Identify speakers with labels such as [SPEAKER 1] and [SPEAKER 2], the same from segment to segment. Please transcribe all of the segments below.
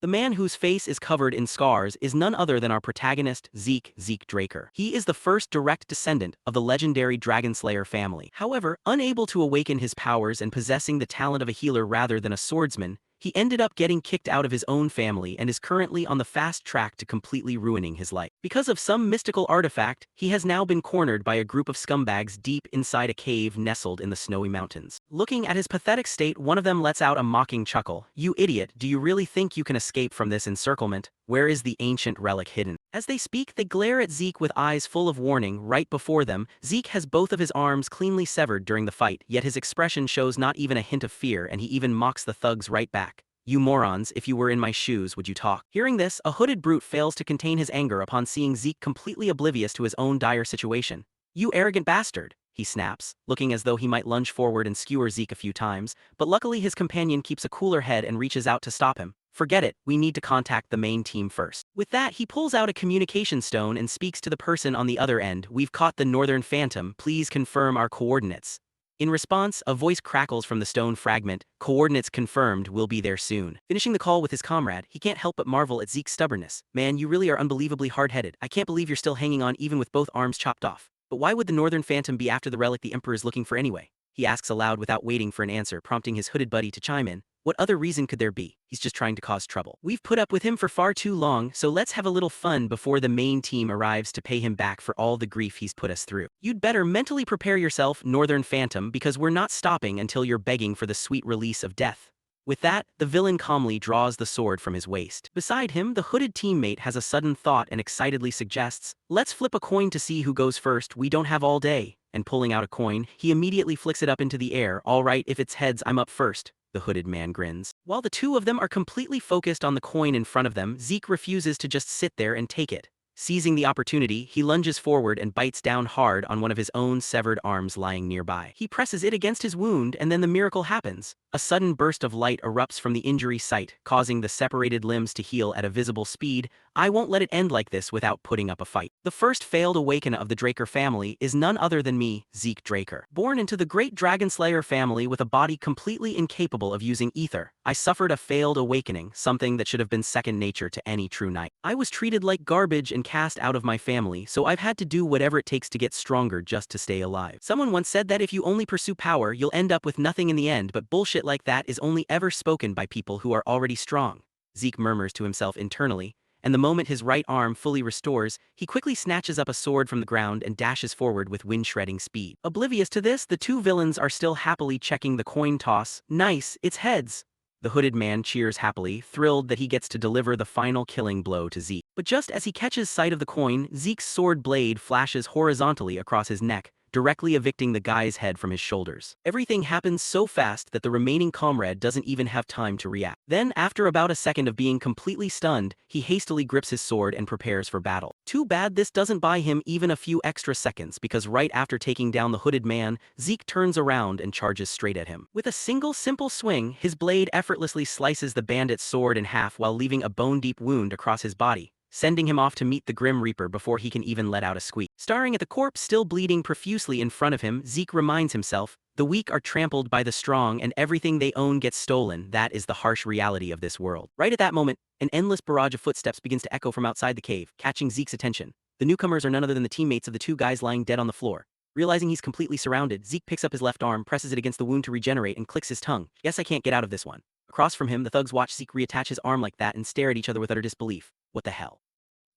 [SPEAKER 1] The man whose face is covered in scars is none other than our protagonist, Zeke Draker. He is the first direct descendant of the legendary Dragonslayer family. However, unable to awaken his powers and possessing the talent of a healer rather than a swordsman, he ended up getting kicked out of his own family and is currently on the fast track to completely ruining his life. Because of some mystical artifact, he has now been cornered by a group of scumbags deep inside a cave nestled in the snowy mountains. Looking at his pathetic state, one of them lets out a mocking chuckle. "You idiot, do you really think you can escape from this encirclement? Where is the ancient relic hidden?" As they speak, they glare at Zeke with eyes full of warning. Right before them, Zeke has both of his arms cleanly severed during the fight, yet his expression shows not even a hint of fear, and he even mocks the thugs right back. "You morons, if you were in my shoes, would you talk?" Hearing this, a hooded brute fails to contain his anger upon seeing Zeke completely oblivious to his own dire situation. "You arrogant bastard," he snaps, looking as though he might lunge forward and skewer Zeke a few times, but luckily his companion keeps a cooler head and reaches out to stop him. "Forget it, we need to contact the main team first." With that, he pulls out a communication stone and speaks to the person on the other end. "We've caught the Northern Phantom, please confirm our coordinates." In response, a voice crackles from the stone fragment. "Coordinates confirmed, we'll be there soon." Finishing the call with his comrade, he can't help but marvel at Zeke's stubbornness. "Man, you really are unbelievably hard-headed. I can't believe you're still hanging on even with both arms chopped off. But why would the Northern Phantom be after the relic the Emperor is looking for anyway?" He asks aloud without waiting for an answer, prompting his hooded buddy to chime in. "What other reason could there be? He's just trying to cause trouble. We've put up with him for far too long, so let's have a little fun before the main team arrives to pay him back for all the grief he's put us through. You'd better mentally prepare yourself, Northern Phantom, because we're not stopping until you're begging for the sweet release of death." With that, the villain calmly draws the sword from his waist. Beside him, the hooded teammate has a sudden thought and excitedly suggests, "Let's flip a coin to see who goes first, we don't have all day." And pulling out a coin, he immediately flicks it up into the air. "All right, if it's heads, I'm up first." The hooded man grins. While the two of them are completely focused on the coin in front of them, Zeke refuses to just sit there and take it. Seizing the opportunity, he lunges forward and bites down hard on one of his own severed arms lying nearby. He presses it against his wound, and then the miracle happens. A sudden burst of light erupts from the injury site, causing the separated limbs to heal at a visible speed. I won't let it end like this without putting up a fight. The first failed awakener of the Draker family is none other than me, Zeke Draker. Born into the great Dragonslayer family with a body completely incapable of using ether, I suffered a failed awakening, something that should have been second nature to any true knight. I was treated like garbage and cast out of my family, so I've had to do whatever it takes to get stronger just to stay alive. Someone once said that if you only pursue power, you'll end up with nothing in the end, but bullshit like that is only ever spoken by people who are already strong. Zeke murmurs to himself internally, and the moment his right arm fully restores, he quickly snatches up a sword from the ground and dashes forward with wind-shredding speed. Oblivious to this, the two villains are still happily checking the coin toss. "Nice, it's heads." The hooded man cheers happily, thrilled that he gets to deliver the final killing blow to Zeke. But just as he catches sight of the coin, Zeke's sword blade flashes horizontally across his neck, directly evicting the guy's head from his shoulders. Everything happens so fast that the remaining comrade doesn't even have time to react. Then, after about a second of being completely stunned, he hastily grips his sword and prepares for battle. Too bad this doesn't buy him even a few extra seconds, because right after taking down the hooded man, Zeke turns around and charges straight at him. With a single simple swing, his blade effortlessly slices the bandit's sword in half while leaving a bone-deep wound across his body, sending him off to meet the Grim Reaper before he can even let out a squeak. Staring at the corpse still bleeding profusely in front of him, Zeke reminds himself, the weak are trampled by the strong and everything they own gets stolen. That is the harsh reality of this world. Right at that moment, an endless barrage of footsteps begins to echo from outside the cave, catching Zeke's attention. The newcomers are none other than the teammates of the two guys lying dead on the floor. Realizing he's completely surrounded, Zeke picks up his left arm, presses it against the wound to regenerate, and clicks his tongue. "Guess I can't get out of this one." Across from him, the thugs watch Zeke reattach his arm like that and stare at each other with utter disbelief. What the hell?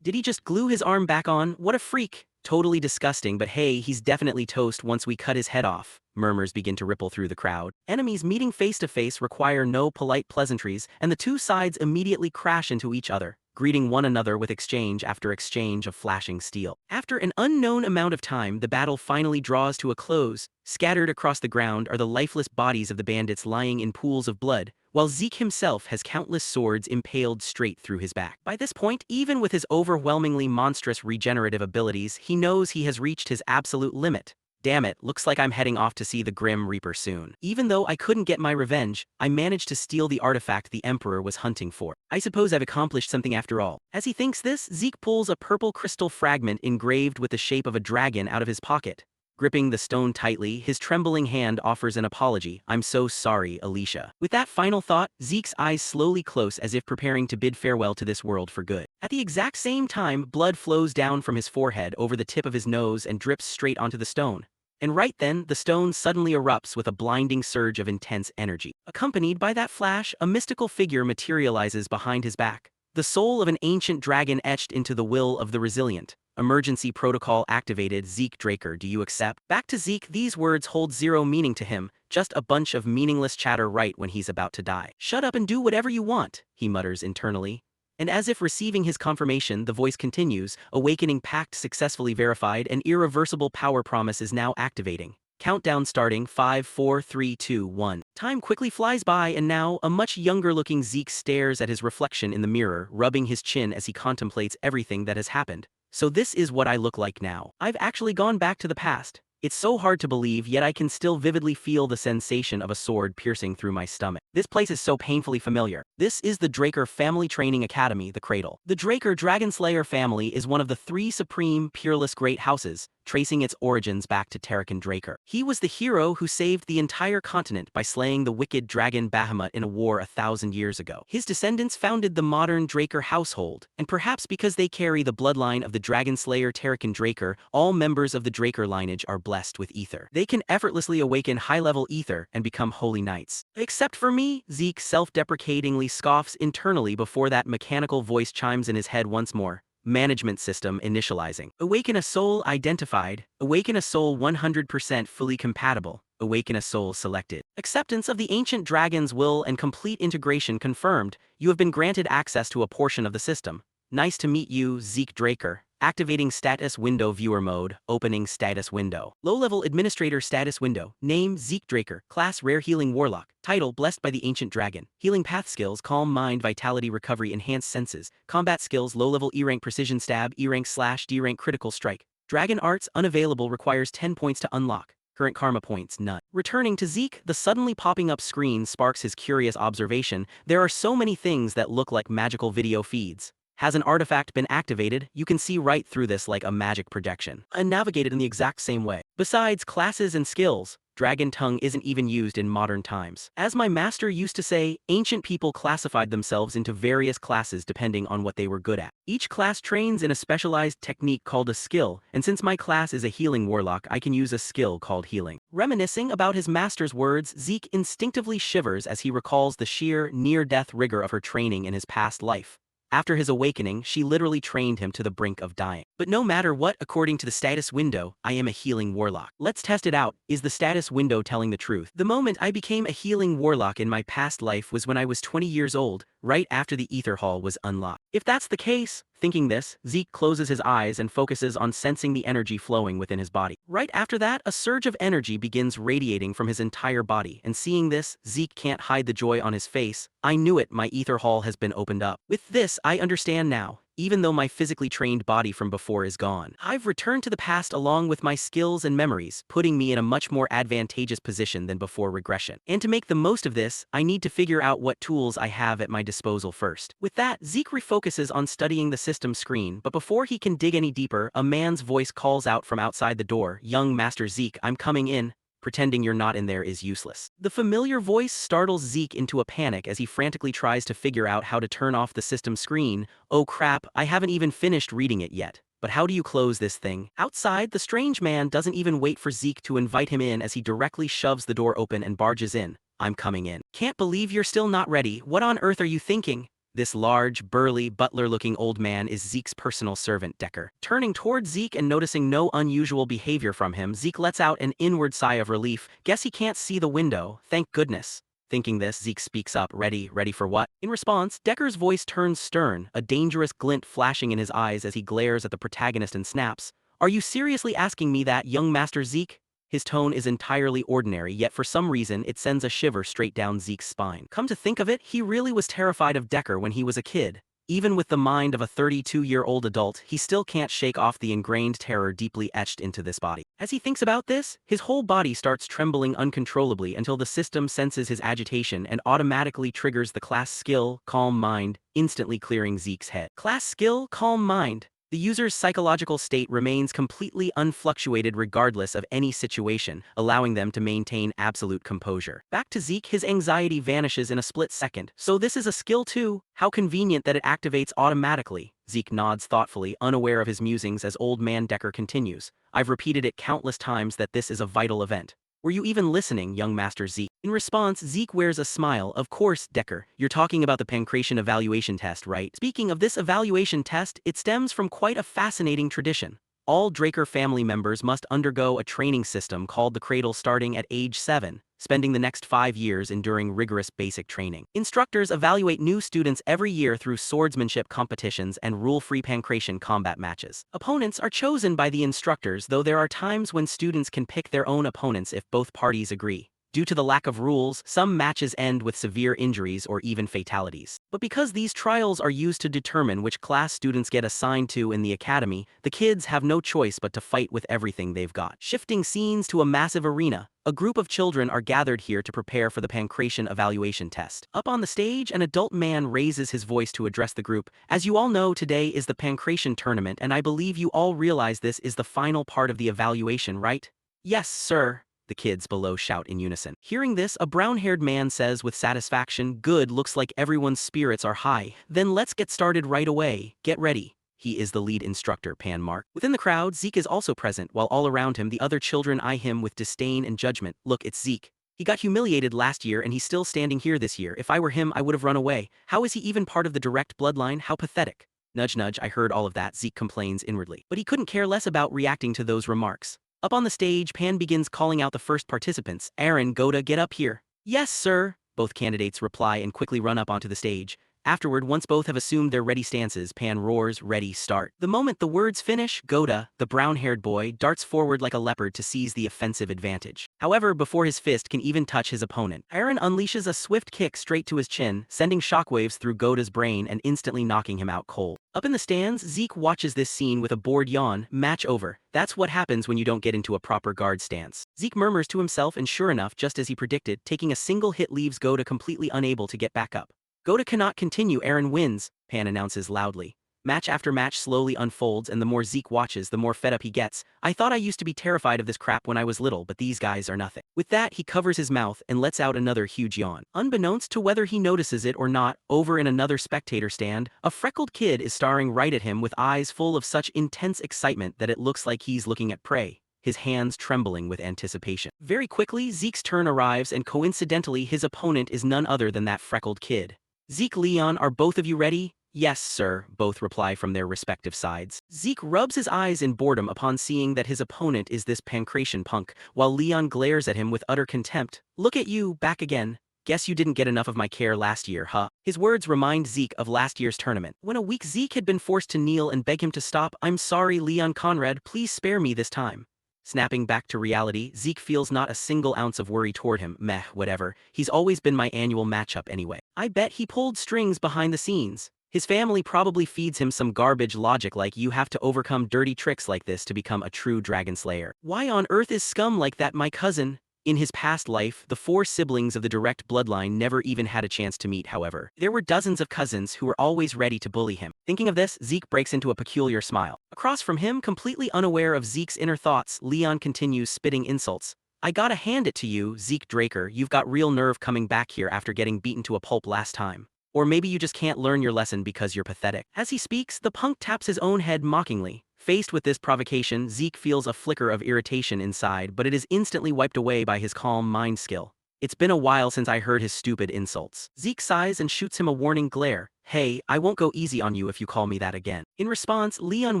[SPEAKER 1] Did he just glue his arm back on? What a freak. Totally disgusting, but hey, he's definitely toast once we cut his head off. Murmurs begin to ripple through the crowd. Enemies meeting face to face require no polite pleasantries, and the two sides immediately crash into each other, greeting one another with exchange after exchange of flashing steel. After an unknown amount of time, the battle finally draws to a close. Scattered across the ground are the lifeless bodies of the bandits lying in pools of blood, while Zeke himself has countless swords impaled straight through his back. By this point, even with his overwhelmingly monstrous regenerative abilities, he knows he has reached his absolute limit. Damn it, looks like I'm heading off to see the Grim Reaper soon. Even though I couldn't get my revenge, I managed to steal the artifact the Emperor was hunting for. I suppose I've accomplished something after all. As he thinks this, Zeke pulls a purple crystal fragment engraved with the shape of a dragon out of his pocket. Gripping the stone tightly, his trembling hand offers an apology. "I'm so sorry, Alicia." With that final thought, Zeke's eyes slowly close as if preparing to bid farewell to this world for good. At the exact same time, blood flows down from his forehead over the tip of his nose and drips straight onto the stone. And right then, the stone suddenly erupts with a blinding surge of intense energy. Accompanied by that flash, a mystical figure materializes behind his back. The soul of an ancient dragon etched into the will of the resilient. "Emergency protocol activated. Zeke Draker, do you accept?" Back to Zeke, these words hold zero meaning to him, just a bunch of meaningless chatter right when he's about to die. "Shut up and do whatever you want," he mutters internally. And as if receiving his confirmation, the voice continues, "Awakening pact successfully verified, an irreversible power promise is now activating. Countdown starting, 5, 4, 3, 2, 1. Time quickly flies by and now, a much younger-looking Zeke stares at his reflection in the mirror, rubbing his chin as he contemplates everything that has happened. "So this is what I look like now. I've actually gone back to the past. It's so hard to believe, yet I can still vividly feel the sensation of a sword piercing through my stomach. This place is so painfully familiar. This is the Draker Family Training Academy, the Cradle." The Draker Dragonslayer family is one of the 3 supreme, peerless great houses, tracing its origins back to Terrakin Draker. He was the hero who saved the entire continent by slaying the wicked dragon Bahamut in a war 1,000 years ago. His descendants founded the modern Draker household, and perhaps because they carry the bloodline of the Dragonslayer Terrakin Draker, all members of the Draker lineage are blessed with ether. They can effortlessly awaken high-level ether and become holy knights. "Except for me," Zeke self-deprecatingly scoffs internally before that mechanical voice chimes in his head once more. Management system initializing. "Awaken a soul identified. Awaken a soul 100% fully compatible. Awaken a soul selected. Acceptance of the ancient dragon's will and complete integration confirmed. You have been granted access to a portion of the system. Nice to meet you, Zeke Draker." Activating status window viewer mode, opening status window. Low-level administrator status window. Name Zeke Draker. Class rare healing warlock. Title blessed by the ancient dragon. Healing path skills calm mind, vitality, recovery, enhanced senses. Combat skills low-level E rank precision stab, E rank / D rank critical strike. Dragon arts unavailable, requires 10 points to unlock. Current karma points none. Returning to Zeke, the suddenly popping up screen sparks his curious observation. There are so many things that look like magical video feeds. Has an artifact been activated? You can see right through this like a magic projection, and navigate it in the exact same way. Besides classes and skills, Dragon Tongue isn't even used in modern times. As my master used to say, ancient people classified themselves into various classes depending on what they were good at. Each class trains in a specialized technique called a skill, and since my class is a healing warlock, I can use a skill called healing. Reminiscing about his master's words, Zeke instinctively shivers as he recalls the sheer, near-death rigor of her training in his past life. After his awakening, she literally trained him to the brink of dying. But no matter what, according to the status window, I am a healing warlock. Let's test it out. Is the status window telling the truth? The moment I became a healing warlock in my past life was when I was 20 years old, right after the Ether Hall was unlocked. If that's the case, thinking this, Zeke closes his eyes and focuses on sensing the energy flowing within his body. Right after that, a surge of energy begins radiating from his entire body, and seeing this, Zeke can't hide the joy on his face. I knew it, my Ether Hall has been opened up. With this, I understand now. Even though my physically trained body from before is gone, I've returned to the past along with my skills and memories, putting me in a much more advantageous position than before regression. And to make the most of this, I need to figure out what tools I have at my disposal first. With that, Zeke refocuses on studying the system screen, but before he can dig any deeper, a man's voice calls out from outside the door. "Young Master Zeke, I'm coming in." Pretending you're not in there is useless. The familiar voice startles Zeke into a panic as he frantically tries to figure out how to turn off the system screen. "Oh crap, I haven't even finished reading it yet. But how do you close this thing?" Outside, the strange man doesn't even wait for Zeke to invite him in as he directly shoves the door open and barges in. "I'm coming in." "Can't believe you're still not ready. What on earth are you thinking?" This large, burly, butler-looking old man is Zeke's personal servant, Decker. Turning toward Zeke and noticing no unusual behavior from him, Zeke lets out an inward sigh of relief. "Guess he can't see the window, thank goodness." Thinking this, Zeke speaks up. Ready for what?" In response, Decker's voice turns stern, a dangerous glint flashing in his eyes as he glares at the protagonist and snaps. "Are you seriously asking me that, young Master Zeke?" His tone is entirely ordinary, yet for some reason it sends a shiver straight down Zeke's spine. Come to think of it, he really was terrified of Decker when he was a kid. Even with the mind of a 32-year-old adult, he still can't shake off the ingrained terror deeply etched into this body. As he thinks about this, his whole body starts trembling uncontrollably until the system senses his agitation and automatically triggers the class skill, Calm Mind, instantly clearing Zeke's head. Class skill, Calm Mind. The user's psychological state remains completely unfluctuated regardless of any situation, allowing them to maintain absolute composure. Back to Zeke, his anxiety vanishes in a split second. So this is a skill too? How convenient that it activates automatically. Zeke nods thoughtfully, unaware of his musings as Old Man Decker continues. I've repeated it countless times that this is a vital event. Were you even listening, young Master Zeke? In response, Zeke wears a smile. Of course, Decker. You're talking about the pancreation evaluation test, right? Speaking of this evaluation test, it stems from quite a fascinating tradition. All Draker family members must undergo a training system called the Cradle starting at age 7, spending the next 5 years enduring rigorous basic training. Instructors evaluate new students every year through swordsmanship competitions and rule-free pancration combat matches. Opponents are chosen by the instructors, though there are times when students can pick their own opponents if both parties agree. Due to the lack of rules, some matches end with severe injuries or even fatalities. But because these trials are used to determine which class students get assigned to in the academy, the kids have no choice but to fight with everything they've got. Shifting scenes to a massive arena, a group of children are gathered here to prepare for the pancration evaluation test. Up on the stage, an adult man raises his voice to address the group. As you all know, today is the pancration tournament, and I believe you all realize this is the final part of the evaluation, right? Yes, sir. The kids below shout in unison. Hearing this, a brown-haired man says with satisfaction, "Good, looks like everyone's spirits are high. Then let's get started right away. Get ready." He is the lead instructor, Pan Mark. Within the crowd, Zeke is also present, while all around him the other children eye him with disdain and judgment. Look, it's Zeke. He got humiliated last year and he's still standing here this year. If I were him, I would have run away. How is he even part of the direct bloodline? How pathetic. Nudge nudge, I heard all of that, Zeke complains inwardly. But he couldn't care less about reacting to those remarks. Up on the stage, Pan begins calling out the first participants. Aaron, Goda, get up here. Yes, sir. Both candidates reply and quickly run up onto the stage. Afterward, once both have assumed their ready stances, Pan roars, "Ready, start." The moment the words finish, Goda, the brown-haired boy, darts forward like a leopard to seize the offensive advantage. However, before his fist can even touch his opponent, Aaron unleashes a swift kick straight to his chin, sending shockwaves through Goda's brain and instantly knocking him out cold. Up in the stands, Zeke watches this scene with a bored yawn. Match over. That's what happens when you don't get into a proper guard stance. Zeke murmurs to himself, and sure enough, just as he predicted, taking a single hit leaves Goda completely unable to get back up. Goda cannot continue, Aaron wins, Pan announces loudly. Match after match slowly unfolds, and the more Zeke watches, the more fed up he gets. I thought I used to be terrified of this crap when I was little, but these guys are nothing. With that, he covers his mouth and lets out another huge yawn. Unbeknownst to whether he notices it or not, over in another spectator stand, a freckled kid is staring right at him with eyes full of such intense excitement that it looks like he's looking at prey, his hands trembling with anticipation. Very quickly, Zeke's turn arrives, and coincidentally, his opponent is none other than that freckled kid. Zeke, Leon, are both of you ready? Yes, sir, both reply from their respective sides. Zeke rubs his eyes in boredom upon seeing that his opponent is this pancration punk, while Leon glares at him with utter contempt. Look at you, back again. Guess you didn't get enough of my care last year, huh? His words remind Zeke of last year's tournament. When a weak Zeke had been forced to kneel and beg him to stop. I'm sorry, Leon Conrad, please spare me this time. Snapping back to reality, Zeke feels not a single ounce of worry toward him. Meh, whatever. He's always been my annual matchup anyway. I bet he pulled strings behind the scenes. His family probably feeds him some garbage logic like you have to overcome dirty tricks like this to become a true Dragonslayer. Why on earth is scum like that my cousin? In his past life, the 4 siblings of the direct bloodline never even had a chance to meet, however. There were dozens of cousins who were always ready to bully him. Thinking of this, Zeke breaks into a peculiar smile. Across from him, completely unaware of Zeke's inner thoughts, Leon continues spitting insults. I gotta hand it to you, Zeke Draker, you've got real nerve coming back here after getting beaten to a pulp last time. Or maybe you just can't learn your lesson because you're pathetic. As he speaks, the punk taps his own head mockingly. Faced with this provocation, Zeke feels a flicker of irritation inside, but it is instantly wiped away by his calm mind skill. It's been a while since I heard his stupid insults. Zeke sighs and shoots him a warning glare. Hey, I won't go easy on you if you call me that again. In response, Leon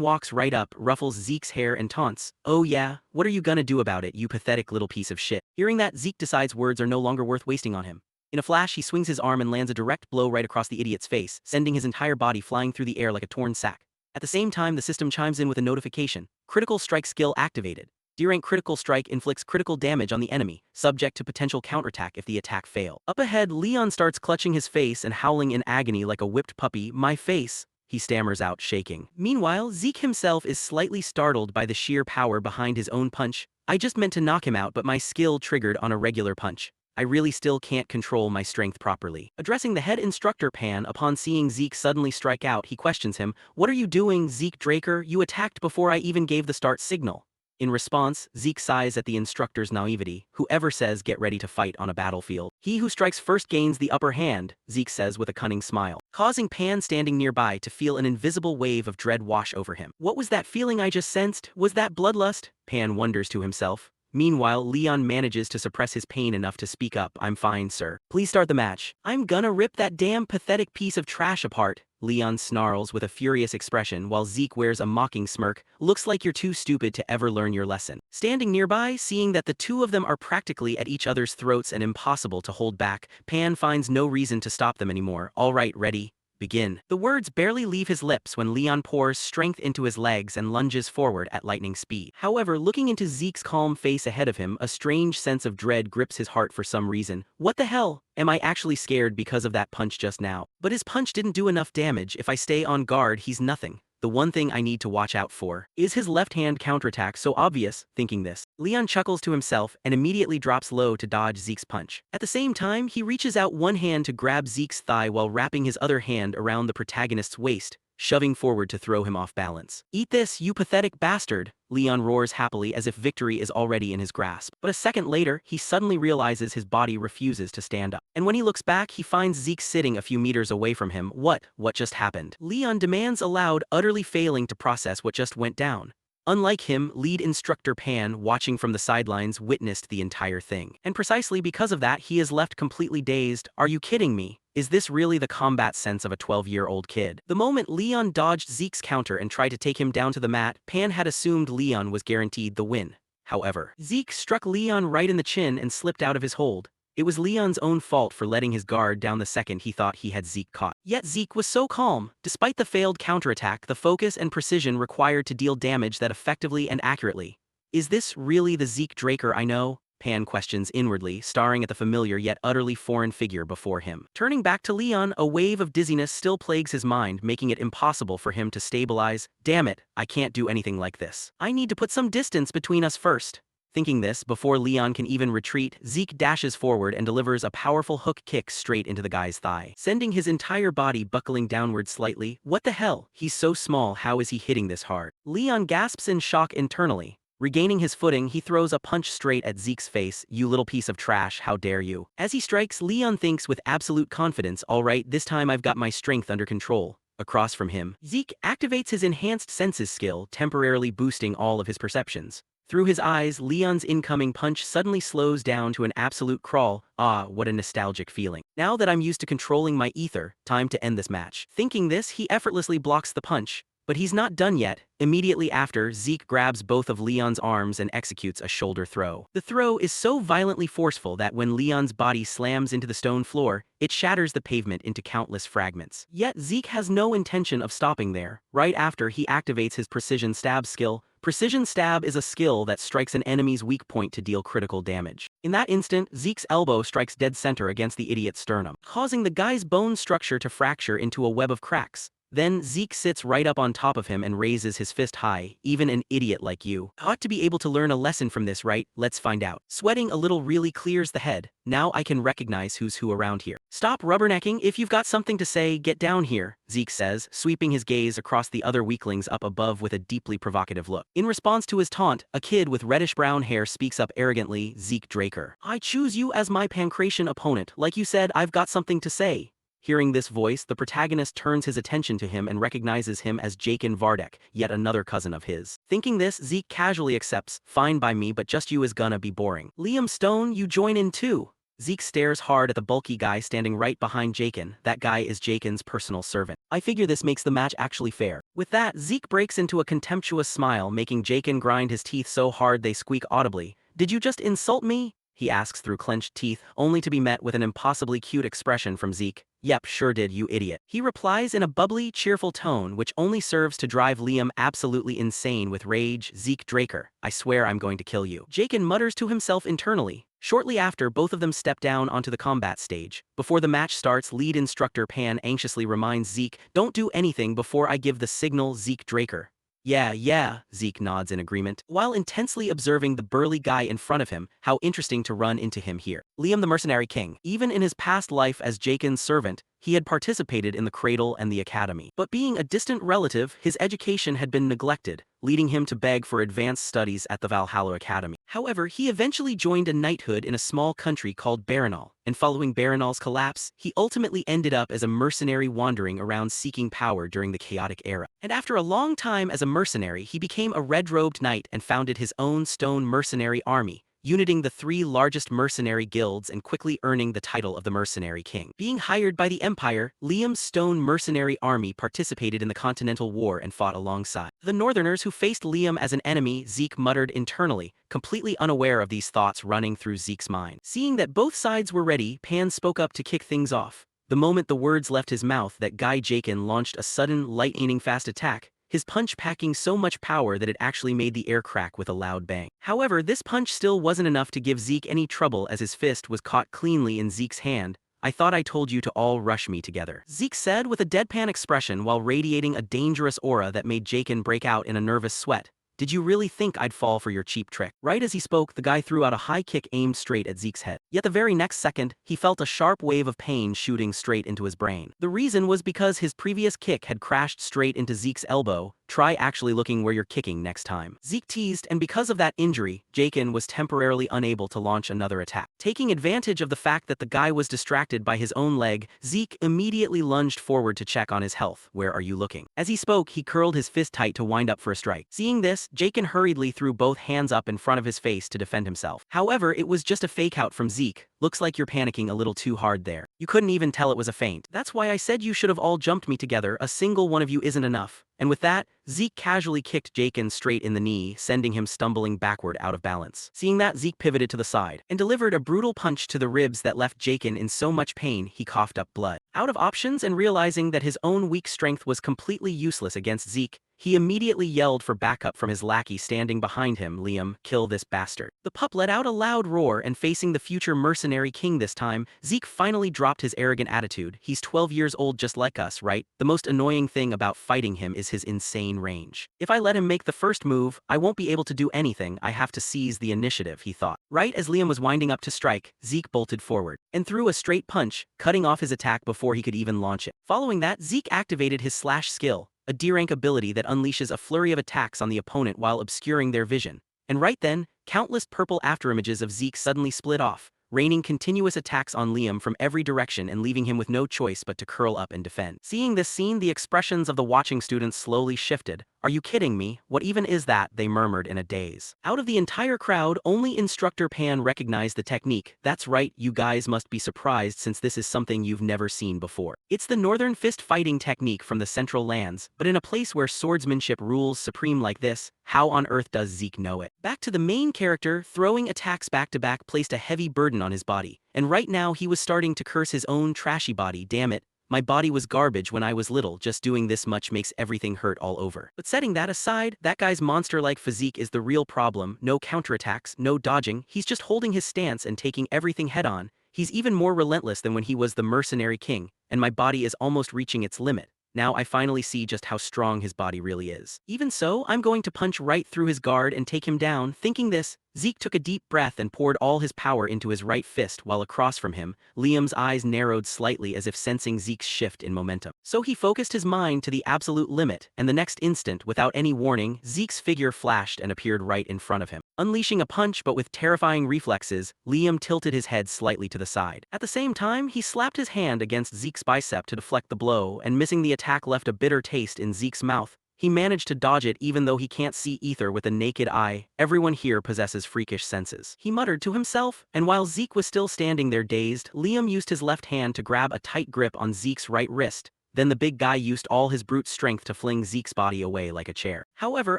[SPEAKER 1] walks right up, ruffles Zeke's hair and taunts. Oh yeah? What are you gonna do about it, you pathetic little piece of shit? Hearing that, Zeke decides words are no longer worth wasting on him. In a flash, he swings his arm and lands a direct blow right across the idiot's face, sending his entire body flying through the air like a torn sack. At the same time, the system chimes in with a notification. Critical strike skill activated. D-rank critical strike inflicts critical damage on the enemy, subject to potential counterattack if the attack fails. Up ahead, Leon starts clutching his face and howling in agony like a whipped puppy. My face, he stammers out, shaking. Meanwhile, Zeke himself is slightly startled by the sheer power behind his own punch. I just meant to knock him out, but my skill triggered on a regular punch. I really still can't control my strength properly. Addressing the head instructor Pan upon seeing Zeke suddenly strike out, he questions him, "What are you doing, Zeke Draker? You attacked before I even gave the start signal." In response, Zeke sighs at the instructor's naivety. Whoever says get ready to fight on a battlefield. He who strikes first gains the upper hand, Zeke says with a cunning smile, causing Pan standing nearby to feel an invisible wave of dread wash over him. What was that feeling I just sensed? Was that bloodlust? Pan wonders to himself. Meanwhile, Leon manages to suppress his pain enough to speak up. "I'm fine, sir. Please start the match. I'm gonna rip that damn pathetic piece of trash apart." Leon snarls with a furious expression while Zeke wears a mocking smirk. "Looks like you're too stupid to ever learn your lesson." Standing nearby, seeing that the two of them are practically at each other's throats and impossible to hold back, Pan finds no reason to stop them anymore. "All right, ready? Begin." The words barely leave his lips when Leon pours strength into his legs and lunges forward at lightning speed. However, looking into Zeke's calm face ahead of him, a strange sense of dread grips his heart for some reason. What the hell? Am I actually scared because of that punch just now? But his punch didn't do enough damage. If I stay on guard, he's nothing. The one thing I need to watch out for is his left-hand counterattack. So obvious. Thinking this, Leon chuckles to himself and immediately drops low to dodge Zeke's punch. At the same time, he reaches out one hand to grab Zeke's thigh while wrapping his other hand around the protagonist's waist, shoving forward to throw him off balance. "Eat this, you pathetic bastard!" Leon roars happily as if victory is already in his grasp. But a second later, he suddenly realizes his body refuses to stand up. And when he looks back, he finds Zeke sitting a few meters away from him. What just happened? Leon demands aloud, utterly failing to process what just went down. Unlike him, lead instructor Pan, watching from the sidelines, witnessed the entire thing. And precisely because of that, he is left completely dazed. "Are you kidding me? Is this really the combat sense of a 12-year-old kid?" The moment Leon dodged Zeke's counter and tried to take him down to the mat, Pan had assumed Leon was guaranteed the win. However, Zeke struck Leon right in the chin and slipped out of his hold. It was Leon's own fault for letting his guard down the second he thought he had Zeke caught. Yet Zeke was so calm. Despite the failed counterattack, the focus and precision required to deal damage that effectively and accurately. "Is this really the Zeke Draker I know?" Pan questions inwardly, staring at the familiar yet utterly foreign figure before him. Turning back to Leon, a wave of dizziness still plagues his mind, making it impossible for him to stabilize. "Damn it, I can't do anything like this. I need to put some distance between us first." Thinking this, before Leon can even retreat, Zeke dashes forward and delivers a powerful hook kick straight into the guy's thigh, sending his entire body buckling downward slightly. What the hell? He's so small, how is he hitting this hard? Leon gasps in shock internally. Regaining his footing, he throws a punch straight at Zeke's face. "You little piece of trash, how dare you." As he strikes, Leon thinks with absolute confidence, "All right, this time I've got my strength under control." Across from him, Zeke activates his enhanced senses skill, temporarily boosting all of his perceptions. Through his eyes, Leon's incoming punch suddenly slows down to an absolute crawl. Ah, what a nostalgic feeling. "Now that I'm used to controlling my ether, time to end this match." Thinking this, he effortlessly blocks the punch. But he's not done yet. Immediately after, Zeke grabs both of Leon's arms and executes a shoulder throw. The throw is so violently forceful that when Leon's body slams into the stone floor, it shatters the pavement into countless fragments. Yet Zeke has no intention of stopping there. Right after, he activates his precision stab skill. Precision stab is a skill that strikes an enemy's weak point to deal critical damage. In that instant, Zeke's elbow strikes dead center against the idiot's sternum, causing the guy's bone structure to fracture into a web of cracks. Then Zeke sits right up on top of him and raises his fist high. "Even an idiot like you ought to be able to learn a lesson from this, right? Let's find out." Sweating a little really clears the head. "Now I can recognize who's who around here." "Stop rubbernecking. If you've got something to say, get down here," Zeke says, sweeping his gaze across the other weaklings up above with a deeply provocative look. In response to his taunt, a kid with reddish-brown hair speaks up arrogantly. "Zeke Draker, I choose you as my pancration opponent. Like you said, I've got something to say." Hearing this voice, the protagonist turns his attention to him and recognizes him as Jakin Vardek, yet another cousin of his. Thinking this, Zeke casually accepts. "Fine by me, but just you is gonna be boring." "Liam Stone, you join in too." Zeke stares hard at the bulky guy standing right behind Jakin. That guy is Jakin's personal servant. "I figure this makes the match actually fair." With that, Zeke breaks into a contemptuous smile, making Jakin grind his teeth so hard they squeak audibly. "Did you just insult me?" he asks through clenched teeth, only to be met with an impossibly cute expression from Zeke. "Yep, sure did, you idiot." He replies in a bubbly, cheerful tone which only serves to drive Liam absolutely insane with rage. "Zeke Draker, I swear I'm going to kill you." Jakin mutters to himself internally. Shortly after, both of them step down onto the combat stage. Before the match starts, lead instructor Pan anxiously reminds Zeke, "Don't do anything before I give the signal, Zeke Draker." Yeah, Zeke nods in agreement, while intensely observing the burly guy in front of him. How interesting to run into him here. Liam the Mercenary King. Even in his past life as Jaken's servant, he had participated in the Cradle and the Academy. But being a distant relative, his education had been neglected, leading him to beg for advanced studies at the Valhalla Academy. However, he eventually joined a knighthood in a small country called Baranal, and following Baranal's collapse, he ultimately ended up as a mercenary wandering around seeking power during the chaotic era. And after a long time as a mercenary, he became a red-robed knight and founded his own stone mercenary army, uniting the three largest mercenary guilds and quickly earning the title of the Mercenary King. Being hired by the Empire, Liam's stone mercenary army participated in the Continental War and fought alongside the Northerners who faced Liam as an enemy. Zeke muttered internally, completely unaware of these thoughts running through Zeke's mind. Seeing that both sides were ready, Pan spoke up to kick things off. The moment the words left his mouth, that guy Jaken launched a sudden, lightning-fast attack, his punch packing so much power that it actually made the air crack with a loud bang. However, this punch still wasn't enough to give Zeke any trouble as his fist was caught cleanly in Zeke's hand. "I thought I told you to all rush me together," Zeke said with a deadpan expression while radiating a dangerous aura that made Jaken break out in a nervous sweat. "Did you really think I'd fall for your cheap trick?" Right as he spoke, the guy threw out a high kick aimed straight at Zeke's head. Yet the very next second, he felt a sharp wave of pain shooting straight into his brain. The reason was because his previous kick had crashed straight into Zeke's elbow. "Try actually looking where you're kicking next time," Zeke teased, and because of that injury, Jaken was temporarily unable to launch another attack. Taking advantage of the fact that the guy was distracted by his own leg, Zeke immediately lunged forward to check on his health. "Where are you looking?" As he spoke, he curled his fist tight to wind up for a strike. Seeing this, Jaken hurriedly threw both hands up in front of his face to defend himself. However, it was just a fake out from Zeke. "Looks like you're panicking a little too hard there. You couldn't even tell it was a feint. That's why I said you should have all jumped me together. A single one of you isn't enough." And with that, Zeke casually kicked Jaken straight in the knee, sending him stumbling backward out of balance. Seeing that, Zeke pivoted to the side and delivered a brutal punch to the ribs that left Jaken in so much pain he coughed up blood. Out of options and realizing that his own weak strength was completely useless against Zeke, he immediately yelled for backup from his lackey standing behind him. "Liam, kill this bastard." The pup let out a loud roar, and facing the future mercenary king this time, Zeke finally dropped his arrogant attitude. "He's 12 years old just like us, right? The most annoying thing about fighting him is his insane range. If I let him make the first move, I won't be able to do anything. I have to seize the initiative," he thought. Right as Liam was winding up to strike, Zeke bolted forward and threw a straight punch, cutting off his attack before he could even launch it. Following that, Zeke activated his slash skill, a D-rank ability that unleashes a flurry of attacks on the opponent while obscuring their vision. And right then, countless purple afterimages of Zeke suddenly split off, raining continuous attacks on Liam from every direction and leaving him with no choice but to curl up and defend. Seeing this scene, the expressions of the watching students slowly shifted. "Are you kidding me? What even is that?" they murmured in a daze. Out of the entire crowd, only Instructor Pan recognized the technique. "That's right, you guys must be surprised since this is something you've never seen before. It's the Northern Fist fighting technique from the Central Lands, but in a place where swordsmanship rules supreme like this. How on earth does Zeke know it?" Back to the main character, throwing attacks back-to-back placed a heavy burden on his body, and right now he was starting to curse his own trashy body. "Damn it. My body was garbage when I was little. Just doing this much makes everything hurt all over." But setting that aside, that guy's monster-like physique is the real problem. No counterattacks, no dodging, he's just holding his stance and taking everything head-on. He's even more relentless than when he was the Mercenary King, and my body is almost reaching its limit. Now I finally see just how strong his body really is. Even so, I'm going to punch right through his guard and take him down. Thinking this, Zeke took a deep breath and poured all his power into his right fist, while across from him, Liam's eyes narrowed slightly as if sensing Zeke's shift in momentum. So he focused his mind to the absolute limit, and the next instant, without any warning, Zeke's figure flashed and appeared right in front of him. Unleashing a punch but with terrifying reflexes, Liam tilted his head slightly to the side. At the same time, he slapped his hand against Zeke's bicep to deflect the blow, and missing the attack left a bitter taste in Zeke's mouth. He managed to dodge it even though he can't see ether with the naked eye. Everyone here possesses freakish senses, he muttered to himself, and while Zeke was still standing there dazed, Liam used his left hand to grab a tight grip on Zeke's right wrist. Then the big guy used all his brute strength to fling Zeke's body away like a chair. However,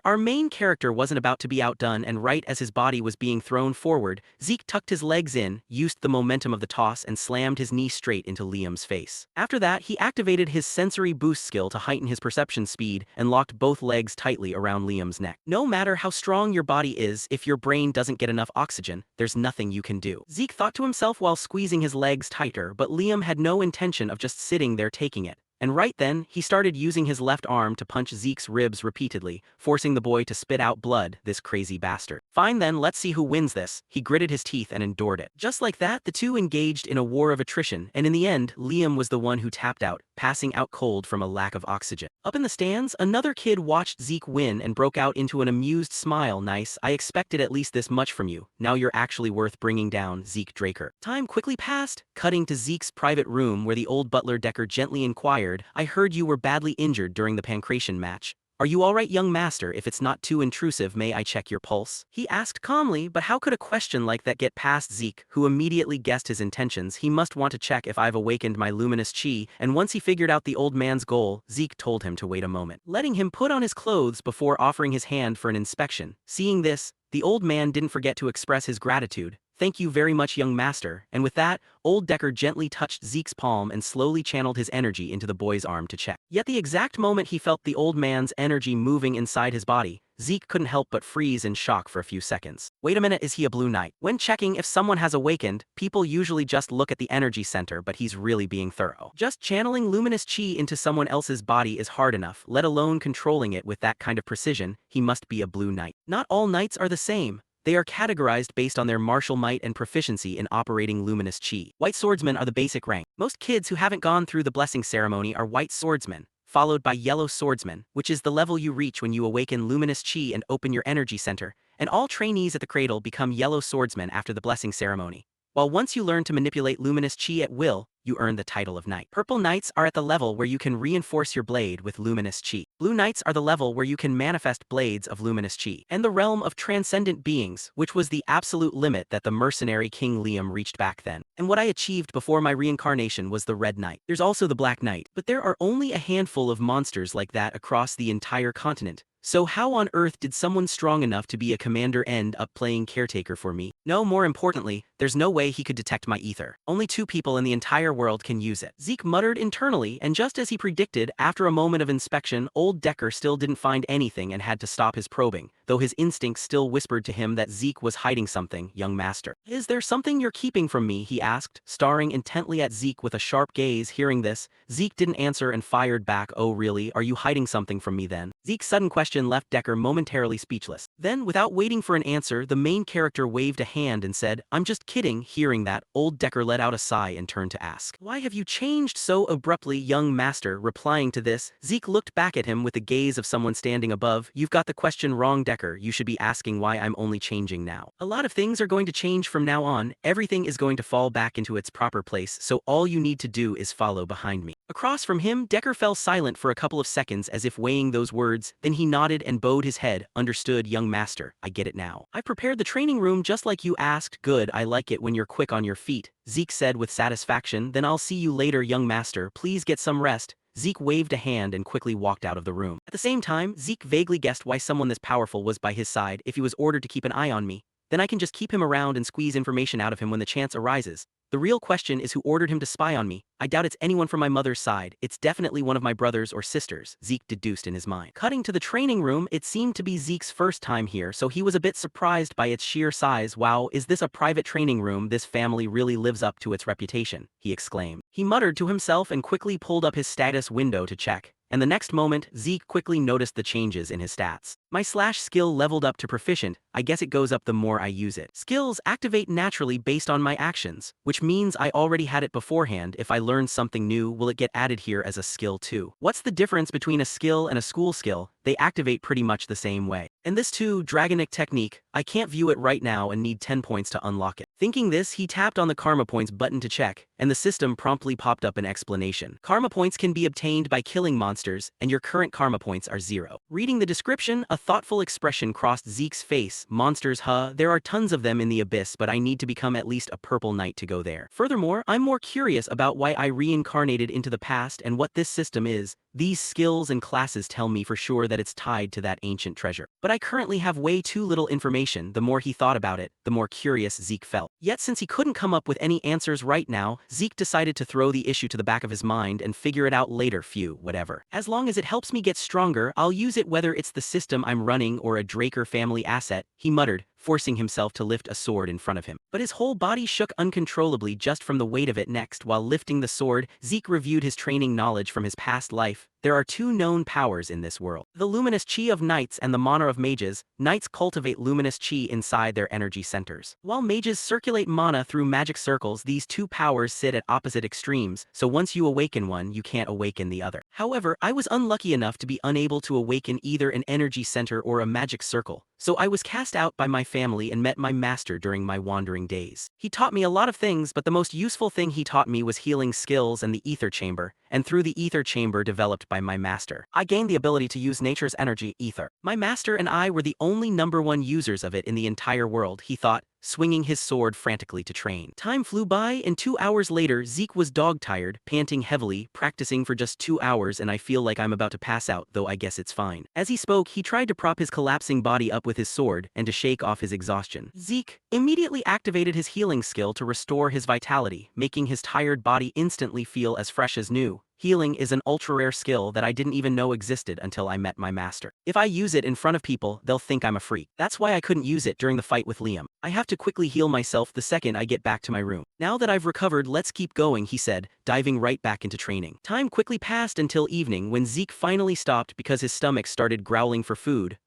[SPEAKER 1] our main character wasn't about to be outdone, and right as his body was being thrown forward, Zeke tucked his legs in, used the momentum of the toss, and slammed his knee straight into Liam's face. After that, he activated his sensory boost skill to heighten his perception speed and locked both legs tightly around Liam's neck. No matter how strong your body is, if your brain doesn't get enough oxygen, there's nothing you can do, Zeke thought to himself while squeezing his legs tighter, but Liam had no intention of just sitting there taking it. and right then, he started using his left arm to punch Zeke's ribs repeatedly, forcing the boy to spit out blood, this crazy bastard. Fine then, let's see who wins this. He gritted his teeth and endured it. Just like that, the two engaged in a war of attrition, and in the end, Liam was the one who tapped out, passing out cold from a lack of oxygen. Up in the stands, another kid watched Zeke win and broke out into an amused smile. Nice, I expected at least this much from you. Now you're actually worth bringing down, Zeke Draker. Time quickly passed, cutting to Zeke's private room where the old butler Decker gently inquired, I heard you were badly injured during the pancration match. Are you alright, young master? If it's not too intrusive, may I check your pulse? He asked calmly, but how could a question like that get past Zeke, who immediately guessed his intentions? He must want to check if I've awakened my luminous chi, and once he figured out the old man's goal, Zeke told him to wait a moment, letting him put on his clothes before offering his hand for an inspection. Seeing this, the old man didn't forget to express his gratitude. Thank you very much, young master, and with that, old Decker gently touched Zeke's palm and slowly channeled his energy into the boy's arm to check. Yet the exact moment he felt the old man's energy moving inside his body, Zeke couldn't help but freeze in shock for a few seconds. Wait a minute, is he a blue knight? When checking if someone has awakened, people usually just look at the energy center, but he's really being thorough. Just channeling luminous chi into someone else's body is hard enough, let alone controlling it with that kind of precision. He must be a blue knight. Not all knights are the same. They are categorized based on their martial might and proficiency in operating luminous chi. White swordsmen are the basic rank. Most kids who haven't gone through the blessing ceremony are white swordsmen, followed by yellow swordsmen, which is the level you reach when you awaken luminous chi and open your energy center, and all trainees at the cradle become yellow swordsmen after the blessing ceremony. While once you learn to manipulate luminous chi at will, you earn the title of knight. Purple knights are at the level where you can reinforce your blade with luminous chi. Blue knights are the level where you can manifest blades of luminous chi. And the realm of transcendent beings, which was the absolute limit that the mercenary King Liam reached back then. And what I achieved before my reincarnation was the red knight. There's also the black knight, but there are only a handful of monsters like that across the entire continent. So how on earth did someone strong enough to be a commander end up playing caretaker for me? No, more importantly, there's no way he could detect my ether. Only 2 people in the entire world can use it. Zeke muttered internally, and just as he predicted, after a moment of inspection, old Decker still didn't find anything and had to stop his probing, though his instincts still whispered to him that Zeke was hiding something, young master. Is there something you're keeping from me? He asked, staring intently at Zeke with a sharp gaze. Hearing this, Zeke didn't answer and fired back, oh really, are you hiding something from me then? Zeke's sudden question left Decker momentarily speechless. Then, without waiting for an answer, the main character waved a hand and said, I'm just kidding. Hearing that, old Decker let out a sigh and turned to ask, why have you changed so abruptly, young master? Replying to this, Zeke looked back at him with the gaze of someone standing above. You've got the question wrong, Decker. You should be asking why I'm only changing now. A lot of things are going to change from now on. Everything is going to fall back into its proper place, so all you need to do is follow behind me. Across from him, Decker fell silent for a couple of seconds as if weighing those words, then he nodded and bowed his head. Understood, young master, I get it now. I prepared the training room just like you asked. Good, I like it when you're quick on your feet, Zeke said with satisfaction. Then I'll see you later, young master. Please get some rest. Zeke waved a hand and quickly walked out of the room. At the same time, Zeke vaguely guessed why someone this powerful was by his side. If he was ordered to keep an eye on me, then I can just keep him around and squeeze information out of him when the chance arises. The real question is who ordered him to spy on me. I doubt it's anyone from my mother's side. It's definitely one of my brothers or sisters, Zeke deduced in his mind. Cutting to the training room, it seemed to be Zeke's first time here, so he was a bit surprised by its sheer size. Wow, is this a private training room? This family really lives up to its reputation, he exclaimed. He muttered to himself and quickly pulled up his status window to check. And the next moment, Zeke quickly noticed the changes in his stats. My slash skill leveled up to proficient. I guess it goes up the more I use it. Skills activate naturally based on my actions, which means I already had it beforehand. If I learn something new, will it get added here as a skill too? What's the difference between a skill and a school skill? They activate pretty much the same way. And this too, Dragonic technique, I can't view it right now and need 10 points to unlock it. Thinking this, he tapped on the Karma Points button to check, and the system promptly popped up an explanation. Karma Points can be obtained by killing monsters, and your current Karma Points are 0. Reading the description, a thoughtful expression crossed Zeke's face. Monsters, huh? There are tons of them in the abyss, but I need to become at least a purple knight to go there. Furthermore, I'm more curious about why I reincarnated into the past and what this system is. These skills and classes tell me for sure that it's tied to that ancient treasure. But I currently have way too little information. The more he thought about it, the more curious Zeke felt. Yet since he couldn't come up with any answers right now, Zeke decided to throw the issue to the back of his mind and figure it out later. Phew, whatever. As long as it helps me get stronger, I'll use it whether it's the system I'm running or a Draker family asset, he muttered, forcing himself to lift a sword in front of him. But his whole body shook uncontrollably just from the weight of it. Next, while lifting the sword, Zeke reviewed his training knowledge from his past life. There are two known powers in this world: the luminous chi of knights and the mana of mages. Knights cultivate luminous chi inside their energy centers, while mages circulate mana through magic circles. These two powers sit at opposite extremes, so once you awaken one, you can't awaken the other. However, I was unlucky enough to be unable to awaken either an energy center or a magic circle, so I was cast out by my family and met my master during my wandering days. He taught me a lot of things, but the most useful thing he taught me was healing skills and the ether chamber, and through the ether chamber developed by my master, I gained the ability to use nature's energy, ether. My master and I were the only #1 users of it in the entire world, he thought, swinging his sword frantically to train. Time flew by, and 2 hours later, Zeke was dog-tired, panting heavily, practicing for just 2 hours, and I feel like I'm about to pass out, though I guess it's fine. As he spoke, he tried to prop his collapsing body up with his sword and to shake off his exhaustion. Zeke immediately activated his healing skill to restore his vitality, making his tired body instantly feel as fresh as new. Healing is an ultra-rare skill that I didn't even know existed until I met my master. If I use it in front of people, they'll think I'm a freak. That's why I couldn't use it during the fight with Liam. I have to quickly heal myself the second I get back to my room. Now that I've recovered, let's keep going, he said, diving right back into training. Time quickly passed until evening when Zeke finally stopped because his stomach started growling for food.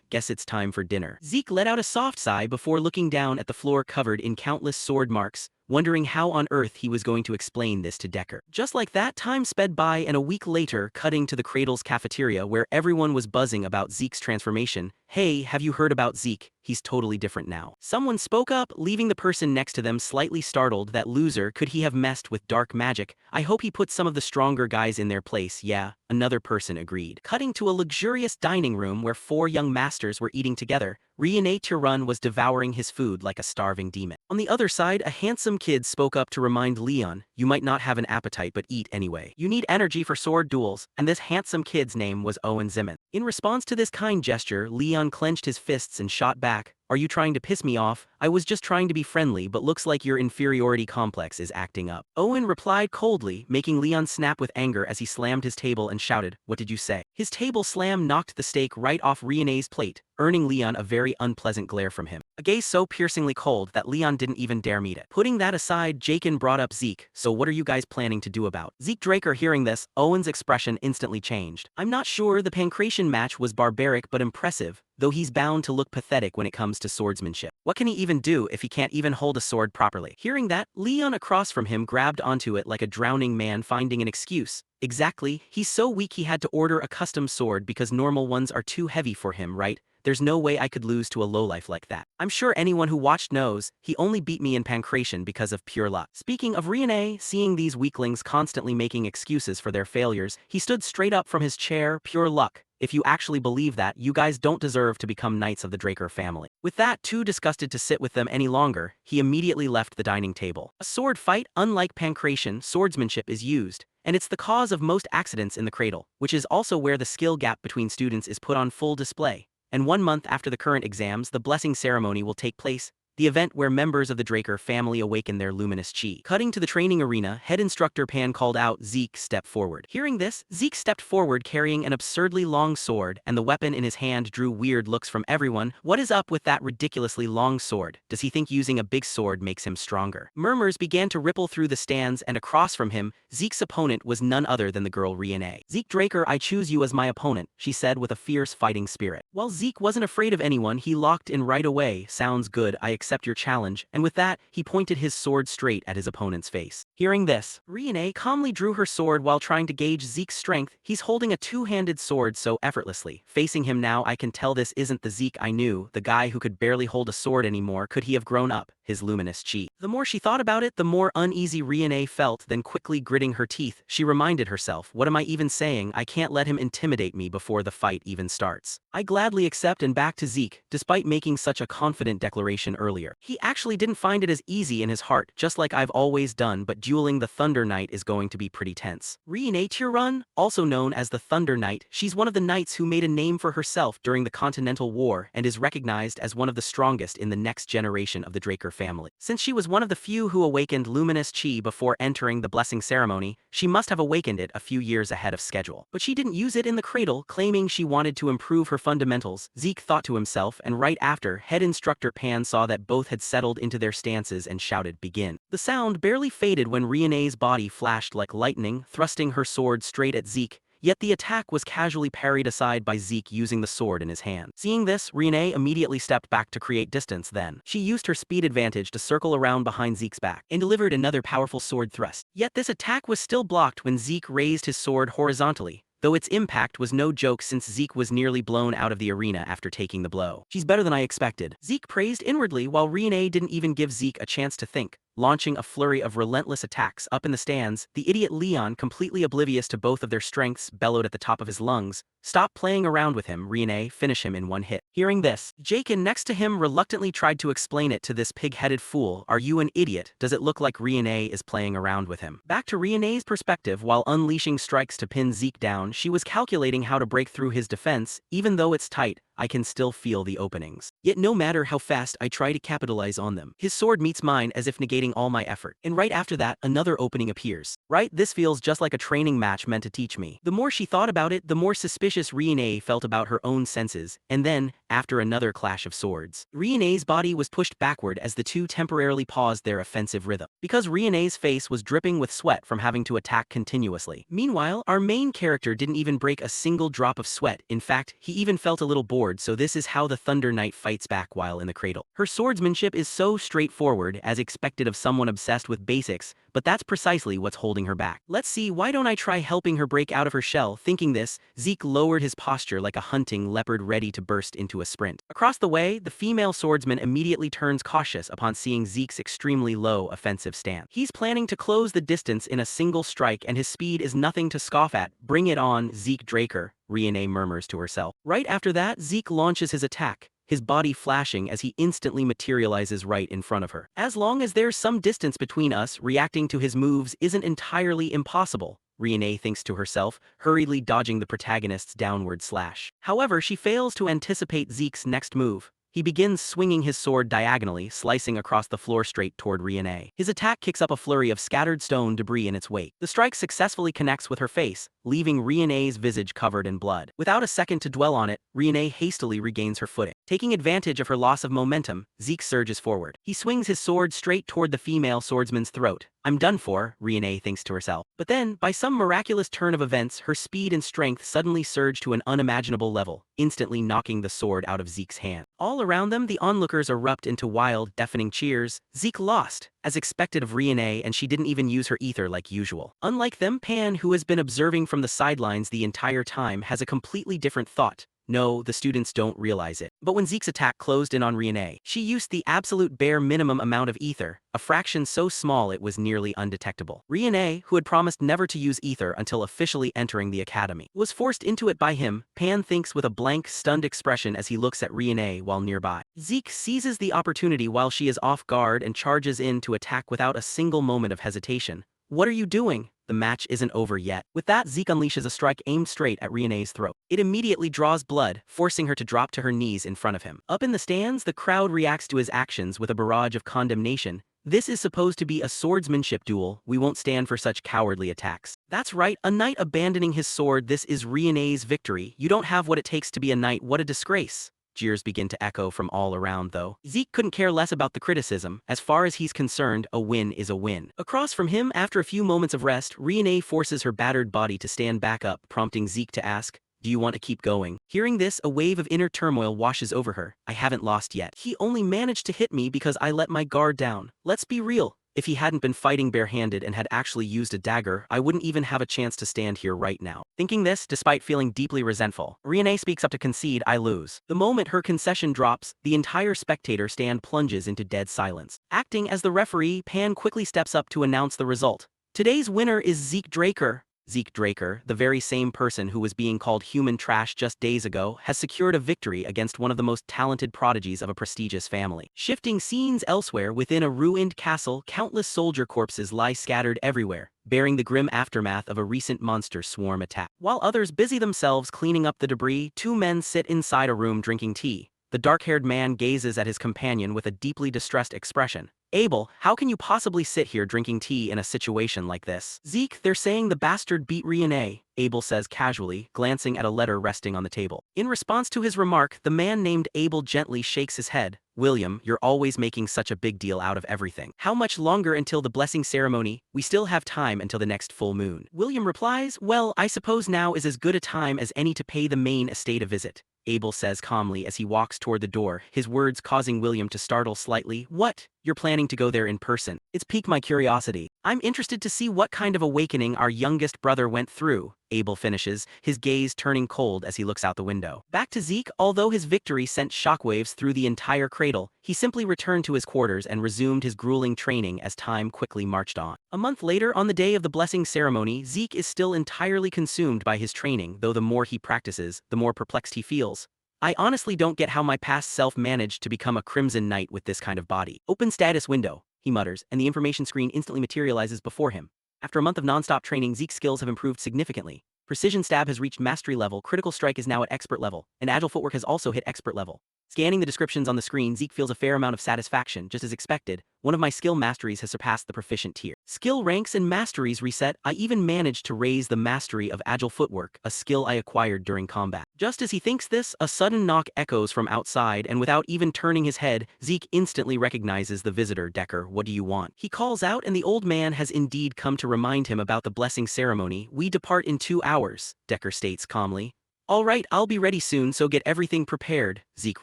[SPEAKER 1] Guess it's time for dinner. Zeke let out a soft sigh before looking down at the floor covered in countless sword marks, wondering how on earth he was going to explain this to Decker. Just like that, time sped by, and a week later, cutting to the Cradle's cafeteria where everyone was buzzing about Zeke's transformation. Hey, have you heard about Zeke? He's totally different now. Someone spoke up, leaving the person next to them slightly startled. That loser, could he have messed with dark magic? I hope he put some of the stronger guys in their place. Yeah, another person agreed. Cutting to a luxurious dining room where 4 young masters were eating together, Riene Tirun was devouring his food like a starving demon. On the other side, a handsome kid spoke up to remind Leon, you might not have an appetite but eat anyway. You need energy for sword duels, and this handsome kid's name was Owen Zimmon. In response to this kind gesture, Leon clenched his fists and shot back, are you trying to piss me off? I was just trying to be friendly, but looks like your inferiority complex is acting up. Owen replied coldly, making Leon snap with anger as he slammed his table and shouted, what did you say? His table slam knocked the steak right off Riene's plate, earning Leon a very unpleasant glare from him. A gaze so piercingly cold that Leon didn't even dare meet it. Putting that aside, Jakin brought up Zeke, so what are you guys planning to do about Zeke Draker? Hearing this, Owen's expression instantly changed. I'm not sure. The pancration match was barbaric but impressive, though he's bound to look pathetic when it comes to swordsmanship. What can he even do if he can't even hold a sword properly? Hearing that, Leon across from him grabbed onto it like a drowning man finding an excuse. Exactly, he's so weak he had to order a custom sword because normal ones are too heavy for him, right? There's no way I could lose to a lowlife like that. I'm sure anyone who watched knows, he only beat me in pancration because of pure luck. Speaking of Riene, seeing these weaklings constantly making excuses for their failures, he stood straight up from his chair. Pure luck. If you actually believe that, you guys don't deserve to become knights of the Draker family. With that, too disgusted to sit with them any longer, he immediately left the dining table. A sword fight, unlike pancration, swordsmanship is used, and it's the cause of most accidents in the Cradle, which is also where the skill gap between students is put on full display. And 1 month after the current exams, the blessing ceremony will take place, the event where members of the Draker family awaken their luminous chi. Cutting to the training arena, head instructor Pan called out, Zeke, step forward. Hearing this, Zeke stepped forward carrying an absurdly long sword, and the weapon in his hand drew weird looks from everyone. What is up with that ridiculously long sword? Does he think using a big sword makes him stronger? Murmurs began to ripple through the stands, and across from him, Zeke's opponent was none other than the girl Riene. Zeke Draker, I choose you as my opponent, she said with a fierce fighting spirit. While Zeke wasn't afraid of anyone, he locked in right away. Sounds good, I accept your challenge, and with that, he pointed his sword straight at his opponent's face. Hearing this, Riene calmly drew her sword while trying to gauge Zeke's strength. He's holding a two-handed sword so effortlessly. Facing him now, I can tell this isn't the Zeke I knew, the guy who could barely hold a sword anymore. Could he have grown up? His luminous chi. The more she thought about it, the more uneasy Riene felt. Then quickly gritting her teeth, she reminded herself, what am I even saying? I can't let him intimidate me before the fight even starts. I gladly accept. And back to Zeke, despite making such a confident declaration earlier. He actually didn't find it as easy in his heart, just like I've always done, but dueling the Thunder Knight is going to be pretty tense. Riene Tirun, also known as the Thunder Knight, she's one of the knights who made a name for herself during the Continental War and is recognized as one of the strongest in the next generation of the Draker family. Since she was one of the few who awakened luminous chi before entering the blessing ceremony, she must have awakened it a few years ahead of schedule. But she didn't use it in the cradle, claiming she wanted to improve her fundamentals, Zeke thought to himself, and right after, head instructor Pan saw that both had settled into their stances and shouted, "Begin." The sound barely faded when Riene's body flashed like lightning, thrusting her sword straight at Zeke. Yet the attack was casually parried aside by Zeke using the sword in his hand. Seeing this, Riene immediately stepped back to create distance. Then she used her speed advantage to circle around behind Zeke's back and delivered another powerful sword thrust. Yet this attack was still blocked when Zeke raised his sword horizontally, though its impact was no joke since Zeke was nearly blown out of the arena after taking the blow. "She's better than I expected," Zeke praised inwardly, while Riene didn't even give Zeke a chance to think, launching a flurry of relentless attacks. Up in the stands, the idiot Leon, completely oblivious to both of their strengths, bellowed at the top of his lungs, "Stop playing around with him, Riene, finish him in one hit." Hearing this, Jakin next to him reluctantly tried to explain it to this pig-headed fool. "Are you an idiot? Does it look like Riene is playing around with him?" Back to Riene's perspective, while unleashing strikes to pin Zeke down, she was calculating how to break through his defense. "Even though it's tight, I can still feel the openings. Yet no matter how fast I try to capitalize on them, his sword meets mine as if negating all my effort. And right after that, another opening appears. Right, this feels just like a training match meant to teach me." The more she thought about it, the more suspicious Riene felt about her own senses. And then, after another clash of swords, Riene's body was pushed backward as the two temporarily paused their offensive rhythm, because Riene's face was dripping with sweat from having to attack continuously. Meanwhile, our main character didn't even break a single drop of sweat. In fact, he even felt a little bored. So this is how the Thunder Knight fights back while in the cradle. Her swordsmanship is so straightforward, as expected of someone obsessed with basics, but that's precisely what's holding her back. "Let's see, why don't I try helping her break out of her shell?" Thinking this, Zeke lowered his posture like a hunting leopard ready to burst into a sprint. Across the way, the female swordsman immediately turns cautious upon seeing Zeke's extremely low offensive stance. He's planning to close the distance in a single strike, and his speed is nothing to scoff at. "Bring it on, Zeke Draker," Riene murmurs to herself. Right after that, Zeke launches his attack, his body flashing as he instantly materializes right in front of her. "As long as there's some distance between us, reacting to his moves isn't entirely impossible," Riene thinks to herself, hurriedly dodging the protagonist's downward slash. However, she fails to anticipate Zeke's next move. He begins swinging his sword diagonally, slicing across the floor straight toward Riene. His attack kicks up a flurry of scattered stone debris in its wake. The strike successfully connects with her face, leaving Riene's visage covered in blood. Without a second to dwell on it, Riene hastily regains her footing. Taking advantage of her loss of momentum, Zeke surges forward. He swings his sword straight toward the female swordsman's throat. "I'm done for," Riene thinks to herself. But then, by some miraculous turn of events, her speed and strength suddenly surge to an unimaginable level, instantly knocking the sword out of Zeke's hand. All around them, the onlookers erupt into wild, deafening cheers. Zeke lost, as expected of Riene, and she didn't even use her ether like usual. Unlike them, Pan, who has been observing from the sidelines the entire time, has a completely different thought. No, the students don't realize it. But when Zeke's attack closed in on Riene, she used the absolute bare minimum amount of ether, a fraction so small it was nearly undetectable. Riene, who had promised never to use ether until officially entering the academy, was forced into it by him. Pan thinks with a blank, stunned expression as he looks at Riene while nearby. Zeke seizes the opportunity while she is off guard and charges in to attack without a single moment of hesitation. "What are you doing? The match isn't over yet." With that, Zeke unleashes a strike aimed straight at Riene's throat. It immediately draws blood, forcing her to drop to her knees in front of him. Up in the stands, the crowd reacts to his actions with a barrage of condemnation. "This is supposed to be a swordsmanship duel. We won't stand for such cowardly attacks." That's right, a knight abandoning his sword. This is Riene's victory. "You don't have what it takes to be a knight. What a disgrace." Jeers begin to echo from all around, though. Zeke couldn't care less about the criticism. As far as he's concerned, a win is a win. Across from him, after a few moments of rest, Riene forces her battered body to stand back up, prompting Zeke to ask, "Do you want to keep going?" Hearing this, a wave of inner turmoil washes over her. "I haven't lost yet. He only managed to hit me because I let my guard down. Let's be real. If he hadn't been fighting barehanded and had actually used a dagger, I wouldn't even have a chance to stand here right now." Thinking this, despite feeling deeply resentful, Riene speaks up to concede, "I lose." The moment her concession drops, the entire spectator stand plunges into dead silence. Acting as the referee, Pan quickly steps up to announce the result. "Today's winner is Zeke Draker." Zeke Draker, the very same person who was being called human trash just days ago, has secured a victory against one of the most talented prodigies of a prestigious family. Shifting scenes elsewhere, within a ruined castle, countless soldier corpses lie scattered everywhere, bearing the grim aftermath of a recent monster swarm attack. While others busy themselves cleaning up the debris, two men sit inside a room drinking tea. The dark-haired man gazes at his companion with a deeply distressed expression. Abel, how can you possibly sit here drinking tea in a situation like this? Zeke, they're saying the bastard beat Riene, Abel says casually, glancing at a letter resting on the table. In response to his remark, the man named Abel gently shakes his head. William, you're always making such a big deal out of everything. How much longer until the blessing ceremony? We still have time until the next full moon. William replies, well, I suppose now is as good a time as any to pay the main estate a visit. Abel says calmly as he walks toward the door, his words causing William to startle slightly. What? You're planning to go there in person? It's piqued my curiosity. I'm interested to see what kind of awakening our youngest brother went through, Abel finishes, his gaze turning cold as he looks out the window. Back to Zeke, although his victory sent shockwaves through the entire cradle, he simply returned to his quarters and resumed his grueling training as time quickly marched on. A month later, on the day of the blessing ceremony, Zeke is still entirely consumed by his training, though the more he practices, the more perplexed he feels. I honestly don't get how my past self managed to become a Crimson Knight with this kind of body. Open status window, he mutters, and the information screen instantly materializes before him. After a month of non-stop training, Zeke's skills have improved significantly. Precision stab has reached mastery level, critical strike is now at expert level, and agile footwork has also hit expert level. Scanning the descriptions on the screen, Zeke feels a fair amount of satisfaction. Just as expected, one of my skill masteries has surpassed the proficient tier. Skill ranks and masteries reset. I even managed to raise the mastery of agile footwork, a skill I acquired during combat. Just as he thinks this, a sudden knock echoes from outside, and without even turning his head, Zeke instantly recognizes the visitor. Decker, what do you want? He calls out, and the old man has indeed come to remind him about the blessing ceremony. We depart in 2 hours, Decker states calmly. All right, I'll be ready soon, so get everything prepared, Zeke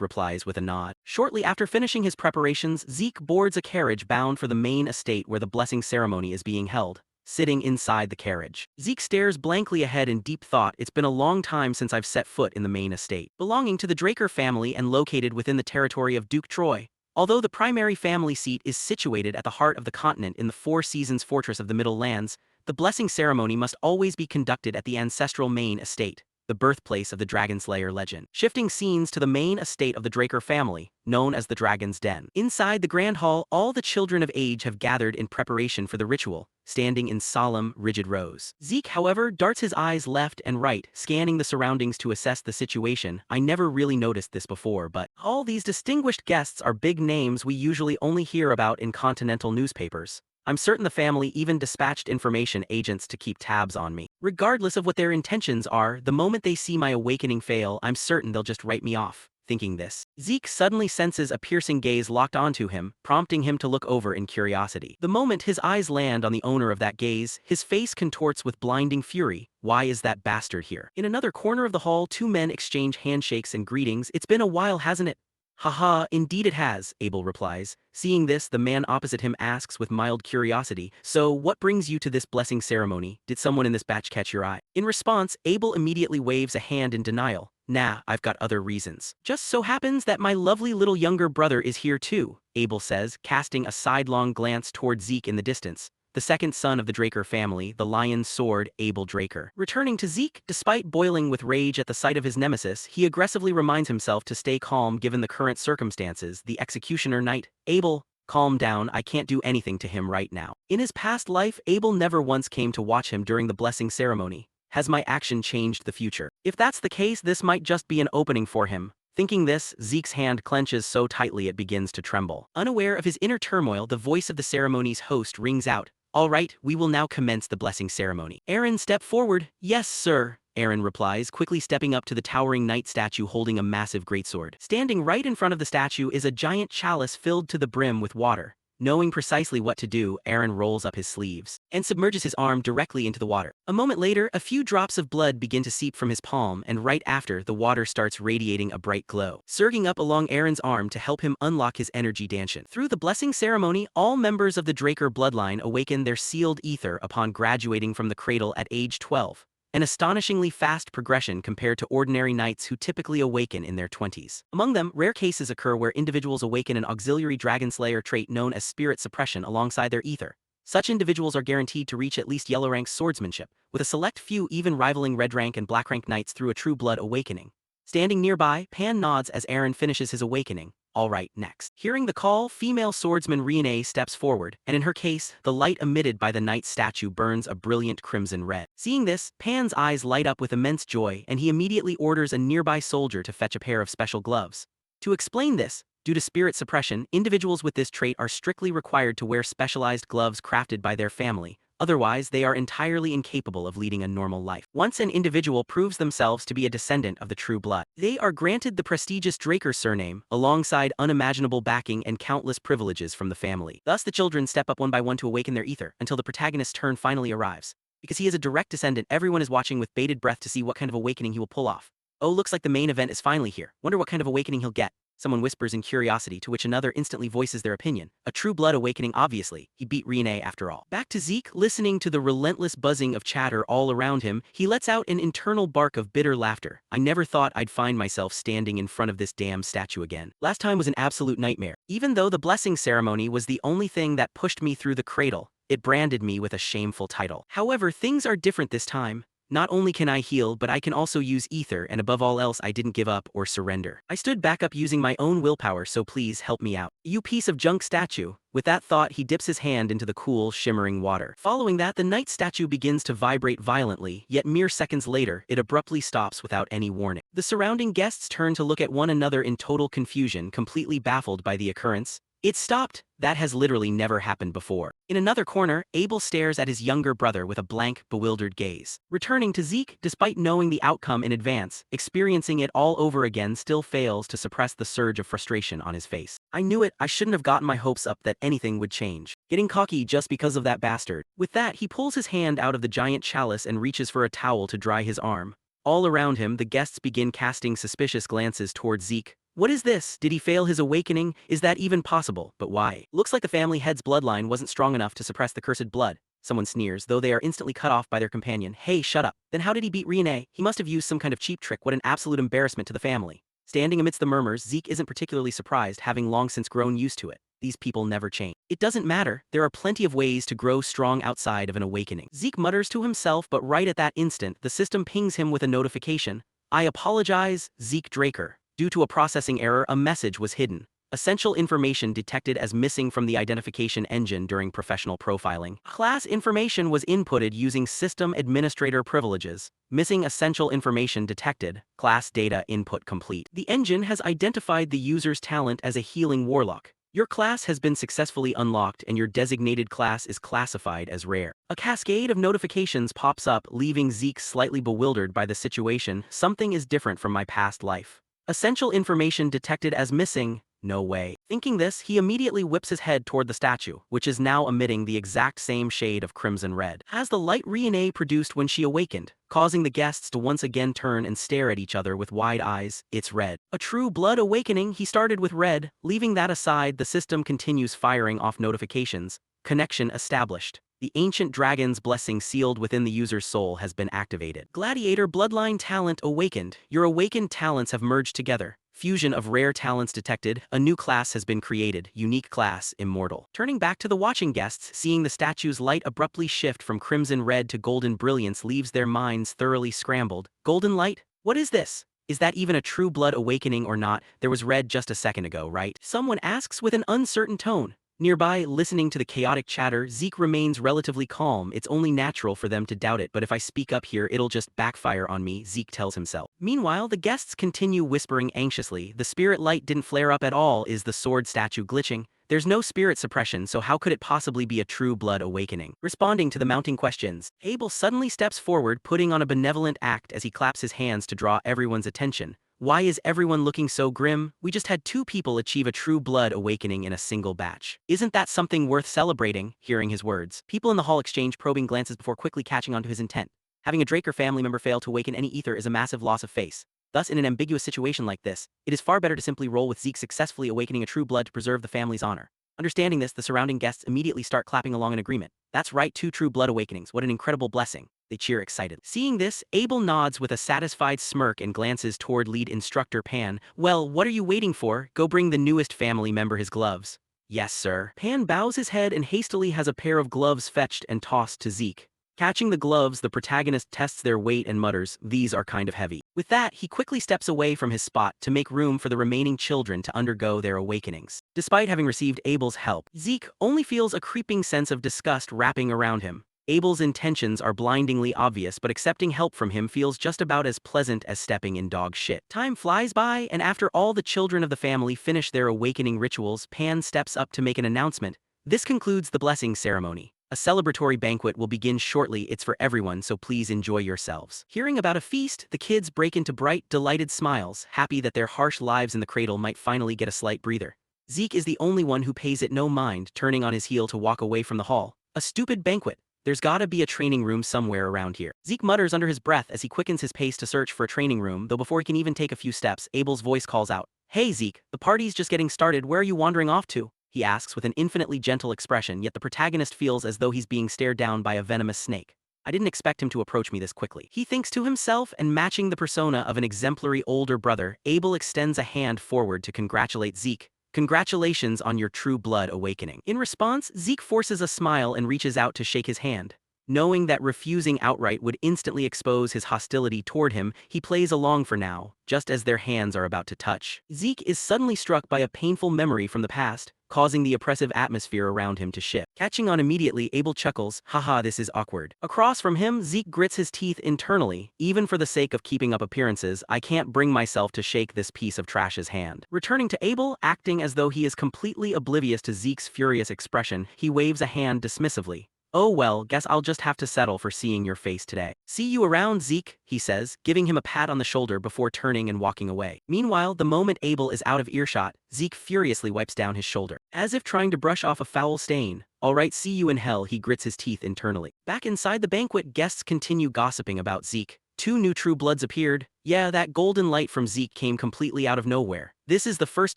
[SPEAKER 1] replies with a nod. Shortly after finishing his preparations, Zeke boards a carriage bound for the main estate where the blessing ceremony is being held. Sitting inside the carriage, Zeke stares blankly ahead in deep thought. It's been a long time since I've set foot in the main estate. Belonging to the Draker family and located within the territory of Duke Troy. Although the primary family seat is situated at the heart of the continent in the Four Seasons Fortress of the Middle Lands, the blessing ceremony must always be conducted at the ancestral main estate, the birthplace of the Dragonslayer legend. Shifting scenes to the main estate of the Draker family, known as the Dragon's Den. Inside the Grand Hall, all the children of age have gathered in preparation for the ritual, standing in solemn, rigid rows. Zeke, however, darts his eyes left and right, scanning the surroundings to assess the situation. I never really noticed this before, but all these distinguished guests are big names we usually only hear about in continental newspapers. I'm certain the family even dispatched information agents to keep tabs on me. Regardless of what their intentions are, the moment they see my awakening fail, I'm certain they'll just write me off. Thinking this, Zeke suddenly senses a piercing gaze locked onto him, prompting him to look over in curiosity. The moment his eyes land on the owner of that gaze, his face contorts with blinding fury. Why is that bastard here? In another corner of the hall, 2 men exchange handshakes and greetings. It's been a while, hasn't it? Haha, indeed it has, Abel replies. Seeing this, the man opposite him asks with mild curiosity, so what brings you to this blessing ceremony? Did someone in this batch catch your eye? In response, Abel immediately waves a hand in denial. Nah, I've got other reasons. Just so happens that my lovely little younger brother is here too, Abel says, casting a sidelong glance toward Zeke in the distance. The second son of the Draker family, the Lion's Sword, Abel Draker. Returning to Zeke, despite boiling with rage at the sight of his nemesis, he aggressively reminds himself to stay calm given the current circumstances. The Executioner Knight, Abel, calm down, I can't do anything to him right now. In his past life, Abel never once came to watch him during the blessing ceremony. Has my action changed the future? If that's the case, this might just be an opening for him. Thinking this, Zeke's hand clenches so tightly it begins to tremble. Unaware of his inner turmoil, the voice of the ceremony's host rings out. All right, we will now commence the blessing ceremony. Aaron, step forward. Yes, sir, Aaron replies, quickly stepping up to the towering knight statue holding a massive greatsword. Standing right in front of the statue is a giant chalice filled to the brim with water. Knowing precisely what to do, Aaron rolls up his sleeves and submerges his arm directly into the water. A moment later, a few drops of blood begin to seep from his palm, and right after, the water starts radiating a bright glow, surging up along Aaron's arm to help him unlock his energy danshin. Through the blessing ceremony, all members of the Draker bloodline awaken their sealed ether upon graduating from the cradle at age 12. An astonishingly fast progression compared to ordinary knights who typically awaken in their 20s. Among them, rare cases occur where individuals awaken an auxiliary Dragonslayer trait known as spirit suppression alongside their ether. Such individuals are guaranteed to reach at least yellow rank swordsmanship, with a select few even rivaling red rank and black rank knights through a true blood awakening. Standing nearby, Pan nods as Aaron finishes his awakening. All right, next. Hearing the call, female swordsman Riene steps forward, and in her case, the light emitted by the knight's statue burns a brilliant crimson red. Seeing this, Pan's eyes light up with immense joy, and he immediately orders a nearby soldier to fetch a pair of special gloves. To explain this, due to spirit suppression, individuals with this trait are strictly required to wear specialized gloves crafted by their family. Otherwise, they are entirely incapable of leading a normal life. Once an individual proves themselves to be a descendant of the true blood, they are granted the prestigious Draker surname, alongside unimaginable backing and countless privileges from the family. Thus, the children step up one by one to awaken their ether, until the protagonist's turn finally arrives. Because he is a direct descendant, everyone is watching with bated breath to see what kind of awakening he will pull off. Oh, looks like the main event is finally here. Wonder what kind of awakening he'll get. Someone whispers in curiosity, to which another instantly voices their opinion. A true blood awakening, obviously. He beat Rene after all. Back to Zeke, listening to the relentless buzzing of chatter all around him, he lets out an internal bark of bitter laughter. I never thought I'd find myself standing in front of this damn statue again. Last time was an absolute nightmare. Even though the blessing ceremony was the only thing that pushed me through the cradle, it branded me with a shameful title. However, things are different this time. Not only can I heal, but I can also use ether, and above all else I didn't give up or surrender. I stood back up using my own willpower, so please help me out. You piece of junk statue. With that thought, he dips his hand into the cool, shimmering water. Following that, the night statue begins to vibrate violently, yet mere seconds later, it abruptly stops without any warning. The surrounding guests turn to look at one another in total confusion, completely baffled by the occurrence. It stopped. That has literally never happened before. In another corner, Abel stares at his younger brother with a blank, bewildered gaze. Returning to Zeke, despite knowing the outcome in advance, experiencing it all over again still fails to suppress the surge of frustration on his face. I knew it, I shouldn't have gotten my hopes up that anything would change. Getting cocky just because of that bastard. With that, he pulls his hand out of the giant chalice and reaches for a towel to dry his arm. All around him, the guests begin casting suspicious glances towards Zeke. What is this? Did he fail his awakening? Is that even possible? But why? Looks like the family head's bloodline wasn't strong enough to suppress the cursed blood. Someone sneers, though they are instantly cut off by their companion. Hey, shut up. Then how did he beat Rene? He must have used some kind of cheap trick. What an absolute embarrassment to the family. Standing amidst the murmurs, Zeke isn't particularly surprised, having long since grown used to it. These people never change. It doesn't matter. There are plenty of ways to grow strong outside of an awakening. Zeke mutters to himself, but right at that instant, the system pings him with a notification. I apologize, Zeke Draker. Due to a processing error, a message was hidden. Essential information detected as missing from the identification engine during professional profiling. Class information was inputted using system administrator privileges. Missing essential information detected. Class data input complete. The engine has identified the user's talent as a healing warlock. Your class has been successfully unlocked and your designated class is classified as rare. A cascade of notifications pops up, leaving Zeke slightly bewildered by the situation. Something is different from my past life. Essential information detected as missing. No way. Thinking this, he immediately whips his head toward the statue, which is now emitting the exact same shade of crimson red as the light Rene produced when she awakened, causing the guests to once again turn and stare at each other with wide eyes. It's red. A true blood awakening. He started with red. Leaving that aside, the system continues firing off notifications. Connection established. The ancient dragon's blessing sealed within the user's soul has been activated. Gladiator bloodline talent awakened. Your awakened talents have merged together. Fusion of rare talents detected. A new class has been created. Unique class, immortal. Turning back to the watching guests, seeing the statue's light abruptly shift from crimson red to golden brilliance leaves their minds thoroughly scrambled. Golden light? What is this? Is that even a true blood awakening or not? There was red just a second ago, right? Someone asks with an uncertain tone. Nearby, listening to the chaotic chatter, Zeke remains relatively calm. It's only natural for them to doubt it, but if I speak up here, it'll just backfire on me, Zeke tells himself. Meanwhile, the guests continue whispering anxiously. The spirit light didn't flare up at all. Is the sword statue glitching? There's no spirit suppression, so how could it possibly be a true blood awakening? Responding to the mounting questions, Abel suddenly steps forward, putting on a benevolent act as he claps his hands to draw everyone's attention. Why is everyone looking so grim? We just had 2 people achieve a true blood awakening in a single batch. Isn't that something worth celebrating? Hearing his words, people in the hall exchange probing glances before quickly catching on to his intent. Having a Draker family member fail to awaken any ether is a massive loss of face. Thus, in an ambiguous situation like this, it is far better to simply roll with Zeke successfully awakening a true blood to preserve the family's honor. Understanding this, the surrounding guests immediately start clapping along in agreement. That's right, 2 true blood awakenings. What an incredible blessing. They cheer excited. Seeing this, Abel nods with a satisfied smirk and glances toward lead instructor Pan. Well, what are you waiting for? Go bring the newest family member his gloves. Yes, sir. Pan bows his head and hastily has a pair of gloves fetched and tossed to Zeke. Catching the gloves, the protagonist tests their weight and mutters, these are kind of heavy. With that, he quickly steps away from his spot to make room for the remaining children to undergo their awakenings. Despite having received Abel's help, Zeke only feels a creeping sense of disgust wrapping around him. Abel's intentions are blindingly obvious, but accepting help from him feels just about as pleasant as stepping in dog shit. Time flies by, and after all the children of the family finish their awakening rituals, Pan steps up to make an announcement. This concludes the blessing ceremony. A celebratory banquet will begin shortly. It's for everyone, so please enjoy yourselves. Hearing about a feast, the kids break into bright, delighted smiles, happy that their harsh lives in the cradle might finally get a slight breather. Zeke is the only one who pays it no mind, turning on his heel to walk away from the hall. A stupid banquet. There's gotta be a training room somewhere around here. Zeke mutters under his breath as he quickens his pace to search for a training room, though before he can even take a few steps, Abel's voice calls out, "Hey Zeke, the party's just getting started, where are you wandering off to?" He asks with an infinitely gentle expression, yet the protagonist feels as though he's being stared down by a venomous snake. I didn't expect him to approach me this quickly, he thinks to himself, and matching the persona of an exemplary older brother, Abel extends a hand forward to congratulate Zeke. "Congratulations on your true blood awakening." In response, Zeke forces a smile and reaches out to shake his hand. Knowing that refusing outright would instantly expose his hostility toward him, he plays along for now, just as their hands are about to touch. Zeke is suddenly struck by a painful memory from the past, causing the oppressive atmosphere around him to shift. Catching on immediately, Abel chuckles, "Haha, this is awkward." Across from him, Zeke grits his teeth internally. "Even for the sake of keeping up appearances, I can't bring myself to shake this piece of trash's hand." Returning to Abel, acting as though he is completely oblivious to Zeke's furious expression, he waves a hand dismissively. "Oh well, guess I'll just have to settle for seeing your face today. See you around, Zeke," he says, giving him a pat on the shoulder before turning and walking away. Meanwhile, the moment Abel is out of earshot, Zeke furiously wipes down his shoulder, as if trying to brush off a foul stain. "Alright, see you in hell," he grits his teeth internally. Back inside the banquet, guests continue gossiping about Zeke. Two new true bloods appeared. Yeah, that golden light from Zeke came completely out of nowhere. This is the first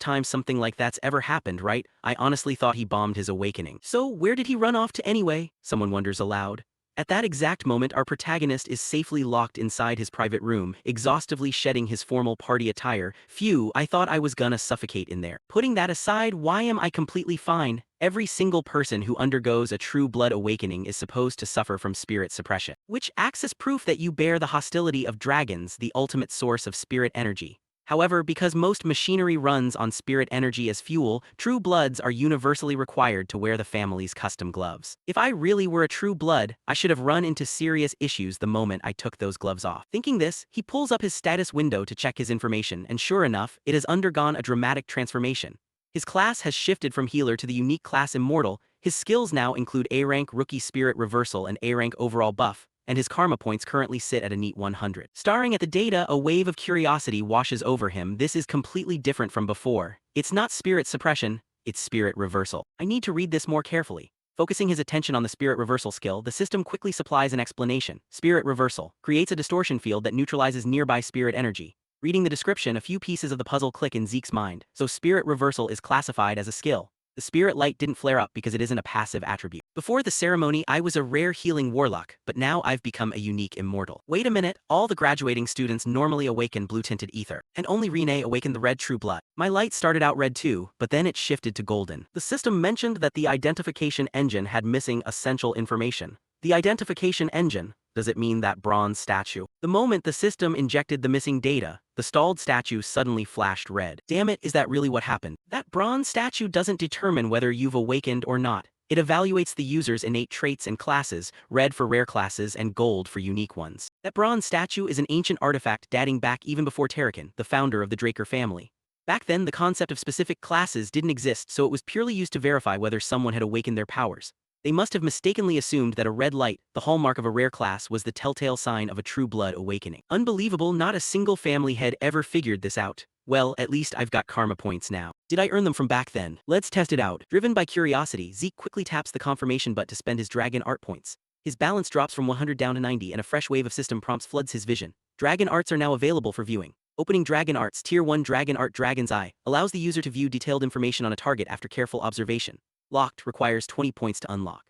[SPEAKER 1] time something like that's ever happened, right? I honestly thought he bombed his awakening. So where did he run off to anyway? Someone wonders aloud. At that exact moment, our protagonist is safely locked inside his private room, exhaustively shedding his formal party attire. Phew, I thought I was gonna suffocate in there. Putting that aside, why am I completely fine? Every single person who undergoes a true blood awakening is supposed to suffer from spirit suppression, which acts as proof that you bear the hostility of dragons, the ultimate source of spirit energy. However, because most machinery runs on spirit energy as fuel, true bloods are universally required to wear the family's custom gloves. If I really were a true blood, I should have run into serious issues the moment I took those gloves off. Thinking this, he pulls up his status window to check his information, and sure enough, it has undergone a dramatic transformation. His class has shifted from healer to the unique class Immortal. His skills now include A-rank Rookie Spirit Reversal and A-rank Overall Buff, and his karma points currently sit at a neat 100. Staring at the data, a wave of curiosity washes over him. This is completely different from before. It's not spirit suppression, it's spirit reversal. I need to read this more carefully. Focusing his attention on the spirit reversal skill, the system quickly supplies an explanation. Spirit reversal creates a distortion field that neutralizes nearby spirit energy. Reading the description, a few pieces of the puzzle click in Zeke's mind. So spirit reversal is classified as a skill. The spirit light didn't flare up because it isn't a passive attribute. Before the ceremony, I was a rare healing warlock, but now I've become a unique immortal. Wait a minute, all the graduating students normally awaken blue-tinted ether, and only Renee awakened the red true blood. My light started out red too, but then it shifted to golden. The system mentioned that the identification engine had missing essential information. The identification engine? Does it mean that bronze statue? The moment the system injected the missing data, the stalled statue suddenly flashed red. Damn it, is that really what happened? That bronze statue doesn't determine whether you've awakened or not. It evaluates the user's innate traits and classes, red for rare classes and gold for unique ones. That bronze statue is an ancient artifact dating back even before Terrakin, the founder of the Draker family. Back then, the concept of specific classes didn't exist, so it was purely used to verify whether someone had awakened their powers. They must have mistakenly assumed that a red light, the hallmark of a rare class, was the telltale sign of a true blood awakening. Unbelievable, not a single family had ever figured this out. Well, at least I've got karma points now. Did I earn them from back then? Let's test it out. Driven by curiosity, Zeke quickly taps the confirmation button to spend his dragon art points. His balance drops from 100 down to 90 and a fresh wave of system prompts floods his vision. Dragon arts are now available for viewing. Opening Dragon Arts, Tier 1 Dragon Art Dragon's Eye, allows the user to view detailed information on a target after careful observation. Locked, requires 20 points to unlock.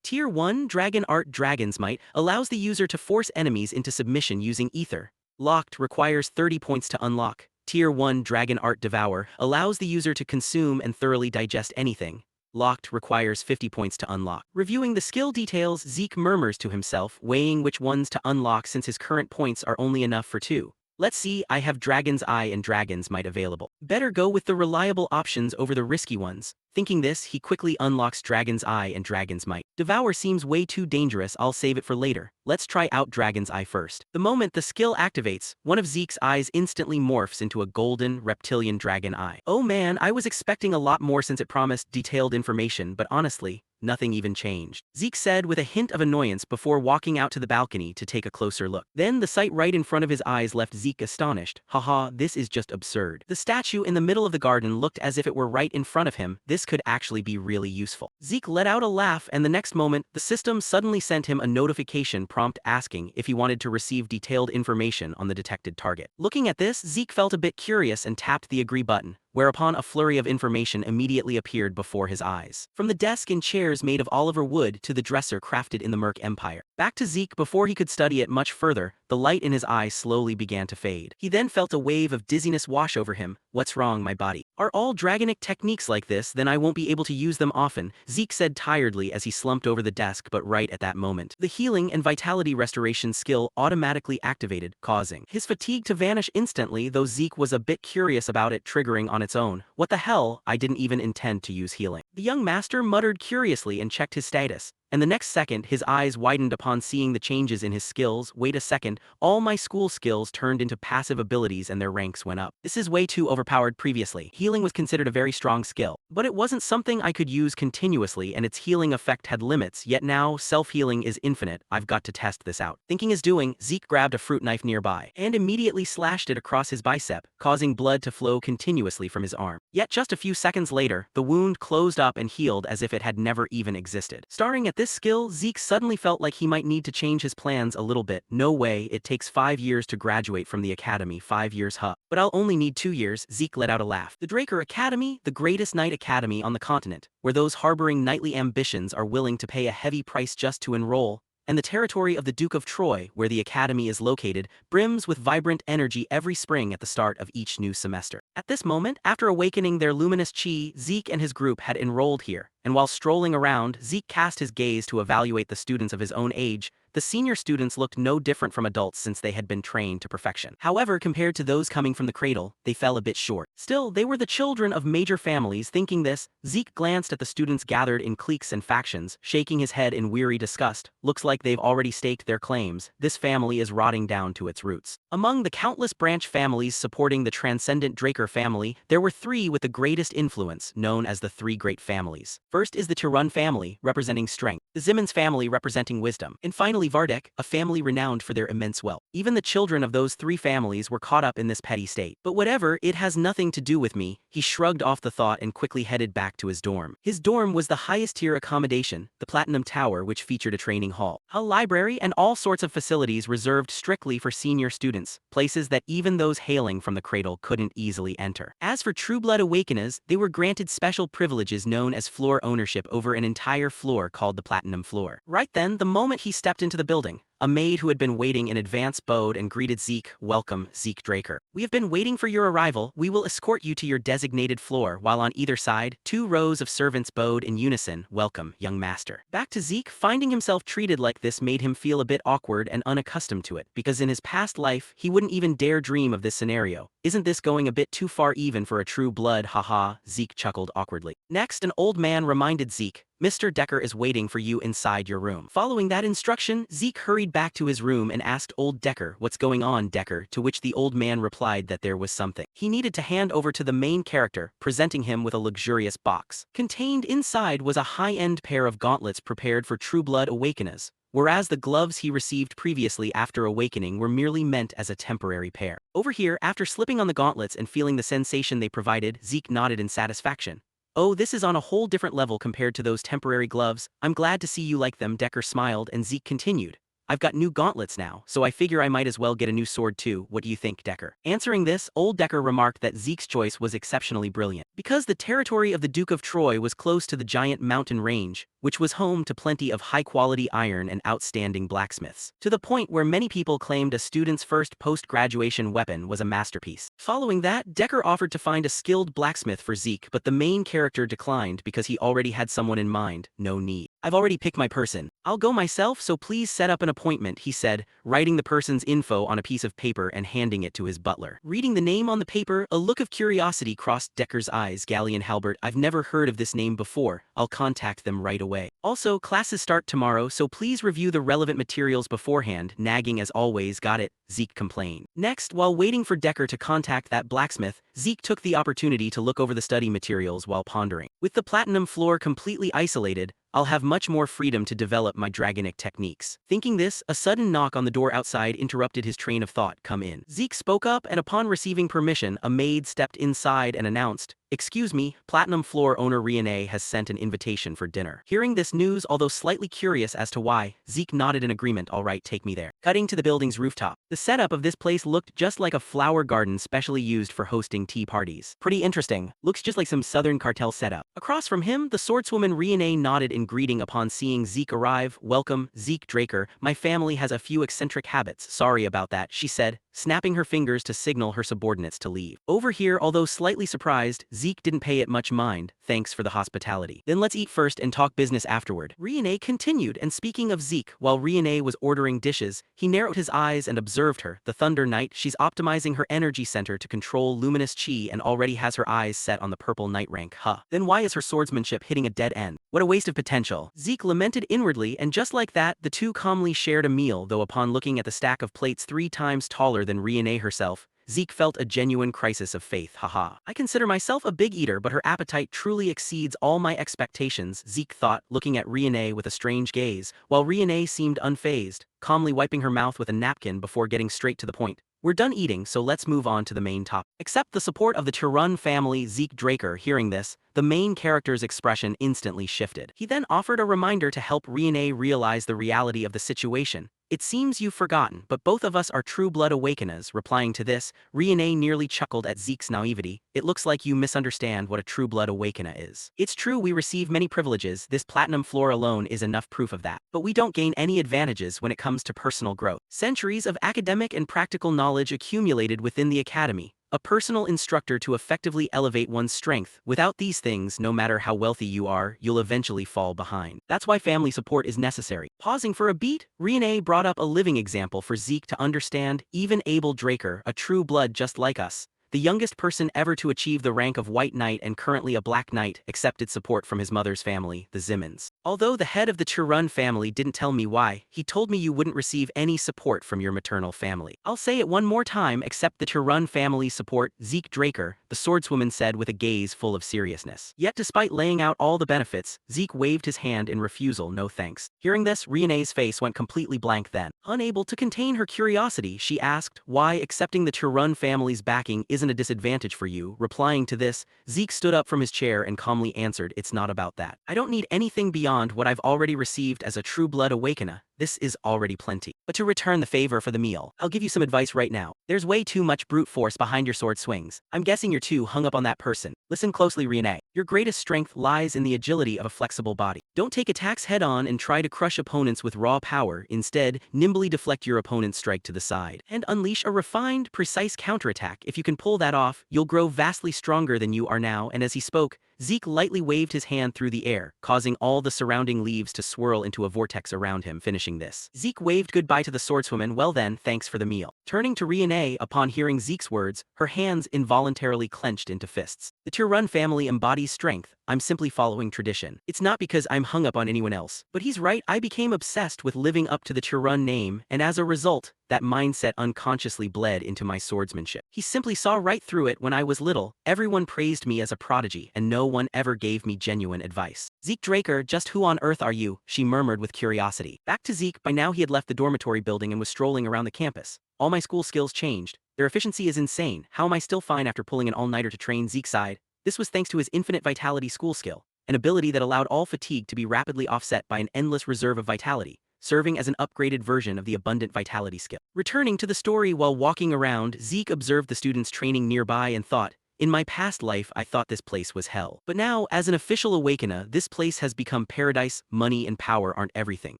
[SPEAKER 1] Tier 1 Dragon Art Dragon's Might allows the user to force enemies into submission using Ether. Locked, requires 30 points to unlock. Tier 1 Dragon Art Devour allows the user to consume and thoroughly digest anything. Locked, requires 50 points to unlock. Reviewing the skill details, Zeke murmurs to himself, weighing which ones to unlock since his current points are only enough for 2. Let's see, I have Dragon's Eye and Dragon's Might available. Better go with the reliable options over the risky ones. Thinking this, he quickly unlocks Dragon's Eye and Dragon's Might. Devour seems way too dangerous, I'll save it for later. Let's try out Dragon's Eye first. The moment the skill activates, one of Zeke's eyes instantly morphs into a golden, reptilian dragon eye. Oh man, I was expecting a lot more since it promised detailed information, but honestly, nothing even changed. Zeke said with a hint of annoyance before walking out to the balcony to take a closer look. Then the sight right in front of his eyes left Zeke astonished. Haha, this is just absurd. The statue in the middle of the garden looked as if it were right in front of him. This could actually be really useful. Zeke let out a laugh, and the next moment, the system suddenly sent him a notification prompt asking if he wanted to receive detailed information on the detected target. Looking at this, Zeke felt a bit curious and tapped the agree button, whereupon a flurry of information immediately appeared before his eyes. From the desk and chairs made of Oliver wood to the dresser crafted in the Merc Empire. Back to Zeke before he could study it much further, the light in his eyes slowly began to fade. He then felt a wave of dizziness wash over him. What's wrong, my body? Are all dragonic techniques like this? Then I won't be able to use them often, Zeke said tiredly as he slumped over the desk, but right at that moment, the healing and vitality restoration skill automatically activated, causing his fatigue to vanish instantly, though Zeke was a bit curious about it triggering on its own. What the hell? I didn't even intend to use healing. The young master muttered curiously and checked his status. And the next second, his eyes widened upon seeing the changes in his skills. Wait a second, all my school skills turned into passive abilities and their ranks went up. This is way too overpowered. Previously, healing was considered a very strong skill, but it wasn't something I could use continuously and its healing effect had limits, yet now self-healing is infinite. I've got to test this out. Thinking is doing, Zeke grabbed a fruit knife nearby and immediately slashed it across his bicep, causing blood to flow continuously from his arm. Yet just a few seconds later, the wound closed up and healed as if it had never even existed. Staring at this skill, Zeke suddenly felt like he might need to change his plans a little bit. No way, it takes 5 years to graduate from the academy. 5 years, huh? But I'll only need 2 years, Zeke let out a laugh. The Draker Academy, the greatest knight academy on the continent, where those harboring knightly ambitions are willing to pay a heavy price just to enroll, and the territory of the Duke of Troy, where the academy is located, brims with vibrant energy every spring at the start of each new semester. At this moment, after awakening their luminous chi, Zeke and his group had enrolled here, and while strolling around, Zeke cast his gaze to evaluate the students of his own age. The senior students looked no different from adults since they had been trained to perfection. However, compared to those coming from the cradle, they fell a bit short. Still, they were the children of major families. Thinking this, Zeke glanced at the students gathered in cliques and factions, shaking his head in weary disgust. Looks like they've already staked their claims. This family is rotting down to its roots. Among the countless branch families supporting the transcendent Draker family, there were 3 with the greatest influence, known as the 3 great families. First is the Tirun family, representing strength, the Zimmons family representing wisdom, and finally Vardek, a family renowned for their immense wealth. Even the children of those 3 families were caught up in this petty state. But whatever, it has nothing to do with me, he shrugged off the thought and quickly headed back to his dorm. His dorm was the highest tier accommodation, the Platinum Tower, which featured a training hall, a library, and all sorts of facilities reserved strictly for senior students, places that even those hailing from the cradle couldn't easily enter. As for Trueblood Awakeners, they were granted special privileges known as floor ownership over an entire floor called the Platinum Floor. Right then, the moment he stepped into the building, a maid who had been waiting in advance bowed and greeted Zeke. Welcome, Zeke Draker. We have been waiting for your arrival. We will escort you to your designated floor, while on either side, 2 rows of servants bowed in unison. Welcome, young master. Back to Zeke, finding himself treated like this made him feel a bit awkward and unaccustomed to it, because in his past life, he wouldn't even dare dream of this scenario. Isn't this going a bit too far even for a true blood? Haha, Zeke chuckled awkwardly. Next, an old man reminded Zeke, Mr. Decker is waiting for you inside your room. Following that instruction, Zeke hurried back to his room and asked old Decker, what's going on, Decker? To which the old man replied that there was something he needed to hand over to the main character, presenting him with a luxurious box. Contained inside was a high-end pair of gauntlets prepared for Trueblood Awakeners, whereas the gloves he received previously after awakening were merely meant as a temporary pair. Over here, after slipping on the gauntlets and feeling the sensation they provided, Zeke nodded in satisfaction. Oh, this is on a whole different level compared to those temporary gloves. I'm glad to see you like them. Decker smiled and Zeke continued. I've got new gauntlets now, so I figure I might as well get a new sword too. What do you think, Decker? Answering this, old Decker remarked that Zeke's choice was exceptionally brilliant. Because the territory of the Duke of Troy was close to the giant mountain range, which was home to plenty of high-quality iron and outstanding blacksmiths, to the point where many people claimed a student's first post-graduation weapon was a masterpiece. Following that, Decker offered to find a skilled blacksmith for Zeke, but the main character declined because he already had someone in mind. No need. I've already picked my person. I'll go myself, so please set up an appointment, he said, writing the person's info on a piece of paper and handing it to his butler. Reading the name on the paper, a look of curiosity crossed Decker's eyes. Galleon Halbert, I've never heard of this name before. I'll contact them right away. Also, classes start tomorrow, so please review the relevant materials beforehand. Nagging as always, got it, Zeke complained. Next, while waiting for Decker to contact that blacksmith, Zeke took the opportunity to look over the study materials while pondering. With the platinum floor completely isolated, I'll have much more freedom to develop my dragonic techniques. Thinking this, a sudden knock on the door outside interrupted his train of thought. Come in. Zeke spoke up, and upon receiving permission, a maid stepped inside and announced, "Excuse me, Platinum Floor owner Riane has sent an invitation for dinner." Hearing this news, although slightly curious as to why, Zeke nodded in agreement. All right, take me there. Cutting to the building's rooftop. The setup of this place looked just like a flower garden specially used for hosting tea parties. Pretty interesting. Looks just like some Southern cartel setup. Across from him, the swordswoman Riane nodded in greeting upon seeing Zeke arrive. Welcome, Zeke Draker. My family has a few eccentric habits. Sorry about that, she said, snapping her fingers to signal her subordinates to leave. Over here, although slightly surprised, Zeke didn't pay it much mind. Thanks for the hospitality. Then let's eat first and talk business afterward. Riane continued, and speaking of Zeke, while Riane was ordering dishes, he narrowed his eyes and observed her. The Thunder Knight, she's optimizing her energy center to control luminous chi and already has her eyes set on the purple knight rank. Huh. Then why is her swordsmanship hitting a dead end? What a waste of potential. Zeke lamented inwardly, and just like that, the two calmly shared a meal, though upon looking at the stack of plates 3 times taller than Riane herself, Zeke felt a genuine crisis of faith. Haha. I consider myself a big eater, but her appetite truly exceeds all my expectations, Zeke thought, looking at Riane with a strange gaze, while Riane seemed unfazed, calmly wiping her mouth with a napkin before getting straight to the point. We're done eating, so let's move on to the main topic. Accept the support of the Tirun family. Zeke Draker, hearing this, the main character's expression instantly shifted. He then offered a reminder to help Riane realize the reality of the situation. It seems you've forgotten, but both of us are true-blood awakeners. Replying to this, Riane nearly chuckled at Zeke's naivety. It looks like you misunderstand what a true-blood awakener is. It's true we receive many privileges, this platinum floor alone is enough proof of that. But we don't gain any advantages when it comes to personal growth. Centuries of academic and practical knowledge accumulated within the academy. A personal instructor to effectively elevate one's strength. Without these things, no matter how wealthy you are, you'll eventually fall behind. That's why family support is necessary. Pausing for a beat, Riane brought up a living example for Zeke to understand. Even Abel Draker, a true blood just like us, the youngest person ever to achieve the rank of White Knight and currently a Black Knight, accepted support from his mother's family, the Zimmons. Although the head of the Tirun family didn't tell me why, he told me you wouldn't receive any support from your maternal family. I'll say it one more time, accept the Tirun family's support, Zeke Draker, the swordswoman said with a gaze full of seriousness. Yet despite laying out all the benefits, Zeke waved his hand in refusal. No thanks. Hearing this, Riane's face went completely blank then. Unable to contain her curiosity, she asked why accepting the Tirun family's backing isn't a disadvantage for you. Replying to this, Zeke stood up from his chair and calmly answered, it's not about that. I don't need anything beyond what I've already received as a true blood awakener. This is already plenty. But to return the favor for the meal, I'll give you some advice right now. There's way too much brute force behind your sword swings. I'm guessing you're too hung up on that person. Listen closely, Riane. Your greatest strength lies in the agility of a flexible body. Don't take attacks head-on and try to crush opponents with raw power. Instead, nimbly deflect your opponent's strike to the side and unleash a refined, precise counterattack. If you can pull that off, you'll grow vastly stronger than you are now. And as he spoke, Zeke lightly waved his hand through the air, causing all the surrounding leaves to swirl into a vortex around him. Finishing this, Zeke waved goodbye to the swordswoman. Well then, thanks for the meal. Turning to Riane, upon hearing Zeke's words, her hands involuntarily clenched into fists. The Tirun family embodies strength. I'm simply following tradition. It's not because I'm hung up on anyone else. But he's right, I became obsessed with living up to the Tirun name, and as a result, that mindset unconsciously bled into my swordsmanship. He simply saw right through it. When I was little, everyone praised me as a prodigy, and no one ever gave me genuine advice. Zeke Draker, just who on earth are you? She murmured with curiosity. Back to Zeke, by now he had left the dormitory building and was strolling around the campus. All my school skills changed. Their efficiency is insane. How am I still fine after pulling an all-nighter to train? Zeke sighed. This was thanks to his infinite vitality school skill, an ability that allowed all fatigue to be rapidly offset by an endless reserve of vitality, serving as an upgraded version of the abundant vitality skill. Returning to the story, while walking around, Zeke observed the students training nearby and thought, in my past life I thought this place was hell. But now, as an official awakener, this place has become paradise. Money and power aren't everything.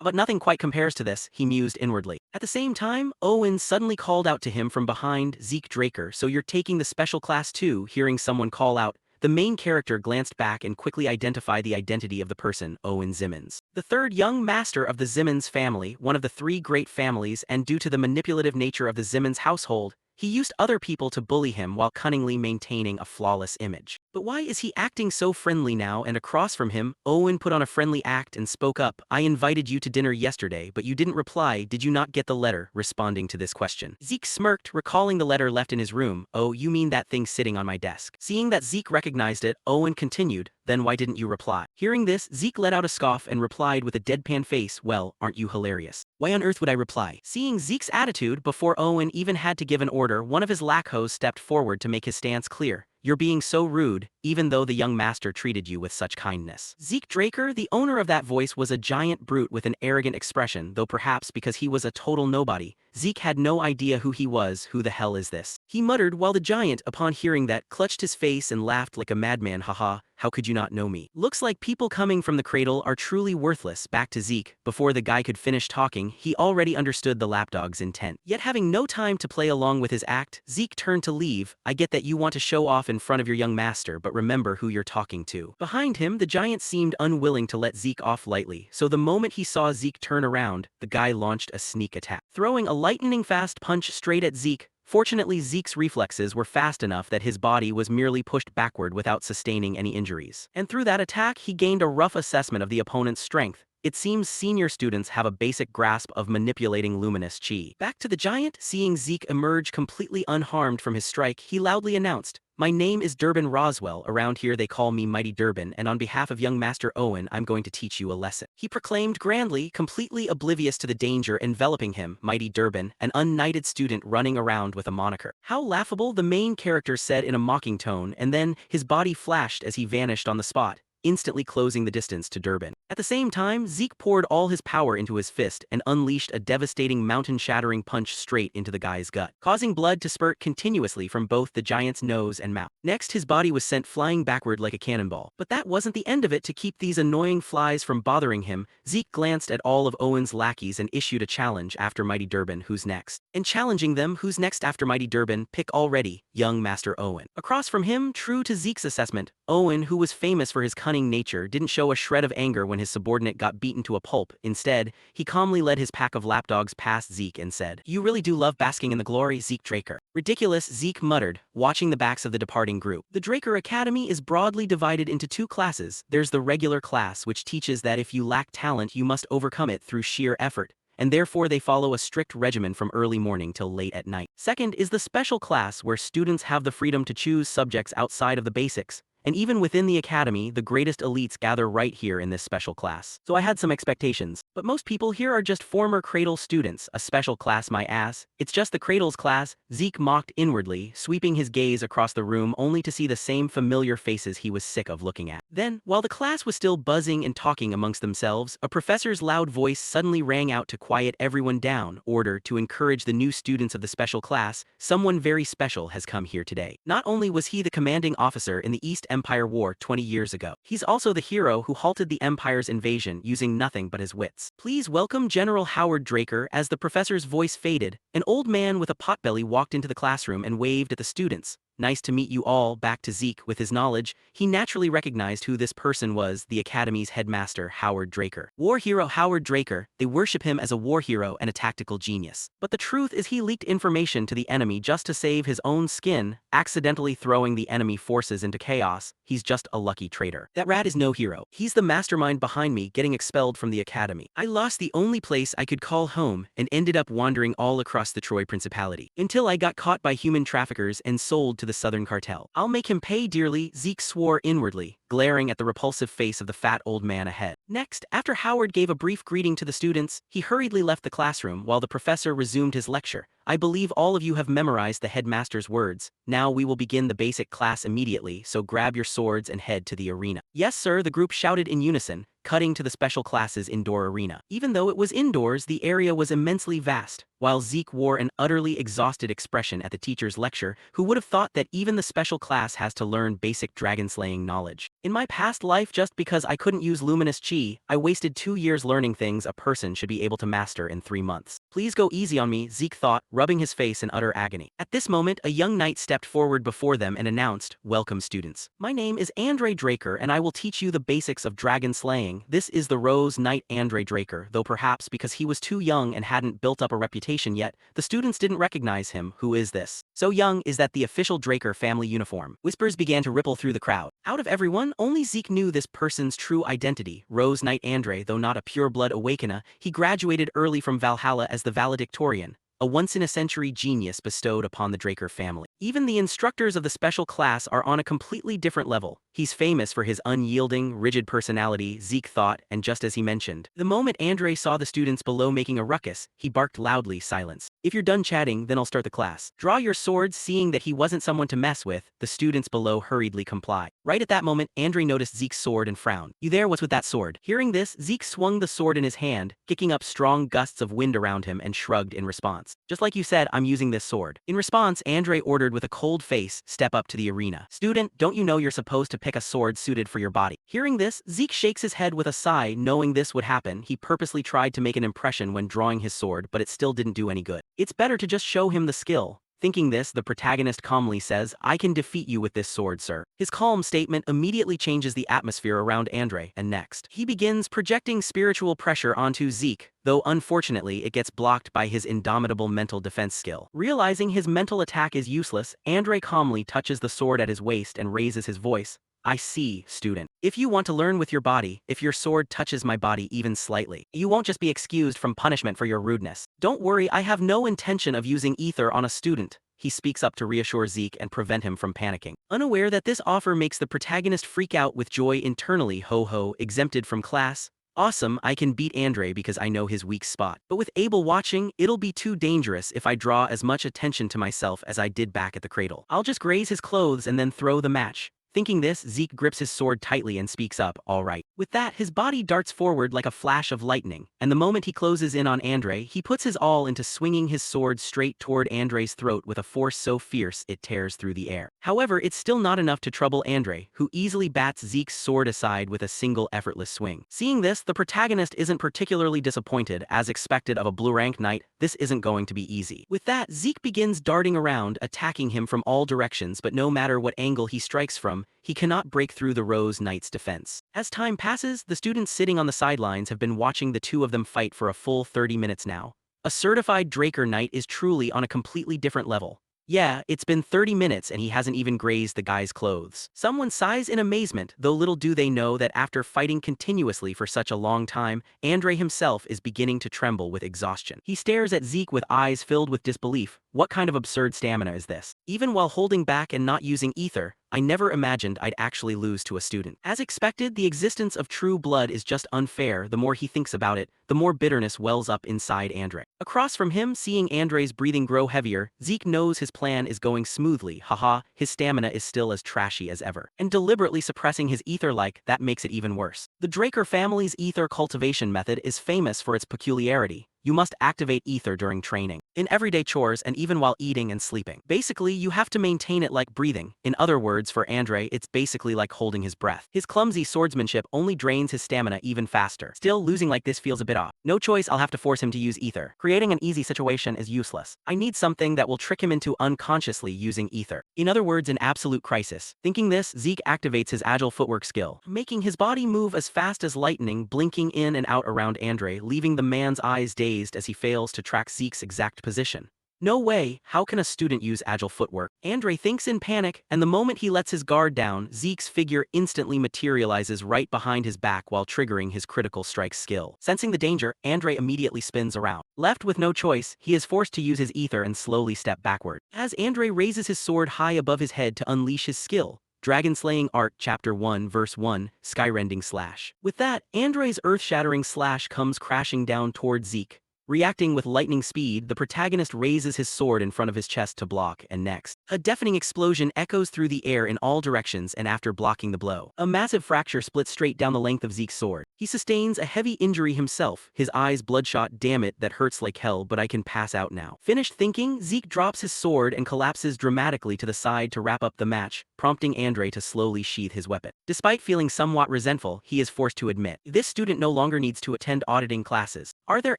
[SPEAKER 1] But nothing quite compares to this, he mused inwardly. At the same time, Owen suddenly called out to him from behind. Zeke Draker, so you're taking the special class too? Hearing someone call out, the main character glanced back and quickly identified the identity of the person, Owen Zimmons. The third young master of the Zimmons family, one of the three great families, and due to the manipulative nature of the Zimmons household, he used other people to bully him while cunningly maintaining a flawless image. But why is he acting so friendly now? And across from him, Owen put on a friendly act and spoke up. I invited you to dinner yesterday, but you didn't reply. Did you not get the letter? Responding to this question, Zeke smirked, recalling the letter left in his room. Oh, you mean that thing sitting on my desk? Seeing that Zeke recognized it, Owen continued, then why didn't you reply? Hearing this, Zeke let out a scoff and replied with a deadpan face, well, aren't you hilarious? Why on earth would I reply? Seeing Zeke's attitude, before Owen even had to give an order, one of his lacos stepped forward to make his stance clear. You're being so rude, even though the young master treated you with such kindness. Zeke Draker, the owner of that voice, was a giant brute with an arrogant expression, though perhaps because he was a total nobody, Zeke had no idea who he was. Who the hell is this? He muttered while the giant, upon hearing that, clutched his face and laughed like a madman. Haha, how could you not know me? Looks like people coming from the cradle are truly worthless. Back to Zeke. Before the guy could finish talking, he already understood the lapdog's intent. Yet having no time to play along with his act, Zeke turned to leave. I get that you want to show off in front of your young master, but remember who you're talking to. Behind him, the giant seemed unwilling to let Zeke off lightly, so the moment he saw Zeke turn around, the guy launched a sneak attack, throwing a lightning-fast punch straight at Zeke. Fortunately, Zeke's reflexes were fast enough that his body was merely pushed backward without sustaining any injuries. And through that attack, he gained a rough assessment of the opponent's strength. It seems senior students have a basic grasp of manipulating luminous chi. Back to the giant, seeing Zeke emerge completely unharmed from his strike, he loudly announced, my name is Durbin Roswell, around here they call me Mighty Durbin, and on behalf of young Master Owen I'm going to teach you a lesson. He proclaimed grandly, completely oblivious to the danger enveloping him. Mighty Durbin, an unknighted student running around with a moniker. How laughable, the main character said in a mocking tone, and then his body flashed as he vanished on the spot, instantly closing the distance to Durbin. At the same time, Zeke poured all his power into his fist and unleashed a devastating mountain-shattering punch straight into the guy's gut, causing blood to spurt continuously from both the giant's nose and mouth. Next, his body was sent flying backward like a cannonball. But that wasn't the end of it. To keep these annoying flies from bothering him, Zeke glanced at all of Owen's lackeys and issued a challenge after Mighty Durbin, who's next? And challenging them, who's next after Mighty Durbin, pick already, young Master Owen. Across from him, true to Zeke's assessment, Owen, who was famous for his cunning nature, didn't show a shred of anger when his subordinate got beaten to a pulp. Instead, he calmly led his pack of lapdogs past Zeke and said, you really do love basking in the glory, Zeke Draker. Ridiculous, Zeke muttered, watching the backs of the departing group. The Draker Academy is broadly divided into two classes. There's the regular class, which teaches that if you lack talent you must overcome it through sheer effort, and therefore they follow a strict regimen from early morning till late at night. Second is the special class, where students have the freedom to choose subjects outside of the basics. And even within the academy, the greatest elites gather right here in this special class. So I had some expectations, but most people here are just former Cradle students. A special class, my ass. It's just the Cradle's class, Zeke mocked inwardly, sweeping his gaze across the room only to see the same familiar faces he was sick of looking at. Then, while the class was still buzzing and talking amongst themselves, a professor's loud voice suddenly rang out to quiet everyone down. Order to encourage the new students of the special class. Someone very special has come here today. Not only was he the commanding officer in the East Empire War 20 years ago, he's also the hero who halted the Empire's invasion using nothing but his wits. Please welcome General Howard Draker. As the professor's voice faded, an old man with a potbelly walked into the classroom and waved at the students. Nice to meet you all. Back to Zeke. With his knowledge, he naturally recognized who this person was, the Academy's headmaster, Howard Draker. War hero Howard Draker, they worship him as a war hero and a tactical genius. But the truth is he leaked information to the enemy just to save his own skin, accidentally throwing the enemy forces into chaos. He's just a lucky traitor. That rat is no hero. He's the mastermind behind me getting expelled from the Academy. I lost the only place I could call home and ended up wandering all across the Troy Principality, until I got caught by human traffickers and sold to the Southern Cartel. I'll make him pay dearly, Zeke swore inwardly, glaring at the repulsive face of the fat old man ahead. Next, after Howard gave a brief greeting to the students, he hurriedly left the classroom while the professor resumed his lecture. I believe all of you have memorized the headmaster's words. Now we will begin the basic class immediately, so grab your swords and head to the arena. Yes, sir, the group shouted in unison, cutting to the special class's indoor arena. Even though it was indoors, the area was immensely vast. While Zeke wore an utterly exhausted expression at the teacher's lecture, who would have thought that even the special class has to learn basic dragon-slaying knowledge? In my past life, just because I couldn't use luminous chi, I wasted 2 years learning things a person should be able to master in 3 months. Please go easy on me, Zeke thought, rubbing his face in utter agony. At this moment, a young knight stepped forward before them and announced, "Welcome, students. My name is Andre Draker, and I will teach you the basics of dragon slaying. This is the Rose Knight Andre Draker," though perhaps because he was too young and hadn't built up a reputation yet, the students didn't recognize him. Who is this? So young is that the official Draker family uniform. Whispers began to ripple through the crowd. Out of everyone, only Zeke knew this person's true identity. Rose Knight Andre, though not a pure-blood awakener, he graduated early from Valhalla as the valedictorian, a once-in-a-century genius bestowed upon the Draker family. Even the instructors of the special class are on a completely different level. He's famous for his unyielding, rigid personality, Zeke thought, and just as he mentioned, the moment Andre saw the students below making a ruckus, he barked loudly, "Silence. If you're done chatting, then I'll start the class. Draw your swords." Seeing that he wasn't someone to mess with, the students below hurriedly complied. Right at that moment, Andre noticed Zeke's sword and frowned. "You there? What's with that sword?" Hearing this, Zeke swung the sword in his hand, kicking up strong gusts of wind around him and shrugged in response. "Just like you said, I'm using this sword." In response, Andre ordered with a cold face, "Step up to the arena." "Student, don't you know you're supposed to pick a sword suited for your body?" Hearing this, Zeke shakes his head with a sigh. Knowing this would happen, he purposely tried to make an impression when drawing his sword, but it still didn't do any good. It's better to just show him the skill. Thinking this, the protagonist calmly says, "I can defeat you with this sword, sir." His calm statement immediately changes the atmosphere around Andre, and next, he begins projecting spiritual pressure onto Zeke, though unfortunately it gets blocked by his indomitable mental defense skill. Realizing his mental attack is useless, Andre calmly touches the sword at his waist and raises his voice. "I see, student. If you want to learn with your body, if your sword touches my body even slightly, you won't just be excused from punishment for your rudeness. Don't worry, I have no intention of using ether on a student." He speaks up to reassure Zeke and prevent him from panicking. Unaware that this offer makes the protagonist freak out with joy internally. "Ho ho, exempted from class? Awesome, I can beat Andre because I know his weak spot. But with Abel watching, it'll be too dangerous if I draw as much attention to myself as I did back at the cradle. I'll just graze his clothes and then throw the match." Thinking this, Zeke grips his sword tightly and speaks up, "All right." With that, his body darts forward like a flash of lightning, and the moment he closes in on Andre, he puts his all into swinging his sword straight toward Andre's throat with a force so fierce it tears through the air. However, it's still not enough to trouble Andre, who easily bats Zeke's sword aside with a single effortless swing. Seeing this, the protagonist isn't particularly disappointed. As expected of a blue-rank knight, this isn't going to be easy. With that, Zeke begins darting around, attacking him from all directions, but no matter what angle he strikes from, he cannot break through the Rose Knight's defense. As time passes, the students sitting on the sidelines have been watching the two of them fight for a full 30 minutes now. A certified Draker Knight is truly on a completely different level. Yeah, it's been 30 minutes and he hasn't even grazed the guy's clothes. Someone sighs in amazement, though little do they know that after fighting continuously for such a long time, Andre himself is beginning to tremble with exhaustion. He stares at Zeke with eyes filled with disbelief. What kind of absurd stamina is this? Even while holding back and not using ether, I never imagined I'd actually lose to a student. As expected, the existence of true blood is just unfair. The more he thinks about it, the more bitterness wells up inside Andre. Across from him, seeing Andre's breathing grow heavier, Zeke knows his plan is going smoothly. Haha, his stamina is still as trashy as ever. And deliberately suppressing his ether that makes it even worse. The Draker family's ether cultivation method is famous for its peculiarity. You must activate ether during training, in everyday chores, and even while eating and sleeping. Basically, you have to maintain it like breathing. In other words, for Andre, it's basically like holding his breath. His clumsy swordsmanship only drains his stamina even faster. Still, losing like this feels a bit off. No choice, I'll have to force him to use ether. Creating an easy situation is useless. I need something that will trick him into unconsciously using ether. In other words, an absolute crisis. Thinking this, Zeke activates his agile footwork skill, making his body move as fast as lightning, blinking in and out around Andre, leaving the man's eyes dazed as he fails to track Zeke's exact position. No way, how can a student use agile footwork? Andre thinks in panic, and the moment he lets his guard down, Zeke's figure instantly materializes right behind his back while triggering his critical strike skill. Sensing the danger, Andre immediately spins around. Left with no choice, he is forced to use his ether and slowly step backward. As Andre raises his sword high above his head to unleash his skill, Dragonslaying Art Chapter 1 Verse 1, Skyrending Slash. With that, Andre's earth-shattering slash comes crashing down toward Zeke. Reacting with lightning speed, the protagonist raises his sword in front of his chest to block, and next, A deafening explosion echoes through the air in all directions, and after blocking the blow, a massive fracture splits straight down the length of Zeke's sword. He sustains a heavy injury himself, his eyes bloodshot. Damn it, that hurts like hell, but I can pass out now. Finished thinking, Zeke drops his sword and collapses dramatically to the side to wrap up the match, prompting Andre to slowly sheath his weapon. Despite feeling somewhat resentful, he is forced to admit, this student no longer needs to attend auditing classes. Are there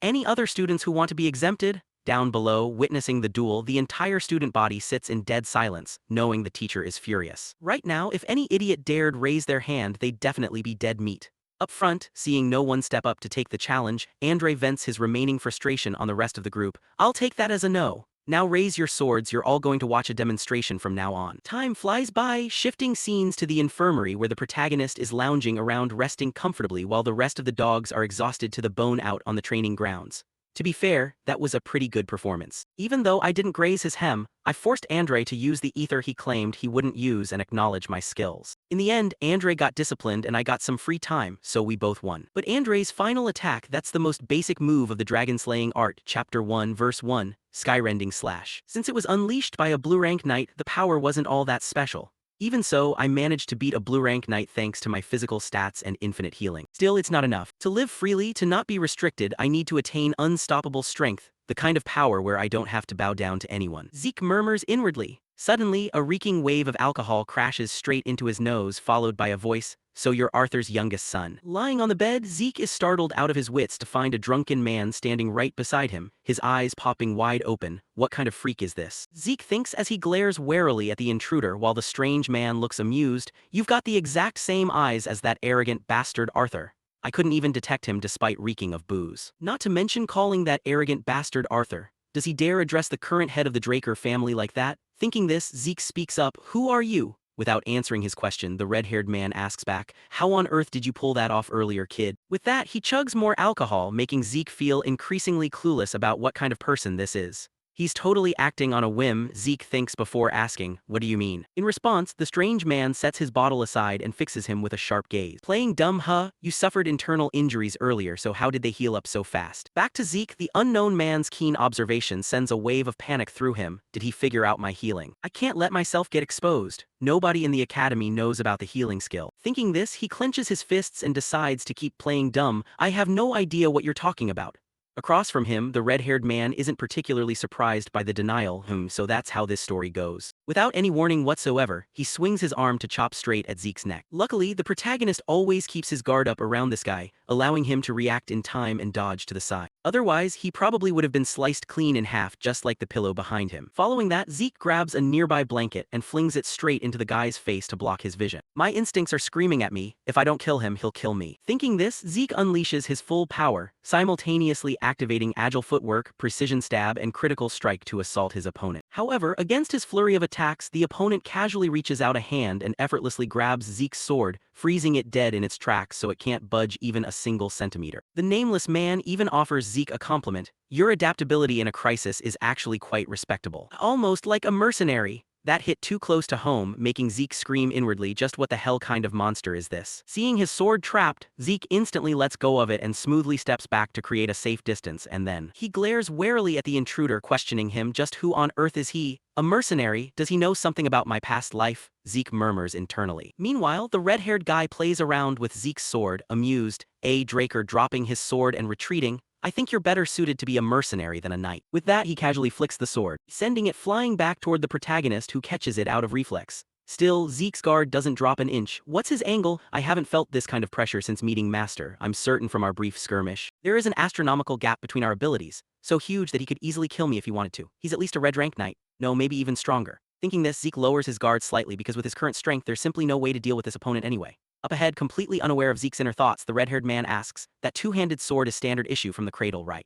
[SPEAKER 1] any other students who want to be exempted? Down below, witnessing the duel, the entire student body sits in dead silence, knowing the teacher is furious. Right now, if any idiot dared raise their hand, they'd definitely be dead meat. Up front, seeing no one step up to take the challenge, Andre vents his remaining frustration on the rest of the group. I'll take that as a no. Now raise your swords, you're all going to watch a demonstration from now on. Time flies by, shifting scenes to the infirmary where the protagonist is lounging around resting comfortably while the rest of the dogs are exhausted to the bone out on the training grounds. To be fair, that was a pretty good performance. Even though I didn't graze his hem, I forced Andre to use the ether he claimed he wouldn't use and acknowledge my skills. In the end, Andre got disciplined and I got some free time, so we both won. But Andre's final attack, that's the most basic move of the dragon slaying art, chapter 1 verse 1, Skyrending Slash. Since it was unleashed by a blue rank knight, the power wasn't all that special. Even so, I managed to beat a blue rank knight thanks to my physical stats and infinite healing. Still, it's not enough. To live freely, to not be restricted, I need to attain unstoppable strength, the kind of power where I don't have to bow down to anyone. Zeke murmurs inwardly. Suddenly, a reeking wave of alcohol crashes straight into his nose, followed by a voice, so you're Arthur's youngest son. Lying on the bed, Zeke is startled out of his wits to find a drunken man standing right beside him, his eyes popping wide open. What kind of freak is this? Zeke thinks as he glares warily at the intruder while the strange man looks amused. You've got the exact same eyes as that arrogant bastard Arthur. I couldn't even detect him despite reeking of booze. Not to mention calling that arrogant bastard Arthur. Does he dare address the current head of the Draker family like that? Thinking this, Zeke speaks up, who are you? Without answering his question, the red-haired man asks back, how on earth did you pull that off earlier, kid? With that, he chugs more alcohol, making Zeke feel increasingly clueless about what kind of person this is. He's totally acting on a whim, Zeke thinks before asking, what do you mean? In response, the strange man sets his bottle aside and fixes him with a sharp gaze. Playing dumb, huh? You suffered internal injuries earlier, so how did they heal up so fast? Back to Zeke, the unknown man's keen observation sends a wave of panic through him. Did he figure out my healing? I can't let myself get exposed. Nobody in the academy knows about the healing skill. Thinking this, he clenches his fists and decides to keep playing dumb. I have no idea what you're talking about. Across from him, the red-haired man isn't particularly surprised by the denial, so that's how this story goes. Without any warning whatsoever, he swings his arm to chop straight at Zeke's neck. Luckily, the protagonist always keeps his guard up around this guy, allowing him to react in time and dodge to the side. Otherwise, he probably would have been sliced clean in half just like the pillow behind him. Following that, Zeke grabs a nearby blanket and flings it straight into the guy's face to block his vision. My instincts are screaming at me, if I don't kill him, he'll kill me. Thinking this, Zeke unleashes his full power, simultaneously activating agile footwork, precision stab, and critical strike to assault his opponent. However, against his flurry of attacks, the opponent casually reaches out a hand and effortlessly grabs Zeke's sword, freezing it dead in its tracks so it can't budge even a single centimeter. The nameless man even offers Zeke a compliment. Your adaptability in a crisis is actually quite respectable. Almost like a mercenary. That hit too close to home, making Zeke scream inwardly, just what the hell kind of monster is this? Seeing his sword trapped, Zeke instantly lets go of it and smoothly steps back to create a safe distance, and then he glares warily at the intruder, questioning him, just who on earth is he? A mercenary? Does he know something about my past life? Zeke murmurs internally. Meanwhile, the red-haired guy plays around with Zeke's sword, amused, Draker dropping his sword and retreating. I think you're better suited to be a mercenary than a knight. With that, he casually flicks the sword, sending it flying back toward the protagonist, who catches it out of reflex. Still, Zeke's guard doesn't drop an inch. What's his angle? I haven't felt this kind of pressure since meeting Master, I'm certain from our brief skirmish. There is an astronomical gap between our abilities, so huge that he could easily kill me if he wanted to. He's at least a red rank knight. No, maybe even stronger. Thinking this, Zeke lowers his guard slightly because with his current strength, there's simply no way to deal with this opponent anyway. Up ahead, completely unaware of Zeke's inner thoughts, the red-haired man asks, that two-handed sword is standard issue from the cradle, right?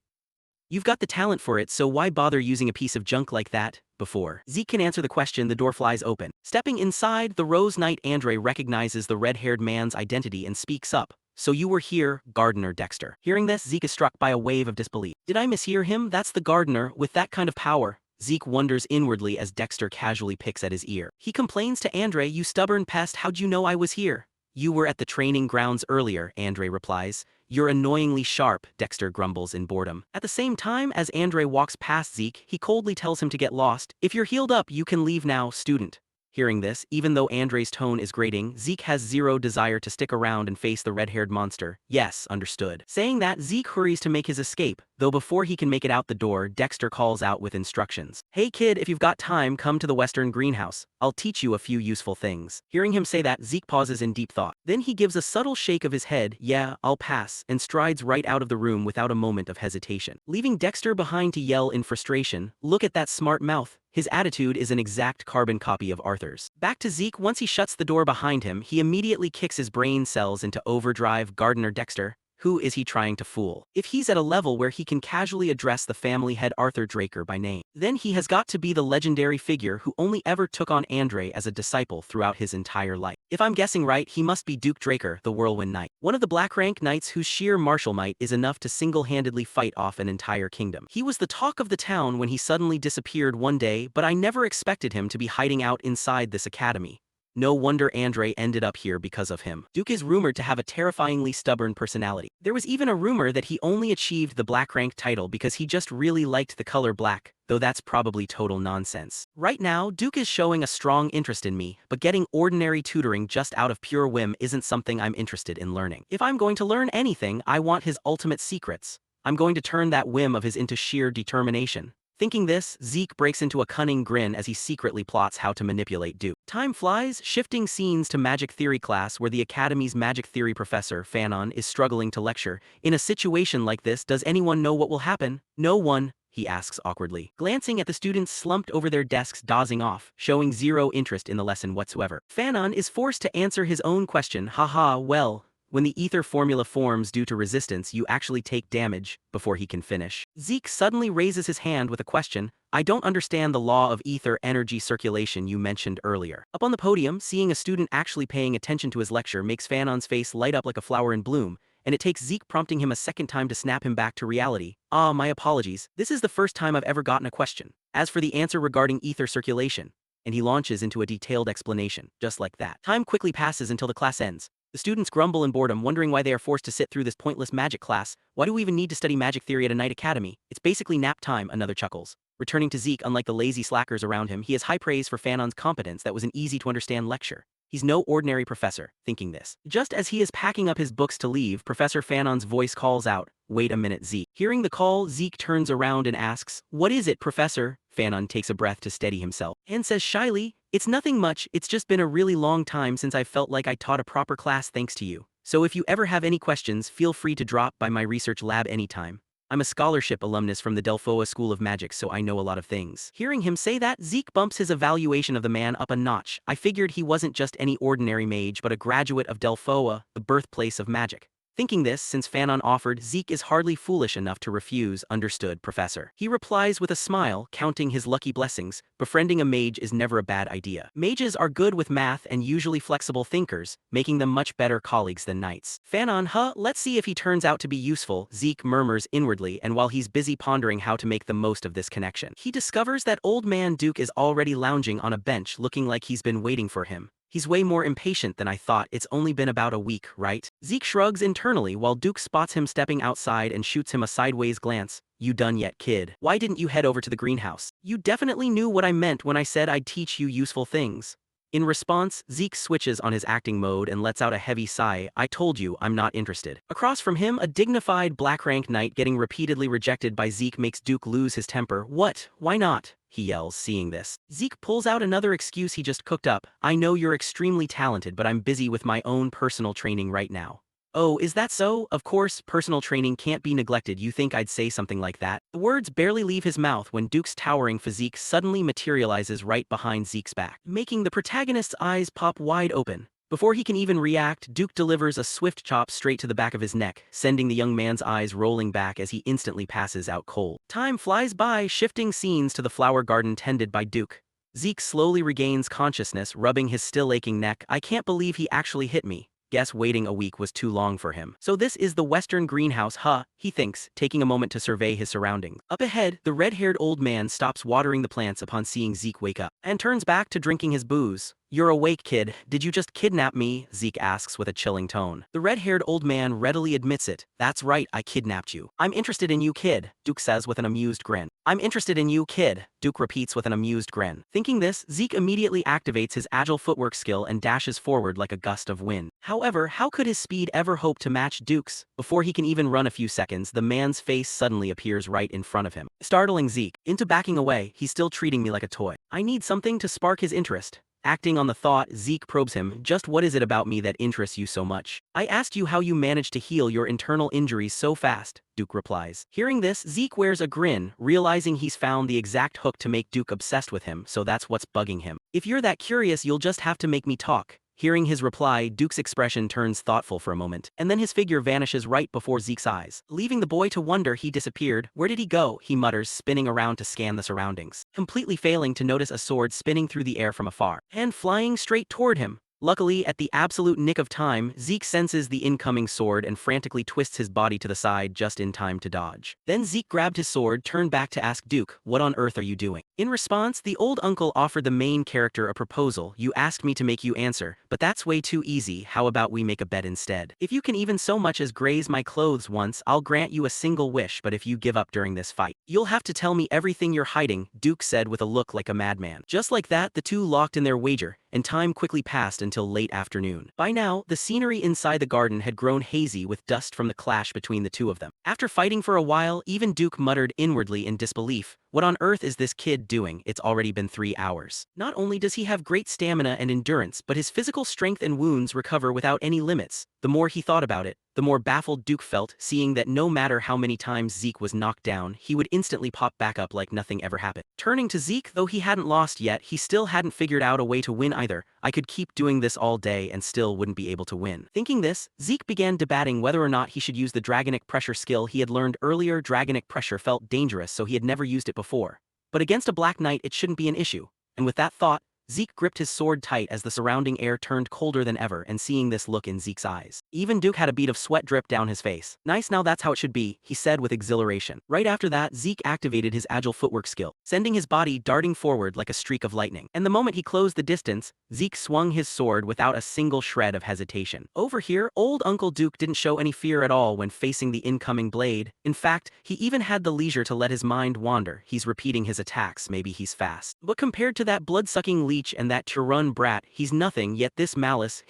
[SPEAKER 1] You've got the talent for it, so why bother using a piece of junk like that? Before Zeke can answer the question, the door flies open. Stepping inside, the Rose Knight Andre recognizes the red-haired man's identity and speaks up. So you were here, Gardener Dexter. Hearing this, Zeke is struck by a wave of disbelief. Did I mishear him? That's the gardener, with that kind of power. Zeke wonders inwardly as Dexter casually picks at his ear. He complains to Andre, you stubborn pest, how'd you know I was here? You were at the training grounds earlier, Andre replies. "You're annoyingly sharp," Dexter grumbles in boredom. At the same time as Andre walks past Zeke, he coldly tells him to get lost. "If you're healed up, you can leave now, student." Hearing this, even though Andre's tone is grating, Zeke has zero desire to stick around and face the red-haired monster. "Yes, understood." Saying that, Zeke hurries to make his escape, though before he can make it out the door, Dexter calls out with instructions. "Hey kid, if you've got time, come to the western greenhouse. I'll teach you a few useful things." Hearing him say that, Zeke pauses in deep thought. Then he gives a subtle shake of his head, "Yeah, I'll pass," and strides right out of the room without a moment of hesitation. Leaving Dexter behind to yell in frustration, "Look at that smart mouth." His attitude is an exact carbon copy of Arthur's. Back to Zeke, once he shuts the door behind him, he immediately kicks his brain cells into overdrive. Gardener Dexter. Who is he trying to fool? If he's at a level where he can casually address the family head Arthur Draker by name, then he has got to be the legendary figure who only ever took on Andre as a disciple throughout his entire life. If I'm guessing right, he must be Duke Draker, the Whirlwind Knight. One of the Black Rank Knights whose sheer martial might is enough to single-handedly fight off an entire kingdom. He was the talk of the town when he suddenly disappeared one day, but I never expected him to be hiding out inside this academy. No wonder Andre ended up here because of him. Duke is rumored to have a terrifyingly stubborn personality. There was even a rumor that he only achieved the Black Rank title because he just really liked the color black, though that's probably total nonsense. Right now, Duke is showing a strong interest in me, but getting ordinary tutoring just out of pure whim isn't something I'm interested in learning. If I'm going to learn anything, I want his ultimate secrets. I'm going to turn that whim of his into sheer determination. Thinking this, Zeke breaks into a cunning grin as he secretly plots how to manipulate Duke. Time flies, shifting scenes to Magic Theory class where the Academy's Magic Theory professor, Fanon, is struggling to lecture. In a situation like this, does anyone know what will happen? "No one," he asks awkwardly, glancing at the students slumped over their desks dozing off, showing zero interest in the lesson whatsoever. Fanon is forced to answer his own question, "Haha, well, when the ether formula forms due to resistance, you actually take damage," before he can finish. Zeke suddenly raises his hand with a question. "I don't understand the law of ether energy circulation you mentioned earlier." Up on the podium, seeing a student actually paying attention to his lecture makes Fanon's face light up like a flower in bloom, and it takes Zeke prompting him a second time to snap him back to reality. "Ah, my apologies, this is the first time I've ever gotten a question. As for the answer regarding ether circulation," and he launches into a detailed explanation. Just like that. Time quickly passes until the class ends. The students grumble in boredom, wondering why they are forced to sit through this pointless magic class. "Why do we even need to study magic theory at a night academy? It's basically nap time," another chuckles. Returning to Zeke, unlike the lazy slackers around him, he has high praise for Fanon's competence. That was an easy-to-understand lecture. He's no ordinary professor. Thinking this, just as he is packing up his books to leave, Professor Fanon's voice calls out, "Wait a minute, Zeke." Hearing the call, Zeke turns around and asks, "What is it, Professor?" Fanon takes a breath to steady himself, and says shyly, "It's nothing much, it's just been a really long time since I felt like I taught a proper class thanks to you. So if you ever have any questions, feel free to drop by my research lab anytime. I'm a scholarship alumnus from the Delphoa School of Magic, so I know a lot of things." Hearing him say that, Zeke bumps his evaluation of the man up a notch. I figured he wasn't just any ordinary mage but a graduate of Delphoa, the birthplace of magic. Thinking this, since Fanon offered, Zeke is hardly foolish enough to refuse. "Understood, Professor." He replies with a smile, counting his lucky blessings. Befriending a mage is never a bad idea. Mages are good with math and usually flexible thinkers, making them much better colleagues than knights. Fanon, let's see if he turns out to be useful, Zeke murmurs inwardly, and while he's busy pondering how to make the most of this connection, he discovers that old man Duke is already lounging on a bench looking like he's been waiting for him. He's way more impatient than I thought. It's only been about a week, right? Zeke shrugs internally while Duke spots him stepping outside and shoots him a sideways glance. "You done yet, kid? Why didn't you head over to the greenhouse? You definitely knew what I meant when I said I'd teach you useful things." In response, Zeke switches on his acting mode and lets out a heavy sigh. "I told you, I'm not interested." Across from him, a dignified Black Rank Knight getting repeatedly rejected by Zeke makes Duke lose his temper. "What? Why not?" he yells, seeing this. Zeke pulls out another excuse he just cooked up. "I know you're extremely talented, but I'm busy with my own personal training right now." "Oh, is that so? Of course, personal training can't be neglected. You think I'd say something like that?" The words barely leave his mouth when Duke's towering physique suddenly materializes right behind Zeke's back, making the protagonist's eyes pop wide open. Before he can even react, Duke delivers a swift chop straight to the back of his neck, sending the young man's eyes rolling back as he instantly passes out cold. Time flies by, shifting scenes to the flower garden tended by Duke. Zeke slowly regains consciousness, rubbing his still aching neck. "I can't believe he actually hit me." Guess waiting a week was too long for him. So this is the Western greenhouse, huh? He thinks, taking a moment to survey his surroundings. Up ahead, the red-haired old man stops watering the plants upon seeing Zeke wake up, and turns back to drinking his booze. You're awake, kid. Did you just kidnap me? Zeke asks with a chilling tone. The red-haired old man readily admits it. That's right, I kidnapped you. I'm interested in you, kid, Duke says with an amused grin. I'm interested in you, kid, Duke repeats with an amused grin. Thinking this, Zeke immediately activates his agile footwork skill and dashes forward like a gust of wind. However, how could his speed ever hope to match Duke's? Before he can even run a few seconds, the man's face suddenly appears right in front of him, startling Zeke into backing away. He's still treating me like a toy. I need something to spark his interest. Acting on the thought, Zeke probes him. Just what is it about me that interests you so much? I asked you how you managed to heal your internal injuries so fast, Duke replies. Hearing this, Zeke wears a grin, realizing he's found the exact hook to make Duke obsessed with him, so that's what's bugging him. If you're that curious, you'll just have to make me talk. Hearing his reply, Duke's expression turns thoughtful for a moment, and then his figure vanishes right before Zeke's eyes. Leaving the boy to wonder, he disappeared. Where did he go? He mutters, spinning around to scan the surroundings, completely failing to notice a sword spinning through the air from afar, and flying straight toward him. Luckily, at the absolute nick of time, Zeke senses the incoming sword and frantically twists his body to the side just in time to dodge. Then Zeke grabbed his sword, turned back to ask Duke, what on earth are you doing? In response, the old uncle offered the main character a proposal. You asked me to make you answer, but that's way too easy. How about we make a bet instead? If you can even so much as graze my clothes once, I'll grant you a single wish, but if you give up during this fight, you'll have to tell me everything you're hiding, Duke said with a look like a madman. Just like that, the two locked in their wager, and time quickly passed until late afternoon. By now, the scenery inside the garden had grown hazy with dust from the clash between the two of them. After fighting for a while, even Duke muttered inwardly in disbelief, what on earth is this kid doing? It's already been 3 hours. Not only does he have great stamina and endurance, but his physical strength and wounds recover without any limits. The more he thought about it, the more baffled Duke felt, seeing that no matter how many times Zeke was knocked down, he would instantly pop back up like nothing ever happened. Turning to Zeke, though he hadn't lost yet, he still hadn't figured out a way to win either. I could keep doing this all day and still wouldn't be able to win. Thinking this, Zeke began debating whether or not he should use the Dragonic Pressure skill he had learned earlier. Dragonic Pressure felt dangerous, so he had never used it before. But against a Black Knight it shouldn't be an issue, and with that thought, Zeke gripped his sword tight as the surrounding air turned colder than ever, and seeing this look in Zeke's eyes, even Duke had a bead of sweat drip down his face. Nice, now that's how it should be, he said with exhilaration. Right after that, Zeke activated his agile footwork skill, sending his body darting forward like a streak of lightning. And the moment he closed the distance, Zeke swung his sword without a single shred of hesitation. Over here, old Uncle Duke didn't show any fear at all when facing the incoming blade. In fact, he even had the leisure to let his mind wander. He's repeating his attacks, maybe he's fast. But compared to that blood-sucking leech and that Turun brat, he's nothing, yet his malice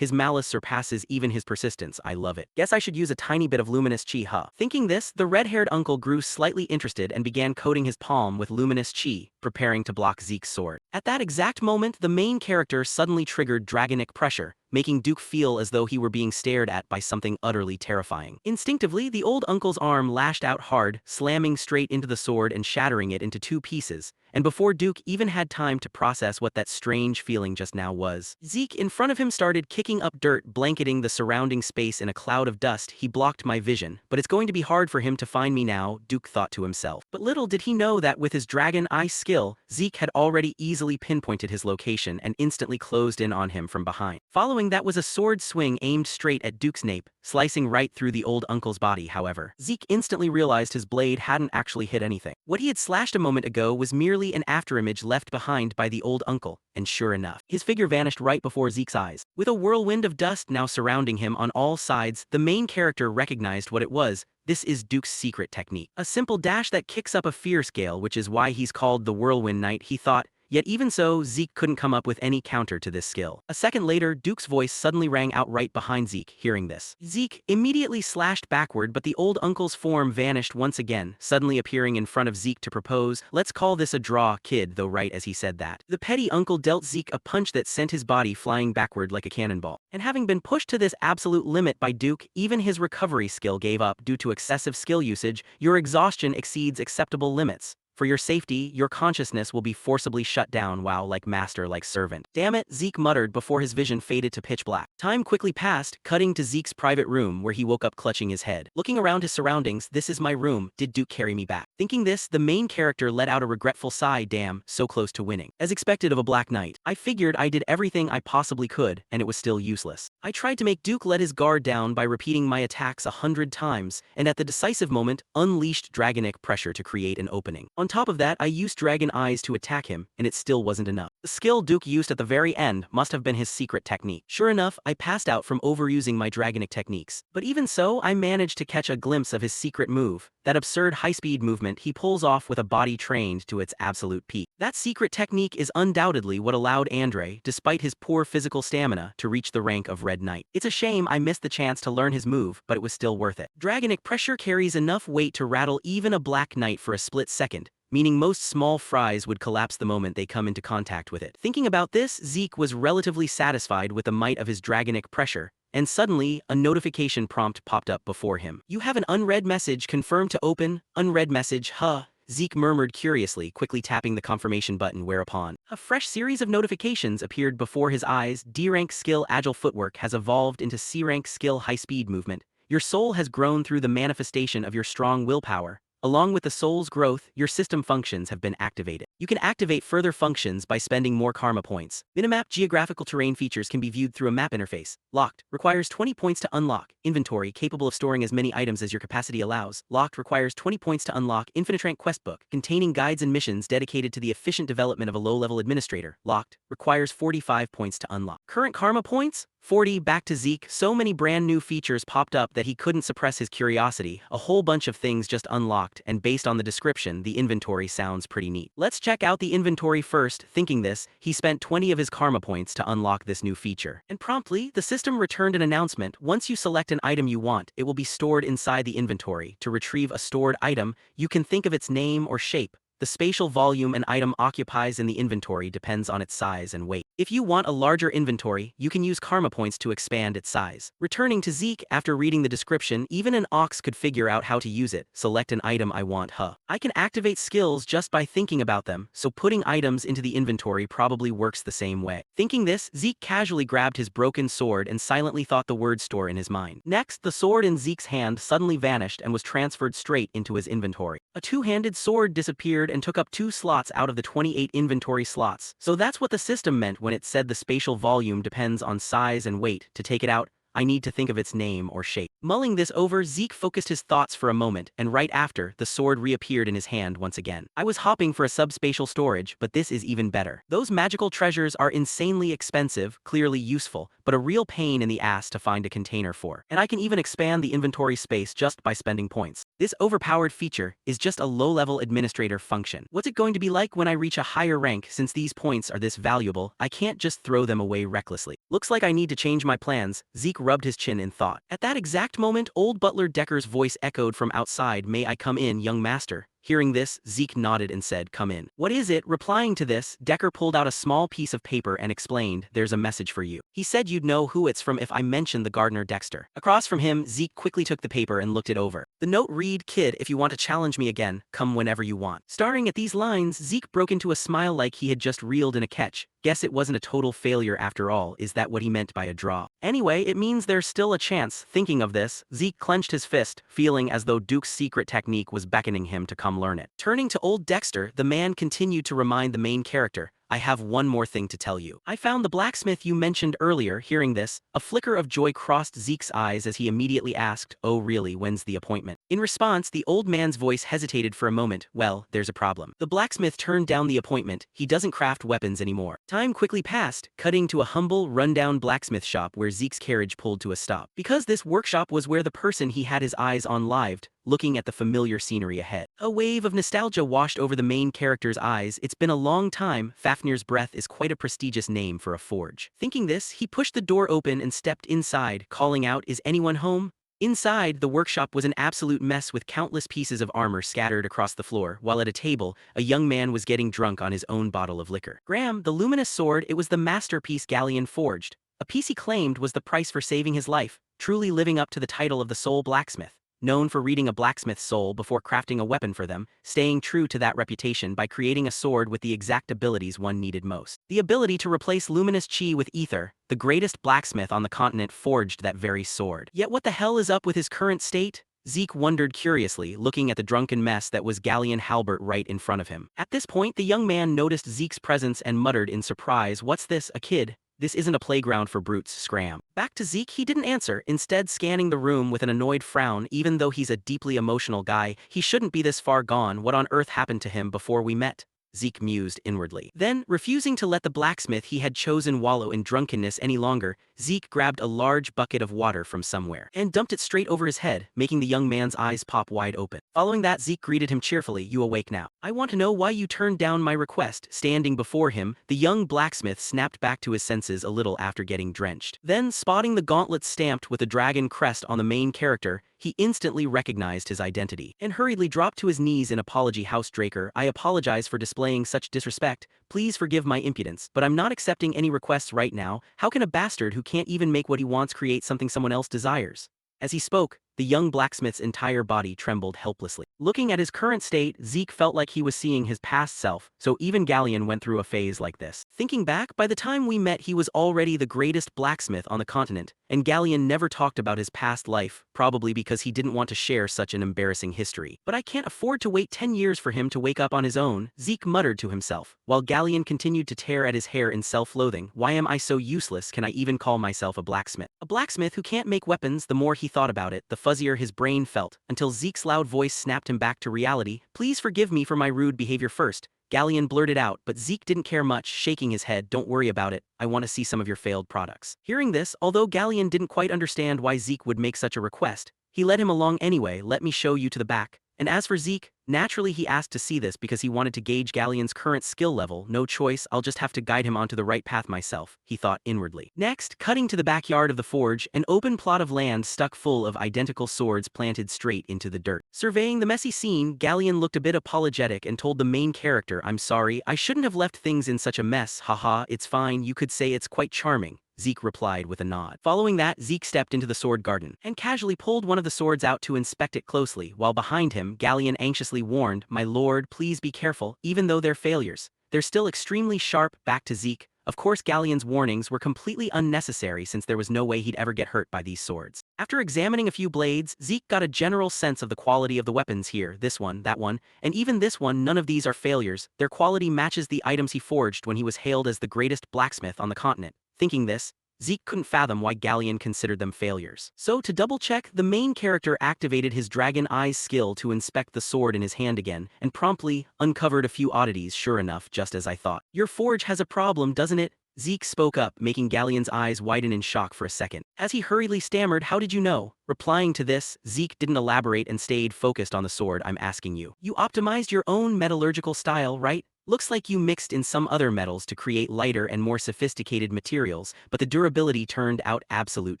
[SPEAKER 1] surpasses even his persistence. I love it. Guess I should use a tiny bit of luminous chi, huh? Thinking this, the red-haired uncle grew slightly interested and began coating his palm with luminous chi, preparing to block Zeke's sword. At that exact moment, the main character suddenly triggered Dragonic Pressure, making Duke feel as though he were being stared at by something utterly terrifying. Instinctively, the old uncle's arm lashed out hard, slamming straight into the sword and shattering it into 2 pieces. And before Duke even had time to process what that strange feeling just now was, Zeke in front of him started kicking up dirt, blanketing the surrounding space in a cloud of dust. He blocked my vision, but it's going to be hard for him to find me now, Duke thought to himself. But little did he know that with his Dragon Eye skill, Zeke had already easily pinpointed his location and instantly closed in on him from behind. Following that was a sword swing aimed straight at Duke's nape, slicing right through the old uncle's body. However, Zeke instantly realized his blade hadn't actually hit anything. What he had slashed a moment ago was merely an afterimage left behind by the old uncle, and sure enough, his figure vanished right before Zeke's eyes. With a whirlwind of dust now surrounding him on all sides, the main character recognized what it was. This is Duke's secret technique. A simple dash that kicks up a fear scale, which is why he's called the Whirlwind Knight, he thought. Yet even so, Zeke couldn't come up with any counter to this skill. A second later, Duke's voice suddenly rang out right behind Zeke. Hearing this, Zeke immediately slashed backward, but the old uncle's form vanished once again, suddenly appearing in front of Zeke to propose, let's call this a draw, kid. Though right as he said that, the petty uncle dealt Zeke a punch that sent his body flying backward like a cannonball. And having been pushed to this absolute limit by Duke, even his recovery skill gave up due to excessive skill usage. Your exhaustion exceeds acceptable limits. For your safety, your consciousness will be forcibly shut down while like master like servant. Damn it, Zeke muttered before his vision faded to pitch black. Time quickly passed, cutting to Zeke's private room where he woke up clutching his head. Looking around his surroundings, this is my room, did Duke carry me back? Thinking this, the main character let out a regretful sigh, damn, so close to winning. As expected of a Black Knight, I figured I did everything I possibly could, and it was still useless. I tried to make Duke let his guard down by repeating my attacks 100 times, and at the decisive moment, unleashed dragonic pressure to create an opening. On top of that, I used dragon eyes to attack him, and it still wasn't enough. The skill Duke used at the very end must have been his secret technique. Sure enough, I passed out from overusing my dragonic techniques. But even so, I managed to catch a glimpse of his secret move, that absurd high-speed movement he pulls off with a body trained to its absolute peak. That secret technique is undoubtedly what allowed Andre, despite his poor physical stamina, to reach the rank of Red Knight. It's a shame I missed the chance to learn his move, but it was still worth it. Dragonic pressure carries enough weight to rattle even a Black Knight for a split second, meaning most small fries would collapse the moment they come into contact with it. Thinking about this, Zeke was relatively satisfied with the might of his dragonic pressure, and suddenly, a notification prompt popped up before him. You have an unread message, confirmed to open. Unread message, huh? Zeke murmured curiously, quickly tapping the confirmation button, whereupon a fresh series of notifications appeared before his eyes. D-rank skill agile footwork has evolved into C-rank skill high-speed movement. Your soul has grown through the manifestation of your strong willpower. Along with the soul's growth, your system functions have been activated. You can activate further functions by spending more karma points. Minimap geographical terrain features can be viewed through a map interface. Locked requires 20 points to unlock. Inventory capable of storing as many items as your capacity allows. Locked requires 20 points to unlock. Infinite rank quest book containing guides and missions dedicated to the efficient development of a low-level administrator. Locked requires 45 points to unlock. Current karma points? 40. Back to Zeke. So many brand new features popped up that he couldn't suppress his curiosity. A whole bunch of things just unlocked, and based on the description, the inventory sounds pretty neat. Let's check out the inventory first. Thinking this, he spent 20 of his karma points to unlock this new feature. And promptly, the system returned an announcement. Once you select an item you want, it will be stored inside the inventory. To retrieve a stored item, you can think of its name or shape. The spatial volume an item occupies in the inventory depends on its size and weight. If you want a larger inventory, you can use karma points to expand its size. Returning to Zeke, after reading the description, even an ox could figure out how to use it. Select an item I want, huh? I can activate skills just by thinking about them, so putting items into the inventory probably works the same way. Thinking this, Zeke casually grabbed his broken sword and silently thought the word store in his mind. Next, the sword in Zeke's hand suddenly vanished and was transferred straight into his inventory. A two-handed sword disappeared and took up 2 slots out of the 28 inventory slots. So that's what the system meant when it said the spatial volume depends on size and weight. To take it out, I need to think of its name or shape. Mulling this over, Zeke focused his thoughts for a moment, and right after, the sword reappeared in his hand once again. I was hopping for a subspatial storage, but this is even better. Those magical treasures are insanely expensive, clearly useful, but a real pain in the ass to find a container for. And I can even expand the inventory space just by spending points. This overpowered feature is just a low-level administrator function. What's it going to be like when I reach a higher rank? Since these points are this valuable, I can't just throw them away recklessly. Looks like I need to change my plans. Zeke rubbed his chin in thought. At that exact moment, old butler Decker's voice echoed from outside. May I come in, young master? Hearing this, Zeke nodded and said, come in. What is it? Replying to this, Decker pulled out a small piece of paper and explained, there's a message for you. He said you'd know who it's from if I mentioned the gardener Dexter. Across from him, Zeke quickly took the paper and looked it over. The note read, kid, if you want to challenge me again, come whenever you want. Staring at these lines, Zeke broke into a smile like he had just reeled in a catch. Guess it wasn't a total failure after all. Is that what he meant by a draw? Anyway, it means there's still a chance. Thinking of this, Zeke clenched his fist, feeling as though Duke's secret technique was beckoning him to come learn it. Turning to old Dexter, the man continued to remind the main character, I have one more thing to tell you. I found the blacksmith you mentioned earlier. Hearing this, a flicker of joy crossed Zeke's eyes as he immediately asked, oh really, when's the appointment? In response, the old man's voice hesitated for a moment. Well, there's a problem. The blacksmith turned down the appointment. He doesn't craft weapons anymore. Time quickly passed, cutting to a humble, rundown blacksmith shop where Zeke's carriage pulled to a stop. Because this workshop was where the person he had his eyes on lived, looking at the familiar scenery ahead. A wave of nostalgia washed over the main character's eyes. It's been a long time. Fafnir's Breath is quite a prestigious name for a forge. Thinking this, he pushed the door open and stepped inside, calling out, is anyone home? Inside, the workshop was an absolute mess with countless pieces of armor scattered across the floor, while at a table, a young man was getting drunk on his own bottle of liquor. Graham, the luminous sword, it was the masterpiece Galleon forged. A piece he claimed was the price for saving his life, truly living up to the title of the sole blacksmith. known for reading a blacksmith's soul before crafting a weapon for them, staying true to that reputation by creating a sword with the exact abilities one needed most. The ability to replace luminous chi with ether, the greatest blacksmith on the continent forged that very sword. Yet what the hell is up with his current state? Zeke wondered curiously, looking at the drunken mess that was Galleon Halbert right in front of him. At this point, the young man noticed Zeke's presence and muttered in surprise, "What's this, a kid? This isn't a playground for brutes, scram." Back to Zeke, he didn't answer, instead scanning the room with an annoyed frown. Even though he's a deeply emotional guy, he shouldn't be this far gone. What on earth happened to him before we met? Zeke mused inwardly. Then, refusing to let the blacksmith he had chosen wallow in drunkenness any longer, Zeke grabbed a large bucket of water from somewhere and dumped it straight over his head, making the young man's eyes pop wide open. Following that, Zeke greeted him cheerfully, "You awake now? I want to know why you turned down my request." Standing before him, the young blacksmith snapped back to his senses a little after getting drenched. Then, spotting the gauntlet stamped with a dragon crest on the main character, he instantly recognized his identity and hurriedly dropped to his knees in apology. "House Draker, I apologize for displaying such disrespect. Please forgive my impudence, but I'm not accepting any requests right now. How can a bastard who can't even make what he wants create something someone else desires?" As he spoke, the young blacksmith's entire body trembled helplessly. Looking at his current state, Zeke felt like he was seeing his past self, so even Galleon went through a phase like this. Thinking back, by the time we met he was already the greatest blacksmith on the continent, and Galleon never talked about his past life, probably because he didn't want to share such an embarrassing history. "But I can't afford to wait 10 years for him to wake up on his own," Zeke muttered to himself, while Galleon continued to tear at his hair in self-loathing. "Why am I so useless? Can I even call myself a blacksmith? A blacksmith who can't make weapons?" The more he thought about it, the fuzzier his brain felt, until Zeke's loud voice snapped him back to reality. "Please forgive me for my rude behavior first," Galleon blurted out, but Zeke didn't care much, shaking his head. "Don't worry about it, I want to see some of your failed products." Hearing this, although Galleon didn't quite understand why Zeke would make such a request, he led him along anyway. "Let me show you to the back." And as for Zeke, naturally he asked to see this because he wanted to gauge Galleon's current skill level. "No choice, I'll just have to guide him onto the right path myself," he thought inwardly. Next, cutting to the backyard of the forge, an open plot of land stuck full of identical swords planted straight into the dirt. Surveying the messy scene, Galleon looked a bit apologetic and told the main character, "I'm sorry, I shouldn't have left things in such a mess. Haha, it's fine, you could say it's quite charming," Zeke replied with a nod. Following that, Zeke stepped into the sword garden and casually pulled one of the swords out to inspect it closely, while behind him, Galleon anxiously warned, "My lord, please be careful. Even though they're failures, they're still extremely sharp." Back to Zeke. Of course, Galleon's warnings were completely unnecessary since there was no way he'd ever get hurt by these swords. After examining a few blades, Zeke got a general sense of the quality of the weapons here. This one, that one, and even this one. None of these are failures. Their quality matches the items he forged when he was hailed as the greatest blacksmith on the continent. Thinking this, Zeke couldn't fathom why Galleon considered them failures. So to double-check, the main character activated his dragon eyes skill to inspect the sword in his hand again, and promptly uncovered a few oddities. "Sure enough, just as I thought. Your forge has a problem, doesn't it?" Zeke spoke up, making Galleon's eyes widen in shock for a second. As he hurriedly stammered, "How did you know?" Replying to this, Zeke didn't elaborate and stayed focused on the sword. "I'm asking you. You optimized your own metallurgical style, right? Looks like you mixed in some other metals to create lighter and more sophisticated materials, but the durability turned out absolute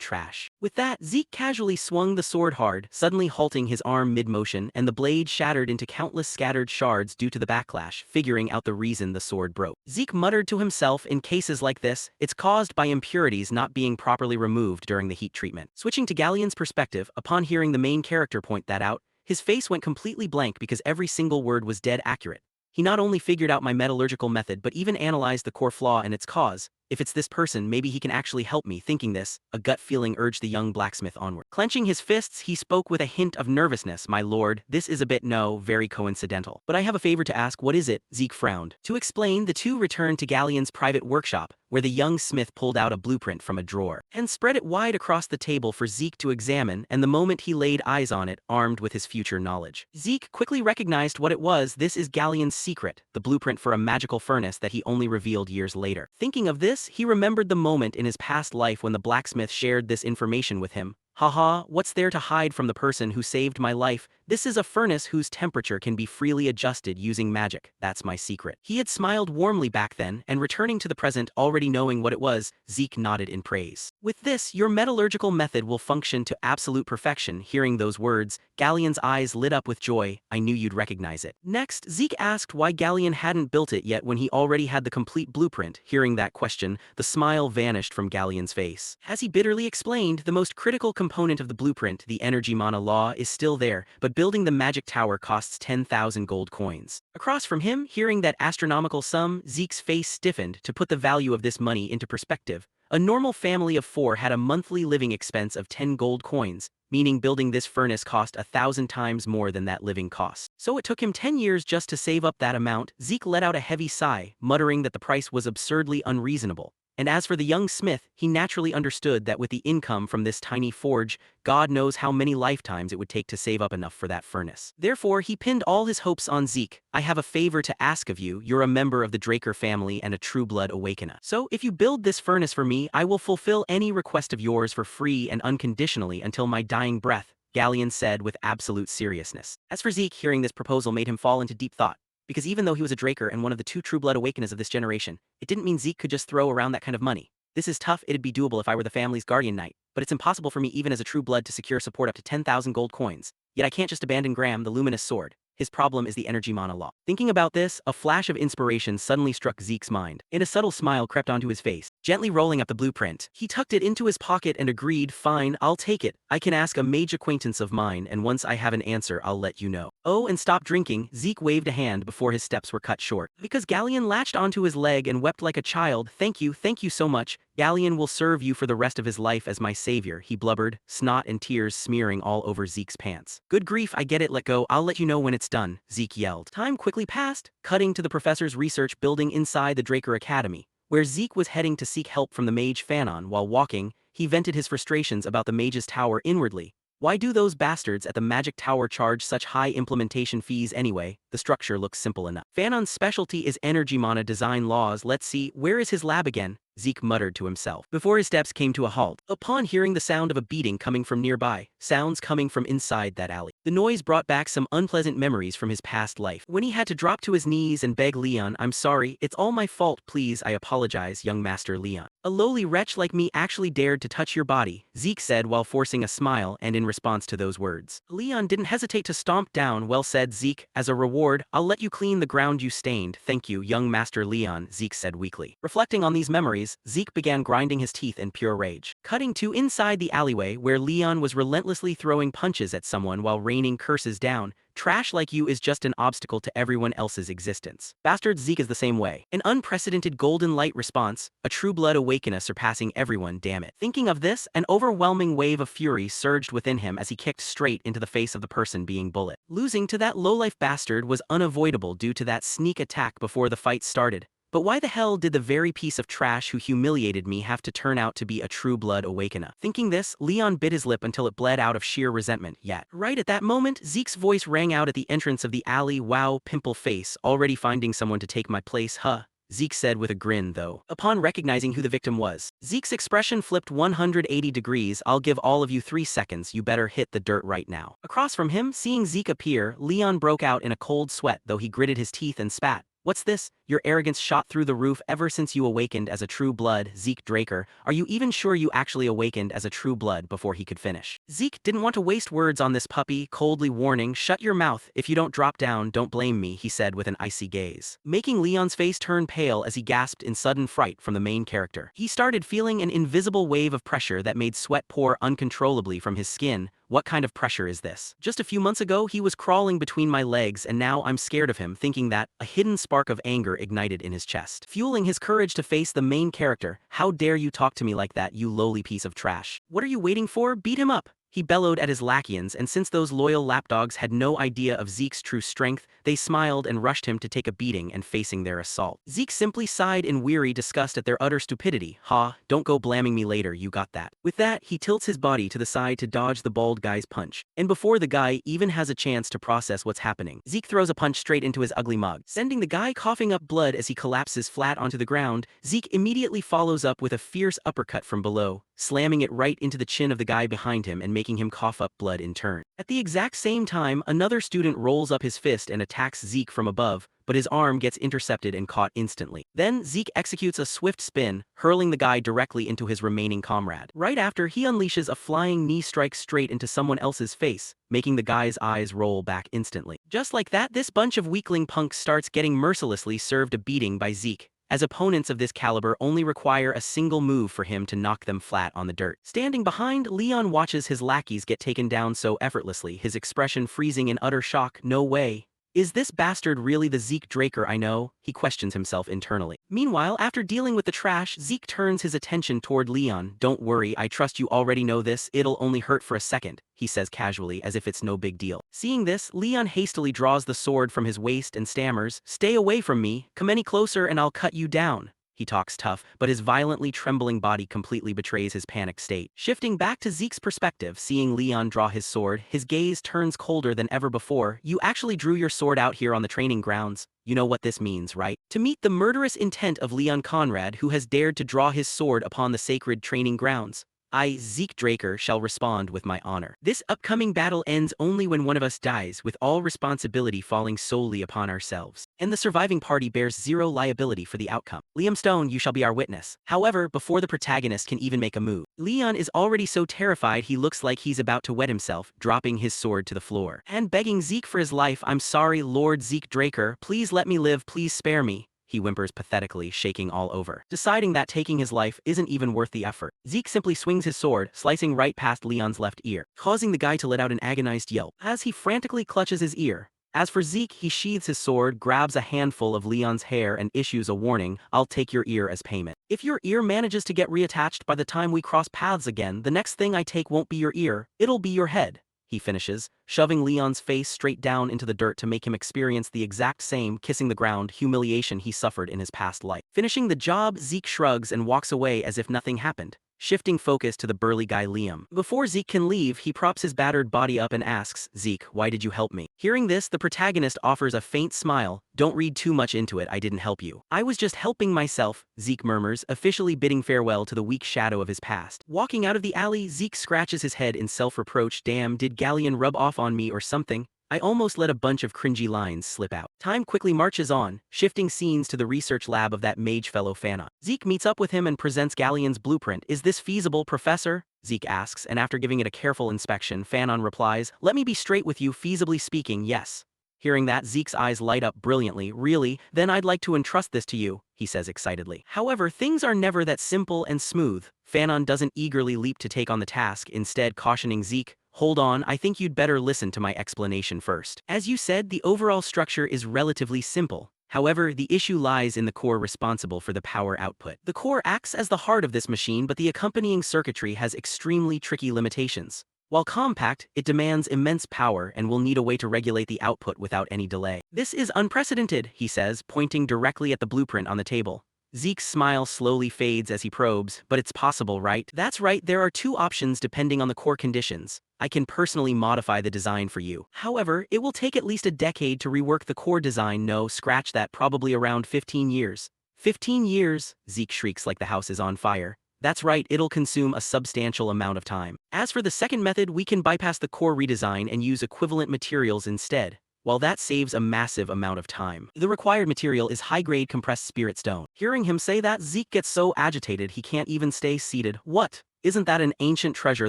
[SPEAKER 1] trash." With that, Zeke casually swung the sword hard, suddenly halting his arm mid-motion, and the blade shattered into countless scattered shards due to the backlash. Figuring out the reason the sword broke, Zeke muttered to himself, "In cases like this, it's caused by impurities not being properly removed during the heat treatment." Switching to Galleon's perspective, upon hearing the main character point that out, his face went completely blank because every single word was dead accurate. He not only figured out my metallurgical method but even analyzed the core flaw and its cause. If it's this person, maybe he can actually help me. Thinking this, a gut feeling urged the young blacksmith onward. Clenching his fists, he spoke with a hint of nervousness. "My lord, this is a bit very coincidental. But I have a favor to ask." "What is it?" Zeke frowned. To explain, the two returned to Galleon's private workshop, where the young smith pulled out a blueprint from a drawer and spread it wide across the table for Zeke to examine, and the moment he laid eyes on it, armed with his future knowledge, Zeke quickly recognized what it was. This is Galleon's secret, the blueprint for a magical furnace that he only revealed years later. Thinking of this, he remembered the moment in his past life when the blacksmith shared this information with him. "Haha, what's there to hide from the person who saved my life? This is a furnace whose temperature can be freely adjusted using magic. That's my secret." He had smiled warmly back then, and returning to the present, already knowing what it was, Zeke nodded in praise. "With this, your metallurgical method will function to absolute perfection." Hearing those words, Galleon's eyes lit up with joy. "I knew you'd recognize it." Next, Zeke asked why Galleon hadn't built it yet when he already had the complete blueprint. Hearing that question, the smile vanished from Galleon's face. As he bitterly explained, the most critical component component of the blueprint, the energy mana law, is still there, but building the magic tower costs 10,000 gold coins. Across from him, hearing that astronomical sum, Zeke's face stiffened. To put the value of this money into perspective, a normal family of 4 had a monthly living expense of 10 gold coins, meaning building this furnace cost 1,000 times more than that living cost. So it took him 10 years just to save up that amount. Zeke let out a heavy sigh, muttering that the price was absurdly unreasonable. And as for the young smith, he naturally understood that with the income from this tiny forge, God knows how many lifetimes it would take to save up enough for that furnace. Therefore, he pinned all his hopes on Zeke. I have a favor to ask of you. You're a member of the Draker family and a true blood awakener. So if you build this furnace for me, I will fulfill any request of yours for free and unconditionally until my dying breath, Galleon said with absolute seriousness. As for Zeke, hearing this proposal made him fall into deep thought. Because even though he was a Draker and one of the 2 true blood awakeners of this generation, it didn't mean Zeke could just throw around that kind of money. This is tough. It'd be doable if I were the family's guardian knight, but it's impossible for me even as a true blood to secure support up to 10,000 gold coins. Yet I can't just abandon Graham, the luminous sword. His problem is the energy mana law. Thinking about this, a flash of inspiration suddenly struck Zeke's mind, and a subtle smile crept onto his face. Gently rolling up the blueprint, he tucked it into his pocket and agreed, fine, I'll take it. I can ask a mage acquaintance of mine, and once I have an answer, I'll let you know. Oh, and stop drinking. Zeke waved a hand before his steps were cut short. Because Galleon latched onto his leg and wept like a child. Thank you so much. Galleon will serve you for the rest of his life as my savior, he blubbered, snot and tears smearing all over Zeke's pants. Good grief, I get it, let go, I'll let you know when it's done, Zeke yelled. Time quickly passed, cutting to the professor's research building inside the Draker Academy, where Zeke was heading to seek help from the mage Fanon. While walking, he vented his frustrations about the mage's tower inwardly. Why do those bastards at the magic tower charge such high implementation fees anyway? The structure looks simple enough. Fanon's specialty is energy mana design laws. Let's see, where is his lab again? Zeke muttered to himself, before his steps came to a halt, upon hearing the sound of a beating coming from nearby, sounds coming from inside that alley. The noise brought back some unpleasant memories from his past life, when he had to drop to his knees and beg Leon, I'm sorry, it's all my fault, please, I apologize, young Master Leon. A lowly wretch like me actually dared to touch your body, Zeke said while forcing a smile, and in response to those words, Leon didn't hesitate to stomp down. Well said, Zeke, as a reward, I'll let you clean the ground you stained. Thank you, young Master Leon, Zeke said weakly. Reflecting on these memories, Zeke began grinding his teeth in pure rage. Cutting to inside the alleyway where Leon was relentlessly throwing punches at someone while raining curses down. Trash like you is just an obstacle to everyone else's existence. Bastard, Zeke is the same way. An unprecedented golden light response, a true blood awakener surpassing everyone, damn it. Thinking of this, an overwhelming wave of fury surged within him as he kicked straight into the face of the person being bullied. Losing to that lowlife bastard was unavoidable due to that sneak attack before the fight started. But why the hell did the very piece of trash who humiliated me have to turn out to be a true blood awakener? Thinking this, Leon bit his lip until it bled out of sheer resentment. Yet, right at that moment, Zeke's voice rang out at the entrance of the alley. Wow, pimple face, already finding someone to take my place, huh? Zeke said with a grin, though. Upon recognizing who the victim was, Zeke's expression flipped 180 degrees. I'll give all of you 3 seconds, you better hit the dirt right now. Across from him, seeing Zeke appear, Leon broke out in a cold sweat, though he gritted his teeth and spat. What's this? Your arrogance shot through the roof ever since you awakened as a true blood, Zeke Draker. Are you even sure you actually awakened as a true blood? Before he could finish, Zeke didn't want to waste words on this puppy, coldly warning, shut your mouth, if you don't drop down, don't blame me, he said with an icy gaze, making Leon's face turn pale as he gasped in sudden fright from the main character. He started feeling an invisible wave of pressure that made sweat pour uncontrollably from his skin. What kind of pressure is this? Just a few months ago, he was crawling between my legs, and now I'm scared of him, thinking that. A hidden spark of anger ignited in his chest, fueling his courage to face the main character. How dare you talk to me like that, you lowly piece of trash? What are you waiting for? Beat him up! He bellowed at his lackeyans, and since those loyal lapdogs had no idea of Zeke's true strength, they smiled and rushed him to take a beating and facing their assault. Zeke simply sighed in weary disgust at their utter stupidity. Ha, don't go blaming me later, you got that. With that, he tilts his body to the side to dodge the bald guy's punch. And before the guy even has a chance to process what's happening, Zeke throws a punch straight into his ugly mug, sending the guy coughing up blood as he collapses flat onto the ground. Zeke immediately follows up with a fierce uppercut from below, slamming it right into the chin of the guy behind him and making him cough up blood in turn. At the exact same time, another student rolls up his fist and attacks Zeke from above, but his arm gets intercepted and caught instantly. Then Zeke executes a swift spin, hurling the guy directly into his remaining comrade. Right after, he unleashes a flying knee strike straight into someone else's face, making the guy's eyes roll back instantly. Just like that, this bunch of weakling punks starts getting mercilessly served a beating by Zeke. as opponents of this caliber only require a single move for him to knock them flat on the dirt. Standing behind, Leon watches his lackeys get taken down so effortlessly, his expression freezing in utter shock. No way. Is this bastard really the Zeke Draker I know? He questions himself internally. Meanwhile, after dealing with the trash, Zeke turns his attention toward Leon. Don't worry, I trust you already know this, it'll only hurt for a second, he says casually as if it's no big deal. Seeing this, Leon hastily draws the sword from his waist and stammers, "Stay away from me, come any closer and I'll cut you down." He talks tough, but his violently trembling body completely betrays his panicked state. Shifting back to Zeke's perspective, seeing Leon draw his sword, his gaze turns colder than ever before. "You actually drew your sword out here on the training grounds. You know what this means, right? To meet the murderous intent of Leon Conrad, who has dared to draw his sword upon the sacred training grounds. I, Zeke Draker, shall respond with my honor. This upcoming battle ends only when one of us dies, with all responsibility falling solely upon ourselves. And the surviving party bears zero liability for the outcome. Liam Stone, you shall be our witness." However, before the protagonist can even make a move, Leon is already so terrified he looks like he's about to wet himself, dropping his sword to the floor and begging Zeke for his life. "I'm sorry, Lord Zeke Draker, please let me live, please spare me," he whimpers pathetically, shaking all over. Deciding that taking his life isn't even worth the effort, Zeke simply swings his sword, slicing right past Leon's left ear, causing the guy to let out an agonized yelp as he frantically clutches his ear. As for Zeke, he sheathes his sword, grabs a handful of Leon's hair and issues a warning, "I'll take your ear as payment. If your ear manages to get reattached by the time we cross paths again, the next thing I take won't be your ear, it'll be your head," he finishes, shoving Leon's face straight down into the dirt to make him experience the exact same kissing the ground humiliation he suffered in his past life. Finishing the job, Zeke shrugs and walks away as if nothing happened, shifting focus to the burly guy Liam. Before Zeke can leave, he props his battered body up and asks, "Zeke, why did you help me?" Hearing this, the protagonist offers a faint smile. "Don't read too much into it, I didn't help you. I was just helping myself," Zeke murmurs, officially bidding farewell to the weak shadow of his past. Walking out of the alley, Zeke scratches his head in self-reproach. "Damn, did Galleon rub off on me or something? I almost let a bunch of cringy lines slip out." Time quickly marches on, shifting scenes to the research lab of that mage fellow Fanon. Zeke meets up with him and presents Galleon's blueprint. "Is this feasible, Professor?" Zeke asks, and after giving it a careful inspection, Fanon replies, "Let me be straight with you, feasibly speaking, yes." Hearing that, Zeke's eyes light up brilliantly. "Really? Then I'd like to entrust this to you," he says excitedly. However, things are never that simple and smooth. Fanon doesn't eagerly leap to take on the task, instead cautioning Zeke, "Hold on, I think you'd better listen to my explanation first. As you said, the overall structure is relatively simple. However, the issue lies in the core responsible for the power output. The core acts as the heart of this machine, but the accompanying circuitry has extremely tricky limitations. While compact, it demands immense power and will need a way to regulate the output without any delay. This is unprecedented," he says, pointing directly at the blueprint on the table. Zeke's smile slowly fades as he probes, "But it's possible, right?" "That's right, there are two options depending on the core conditions. I can personally modify the design for you. However, it will take at least a decade to rework the core design. No, scratch that, probably around 15 years. 15 years? Zeke shrieks like the house is on fire. That's right, it'll consume a substantial amount of time. As for the second method, we can bypass the core redesign and use equivalent materials instead. While that saves a massive amount of time. The required material is high-grade compressed spirit stone." Hearing him say that, Zeke gets so agitated he can't even stay seated. "What? Isn't that an ancient treasure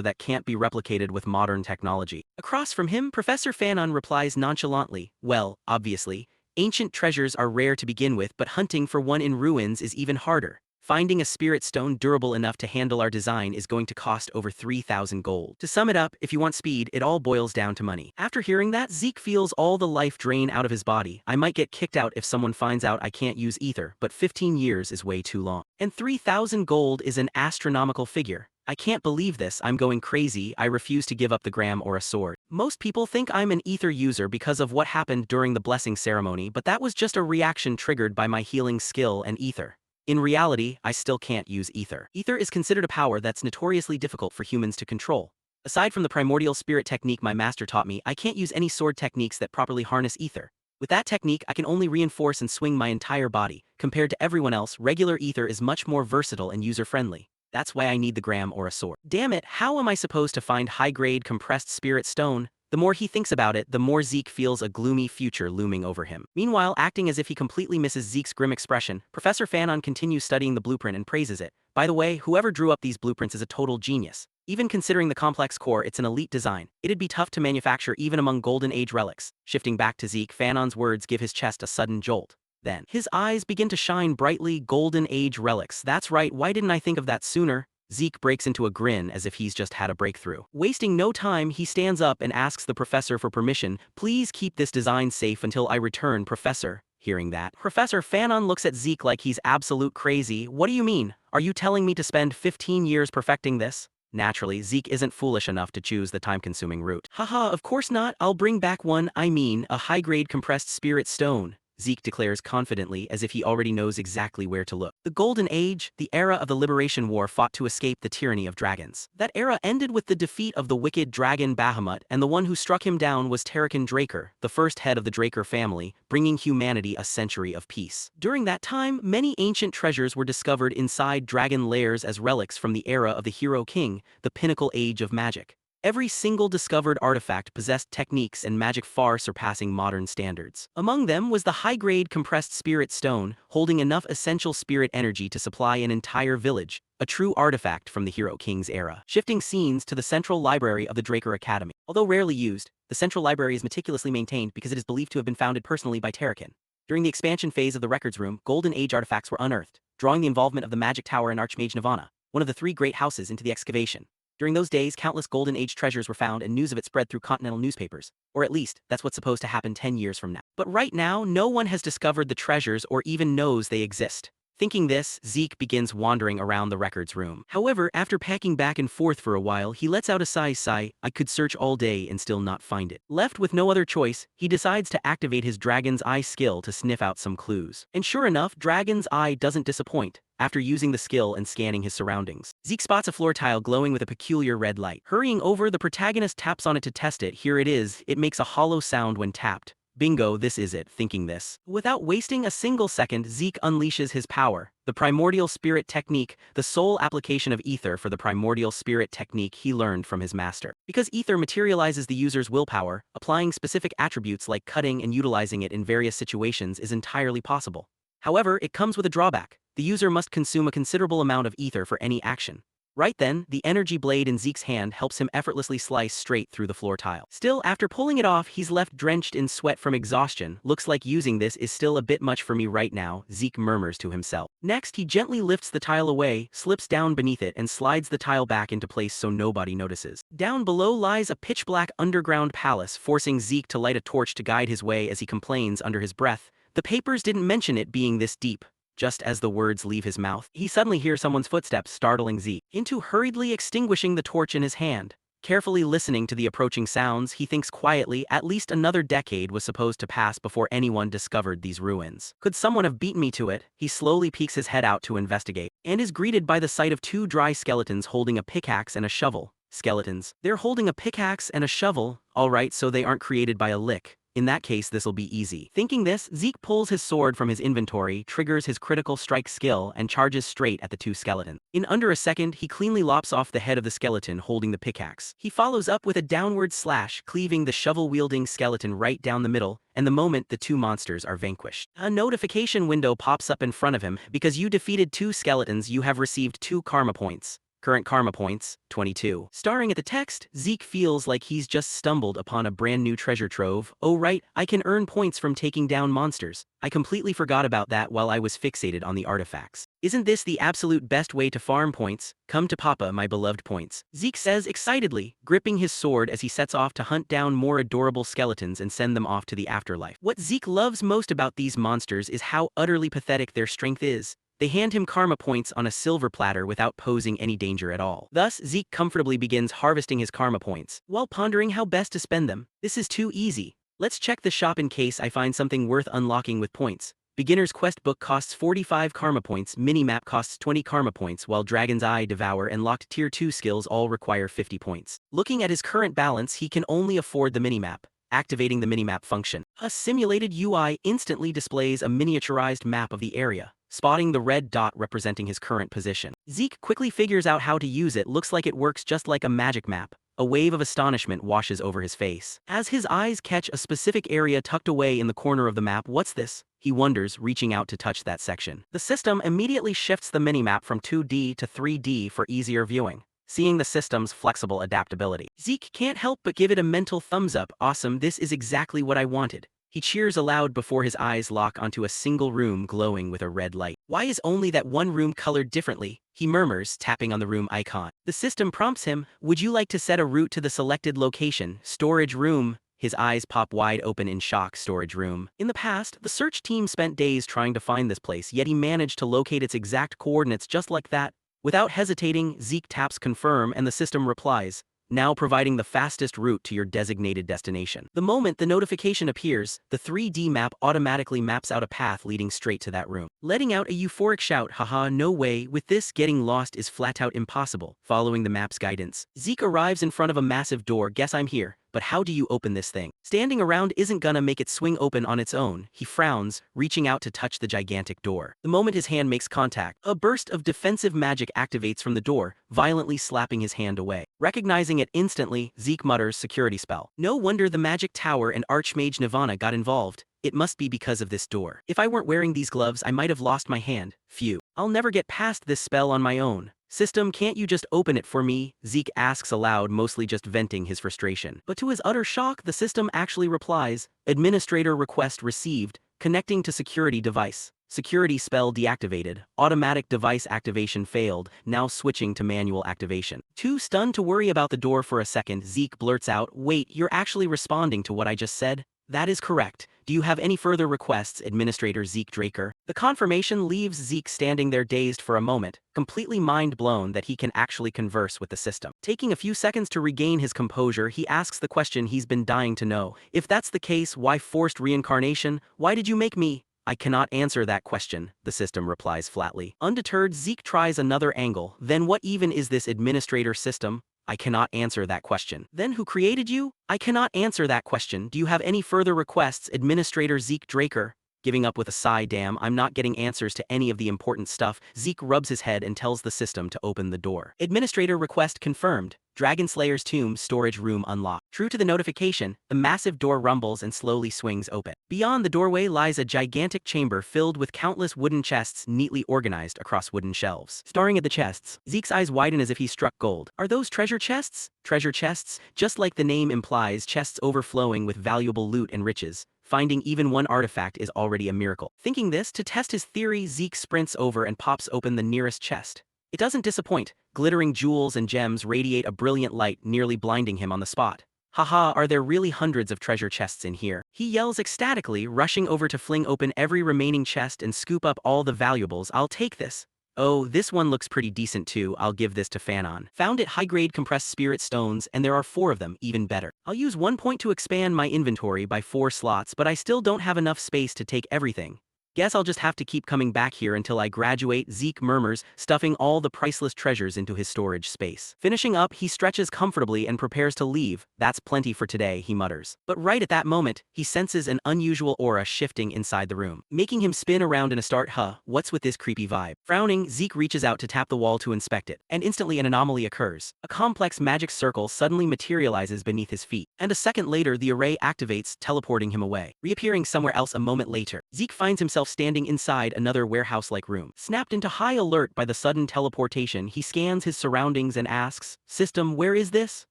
[SPEAKER 1] that can't be replicated with modern technology?" Across from him, Professor Fanon replies nonchalantly, "Well, obviously, ancient treasures are rare to begin with, but hunting for one in ruins is even harder. Finding a spirit stone durable enough to handle our design is going to cost over 3,000 gold. To sum it up, if you want speed, it all boils down to money." After hearing that, Zeke feels all the life drain out of his body. "I might get kicked out if someone finds out I can't use ether, but 15 years is way too long. And 3,000 gold is an astronomical figure. I can't believe this, I'm going crazy, I refuse to give up the gram or a sword. Most people think I'm an ether user because of what happened during the blessing ceremony, but that was just a reaction triggered by my healing skill and ether. In reality, I still can't use ether. Ether is considered a power that's notoriously difficult for humans to control. Aside from the primordial spirit technique my master taught me, I can't use any sword techniques that properly harness ether. With that technique, I can only reinforce and swing my entire body. Compared to everyone else, regular ether is much more versatile and user-friendly. That's why I need the gram or a sword. Damn it, how am I supposed to find high-grade compressed spirit stone?" The more he thinks about it, the more Zeke feels a gloomy future looming over him. Meanwhile, acting as if he completely misses Zeke's grim expression, Professor Fanon continues studying the blueprint and praises it. "By the way, whoever drew up these blueprints is a total genius. Even considering the complex core, it's an elite design. It'd be tough to manufacture even among Golden Age relics." Shifting back to Zeke, Fanon's words give his chest a sudden jolt. Then, his eyes begin to shine brightly golden age relics. That's right, why didn't I think of that sooner? Zeke breaks into a grin as if he's just had a breakthrough. Wasting no time, he stands up and asks the professor for permission. Please keep this design safe until I return, Professor. Hearing that, Professor Fanon looks at Zeke like he's absolute crazy. What do you mean? Are you telling me to spend 15 years perfecting this? Naturally, Zeke isn't foolish enough to choose the time-consuming route. Haha, of course not, I'll bring back one, I mean, a high-grade compressed spirit stone. Zeke declares confidently as if he already knows exactly where to look. The Golden Age, the era of the Liberation War fought to escape the tyranny of dragons. That era ended with the defeat of the wicked dragon Bahamut, and the one who struck him down was Terrakin Draker, the first head of the Draker family, bringing humanity a century of peace. During that time, many ancient treasures were discovered inside dragon lairs as relics from the era of the Hero King, the pinnacle age of magic. Every single discovered artifact possessed techniques and magic far surpassing modern standards. Among them was the high-grade compressed spirit stone, holding enough essential spirit energy to supply an entire village, a true artifact from the Hero King's era. Shifting scenes to the central library of the Draker Academy. Although rarely used, the central library is meticulously maintained because it is believed to have been founded personally by Terrakin. During the expansion phase of the Records Room, Golden Age artifacts were unearthed, drawing the involvement of the Magic Tower and Archmage Nirvana, one of the three great houses, into the excavation. During those days, countless Golden Age treasures were found and news of it spread through continental newspapers. Or at least, that's what's supposed to happen 10 years from now. But right now, no one has discovered the treasures or even knows they exist. Thinking this, Zeke begins wandering around the records room. However, after packing back and forth for a while, he lets out a sigh. I could search all day and still not find it. Left with no other choice, he decides to activate his Dragon's Eye skill to sniff out some clues. And sure enough, Dragon's Eye doesn't disappoint. After using the skill and scanning his surroundings, Zeke spots a floor tile glowing with a peculiar red light. Hurrying over, the protagonist taps on it to test it. Here it is. It makes a hollow sound when tapped. Bingo, this is it. Thinking this, without wasting a single second, Zeke unleashes his power. The Primordial Spirit Technique, the sole application of ether for the Primordial Spirit Technique he learned from his master. Because ether materializes the user's willpower, applying specific attributes like cutting and utilizing it in various situations is entirely possible. However, it comes with a drawback. The user must consume a considerable amount of ether for any action. Right then, the energy blade in Zeke's hand helps him effortlessly slice straight through the floor tile. Still, after pulling it off, he's left drenched in sweat from exhaustion. Looks like using this is still a bit much for me right now, Zeke murmurs to himself. Next, he gently lifts the tile away, slips down beneath it, and slides the tile back into place so nobody notices. Down below lies a pitch-black underground palace, forcing Zeke to light a torch to guide his way as he complains under his breath. The papers didn't mention it being this deep. Just as the words leave his mouth, he suddenly hears someone's footsteps, startling Zeke into hurriedly extinguishing the torch in his hand. Carefully listening to the approaching sounds, he thinks quietly, at least another decade was supposed to pass before anyone discovered these ruins. Could someone have beaten me to it? He slowly peeks his head out to investigate, and is greeted by the sight of two dry skeletons holding a pickaxe and a shovel. Skeletons. They're holding a pickaxe and a shovel. Alright, so they aren't created by a lick. In that case, this'll be easy. Thinking this, Zeke pulls his sword from his inventory, triggers his critical strike skill, and charges straight at the two skeletons. In under a second, he cleanly lops off the head of the skeleton holding the pickaxe. He follows up with a downward slash, cleaving the shovel-wielding skeleton right down the middle, and the moment the two monsters are vanquished, a notification window pops up in front of him. Because you defeated two skeletons, you have received 2 karma points. Current karma points, 22. Staring at the text, Zeke feels like he's just stumbled upon a brand new treasure trove. Oh right, I can earn points from taking down monsters. I completely forgot about that while I was fixated on the artifacts. Isn't this the absolute best way to farm points? Come to Papa, my beloved points, Zeke says excitedly, gripping his sword as he sets off to hunt down more adorable skeletons and send them off to the afterlife. What Zeke loves most about these monsters is how utterly pathetic their strength is. They hand him karma points on a silver platter without posing any danger at all. Thus, Zeke comfortably begins harvesting his karma points, while pondering how best to spend them. This is too easy. Let's check the shop in case I find something worth unlocking with points. Beginner's Quest book costs 45 karma points, minimap costs 20 karma points, while Dragon's Eye, Devour, and locked Tier 2 skills all require 50 points. Looking at his current balance, he can only afford the minimap. Activating the minimap function. A simulated UI instantly displays a miniaturized map of the area, spotting the red dot representing his current position. Zeke quickly figures out how to use it. Looks like it works just like a magic map. A wave of astonishment washes over his face as his eyes catch a specific area tucked away in the corner of the map. What's this? He wonders, reaching out to touch that section. The system immediately shifts the minimap from 2D to 3D for easier viewing. Seeing the system's flexible adaptability, Zeke can't help but give it a mental thumbs up. Awesome, this is exactly what I wanted. He cheers aloud before his eyes lock onto a single room glowing with a red light. Why is only that one room colored differently? He murmurs, tapping on the room icon. The system prompts him, would you like to set a route to the selected location, storage room? His eyes pop wide open in shock. Storage room. In the past, the search team spent days trying to find this place, yet he managed to locate its exact coordinates just like that. Without hesitating, Zeke taps confirm and the system replies, now providing the fastest route to your designated destination. The moment the notification appears, the 3D map automatically maps out a path leading straight to that room. Letting out a euphoric shout, haha, no way, with this getting lost is flat out impossible. Following the map's guidance, Zeke arrives in front of a massive door. Guess I'm here, but how do you open this thing? Standing around isn't gonna make it swing open on its own. He frowns, reaching out to touch the gigantic door. The moment his hand makes contact, a burst of defensive magic activates from the door, violently slapping his hand away. Recognizing it instantly, Zeke mutters, security spell. No wonder the magic tower and Archmage Nirvana got involved. It must be because of this door. If I weren't wearing these gloves, I might have lost my hand. Phew. I'll never get past this spell on my own. System, can't you just open it for me? Zeke asks aloud, mostly just venting his frustration. But to his utter shock, the system actually replies, administrator request received, connecting to security device. Security spell deactivated. Automatic device activation failed, now switching to manual activation. Too stunned to worry about the door for a second, Zeke blurts out, wait, you're actually responding to what I just said? That is correct. Do you have any further requests, Administrator Zeke Draker? The confirmation leaves Zeke standing there dazed for a moment, completely mind-blown that he can actually converse with the system. Taking a few seconds to regain his composure, he asks the question he's been dying to know. If that's the case, why forced reincarnation? Why did you make me? I cannot answer that question, the system replies flatly. Undeterred, Zeke tries another angle. Then what even is this administrator system? I cannot answer that question. Then who created you? I cannot answer that question. Do you have any further requests, Administrator Zeke Draker? Giving up with a sigh, damn, I'm not getting answers to any of the important stuff. Zeke rubs his head and tells the system to open the door. Administrator request confirmed. Dragonslayer's tomb storage room unlocked. True to the notification, the massive door rumbles and slowly swings open. Beyond the doorway lies a gigantic chamber filled with countless wooden chests neatly organized across wooden shelves. Staring at the chests, Zeke's eyes widen as if he struck gold. Are those treasure chests? Treasure chests? Just like the name implies, chests overflowing with valuable loot and riches. Finding even one artifact is already a miracle. Thinking this, to test his theory, Zeke sprints over and pops open the nearest chest. It doesn't disappoint. Glittering jewels and gems radiate a brilliant light, nearly blinding him on the spot. Haha, are there really hundreds of treasure chests in here? He yells ecstatically, rushing over to fling open every remaining chest and scoop up all the valuables. I'll take this. Oh, this one looks pretty decent too, I'll give this to Fanon. Found it high-grade compressed spirit stones, and there are 4 of them, even better. I'll use 1 point to expand my inventory by 4 slots, but I still don't have enough space to take everything. Guess I'll just have to keep coming back here until I graduate, Zeke murmurs, stuffing all the priceless treasures into his storage space. Finishing up, he stretches comfortably and prepares to leave. That's plenty for today, he mutters. But right at that moment, he senses an unusual aura shifting inside the room, making him spin around in a start. What's with this creepy vibe? Frowning, Zeke reaches out to tap the wall to inspect it, and instantly an anomaly occurs. A complex magic circle suddenly materializes beneath his feet, and a second later the array activates, teleporting him away. Reappearing somewhere else a moment later, Zeke finds himself standing inside another warehouse-like room. Snapped into high alert by the sudden teleportation, he scans his surroundings and asks, System, where is this?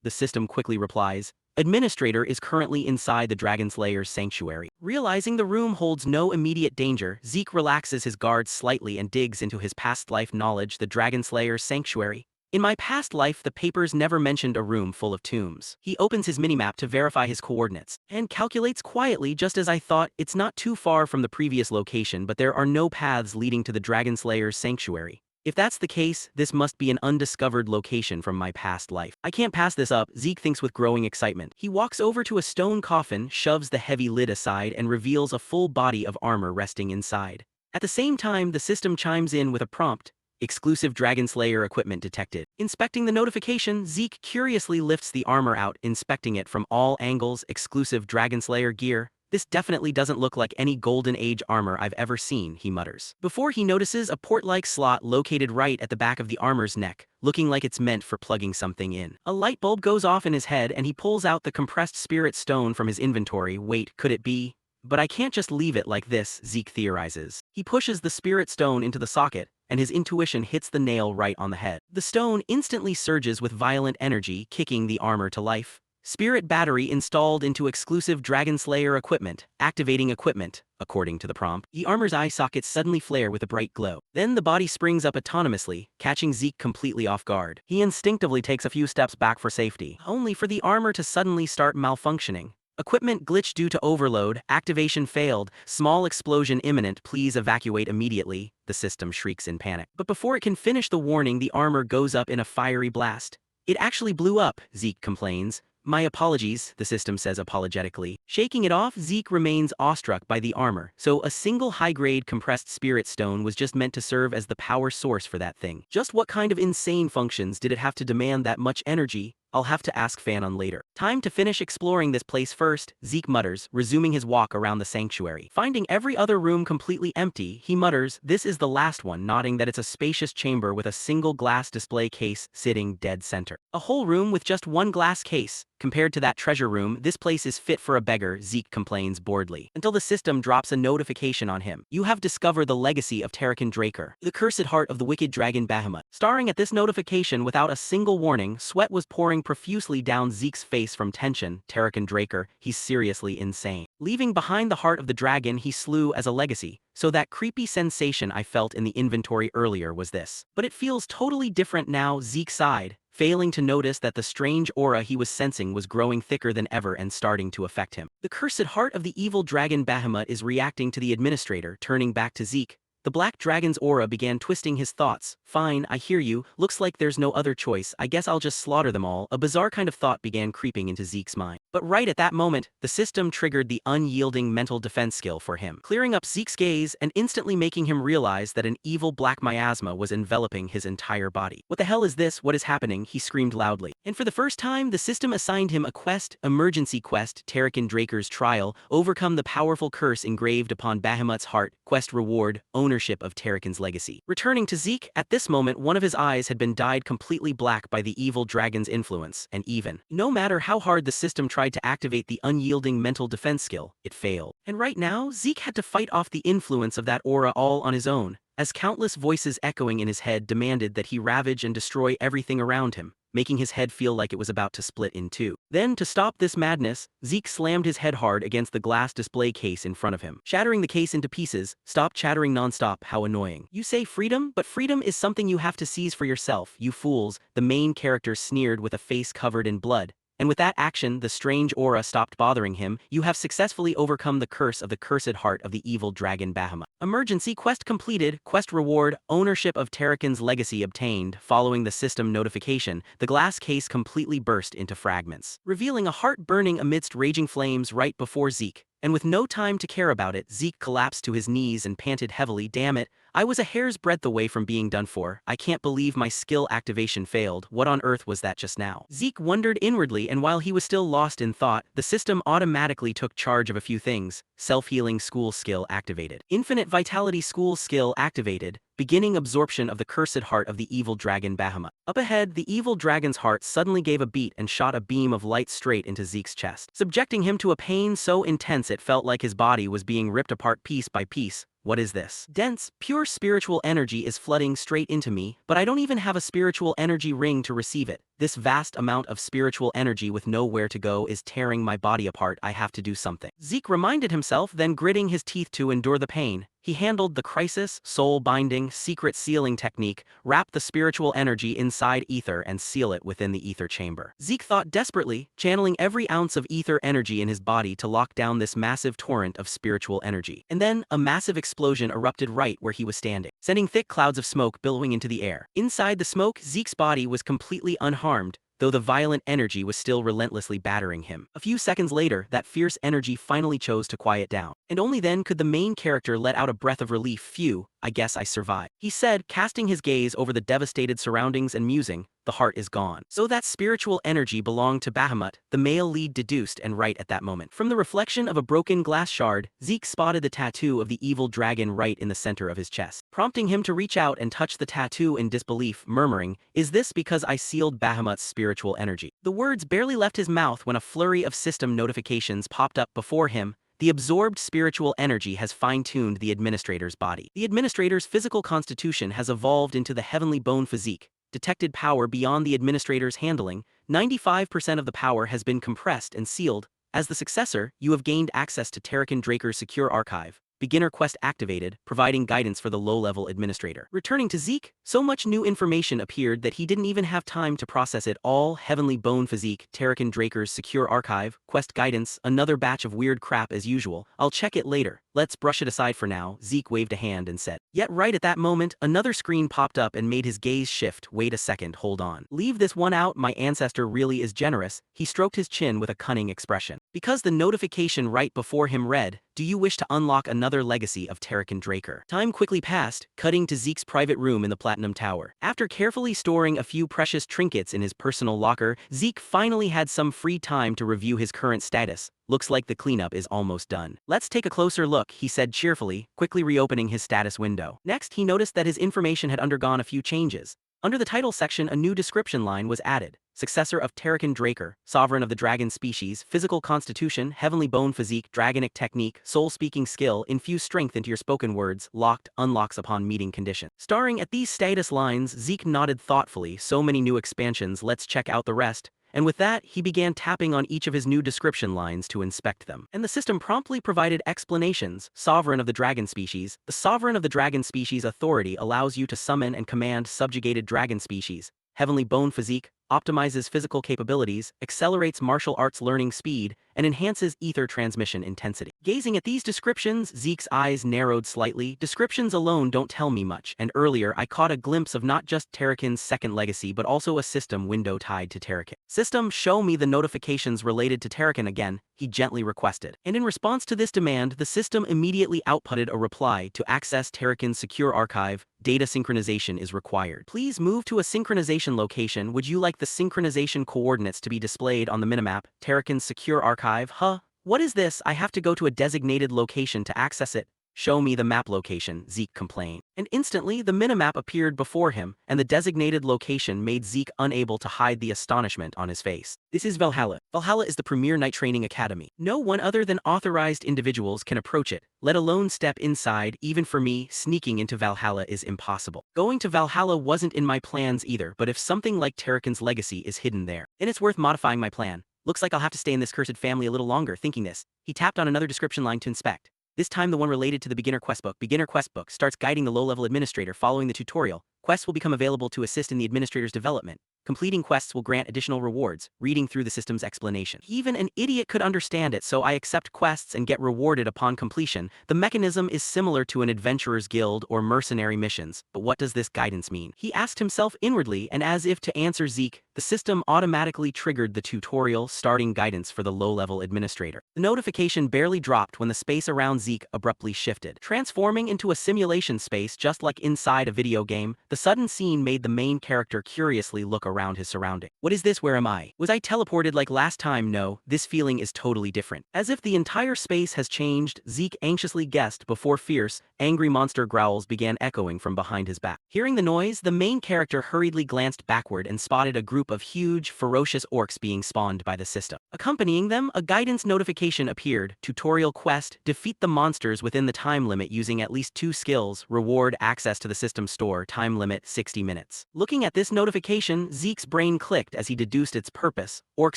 [SPEAKER 1] The system quickly replies, Administrator is currently inside the Dragonslayer's sanctuary. Realizing the room holds no immediate danger, Zeke relaxes his guard slightly and digs into his past life knowledge. The Dragonslayer's sanctuary. In my past life, the papers never mentioned a room full of tombs. He opens his minimap to verify his coordinates, and calculates quietly. Just as I thought, it's not too far from the previous location, but there are no paths leading to the Dragonslayer's sanctuary. If that's the case, this must be an undiscovered location from my past life. I can't pass this up, Zeke thinks with growing excitement. He walks over to a stone coffin, shoves the heavy lid aside, and reveals a full body of armor resting inside. At the same time, the system chimes in with a prompt. Exclusive Dragonslayer equipment detected. Inspecting the notification, Zeke curiously lifts the armor out, inspecting it from all angles. Exclusive Dragonslayer gear. This definitely doesn't look like any Golden Age armor I've ever seen, he mutters. Before he notices a port-like slot located right at the back of the armor's neck, looking like it's meant for plugging something in. A light bulb goes off in his head and he pulls out the compressed spirit stone from his inventory. Wait, could it be? But I can't just leave it like this, Zeke theorizes. He pushes the spirit stone into the socket, and his intuition hits the nail right on the head. The stone instantly surges with violent energy, kicking the armor to life. Spirit battery installed into exclusive Dragonslayer equipment, activating equipment, according to the prompt. The armor's eye sockets suddenly flare with a bright glow. Then the body springs up autonomously, catching Zeke completely off guard. He instinctively takes a few steps back for safety, only for the armor to suddenly start malfunctioning. Equipment glitch due to overload, activation failed, small explosion imminent, please evacuate immediately, the system shrieks in panic. But before it can finish the warning, the armor goes up in a fiery blast. It actually blew up, Zeke complains. My apologies, the system says apologetically. Shaking it off, Zeke remains awestruck by the armor, so a single high-grade compressed spirit stone was just meant to serve as the power source for that thing. Just what kind of insane functions did it have to demand that much energy? I'll have to ask Fanon later. Time to finish exploring this place first, Zeke mutters, resuming his walk around the sanctuary. Finding every other room completely empty, he mutters, this is the last one, nodding that it's a spacious chamber with a single glass display case sitting dead center. A whole room with just one glass case. Compared to that treasure room, this place is fit for a beggar, Zeke complains boredly. Until the system drops a notification on him. You have discovered the legacy of Terrakin Draker, the cursed heart of the wicked dragon Bahamut. Staring at this notification without a single warning, sweat was pouring profusely down Zeke's face from tension. Terrakin Draker, he's seriously insane. Leaving behind the heart of the dragon he slew as a legacy. So that creepy sensation I felt in the inventory earlier was this. But it feels totally different now, Zeke sighed, failing to notice that the strange aura he was sensing was growing thicker than ever and starting to affect him. The cursed heart of the evil dragon Bahamut is reacting to the administrator, turning back to Zeke. The black dragon's aura began twisting his thoughts. Fine, I hear you, looks like there's no other choice, I guess I'll just slaughter them all. A bizarre kind of thought began creeping into Zeke's mind. But right at that moment, the system triggered the unyielding mental defense skill for him, clearing up Zeke's gaze and instantly making him realize that an evil black miasma was enveloping his entire body. What the hell is this? What is happening? He screamed loudly. And for the first time, the system assigned him a quest, emergency quest, Terrakin Draker's trial, overcome the powerful curse engraved upon Bahamut's heart, quest reward, ownership of Terrakin's legacy. Returning to Zeke, at this moment one of his eyes had been dyed completely black by the evil dragon's influence, and even no matter how hard the system tried to activate the unyielding mental defense skill, it failed. And right now, Zeke had to fight off the influence of that aura all on his own, as countless voices echoing in his head demanded that he ravage and destroy everything around him, making his head feel like it was about to split in two. Then, to stop this madness, Zeke slammed his head hard against the glass display case in front of him, shattering the case into pieces. Stop chattering nonstop, how annoying. You say freedom, but freedom is something you have to seize for yourself, you fools, the main character sneered with a face covered in blood. And with that action, the strange aura stopped bothering him. You have successfully overcome the curse of the cursed heart of the evil dragon Bahamut. Emergency quest completed, quest reward, ownership of Terrakin's legacy obtained. Following the system notification, the glass case completely burst into fragments, revealing a heart burning amidst raging flames right before Zeke. And with no time to care about it, Zeke collapsed to his knees and panted heavily. Damn it, I was a hair's breadth away from being done for. I can't believe my skill activation failed. What on earth was that just now? Zeke wondered inwardly, and while he was still lost in thought, the system automatically took charge of a few things. Self-healing school skill activated. Infinite vitality school skill activated. Beginning absorption of the cursed heart of the evil dragon Bahamut. Up ahead, the evil dragon's heart suddenly gave a beat and shot a beam of light straight into Zeke's chest, subjecting him to a pain so intense it felt like his body was being ripped apart piece by piece. What is this? Dense, pure spiritual energy is flooding straight into me, but I don't even have a spiritual energy ring to receive it. This vast amount of spiritual energy with nowhere to go is tearing my body apart. I have to do something. Zeke reminded himself, then gritting his teeth to endure the pain. He handled the crisis, soul-binding, secret sealing technique, wrap the spiritual energy inside ether and seal it within the ether chamber. Zeke thought desperately, channeling every ounce of ether energy in his body to lock down this massive torrent of spiritual energy. And then, a massive explosion erupted right where he was standing, sending thick clouds of smoke billowing into the air. Inside the smoke, Zeke's body was completely unharmed, though the violent energy was still relentlessly battering him. A few seconds later, that fierce energy finally chose to quiet down, and only then could the main character let out a breath of relief. Phew, I guess I survived, he said, casting his gaze over the devastated surroundings and musing. The heart is gone. So that spiritual energy belonged to Bahamut, the male lead deduced, and right at that moment, from the reflection of a broken glass shard, Zeke spotted the tattoo of the evil dragon right in the center of his chest, prompting him to reach out and touch the tattoo in disbelief, murmuring, "Is this because I sealed Bahamut's spiritual energy?" The words barely left his mouth when a flurry of system notifications popped up before him. The absorbed spiritual energy has fine-tuned the administrator's body. The administrator's physical constitution has evolved into the heavenly bone physique, detected power beyond the administrator's handling. 95% of the power has been compressed and sealed. As the successor, you have gained access to Terrakin Draker's secure archive. Beginner quest activated, providing guidance for the low-level administrator. Returning to Zeke, so much new information appeared that he didn't even have time to process it all. Heavenly Bone Physique, Terrakin Draker's secure archive, quest guidance, another batch of weird crap as usual. I'll check it later. Let's brush it aside for now. Zeke waved a hand and said. Yet right at that moment, another screen popped up and made his gaze shift. Wait a second, hold on. Leave this one out, my ancestor really is generous. He stroked his chin with a cunning expression. Because the notification right before him read, do you wish to unlock another legacy of Terrakin Draker? Time quickly passed, cutting to Zeke's private room in the Platinum Tower. After carefully storing a few precious trinkets in his personal locker, Zeke finally had some free time to review his current status. Looks like the cleanup is almost done. Let's take a closer look, he said cheerfully, quickly reopening his status window. Next, he noticed that his information had undergone a few changes. Under the title section, a new description line was added. Successor of Terrakin Draker, sovereign of the dragon species, physical constitution, heavenly bone physique, dragonic technique, soul-speaking skill, infuse strength into your spoken words, locked, unlocks upon meeting condition. Staring at these status lines, Zeke nodded thoughtfully. So many new expansions, let's check out the rest. And with that, he began tapping on each of his new description lines to inspect them. And the system promptly provided explanations. Sovereign of the dragon species. The sovereign of the dragon species authority allows you to summon and command subjugated dragon species. Heavenly Bone Physique optimizes physical capabilities, accelerates martial arts learning speed, and enhances ether transmission intensity. Gazing at these descriptions, Zeke's eyes narrowed slightly. Descriptions alone don't tell me much, and earlier I caught a glimpse of not just Terrakin's second legacy but also a system window tied to Terrakin. System, show me the notifications related to Terrakin again, he gently requested. And in response to this demand, the system immediately outputted a reply. To access Terrakin's secure archive, data synchronization is required. Please move to a synchronization location. Would you like the synchronization coordinates to be displayed on the minimap? Terrakin's secure archive, huh? What is this? I have to go to a designated location to access it. Show me the map location, Zeke complained. And instantly, the minimap appeared before him, and the designated location made Zeke unable to hide the astonishment on his face. This is Valhalla. Valhalla is the premier night training academy. No one other than authorized individuals can approach it, let alone step inside. Even for me, sneaking into Valhalla is impossible. Going to Valhalla wasn't in my plans either, but if something like Terrakin's legacy is hidden there, then it's worth modifying my plan. Looks like I'll have to stay in this cursed family a little longer. Thinking this, he tapped on another description line to inspect. This time the one related to the beginner questbook. Beginner questbook starts guiding the low-level administrator. Following the tutorial, quests will become available to assist in the administrator's development. Completing quests will grant additional rewards. Reading through the system's explanation. Even an idiot could understand it, so I accept quests and get rewarded upon completion. The mechanism is similar to an adventurer's guild or mercenary missions, but what does this guidance mean? He asked himself inwardly, and as if to answer Zeke, the system automatically triggered the tutorial starting guidance for the low-level administrator. The notification barely dropped when the space around Zeke abruptly shifted, transforming into a simulation space just like inside a video game. The sudden scene made the main character curiously look around his surrounding. What is this? Where am I? Was I teleported like last time? No, this feeling is totally different. As if the entire space has changed, Zeke anxiously guessed before fierce, angry monster growls began echoing from behind his back. Hearing the noise, the main character hurriedly glanced backward and spotted a group of huge, ferocious orcs being spawned by the system. Accompanying them, a guidance notification appeared. Tutorial quest, defeat the monsters within the time limit using at least 2 skills, reward access to the system store, time limit 60 minutes. Looking at this notification, Zeke's brain clicked as he deduced its purpose. Orcs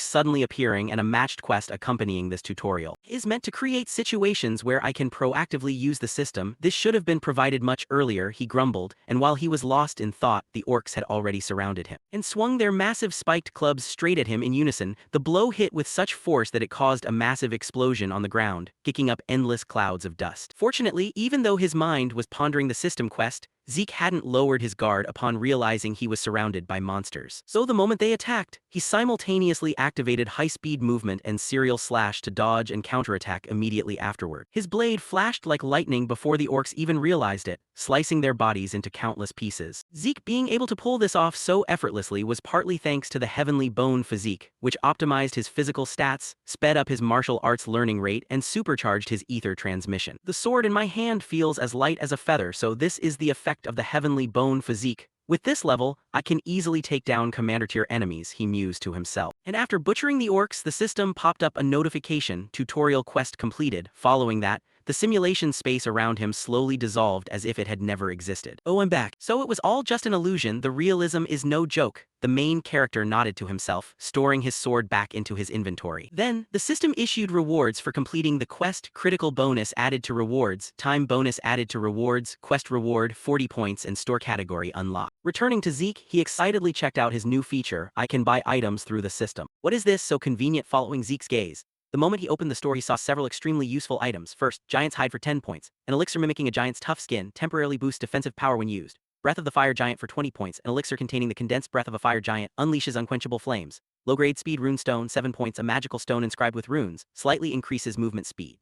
[SPEAKER 1] suddenly appearing and a matched quest accompanying this tutorial is meant to create situations where I can proactively use the system. This should have been provided much earlier, he grumbled, and while he was lost in thought, the orcs had already surrounded him and swung their massive spiked clubs straight at him in unison. The blow hit with such force that it caused a massive explosion on the ground, kicking up endless clouds of dust. Fortunately, even though his mind was pondering the system quest, Zeke hadn't lowered his guard upon realizing he was surrounded by monsters. So the moment they attacked, he simultaneously activated high-speed movement and serial slash to dodge and counterattack immediately afterward. His blade flashed like lightning before the orcs even realized it, slicing their bodies into countless pieces. Zeke being able to pull this off so effortlessly was partly thanks to the Heavenly Bone Physique, which optimized his physical stats, sped up his martial arts learning rate, and supercharged his ether transmission. The sword in my hand feels as light as a feather, so this is the effect of the Heavenly Bone Physique. With this level, I can easily take down commander-tier enemies, he mused to himself. And after butchering the orcs, the system popped up a notification, tutorial quest completed. Following that, the simulation space around him slowly dissolved as if it had never existed. "Oh, I'm back." So it was all just an illusion, the realism is no joke. The main character nodded to himself, storing his sword back into his inventory. Then, the system issued rewards for completing the quest, critical bonus added to rewards, time bonus added to rewards, quest reward 40 points and store category unlocked. Returning to Zeke, he excitedly checked out his new feature, I can buy items through the system. What is this so convenient? Following Zeke's gaze, the moment he opened the store he saw several extremely useful items. First, Giant's Hide for 10 points, an elixir mimicking a giant's tough skin, temporarily boosts defensive power when used. Breath of the Fire Giant for 20 points, an elixir containing the condensed breath of a fire giant, unleashes unquenchable flames. Low-grade speed runestone 7 points, a magical stone inscribed with runes, slightly increases movement speed.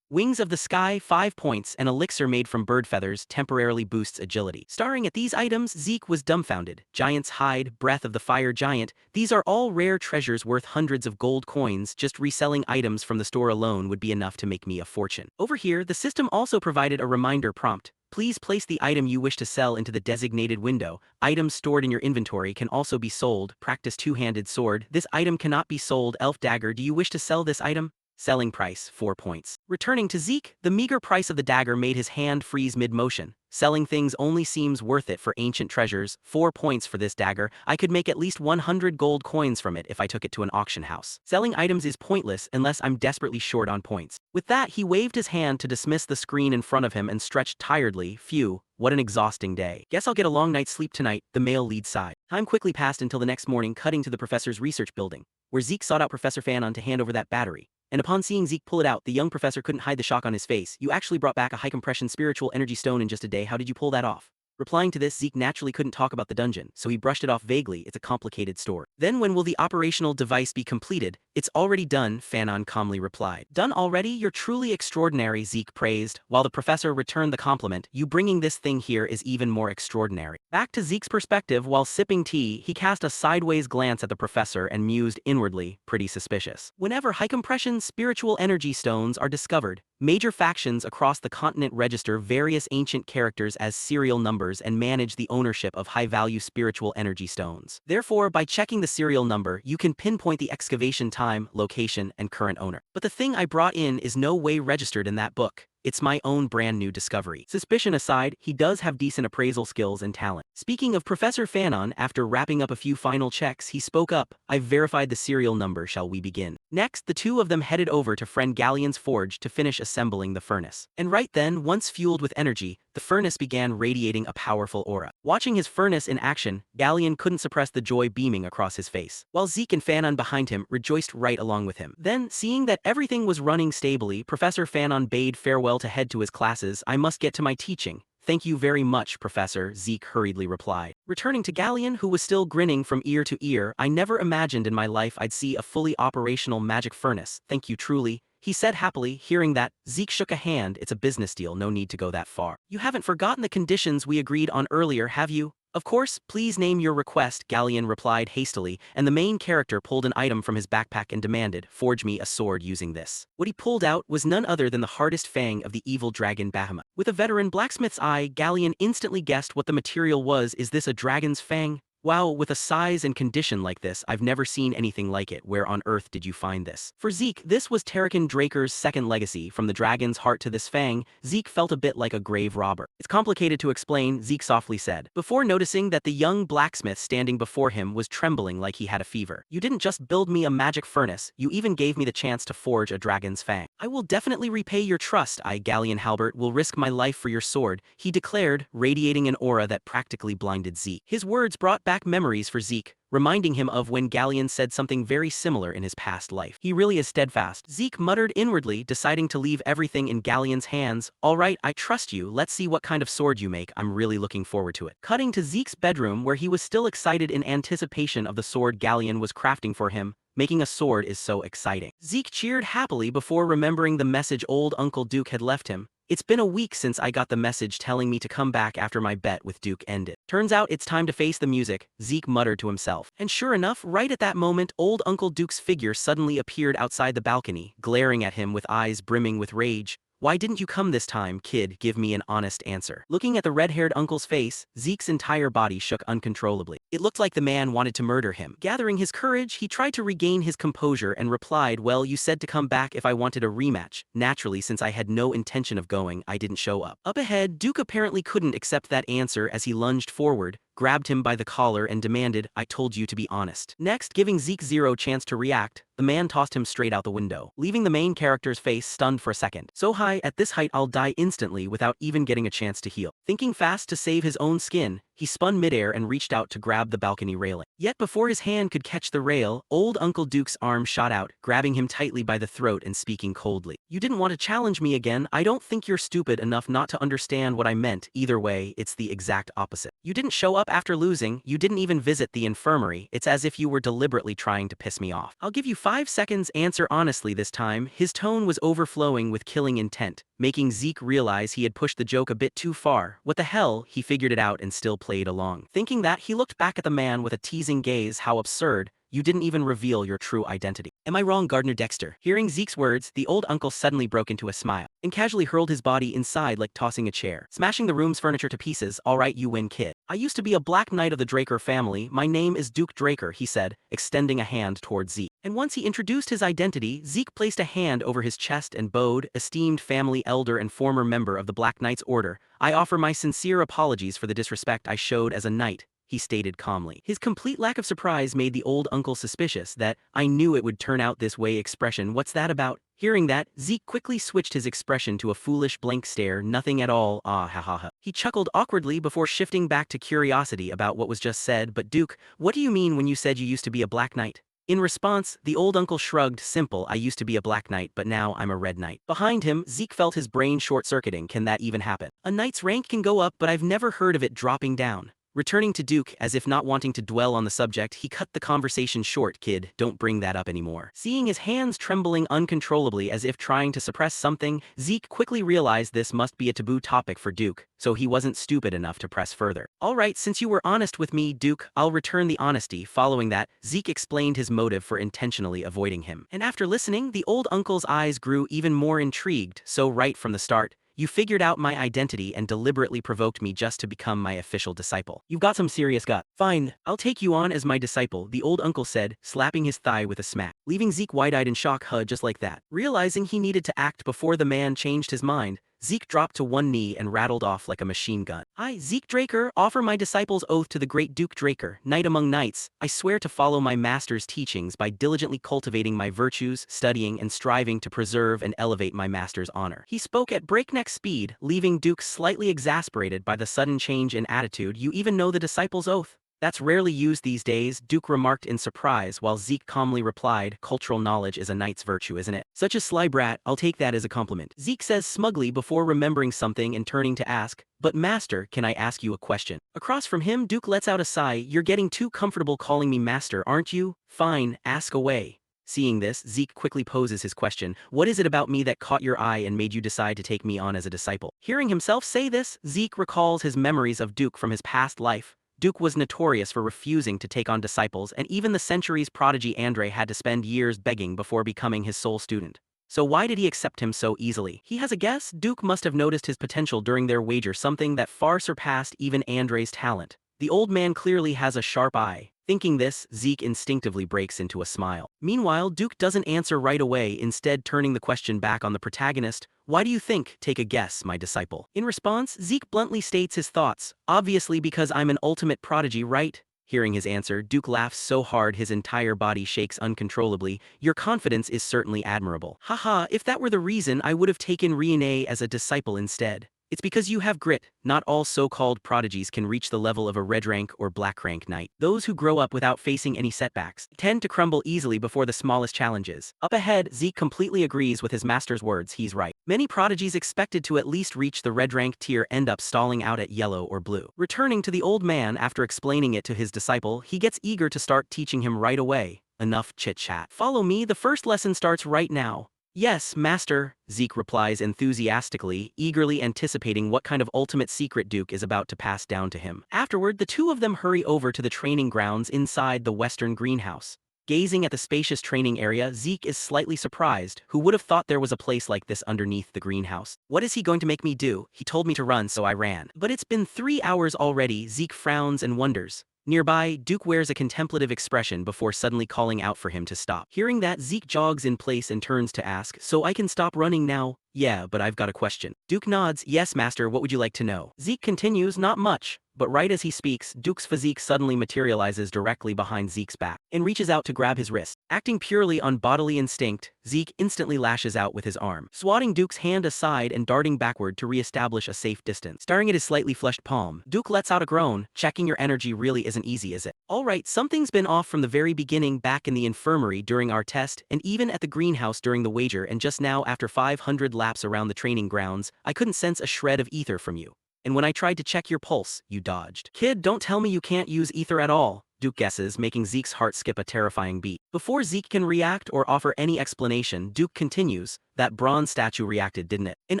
[SPEAKER 1] Wings of the Sky 5 points, an elixir made from bird feathers temporarily boosts agility. Staring at these items, Zeke was dumbfounded. Giant's Hide, Breath of the Fire Giant, these are all rare treasures worth hundreds of gold coins. Just reselling items from the store alone would be enough to make me a fortune. Over here, the system also provided a reminder prompt. Please place the item you wish to sell into the designated window. Items stored in your inventory can also be sold. Practice two-handed sword. This item cannot be sold. Elf dagger. Do you wish to sell this item? Selling price 4 points. Returning to Zeke, the meager price of the dagger made his hand freeze mid-motion. Selling things only seems worth it for ancient treasures. 4 points for this dagger. I could make at least 100 gold coins from it if I took it to an auction house. Selling items is pointless unless I'm desperately short on points. With that, he waved his hand to dismiss the screen in front of him and stretched tiredly. Phew, what an exhausting day. Guess I'll get a long night's sleep tonight, the male lead sighed. Time quickly passed until the next morning, cutting to the professor's research building, where Zeke sought out Professor Fanon to hand over that battery. And upon seeing Zeke pull it out, the young professor couldn't hide the shock on his face. You actually brought back a high-compression spiritual energy stone in just a day. How did you pull that off? Replying to this, Zeke naturally couldn't talk about the dungeon, so he brushed it off vaguely. It's a complicated story. Then when will the operational device be completed? It's already done, Fanon calmly replied. Done already? You're truly extraordinary, Zeke praised, while the professor returned the compliment. You bringing this thing here is even more extraordinary. Back to Zeke's perspective, while sipping tea, he cast a sideways glance at the professor and mused inwardly, pretty suspicious. Whenever high-compression spiritual energy stones are discovered, major factions across the continent register various ancient characters as serial numbers and manage the ownership of high-value spiritual energy stones. Therefore, by checking the serial number, you can pinpoint the excavation time, location, and current owner. But the thing I brought in is no way registered in that book. It's my own brand new discovery. Suspicion aside, he does have decent appraisal skills and talent. Speaking of Professor Fanon, after wrapping up a few final checks, he spoke up. I've verified the serial number, shall we begin? Next, the two of them headed over to friend Galleon's forge to finish assembling the furnace. And right then, once fueled with energy, the furnace began radiating a powerful aura. Watching his furnace in action, Galleon couldn't suppress the joy beaming across his face, while Zeke and Fanon behind him rejoiced right along with him. Then, seeing that everything was running stably, Professor Fanon bade farewell to head to his classes. I must get to my teaching. Thank you very much, Professor, Zeke hurriedly replied. Returning to Galleon, who was still grinning from ear to ear, I never imagined in my life I'd see a fully operational magic furnace. Thank you truly, he said happily. Hearing that, Zeke shook a hand. It's a business deal, no need to go that far. You haven't forgotten the conditions we agreed on earlier, have you? Of course, please name your request, Galleon replied hastily, and the main character pulled an item from his backpack and demanded, forge me a sword using this. What he pulled out was none other than the hardest fang of the evil dragon Bahamut. With a veteran blacksmith's eye, Galleon instantly guessed what the material was. Is this a dragon's fang? Wow, with a size and condition like this, I've never seen anything like it. Where on earth did you find this? For Zeke, this was Terrican Draker's second legacy. From the dragon's heart to this fang, Zeke felt a bit like a grave robber. It's complicated to explain, Zeke softly said, before noticing that the young blacksmith standing before him was trembling like he had a fever. You didn't just build me a magic furnace, you even gave me the chance to forge a dragon's fang. I will definitely repay your trust. I, Galleon Halbert, will risk my life for your sword, he declared, radiating an aura that practically blinded Zeke. His words brought back memories for Zeke, reminding him of when Galleon said something very similar in his past life. He really is steadfast, Zeke muttered inwardly, deciding to leave everything in Galleon's hands. All right, I trust you. Let's see what kind of sword you make. I'm really looking forward to it. Cutting to Zeke's bedroom, where he was still excited in anticipation of the sword Galleon was crafting for him. Making a sword is so exciting. Zeke cheered happily before remembering the message old Uncle Duke had left him. It's been a week since I got the message telling me to come back after my bet with Duke ended. Turns out it's time to face the music, Zeke muttered to himself. And sure enough, right at that moment, old Uncle Duke's figure suddenly appeared outside the balcony, glaring at him with eyes brimming with rage. Why didn't you come this time, kid? Give me an honest answer. Looking at the red-haired uncle's face, Zeke's entire body shook uncontrollably. It looked like the man wanted to murder him. Gathering his courage, he tried to regain his composure and replied, well, you said to come back if I wanted a rematch. Naturally, since I had no intention of going, I didn't show up. Up ahead, Duke apparently couldn't accept that answer as he lunged forward, grabbed him by the collar and demanded, I told you to be honest. Next, giving Zeke zero chance to react, the man tossed him straight out the window, leaving the main character's face stunned for a second. So high, at this height I'll die instantly without even getting a chance to heal. Thinking fast to save his own skin, he spun midair and reached out to grab the balcony railing. Yet before his hand could catch the rail, old Uncle Duke's arm shot out, grabbing him tightly by the throat and speaking coldly. You didn't want to challenge me again. I don't think you're stupid enough not to understand what I meant. Either way, it's the exact opposite. You didn't show up after losing, you didn't even visit the infirmary. It's as if you were deliberately trying to piss me off. I'll give you 5 seconds, answer honestly this time. His tone was overflowing with killing intent, making Zeke realize he had pushed the joke a bit too far. What the hell, he figured it out and still played along. Thinking that, he looked back at the man with a teasing gaze. How absurd. You didn't even reveal your true identity. Am I wrong, Gardner Dexter? Hearing Zeke's words, the old uncle suddenly broke into a smile and casually hurled his body inside like tossing a chair, smashing the room's furniture to pieces. All right, you win, kid. I used to be a Black Knight of the Draker family. My name is Duke Draker, he said, extending a hand towards Zeke. And once he introduced his identity, Zeke placed a hand over his chest and bowed. Esteemed family elder and former member of the Black Knight's Order, I offer my sincere apologies for the disrespect I showed as a knight, he stated calmly. His complete lack of surprise made the old uncle suspicious. That I knew it would turn out this way expression. What's that about? Hearing that, Zeke quickly switched his expression to a foolish blank stare. Nothing at all. Ah ha ha ha. He chuckled awkwardly before shifting back to curiosity about what was just said. But Duke, what do you mean when you said you used to be a Black Knight? In response, the old uncle shrugged. Simple, I used to be a Black Knight, but now I'm a Red Knight. Behind him, Zeke felt his brain short-circuiting. Can that even happen? A knight's rank can go up, but I've never heard of it dropping down. Returning to Duke, as if not wanting to dwell on the subject, he cut the conversation short. Kid, don't bring that up anymore. Seeing his hands trembling uncontrollably as if trying to suppress something, Zeke quickly realized this must be a taboo topic for Duke, so he wasn't stupid enough to press further. Alright, since you were honest with me, Duke, I'll return the honesty. Following that, Zeke explained his motive for intentionally avoiding him. And after listening, the old uncle's eyes grew even more intrigued. So right from the start, you figured out my identity and deliberately provoked me just to become my official disciple. You've got some serious gut. Fine, I'll take you on as my disciple, the old uncle said, slapping his thigh with a smack, leaving Zeke wide-eyed in shock. Just like that. Realizing he needed to act before the man changed his mind, Zeke dropped to one knee and rattled off like a machine gun. I, Zeke Draker, offer my disciple's oath to the great Duke Draker, knight among knights. I swear to follow my master's teachings by diligently cultivating my virtues, studying and striving to preserve and elevate my master's honor. He spoke at breakneck speed, leaving Duke slightly exasperated by the sudden change in attitude. You even know the disciple's oath? That's rarely used these days, Duke remarked in surprise while Zeke calmly replied, cultural knowledge is a knight's virtue, isn't it? Such a sly brat, I'll take that as a compliment. Zeke says smugly before remembering something and turning to ask, but master, can I ask you a question? Across from him, Duke lets out a sigh. You're getting too comfortable calling me master, aren't you? Fine, ask away. Seeing this, Zeke quickly poses his question. What is it about me that caught your eye and made you decide to take me on as a disciple? Hearing himself say this, Zeke recalls his memories of Duke from his past life. Duke was notorious for refusing to take on disciples, and even the century's prodigy Andre had to spend years begging before becoming his sole student. So why did he accept him so easily? He has a guess. Duke must have noticed his potential during their wager, something that far surpassed even Andre's talent. The old man clearly has a sharp eye. Thinking this, Zeke instinctively breaks into a smile. Meanwhile, Duke doesn't answer right away, instead turning the question back on the protagonist. Why do you think? Take a guess, my disciple. In response, Zeke bluntly states his thoughts. Obviously because I'm an ultimate prodigy, right? Hearing his answer, Duke laughs so hard his entire body shakes uncontrollably. Your confidence is certainly admirable. Haha, if that were the reason, I would have taken Riene as a disciple instead. It's because you have grit. Not all so-called prodigies can reach the level of a red rank or black rank knight. Those who grow up without facing any setbacks tend to crumble easily before the smallest challenges. Up ahead, Zeke completely agrees with his master's words. He's right. Many prodigies expected to at least reach the red rank tier end up stalling out at yellow or blue. Returning to the old man after explaining it to his disciple, he gets eager to start teaching him right away. Enough chit-chat. Follow me, the first lesson starts right now. Yes, master, Zeke replies enthusiastically, eagerly anticipating what kind of ultimate secret Duke is about to pass down to him. Afterward, the two of them hurry over to the training grounds inside the western greenhouse. Gazing at the spacious training area, Zeke is slightly surprised. Who would have thought there was a place like this underneath the greenhouse? What is he going to make me do? He told me to run, so I ran. But it's been 3 hours already. Zeke frowns and wonders. Nearby, Duke wears a contemplative expression before suddenly calling out for him to stop. Hearing that, Zeke jogs in place and turns to ask, "So I can stop running now?" "Yeah, but I've got a question." Duke nods. "Yes, master, what would you like to know?" Zeke continues, "Not much." But right as he speaks, Duke's physique suddenly materializes directly behind Zeke's back and reaches out to grab his wrist. Acting purely on bodily instinct, Zeke instantly lashes out with his arm, swatting Duke's hand aside and darting backward to re-establish a safe distance. Staring at his slightly flushed palm, Duke lets out a groan. "Checking your energy really isn't easy, is it?" "Alright, something's been off from the very beginning, back in the infirmary during our test, and even at the greenhouse during the wager, and just now after 500 laps around the training grounds, I couldn't sense a shred of ether from you. And when I tried to check your pulse, you dodged." "Kid, don't tell me you can't use ether at all," Duke guesses, making Zeke's heart skip a terrifying beat. Before Zeke can react or offer any explanation, Duke continues, "That bronze statue reacted, didn't it? An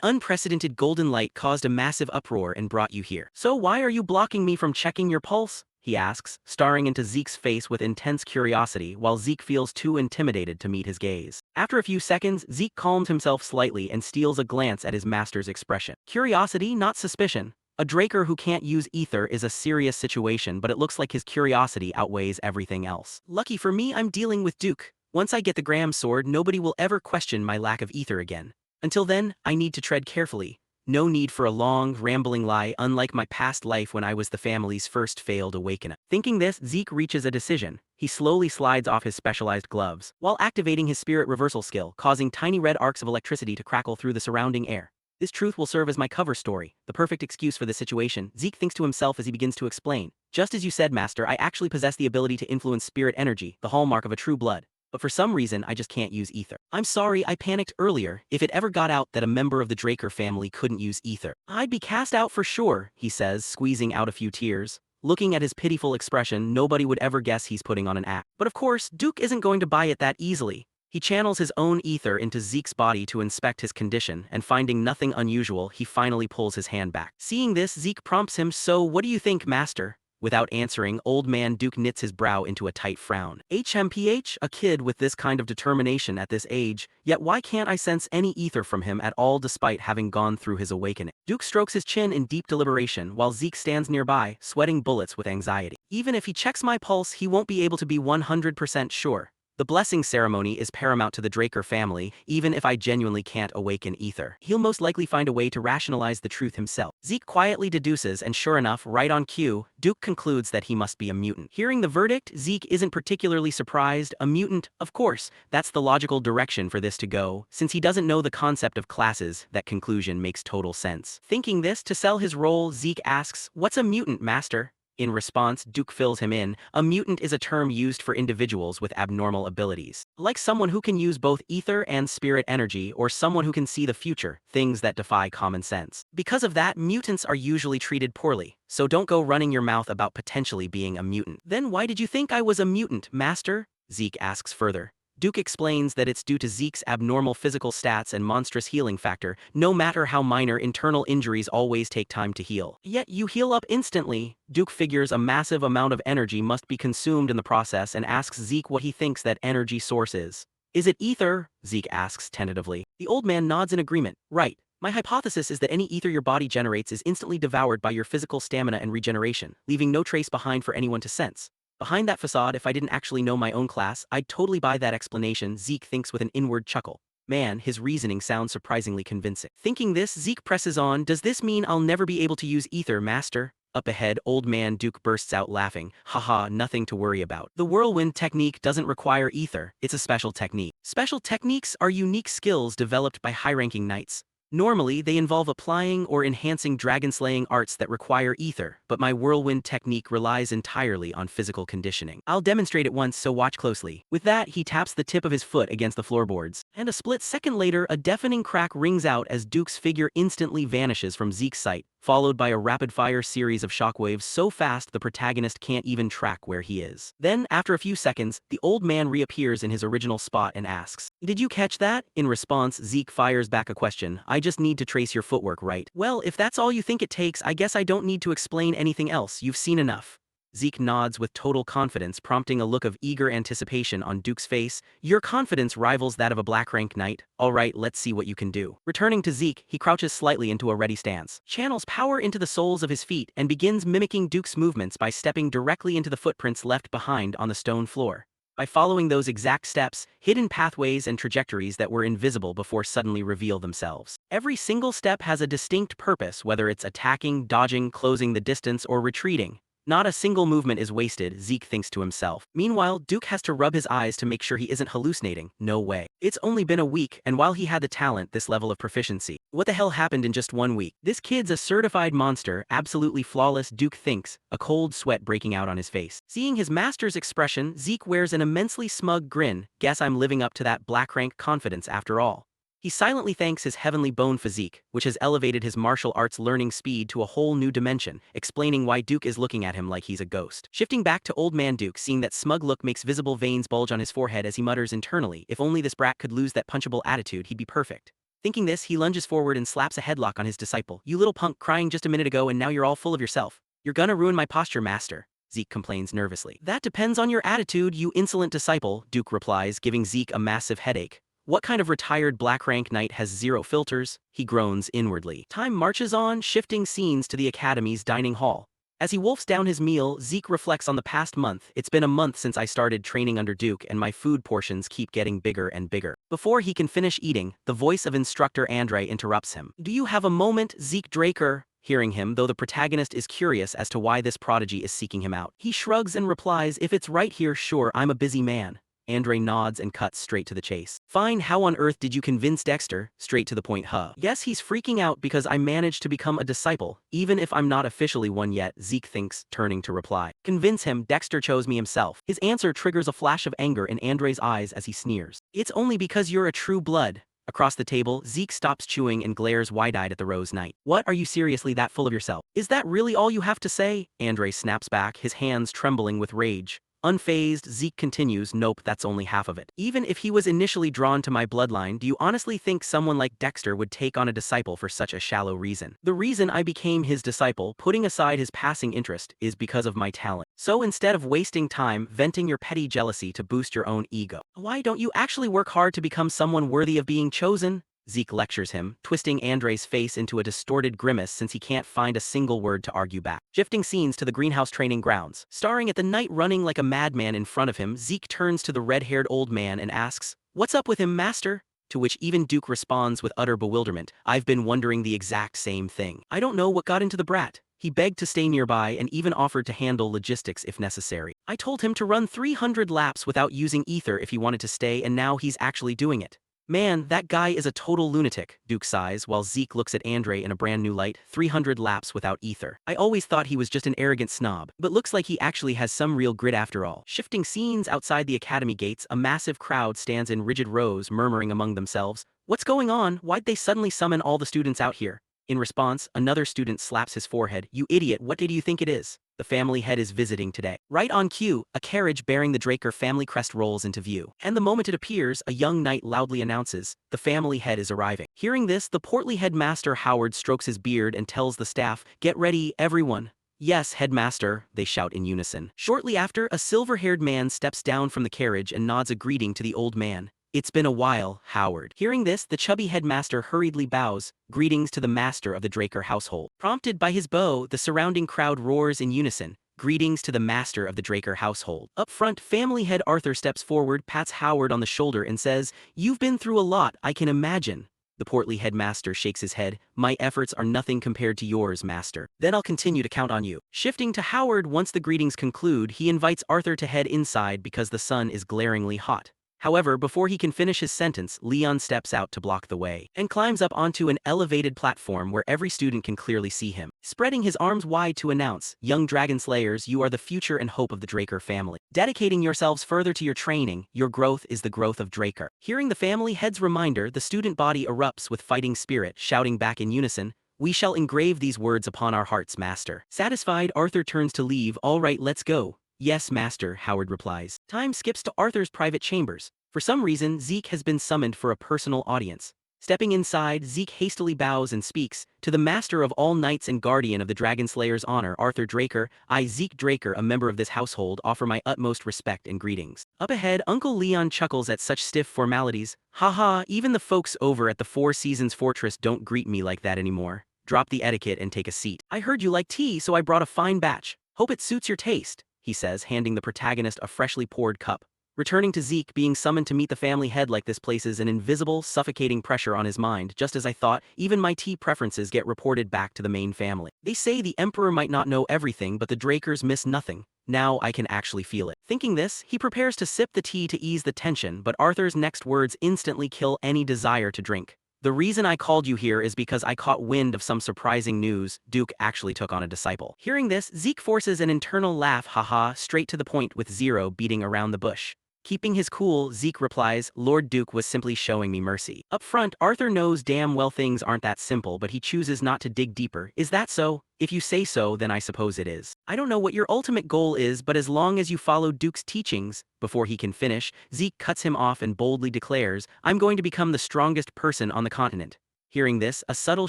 [SPEAKER 1] unprecedented golden light caused a massive uproar and brought you here. So why are you blocking me from checking your pulse?" he asks, staring into Zeke's face with intense curiosity while Zeke feels too intimidated to meet his gaze. After a few seconds, Zeke calms himself slightly and steals a glance at his master's expression. Curiosity, not suspicion. A Draker who can't use ether is a serious situation, but it looks like his curiosity outweighs everything else. "Lucky for me, I'm dealing with Duke. Once I get the Gram sword, nobody will ever question my lack of ether again. Until then, I need to tread carefully. No need for a long, rambling lie, unlike my past life when I was the family's first failed awakener." Thinking this, Zeke reaches a decision. He slowly slides off his specialized gloves, while activating his spirit reversal skill, causing tiny red arcs of electricity to crackle through the surrounding air. "This truth will serve as my cover story, the perfect excuse for this situation," Zeke thinks to himself as he begins to explain. "Just as you said, Master, I actually possess the ability to influence spirit energy, the hallmark of a true blood. But for some reason, I just can't use ether. I'm sorry, I panicked earlier. If it ever got out that a member of the Draker family couldn't use ether, I'd be cast out for sure," he says, squeezing out a few tears. Looking at his pitiful expression, nobody would ever guess he's putting on an act. But of course, Duke isn't going to buy it that easily. He channels his own ether into Zeke's body to inspect his condition, and finding nothing unusual, he finally pulls his hand back. Seeing this, Zeke prompts him, "So what do you think, Master?" Without answering, old man Duke knits his brow into a tight frown. "HMPH, a kid with this kind of determination at this age, yet why can't I sense any ether from him at all despite having gone through his awakening?" Duke strokes his chin in deep deliberation while Zeke stands nearby, sweating bullets with anxiety. "Even if he checks my pulse, he won't be able to be 100% sure. The blessing ceremony is paramount to the Draker family, even if I genuinely can't awaken ether. He'll most likely find a way to rationalize the truth himself." Zeke quietly deduces, and sure enough, right on cue, Duke concludes that he must be a mutant. Hearing the verdict, Zeke isn't particularly surprised. A mutant, of course, that's the logical direction for this to go. Since he doesn't know the concept of classes, that conclusion makes total sense. Thinking this to sell his role, Zeke asks, "What's a mutant, Master?" In response, Duke fills him in. A mutant is a term used for individuals with abnormal abilities, like someone who can use both ether and spirit energy, or someone who can see the future, things that defy common sense. Because of that, mutants are usually treated poorly, so don't go running your mouth about potentially being a mutant. "Then why did you think I was a mutant, Master?" Zeke asks further. Duke explains that it's due to Zeke's abnormal physical stats and monstrous healing factor. No matter how minor, internal injuries always take time to heal. Yet you heal up instantly. Duke figures a massive amount of energy must be consumed in the process and asks Zeke what he thinks that energy source is. "Is it ether?" Zeke asks tentatively. The old man nods in agreement. "Right. My hypothesis is that any ether your body generates is instantly devoured by your physical stamina and regeneration, leaving no trace behind for anyone to sense. Behind that facade, if I didn't actually know my own class, I'd totally buy that explanation," Zeke thinks with an inward chuckle. Man, his reasoning sounds surprisingly convincing. Thinking this, Zeke presses on. "Does this mean I'll never be able to use ether, Master?" Up ahead, old man Duke bursts out laughing. "Haha, nothing to worry about. The whirlwind technique doesn't require ether, it's a special technique. Special techniques are unique skills developed by high-ranking knights. Normally, they involve applying or enhancing dragon-slaying arts that require ether, but my whirlwind technique relies entirely on physical conditioning. I'll demonstrate it once, so watch closely." With that, he taps the tip of his foot against the floorboards, and a split second later, a deafening crack rings out as Duke's figure instantly vanishes from Zeke's sight, followed by a rapid-fire series of shockwaves so fast the protagonist can't even track where he is. Then, after a few seconds, the old man reappears in his original spot and asks, "Did you catch that?" In response, Zeke fires back a question. "I just need to trace your footwork, right?" "Well, if that's all you think it takes, I guess I don't need to explain anything else. You've seen enough." Zeke nods with total confidence, prompting a look of eager anticipation on Duke's face. Your confidence rivals that of a black rank knight. Alright, let's see what you can do. Returning to Zeke, he crouches slightly into a ready stance, channels power into the soles of his feet, and begins mimicking Duke's movements by stepping directly into the footprints left behind on the stone floor. By following those exact steps, hidden pathways and trajectories that were invisible before suddenly reveal themselves. Every single step has a distinct purpose, whether it's attacking, dodging, closing the distance, or retreating. Not a single movement is wasted, Zeke thinks to himself. Meanwhile, Duke has to rub his eyes to make sure he isn't hallucinating. No way. It's only been a week, and while he had the talent, this level of proficiency. What the hell happened in just 1 week? This kid's a certified monster, absolutely flawless, Duke thinks, a cold sweat breaking out on his face. Seeing his master's expression, Zeke wears an immensely smug grin. Guess I'm living up to that black rank confidence after all. He silently thanks his heavenly bone physique, which has elevated his martial arts learning speed to a whole new dimension, explaining why Duke is looking at him like he's a ghost. Shifting back to old man Duke, seeing that smug look makes visible veins bulge on his forehead as he mutters internally, if only this brat could lose that punchable attitude, he'd be perfect. Thinking this, he lunges forward and slaps a headlock on his disciple. You little punk, crying just a minute ago and now you're all full of yourself. You're gonna ruin my posture, master. Zeke complains nervously. That depends on your attitude, you insolent disciple, Duke replies, giving Zeke a massive headache. What kind of retired black rank knight has zero filters? He groans inwardly. Time marches on, shifting scenes to the academy's dining hall. As he wolfs down his meal, Zeke reflects on the past month. It's been a month since I started training under Duke and my food portions keep getting bigger and bigger. Before he can finish eating, the voice of instructor Andre interrupts him. Do you have a moment, Zeke Draker? Hearing him, though the protagonist is curious as to why this prodigy is seeking him out. He shrugs and replies, if it's right here, sure, I'm a busy man. Andre nods and cuts straight to the chase. Fine, how on earth did you convince Dexter? Straight to the point, huh? Yes, he's freaking out because I managed to become a disciple, even if I'm not officially one yet, Zeke thinks, turning to reply. Convince him, Dexter chose me himself. His answer triggers a flash of anger in Andre's eyes as he sneers. It's only because you're a true blood. Across the table, Zeke stops chewing and glares wide-eyed at the Rose Knight. What, are you seriously that full of yourself? Is that really all you have to say? Andre snaps back, his hands trembling with rage. Unfazed, Zeke continues, nope, that's only half of it. Even if he was initially drawn to my bloodline, do you honestly think someone like Dexter would take on a disciple for such a shallow reason? The reason I became his disciple, putting aside his passing interest, is because of my talent. So instead of wasting time venting your petty jealousy to boost your own ego, why don't you actually work hard to become someone worthy of being chosen? Zeke lectures him, twisting Andre's face into a distorted grimace since he can't find a single word to argue back. Shifting scenes to the greenhouse training grounds. Staring at the knight running like a madman in front of him, Zeke turns to the red-haired old man and asks, "What's up with him, master?" To which even Duke responds with utter bewilderment, "I've been wondering the exact same thing. I don't know what got into the brat. He begged to stay nearby and even offered to handle logistics if necessary. I told him to run 300 laps without using ether if he wanted to stay, and now he's actually doing it. Man, that guy is a total lunatic," Duke sighs while Zeke looks at Andre in a brand new light. 300 laps without ether. I always thought he was just an arrogant snob, but looks like he actually has some real grit after all. Shifting scenes outside the academy gates, a massive crowd stands in rigid rows, murmuring among themselves, "What's going on? Why'd they suddenly summon all the students out here?" In response, another student slaps his forehead. "You idiot, what do you think it is? The family head is visiting today." Right on cue, a carriage bearing the Draker family crest rolls into view. And the moment it appears, a young knight loudly announces, "The family head is arriving." Hearing this, the portly headmaster Howard strokes his beard and tells the staff, "Get ready, everyone." "Yes, headmaster," they shout in unison. Shortly after, a silver-haired man steps down from the carriage and nods a greeting to the old man. "It's been a while, Howard." Hearing this, the chubby headmaster hurriedly bows, "Greetings to the master of the Draker household." Prompted by his bow, the surrounding crowd roars in unison, "Greetings to the master of the Draker household." Up front, family head Arthur steps forward, pats Howard on the shoulder and says, "You've been through a lot, I can imagine." The portly headmaster shakes his head, "My efforts are nothing compared to yours, master. Then I'll continue to count on you." Shifting to Howard, once the greetings conclude, he invites Arthur to head inside because the sun is glaringly hot. However, before he can finish his sentence, Leon steps out to block the way and climbs up onto an elevated platform where every student can clearly see him, spreading his arms wide to announce, "Young Dragonslayers, you are the future and hope of the Draker family. Dedicating yourselves further to your training, your growth is the growth of Draker." Hearing the family head's reminder, the student body erupts with fighting spirit, shouting back in unison, "We shall engrave these words upon our hearts, master." Satisfied, Arthur turns to leave. "All right, let's go." "Yes, master," Howard replies. Time skips to Arthur's private chambers. For some reason, Zeke has been summoned for a personal audience. Stepping inside, Zeke hastily bows and speaks, "To the master of all knights and guardian of the Dragonslayer's honor, Arthur Draker, I, Zeke Draker, a member of this household, offer my utmost respect and greetings." Up ahead, Uncle Leon chuckles at such stiff formalities. "Haha, even the folks over at the Four Seasons Fortress don't greet me like that anymore. Drop the etiquette and take a seat. I heard you like tea, so I brought a fine batch. Hope it suits your taste," he says, handing the protagonist a freshly poured cup. Returning to Zeke, being summoned to meet the family head like this places an invisible, suffocating pressure on his mind. Just as I thought, even my tea preferences get reported back to the main family. They say the Emperor might not know everything, but the Drakers miss nothing. Now I can actually feel it. Thinking this, he prepares to sip the tea to ease the tension, but Arthur's next words instantly kill any desire to drink. "The reason I called you here is because I caught wind of some surprising news. Duke actually took on a disciple." Hearing this, Zeke forces an internal laugh, haha, straight to the point with zero beating around the bush. Keeping his cool, Zeke replies, "Lord Duke was simply showing me mercy." Up front, Arthur knows damn well things aren't that simple, but he chooses not to dig deeper. "Is that so? If you say so, then I suppose it is. I don't know what your ultimate goal is, but as long as you follow Duke's teachings." Before he can finish, Zeke cuts him off and boldly declares, "I'm going to become the strongest person on the continent." Hearing this, a subtle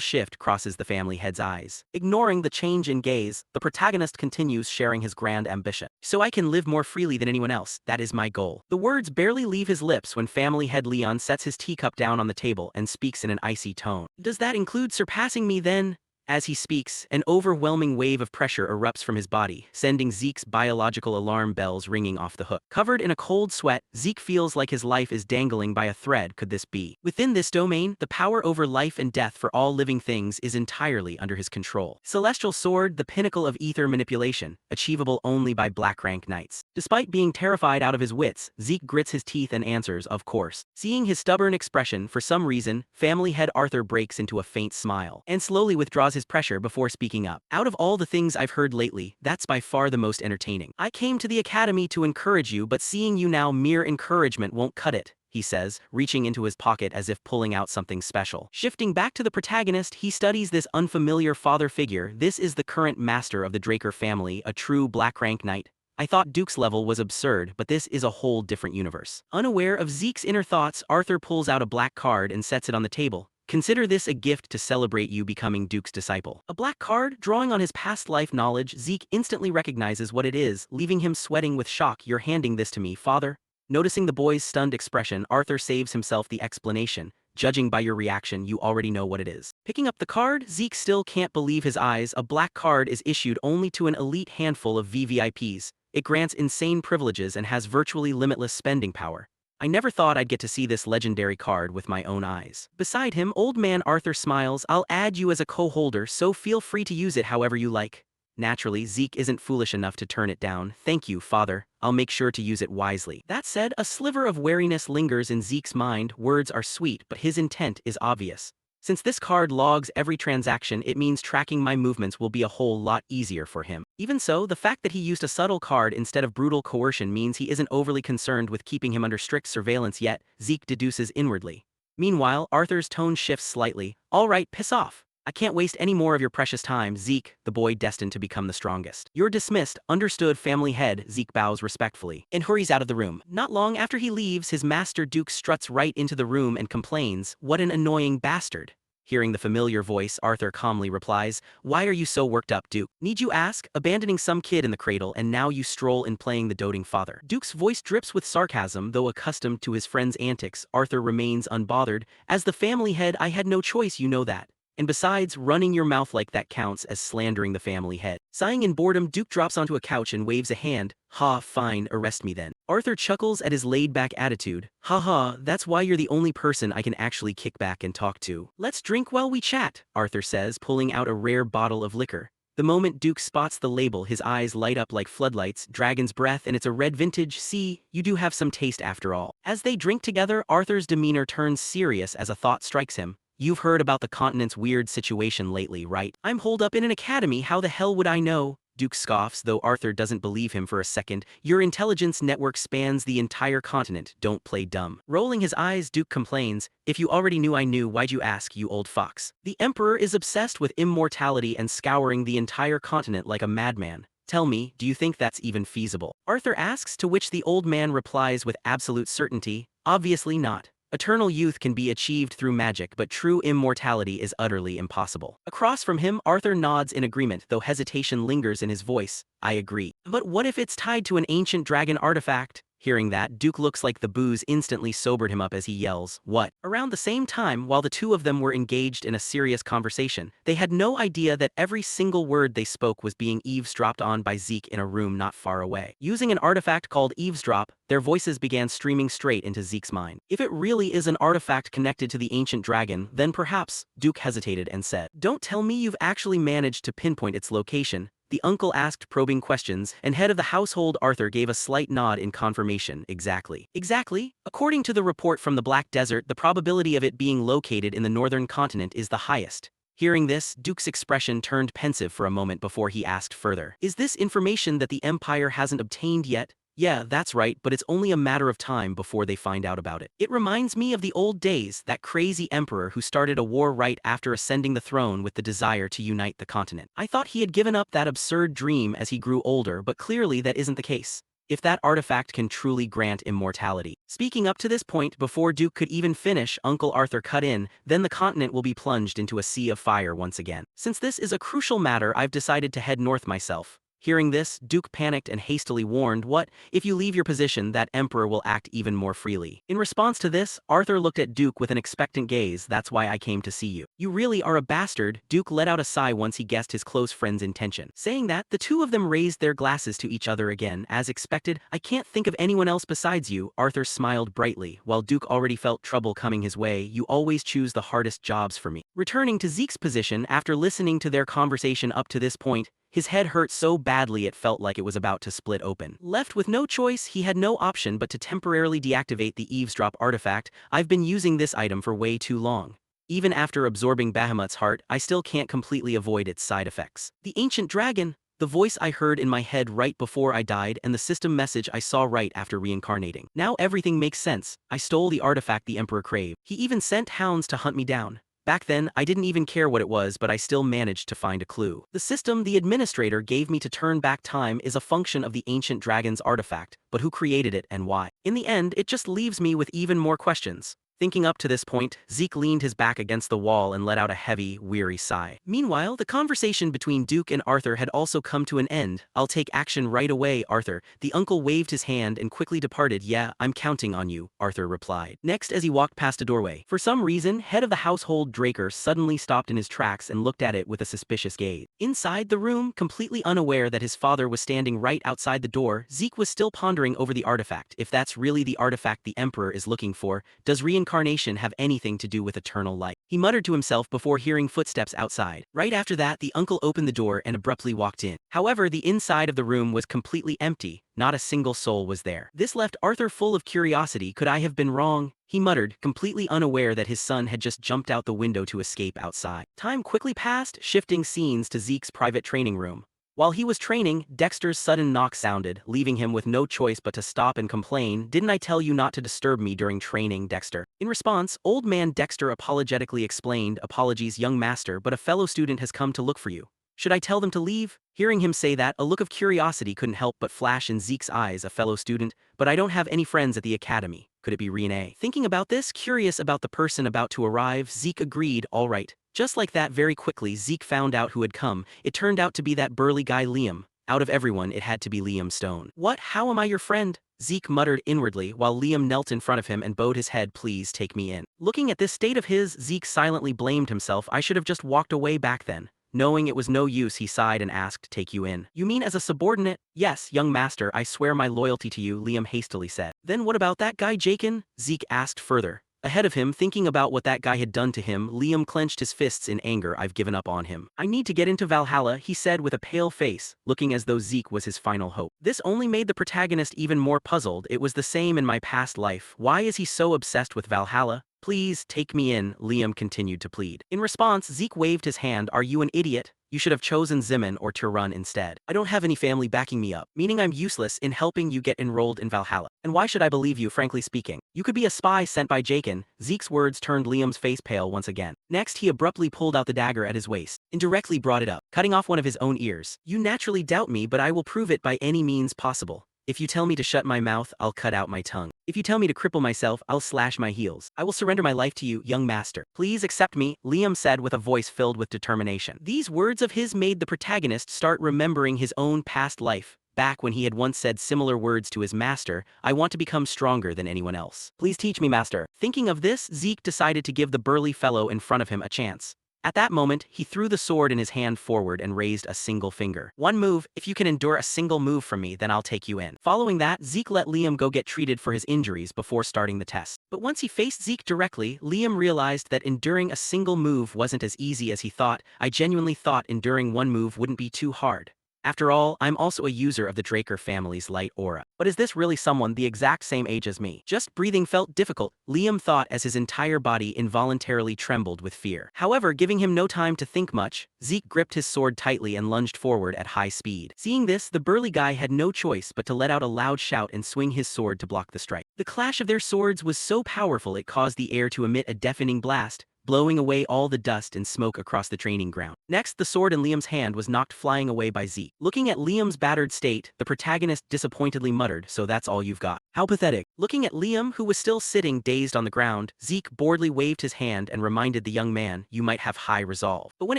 [SPEAKER 1] shift crosses the family head's eyes. Ignoring the change in gaze, the protagonist continues sharing his grand ambition. "So I can live more freely than anyone else, that is my goal." The words barely leave his lips when family head Leon sets his teacup down on the table and speaks in an icy tone. "Does that include surpassing me then?" As he speaks, an overwhelming wave of pressure erupts from his body, sending Zeke's biological alarm bells ringing off the hook. Covered in a cold sweat, Zeke feels like his life is dangling by a thread. Could this be? Within this domain, the power over life and death for all living things is entirely under his control. Celestial Sword, the pinnacle of ether manipulation, achievable only by black-rank knights. Despite being terrified out of his wits, Zeke grits his teeth and answers, "Of course." Seeing his stubborn expression, for some reason, family head Arthur breaks into a faint smile, and slowly withdraws his pressure before speaking up. "Out of all the things I've heard lately, that's by far the most entertaining. I came to the academy to encourage you, but seeing you now, mere encouragement won't cut it," he says, reaching into his pocket as if pulling out something special. Shifting back to the protagonist, he studies this unfamiliar father figure. This is the current master of the Draker family, a true black-rank knight. I thought Duke's level was absurd, but this is a whole different universe. Unaware of Zeke's inner thoughts, Arthur pulls out a black card and sets it on the table. "Consider this a gift to celebrate you becoming Duke's disciple." A black card? Drawing on his past life knowledge, Zeke instantly recognizes what it is, leaving him sweating with shock. "You're handing this to me, father?" Noticing the boy's stunned expression, Arthur saves himself the explanation. "Judging by your reaction, you already know what it is." Picking up the card, Zeke still can't believe his eyes. A black card is issued only to an elite handful of VVIPs. It grants insane privileges and has virtually limitless spending power. "I never thought I'd get to see this legendary card with my own eyes." Beside him, old man Arthur smiles. "I'll add you as a co-holder, so feel free to use it however you like." Naturally, Zeke isn't foolish enough to turn it down. "Thank you, father. I'll make sure to use it wisely." That said, a sliver of wariness lingers in Zeke's mind. Words are sweet, but his intent is obvious. Since this card logs every transaction, it means tracking my movements will be a whole lot easier for him. Even so, the fact that he used a subtle card instead of brutal coercion means he isn't overly concerned with keeping him under strict surveillance yet, Zeke deduces inwardly. Meanwhile, Arthur's tone shifts slightly. "All right, piss off. I can't waste any more of your precious time, Zeke, the boy destined to become the strongest. You're dismissed." "Understood, family head." Zeke bows respectfully and hurries out of the room. Not long after he leaves, his master Duke struts right into the room and complains, "What an annoying bastard." Hearing the familiar voice, Arthur calmly replies, "Why are you so worked up, Duke? Need you ask? Abandoning some kid in the cradle and now you stroll in playing the doting father." Duke's voice drips with sarcasm. Though accustomed to his friend's antics, Arthur remains unbothered. "As the family head, I had no choice, you know that. And besides, running your mouth like that counts as slandering the family head." Sighing in boredom, Duke drops onto a couch and waves a hand. "Ha, fine, arrest me then." Arthur chuckles at his laid-back attitude. "Haha, that's why you're the only person I can actually kick back and talk to." "Let's drink while we chat," Arthur says, pulling out a rare bottle of liquor. The moment Duke spots the label, his eyes light up like floodlights. "Dragon's breath, and it's a red vintage. See, you do have some taste after all." As they drink together, Arthur's demeanor turns serious as a thought strikes him. "You've heard about the continent's weird situation lately, right?" "I'm holed up in an academy, how the hell would I know?" Duke scoffs, though Arthur doesn't believe him for a second. "Your intelligence network spans the entire continent, don't play dumb." Rolling his eyes, Duke complains, "If you already knew I knew, why'd you ask, you old fox?" The Emperor is obsessed with immortality and scouring the entire continent like a madman. "Tell me, do you think that's even feasible?" Arthur asks, to which the old man replies with absolute certainty, "Obviously not." Eternal youth can be achieved through magic, but true immortality is utterly impossible. Across from him, Arthur nods in agreement, though hesitation lingers in his voice. I agree. But what if it's tied to an ancient dragon artifact? Hearing that, Duke looks like the booze instantly sobered him up as he yells, "What?" Around the same time, while the two of them were engaged in a serious conversation, they had no idea that every single word they spoke was being eavesdropped on by Zeke in a room not far away. Using an artifact called eavesdrop, their voices began streaming straight into Zeke's mind. If it really is an artifact connected to the ancient dragon, then perhaps, Duke hesitated and said, "Don't tell me you've actually managed to pinpoint its location." The uncle asked probing questions, and head of the household Arthur gave a slight nod in confirmation. Exactly. Exactly? According to the report from the Black Desert, the probability of it being located in the northern continent is the highest. Hearing this, Duke's expression turned pensive for a moment before he asked further. Is this information that the Empire hasn't obtained yet? Yeah, that's right, but it's only a matter of time before they find out about it. It reminds me of the old days, that crazy emperor who started a war right after ascending the throne with the desire to unite the continent. I thought he had given up that absurd dream as he grew older, but clearly that isn't the case. If that artifact can truly grant immortality. Speaking up to this point, before Duke could even finish, Uncle Arthur cut in, then the continent will be plunged into a sea of fire once again. Since this is a crucial matter, I've decided to head north myself. Hearing this, Duke panicked and hastily warned, "What? If you leave your position, that emperor will act even more freely." In response to this, Arthur looked at Duke with an expectant gaze. "That's why I came to see you." "You really are a bastard." Duke let out a sigh once he guessed his close friend's intention. Saying that, the two of them raised their glasses to each other again. As expected, "I can't think of anyone else besides you." Arthur smiled brightly, while Duke already felt trouble coming his way. "You always choose the hardest jobs for me." Returning to Zeke's position after listening to their conversation up to this point, his head hurt so badly it felt like it was about to split open. Left with no choice, he had no option but to temporarily deactivate the eavesdrop artifact. "I've been using this item for way too long. Even after absorbing Bahamut's heart, I still can't completely avoid its side effects. The ancient dragon, the voice I heard in my head right before I died, and the system message I saw right after reincarnating. Now everything makes sense. I stole the artifact the Emperor craved. He even sent hounds to hunt me down. Back then, I didn't even care what it was, but I still managed to find a clue. The system the administrator gave me to turn back time is a function of the ancient dragon's artifact, but who created it and why? In the end, it just leaves me with even more questions." Thinking up to this point, Zeke leaned his back against the wall and let out a heavy, weary sigh. Meanwhile, the conversation between Duke and Arthur had also come to an end. "I'll take action right away, Arthur." The uncle waved his hand and quickly departed. "Yeah, I'm counting on you," Arthur replied. Next, as he walked past a doorway, for some reason, head of the household Draker suddenly stopped in his tracks and looked at it with a suspicious gaze. Inside the room, completely unaware that his father was standing right outside the door, Zeke was still pondering over the artifact. If that's really the artifact the Emperor is looking for, does reincarnation have anything to do with eternal life? He muttered to himself before hearing footsteps outside. Right after that, the uncle opened the door and abruptly walked in. However, the inside of the room was completely empty. Not a single soul was there. This left Arthur full of curiosity. "Could I have been wrong?" he muttered, completely unaware that his son had just jumped out the window to escape outside. Time quickly passed, shifting scenes to Zeke's private training room. While he was training, Dexter's sudden knock sounded, leaving him with no choice but to stop and complain. "Didn't I tell you not to disturb me during training, Dexter?" In response, old man Dexter apologetically explained, "Apologies, young master, but a fellow student has come to look for you. Should I tell them to leave?" Hearing him say that, a look of curiosity couldn't help but flash in Zeke's eyes. "A fellow student? But I don't have any friends at the academy. Could it be Renee?" Thinking about this, curious about the person about to arrive, Zeke agreed, "All right." Just like that, very quickly, Zeke found out who had come. It turned out to be that burly guy Liam. Out of everyone, it had to be Liam Stone. "What? How am I your friend?" Zeke muttered inwardly while Liam knelt in front of him and bowed his head. "Please take me in." Looking at this state of his, Zeke silently blamed himself. "I should have just walked away back then." Knowing it was no use, he sighed and asked, "Take you in? You mean as a subordinate?" "Yes, young master, I swear my loyalty to you," Liam hastily said. "Then what about that guy Jakin?" Zeke asked further. Ahead of him, thinking about what that guy had done to him, Liam clenched his fists in anger. "I've given up on him. I need to get into Valhalla," he said with a pale face, looking as though Zeke was his final hope. This only made the protagonist even more puzzled. "It was the same in my past life. Why is he so obsessed with Valhalla?" "Please, take me in," Liam continued to plead. In response, Zeke waved his hand. "Are you an idiot? You should have chosen Zimin or Tirun instead. I don't have any family backing me up, meaning I'm useless in helping you get enrolled in Valhalla. And why should I believe you, frankly speaking? You could be a spy sent by Jakin." Zeke's words turned Liam's face pale once again. Next, he abruptly pulled out the dagger at his waist and directly brought it up, cutting off one of his own ears. "You naturally doubt me, but I will prove it by any means possible." If you tell me to shut my mouth, I'll cut out my tongue. If you tell me to cripple myself, I'll slash my heels. I will surrender my life to you, young master. Please accept me, Liam said with a voice filled with determination. These words of his made the protagonist start remembering his own past life. Back when he had once said similar words to his master, I want to become stronger than anyone else. Please teach me, master. Thinking of this, Zeke decided to give the burly fellow in front of him a chance. At that moment, he threw the sword in his hand forward and raised a single finger. One move, if you can endure a single move from me, then I'll take you in. Following that, Zeke let Liam go get treated for his injuries before starting the test. But once he faced Zeke directly, Liam realized that enduring a single move wasn't as easy as he thought. I genuinely thought enduring one move wouldn't be too hard. After all, I'm also a user of the Draker family's light aura. But is this really someone the exact same age as me? Just breathing felt difficult, Liam thought as his entire body involuntarily trembled with fear. However, giving him no time to think much, Zeke gripped his sword tightly and lunged forward at high speed. Seeing this, the burly guy had no choice but to let out a loud shout and swing his sword to block the strike. The clash of their swords was so powerful it caused the air to emit a deafening blast, blowing away all the dust and smoke across the training ground. Next, the sword in Liam's hand was knocked flying away by Zeke. Looking at Liam's battered state, the protagonist disappointedly muttered, "So that's all you've got. How pathetic." Looking at Liam, who was still sitting dazed on the ground, Zeke boredly waved his hand and reminded the young man, "You might have high resolve. But when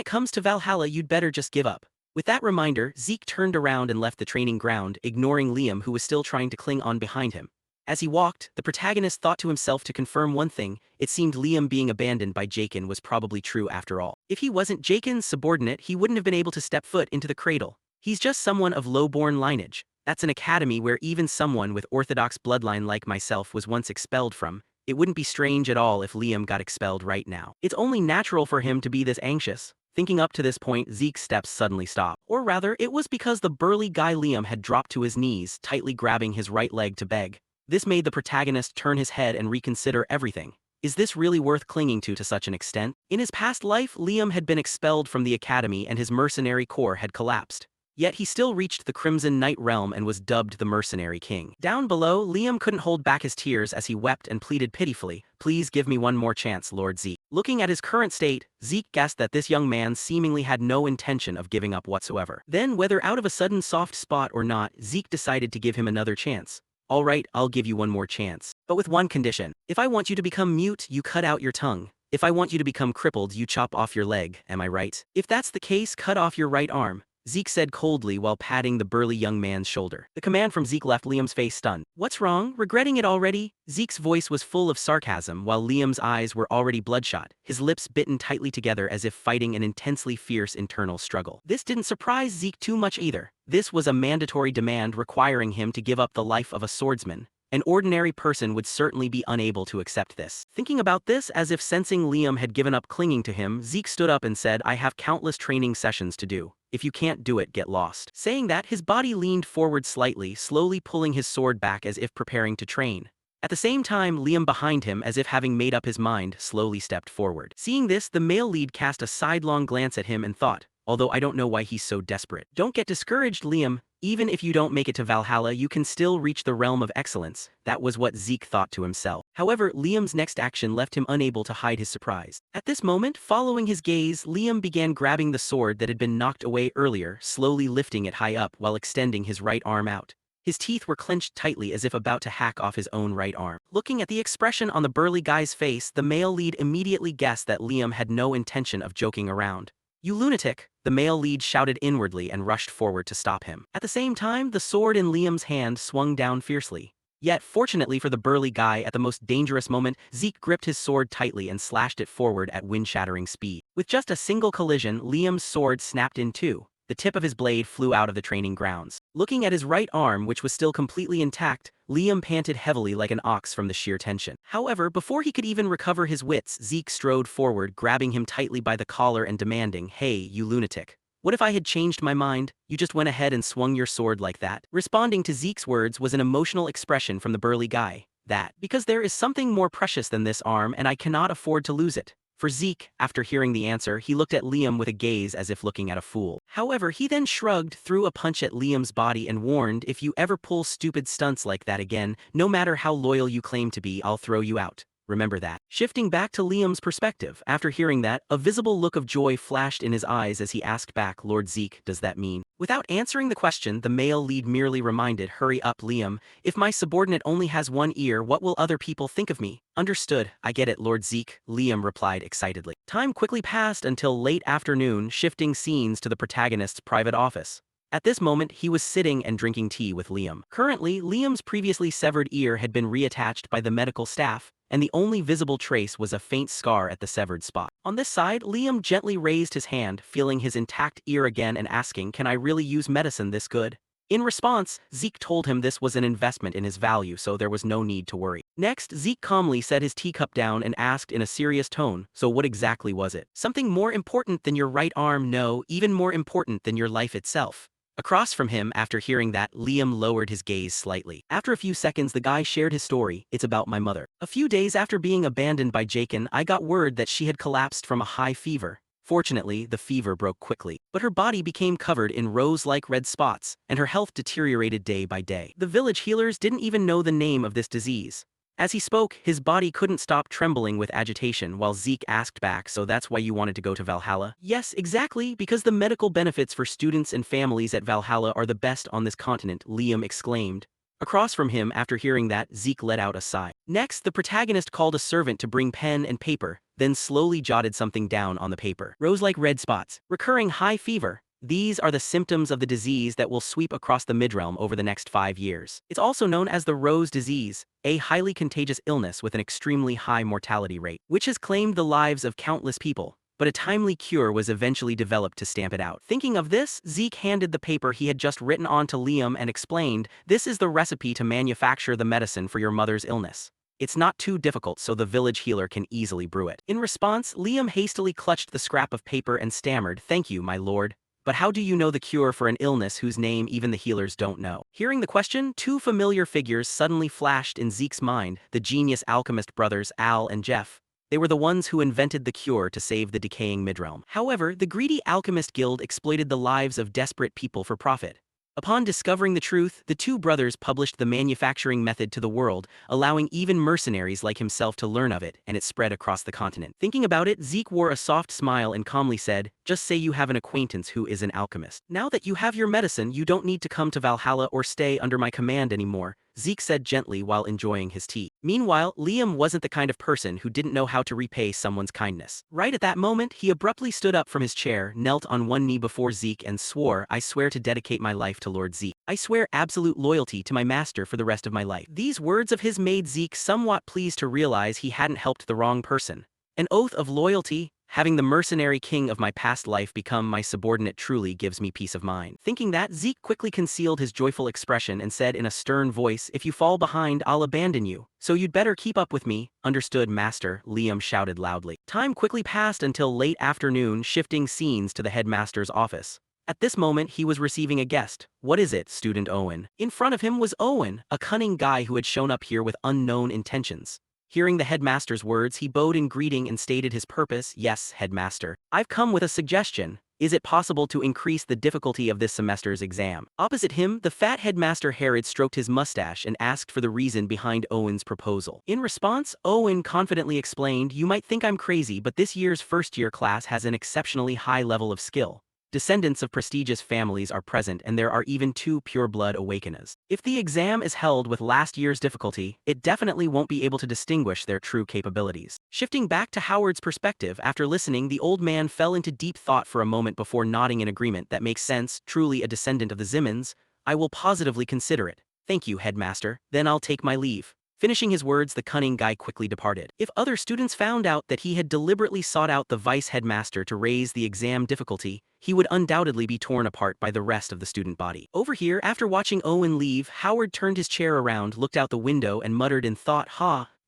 [SPEAKER 1] it comes to Valhalla, you'd better just give up." With that reminder, Zeke turned around and left the training ground, ignoring Liam, who was still trying to cling on behind him. As he walked, the protagonist thought to himself to confirm one thing: it seemed Liam being abandoned by Jaken was probably true after all. If he wasn't Jaken's subordinate, he wouldn't have been able to step foot into the cradle. He's just someone of low-born lineage. That's an academy where even someone with orthodox bloodline like myself was once expelled from. It wouldn't be strange at all if Liam got expelled right now. It's only natural for him to be this anxious. Thinking up to this point, Zeke's steps suddenly stopped. Or rather, it was because the burly guy Liam had dropped to his knees, tightly grabbing his right leg to beg. This made the protagonist turn his head and reconsider everything. Is this really worth clinging to such an extent? In his past life, Liam had been expelled from the academy and his mercenary corps had collapsed. Yet he still reached the Crimson Knight realm and was dubbed the Mercenary King. Down below, Liam couldn't hold back his tears as he wept and pleaded pitifully, "Please give me one more chance, Lord Zeke." Looking at his current state, Zeke guessed that this young man seemingly had no intention of giving up whatsoever. Then, whether out of a sudden soft spot or not, Zeke decided to give him another chance. "All right, I'll give you one more chance. But with one condition. If I want you to become mute, you cut out your tongue. If I want you to become crippled, you chop off your leg, am I right? If that's the case, cut off your right arm," Zeke said coldly while patting the burly young man's shoulder. The command from Zeke left Liam's face stunned. "What's wrong? Regretting it already?" Zeke's voice was full of sarcasm while Liam's eyes were already bloodshot, his lips bitten tightly together as if fighting an intensely fierce internal struggle. This didn't surprise Zeke too much either. This was a mandatory demand requiring him to give up the life of a swordsman. An ordinary person would certainly be unable to accept this. Thinking about this as if sensing Liam had given up clinging to him, Zeke stood up and said, "I have countless training sessions to do. If you can't do it, get lost." Saying that, his body leaned forward slightly, slowly pulling his sword back as if preparing to train. At the same time, Liam behind him, as if having made up his mind, slowly stepped forward. Seeing this, the male lead cast a sidelong glance at him and thought, "Although I don't know why he's so desperate." Don't get discouraged, Liam. Even if you don't make it to Valhalla, you can still reach the realm of excellence. That was what Zeke thought to himself. However, Liam's next action left him unable to hide his surprise. At this moment, following his gaze, Liam began grabbing the sword that had been knocked away earlier, slowly lifting it high up while extending his right arm out. His teeth were clenched tightly as if about to hack off his own right arm. Looking at the expression on the burly guy's face, the male lead immediately guessed that Liam had no intention of joking around. "You lunatic!" the male lead shouted inwardly and rushed forward to stop him. At the same time, the sword in Liam's hand swung down fiercely. Yet, fortunately for the burly guy, at the most dangerous moment, Zeke gripped his sword tightly and slashed it forward at wind-shattering speed. With just a single collision, Liam's sword snapped in two. The tip of his blade flew out of the training grounds. Looking at his right arm, which was still completely intact, Liam panted heavily like an ox from the sheer tension. However, before he could even recover his wits, Zeke strode forward, grabbing him tightly by the collar and demanding, "Hey, you lunatic. What if I had changed my mind? You just went ahead and swung your sword like that." Responding to Zeke's words was an emotional expression from the burly guy. "That, because there is something more precious than this arm and I cannot afford to lose it." For Zeke, after hearing the answer, he looked at Liam with a gaze as if looking at a fool. However, he then shrugged, threw a punch at Liam's body and warned, "If you ever pull stupid stunts like that again, no matter how loyal you claim to be, I'll throw you out." remember that. Shifting back to Liam's perspective, after hearing that, a visible look of joy flashed in his eyes as he asked back, Lord Zeke, does that mean? Without answering the question, the male lead merely reminded, hurry up, Liam. If my subordinate only has one ear, what will other people think of me? Understood, I get it, Lord Zeke, Liam replied excitedly. Time quickly passed until late afternoon, shifting scenes to the protagonist's private office. At this moment, he was sitting and drinking tea with Liam. Currently, Liam's previously severed ear had been reattached by the medical staff, and the only visible trace was a faint scar at the severed spot. On this side, Liam gently raised his hand, feeling his intact ear again and asking, can I really use medicine this good? In response, Zeke told him this was an investment in his value, so there was no need to worry. Next, Zeke calmly set his teacup down and asked in a serious tone, so what exactly was it? Something more important than your right arm? No, even more important than your life itself. Across from him, after hearing that, Liam lowered his gaze slightly. After a few seconds, the guy shared his story. It's about my mother. A few days after being abandoned by Jakin, I got word that she had collapsed from a high fever. Fortunately, the fever broke quickly, but her body became covered in rose-like red spots, and her health deteriorated day by day. The village healers didn't even know the name of this disease. As he spoke, his body couldn't stop trembling with agitation while Zeke asked back, so that's why you wanted to go to Valhalla? Yes, exactly, because the medical benefits for students and families at Valhalla are the best on this continent, Liam exclaimed. Across from him, after hearing that, Zeke let out a sigh. Next, the protagonist called a servant to bring pen and paper, then slowly jotted something down on the paper. Rose-like red spots, recurring high fever. These are the symptoms of the disease that will sweep across the Midrealm over the next 5 years. It's also known as the Rose disease, a highly contagious illness with an extremely high mortality rate, which has claimed the lives of countless people, but a timely cure was eventually developed to stamp it out. Thinking of this, Zeke handed the paper he had just written on to Liam and explained, this is the recipe to manufacture the medicine for your mother's illness. It's not too difficult, so the village healer can easily brew it. In response, Liam hastily clutched the scrap of paper and stammered, thank you, my lord. But how do you know the cure for an illness whose name even the healers don't know? Hearing the question, two familiar figures suddenly flashed in Zeke's mind, the genius alchemist brothers Al and Jeff. They were the ones who invented the cure to save the decaying Midrealm. However, the greedy alchemist guild exploited the lives of desperate people for profit. Upon discovering the truth, the two brothers published the manufacturing method to the world, allowing even mercenaries like himself to learn of it, and it spread across the continent. Thinking about it, Zeke wore a soft smile and calmly said, just say you have an acquaintance who is an alchemist. Now that you have your medicine, you don't need to come to Valhalla or stay under my command anymore, Zeke said gently while enjoying his tea. Meanwhile, Liam wasn't the kind of person who didn't know how to repay someone's kindness. Right at that moment, he abruptly stood up from his chair, knelt on one knee before Zeke and swore, I swear to dedicate my life to Lord Zeke. I swear absolute loyalty to my master for the rest of my life. These words of his made Zeke somewhat pleased to realize he hadn't helped the wrong person. An oath of loyalty? Having the mercenary king of my past life become my subordinate truly gives me peace of mind. Thinking that, Zeke quickly concealed his joyful expression and said in a stern voice, if you fall behind, I'll abandon you. So you'd better keep up with me. Understood, master, Liam shouted loudly. Time quickly passed until late afternoon, shifting scenes to the headmaster's office. At this moment, he was receiving a guest. What is it, student Owen? In front of him was Owen, a cunning guy who had shown up here with unknown intentions. Hearing the headmaster's words, he bowed in greeting and stated his purpose. Yes, headmaster. I've come with a suggestion. Is it possible to increase the difficulty of this semester's exam? Opposite him, the fat headmaster Herod stroked his mustache and asked for the reason behind Owen's proposal. In response, Owen confidently explained, you might think I'm crazy, but this year's first-year class has an exceptionally high level of skill. Descendants of prestigious families are present, and there are even 2 pure-blood awakeners. If the exam is held with last year's difficulty, it definitely won't be able to distinguish their true capabilities. Shifting back to Howard's perspective, after listening, the old man fell into deep thought for a moment before nodding in agreement. That makes sense, truly a descendant of the Zimmons. I will positively consider it. Thank you, headmaster. Then I'll take my leave. Finishing his words, the cunning guy quickly departed. If other students found out that he had deliberately sought out the vice headmaster to raise the exam difficulty, he would undoubtedly be torn apart by the rest of the student body. Over here, after watching Owen leave, Howard turned his chair around, looked out the window, and muttered in thought,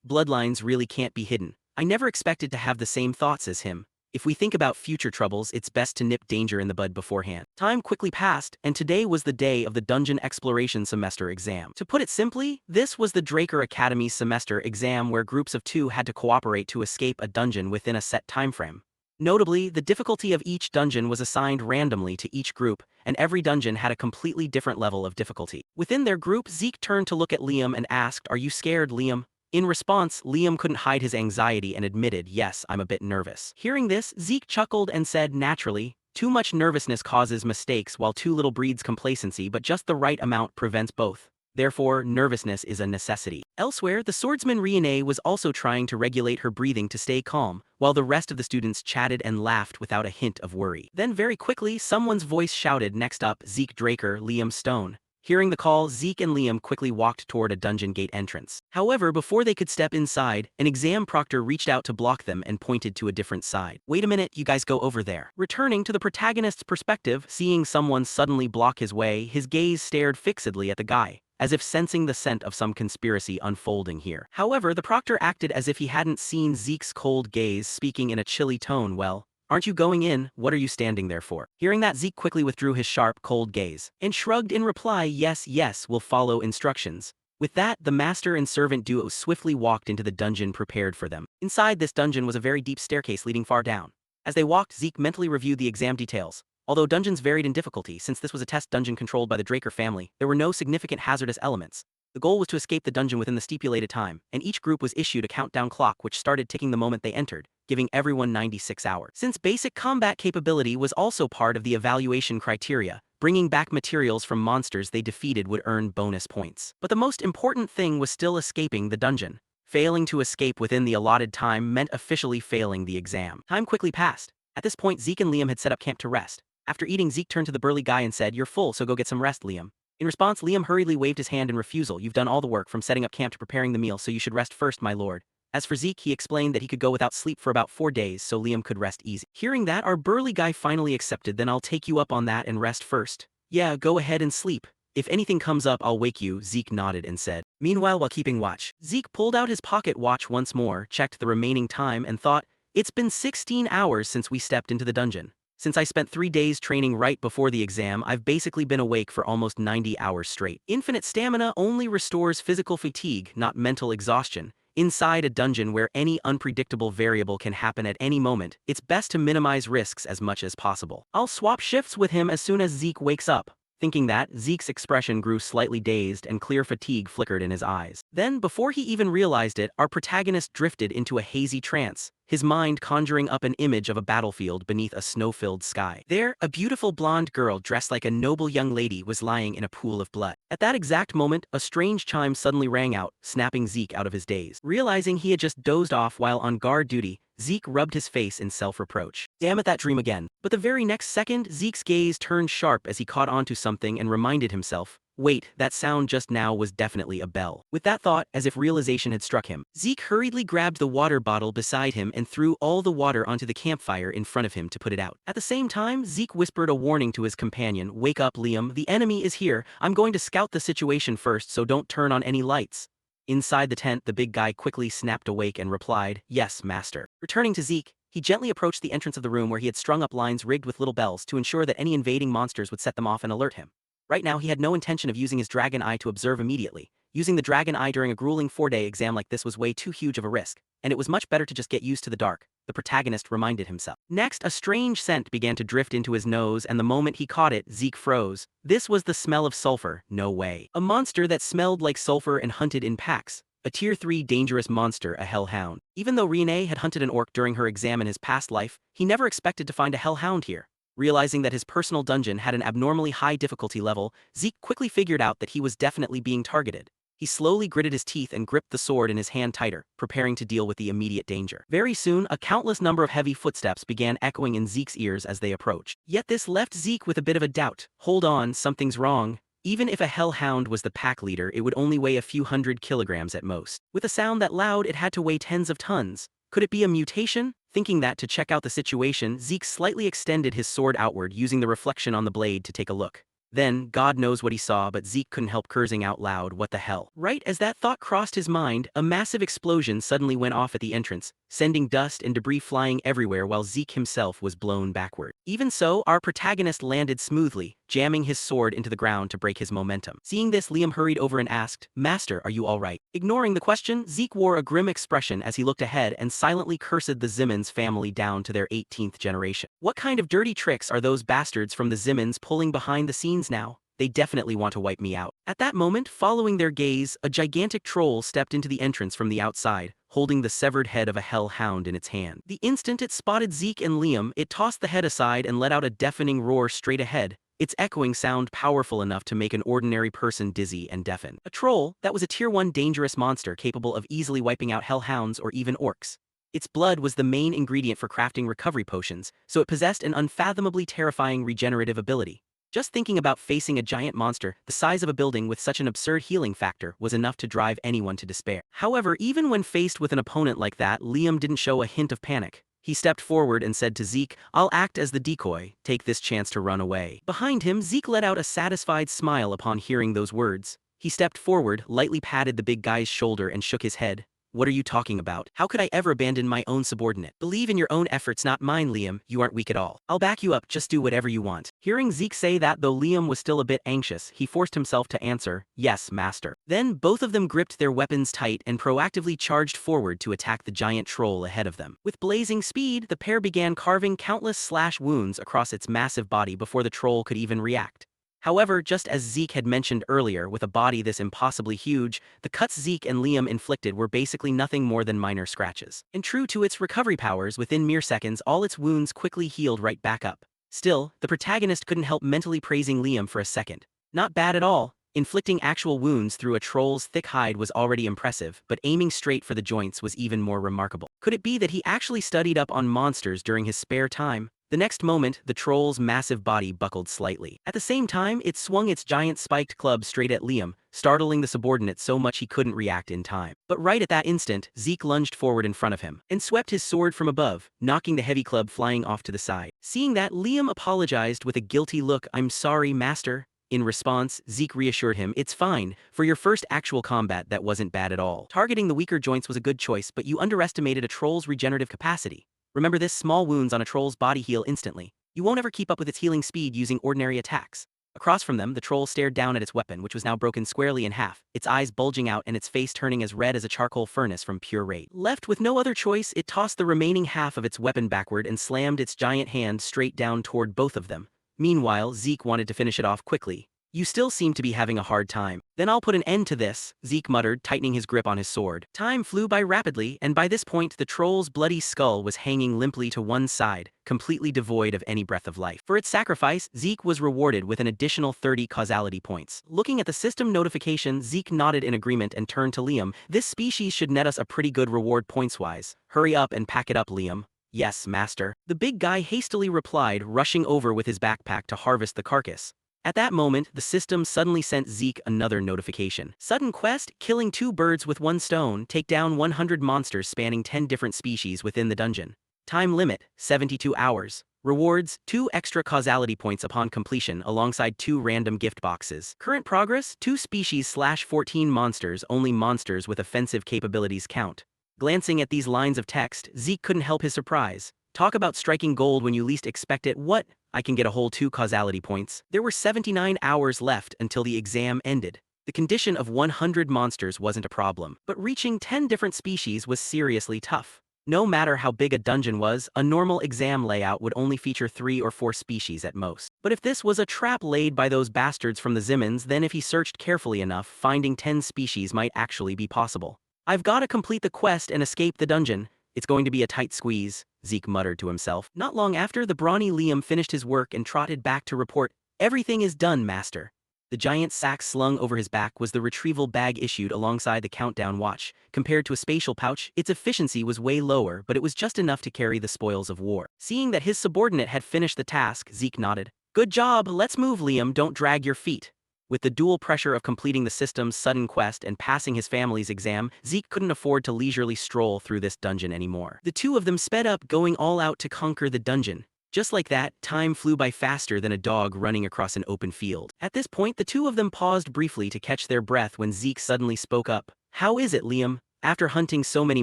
[SPEAKER 1] bloodlines really can't be hidden. I never expected to have the same thoughts as him. If we think about future troubles, it's best to nip danger in the bud beforehand. Time quickly passed, and today was the day of the Dungeon Exploration Semester exam. To put it simply, this was the Draker Academy's semester exam where groups of 2 had to cooperate to escape a dungeon within a set timeframe. Notably, the difficulty of each dungeon was assigned randomly to each group, and every dungeon had a completely different level of difficulty. Within their group, Zeke turned to look at Liam and asked, Are you scared, Liam? In response, Liam couldn't hide his anxiety and admitted, yes, I'm a bit nervous. Hearing this, Zeke chuckled and said naturally, too much nervousness causes mistakes while too little breeds complacency, but just the right amount prevents both. Therefore, nervousness is a necessity. Elsewhere, the swordsman Riene was also trying to regulate her breathing to stay calm, while the rest of the students chatted and laughed without a hint of worry. Then very quickly, someone's voice shouted, next up, Zeke Draker, Liam Stone. Hearing the call, Zeke and Liam quickly walked toward a dungeon gate entrance. However, before they could step inside, an exam proctor reached out to block them and pointed to a different side. Wait a minute, you guys go over there. Returning to the protagonist's perspective, seeing someone suddenly block his way, his gaze stared fixedly at the guy, as if sensing the scent of some conspiracy unfolding here. However, the proctor acted as if he hadn't seen Zeke's cold gaze, speaking in a chilly tone, well, aren't you going in? What are you standing there for? Hearing that, Zeke quickly withdrew his sharp, cold gaze, and shrugged in reply, yes, yes, we'll follow instructions. With that, the master and servant duo swiftly walked into the dungeon prepared for them. Inside this dungeon was a very deep staircase leading far down. As they walked, Zeke mentally reviewed the exam details. Although dungeons varied in difficulty, since this was a test dungeon controlled by the Draker family, there were no significant hazardous elements. The goal was to escape the dungeon within the stipulated time, and each group was issued a countdown clock which started ticking the moment they entered, giving everyone 96 hours. Since basic combat capability was also part of the evaluation criteria, bringing back materials from monsters they defeated would earn bonus points. But the most important thing was still escaping the dungeon. Failing to escape within the allotted time meant officially failing the exam. Time quickly passed. At this point, Zeke and Liam had set up camp to rest. After eating, Zeke turned to the burly guy and said, "You're full, so go get some rest, Liam." In response, Liam hurriedly waved his hand in refusal. "You've done all the work from setting up camp to preparing the meal, so you should rest first, my lord." As for Zeke, he explained that he could go without sleep for about 4 days, so Liam could rest easy. Hearing that, our burly guy finally accepted. "Then I'll take you up on that and rest first." "Yeah, go ahead and sleep. If anything comes up, I'll wake you," Zeke nodded and said. Meanwhile, while keeping watch, Zeke pulled out his pocket watch once more, checked the remaining time, and thought, "It's been 16 hours since we stepped into the dungeon. Since I spent 3 days training right before the exam, I've basically been awake for almost 90 hours straight." Infinite stamina only restores physical fatigue, not mental exhaustion. Inside a dungeon where any unpredictable variable can happen at any moment, it's best to minimize risks as much as possible. "I'll swap shifts with him as soon as Zeke wakes up." Thinking that, Zeke's expression grew slightly dazed and clear fatigue flickered in his eyes. Then, before he even realized it, our protagonist drifted into a hazy trance, his mind conjuring up an image of a battlefield beneath a snow-filled sky. There, a beautiful blonde girl dressed like a noble young lady was lying in a pool of blood. At that exact moment, a strange chime suddenly rang out, snapping Zeke out of his daze. Realizing he had just dozed off while on guard duty, Zeke rubbed his face in self-reproach. Damn it, that dream again. But the very next second, Zeke's gaze turned sharp as he caught onto something and reminded himself, wait, that sound just now was definitely a bell. With that thought, as if realization had struck him, Zeke hurriedly grabbed the water bottle beside him and threw all the water onto the campfire in front of him to put it out. At the same time, Zeke whispered a warning to his companion, "Wake up, Liam, the enemy is here. I'm going to scout the situation first, so don't turn on any lights." Inside the tent, the big guy quickly snapped awake and replied, "Yes, master." Returning to Zeke, he gently approached the entrance of the room where he had strung up lines rigged with little bells to ensure that any invading monsters would set them off and alert him. Right now, he had no intention of using his dragon eye to observe immediately. Using the dragon eye during a grueling 4-day exam like this was way too huge of a risk, and it was much better to just get used to the dark, the protagonist reminded himself. Next, a strange scent began to drift into his nose, and the moment he caught it, Zeke froze. This was the smell of sulfur. No way. A monster that smelled like sulfur and hunted in packs. A Tier 3 dangerous monster, a hellhound. Even though Riene had hunted an orc during her exam in his past life, he never expected to find a hellhound here. Realizing that his personal dungeon had an abnormally high difficulty level, Zeke quickly figured out that he was definitely being targeted. He slowly gritted his teeth and gripped the sword in his hand tighter, preparing to deal with the immediate danger. Very soon, a countless number of heavy footsteps began echoing in Zeke's ears as they approached. Yet this left Zeke with a bit of a doubt. Hold on, something's wrong. Even if a hellhound was the pack leader, it would only weigh a few hundred kilograms at most. With a sound that loud, it had to weigh tens of tons. Could it be a mutation? Thinking that, to check out the situation, Zeke slightly extended his sword outward, using the reflection on the blade to take a look. Then, God knows what he saw, but Zeke couldn't help cursing out loud, "What the hell?" Right as that thought crossed his mind, a massive explosion suddenly went off at the entrance, sending dust and debris flying everywhere while Zeke himself was blown backward. Even so, our protagonist landed smoothly, jamming his sword into the ground to break his momentum. Seeing this, Liam hurried over and asked, "Master, are you all right?" Ignoring the question, Zeke wore a grim expression as he looked ahead and silently cursed the Zimmons family down to their 18th generation. What kind of dirty tricks are those bastards from the Zimmons pulling behind the scenes now? They definitely want to wipe me out. At that moment, following their gaze, a gigantic troll stepped into the entrance from the outside, holding the severed head of a hellhound in its hand. The instant it spotted Zeke and Liam, it tossed the head aside and let out a deafening roar straight ahead, its echoing sound powerful enough to make an ordinary person dizzy and deafened. A troll, that was a Tier 1 dangerous monster capable of easily wiping out hellhounds or even orcs. Its blood was the main ingredient for crafting recovery potions, so it possessed an unfathomably terrifying regenerative ability. Just thinking about facing a giant monster the size of a building with such an absurd healing factor was enough to drive anyone to despair. However, even when faced with an opponent like that, Liam didn't show a hint of panic. He stepped forward and said to Zeke, "I'll act as the decoy, take this chance to run away." Behind him, Zeke let out a satisfied smile upon hearing those words. He stepped forward, lightly patted the big guy's shoulder and shook his head. "What are you talking about? How could I ever abandon my own subordinate? Believe in your own efforts, not mine, Liam. You aren't weak at all. I'll back you up, just do whatever you want." Hearing Zeke say that, though Liam was still a bit anxious, he forced himself to answer, "Yes, master." Then both of them gripped their weapons tight and proactively charged forward to attack the giant troll ahead of them. With blazing speed, the pair began carving countless slash wounds across its massive body before the troll could even react. However, just as Zeke had mentioned earlier, with a body this impossibly huge, the cuts Zeke and Liam inflicted were basically nothing more than minor scratches. And true to its recovery powers, within mere seconds all its wounds quickly healed right back up. Still, the protagonist couldn't help mentally praising Liam for a second. Not bad at all. Inflicting actual wounds through a troll's thick hide was already impressive, but aiming straight for the joints was even more remarkable. Could it be that he actually studied up on monsters during his spare time? The next moment, the troll's massive body buckled slightly. At the same time, it swung its giant spiked club straight at Liam, startling the subordinate so much he couldn't react in time. But right at that instant, Zeke lunged forward in front of him and swept his sword from above, knocking the heavy club flying off to the side. Seeing that, Liam apologized with a guilty look. "I'm sorry, master." In response, Zeke reassured him, "It's fine. For your first actual combat, that wasn't bad at all. Targeting the weaker joints was a good choice, but you underestimated a troll's regenerative capacity. Remember this, small wounds on a troll's body heal instantly. You won't ever keep up with its healing speed using ordinary attacks." Across from them, the troll stared down at its weapon, which was now broken squarely in half, its eyes bulging out and its face turning as red as a charcoal furnace from pure rage. Left with no other choice, it tossed the remaining half of its weapon backward and slammed its giant hand straight down toward both of them. Meanwhile, Zeke wanted to finish it off quickly. "You still seem to be having a hard time. Then I'll put an end to this," Zeke muttered, tightening his grip on his sword. Time flew by rapidly, and by this point the troll's bloody skull was hanging limply to one side, completely devoid of any breath of life. For its sacrifice, Zeke was rewarded with an additional 30 causality points. Looking at the system notification, Zeke nodded in agreement and turned to Liam. "This species should net us a pretty good reward points-wise. Hurry up and pack it up, Liam." "Yes, master." The big guy hastily replied, rushing over with his backpack to harvest the carcass. At that moment, the system suddenly sent Zeke another notification. "Sudden quest, killing 2 birds with 1 stone, take down 100 monsters spanning 10 different species within the dungeon. Time limit, 72 hours. Rewards, 2 extra causality points upon completion alongside 2 random gift boxes. Current progress, 2 species/14 monsters, only monsters with offensive capabilities count." Glancing at these lines of text, Zeke couldn't help his surprise. Talk about striking gold when you least expect it. "What? I can get a whole 2 causality points." There were 79 hours left until the exam ended. The condition of 100 monsters wasn't a problem, but reaching 10 different species was seriously tough. No matter how big a dungeon was, a normal exam layout would only feature 3 or 4 species at most. But if this was a trap laid by those bastards from the Zimmons, then if he searched carefully enough, finding 10 species might actually be possible. "I've got to complete the quest and escape the dungeon. It's going to be a tight squeeze," Zeke muttered to himself. Not long after, the brawny Liam finished his work and trotted back to report, "Everything is done, master." The giant sack slung over his back was the retrieval bag issued alongside the countdown watch. Compared to a spatial pouch, its efficiency was way lower, but it was just enough to carry the spoils of war. Seeing that his subordinate had finished the task, Zeke nodded. "Good job, let's move, Liam, don't drag your feet." With the dual pressure of completing the system's sudden quest and passing his family's exam, Zeke couldn't afford to leisurely stroll through this dungeon anymore. The two of them sped up, going all out to conquer the dungeon. Just like that, time flew by faster than a dog running across an open field. At this point, the two of them paused briefly to catch their breath when Zeke suddenly spoke up. "How is it, Liam? After hunting so many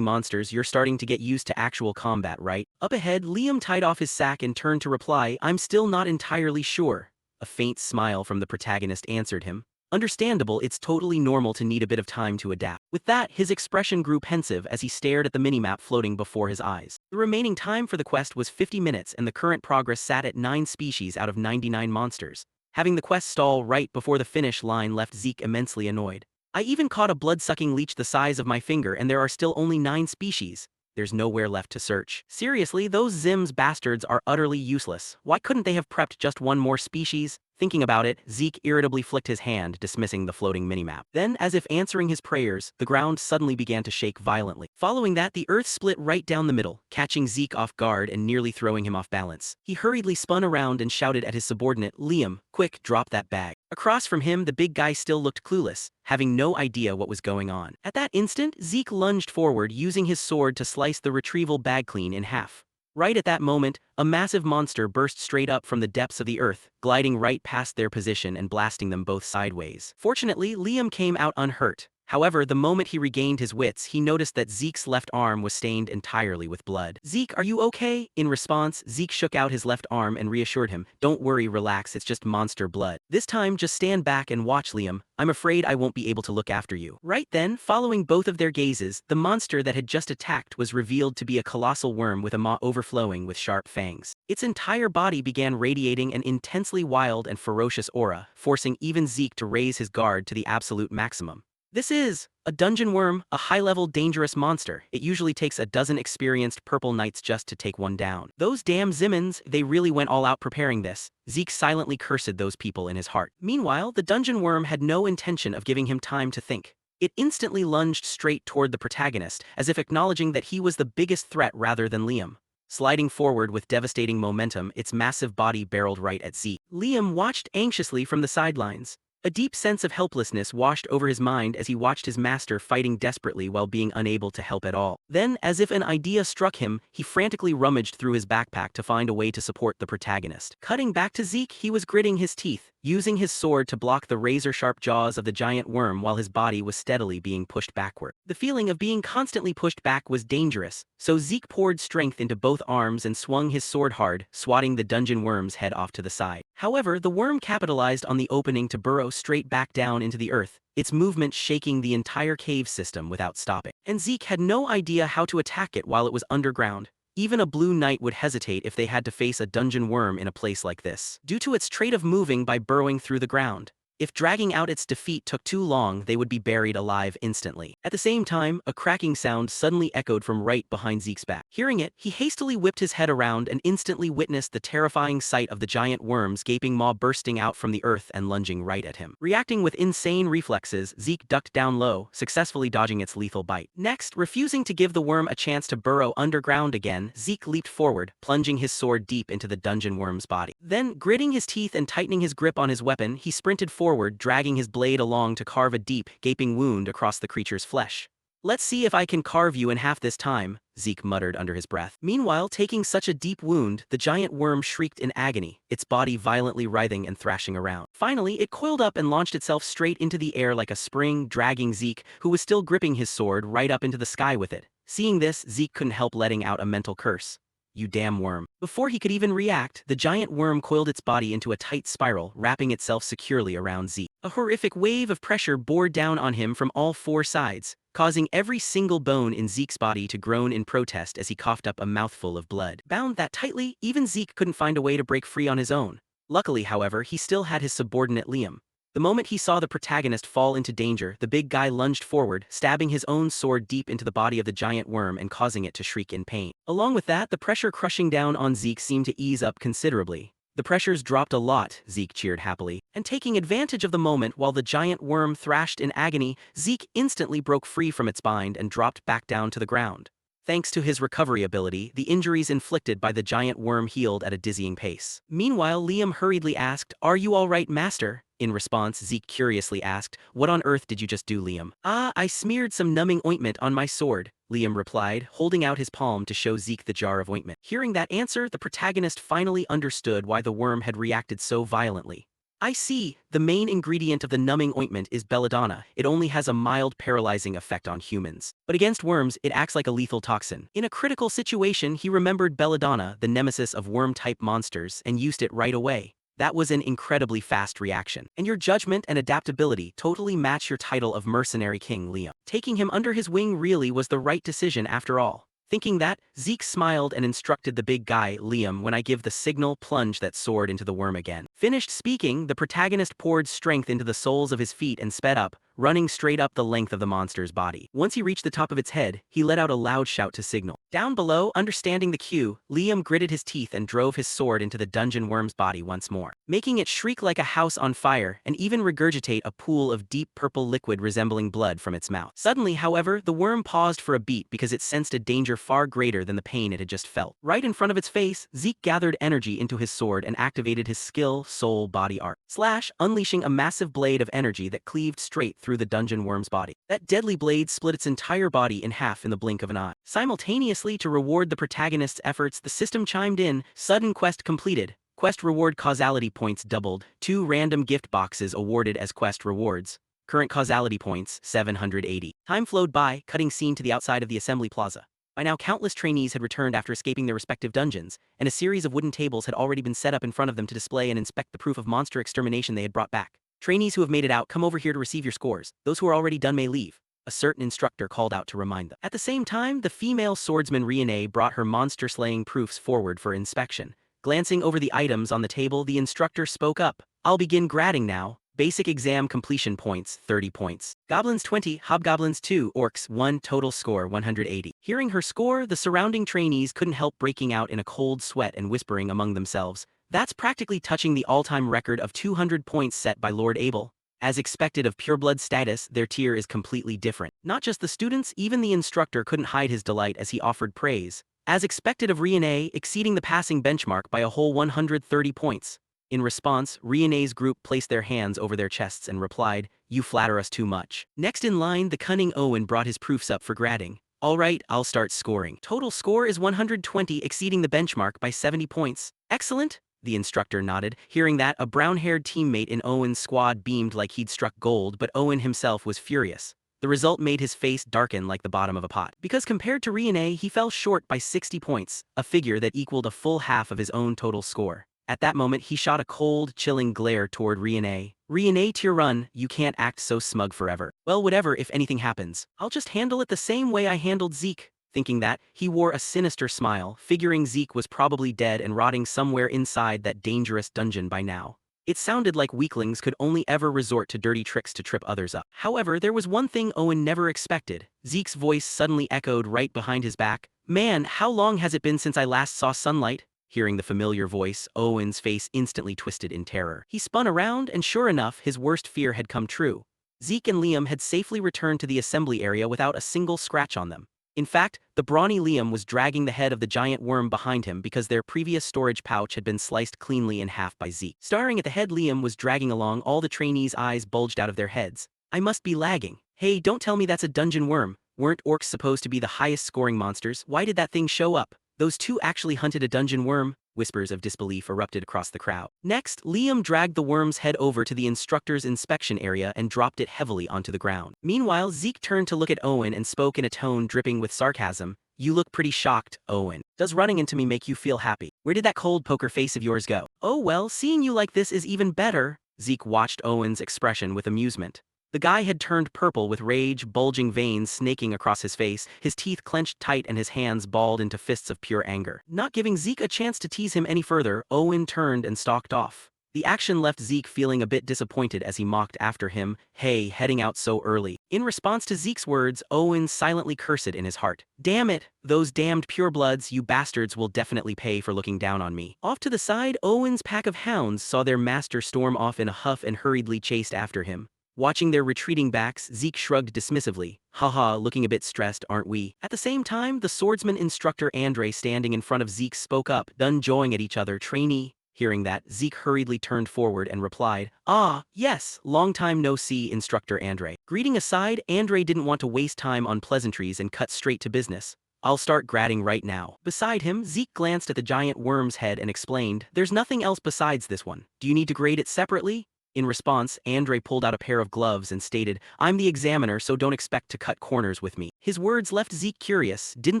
[SPEAKER 1] monsters, you're starting to get used to actual combat, right?" Up ahead, Liam tied off his sack and turned to reply, "I'm still not entirely sure." A faint smile from the protagonist answered him. Understandable, it's totally normal to need a bit of time to adapt. With that, his expression grew pensive as he stared at the minimap floating before his eyes. The remaining time for the quest was 50 minutes and the current progress sat at 9 species out of 99 monsters. Having the quest stall right before the finish line left Zeke immensely annoyed. I even caught a blood-sucking leech the size of my finger and there are still only 9 species. There's nowhere left to search. Seriously, those Zims bastards are utterly useless. Why couldn't they have prepped just one more species? Thinking about it, Zeke irritably flicked his hand, dismissing the floating minimap. Then, as if answering his prayers, the ground suddenly began to shake violently. Following that, the earth split right down the middle, catching Zeke off guard and nearly throwing him off balance. He hurriedly spun around and shouted at his subordinate, "Liam, quick, drop that bag." Across from him, the big guy still looked clueless, having no idea what was going on. At that instant, Zeke lunged forward, using his sword to slice the retrieval bag clean in half. Right at that moment, a massive monster burst straight up from the depths of the earth, gliding right past their position and blasting them both sideways. Fortunately, Liam came out unhurt. However, the moment he regained his wits, he noticed that Zeke's left arm was stained entirely with blood. "Zeke, are you okay?" In response, Zeke shook out his left arm and reassured him, "Don't worry, relax, it's just monster blood. This time, just stand back and watch, Liam. I'm afraid I won't be able to look after you." Right then, following both of their gazes, the monster that had just attacked was revealed to be a colossal worm with a maw overflowing with sharp fangs. Its entire body began radiating an intensely wild and ferocious aura, forcing even Zeke to raise his guard to the absolute maximum. This is a dungeon worm, a high-level dangerous monster. It usually takes a dozen experienced purple knights just to take one down. Those damn Zimmons, they really went all out preparing this. Zeke silently cursed those people in his heart. Meanwhile, the dungeon worm had no intention of giving him time to think. It instantly lunged straight toward the protagonist, as if acknowledging that he was the biggest threat rather than Liam. Sliding forward with devastating momentum, its massive body barreled right at Zeke. Liam watched anxiously from the sidelines. A deep sense of helplessness washed over his mind as he watched his master fighting desperately while being unable to help at all. Then, as if an idea struck him, he frantically rummaged through his backpack to find a way to support the protagonist. Cutting back to Zeke, he was gritting his teeth, using his sword to block the razor-sharp jaws of the giant worm while his body was steadily being pushed backward. The feeling of being constantly pushed back was dangerous, so Zeke poured strength into both arms and swung his sword hard, swatting the dungeon worm's head off to the side. However, the worm capitalized on the opening to burrow straight back down into the earth, its movement shaking the entire cave system without stopping. And Zeke had no idea how to attack it while it was underground. Even a blue knight would hesitate if they had to face a dungeon worm in a place like this, due to its trait of moving by burrowing through the ground. If dragging out its defeat took too long, they would be buried alive instantly. At the same time, a cracking sound suddenly echoed from right behind Zeke's back. Hearing it, he hastily whipped his head around and instantly witnessed the terrifying sight of the giant worm's gaping maw bursting out from the earth and lunging right at him. Reacting with insane reflexes, Zeke ducked down low, successfully dodging its lethal bite. Next, refusing to give the worm a chance to burrow underground again, Zeke leaped forward, plunging his sword deep into the dungeon worm's body. Then, gritting his teeth and tightening his grip on his weapon, he sprinted forward, dragging his blade along to carve a deep, gaping wound across the creature's flesh. "Let's see if I can carve you in half this time," Zeke muttered under his breath. Meanwhile, taking such a deep wound, the giant worm shrieked in agony, its body violently writhing and thrashing around. Finally, it coiled up and launched itself straight into the air like a spring, dragging Zeke, who was still gripping his sword, right up into the sky with it. Seeing this, Zeke couldn't help letting out a mental curse. "You damn worm." Before he could even react, the giant worm coiled its body into a tight spiral, wrapping itself securely around Zeke. A horrific wave of pressure bore down on him from all 4 sides, causing every single bone in Zeke's body to groan in protest as he coughed up a mouthful of blood. Bound that tightly, even Zeke couldn't find a way to break free on his own. Luckily, however, he still had his subordinate Liam. The moment he saw the protagonist fall into danger, the big guy lunged forward, stabbing his own sword deep into the body of the giant worm and causing it to shriek in pain. Along with that, the pressure crushing down on Zeke seemed to ease up considerably. "The pressure's dropped a lot," Zeke cheered happily. And taking advantage of the moment while the giant worm thrashed in agony, Zeke instantly broke free from its bind and dropped back down to the ground. Thanks to his recovery ability, the injuries inflicted by the giant worm healed at a dizzying pace. Meanwhile, Liam hurriedly asked, "Are you all right, master?" In response, Zeke curiously asked, "What on earth did you just do, Liam?" "Ah, I smeared some numbing ointment on my sword," Liam replied, holding out his palm to show Zeke the jar of ointment. Hearing that answer, the protagonist finally understood why the worm had reacted so violently. "I see, the main ingredient of the numbing ointment is belladonna. It only has a mild paralyzing effect on humans. But against worms, it acts like a lethal toxin." In a critical situation, he remembered belladonna, the nemesis of worm-type monsters, and used it right away. That was an incredibly fast reaction. And your judgment and adaptability totally match your title of mercenary king, Liam. Taking him under his wing really was the right decision after all. Thinking that, Zeke smiled and instructed the big guy, Liam, when I give the signal, plunge that sword into the worm again. Finished speaking, the protagonist poured strength into the soles of his feet and sped up, running straight up the length of the monster's body. Once he reached the top of its head, he let out a loud shout to signal. Down below, understanding the cue, Liam gritted his teeth and drove his sword into the dungeon worm's body once more, making it shriek like a house on fire and even regurgitate a pool of deep purple liquid resembling blood from its mouth. Suddenly, however, the worm paused for a beat because it sensed a danger far greater than the pain it had just felt. Right in front of its face, Zeke gathered energy into his sword and activated his skill, Soul Body Art Slash, unleashing a massive blade of energy that cleaved straight through the dungeon worm's body. That deadly blade split its entire body in half in the blink of an eye. Simultaneously, to reward the protagonist's efforts, the system chimed in, sudden quest completed. Quest reward causality points doubled, 2 random gift boxes awarded as quest rewards. Current causality points, 780. Time flowed by, cutting scene to the outside of the assembly plaza. By now, countless trainees had returned after escaping their respective dungeons, and a series of wooden tables had already been set up in front of them to display and inspect the proof of monster extermination they had brought back. Trainees who have made it out, come over here to receive your scores. Those who are already done may leave, a certain instructor called out to remind them. At the same time, the female swordsman Riane brought her monster-slaying proofs forward for inspection. Glancing over the items on the table, the instructor spoke up. I'll begin grading now. Basic exam completion points, 30 points. Goblins 20, Hobgoblins 2, Orcs 1, total score 180. Hearing her score, the surrounding trainees couldn't help breaking out in a cold sweat and whispering among themselves. That's practically touching the all-time record of 200 points set by Lord Abel. As expected of pureblood status, their tier is completely different. Not just the students, even the instructor couldn't hide his delight as he offered praise. As expected of Riane, exceeding the passing benchmark by a whole 130 points. In response, Riane's group placed their hands over their chests and replied, "You flatter us too much." Next in line, the cunning Owen brought his proofs up for grading. "All right, I'll start scoring. Total score is 120, exceeding the benchmark by 70 points. Excellent." The instructor nodded. Hearing that, a brown-haired teammate in Owen's squad beamed like he'd struck gold, but Owen himself was furious. The result made his face darken like the bottom of a pot. Because compared to Riane, he fell short by 60 points, a figure that equaled a full half of his own total score. At that moment, he shot a cold, chilling glare toward Riane. "Riane Tyrun, you can't act so smug forever." "Well, whatever, if anything happens. I'll just handle it the same way I handled Zeke." Thinking that, he wore a sinister smile, figuring Zeke was probably dead and rotting somewhere inside that dangerous dungeon by now. It sounded like weaklings could only ever resort to dirty tricks to trip others up. However, there was one thing Owen never expected. Zeke's voice suddenly echoed right behind his back. "Man, how long has it been since I last saw sunlight?" Hearing the familiar voice, Owen's face instantly twisted in terror. He spun around, and sure enough, his worst fear had come true. Zeke and Liam had safely returned to the assembly area without a single scratch on them. In fact, the brawny Liam was dragging the head of the giant worm behind him because their previous storage pouch had been sliced cleanly in half by Zeke. Staring at the head Liam was dragging along, all the trainees' eyes bulged out of their heads. "I must be lagging. Hey, don't tell me that's a dungeon worm. Weren't orcs supposed to be the highest scoring monsters? Why did that thing show up? Those two actually hunted a dungeon worm?" Whispers of disbelief erupted across the crowd. Next, Liam dragged the worm's head over to the instructor's inspection area and dropped it heavily onto the ground. Meanwhile, Zeke turned to look at Owen and spoke in a tone dripping with sarcasm. "You look pretty shocked, Owen. Does running into me make you feel happy? Where did that cold poker face of yours go?" "Oh well, seeing you like this is even better." Zeke watched Owen's expression with amusement. The guy had turned purple with rage, bulging veins snaking across his face, his teeth clenched tight and his hands balled into fists of pure anger. Not giving Zeke a chance to tease him any further, Owen turned and stalked off. The action left Zeke feeling a bit disappointed as he mocked after him, "Hey, heading out so early." In response to Zeke's words, Owen silently cursed in his heart. "Damn it, those damned purebloods, you bastards will definitely pay for looking down on me." Off to the side, Owen's pack of hounds saw their master storm off in a huff and hurriedly chased after him. Watching their retreating backs, Zeke shrugged dismissively. "Haha, looking a bit stressed, aren't we?" At the same time, the swordsman instructor Andre standing in front of Zeke spoke up, done jawing at each other. "Trainee." Hearing that, Zeke hurriedly turned forward and replied, "Ah, yes, long time no see, Instructor Andre." Greeting aside, Andre didn't want to waste time on pleasantries and cut straight to business. "I'll start grading right now." Beside him, Zeke glanced at the giant worm's head and explained, "There's nothing else besides this one. Do you need to grade it separately?" In response, Andre pulled out a pair of gloves and stated, "I'm the examiner, so don't expect to cut corners with me." His words left Zeke curious. Didn't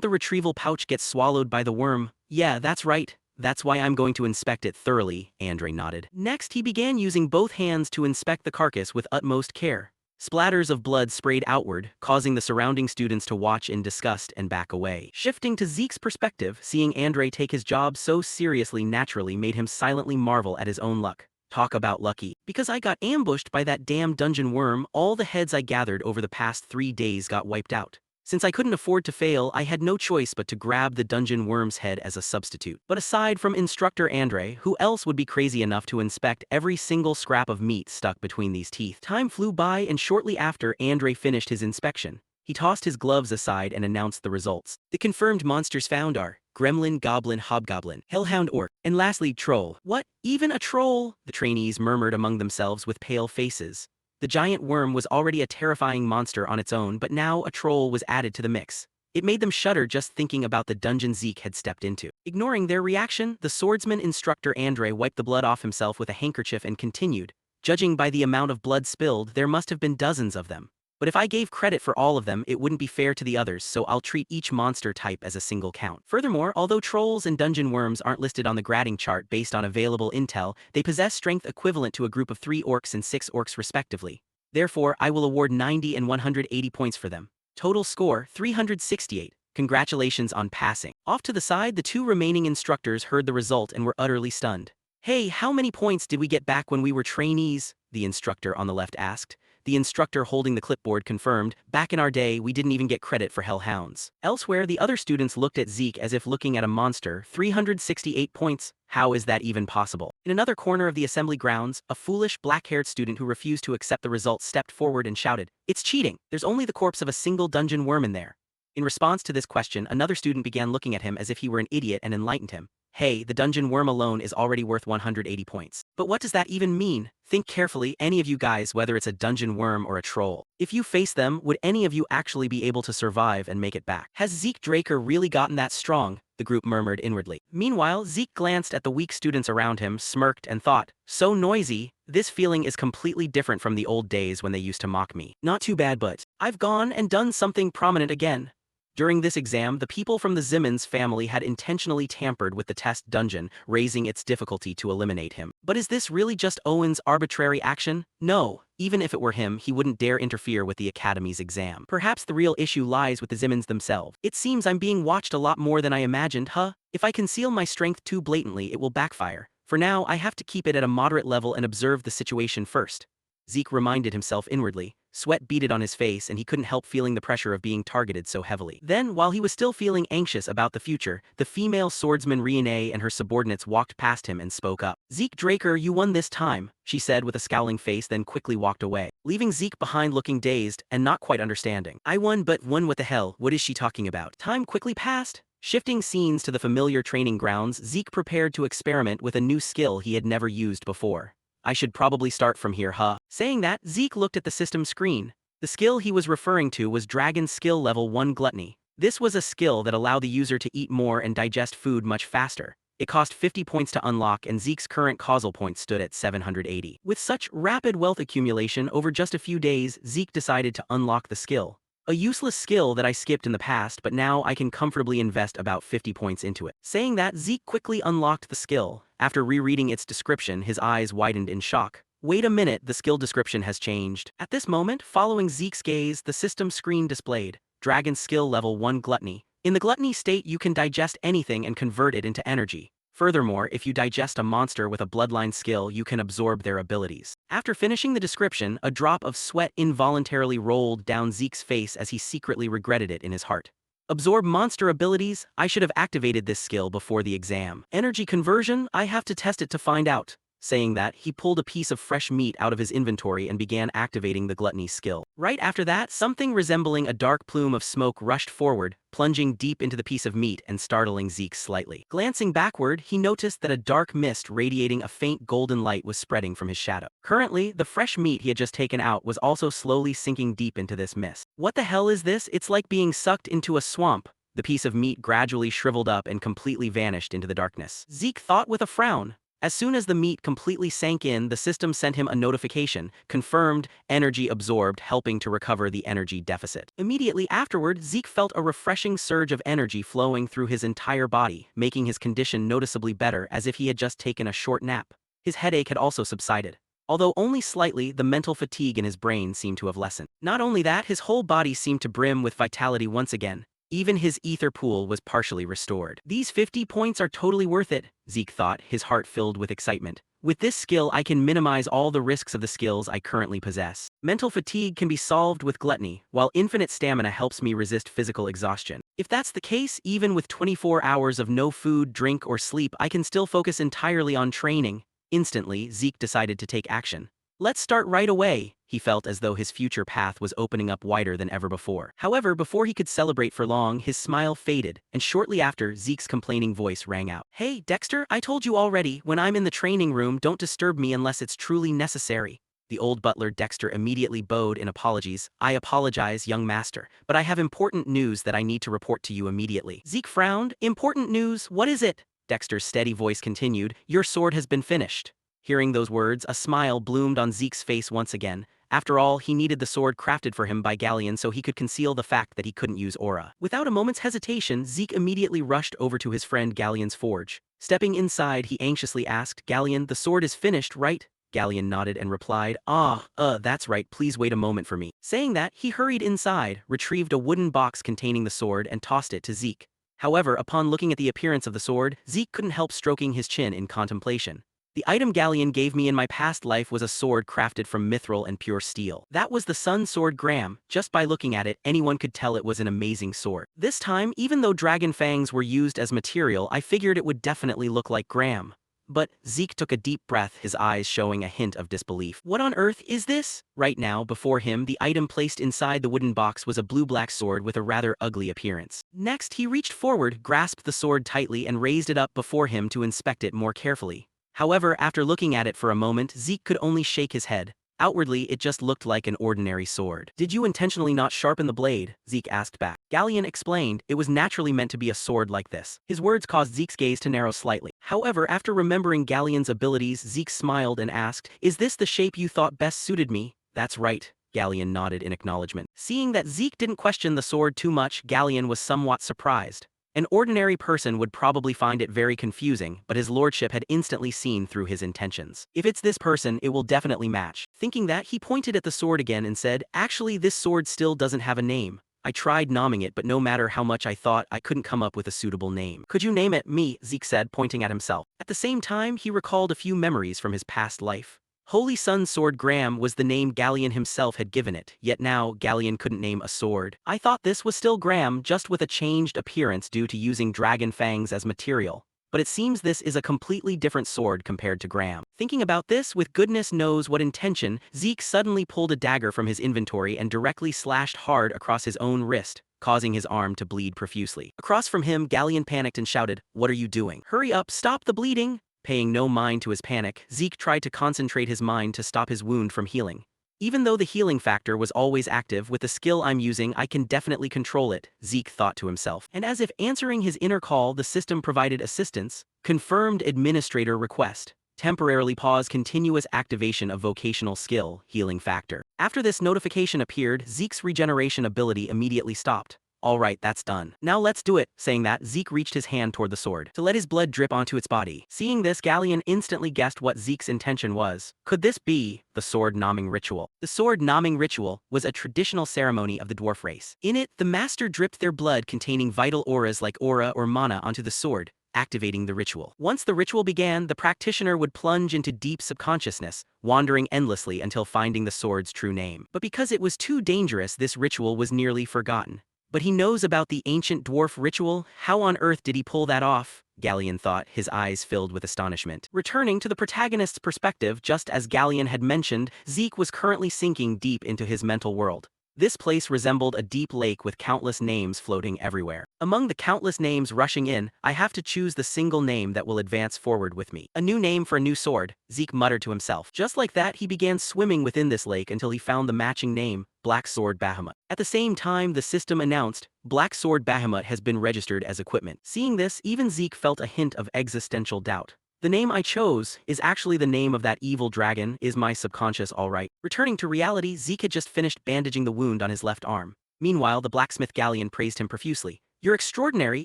[SPEAKER 1] the retrieval pouch get swallowed by the worm? "Yeah, that's right. That's why I'm going to inspect it thoroughly," Andre nodded. Next, he began using both hands to inspect the carcass with utmost care. Splatters of blood sprayed outward, causing the surrounding students to watch in disgust and back away. Shifting to Zeke's perspective, seeing Andre take his job so seriously naturally made him silently marvel at his own luck. Talk about lucky. Because I got ambushed by that damn dungeon worm, all the heads I gathered over the past 3 days got wiped out. Since I couldn't afford to fail, I had no choice but to grab the dungeon worm's head as a substitute. But aside from Instructor Andre, who else would be crazy enough to inspect every single scrap of meat stuck between these teeth? Time flew by, and shortly after Andre finished his inspection, he tossed his gloves aside and announced the results. The confirmed monsters found are Gremlin, Goblin, Hobgoblin, Hellhound, Orc, and lastly Troll. What? Even a troll? The trainees murmured among themselves with pale faces. The giant worm was already a terrifying monster on its own, but now a troll was added to the mix. It made them shudder just thinking about the dungeon Zeke had stepped into. Ignoring their reaction, the swordsman instructor Andre wiped the blood off himself with a handkerchief and continued, "Judging by the amount of blood spilled, there must have been dozens of them. But if I gave credit for all of them, it wouldn't be fair to the others, so I'll treat each monster type as a single count." Furthermore, although trolls and dungeon worms aren't listed on the grading chart based on available intel, they possess strength equivalent to a group of 3 orcs and 6 orcs respectively. Therefore, I will award 90 and 180 points for them. Total score, 368. Congratulations on passing. Off to the side, the 2 remaining instructors heard the result and were utterly stunned. "Hey, how many points did we get back when we were trainees?" the instructor on the left asked. The instructor holding the clipboard confirmed, "Back in our day, we didn't even get credit for hellhounds." Elsewhere, the other students looked at Zeke as if looking at a monster. 368 points? How is that even possible? In another corner of the assembly grounds, a foolish, black-haired student who refused to accept the results stepped forward and shouted, "It's cheating! There's only the corpse of a single dungeon worm in there." In response to this question, another student began looking at him as if he were an idiot and enlightened him. "Hey, the dungeon worm alone is already worth 180 points. But what does that even mean? Think carefully, any of you guys, whether it's a dungeon worm or a troll. If you face them, would any of you actually be able to survive and make it back? Has Zeke Draker really gotten that strong?" the group murmured inwardly. Meanwhile, Zeke glanced at the weak students around him, smirked, and thought, "So noisy. This feeling is completely different from the old days when they used to mock me. Not too bad, but I've gone and done something prominent again." During this exam, the people from the Zimmons family had intentionally tampered with the test dungeon, raising its difficulty to eliminate him. But is this really just Owen's arbitrary action? No. Even if it were him, he wouldn't dare interfere with the Academy's exam. Perhaps the real issue lies with the Zimmons themselves. "It seems I'm being watched a lot more than I imagined, huh? If I conceal my strength too blatantly, it will backfire. For now, I have to keep it at a moderate level and observe the situation first." Zeke reminded himself inwardly. Sweat beaded on his face and he couldn't help feeling the pressure of being targeted so heavily. Then, while he was still feeling anxious about the future, the female swordsman Riene and her subordinates walked past him and spoke up. "Zeke Draker, you won this time," she said with a scowling face, then quickly walked away, leaving Zeke behind looking dazed and not quite understanding. "I won, but won what the hell? What is she talking about?" Time quickly passed. Shifting scenes to the familiar training grounds, Zeke prepared to experiment with a new skill he had never used before. "I should probably start from here, huh?" Saying that, Zeke looked at the system screen. The skill he was referring to was Dragon Skill Level 1 Gluttony. This was a skill that allowed the user to eat more and digest food much faster. It cost 50 points to unlock, and Zeke's current causal points stood at 780. With such rapid wealth accumulation over just a few days, Zeke decided to unlock the skill. A useless skill that I skipped in the past, but now I can comfortably invest about 50 points into it. Saying that, Zeke quickly unlocked the skill. After rereading its description, his eyes widened in shock. Wait a minute, the skill description has changed. At this moment, following Zeke's gaze, the system screen displayed Dragon Skill Level 1 Gluttony. In the gluttony state, you can digest anything and convert it into energy. Furthermore, if you digest a monster with a bloodline skill, you can absorb their abilities. After finishing the description, a drop of sweat involuntarily rolled down Zeke's face as he secretly regretted it in his heart. Absorb monster abilities? I should have activated this skill before the exam. Energy conversion? I have to test it to find out. Saying that, he pulled a piece of fresh meat out of his inventory and began activating the gluttony skill. Right after that, something resembling a dark plume of smoke rushed forward, plunging deep into the piece of meat and startling Zeke slightly. Glancing backward, he noticed that a dark mist radiating a faint golden light was spreading from his shadow. Currently, the fresh meat he had just taken out was also slowly sinking deep into this mist. What the hell is this? It's like being sucked into a swamp. The piece of meat gradually shriveled up and completely vanished into the darkness. Zeke thought with a frown. As soon as the meat completely sank in, the system sent him a notification, confirmed, energy absorbed, helping to recover the energy deficit. Immediately afterward, Zeke felt a refreshing surge of energy flowing through his entire body, making his condition noticeably better as if he had just taken a short nap. His headache had also subsided. Although only slightly, the mental fatigue in his brain seemed to have lessened. Not only that, his whole body seemed to brim with vitality once again. Even his ether pool was partially restored. These 50 points are totally worth it, Zeke thought, his heart filled with excitement. With this skill, I can minimize all the risks of the skills I currently possess. Mental fatigue can be solved with gluttony, while infinite stamina helps me resist physical exhaustion. If that's the case, even with 24 hours of no food, drink, or sleep, I can still focus entirely on training. Instantly, Zeke decided to take action. Let's start right away. He felt as though his future path was opening up wider than ever before. However, before he could celebrate for long, his smile faded, and shortly after, Zeke's complaining voice rang out. Hey, Dexter, I told you already, when I'm in the training room, don't disturb me unless it's truly necessary. The old butler Dexter immediately bowed in apologies. I apologize, young master, but I have important news that I need to report to you immediately. Zeke frowned. Important news? What is it? Dexter's steady voice continued. Your sword has been finished. Hearing those words, a smile bloomed on Zeke's face once again. After all, he needed the sword crafted for him by Galleon so he could conceal the fact that he couldn't use aura. Without a moment's hesitation, Zeke immediately rushed over to his friend Galleon's forge. Stepping inside, he anxiously asked, Galleon, the sword is finished, right? Galleon nodded and replied, that's right, please wait a moment for me. Saying that, he hurried inside, retrieved a wooden box containing the sword and tossed it to Zeke. However, upon looking at the appearance of the sword, Zeke couldn't help stroking his chin in contemplation. The item Galleon gave me in my past life was a sword crafted from mithril and pure steel. That was the sun sword Graham. Just by looking at it, anyone could tell it was an amazing sword. This time, even though dragon fangs were used as material, I figured it would definitely look like Graham. But Zeke took a deep breath, his eyes showing a hint of disbelief. What on earth is this? Right now, before him, the item placed inside the wooden box was a blue-black sword with a rather ugly appearance. Next, he reached forward, grasped the sword tightly, and raised it up before him to inspect it more carefully. However, after looking at it for a moment, Zeke could only shake his head. Outwardly, it just looked like an ordinary sword. Did you intentionally not sharpen the blade? Zeke asked back. Galleon explained, it was naturally meant to be a sword like this. His words caused Zeke's gaze to narrow slightly. However, after remembering Galleon's abilities, Zeke smiled and asked, is this the shape you thought best suited me? That's right. Galleon nodded in acknowledgement. Seeing that Zeke didn't question the sword too much, Galleon was somewhat surprised. An ordinary person would probably find it very confusing, but his lordship had instantly seen through his intentions. If it's this person, it will definitely match. Thinking that, he pointed at the sword again and said, actually, this sword still doesn't have a name. I tried naming it, but no matter how much I thought, I couldn't come up with a suitable name. Could you name it? Me, Zeke said, pointing at himself. At the same time, he recalled a few memories from his past life. Holy Sun Sword Graham was the name Galleon himself had given it, yet now Galleon couldn't name a sword. I thought this was still Graham, just with a changed appearance due to using dragon fangs as material. But it seems this is a completely different sword compared to Graham. Thinking about this with goodness knows what intention, Zeke suddenly pulled a dagger from his inventory and directly slashed hard across his own wrist, causing his arm to bleed profusely. Across from him, Galleon panicked and shouted, what are you doing? Hurry up, stop the bleeding! Paying no mind to his panic, Zeke tried to concentrate his mind to stop his wound from healing. Even though the healing factor was always active, with the skill I'm using I can definitely control it, Zeke thought to himself. And as if answering his inner call, the system provided assistance. Confirmed administrator request. Temporarily pause continuous activation of vocational skill, healing factor. After this notification appeared, Zeke's regeneration ability immediately stopped. Alright, that's done. Now let's do it. Saying that, Zeke reached his hand toward the sword to let his blood drip onto its body. Seeing this, Galleon instantly guessed what Zeke's intention was. Could this be the sword naming ritual? The sword naming ritual was a traditional ceremony of the dwarf race. In it, the master dripped their blood containing vital auras like aura or mana onto the sword, activating the ritual. Once the ritual began, the practitioner would plunge into deep subconsciousness, wandering endlessly until finding the sword's true name. But because it was too dangerous, this ritual was nearly forgotten. But he knows about the ancient dwarf ritual? How on earth did he pull that off? Galleon thought, his eyes filled with astonishment. Returning to the protagonist's perspective, just as Galleon had mentioned, Zeke was currently sinking deep into his mental world. This place resembled a deep lake with countless names floating everywhere. Among the countless names rushing in, I have to choose the single name that will advance forward with me. A new name for a new sword, Zeke muttered to himself. Just like that, he began swimming within this lake until he found the matching name, Black Sword Bahamut. At the same time, the system announced, Black Sword Bahamut has been registered as equipment. Seeing this, even Zeke felt a hint of existential doubt. The name I chose is actually the name of that evil dragon, is my subconscious alright? Returning to reality, Zeke had just finished bandaging the wound on his left arm. Meanwhile, the blacksmith Galleon praised him profusely. You're extraordinary,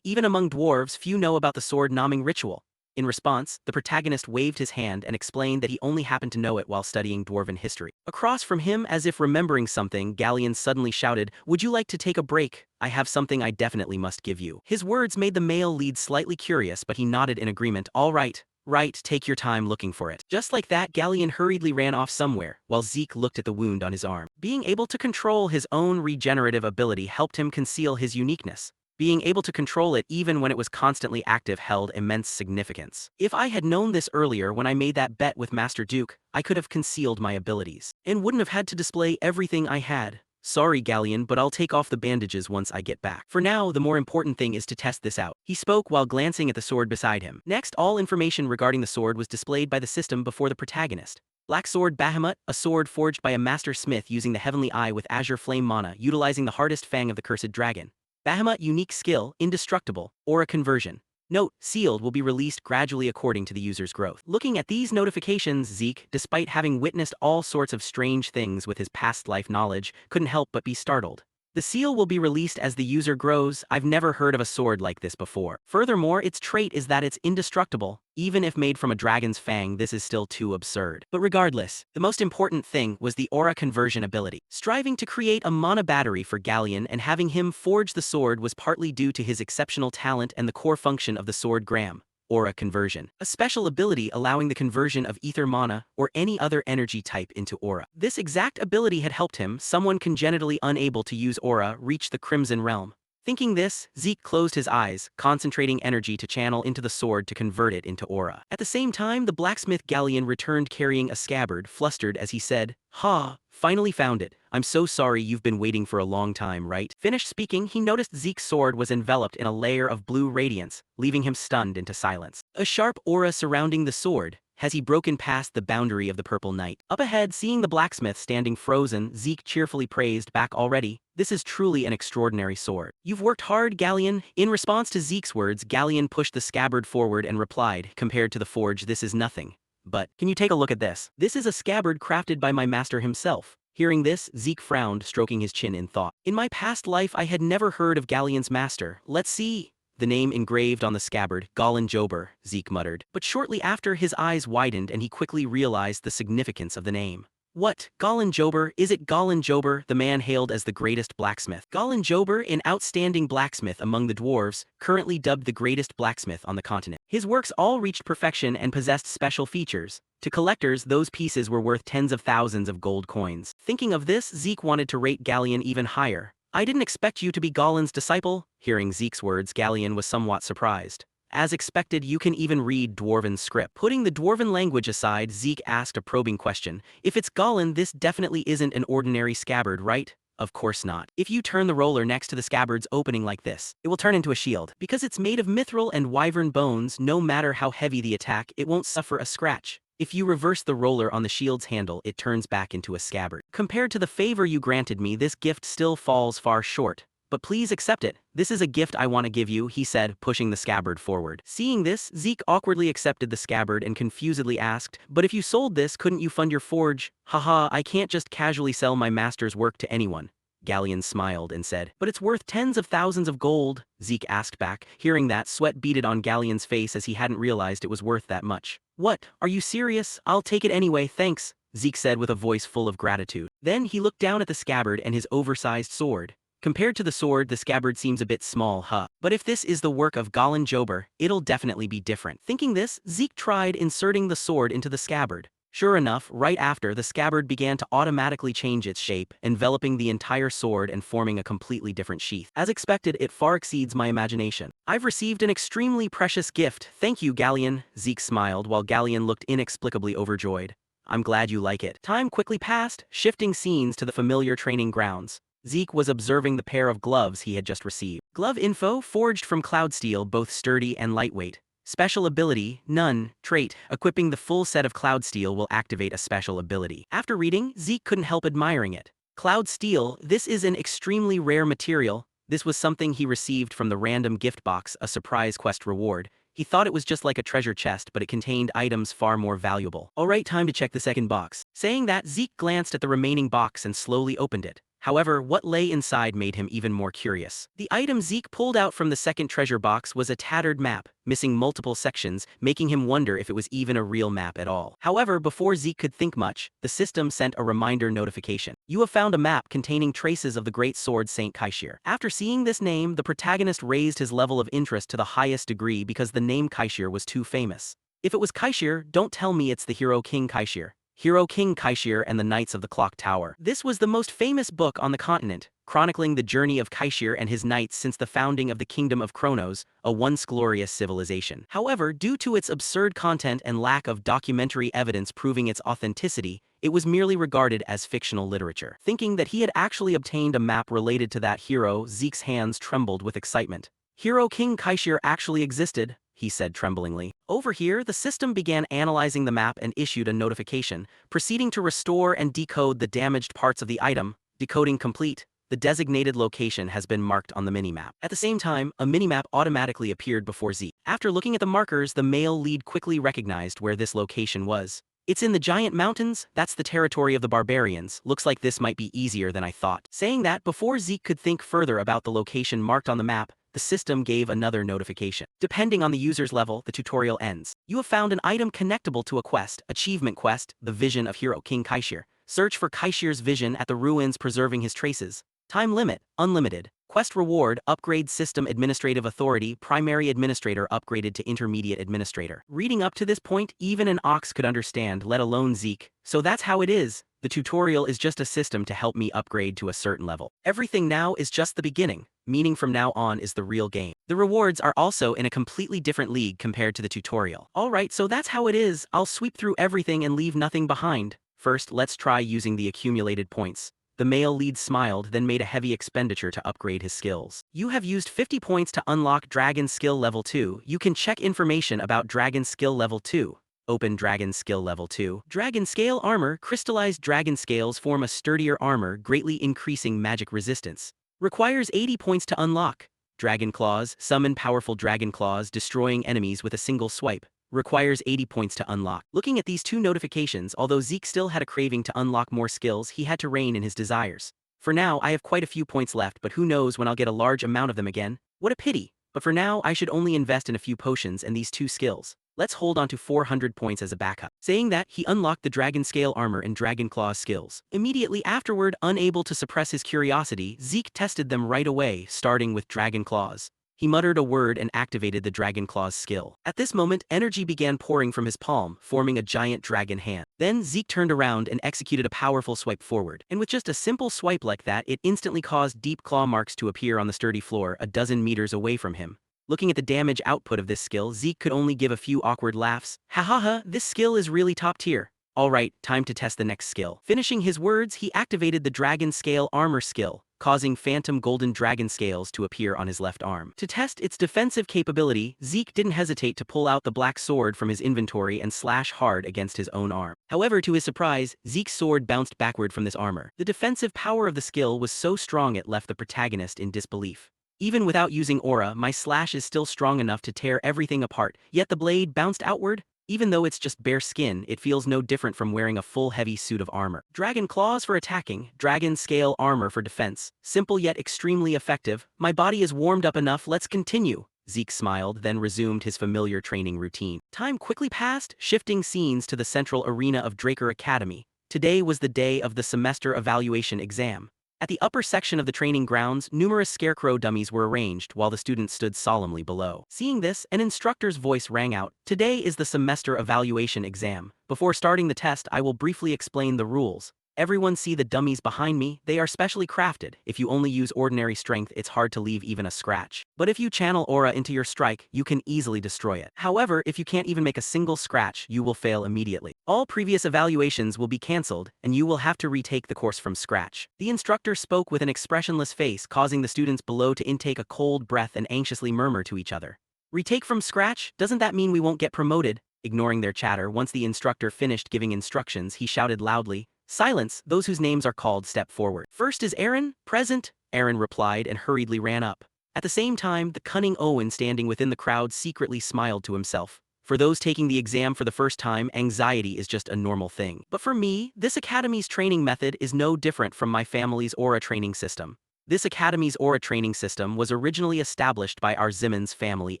[SPEAKER 1] even among dwarves few know about the sword naming ritual. In response, the protagonist waved his hand and explained that he only happened to know it while studying dwarven history. Across from him, as if remembering something, Galleon suddenly shouted, "Would you like to take a break? I have something I definitely must give you." His words made the male lead slightly curious, but he nodded in agreement. "All right. Right, take your time looking for it." Just like that, Galleon hurriedly ran off somewhere, while Zeke looked at the wound on his arm. Being able to control his own regenerative ability helped him conceal his uniqueness. Being able to control it even when it was constantly active held immense significance. If I had known this earlier when I made that bet with Master Duke, I could have concealed my abilities, and wouldn't have had to display everything I had. "Sorry, Galleon, but I'll take off the bandages once I get back. For now, the more important thing is to test this out." He spoke while glancing at the sword beside him. Next, all information regarding the sword was displayed by the system before the protagonist. Black Sword Bahamut, a sword forged by a master smith using the Heavenly Eye with Azure Flame Mana, utilizing the hardest fang of the Cursed Dragon. Bahamut unique skill, indestructible, aura conversion. Note, sealed will be released gradually according to the user's growth. Looking at these notifications, Zeke, despite having witnessed all sorts of strange things with his past life knowledge, couldn't help but be startled. The seal will be released as the user grows. I've never heard of a sword like this before. Furthermore, its trait is that it's indestructible. Even if made from a dragon's fang, this is still too absurd. But regardless, the most important thing was the aura conversion ability. Striving to create a mana battery for Galleon and having him forge the sword was partly due to his exceptional talent and the core function of the sword gram. Aura conversion, a special ability allowing the conversion of ether mana or any other energy type into aura. This exact ability had helped him, someone congenitally unable to use aura, reach the Crimson Realm. Thinking this, Zeke closed his eyes, concentrating energy to channel into the sword to convert it into aura. At the same time, the blacksmith Galleon returned carrying a scabbard, flustered as he said, "Ha, finally found it. I'm so sorry you've been waiting for a long time, right?" Finished speaking, he noticed Zeke's sword was enveloped in a layer of blue radiance, leaving him stunned into silence. A sharp aura surrounding the sword. Has he broken past the boundary of the purple night? Up ahead, seeing the blacksmith standing frozen, Zeke cheerfully praised back already. "This is truly an extraordinary sword. You've worked hard, Galleon." In response to Zeke's words, Galleon pushed the scabbard forward and replied, "Compared to the forge, this is nothing. But, can you take a look at this? This is a scabbard crafted by my master himself." Hearing this, Zeke frowned, stroking his chin in thought. "In my past life, I had never heard of Galleon's master. Let's see." The name engraved on the scabbard, Golan Jober, Zeke muttered. But shortly after, his eyes widened and he quickly realized the significance of the name. "What? Golan Jober? Is it Golan Jober?" The man hailed as the greatest blacksmith. Golan Jober, an outstanding blacksmith among the dwarves, currently dubbed the greatest blacksmith on the continent. His works all reached perfection and possessed special features. To collectors, those pieces were worth tens of thousands of gold coins. Thinking of this, Zeke wanted to rate Galleon even higher. "I didn't expect you to be Golan's disciple." Hearing Zeke's words, Galleon was somewhat surprised. "As expected, you can even read Dwarven script." Putting the Dwarven language aside, Zeke asked a probing question. "If it's Golan, this definitely isn't an ordinary scabbard, right?" "Of course not. If you turn the roller next to the scabbard's opening like this, it will turn into a shield. Because it's made of mithril and wyvern bones, no matter how heavy the attack, it won't suffer a scratch. If you reverse the roller on the shield's handle, it turns back into a scabbard. Compared to the favor you granted me, this gift still falls far short. But please accept it. This is a gift I want to give you," he said, pushing the scabbard forward. Seeing this, Zeke awkwardly accepted the scabbard and confusedly asked, "But if you sold this, couldn't you fund your forge?" "Haha, I can't just casually sell my master's work to anyone." Galleon smiled and said, "But it's worth tens of thousands of gold," Zeke asked back. Hearing that, sweat beaded on Galleon's face as he hadn't realized it was worth that much. "What? Are you serious? I'll take it anyway, thanks," Zeke said with a voice full of gratitude. Then he looked down at the scabbard and his oversized sword. Compared to the sword, the scabbard seems a bit small, huh? But if this is the work of Golan Jober, it'll definitely be different. Thinking this, Zeke tried inserting the sword into the scabbard. Sure enough, right after, the scabbard began to automatically change its shape, enveloping the entire sword and forming a completely different sheath. As expected, it far exceeds my imagination. "I've received an extremely precious gift. Thank you, Galleon." Zeke smiled while Galleon looked inexplicably overjoyed. "I'm glad you like it." Time quickly passed, shifting scenes to the familiar training grounds. Zeke was observing the pair of gloves he had just received. Glove info, forged from cloud steel, both sturdy and lightweight. Special ability, none. Trait, equipping the full set of cloud steel will activate a special ability. After reading, Zeke couldn't help admiring it. Cloud steel, this is an extremely rare material. This was something he received from the random gift box, a surprise quest reward. He thought it was just like a treasure chest, but it contained items far more valuable. "Alright, time to check the second box." Saying that, Zeke glanced at the remaining box and slowly opened it. However, what lay inside made him even more curious. The item Zeke pulled out from the second treasure box was a tattered map, missing multiple sections, making him wonder if it was even a real map at all. However, before Zeke could think much, the system sent a reminder notification. You have found a map containing traces of the great sword Saint Kaishir. After seeing this name, the protagonist raised his level of interest to the highest degree because the name Kaishir was too famous. If it was Kaishir, don't tell me it's the hero King Kaishir. Hero King Kaishir and the Knights of the Clock Tower. This was the most famous book on the continent, chronicling the journey of Kaishir and his knights since the founding of the Kingdom of Kronos, a once glorious civilization. However, due to its absurd content and lack of documentary evidence proving its authenticity, it was merely regarded as fictional literature. Thinking that he had actually obtained a map related to that hero, Zeke's hands trembled with excitement. Hero King Kaishir actually existed, he said tremblingly. Over here, the system began analyzing the map and issued a notification, proceeding to restore and decode the damaged parts of the item. Decoding complete. The designated location has been marked on the minimap. At the same time, a minimap automatically appeared before Zeke. After looking at the markers, the male lead quickly recognized where this location was. It's in the giant mountains, that's the territory of the barbarians. Looks like this might be easier than I thought. Saying that, before Zeke could think further about the location marked on the map, the system gave another notification. Depending on the user's level, the tutorial ends. You have found an item connectable to a quest, achievement quest, the vision of hero King Kaishir. Search for Kaishir's vision at the ruins preserving his traces. Time limit, unlimited. Quest reward, upgrade system administrative authority, primary administrator upgraded to intermediate administrator. Reading up to this point, even an ox could understand, let alone Zeke. So that's how it is. The tutorial is just a system to help me upgrade to a certain level. Everything now is just the beginning, meaning from now on is the real game. The rewards are also in a completely different league compared to the tutorial. Alright, so that's how it is. I'll sweep through everything and leave nothing behind. First, let's try using the accumulated points. The male lead smiled, then made a heavy expenditure to upgrade his skills. You have used 50 points to unlock Dragon Skill Level 2. You can check information about Dragon Skill Level 2. Open Dragon Skill Level 2. Dragon Scale Armor. Crystallized dragon scales form a sturdier armor, greatly increasing magic resistance. Requires 80 points to unlock. Dragon Claws. Summon powerful dragon claws, destroying enemies with a single swipe. Requires 80 points to unlock. Looking at these two notifications, although Zeke still had a craving to unlock more skills, he had to rein in his desires. For now, I have quite a few points left, but who knows when I'll get a large amount of them again. What a pity. But for now, I should only invest in a few potions and these two skills. Let's hold on to 400 points as a backup. Saying that, he unlocked the Dragon Scale Armor and Dragon Claw skills. Immediately afterward, unable to suppress his curiosity, Zeke tested them right away, starting with Dragon Claws. He muttered a word and activated the Dragon Claws skill. At this moment, energy began pouring from his palm, forming a giant dragon hand. Then Zeke turned around and executed a powerful swipe forward. And with just a simple swipe like that, it instantly caused deep claw marks to appear on the sturdy floor a dozen meters away from him. Looking at the damage output of this skill, Zeke could only give a few awkward laughs. Ha ha ha, this skill is really top tier. Alright, time to test the next skill. Finishing his words, he activated the Dragon Scale Armor skill, causing phantom golden dragon scales to appear on his left arm. To test its defensive capability, Zeke didn't hesitate to pull out the black sword from his inventory and slash hard against his own arm. However, to his surprise, Zeke's sword bounced backward from this armor. The defensive power of the skill was so strong it left the protagonist in disbelief. Even without using aura, my slash is still strong enough to tear everything apart, yet the blade bounced outward? Even though it's just bare skin, it feels no different from wearing a full heavy suit of armor. Dragon Claws for attacking, Dragon Scale Armor for defense. Simple yet extremely effective. My body is warmed up enough, let's continue. Zeke smiled, then resumed his familiar training routine. Time quickly passed, shifting scenes to the central arena of Draker Academy. Today was the day of the semester evaluation exam. At the upper section of the training grounds, numerous scarecrow dummies were arranged while the students stood solemnly below. Seeing this, an instructor's voice rang out. Today is the semester evaluation exam. Before starting the test, I will briefly explain the rules. Everyone see the dummies behind me? They are specially crafted. If you only use ordinary strength, it's hard to leave even a scratch. But if you channel aura into your strike, you can easily destroy it. However, if you can't even make a single scratch, you will fail immediately. All previous evaluations will be cancelled, and you will have to retake the course from scratch. The instructor spoke with an expressionless face, causing the students below to intake a cold breath and anxiously murmur to each other. Retake from scratch? Doesn't that mean we won't get promoted? Ignoring their chatter, once the instructor finished giving instructions, he shouted loudly, "Silence, those whose names are called step forward." First is Aaron, present. Aaron replied and hurriedly ran up. At the same time, the cunning Owen standing within the crowd secretly smiled to himself. For those taking the exam for the first time, anxiety is just a normal thing. But for me, this academy's training method is no different from my family's aura training system. This academy's aura training system was originally established by our Zimmons family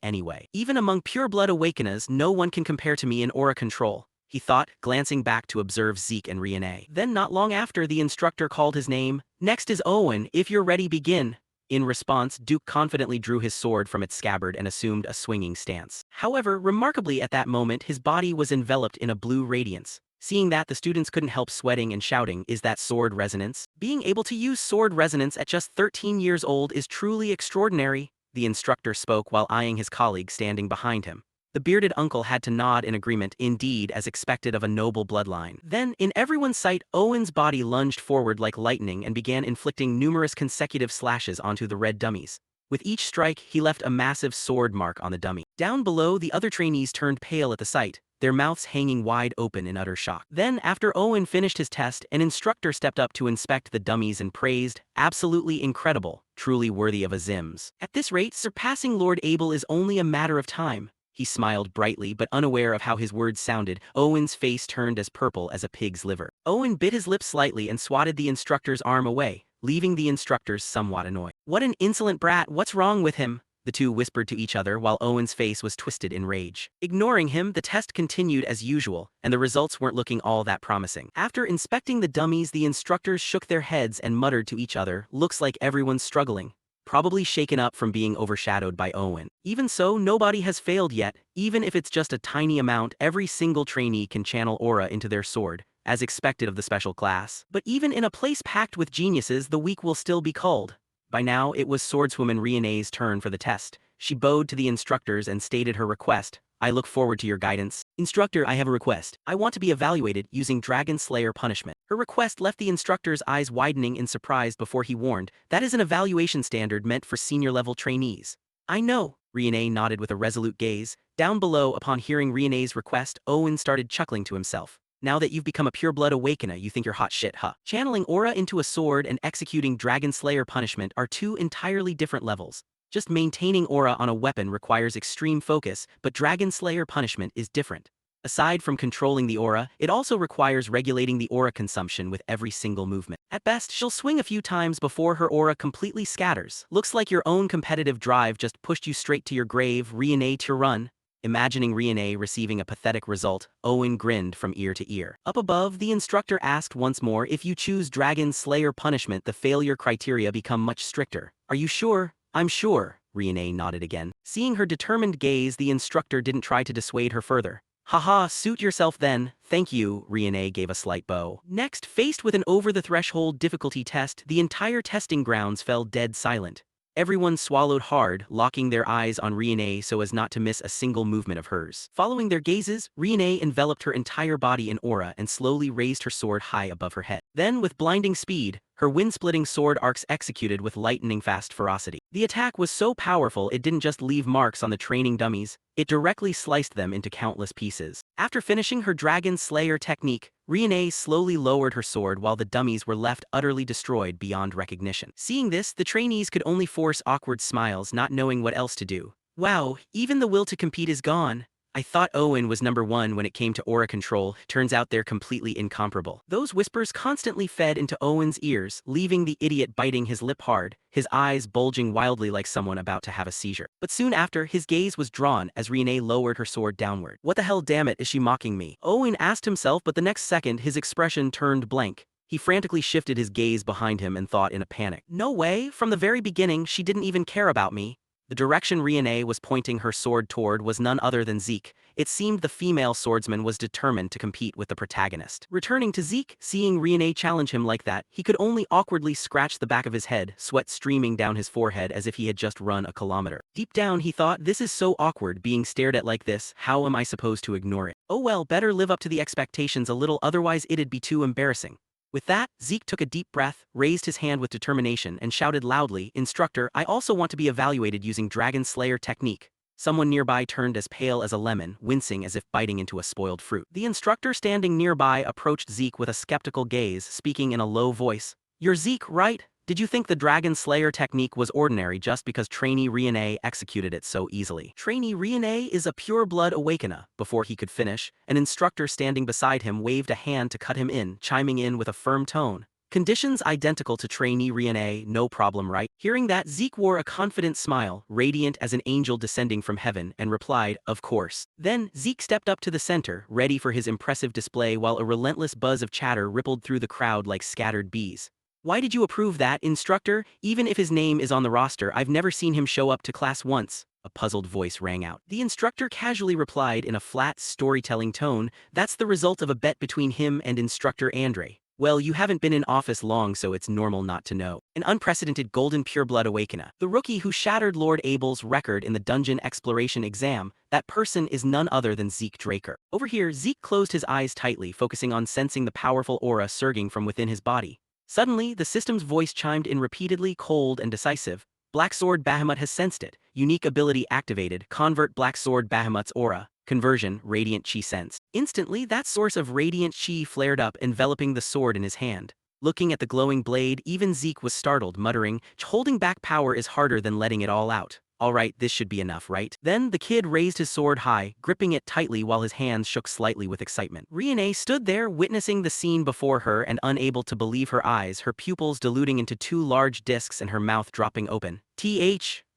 [SPEAKER 1] anyway. Even among pure-blood awakeners, no one can compare to me in aura control, he thought, glancing back to observe Zeke and Riane. Then not long after, the instructor called his name. Next is Owen, if you're ready, begin. In response, Duke confidently drew his sword from its scabbard and assumed a swinging stance. However, remarkably at that moment, his body was enveloped in a blue radiance. Seeing that, the students couldn't help sweating and shouting, "Is that sword resonance?" Being able to use sword resonance at just 13 years old is truly extraordinary, the instructor spoke while eyeing his colleague standing behind him. The bearded uncle had to nod in agreement, indeed, as expected of a noble bloodline. Then, in everyone's sight, Owen's body lunged forward like lightning and began inflicting numerous consecutive slashes onto the red dummies. With each strike, he left a massive sword mark on the dummy. Down below, the other trainees turned pale at the sight, their mouths hanging wide open in utter shock. Then, after Owen finished his test, an instructor stepped up to inspect the dummies and praised, "Absolutely incredible, truly worthy of a Zims. At this rate, surpassing Lord Abel is only a matter of time." He smiled brightly, but unaware of how his words sounded. Owen's face turned as purple as a pig's liver. Owen bit his lip slightly and swatted the instructor's arm away, leaving the instructors somewhat annoyed. "What an insolent brat, what's wrong with him?" the two whispered to each other while Owen's face was twisted in rage. Ignoring him, the test continued as usual, and the results weren't looking all that promising. After inspecting the dummies, the instructors shook their heads and muttered to each other, "Looks like everyone's struggling." Probably shaken up from being overshadowed by Owen. Even so, nobody has failed yet. Even if it's just a tiny amount, every single trainee can channel aura into their sword, as expected of the special class. But even in a place packed with geniuses, the weak will still be culled. By now, it was swordswoman Riane's turn for the test. She bowed to the instructors and stated her request. "I look forward to your guidance." "Instructor, I have a request. I want to be evaluated using Dragonslayer punishment." Her request left the instructor's eyes widening in surprise before he warned, "That is an evaluation standard meant for senior-level trainees." "I know," Riane nodded with a resolute gaze. Down below, upon hearing Riane's request, Owen started chuckling to himself. "Now that you've become a pure-blood awakener, you think you're hot shit, huh?" Channeling aura into a sword and executing Dragonslayer punishment are two entirely different levels. Just maintaining aura on a weapon requires extreme focus, but Dragonslayer punishment is different. Aside from controlling the aura, it also requires regulating the aura consumption with every single movement. At best, she'll swing a few times before her aura completely scatters. "Looks like your own competitive drive just pushed you straight to your grave, Riane Tyrann." Imagining Riane receiving a pathetic result, Owen grinned from ear to ear. Up above, the instructor asked once more, "If you choose Dragonslayer punishment, the failure criteria become much stricter. Are you sure?" "I'm sure," Riane nodded again. Seeing her determined gaze, the instructor didn't try to dissuade her further. "Haha, suit yourself then, thank you," Riane gave a slight bow. Next, faced with an over-the-threshold difficulty test, the entire testing grounds fell dead silent. Everyone swallowed hard, locking their eyes on Riane so as not to miss a single movement of hers. Following their gazes, Riane enveloped her entire body in aura and slowly raised her sword high above her head. Then, with blinding speed, her wind-splitting sword arcs executed with lightning-fast ferocity. The attack was so powerful it didn't just leave marks on the training dummies, it directly sliced them into countless pieces. After finishing her Dragonslayer technique, Riane slowly lowered her sword while the dummies were left utterly destroyed beyond recognition. Seeing this, the trainees could only force awkward smiles, not knowing what else to do. "Wow, even the will to compete is gone. I thought Owen was number one when it came to aura control, turns out they're completely incomparable." Those whispers constantly fed into Owen's ears, leaving the idiot biting his lip hard, his eyes bulging wildly like someone about to have a seizure. But soon after, his gaze was drawn as Riane lowered her sword downward. "What the hell, damn it, is she mocking me?" Owen asked himself, but the next second his expression turned blank. He frantically shifted his gaze behind him and thought in a panic, "No way, from the very beginning she didn't even care about me." The direction Riane was pointing her sword toward was none other than Zeke. It seemed the female swordsman was determined to compete with the protagonist. Returning to Zeke, seeing Riane challenge him like that, he could only awkwardly scratch the back of his head, sweat streaming down his forehead as if he had just run a kilometer. Deep down he thought, "This is so awkward being stared at like this, how am I supposed to ignore it? Oh well, better live up to the expectations a little, otherwise it'd be too embarrassing." With that, Zeke took a deep breath, raised his hand with determination and shouted loudly, "Instructor, I also want to be evaluated using Dragonslayer technique." Someone nearby turned as pale as a lemon, wincing as if biting into a spoiled fruit. The instructor standing nearby approached Zeke with a skeptical gaze, speaking in a low voice. "You're Zeke, right? Did you think the Dragonslayer technique was ordinary just because trainee Riene executed it so easily? Trainee Riene is a pure-blood awakener. Before he could finish, an instructor standing beside him waved a hand to cut him in, chiming in with a firm tone. Conditions identical to trainee Riene, no problem, right? Hearing that, Zeke wore a confident smile, radiant as an angel descending from heaven, and replied, "Of course." Then, Zeke stepped up to the center, ready for his impressive display while a relentless buzz of chatter rippled through the crowd like scattered bees. "Why did you approve that, instructor? Even if his name is on the roster, I've never seen him show up to class once." A puzzled voice rang out. The instructor casually replied in a flat, storytelling tone, "That's the result of a bet between him and Instructor Andre. Well, you haven't been in office long, so it's normal not to know." An unprecedented golden pureblood awakener. The rookie who shattered Lord Abel's record in the dungeon exploration exam, that person is none other than Zeke Draker. Over here, Zeke closed his eyes tightly, focusing on sensing the powerful aura surging from within his body. Suddenly, the system's voice chimed in repeatedly, cold and decisive. "Black Sword Bahamut has sensed it. Unique ability activated. Convert Black Sword Bahamut's aura. Conversion, Radiant Chi Sense." Instantly, that source of Radiant Chi flared up, enveloping the sword in his hand. Looking at the glowing blade, even Zeke was startled, muttering, "Holding back power is harder than letting it all out. Alright, this should be enough, right?" Then, the kid raised his sword high, gripping it tightly while his hands shook slightly with excitement. Riene stood there, witnessing the scene before her and unable to believe her eyes, her pupils diluting into two large discs and her mouth dropping open.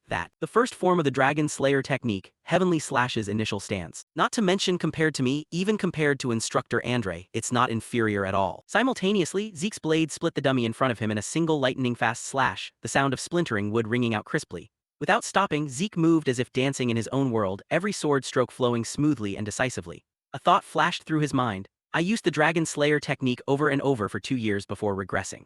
[SPEAKER 1] That. The first form of the Dragon Slayer technique, Heavenly Slash's initial stance. Not to mention compared to me, even compared to Instructor Andre, it's not inferior at all. Simultaneously, Zeke's blade split the dummy in front of him in a single lightning-fast slash, the sound of splintering wood ringing out crisply. Without stopping, Zeke moved as if dancing in his own world, every sword stroke flowing smoothly and decisively. A thought flashed through his mind. I used the Dragon Slayer technique over and over for 2 years before regressing.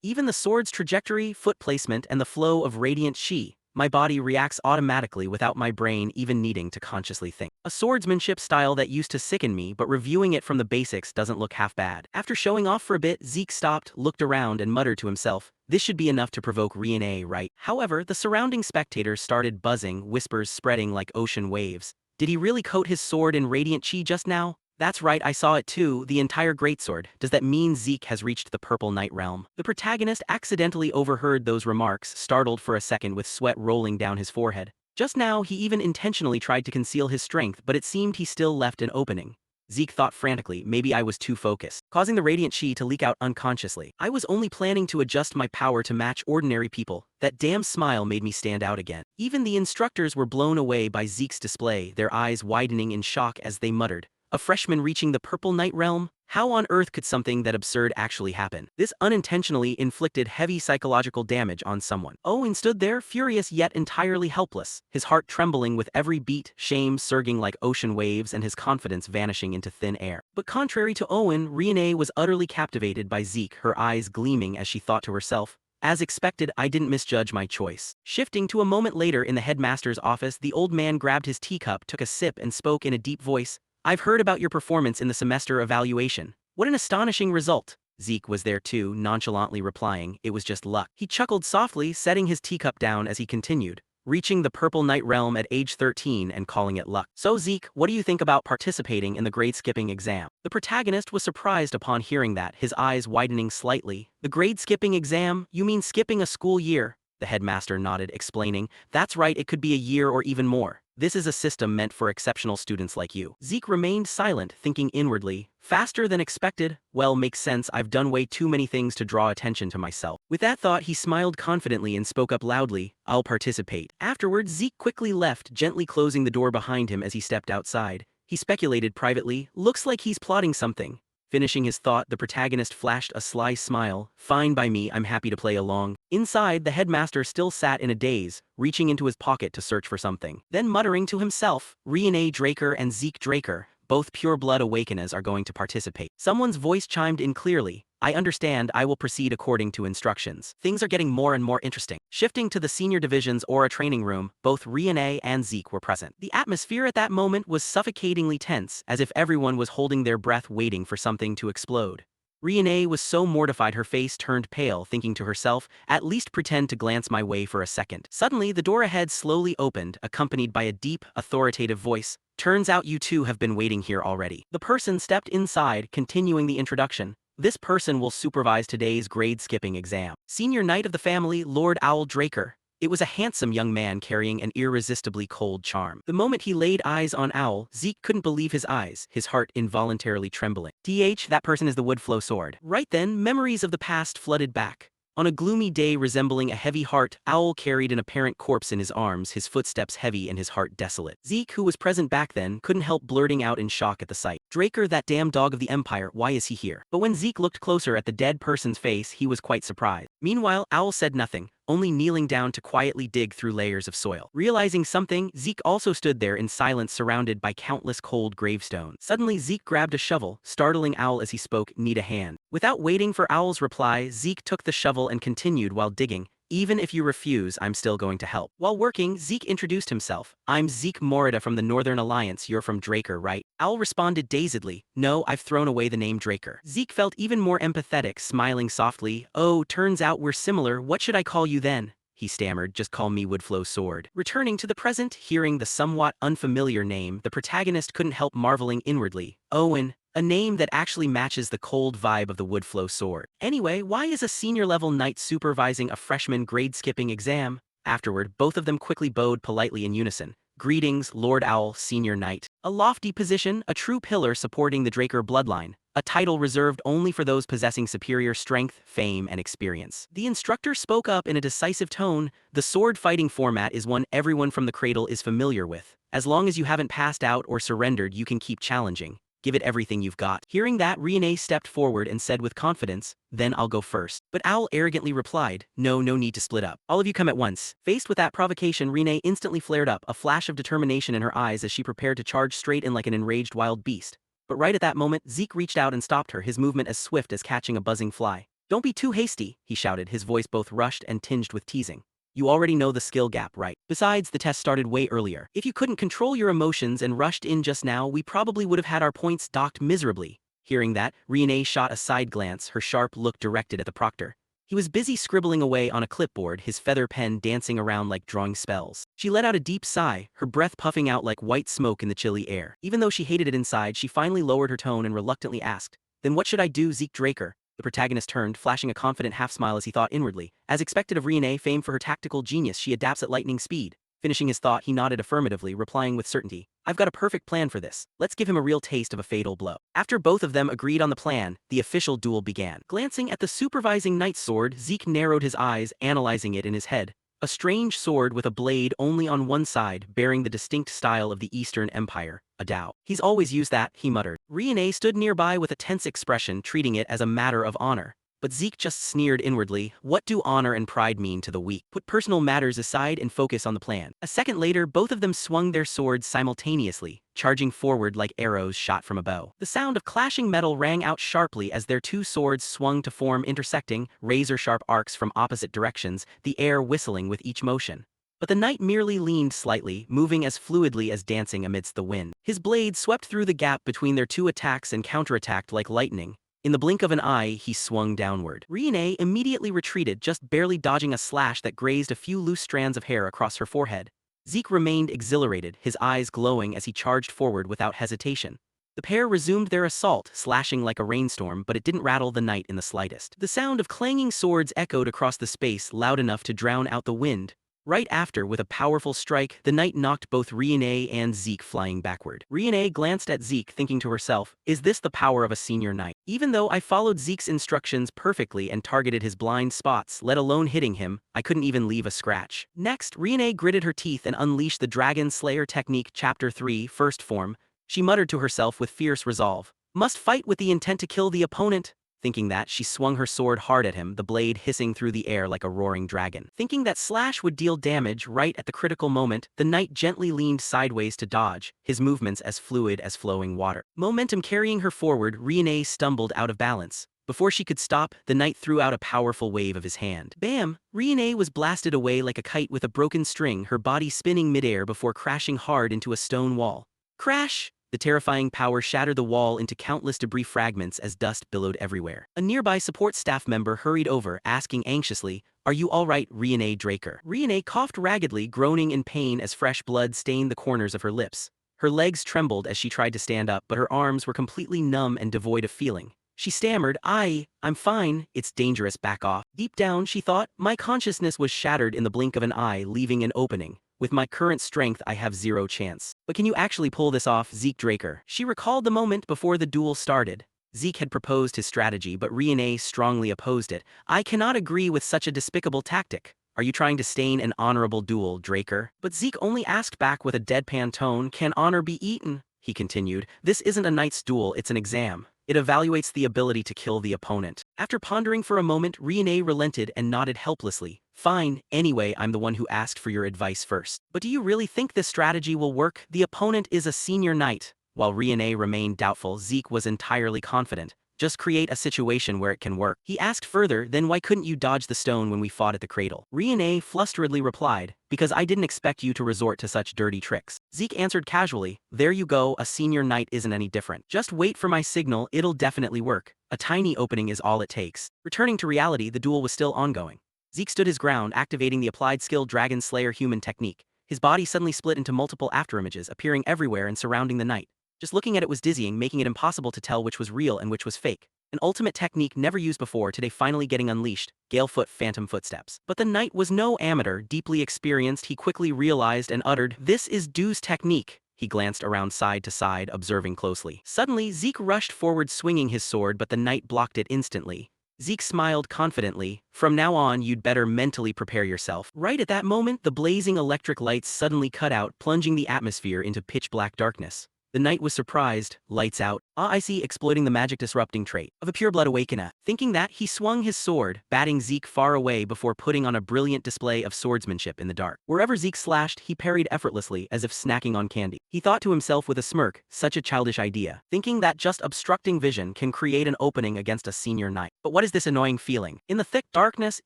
[SPEAKER 1] Even the sword's trajectory, foot placement, and the flow of radiant chi, my body reacts automatically without my brain even needing to consciously think. A swordsmanship style that used to sicken me, but reviewing it from the basics doesn't look half bad. After showing off for a bit, Zeke stopped, looked around, and muttered to himself, "This should be enough to provoke Riene, right?" However, the surrounding spectators started buzzing, whispers spreading like ocean waves. Did he really coat his sword in radiant chi just now? That's right, I saw it too, the entire greatsword. Does that mean Zeke has reached the Purple Night realm? The protagonist accidentally overheard those remarks, startled for a second with sweat rolling down his forehead. Just now, he even intentionally tried to conceal his strength, but it seemed he still left an opening. Zeke thought frantically, maybe I was too focused, causing the radiant chi to leak out unconsciously. I was only planning to adjust my power to match ordinary people. That damn smile made me stand out again. Even the instructors were blown away by Zeke's display, their eyes widening in shock as they muttered, "A freshman reaching the Purple Night realm? How on earth could something that absurd actually happen?" This unintentionally inflicted heavy psychological damage on someone. Owen stood there, furious yet entirely helpless, his heart trembling with every beat, shame surging like ocean waves and his confidence vanishing into thin air. But contrary to Owen, Riene was utterly captivated by Zeke, her eyes gleaming as she thought to herself, "As expected, I didn't misjudge my choice." Shifting to a moment later in the headmaster's office, the old man grabbed his teacup, took a sip, and spoke in a deep voice, "I've heard about your performance in the semester evaluation. What an astonishing result." Zeke was there too, nonchalantly replying, "It was just luck." He chuckled softly, setting his teacup down as he continued, "Reaching the Purple Night realm at age 13 and calling it luck. So Zeke, what do you think about participating in the grade-skipping exam?" The protagonist was surprised upon hearing that, his eyes widening slightly. "The grade-skipping exam? You mean skipping a school year?" The headmaster nodded, explaining, "That's right, it could be a year or even more. This is a system meant for exceptional students like you." Zeke remained silent, thinking inwardly, "Faster than expected? Well, makes sense, I've done way too many things to draw attention to myself." With that thought, he smiled confidently and spoke up loudly, "I'll participate." Afterwards, Zeke quickly left, gently closing the door behind him as he stepped outside. He speculated privately, "Looks like he's plotting something." Finishing his thought, the protagonist flashed a sly smile, "Fine by me, I'm happy to play along." Inside, the headmaster still sat in a daze, reaching into his pocket to search for something. Then muttering to himself, Riene Draker and Zeke Draker, both pure-blood awakeners, are going to participate. Someone's voice chimed in clearly, "I understand, I will proceed according to instructions." Things are getting more and more interesting. Shifting to the senior division's aura training room, both Riene and Zeke were present. The atmosphere at that moment was suffocatingly tense, as if everyone was holding their breath waiting for something to explode. Riene was so mortified her face turned pale, thinking to herself, "At least pretend to glance my way for a second." Suddenly, the door ahead slowly opened, accompanied by a deep, authoritative voice, "Turns out you two have been waiting here already." The person stepped inside, continuing the introduction, This person will supervise today's grade-skipping exam. Senior knight of the family, Lord Owl Draker. It was a handsome young man carrying an irresistibly cold charm. The moment he laid eyes on Owl, Zeke couldn't believe his eyes, his heart involuntarily trembling. That person is the Woodflow sword. Right then, memories of the past flooded back. On a gloomy day resembling a heavy heart, Owl carried an apparent corpse in his arms, his footsteps heavy and his heart desolate. Zeke, who was present back then, couldn't help blurting out in shock at the sight. Draker, that damn dog of the Empire, why is he here? But when Zeke looked closer at the dead person's face, he was quite surprised. Meanwhile, Owl said nothing, only kneeling down to quietly dig through layers of soil. Realizing something, Zeke also stood there in silence surrounded by countless cold gravestones. Suddenly Zeke grabbed a shovel, startling Owl as he spoke, "Need a hand." Without waiting for Owl's reply, Zeke took the shovel and continued while digging. "Even if you refuse, I'm still going to help." While working, Zeke introduced himself. "I'm Zeke Morida from the Northern Alliance. You're from Draker, right?" Owl responded dazedly, "No, I've thrown away the name Draker." Zeke felt even more empathetic, smiling softly. "Oh, turns out we're similar. What should I call you then?" He stammered. "Just call me Woodflow Sword." Returning to the present, hearing the somewhat unfamiliar name, the protagonist couldn't help marveling inwardly. Owen. A name that actually matches the cold vibe of the Woodflow sword. Anyway, why is a senior-level knight supervising a freshman grade-skipping exam? Afterward, both of them quickly bowed politely in unison. "Greetings, Lord Owl, senior knight." A lofty position, a true pillar supporting the Draker bloodline. A title reserved only for those possessing superior strength, fame, and experience. The instructor spoke up in a decisive tone. "The sword fighting format is one everyone from the cradle is familiar with. As long as you haven't passed out or surrendered, you can keep challenging. Give it everything you've got." Hearing that, Riene stepped forward and said with confidence, "Then I'll go first." But Owl arrogantly replied, No need to split up. All of you come at once." Faced with that provocation, Riene instantly flared up, a flash of determination in her eyes as she prepared to charge straight in like an enraged wild beast. But right at that moment, Zeke reached out and stopped her, his movement as swift as catching a buzzing fly. "Don't be too hasty," he shouted, his voice both rushed and tinged with teasing. "You already know the skill gap, right? Besides, the test started way earlier. If you couldn't control your emotions and rushed in just now, we probably would have had our points docked miserably." Hearing that, Riene shot a side glance, her sharp look directed at the proctor. He was busy scribbling away on a clipboard, his feather pen dancing around like drawing spells. She let out a deep sigh, her breath puffing out like white smoke in the chilly air. Even though she hated it inside, she finally lowered her tone and reluctantly asked, "Then what should I do, Zeke Draker?" The protagonist turned, flashing a confident half-smile as he thought inwardly. As expected of Riene, famed for her tactical genius, she adapts at lightning speed. Finishing his thought, he nodded affirmatively, replying with certainty, "I've got a perfect plan for this. Let's give him a real taste of a fatal blow." After both of them agreed on the plan, the official duel began. Glancing at the supervising knight's sword, Zeke narrowed his eyes, analyzing it in his head. A strange sword with a blade only on one side, bearing the distinct style of the Eastern Empire, a Dao. "He's always used that," he muttered. Riene stood nearby with a tense expression, treating it as a matter of honor. But Zeke just sneered inwardly. What do honor and pride mean to the weak? Put personal matters aside and focus on the plan. A second later, both of them swung their swords simultaneously, charging forward like arrows shot from a bow. The sound of clashing metal rang out sharply as their two swords swung to form intersecting, razor-sharp arcs from opposite directions, the air whistling with each motion. But the knight merely leaned slightly, moving as fluidly as dancing amidst the wind. His blade swept through the gap between their two attacks and counterattacked like lightning. In the blink of an eye, he swung downward. Riene immediately retreated, just barely dodging a slash that grazed a few loose strands of hair across her forehead. Zeke remained exhilarated, his eyes glowing as he charged forward without hesitation. The pair resumed their assault, slashing like a rainstorm, but it didn't rattle the knight in the slightest. The sound of clanging swords echoed across the space, loud enough to drown out the wind. Right after, with a powerful strike, the knight knocked both Riene and Zeke flying backward. Riene glanced at Zeke, thinking to herself, is this the power of a senior knight? Even though I followed Zeke's instructions perfectly and targeted his blind spots, let alone hitting him, I couldn't even leave a scratch. Next, Riene gritted her teeth and unleashed the Dragonslayer technique Chapter 3, First Form. She muttered to herself with fierce resolve, "Must fight with the intent to kill the opponent." Thinking that, she swung her sword hard at him, the blade hissing through the air like a roaring dragon. Thinking that slash would deal damage right at the critical moment, the knight gently leaned sideways to dodge, his movements as fluid as flowing water. Momentum carrying her forward, Riene stumbled out of balance. Before she could stop, the knight threw out a powerful wave of his hand. Bam! Riene was blasted away like a kite with a broken string, her body spinning midair before crashing hard into a stone wall. Crash! The terrifying power shattered the wall into countless debris fragments as dust billowed everywhere. A nearby support staff member hurried over, asking anxiously, "Are you all right, Riene Draker?" Riene coughed raggedly, groaning in pain as fresh blood stained the corners of her lips. Her legs trembled as she tried to stand up, but her arms were completely numb and devoid of feeling. She stammered, I'm fine, it's dangerous, back off. Deep down, she thought, my consciousness was shattered in the blink of an eye, leaving an opening. With my current strength, I have zero chance. But can you actually pull this off, Zeke Draker? She recalled the moment before the duel started. Zeke had proposed his strategy, but Riene strongly opposed it. I cannot agree with such a despicable tactic. Are you trying to stain an honorable duel, Draker? But Zeke only asked back with a deadpan tone, can honor be eaten? He continued, this isn't a knight's duel, it's an exam. It evaluates the ability to kill the opponent. After pondering for a moment, Riene relented and nodded helplessly. Fine, anyway, I'm the one who asked for your advice first. But do you really think this strategy will work? The opponent is a senior knight. While Riene remained doubtful, Zeke was entirely confident. Just create a situation where it can work. He asked further, then why couldn't you dodge the stone when we fought at the cradle? Riene flusteredly replied, because I didn't expect you to resort to such dirty tricks. Zeke answered casually, there you go, a senior knight isn't any different. Just wait for my signal, it'll definitely work. A tiny opening is all it takes. Returning to reality, the duel was still ongoing. Zeke stood his ground, activating the applied skill Dragonslayer human technique. His body suddenly split into multiple afterimages, appearing everywhere and surrounding the knight. Just looking at it was dizzying, making it impossible to tell which was real and which was fake. An ultimate technique never used before, today finally getting unleashed, Galefoot phantom footsteps. But the knight was no amateur, deeply experienced. He quickly realized and uttered, this is Dew's technique. He glanced around side to side, observing closely. Suddenly, Zeke rushed forward swinging his sword, but the knight blocked it instantly. Zeke smiled confidently, from now on you'd better mentally prepare yourself. Right at that moment, the blazing electric lights suddenly cut out, plunging the atmosphere into pitch-black darkness. The knight was surprised, lights out. I see, exploiting the magic disrupting trait of a pureblood awakener. Thinking that, he swung his sword, batting Zeke far away before putting on a brilliant display of swordsmanship in the dark. Wherever Zeke slashed, he parried effortlessly as if snacking on candy. He thought to himself with a smirk, such a childish idea, thinking that just obstructing vision can create an opening against a senior knight. But what is this annoying feeling? In the thick darkness,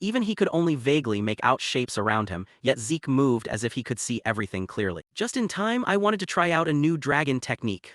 [SPEAKER 1] even he could only vaguely make out shapes around him, yet Zeke moved as if he could see everything clearly. Just in time, I wanted to try out a new dragon technique.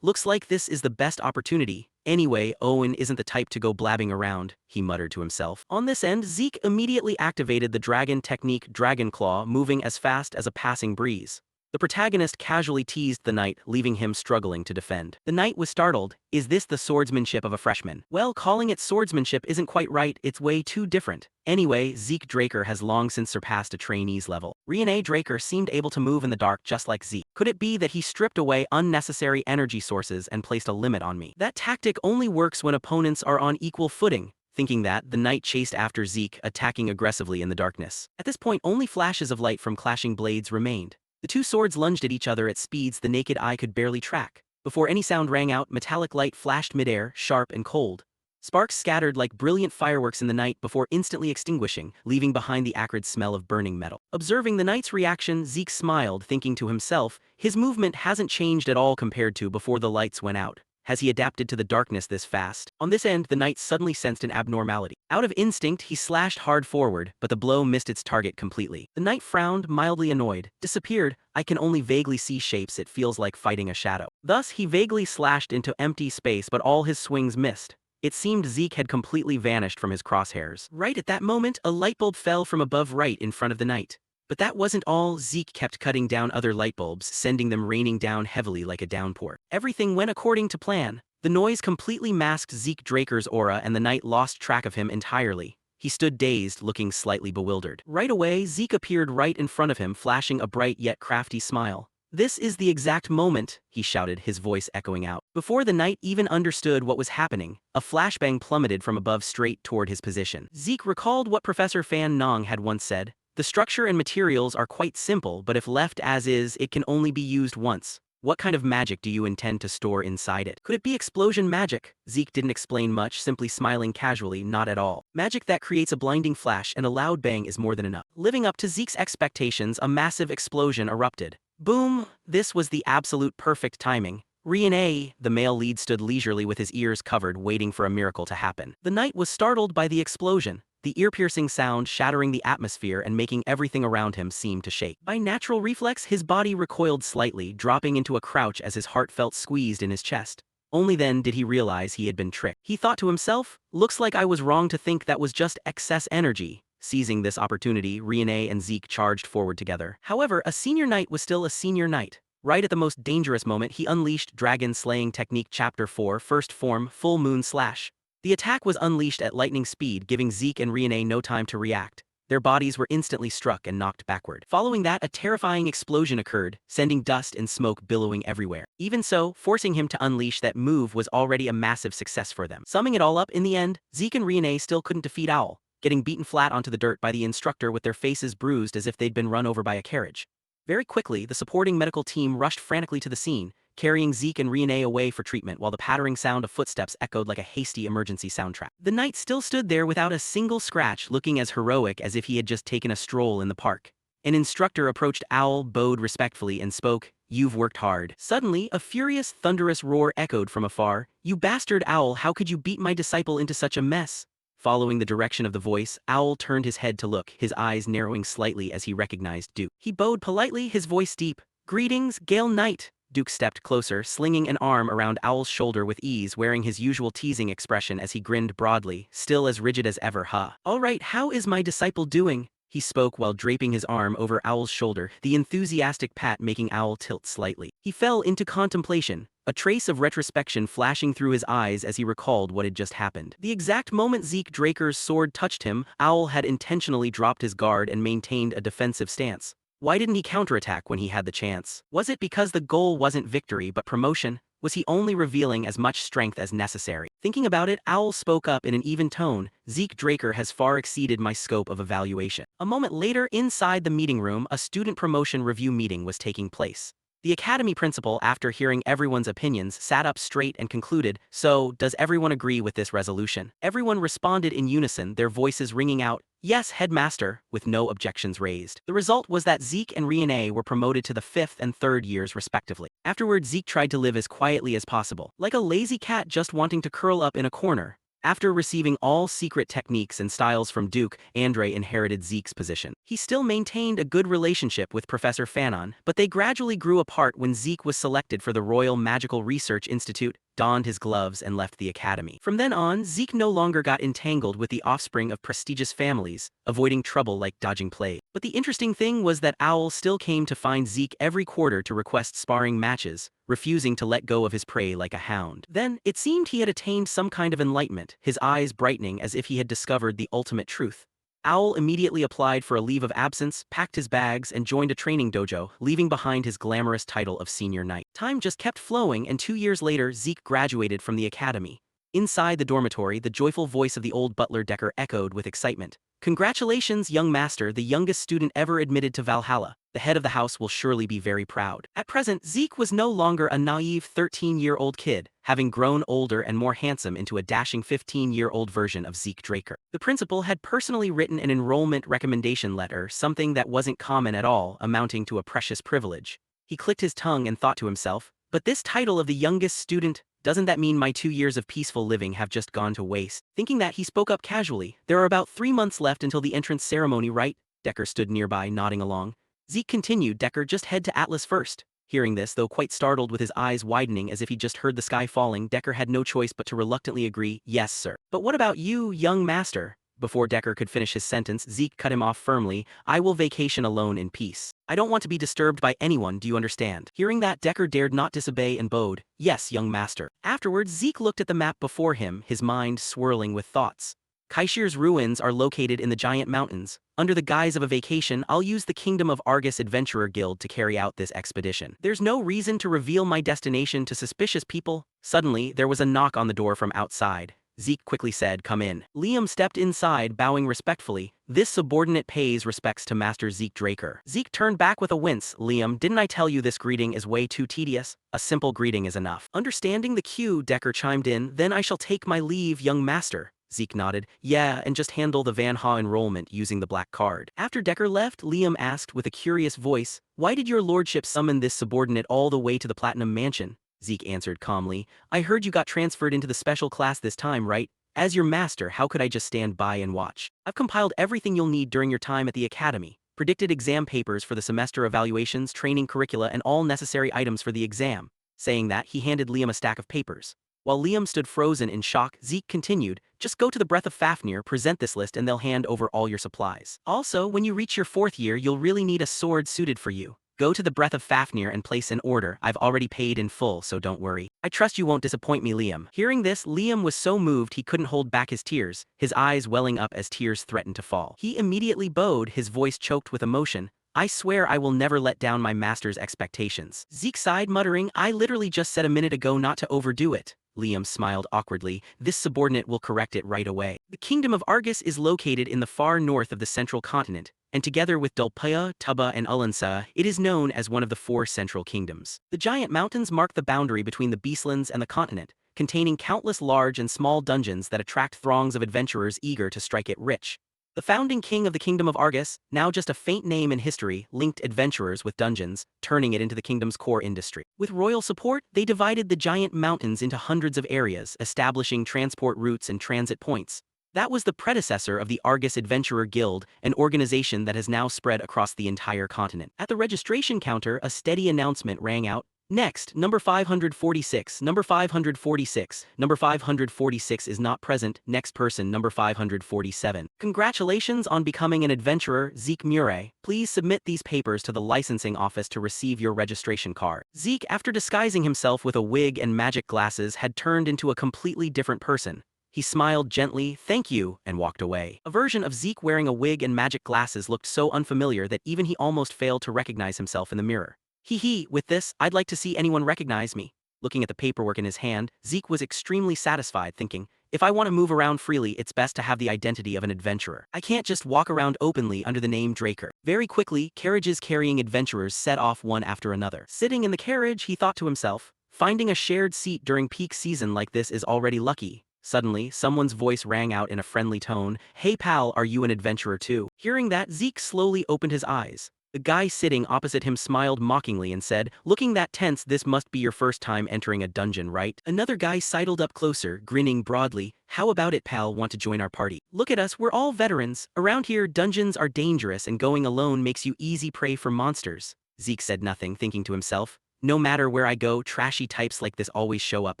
[SPEAKER 1] Looks like this is the best opportunity. Anyway, Owen isn't the type to go blabbing around, he muttered to himself. On this end, Zeke immediately activated the dragon technique Dragon Claw, moving as fast as a passing breeze. The protagonist casually teased the knight, leaving him struggling to defend. The knight was startled. Is this the swordsmanship of a freshman? Well, calling it swordsmanship isn't quite right, it's way too different. Anyway, Zeke Draker has long since surpassed a trainee's level. Riene Draker seemed able to move in the dark just like Zeke. Could it be that he stripped away unnecessary energy sources and placed a limit on me? That tactic only works when opponents are on equal footing. Thinking that, the knight chased after Zeke, attacking aggressively in the darkness. At this point, only flashes of light from clashing blades remained. The two swords lunged at each other at speeds the naked eye could barely track. Before any sound rang out, metallic light flashed midair, sharp and cold. Sparks scattered like brilliant fireworks in the night before instantly extinguishing, leaving behind the acrid smell of burning metal. Observing the knight's reaction, Zeke smiled, thinking to himself, his movement hasn't changed at all compared to before the lights went out. Has he adapted to the darkness this fast? On this end, the knight suddenly sensed an abnormality. Out of instinct, he slashed hard forward, but the blow missed its target completely. The knight frowned, mildly annoyed, disappeared. I can only vaguely see shapes, it feels like fighting a shadow. Thus, he vaguely slashed into empty space, but all his swings missed. It seemed Zeke had completely vanished from his crosshairs. Right at that moment, a lightbulb fell from above right in front of the knight. But that wasn't all. Zeke kept cutting down other lightbulbs, sending them raining down heavily like a downpour. Everything went according to plan. The noise completely masked Zeke Draker's aura and the knight lost track of him entirely. He stood dazed, looking slightly bewildered. Right away, Zeke appeared right in front of him, flashing a bright yet crafty smile. This is the exact moment, he shouted, his voice echoing out. Before the knight even understood what was happening, a flashbang plummeted from above straight toward his position. Zeke recalled what Professor Fan Nong had once said. The structure and materials are quite simple, but if left as is, it can only be used once. What kind of magic do you intend to store inside it? Could it be explosion magic? Zeke didn't explain much, simply smiling casually, not at all. Magic that creates a blinding flash and a loud bang is more than enough. Living up to Zeke's expectations, a massive explosion erupted. Boom! This was the absolute perfect timing. Riene, the male lead, stood leisurely with his ears covered, waiting for a miracle to happen. The knight was startled by the explosion. The ear-piercing sound shattering the atmosphere and making everything around him seem to shake. By natural reflex, his body recoiled slightly, dropping into a crouch as his heart felt squeezed in his chest. Only then did he realize he had been tricked. He thought to himself, looks like I was wrong to think that was just excess energy. Seizing this opportunity, Riene and Zeke charged forward together. However, a senior knight was still a senior knight. Right at the most dangerous moment, he unleashed Dragon Slaying Technique Chapter 4 First Form Full Moon Slash. The attack was unleashed at lightning speed, giving Zeke and Riene no time to react. Their bodies were instantly struck and knocked backward. Following that, a terrifying explosion occurred, sending dust and smoke billowing everywhere. Even so, forcing him to unleash that move was already a massive success for them. Summing it all up, in the end, Zeke and Riene still couldn't defeat Owl, getting beaten flat onto the dirt by the instructor with their faces bruised as if they'd been run over by a carriage. Very quickly, the supporting medical team rushed frantically to the scene, carrying Zeke and Riene away for treatment while the pattering sound of footsteps echoed like a hasty emergency soundtrack. The knight still stood there without a single scratch, looking as heroic as if he had just taken a stroll in the park. An instructor approached Owl, bowed respectfully, and spoke, "You've worked hard." Suddenly, a furious, thunderous roar echoed from afar. "You bastard Owl, how could you beat my disciple into such a mess?" Following the direction of the voice, Owl turned his head to look, his eyes narrowing slightly as he recognized Duke. He bowed politely, his voice deep. "Greetings, Gale Knight." Duke stepped closer, slinging an arm around Owl's shoulder with ease, wearing his usual teasing expression as he grinned broadly, still as rigid as ever. "Huh. All right, how is my disciple doing?" He spoke while draping his arm over Owl's shoulder, the enthusiastic pat making Owl tilt slightly. He fell into contemplation, a trace of retrospection flashing through his eyes as he recalled what had just happened. The exact moment Zeke Draker's sword touched him, Owl had intentionally dropped his guard and maintained a defensive stance. Why didn't he counterattack when he had the chance? Was it because the goal wasn't victory but promotion? Was he only revealing as much strength as necessary? Thinking about it, Owl spoke up in an even tone, "Zeke Draker has far exceeded my scope of evaluation." A moment later, inside the meeting room, a student promotion review meeting was taking place. The academy principal, after hearing everyone's opinions, sat up straight and concluded, "So, does everyone agree with this resolution?" Everyone responded in unison, their voices ringing out, "Yes, headmaster," with no objections raised. The result was that Zeke and Riene were promoted to the 5th and 3rd years respectively. Afterward, Zeke tried to live as quietly as possible, like a lazy cat just wanting to curl up in a corner. After receiving all secret techniques and styles from Duke, Andre inherited Zeke's position. He still maintained a good relationship with Professor Fanon, but they gradually grew apart when Zeke was selected for the Royal Magical Research Institute, donned his gloves, and left the academy. From then on, Zeke no longer got entangled with the offspring of prestigious families, avoiding trouble like dodging plague. But the interesting thing was that Owl still came to find Zeke every quarter to request sparring matches, refusing to let go of his prey like a hound. Then, it seemed he had attained some kind of enlightenment, his eyes brightening as if he had discovered the ultimate truth. Owl immediately applied for a leave of absence, packed his bags, and joined a training dojo, leaving behind his glamorous title of senior knight. Time just kept flowing, and 2 years later, Zeke graduated from the academy. Inside the dormitory, the joyful voice of the old butler Decker echoed with excitement. "Congratulations, young master, the youngest student ever admitted to Valhalla. The head of the house will surely be very proud." At present, Zeke was no longer a naive 13-year-old kid, having grown older and more handsome into a dashing 15-year-old version of Zeke Draker. The principal had personally written an enrollment recommendation letter, something that wasn't common at all, amounting to a precious privilege. He clicked his tongue and thought to himself, "But this title of the youngest student, doesn't that mean my 2 years of peaceful living have just gone to waste?" Thinking that, he spoke up casually, "There are about 3 months left until the entrance ceremony, right?" Decker stood nearby, nodding along. Zeke continued, "Decker, just head to Atlas first." Hearing this, though quite startled with his eyes widening as if he'd just heard the sky falling, Decker had no choice but to reluctantly agree, "Yes, sir." "But what about you, young master?" Before Decker could finish his sentence, Zeke cut him off firmly. "I will vacation alone in peace. I don't want to be disturbed by anyone, do you understand?" Hearing that, Decker dared not disobey and bowed, "Yes, young master." Afterwards, Zeke looked at the map before him, his mind swirling with thoughts. Kaishir's ruins are located in the giant mountains. Under the guise of a vacation, I'll use the Kingdom of Argus Adventurer Guild to carry out this expedition. There's no reason to reveal my destination to suspicious people. Suddenly, there was a knock on the door from outside. Zeke quickly said, "Come in." Liam stepped inside, bowing respectfully. "This subordinate pays respects to Master Zeke Draker." Zeke turned back with a wince. "Liam, didn't I tell you this greeting is way too tedious? A simple greeting is enough." Understanding the cue, Decker chimed in, "Then I shall take my leave, young master." Zeke nodded. "Yeah, and just handle the Manhwa enrollment using the black card." After Decker left, Liam asked with a curious voice, "Why did your lordship summon this subordinate all the way to the Platinum Mansion?" Zeke answered calmly, "I heard you got transferred into the special class this time, right? As your master, how could I just stand by and watch? I've compiled everything you'll need during your time at the academy, predicted exam papers for the semester evaluations, training curricula, and all necessary items for the exam." Saying that, he handed Liam a stack of papers. While Liam stood frozen in shock, Zeke continued, "Just go to the Breath of Fafnir, present this list, and they'll hand over all your supplies. Also, when you reach your 4th year, you'll really need a sword suited for you. Go to the Breath of Fafnir and place an order. I've already paid in full, so don't worry. I trust you won't disappoint me, Liam. Hearing this, Liam was so moved he couldn't hold back his tears, his eyes welling up as tears threatened to fall. He immediately bowed, his voice choked with emotion. I swear I will never let down my master's expectations. Zeke sighed, muttering, I literally just said a minute ago not to overdo it. Liam smiled awkwardly. This subordinate will correct it right away. The kingdom of Argus is located in the far north of the central continent, and together with Dulpea, Tuba, and Ulansa, it is known as one of the four central kingdoms. The giant mountains mark the boundary between the Beastlands and the continent, containing countless large and small dungeons that attract throngs of adventurers eager to strike it rich. The founding king of the Kingdom of Argus, now just a faint name in history, linked adventurers with dungeons, turning it into the kingdom's core industry. With royal support, they divided the giant mountains into hundreds of areas, establishing transport routes and transit points. That was the predecessor of the Argus Adventurer Guild, an organization that has now spread across the entire continent. At the registration counter, a steady announcement rang out. Next, number 546, number 546, number 546 is not present, next person number 547. Congratulations on becoming an adventurer, Zeke Murray. Please submit these papers to the licensing office to receive your registration card. Zeke, after disguising himself with a wig and magic glasses, had turned into a completely different person. He smiled gently, thank you, and walked away. A version of Zeke wearing a wig and magic glasses looked so unfamiliar that even he almost failed to recognize himself in the mirror. Hee, with this, I'd like to see anyone recognize me. Looking at the paperwork in his hand, Zeke was extremely satisfied, thinking, if I want to move around freely, it's best to have the identity of an adventurer. I can't just walk around openly under the name Draker. Very quickly, carriages carrying adventurers set off one after another. Sitting in the carriage, he thought to himself, finding a shared seat during peak season like this is already lucky. Suddenly, someone's voice rang out in a friendly tone, hey pal, are you an adventurer too? Hearing that, Zeke slowly opened his eyes. The guy sitting opposite him smiled mockingly and said, looking that tense, this must be your first time entering a dungeon, right? Another guy sidled up closer, grinning broadly, how about it pal, want to join our party? Look at us, we're all veterans. Around here, dungeons are dangerous and going alone makes you easy prey for monsters. Zeke said nothing, thinking to himself, no matter where I go, trashy types like this always show up,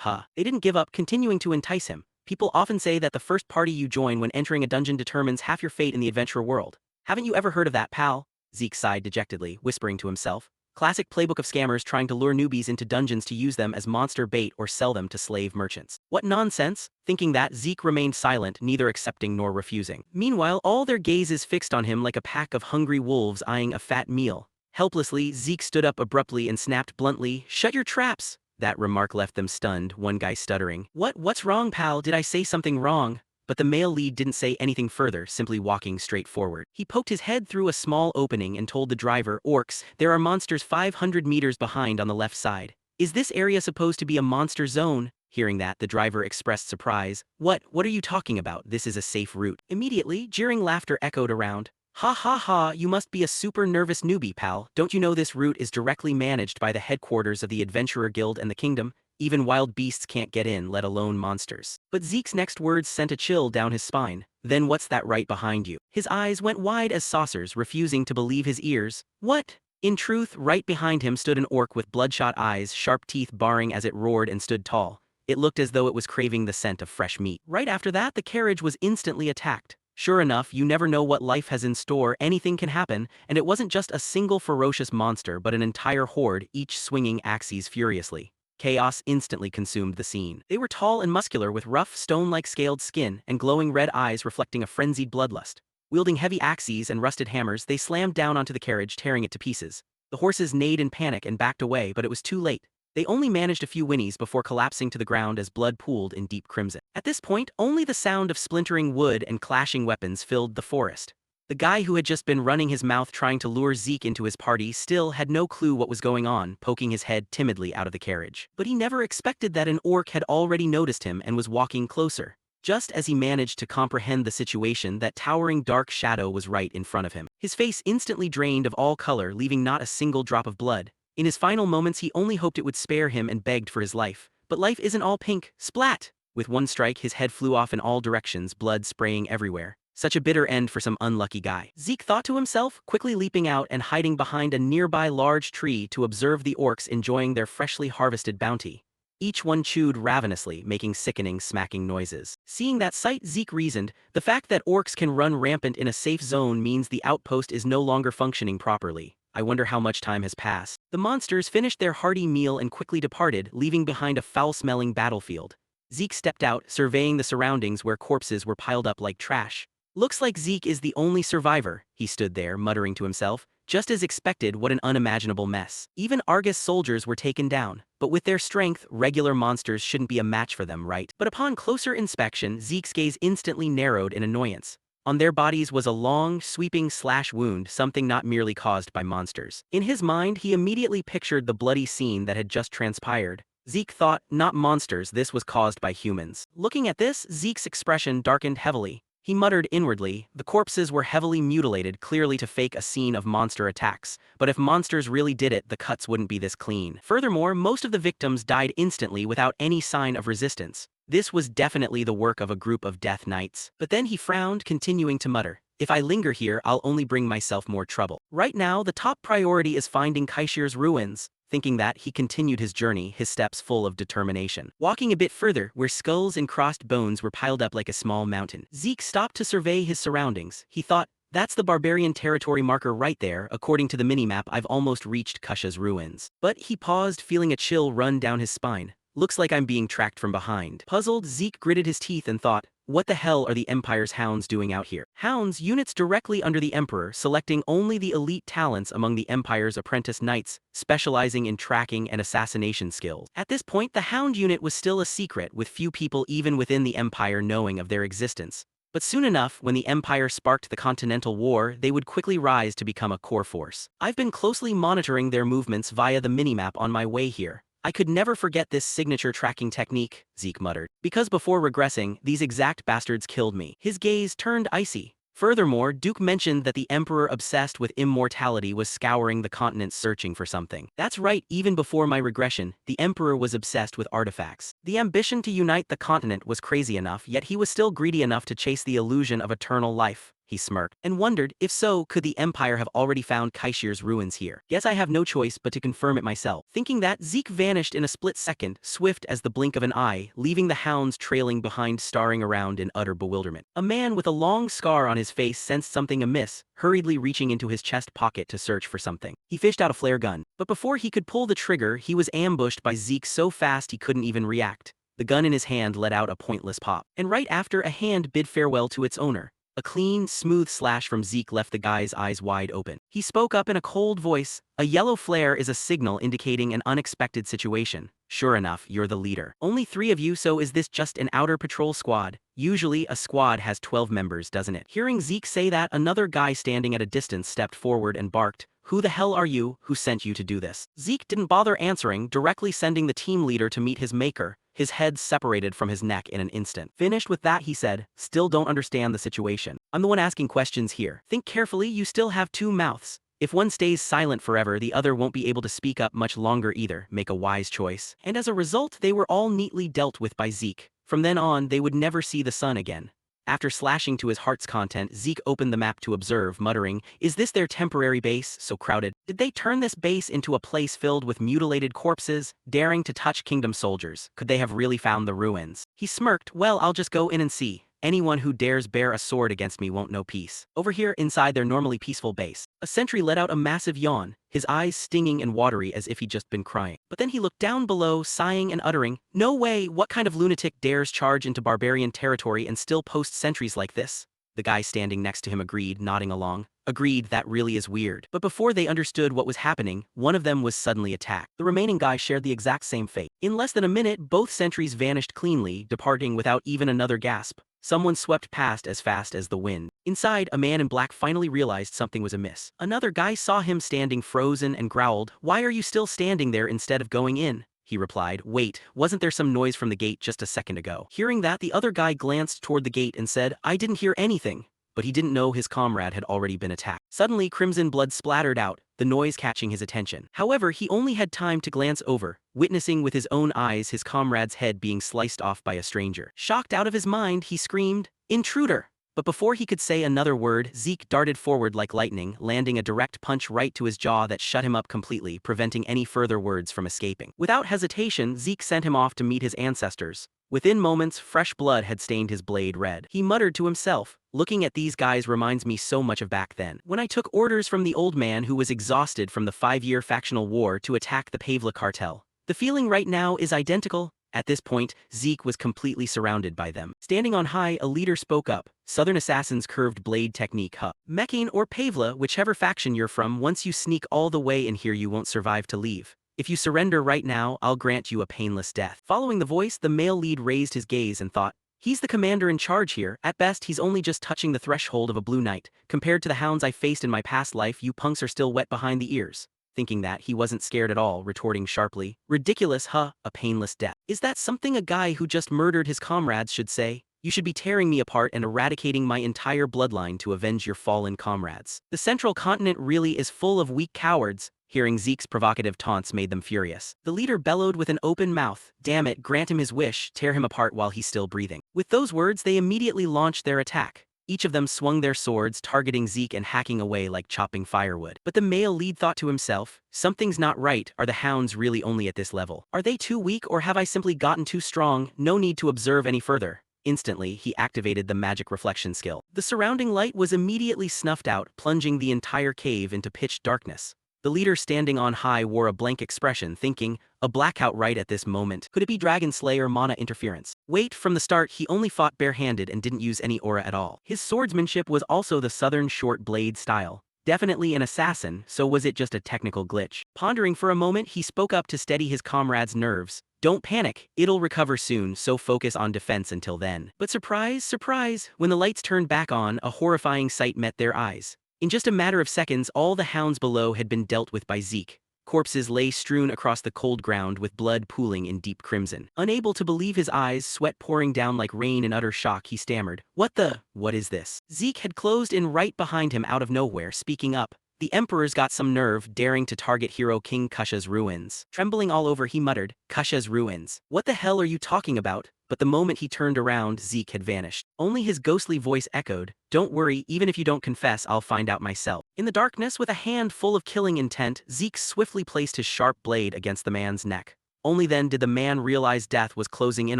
[SPEAKER 1] huh? They didn't give up, continuing to entice him. People often say that the first party you join when entering a dungeon determines half your fate in the adventure world. Haven't you ever heard of that, pal? Zeke sighed dejectedly, whispering to himself. Classic playbook of scammers trying to lure newbies into dungeons to use them as monster bait or sell them to slave merchants. What nonsense? Thinking that, Zeke remained silent, neither accepting nor refusing. Meanwhile, all their gazes fixed on him like a pack of hungry wolves eyeing a fat meal. Helplessly, Zeke stood up abruptly and snapped bluntly, shut your traps! That remark left them stunned, one guy stuttering. What's wrong, pal? Did I say something wrong? But the male lead didn't say anything further, simply walking straight forward. He poked his head through a small opening and told the driver, orcs, there are monsters 500 meters behind on the left side. Is this area supposed to be a monster zone? Hearing that, the driver expressed surprise. What are you talking about? This is a safe route. Immediately, jeering laughter echoed around. Ha ha ha, you must be a super nervous newbie, pal. Don't you know this route is directly managed by the headquarters of the Adventurer Guild and the Kingdom? Even wild beasts can't get in, let alone monsters. But Zeke's next words sent a chill down his spine. Then what's that right behind you? His eyes went wide as saucers, refusing to believe his ears. What? In truth, right behind him stood an orc with bloodshot eyes, sharp teeth baring as it roared and stood tall. It looked as though it was craving the scent of fresh meat. Right after that, the carriage was instantly attacked. Sure enough, you never know what life has in store, anything can happen, and it wasn't just a single ferocious monster but an entire horde, each swinging axes furiously. Chaos instantly consumed the scene. They were tall and muscular with rough, stone-like scaled skin and glowing red eyes reflecting a frenzied bloodlust. Wielding heavy axes and rusted hammers, they slammed down onto the carriage, tearing it to pieces. The horses neighed in panic and backed away, but it was too late. They only managed a few whinnies before collapsing to the ground as blood pooled in deep crimson. At this point, only the sound of splintering wood and clashing weapons filled the forest. The guy who had just been running his mouth trying to lure Zeke into his party still had no clue what was going on, poking his head timidly out of the carriage. But he never expected that an orc had already noticed him and was walking closer. Just as he managed to comprehend the situation, that towering dark shadow was right in front of him. His face instantly drained of all color, leaving not a single drop of blood. In his final moments, he only hoped it would spare him and begged for his life. But life isn't all pink. Splat! With one strike, his head flew off in all directions, blood spraying everywhere. Such a bitter end for some unlucky guy. Zeke thought to himself, quickly leaping out and hiding behind a nearby large tree to observe the orcs enjoying their freshly harvested bounty. Each one chewed ravenously, making sickening smacking noises. Seeing that sight, Zeke reasoned, the fact that orcs can run rampant in a safe zone means the outpost is no longer functioning properly. I wonder how much time has passed. The monsters finished their hearty meal and quickly departed, leaving behind a foul-smelling battlefield. Zeke stepped out, surveying the surroundings where corpses were piled up like trash. Looks like Zeke is the only survivor. He stood there, muttering to himself. Just as expected, what an unimaginable mess. Even Argus soldiers were taken down, but with their strength, regular monsters shouldn't be a match for them, right? But upon closer inspection, Zeke's gaze instantly narrowed in annoyance. On their bodies was a long, sweeping slash wound, something not merely caused by monsters. In his mind, he immediately pictured the bloody scene that had just transpired. Zeke thought, not monsters, this was caused by humans. Looking at this, Zeke's expression darkened heavily. He muttered inwardly, the corpses were heavily mutilated, clearly to fake a scene of monster attacks, but if monsters really did it, the cuts wouldn't be this clean. Furthermore, most of the victims died instantly without any sign of resistance. This was definitely the work of a group of death knights. But then he frowned, continuing to mutter, if I linger here, I'll only bring myself more trouble. Right now, the top priority is finding Kaishir's ruins. Thinking that, he continued his journey, his steps full of determination. Walking a bit further, where skulls and crossed bones were piled up like a small mountain, Zeke stopped to survey his surroundings. He thought, that's the barbarian territory marker right there. According to the minimap, I've almost reached Kusha's ruins. But he paused, feeling a chill run down his spine. Looks like I'm being tracked from behind. Puzzled, Zeke gritted his teeth and thought, what the hell are the Empire's hounds doing out here? Hounds, units directly under the Emperor, selecting only the elite talents among the Empire's apprentice knights, specializing in tracking and assassination skills. At this point, the Hound unit was still a secret, with few people even within the Empire knowing of their existence. But soon enough, when the Empire sparked the Continental War, they would quickly rise to become a core force. I've been closely monitoring their movements via the minimap on my way here. I could never forget this signature tracking technique, Zeke muttered. Because before regressing, these exact bastards killed me. His gaze turned icy. Furthermore, Duke mentioned that the Emperor obsessed with immortality was scouring the continent searching for something. That's right, even before my regression, the Emperor was obsessed with artifacts. The ambition to unite the continent was crazy enough, yet he was still greedy enough to chase the illusion of eternal life. He smirked, and wondered, if so, could the Empire have already found Kaishir's ruins here? Guess I have no choice but to confirm it myself. Thinking that, Zeke vanished in a split second, swift as the blink of an eye, leaving the hounds trailing behind, staring around in utter bewilderment. A man with a long scar on his face sensed something amiss, hurriedly reaching into his chest pocket to search for something. He fished out a flare gun, but before he could pull the trigger, he was ambushed by Zeke so fast he couldn't even react. The gun in his hand let out a pointless pop, and right after, a hand bid farewell to its owner. A clean, smooth slash from Zeke left the guy's eyes wide open. He spoke up in a cold voice, a yellow flare is a signal indicating an unexpected situation. Sure enough, you're the leader. Only 3 of you, so is this just an outer patrol squad? Usually, a squad has 12 members, doesn't it? Hearing Zeke say that, another guy standing at a distance stepped forward and barked, who the hell are you? Who sent you to do this? Zeke didn't bother answering, directly sending the team leader to meet his maker. His head separated from his neck in an instant. Finished with that, he said, still don't understand the situation. I'm the one asking questions here. Think carefully, you still have 2 mouths. If one stays silent forever, the other won't be able to speak up much longer either. Make a wise choice. And as a result, they were all neatly dealt with by Zeke. From then on, they would never see the sun again. After slashing to his heart's content, Zeke opened the map to observe, muttering, is this their temporary base, so crowded? Did they turn this base into a place filled with mutilated corpses, daring to touch kingdom soldiers? Could they have really found the ruins? He smirked, well, I'll just go in and see. Anyone who dares bear a sword against me won't know peace. Over here, inside their normally peaceful base, a sentry let out a massive yawn, his eyes stinging and watery as if he'd just been crying. But then he looked down below, sighing and uttering, no way, what kind of lunatic dares charge into barbarian territory and still post sentries like this? The guy standing next to him agreed, nodding along. Agreed, that really is weird. But before they understood what was happening, one of them was suddenly attacked. The remaining guy shared the exact same fate. In less than a minute, both sentries vanished cleanly, departing without even another gasp. Someone swept past as fast as the wind. Inside, a man in black finally realized something was amiss. Another guy saw him standing frozen and growled, why are you still standing there instead of going in? He replied, wait, wasn't there some noise from the gate just a second ago? Hearing that, the other guy glanced toward the gate and said, I didn't hear anything. But he didn't know his comrade had already been attacked. Suddenly, crimson blood splattered out, the noise catching his attention. However, he only had time to glance over, witnessing with his own eyes his comrade's head being sliced off by a stranger. Shocked out of his mind, he screamed, intruder! But before he could say another word, Zeke darted forward like lightning, landing a direct punch right to his jaw that shut him up completely, preventing any further words from escaping. Without hesitation, Zeke sent him off to meet his ancestors. Within moments, fresh blood had stained his blade red. He muttered to himself, "Looking at these guys reminds me so much of back then, when I took orders from the old man who was exhausted from the 5-year factional war to attack the Pavla cartel. The feeling right now is identical." At this point, Zeke was completely surrounded by them. Standing on high, a leader spoke up. "Southern Assassin's curved blade technique, huh? Mecane or Pavla, whichever faction you're from, once you sneak all the way in here you won't survive to leave. If you surrender right now, I'll grant you a painless death." Following the voice, the male lead raised his gaze and thought, "He's the commander in charge here. At best, he's only just touching the threshold of a blue knight. Compared to the hounds I faced in my past life, you punks are still wet behind the ears." Thinking that, he wasn't scared at all, retorting sharply, "Ridiculous, huh? A painless death. Is that something a guy who just murdered his comrades should say? You should be tearing me apart and eradicating my entire bloodline to avenge your fallen comrades. The Central Continent really is full of weak cowards." Hearing Zeke's provocative taunts made them furious. The leader bellowed with an open mouth, "Damn it, grant him his wish, tear him apart while he's still breathing." With those words, they immediately launched their attack. Each of them swung their swords, targeting Zeke and hacking away like chopping firewood. But the male lead thought to himself, "Something's not right. Are the hounds really only at this level? Are they too weak, or have I simply gotten too strong? No need to observe any further." Instantly, he activated the magic reflection skill. The surrounding light was immediately snuffed out, plunging the entire cave into pitch darkness. The leader standing on high wore a blank expression, thinking, "A blackout right at this moment. Could it be Dragonslayer mana interference?" Wait, from the start he only fought barehanded and didn't use any aura at all. His swordsmanship was also the southern short blade style. Definitely an assassin, so was it just a technical glitch? Pondering for a moment, he spoke up to steady his comrades' nerves. "Don't panic, it'll recover soon, so focus on defense until then." But surprise, surprise, when the lights turned back on, a horrifying sight met their eyes. In just a matter of seconds, all the hounds below had been dealt with by Zeke. Corpses lay strewn across the cold ground with blood pooling in deep crimson. Unable to believe his eyes, sweat pouring down like rain in utter shock, he stammered, What is this?" Zeke had closed in right behind him out of nowhere, speaking up. "The Emperor's got some nerve, daring to target hero King Kusha's ruins." Trembling all over, he muttered, "Kusha's ruins? What the hell are you talking about?" But the moment he turned around, Zeke had vanished. Only his ghostly voice echoed, "Don't worry, even if you don't confess, I'll find out myself." In the darkness, with a hand full of killing intent, Zeke swiftly placed his sharp blade against the man's neck. Only then did the man realize death was closing in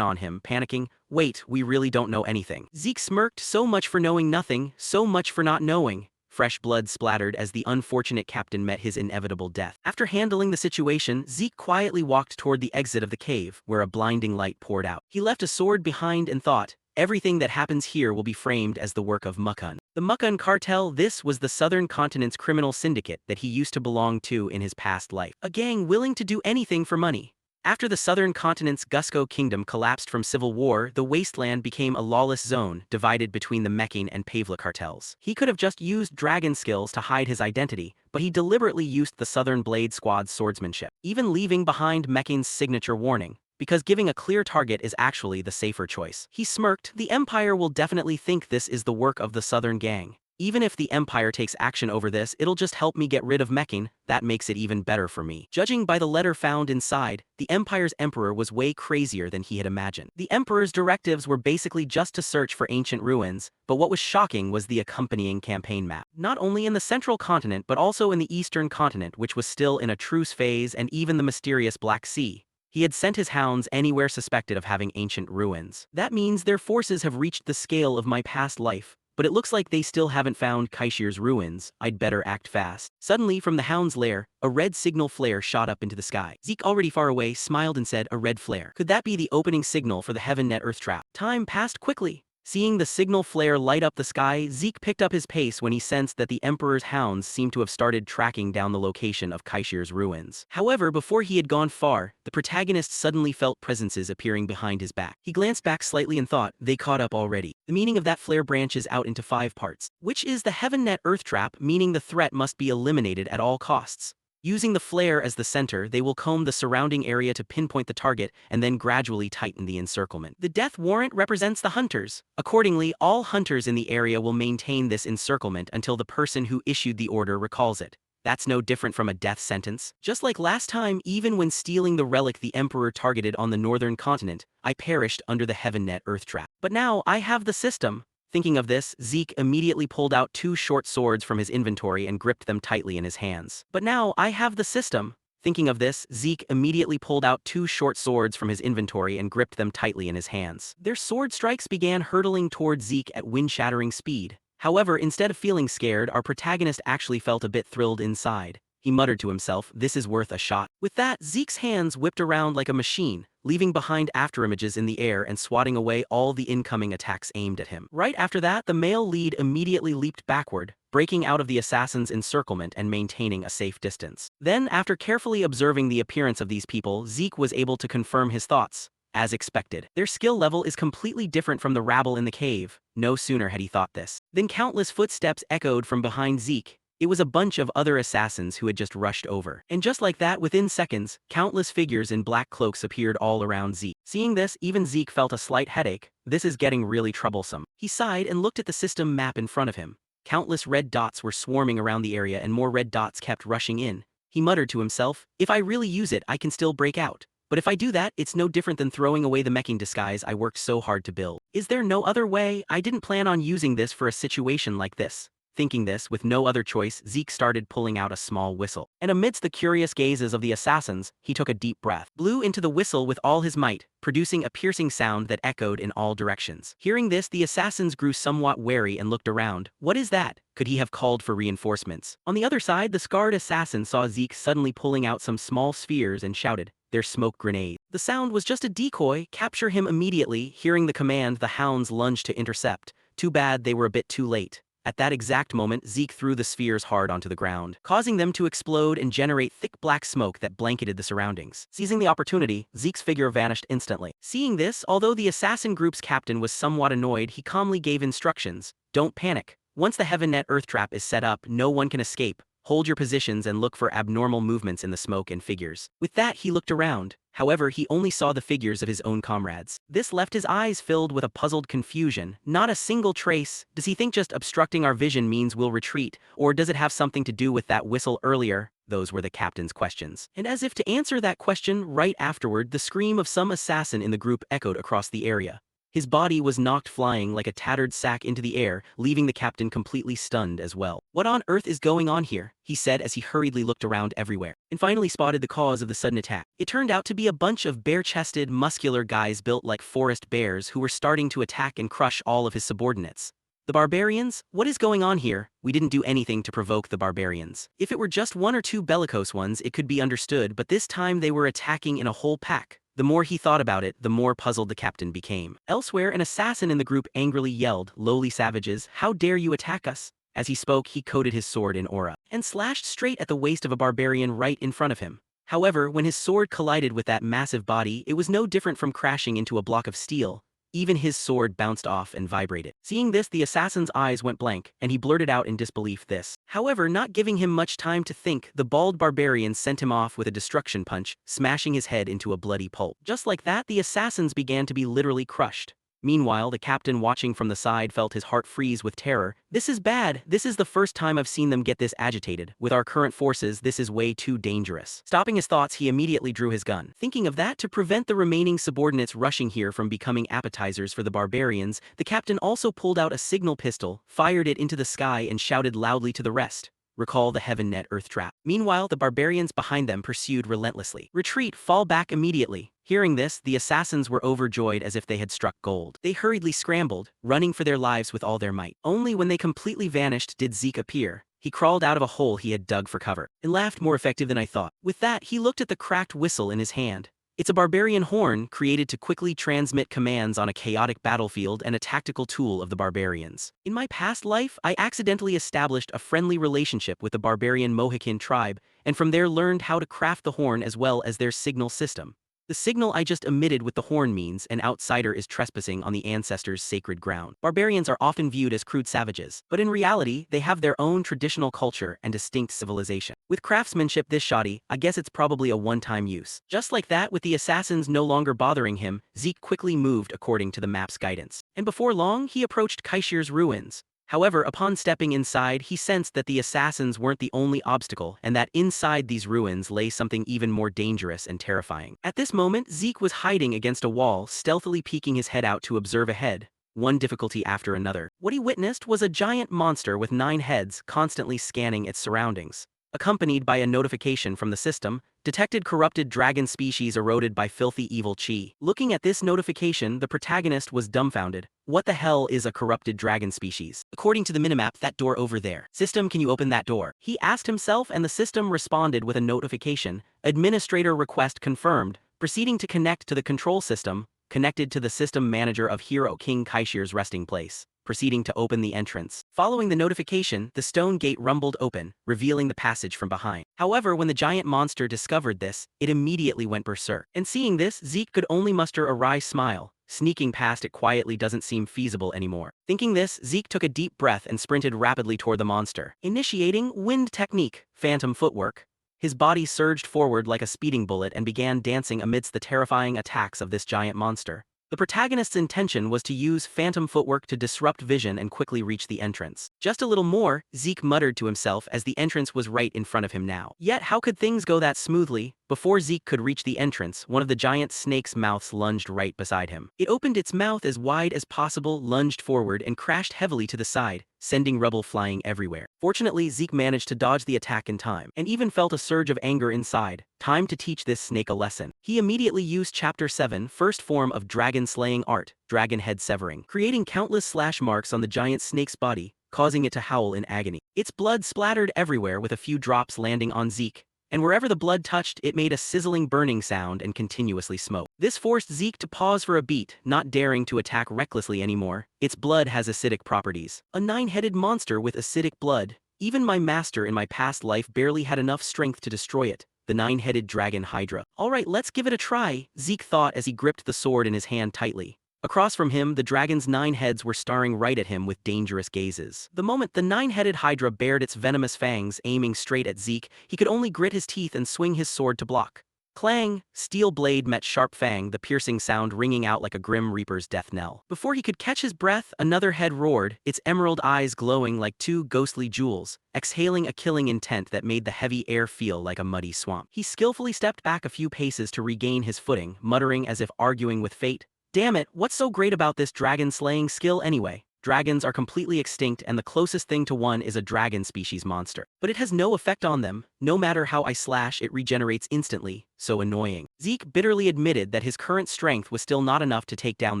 [SPEAKER 1] on him, panicking, "Wait, we really don't know anything." Zeke smirked, "So much for knowing nothing, so much for not knowing." Fresh blood splattered as the unfortunate captain met his inevitable death. After handling the situation, Zeke quietly walked toward the exit of the cave, where a blinding light poured out. He left a sword behind and thought, "Everything that happens here will be framed as the work of Mukun." The Mukun cartel, this was the southern continent's criminal syndicate that he used to belong to in his past life. A gang willing to do anything for money. After the southern continent's Gusco kingdom collapsed from civil war, the wasteland became a lawless zone, divided between the Mecane and Pavla cartels. He could have just used dragon skills to hide his identity, but he deliberately used the Southern Blade Squad's swordsmanship, even leaving behind Mecane's signature warning, because giving a clear target is actually the safer choice. He smirked, "The Empire will definitely think this is the work of the Southern gang. Even if the Empire takes action over this, it'll just help me get rid of Mecane. That makes it even better for me." Judging by the letter found inside, the Empire's emperor was way crazier than he had imagined. The Emperor's directives were basically just to search for ancient ruins, but what was shocking was the accompanying campaign map. Not only in the central continent but also in the eastern continent, which was still in a truce phase, and even the mysterious Black Sea. He had sent his hounds anywhere suspected of having ancient ruins. That means their forces have reached the scale of my past life. But it looks like they still haven't found Kaishir's ruins. I'd better act fast. Suddenly, from the hound's lair, a red signal flare shot up into the sky. Zeke, already far away, smiled and said, "A red flare. Could that be the opening signal for the Heaven Net Earth Trap?" Time passed quickly. Seeing the signal flare light up the sky, Zeke picked up his pace when he sensed that the Emperor's hounds seemed to have started tracking down the location of Kaishir's ruins. However, before he had gone far, the protagonist suddenly felt presences appearing behind his back. He glanced back slightly and thought, they caught up already. The meaning of that flare branches out into 5 parts, which is the Heaven Net Earth Trap, meaning the threat must be eliminated at all costs. Using the flare as the center, they will comb the surrounding area to pinpoint the target and then gradually tighten the encirclement. The death warrant represents the hunters. Accordingly, all hunters in the area will maintain this encirclement until the person who issued the order recalls it. That's no different from a death sentence. Just like last time, even when stealing the relic the Emperor targeted on the northern continent, I perished under the Heaven Net Earth Trap. But now I have the system. Thinking of this, Zeke immediately pulled out 2 short swords from his inventory and gripped them tightly in his hands. But now, I have the system. Thinking of this, Zeke immediately pulled out 2 short swords from his inventory and gripped them tightly in his hands. Their sword strikes began hurtling toward Zeke at wind-shattering speed. However, instead of feeling scared, our protagonist actually felt a bit thrilled inside. He muttered to himself, "This is worth a shot." With that, Zeke's hands whipped around like a machine, leaving behind afterimages in the air and swatting away all the incoming attacks aimed at him. Right after that, the male lead immediately leaped backward, breaking out of the assassin's encirclement and maintaining a safe distance. Then, after carefully observing the appearance of these people, Zeke was able to confirm his thoughts. As expected, their skill level is completely different from the rabble in the cave. No sooner had he thought this than countless footsteps echoed from behind Zeke. It was a bunch of other assassins who had just rushed over. And just like that, within seconds, countless figures in black cloaks appeared all around Zeke. Seeing this, even Zeke felt a slight headache. This is getting really troublesome. He sighed and looked at the system map in front of him. Countless red dots were swarming around the area and more red dots kept rushing in. He muttered to himself, "If I really use it, I can still break out. But if I do that, it's no different than throwing away the meching disguise I worked so hard to build. Is there no other way? I didn't plan on using this for a situation like this." Thinking this, with no other choice, Zeke started pulling out a small whistle. And amidst the curious gazes of the assassins, he took a deep breath, blew into the whistle with all his might, producing a piercing sound that echoed in all directions. Hearing this, the assassins grew somewhat wary and looked around. What is that? Could he have called for reinforcements? On the other side, the scarred assassin saw Zeke suddenly pulling out some small spheres and shouted, "They're smoke grenades." The sound was just a decoy. Capture him immediately. Hearing the command, the hounds lunged to intercept. Too bad they were a bit too late. At that exact moment, Zeke threw the spheres hard onto the ground, causing them to explode and generate thick black smoke that blanketed the surroundings. Seizing the opportunity, Zeke's figure vanished instantly. Seeing this, although the assassin group's captain was somewhat annoyed, he calmly gave instructions. "Don't panic. Once the Heaven Net Earth Trap is set up, no one can escape. Hold your positions and look for abnormal movements in the smoke and figures." With that, he looked around. However, he only saw the figures of his own comrades. This left his eyes filled with a puzzled confusion. Not a single trace. Does he think just obstructing our vision means we'll retreat, or does it have something to do with that whistle earlier? Those were the captain's questions. And as if to answer that question, right afterward, the scream of some assassin in the group echoed across the area. His body was knocked flying like a tattered sack into the air, leaving the captain completely stunned as well. "What on earth is going on here?" he said as he hurriedly looked around everywhere, and finally spotted the cause of the sudden attack. It turned out to be a bunch of bare-chested, muscular guys built like forest bears who were starting to attack and crush all of his subordinates. The barbarians? What is going on here? We didn't do anything to provoke the barbarians. If it were just one or two bellicose ones, it could be understood, but this time they were attacking in a whole pack. The more he thought about it, the more puzzled the captain became. Elsewhere, an assassin in the group angrily yelled, "Lowly savages, how dare you attack us?" As he spoke, he coated his sword in aura and slashed straight at the waist of a barbarian right in front of him. However, when his sword collided with that massive body, it was no different from crashing into a block of steel. Even his sword bounced off and vibrated. Seeing this, the assassin's eyes went blank, and he blurted out in disbelief this. However, not giving him much time to think, the bald barbarian sent him off with a destruction punch, smashing his head into a bloody pulp. Just like that, the assassins began to be literally crushed. Meanwhile, the captain watching from the side felt his heart freeze with terror. "This is bad. This is the first time I've seen them get this agitated. With our current forces, this is way too dangerous." Stopping his thoughts, he immediately drew his gun. Thinking of that, to prevent the remaining subordinates rushing here from becoming appetizers for the barbarians, the captain also pulled out a signal pistol, fired it into the sky and shouted loudly to the rest, "Recall the Heaven Net Earth Trap." Meanwhile, the barbarians behind them pursued relentlessly. "Retreat, fall back immediately." Hearing this, the assassins were overjoyed as if they had struck gold. They hurriedly scrambled, running for their lives with all their might. Only when they completely vanished did Zeke appear. He crawled out of a hole he had dug for cover, and laughed, "More effective than I thought." With that, he looked at the cracked whistle in his hand. It's a barbarian horn created to quickly transmit commands on a chaotic battlefield and a tactical tool of the barbarians. In my past life, I accidentally established a friendly relationship with the barbarian Mohican tribe, and from there learned how to craft the horn as well as their signal system. The signal I just emitted with the horn means an outsider is trespassing on the ancestors' sacred ground. Barbarians are often viewed as crude savages, but in reality, they have their own traditional culture and distinct civilization. With craftsmanship this shoddy, I guess it's probably a one-time use. Just like that, with the assassins no longer bothering him, Zeke quickly moved according to the map's guidance. And before long, he approached Kaishir's ruins. However, upon stepping inside, he sensed that the assassins weren't the only obstacle, and that inside these ruins lay something even more dangerous and terrifying. At this moment, Zeke was hiding against a wall, stealthily peeking his head out to observe ahead. one difficulty after another. What he witnessed was a giant monster with 9 heads constantly scanning its surroundings. Accompanied by a notification from the system, detected corrupted dragon species eroded by filthy evil chi. Looking at this notification, the protagonist was dumbfounded. What the hell is a corrupted dragon species? According to the minimap, that door over there. System, can you open that door? He asked himself, and the system responded with a notification. Administrator request confirmed. Proceeding to connect to the control system, connected to the system manager of Hero King Kaishir's resting place. Proceeding to open the entrance. Following the notification, the stone gate rumbled open, revealing the passage from behind. However, when the giant monster discovered this, it immediately went berserk. And seeing this, Zeke could only muster a wry smile. Sneaking past it quietly doesn't seem feasible anymore. Thinking this, Zeke took a deep breath and sprinted rapidly toward the monster. Initiating wind technique, phantom footwork. His body surged forward like a speeding bullet and began dancing amidst the terrifying attacks of this giant monster. The protagonist's intention was to use phantom footwork to disrupt vision and quickly reach the entrance. Just a little more, Zeke muttered to himself as the entrance was right in front of him now. Yet how could things go that smoothly? Before Zeke could reach the entrance, one of the giant snake's mouths lunged right beside him. It opened its mouth as wide as possible, lunged forward, and crashed heavily to the side, sending rubble flying everywhere. Fortunately, Zeke managed to dodge the attack in time, and even felt a surge of anger inside. Time to teach this snake a lesson. He immediately used Chapter 7, first form of dragon slaying art, dragon head severing, creating countless slash marks on the giant snake's body, causing it to howl in agony. Its blood splattered everywhere, with a few drops landing on Zeke, and wherever the blood touched, it made a sizzling burning sound and continuously smoked. This forced Zeke to pause for a beat, not daring to attack recklessly anymore. Its blood has acidic properties. A 9-headed monster with acidic blood. Even my master in my past life barely had enough strength to destroy it. The 9-headed dragon Hydra. Alright, let's give it a try, Zeke thought as he gripped the sword in his hand tightly. Across from him, the dragon's 9 heads were staring right at him with dangerous gazes. The moment the 9-headed Hydra bared its venomous fangs, aiming straight at Zeke, he could only grit his teeth and swing his sword to block. Clang! Steel blade met sharp fang, the piercing sound ringing out like a grim reaper's death knell. Before he could catch his breath, another head roared, its emerald eyes glowing like 2 ghostly jewels, exhaling a killing intent that made the heavy air feel like a muddy swamp. He skillfully stepped back a few paces to regain his footing, muttering as if arguing with fate. Damn it, what's so great about this dragon slaying skill anyway? Dragons are completely extinct, and the closest thing to one is a dragon species monster. But it has no effect on them. No matter how I slash, it regenerates instantly. So annoying. Zeke bitterly admitted that his current strength was still not enough to take down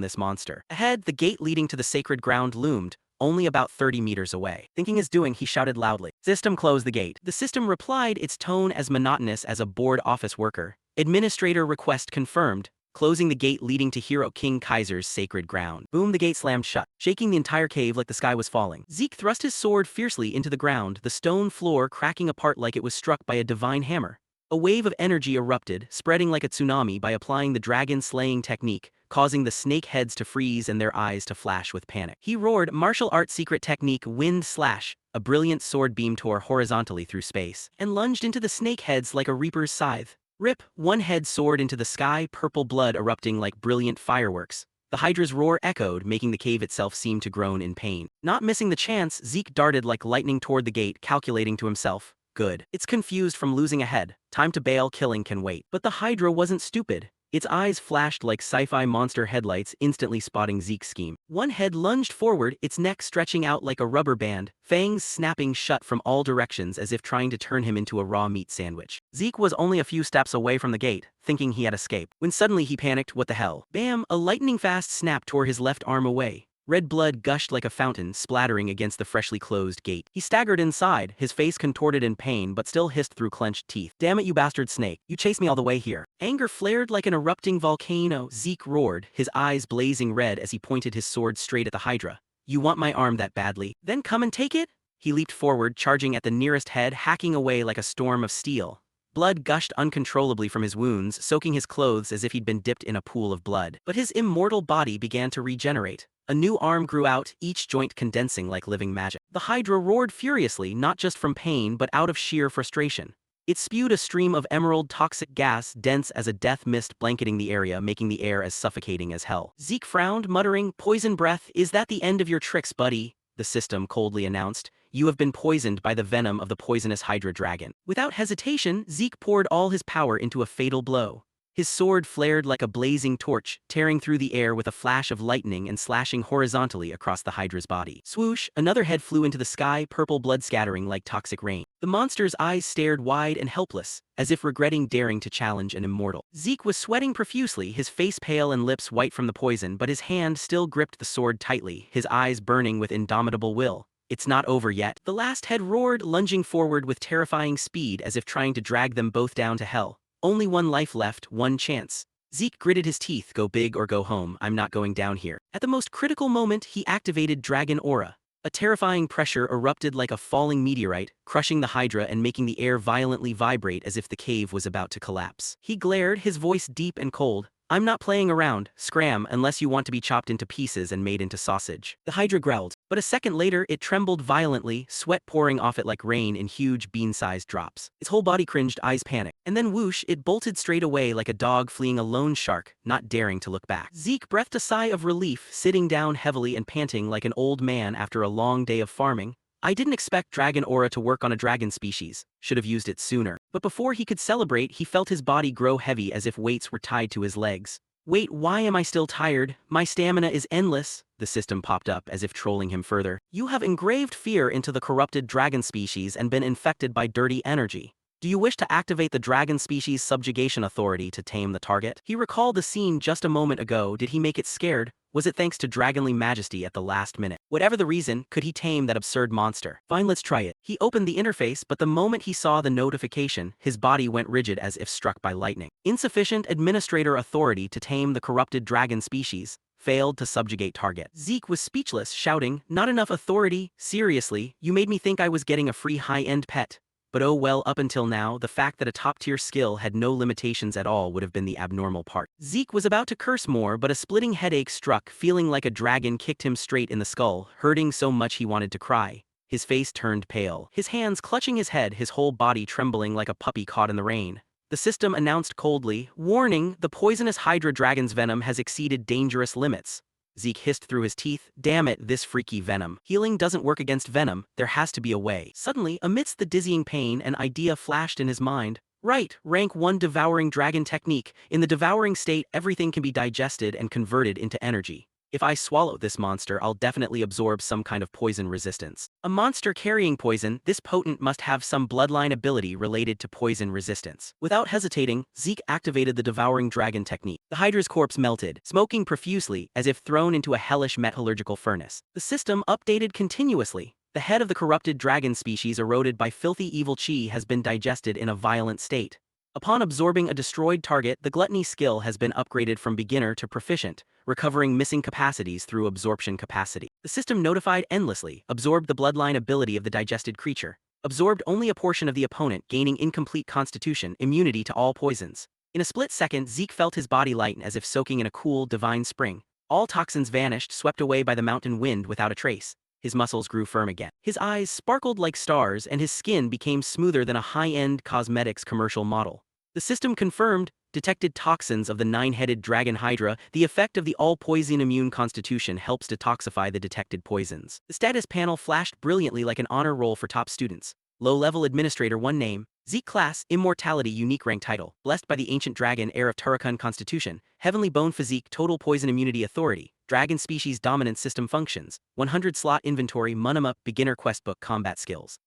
[SPEAKER 1] this monster. Ahead, the gate leading to the sacred ground loomed, only about 30 meters away. Thinking his doing, he shouted loudly, "System, close the gate." The system replied, its tone as monotonous as a bored office worker. Administrator request confirmed. Closing the gate leading to Hero King Kaiser's sacred ground. Boom, the gate slammed shut, shaking the entire cave like the sky was falling. Zeke thrust his sword fiercely into the ground, the stone floor cracking apart like it was struck by a divine hammer. A wave of energy erupted, spreading like a tsunami by applying the dragon slaying technique, causing the snake heads to freeze and their eyes to flash with panic. He roared, martial art secret technique wind slash. A brilliant sword beam tore horizontally through space, and lunged into the snake heads like a reaper's scythe. Rip! One head soared into the sky, purple blood erupting like brilliant fireworks. The Hydra's roar echoed, making the cave itself seem to groan in pain. Not missing the chance, Zeke darted like lightning toward the gate, calculating to himself, good. It's confused from losing a head. Time to bail, killing can wait. But the Hydra wasn't stupid. Its eyes flashed like sci-fi monster headlights, instantly spotting Zeke's scheme. One head lunged forward, its neck stretching out like a rubber band, fangs snapping shut from all directions as if trying to turn him into a raw meat sandwich. Zeke was only a few steps away from the gate, thinking he had escaped, when suddenly he panicked. What the hell? Bam! A lightning-fast snap tore his left arm away. Red blood gushed like a fountain, splattering against the freshly closed gate. He staggered inside, his face contorted in pain but still hissed through clenched teeth. Damn it, you bastard snake. You chased me all the way here. Anger flared like an erupting volcano. Zeke roared, his eyes blazing red as he pointed his sword straight at the Hydra. You want my arm that badly? Then come and take it? He leaped forward, charging at the nearest head, hacking away like a storm of steel. Blood gushed uncontrollably from his wounds, soaking his clothes as if he'd been dipped in a pool of blood. But his immortal body began to regenerate. A new arm grew out, each joint condensing like living magic. The Hydra roared furiously, not just from pain but out of sheer frustration. It spewed a stream of emerald toxic gas, dense as a death mist blanketing the area, making the air as suffocating as hell. Zeke frowned, muttering, "Poison breath, is that the end of your tricks, buddy?" The system coldly announced. "You have been poisoned by the venom of the poisonous Hydra dragon." Without hesitation, Zeke poured all his power into a fatal blow. His sword flared like a blazing torch, tearing through the air with a flash of lightning and slashing horizontally across the Hydra's body. Swoosh, another head flew into the sky, purple blood scattering like toxic rain. The monster's eyes stared wide and helpless, as if regretting daring to challenge an immortal. Zeke was sweating profusely, his face pale and lips white from the poison, but his hand still gripped the sword tightly, his eyes burning with indomitable will. It's not over yet. The last head roared, lunging forward with terrifying speed as if trying to drag them both down to hell. Only one life left, one chance. Zeke gritted his teeth, go big or go home, I'm not going down here. At the most critical moment, he activated Dragon Aura. A terrifying pressure erupted like a falling meteorite, crushing the Hydra and making the air violently vibrate as if the cave was about to collapse. He glared, his voice deep and cold. I'm not playing around, scram, unless you want to be chopped into pieces and made into sausage. The Hydra growled, but a second later it trembled violently, sweat pouring off it like rain in huge bean-sized drops. Its whole body cringed, eyes panicked. And then whoosh, it bolted straight away like a dog fleeing a lone shark, not daring to look back. Zeke breathed a sigh of relief, sitting down heavily and panting like an old man after a long day of farming. I didn't expect Dragon Aura to work on a dragon species, should have used it sooner. But before he could celebrate, he felt his body grow heavy as if weights were tied to his legs. Wait, why am I still tired? My stamina is endless. The system popped up as if trolling him further. You have engraved fear into the corrupted dragon species and been infected by dirty energy. Do you wish to activate the dragon species subjugation authority to tame the target? He recalled the scene just a moment ago. Did he make it scared? Was it thanks to dragonly majesty at the last minute? Whatever the reason, could he tame that absurd monster? Fine, let's try it. He opened the interface, but the moment he saw the notification, his body went rigid as if struck by lightning. Insufficient administrator authority to tame the corrupted dragon species. Failed to subjugate target. Zeke was speechless, shouting, not enough authority? Seriously, you made me think I was getting a free high-end pet. But oh well, up until now, the fact that a top-tier skill had no limitations at all would have been the abnormal part. Zeke was about to curse more, but a splitting headache struck, feeling like a dragon kicked him straight in the skull, hurting so much he wanted to cry. His face turned pale, his hands clutching his head, his whole body trembling like a puppy caught in the rain. The system announced coldly, warning, the poisonous Hydra dragon's venom has exceeded dangerous limits. Zeke hissed through his teeth, damn it, this freaky venom. Healing doesn't work against venom, there has to be a way. Suddenly, amidst the dizzying pain, an idea flashed in his mind. Right, rank 1 devouring dragon technique. In the devouring state, everything can be digested and converted into energy. If I swallow this monster, I'll definitely absorb some kind of poison resistance. A monster carrying poison, this potent must have some bloodline ability related to poison resistance. Without hesitating, Zeke activated the devouring dragon technique. The Hydra's corpse melted, smoking profusely, as if thrown into a hellish metallurgical furnace. The system updated continuously. The head of the corrupted dragon species eroded by filthy evil chi has been digested in a violent state. Upon absorbing a destroyed target, the gluttony skill has been upgraded from beginner to proficient, recovering missing capacities through absorption capacity. The system notified endlessly, absorbed the bloodline ability of the digested creature, absorbed only a portion of the opponent, gaining incomplete constitution, immunity to all poisons. In a split second, Zeke felt his body lighten as if soaking in a cool, divine spring. All toxins vanished, swept away by the mountain wind without a trace. His muscles grew firm again. His eyes sparkled like stars and his skin became smoother than a high-end cosmetics commercial model. The system confirmed, detected toxins of the 9-headed dragon Hydra. The effect of the all-poison immune constitution helps detoxify the detected poisons. The status panel flashed brilliantly like an honor roll for top students. Low-level administrator 1 name, Zeke class, immortality unique rank title, blessed by the ancient dragon heir of Turrican constitution, heavenly bone physique total poison immunity authority, dragon species dominant system functions, 100 slot inventory Manhwa beginner questbook combat skills.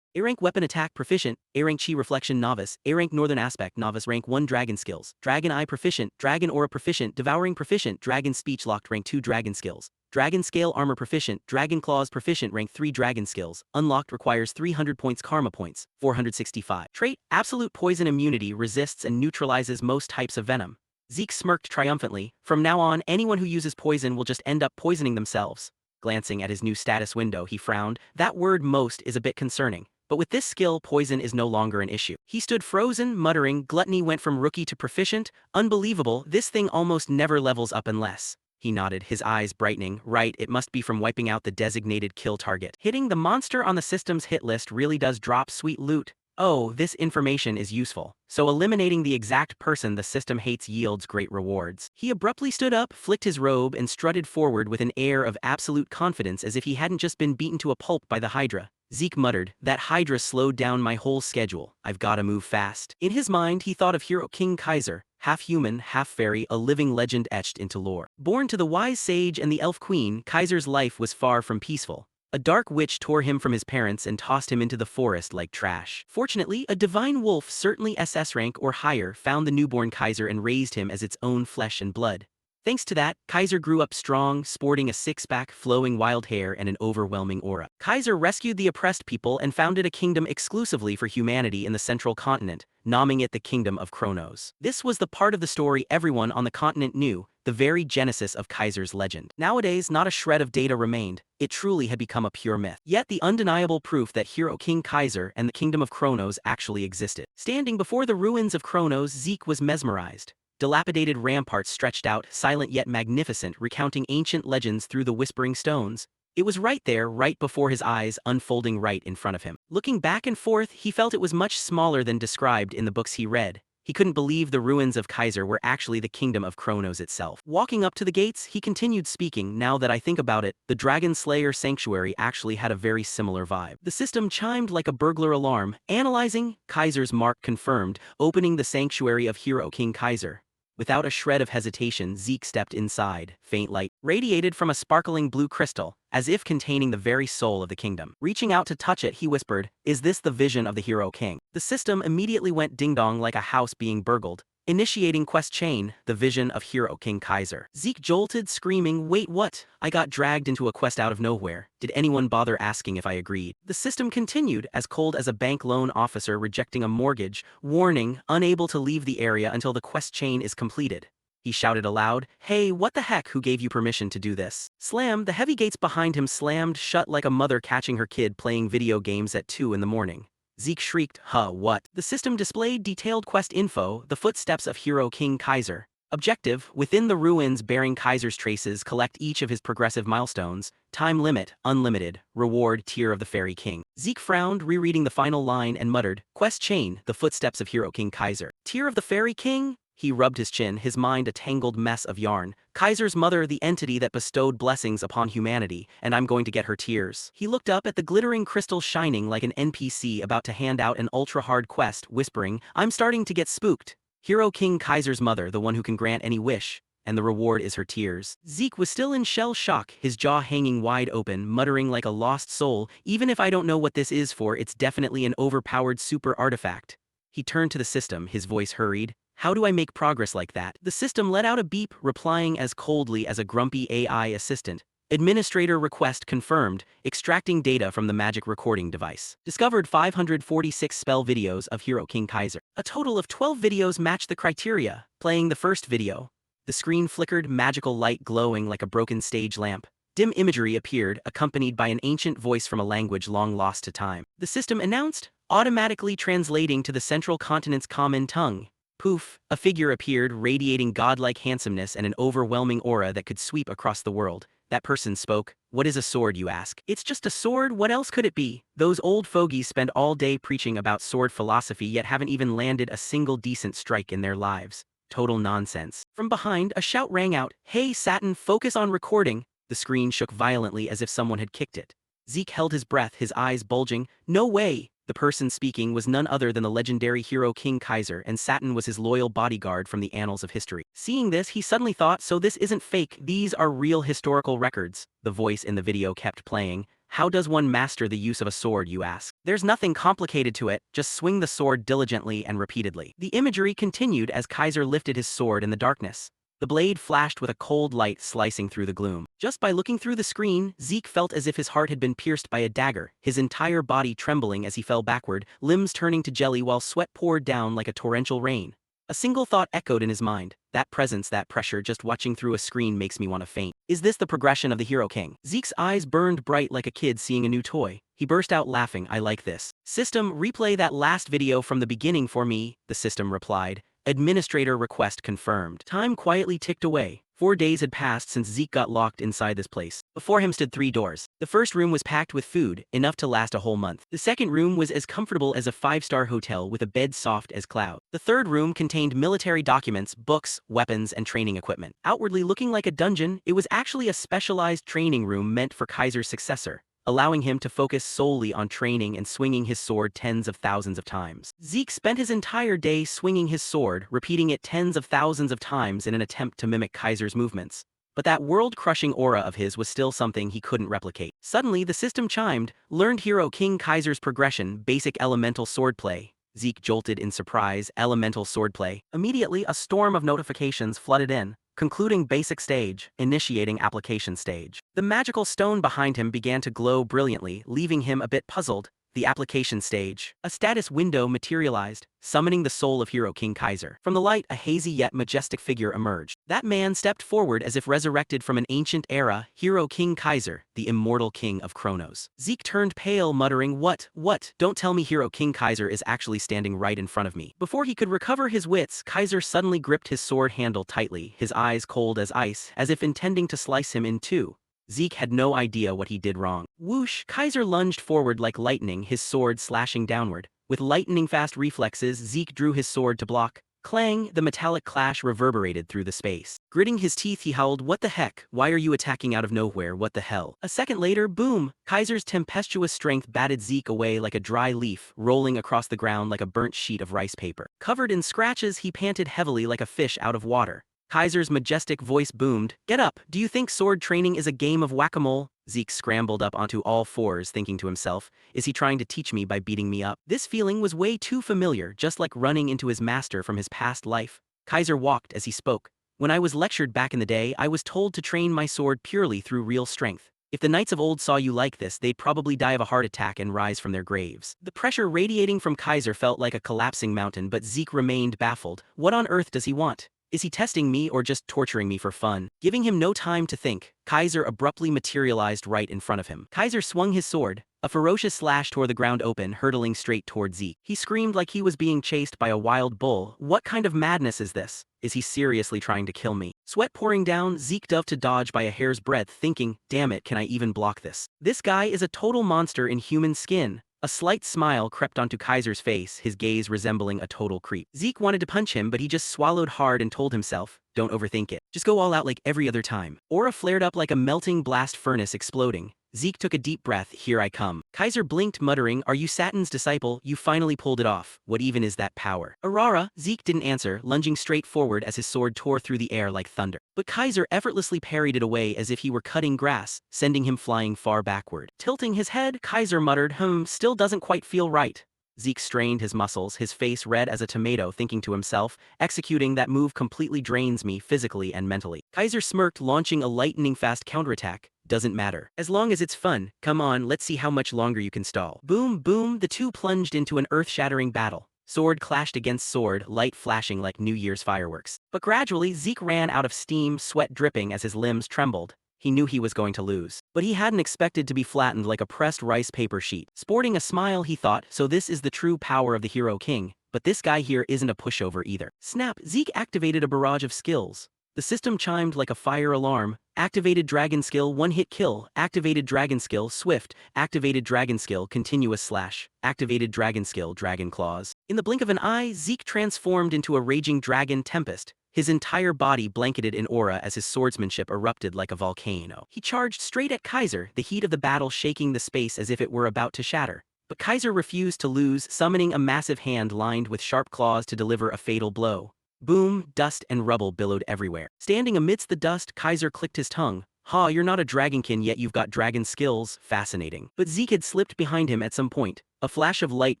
[SPEAKER 1] A rank weapon attack proficient, A rank chi reflection novice, A rank northern aspect novice rank 1 dragon skills, dragon eye proficient, dragon aura proficient, devouring proficient, dragon speech locked rank 2 dragon skills, dragon scale armor proficient, dragon claws proficient rank 3 dragon skills, unlocked requires 300 points karma points, 465. Trait, absolute poison immunity resists and neutralizes most types of venom. Zeke smirked triumphantly, from now on anyone who uses poison will just end up poisoning themselves. Glancing at his new status window, he frowned, that word most is a bit concerning. But with this skill, poison is no longer an issue. He stood frozen, muttering, gluttony went from rookie to proficient? Unbelievable, this thing almost never levels up unless. He nodded, his eyes brightening. Right, it must be from wiping out the designated kill target. Hitting the monster on the system's hit list really does drop sweet loot. Oh, this information is useful. So eliminating the exact person the system hates yields great rewards. He abruptly stood up, flicked his robe, and strutted forward with an air of absolute confidence as if he hadn't just been beaten to a pulp by the Hydra. Zeke muttered, that Hydra slowed down my whole schedule, I've gotta move fast. In his mind he thought of Hero King Kaiser, half human, half fairy, a living legend etched into lore. Born to the wise sage and the elf queen, Kaiser's life was far from peaceful. A dark witch tore him from his parents and tossed him into the forest like trash. Fortunately, a divine wolf, certainly SS rank or higher, found the newborn Kaiser and raised him as its own flesh and blood. Thanks to that, Kaiser grew up strong, sporting a six-pack, flowing wild hair, and an overwhelming aura. Kaiser rescued the oppressed people and founded a kingdom exclusively for humanity in the central continent, naming it the Kingdom of Kronos. This was the part of the story everyone on the continent knew, the very genesis of Kaiser's legend. Nowadays, not a shred of data remained. It truly had become a pure myth. Yet the undeniable proof that Hero King Kaiser and the Kingdom of Kronos actually existed. Standing before the ruins of Kronos, Zeke was mesmerized. Dilapidated ramparts stretched out, silent yet magnificent, recounting ancient legends through the whispering stones. It was right there, right before his eyes, unfolding right in front of him. Looking back and forth, he felt it was much smaller than described in the books he read. He couldn't believe the ruins of Kaiser were actually the Kingdom of Kronos itself. Walking up to the gates, he continued speaking. Now that I think about it, the Dragonslayer sanctuary actually had a very similar vibe. The system chimed like a burglar alarm. Analyzing, Kaiser's mark confirmed, opening the sanctuary of Hero King Kaiser. Without a shred of hesitation, Zeke stepped inside. Faint light radiated from a sparkling blue crystal, as if containing the very soul of the kingdom. Reaching out to touch it, he whispered, "Is this the vision of the Hero King?" The system immediately went ding-dong like a house being burgled. Initiating quest chain, the vision of Hero King Kaiser. Zeke jolted, screaming, "Wait, what? I got dragged into a quest out of nowhere. Did anyone bother asking if I agreed?" The system continued, as cold as a bank loan officer rejecting a mortgage. Warning, unable to leave the area until the quest chain is completed. He shouted aloud, "Hey, what the heck, who gave you permission to do this?" Slam, the heavy gates behind him slammed shut like a mother catching her kid playing video games at 2 in the morning. Zeke shrieked, "Huh, what?" The system displayed detailed quest info, the footsteps of Hero King Kaiser. Objective, within the ruins bearing Kaiser's traces, collect each of his progressive milestones. Time limit, unlimited. Reward, Tear of the Fairy King. Zeke frowned, rereading the final line, and muttered, "Quest chain, the footsteps of Hero King Kaiser. Tear of the Fairy King?" He rubbed his chin, his mind a tangled mess of yarn. Kaiser's mother, the entity that bestowed blessings upon humanity, and I'm going to get her tears. He looked up at the glittering crystal shining like an NPC about to hand out an ultra-hard quest, whispering, "I'm starting to get spooked. Hero King Kaiser's mother, the one who can grant any wish, and the reward is her tears." Zeke was still in shell shock, his jaw hanging wide open, muttering like a lost soul, "Even if I don't know what this is for, it's definitely an overpowered super artifact." He turned to the system, his voice hurried. "How do I make progress like that?" The system let out a beep, replying as coldly as a grumpy AI assistant. Administrator request confirmed, extracting data from the magic recording device. Discovered 546 spell videos of Hero King Kaiser. A total of 12 videos matched the criteria. Playing the first video. The screen flickered, magical light glowing like a broken stage lamp. Dim imagery appeared, accompanied by an ancient voice from a language long lost to time. The system announced, automatically translating to the central continent's common tongue. Poof, a figure appeared, radiating godlike handsomeness and an overwhelming aura that could sweep across the world. That person spoke. "What is a sword, you ask?" "It's just a sword, what else could it be?" Those old fogies spend all day preaching about sword philosophy yet haven't even landed a single decent strike in their lives. Total nonsense. From behind, a shout rang out, "Hey Satin, focus on recording." The screen shook violently as if someone had kicked it. Zeke held his breath, his eyes bulging. "No way!" The person speaking was none other than the legendary Hero King Kaiser, and Satin was his loyal bodyguard from the annals of history. Seeing this, he suddenly thought, so this isn't fake, these are real historical records. The voice in the video kept playing. "How does one master the use of a sword, you ask? There's nothing complicated to it, just swing the sword diligently and repeatedly." The imagery continued as Kaiser lifted his sword in the darkness. The blade flashed with a cold light slicing through the gloom. Just by looking through the screen, Zeke felt as if his heart had been pierced by a dagger, his entire body trembling as he fell backward, limbs turning to jelly while sweat poured down like a torrential rain. A single thought echoed in his mind. That presence, that pressure, just watching through a screen makes me want to faint. Is this the progression of the Hero King? Zeke's eyes burned bright like a kid seeing a new toy. He burst out laughing, "I like this." "System, replay that last video from the beginning for me," the system replied. Administrator request confirmed. Time quietly ticked away. 4 days had passed since Zeke got locked inside this place. Before him stood 3 doors. The first room was packed with food, enough to last a whole month. The second room was as comfortable as a 5-star hotel with a bed soft as cloud. The third room contained military documents, books, weapons, and training equipment. Outwardly looking like a dungeon, it was actually a specialized training room meant for Kaiser's successor. allowing him to focus solely on training and swinging his sword tens of thousands of times. Zeke spent his entire day swinging his sword, repeating it tens of thousands of times in an attempt to mimic Kaiser's movements. But that world-crushing aura of his was still something he couldn't replicate. Suddenly, the system chimed, learned hero King Kaiser's progression, basic elemental swordplay. Zeke jolted in surprise, elemental swordplay. Immediately, a storm of notifications flooded in, concluding basic stage, initiating application stage. The magical stone behind him began to glow brilliantly, leaving him a bit puzzled. The application stage. A status window materialized, summoning the soul of hero King Kaiser. From the light, a hazy yet majestic figure emerged. That man stepped forward as if resurrected from an ancient era, hero King Kaiser, the immortal king of Chronos. Zeke turned pale, muttering, What? Don't tell me hero King Kaiser is actually standing right in front of me. Before he could recover his wits, Kaiser suddenly gripped his sword handle tightly, his eyes cold as ice, as if intending to slice him in two. Zeke had no idea what he did wrong. Whoosh! Kaiser lunged forward like lightning, his sword slashing downward. With lightning-fast reflexes, Zeke drew his sword to block. Clang! The metallic clash reverberated through the space. Gritting his teeth, he howled, What the heck? Why are you attacking out of nowhere? What the hell? A second later, boom! Kaiser's tempestuous strength batted Zeke away like a dry leaf, rolling across the ground like a burnt sheet of rice paper. Covered in scratches, he panted heavily like a fish out of water. Kaiser's majestic voice boomed, Get up! Do you think sword training is a game of whack-a-mole? Zeke scrambled up onto all fours, thinking to himself, Is he trying to teach me by beating me up? This feeling was way too familiar, just like running into his master from his past life. Kaiser walked as he spoke. When I was lectured back in the day, I was told to train my sword purely through real strength. If the knights of old saw you like this, they'd probably die of a heart attack and rise from their graves. The pressure radiating from Kaiser felt like a collapsing mountain, but Zeke remained baffled. What on earth does he want? Is he testing me or just torturing me for fun? Giving him no time to think, Kaiser abruptly materialized right in front of him. Kaiser swung his sword. A ferocious slash tore the ground open, hurtling straight toward Zeke. He screamed like he was being chased by a wild bull. What kind of madness is this? Is he seriously trying to kill me? Sweat pouring down, Zeke dove to dodge by a hair's breadth, thinking, Damn it, can I even block this? This guy is a total monster in human skin. A slight smile crept onto Kaiser's face, his gaze resembling a total creep. Zeke wanted to punch him, but he just swallowed hard and told himself, Don't overthink it. Just go all out like every other time. Aura flared up like a melting blast furnace exploding. Zeke took a deep breath, Here I come. Kaiser blinked, muttering, Are you Satan's disciple? You finally pulled it off. What even is that power? Aurora? Zeke didn't answer, lunging straight forward as his sword tore through the air like thunder. But Kaiser effortlessly parried it away as if he were cutting grass, sending him flying far backward. Tilting his head, Kaiser muttered, Still doesn't quite feel right. Zeke strained his muscles, his face red as a tomato, thinking to himself, Executing that move completely drains me physically and mentally. Kaiser smirked, launching a lightning-fast counterattack. Doesn't matter. As long as it's fun, come on, let's see how much longer you can stall. Boom, boom, the two plunged into an earth-shattering battle. Sword clashed against sword, light flashing like New Year's fireworks. But gradually, Zeke ran out of steam, sweat dripping as his limbs trembled. He knew he was going to lose. But he hadn't expected to be flattened like a pressed rice paper sheet. Sporting a smile, he thought, So this is the true power of the Hero King. But this guy here isn't a pushover either. Snap! Zeke activated a barrage of skills. The system chimed like a fire alarm. Activated Dragon Skill One-Hit Kill. Activated Dragon Skill Swift. Activated Dragon Skill Continuous Slash. Activated Dragon Skill Dragon Claws. In the blink of an eye, Zeke transformed into a raging dragon tempest. His entire body blanketed in aura as his swordsmanship erupted like a volcano. He charged straight at Kaiser, the heat of the battle shaking the space as if it were about to shatter. But Kaiser refused to lose, summoning a massive hand lined with sharp claws to deliver a fatal blow. Boom, dust and rubble billowed everywhere. Standing amidst the dust, Kaiser clicked his tongue. You're not a dragonkin yet you've got dragon skills, fascinating. But Zeke had slipped behind him at some point. A flash of light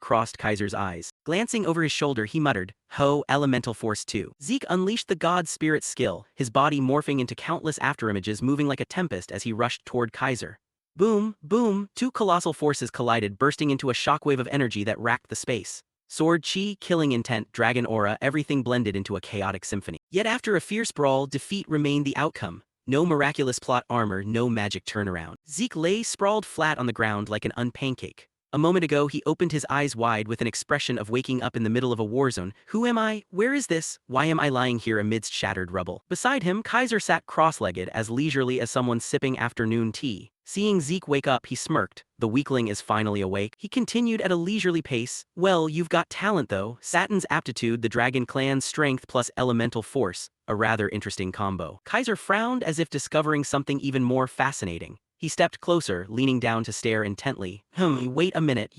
[SPEAKER 1] crossed Kaiser's eyes. Glancing over his shoulder, he muttered, Elemental Force 2. Zeke unleashed the God Spirit skill, his body morphing into countless afterimages moving like a tempest as he rushed toward Kaiser. Boom, boom, two colossal forces collided, bursting into a shockwave of energy that racked the space. Sword chi, killing intent, dragon aura, everything blended into a chaotic symphony. Yet after a fierce brawl, defeat remained the outcome. No miraculous plot armor, no magic turnaround. Zeke lay sprawled flat on the ground like an unpancake. A moment ago, he opened his eyes wide with an expression of waking up in the middle of a war zone. Who am I? Where is this? Why am I lying here amidst shattered rubble? Beside him, Kaiser sat cross-legged, as leisurely as someone sipping afternoon tea. Seeing Zeke wake up, he smirked. The weakling is finally awake. He continued at a leisurely pace. Well, you've got talent though. Satan's aptitude, the dragon clan's strength plus elemental force. A rather interesting combo. Kaiser frowned as if discovering something even more fascinating. He stepped closer, leaning down to stare intently. Wait a minute,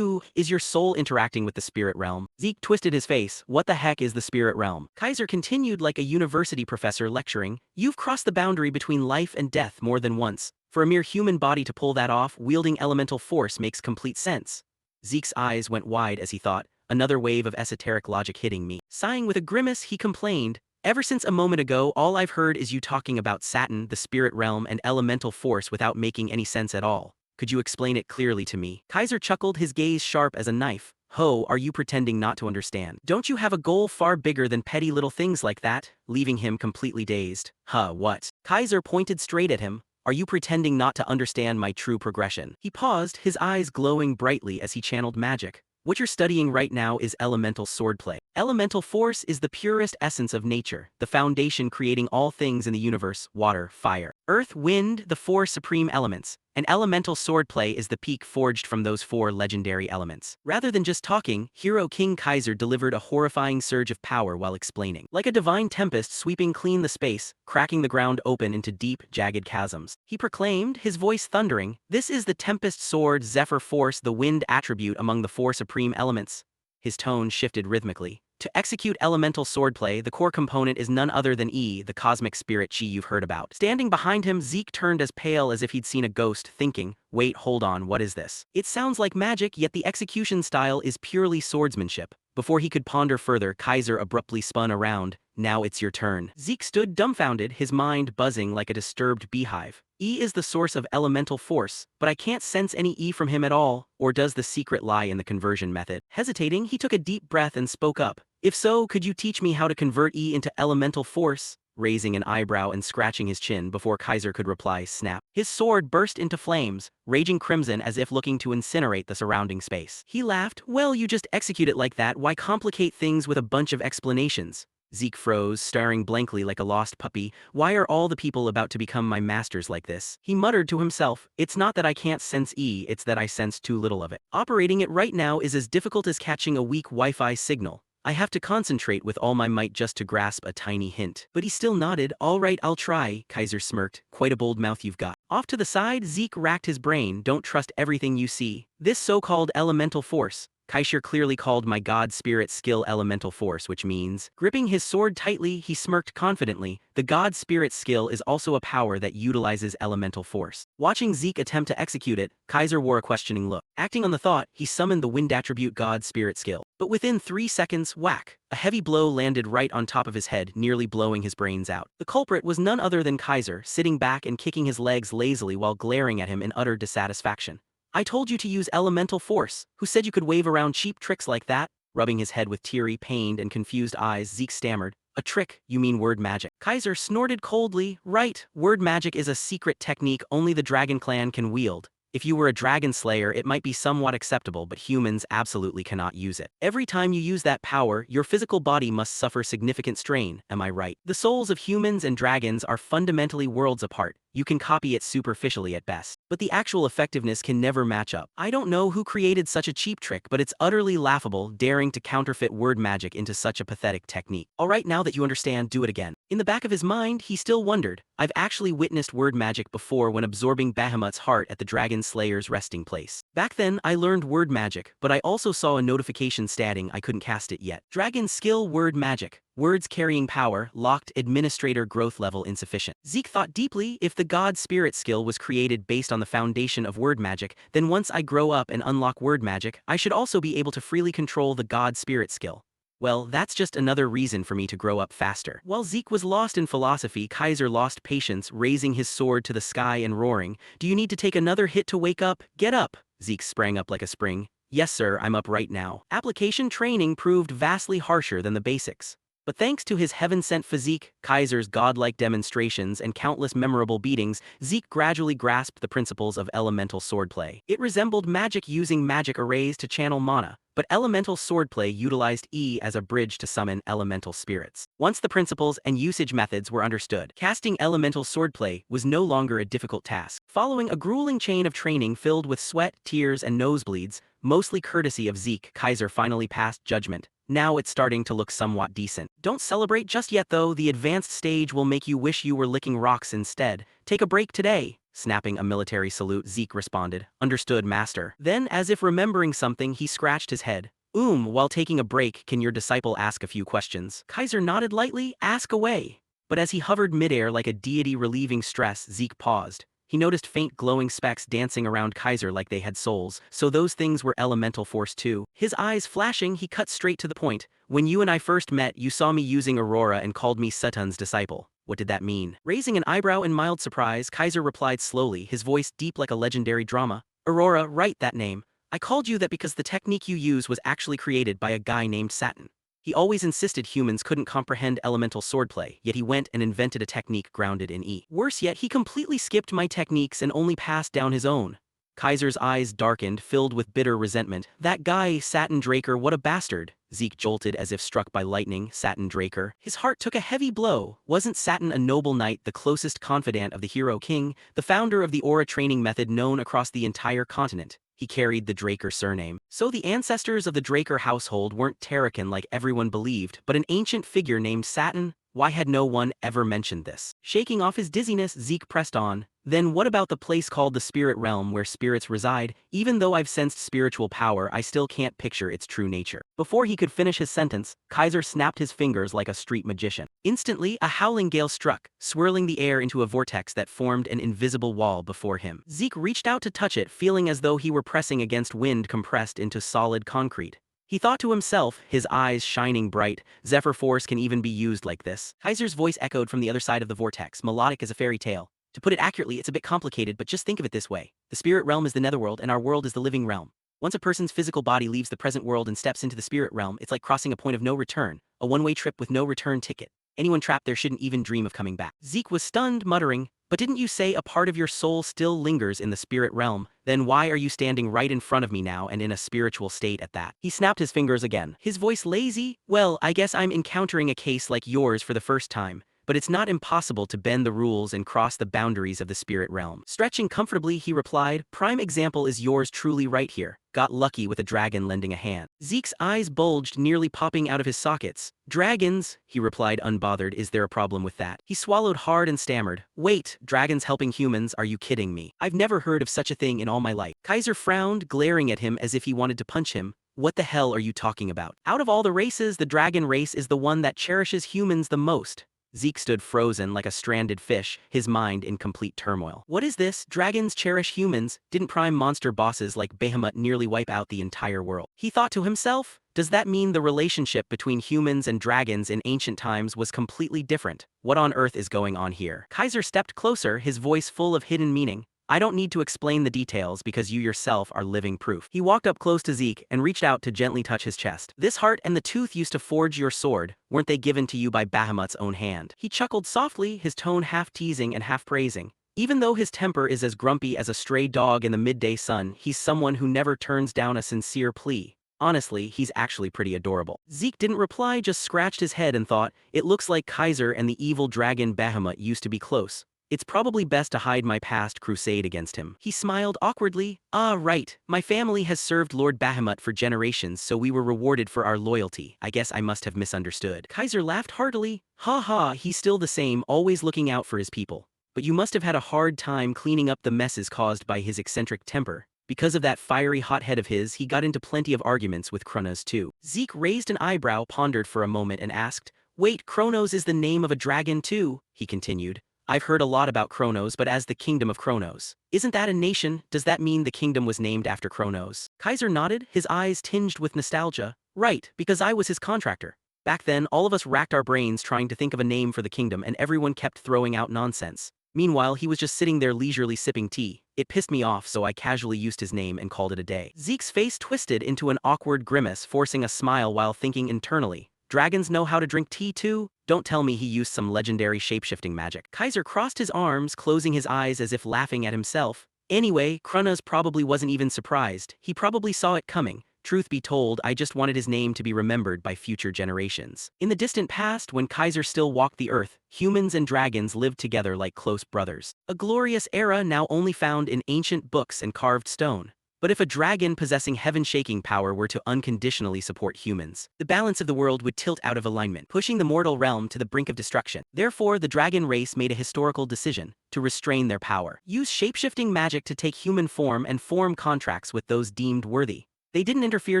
[SPEAKER 1] is your soul interacting with the spirit realm? Zeke twisted his face. What the heck is the spirit realm? Kaiser continued like a university professor lecturing. You've crossed the boundary between life and death more than once. For a mere human body to pull that off, wielding elemental force makes complete sense. Zeke's eyes went wide as he thought, another wave of esoteric logic hitting me. Sighing with a grimace, he complained, ever since a moment ago, all I've heard is you talking about Saturn, the spirit realm, and elemental force without making any sense at all. Could you explain it clearly to me? Kaiser chuckled, his gaze sharp as a knife. Ho, are you pretending not to understand? Don't you have a goal far bigger than petty little things like that? Leaving him completely dazed. What? Kaiser pointed straight at him. Are you pretending not to understand my true progression? He paused, his eyes glowing brightly as he channeled magic. What you're studying right now is elemental swordplay. Elemental force is the purest essence of nature, the foundation creating all things in the universe: water, fire, earth, wind, the four supreme elements. And elemental swordplay is the peak forged from those four legendary elements. Rather than just talking, hero King Kaiser delivered a horrifying surge of power while explaining. Like a divine tempest sweeping clean the space, cracking the ground open into deep, jagged chasms. He proclaimed, his voice thundering, this is the Tempest Sword Zephyr Force, the wind attribute among the four supreme elements. His tone shifted rhythmically. To execute elemental swordplay, the core component is none other than the cosmic spirit chi you've heard about. Standing behind him, Zeke turned as pale as if he'd seen a ghost, thinking, wait, hold on, what is this? It sounds like magic, yet the execution style is purely swordsmanship. Before he could ponder further, Kaiser abruptly spun around. Now it's your turn. Zeke stood dumbfounded, his mind buzzing like a disturbed beehive. Is the source of elemental force, but I can't sense any from him at all. Or does the secret lie in the conversion method? Hesitating, he took a deep breath and spoke up. If so, could you teach me how to convert into elemental force? Raising an eyebrow and scratching his chin before Kaiser could reply, snap. His sword burst into flames, raging crimson as if looking to incinerate the surrounding space. He laughed. Well, you just execute it like that, why complicate things with a bunch of explanations? Zeke froze, staring blankly like a lost puppy. Why are all the people about to become my masters like this? He muttered to himself, it's not that I can't sense it's that I sense too little of it. Operating it right now is as difficult as catching a weak Wi-Fi signal. I have to concentrate with all my might just to grasp a tiny hint. But he still nodded. All right, I'll try, Kaiser smirked. Quite a bold mouth you've got. Off to the side, Zeke racked his brain. Don't trust everything you see. This so-called elemental force. Kaiser clearly called my god spirit skill elemental force, which means, gripping his sword tightly, he smirked confidently, the god spirit skill is also a power that utilizes elemental force. Watching Zeke attempt to execute it, Kaiser wore a questioning look. Acting on the thought, he summoned the wind attribute god spirit skill. But within 3 seconds, whack! A heavy blow landed right on top of his head, nearly blowing his brains out. The culprit was none other than Kaiser, sitting back and kicking his legs lazily while glaring at him in utter dissatisfaction. I told you to use elemental force. Who said you could wave around cheap tricks like that? Rubbing his head with teary, pained, and confused eyes, Zeke stammered. A trick? You mean word magic? Kaiser snorted coldly. Right, word magic is a secret technique only the Dragon Clan can wield. If you were a Dragonslayer, it might be somewhat acceptable, but humans absolutely cannot use it. Every time you use that power, your physical body must suffer significant strain, am I right? The souls of humans and dragons are fundamentally worlds apart. You can copy it superficially at best, but the actual effectiveness can never match up. I don't know who created such a cheap trick, but it's utterly laughable daring to counterfeit word magic into such a pathetic technique. Alright, now that you understand, do it again. In the back of his mind, he still wondered. I've actually witnessed word magic before when absorbing Bahamut's heart at the Dragonslayer's resting place. Back then, I learned word magic, but I also saw a notification stating I couldn't cast it yet. Dragon skill word magic. Words carrying power, locked, administrator growth level insufficient. Zeke thought deeply, if the god spirit skill was created based on the foundation of word magic, then once I grow up and unlock word magic, I should also be able to freely control the god spirit skill. Well, that's just another reason for me to grow up faster. While Zeke was lost in philosophy, Kaiser lost patience, raising his sword to the sky and roaring, do you need to take another hit to wake up? Get up! Zeke sprang up like a spring. Yes sir, I'm up right now. Application training proved vastly harsher than the basics. But thanks to his heaven-sent physique, Kaiser's godlike demonstrations, and countless memorable beatings, Zeke gradually grasped the principles of elemental swordplay. It resembled magic using magic arrays to channel mana, but elemental swordplay utilized as a bridge to summon elemental spirits. Once the principles and usage methods were understood, casting elemental swordplay was no longer a difficult task. Following a grueling chain of training filled with sweat, tears, and nosebleeds, mostly courtesy of Zeke, Kaiser finally passed judgment. Now it's starting to look somewhat decent. Don't celebrate just yet though, the advanced stage will make you wish you were licking rocks instead. Take a break today. snapping a military salute. Zeke responded, "Understood, master." Then, as if remembering something, he scratched his head. While taking a break, can your disciple ask a few questions?" Kaiser nodded lightly, "Ask away." But as he hovered midair like a deity relieving stress, Zeke paused. He noticed faint glowing specks dancing around Kaiser like they had souls, so those things were elemental force too. His eyes flashing, he cut straight to the point. "When you and I first met, you saw me using Aurora and called me Satan's disciple. What did that mean?" Raising an eyebrow in mild surprise, Kaiser replied slowly, his voice deep like a legendary drama. "Aurora, right, that name. I called you that because the technique you use was actually created by a guy named Satan. He always insisted humans couldn't comprehend elemental swordplay, yet he went and invented a technique grounded in E. Worse yet, he completely skipped my techniques and only passed down his own." Kaiser's eyes darkened, filled with bitter resentment. "That guy, Satan Draker, what a bastard." Zeke jolted as if struck by lightning. Satan Draker. His heart took a heavy blow. Wasn't Satan a noble knight, the closest confidant of the hero king, the founder of the aura training method known across the entire continent? He carried the Draker surname. So the ancestors of the Draker household weren't Terracan like everyone believed, but an ancient figure named Satan? Why had no one ever mentioned this? Shaking off his dizziness, Zeke pressed on. "Then what about the place called the spirit realm where spirits reside? Even though I've sensed spiritual power, I still can't picture its true nature." Before he could finish his sentence, Kaiser snapped his fingers like a street magician. Instantly, a howling gale struck, swirling the air into a vortex that formed an invisible wall before him. Zeke reached out to touch it, feeling as though he were pressing against wind compressed into solid concrete. He thought to himself, his eyes shining bright, Zephyr Force can even be used like this. Kaiser's voice echoed from the other side of the vortex, melodic as a fairy tale. "To put it accurately, it's a bit complicated, but just think of it this way. The spirit realm is the netherworld and our world is the living realm. Once a person's physical body leaves the present world and steps into the spirit realm, it's like crossing a point of no return, a one-way trip with no return ticket. Anyone trapped there shouldn't even dream of coming back." Zeke was stunned, muttering, "But didn't you say a part of your soul still lingers in the spirit realm? Then why are you standing right in front of me now and in a spiritual state at that?" He snapped his fingers again, his voice lazy. "Well, I guess I'm encountering a case like yours for the first time. But it's not impossible to bend the rules and cross the boundaries of the spirit realm." Stretching comfortably, he replied, "Prime example is yours truly right here. Got lucky with a dragon lending a hand." Zeke's eyes bulged, nearly popping out of his sockets. "Dragons," he replied unbothered, "is there a problem with that?" He swallowed hard and stammered, "Wait, dragons helping humans, are you kidding me? I've never heard of such a thing in all my life." Kaiser frowned, glaring at him as if he wanted to punch him. "What the hell are you talking about? Out of all the races, the dragon race is the one that cherishes humans the most." Zeke stood frozen like a stranded fish, his mind in complete turmoil. "What is this? Dragons cherish humans? Didn't prime monster bosses like Behemoth nearly wipe out the entire world?" He thought to himself, does that mean the relationship between humans and dragons in ancient times was completely different? What on earth is going on here? Kaiser stepped closer, his voice full of hidden meaning. "I don't need to explain the details because you yourself are living proof." He walked up close to Zeke and reached out to gently touch his chest. "This heart and the tooth used to forge your sword. Weren't they given to you by Bahamut's own hand?" He chuckled softly, his tone half teasing and half praising. "Even though his temper is as grumpy as a stray dog in the midday sun, he's someone who never turns down a sincere plea. Honestly, he's actually pretty adorable." Zeke didn't reply, just scratched his head and thought, it looks like Kaiser and the evil dragon Bahamut used to be close. It's probably best to hide my past crusade against him. He smiled awkwardly. "Ah, right. My family has served Lord Bahamut for generations, so we were rewarded for our loyalty. I guess I must have misunderstood." Kaiser laughed heartily. "Ha ha, he's still the same, always looking out for his people. But you must have had a hard time cleaning up the messes caused by his eccentric temper. Because of that fiery hot head of his, he got into plenty of arguments with Kronos too." Zeke raised an eyebrow, pondered for a moment and asked, "Wait, Kronos is the name of a dragon too?" He continued. "I've heard a lot about Kronos, but as the kingdom of Kronos. Isn't that a nation? Does that mean the kingdom was named after Kronos?" Kaiser nodded, his eyes tinged with nostalgia. "Right, because I was his contractor. Back then, all of us racked our brains trying to think of a name for the kingdom and everyone kept throwing out nonsense. Meanwhile, he was just sitting there leisurely sipping tea. It pissed me off, so I casually used his name and called it a day." Zeke's face twisted into an awkward grimace, forcing a smile while thinking internally. "Dragons know how to drink tea too? Don't tell me he used some legendary shape-shifting magic." Kaiser crossed his arms, closing his eyes as if laughing at himself. Anyway, Kronos probably wasn't even surprised. He probably saw it coming. Truth be told, I just wanted his name to be remembered by future generations. In the distant past, when Kaiser still walked the earth, humans and dragons lived together like close brothers. A glorious era now only found in ancient books and carved stone. But if a dragon possessing heaven-shaking power were to unconditionally support humans, the balance of the world would tilt out of alignment, pushing the mortal realm to the brink of destruction. Therefore, the dragon race made a historical decision to restrain their power. Use shape-shifting magic to take human form and form contracts with those deemed worthy. They didn't interfere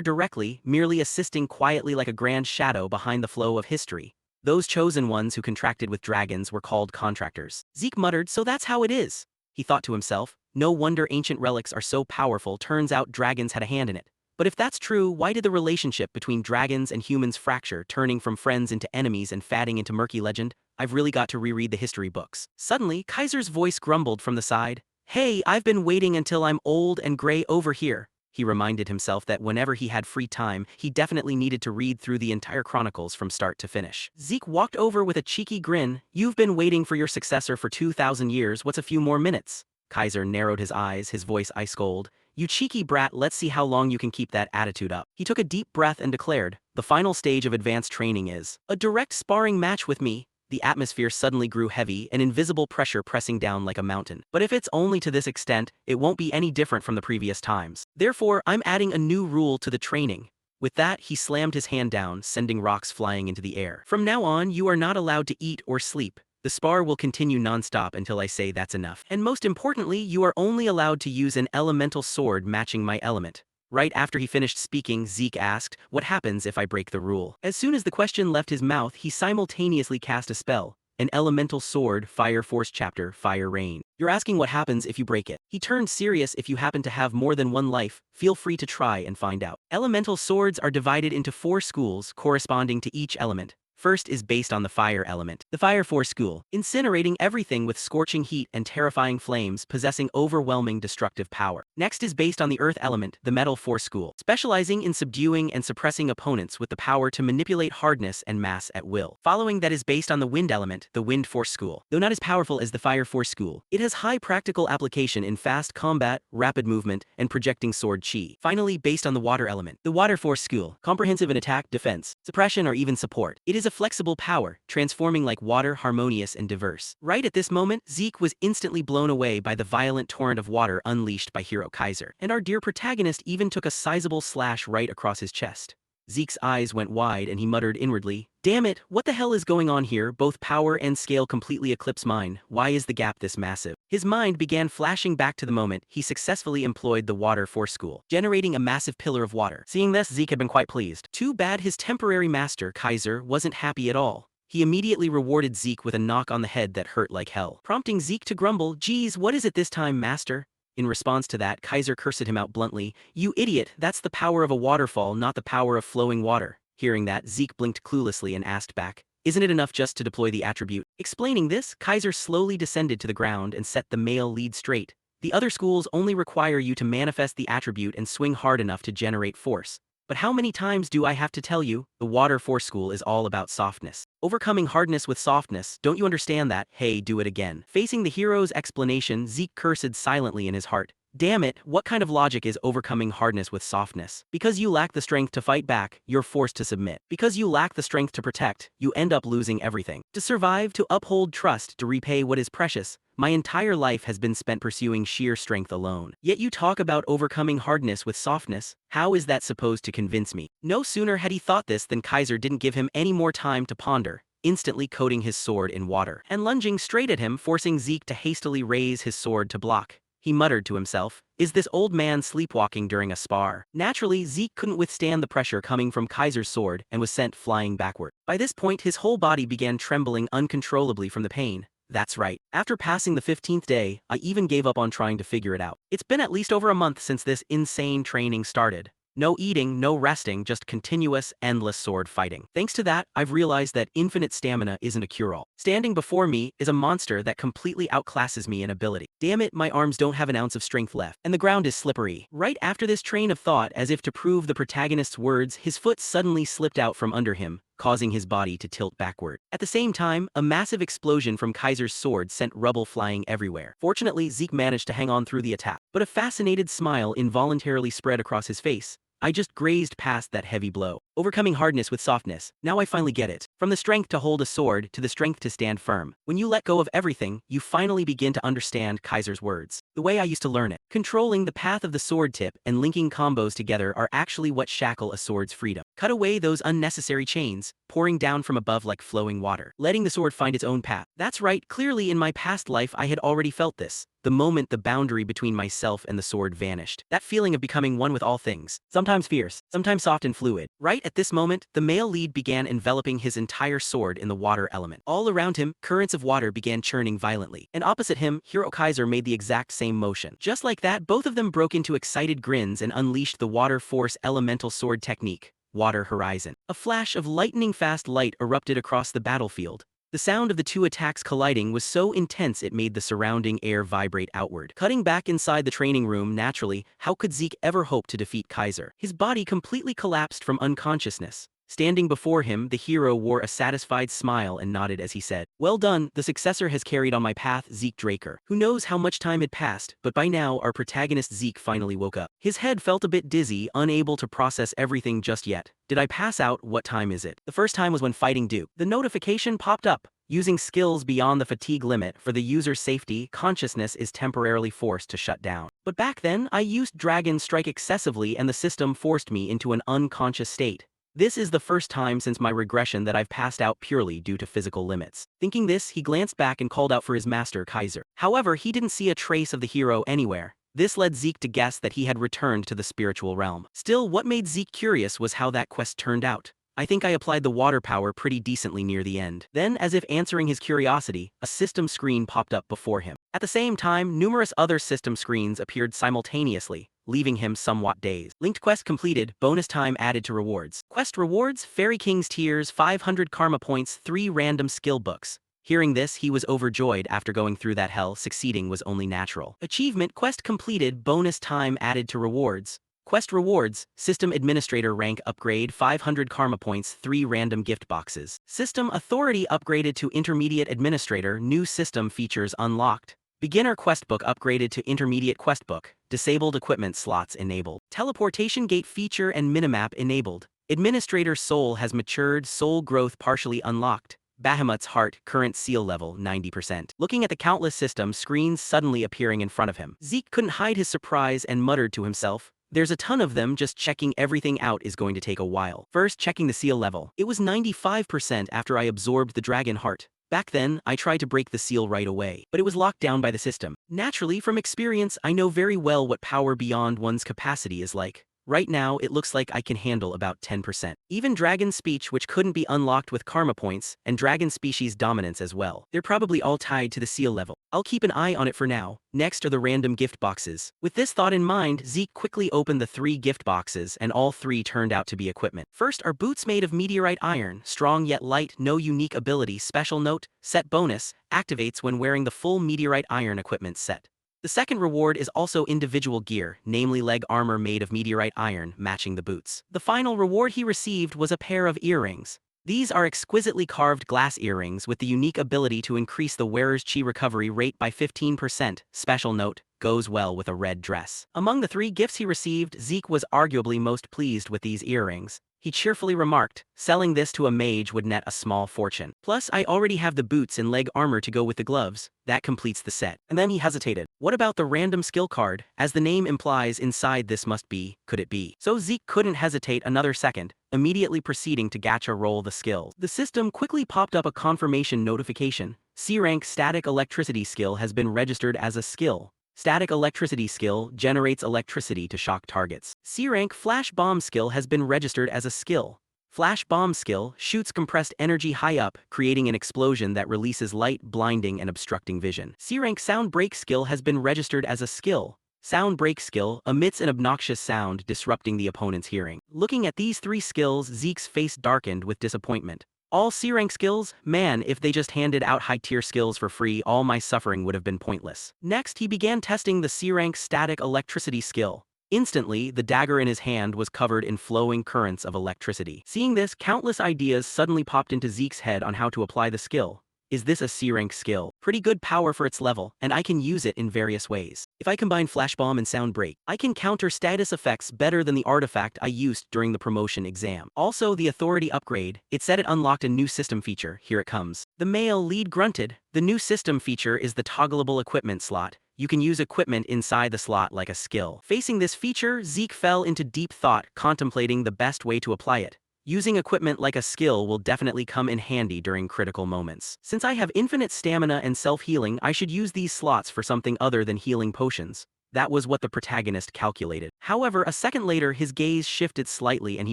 [SPEAKER 1] directly, merely assisting quietly like a grand shadow behind the flow of history. Those chosen ones who contracted with dragons were called contractors. Zeke muttered, "So that's how it is," he thought to himself. No wonder ancient relics are so powerful, turns out dragons had a hand in it. But if that's true, why did the relationship between dragons and humans fracture, turning from friends into enemies and fading into murky legend? I've really got to reread the history books. Suddenly, Kaiser's voice grumbled from the side. "Hey, I've been waiting until I'm old and gray over here." He reminded himself that whenever he had free time, he definitely needed to read through the entire chronicles from start to finish. Zeke walked over with a cheeky grin. "You've been waiting for your successor for 2,000 years, what's a few more minutes?" Kaiser narrowed his eyes, his voice ice-cold. "You cheeky brat, let's see how long you can keep that attitude up." He took a deep breath and declared, "The final stage of advanced training is a direct sparring match with me." The atmosphere suddenly grew heavy, an invisible pressure pressing down like a mountain. "But if it's only to this extent, it won't be any different from the previous times. Therefore, I'm adding a new rule to the training." With that, he slammed his hand down, sending rocks flying into the air. "From now on, you are not allowed to eat or sleep. The spar will continue non-stop until I say that's enough. And most importantly, you are only allowed to use an elemental sword matching my element." Right after he finished speaking, Zeke asked, "What happens if I break the rule?" As soon as the question left his mouth, he simultaneously cast a spell. An elemental sword, Fire Force Chapter, Fire Rain. "You're asking what happens if you break it." He turned serious. "If you happen to have more than one life, feel free to try and find out. Elemental swords are divided into 4 schools corresponding to each element. First is based on the fire element. The Fire Force School, incinerating everything with scorching heat and terrifying flames, possessing overwhelming destructive power. Next is based on the Earth element, the Metal Force School, specializing in subduing and suppressing opponents with the power to manipulate hardness and mass at will. Following that is based on the Wind element, the Wind Force School. Though not as powerful as the Fire Force School, it has high practical application in fast combat, rapid movement, and projecting sword chi. Finally, based on the Water element, the Water Force School, comprehensive in attack, defense, suppression, or even support. It is a flexible power, transforming like water, harmonious and diverse. Right at this moment, Zeke was instantly blown away by the violent torrent of water unleashed by Hero Kaiser, and our dear protagonist even took a sizable slash right across his chest. Zeke's eyes went wide and he muttered inwardly, "Damn it, what the hell is going on here? Both power and scale completely eclipse mine. Why is the gap this massive?" His mind began flashing back to the moment he successfully employed the Water Force School, generating a massive pillar of water. Seeing this, Zeke had been quite pleased. Too bad his temporary master, Kaiser, wasn't happy at all. He immediately rewarded Zeke with a knock on the head that hurt like hell, prompting Zeke to grumble, "Geez, what is it this time, master?" In response to that, Kaiser cursed him out bluntly, "You idiot, that's the power of a waterfall, not the power of flowing water." Hearing that, Zeke blinked cluelessly and asked back, "Isn't it enough just to deploy the attribute?" Explaining this, Kaiser slowly descended to the ground and set the male lead straight. "The other schools only require you to manifest the attribute and swing hard enough to generate force. But how many times do I have to tell you? The Water Force School is all about softness. Overcoming hardness with softness, don't you understand that? Hey, do it again." Facing the hero's explanation, Zeke cursed silently in his heart. "Damn it, what kind of logic is overcoming hardness with softness? Because you lack the strength to fight back, you're forced to submit. Because you lack the strength to protect, you end up losing everything. To survive, to uphold trust, to repay what is precious, my entire life has been spent pursuing sheer strength alone. Yet you talk about overcoming hardness with softness. How is that supposed to convince me?" No sooner had he thought this than Kaiser didn't give him any more time to ponder, instantly coating his sword in water and lunging straight at him, forcing Zeke to hastily raise his sword to block. He muttered to himself, "Is this old man sleepwalking during a spar?" Naturally, Zeke couldn't withstand the pressure coming from Kaiser's sword and was sent flying backward. By this point, his whole body began trembling uncontrollably from the pain. That's right. After passing the 15th day, I even gave up on trying to figure it out. It's been at least over a month since this insane training started. No eating, no resting, just continuous, endless sword fighting. Thanks to that, I've realized that infinite stamina isn't a cure-all. Standing before me is a monster that completely outclasses me in ability. Damn it, my arms don't have an ounce of strength left, and the ground is slippery. Right after this train of thought, as if to prove the protagonist's words, his foot suddenly slipped out from under him, causing his body to tilt backward. At the same time, a massive explosion from Kaiser's sword sent rubble flying everywhere. Fortunately, Zeke managed to hang on through the attack, but a fascinated smile involuntarily spread across his face. I just grazed past that heavy blow, overcoming hardness with softness. Now I finally get it. From the strength to hold a sword to the strength to stand firm. When you let go of everything, you finally begin to understand Kaiser's words. The way I used to learn it. Controlling the path of the sword tip and linking combos together are actually what shackle a sword's freedom. Cut away those unnecessary chains, pouring down from above like flowing water. Letting the sword find its own path. That's right, clearly in my past life I had already felt this. The moment the boundary between myself and the sword vanished. That feeling of becoming one with all things. Sometimes fierce, sometimes soft and fluid. Right at this moment, the male lead began enveloping his entire sword in the water element. All around him, currents of water began churning violently. And opposite him, Hero Kaiser made the exact same motion. Just like that, both of them broke into excited grins and unleashed the water force elemental sword technique. Water Horizon. A flash of lightning-fast light erupted across the battlefield. The sound of the two attacks colliding was so intense it made the surrounding air vibrate outward. Cutting back inside the training room, naturally, how could Zeke ever hope to defeat Kaiser? His body completely collapsed from unconsciousness. Standing before him, the hero wore a satisfied smile and nodded as he said, "Well done, the successor has carried on my path, Zeke Draker." Who knows how much time had passed, but by now our protagonist Zeke finally woke up. His head felt a bit dizzy, unable to process everything just yet. Did I pass out? What time is it? The first time was when fighting Duke. The notification popped up. Using skills beyond the fatigue limit for the user's safety, consciousness is temporarily forced to shut down. But back then, I used Dragon Strike excessively and the system forced me into an unconscious state. This is the first time since my regression that I've passed out purely due to physical limits. Thinking this, he glanced back and called out for his master, Kaiser. However, he didn't see a trace of the hero anywhere. This led Zeke to guess that he had returned to the spiritual realm. Still, what made Zeke curious was how that quest turned out. I think I applied the water power pretty decently near the end. Then, as if answering his curiosity, a system screen popped up before him. At the same time, numerous other system screens appeared simultaneously, leaving him somewhat dazed. Linked quest completed, bonus time added to rewards. Quest rewards, Fairy King's Tears, 500 karma points, 3 random skill books. Hearing this, he was overjoyed. After going through that hell, succeeding was only natural. Achievement, quest completed, bonus time added to rewards. Quest rewards, System Administrator rank upgrade, 500 karma points, 3 random gift boxes. System Authority upgraded to Intermediate Administrator, new system features unlocked. Beginner Questbook upgraded to Intermediate Questbook, disabled equipment slots enabled. Teleportation Gate feature and minimap enabled. Administrator Soul has matured, soul growth partially unlocked. Bahamut's Heart, current seal level 90%. Looking at the countless system screens suddenly appearing in front of him, Zeke couldn't hide his surprise and muttered to himself, "There's a ton of them, just checking everything out is going to take a while." First, checking the seal level. It was 95% after I absorbed the Dragon Heart. Back then, I tried to break the seal right away, but it was locked down by the system. Naturally, from experience, I know very well what power beyond one's capacity is like. Right now, it looks like I can handle about 10%. Even Dragon Speech, which couldn't be unlocked with karma points, and Dragon Species Dominance as well. They're probably all tied to the seal level. I'll keep an eye on it for now. Next are the random gift boxes. With this thought in mind, Zeke quickly opened the 3 gift boxes, and all 3 turned out to be equipment. First are boots made of meteorite iron, strong yet light, no unique ability. Special note, set bonus, activates when wearing the full meteorite iron equipment set. The second reward is also individual gear, namely leg armor made of meteorite iron, matching the boots. The final reward he received was a pair of earrings. These are exquisitely carved glass earrings with the unique ability to increase the wearer's chi recovery rate by 15%. Special note, goes well with a red dress. Among the 3 gifts he received, Zeke was arguably most pleased with these earrings. He cheerfully remarked, selling this to a mage would net a small fortune. Plus, I already have the boots and leg armor to go with the gloves. That completes the set. And then he hesitated. What about the random skill card? As the name implies, inside this must be, could it be? So Zeke couldn't hesitate another second, immediately proceeding to gacha roll the skills. The system quickly popped up a confirmation notification. C-rank static electricity skill has been registered as a skill. Static electricity skill generates electricity to shock targets. C-rank flash bomb skill has been registered as a skill. Flash bomb skill shoots compressed energy high up, creating an explosion that releases light, blinding and obstructing vision. C-rank sound break skill has been registered as a skill. Sound break skill emits an obnoxious sound, disrupting the opponent's hearing. Looking at these 3 skills, Zeke's face darkened with disappointment. All C-rank skills? Man, if they just handed out high-tier skills for free, all my suffering would have been pointless. Next, he began testing the C-rank static electricity skill. Instantly, the dagger in his hand was covered in flowing currents of electricity. Seeing this, countless ideas suddenly popped into Zeke's head on how to apply the skill. Is this a C-rank skill? Pretty good power for its level, and I can use it in various ways. If I combine Flash Bomb and Sound Break, I can counter status effects better than the artifact I used during the promotion exam. Also, the Authority upgrade, it said it unlocked a new system feature. Here it comes. The male lead grunted. The new system feature is the toggleable equipment slot. You can use equipment inside the slot like a skill. Facing this feature, Zeke fell into deep thought, contemplating the best way to apply it. Using equipment like a skill will definitely come in handy during critical moments. Since I have infinite stamina and self-healing, I should use these slots for something other than healing potions. That was what the protagonist calculated. However, a second later his gaze shifted slightly and he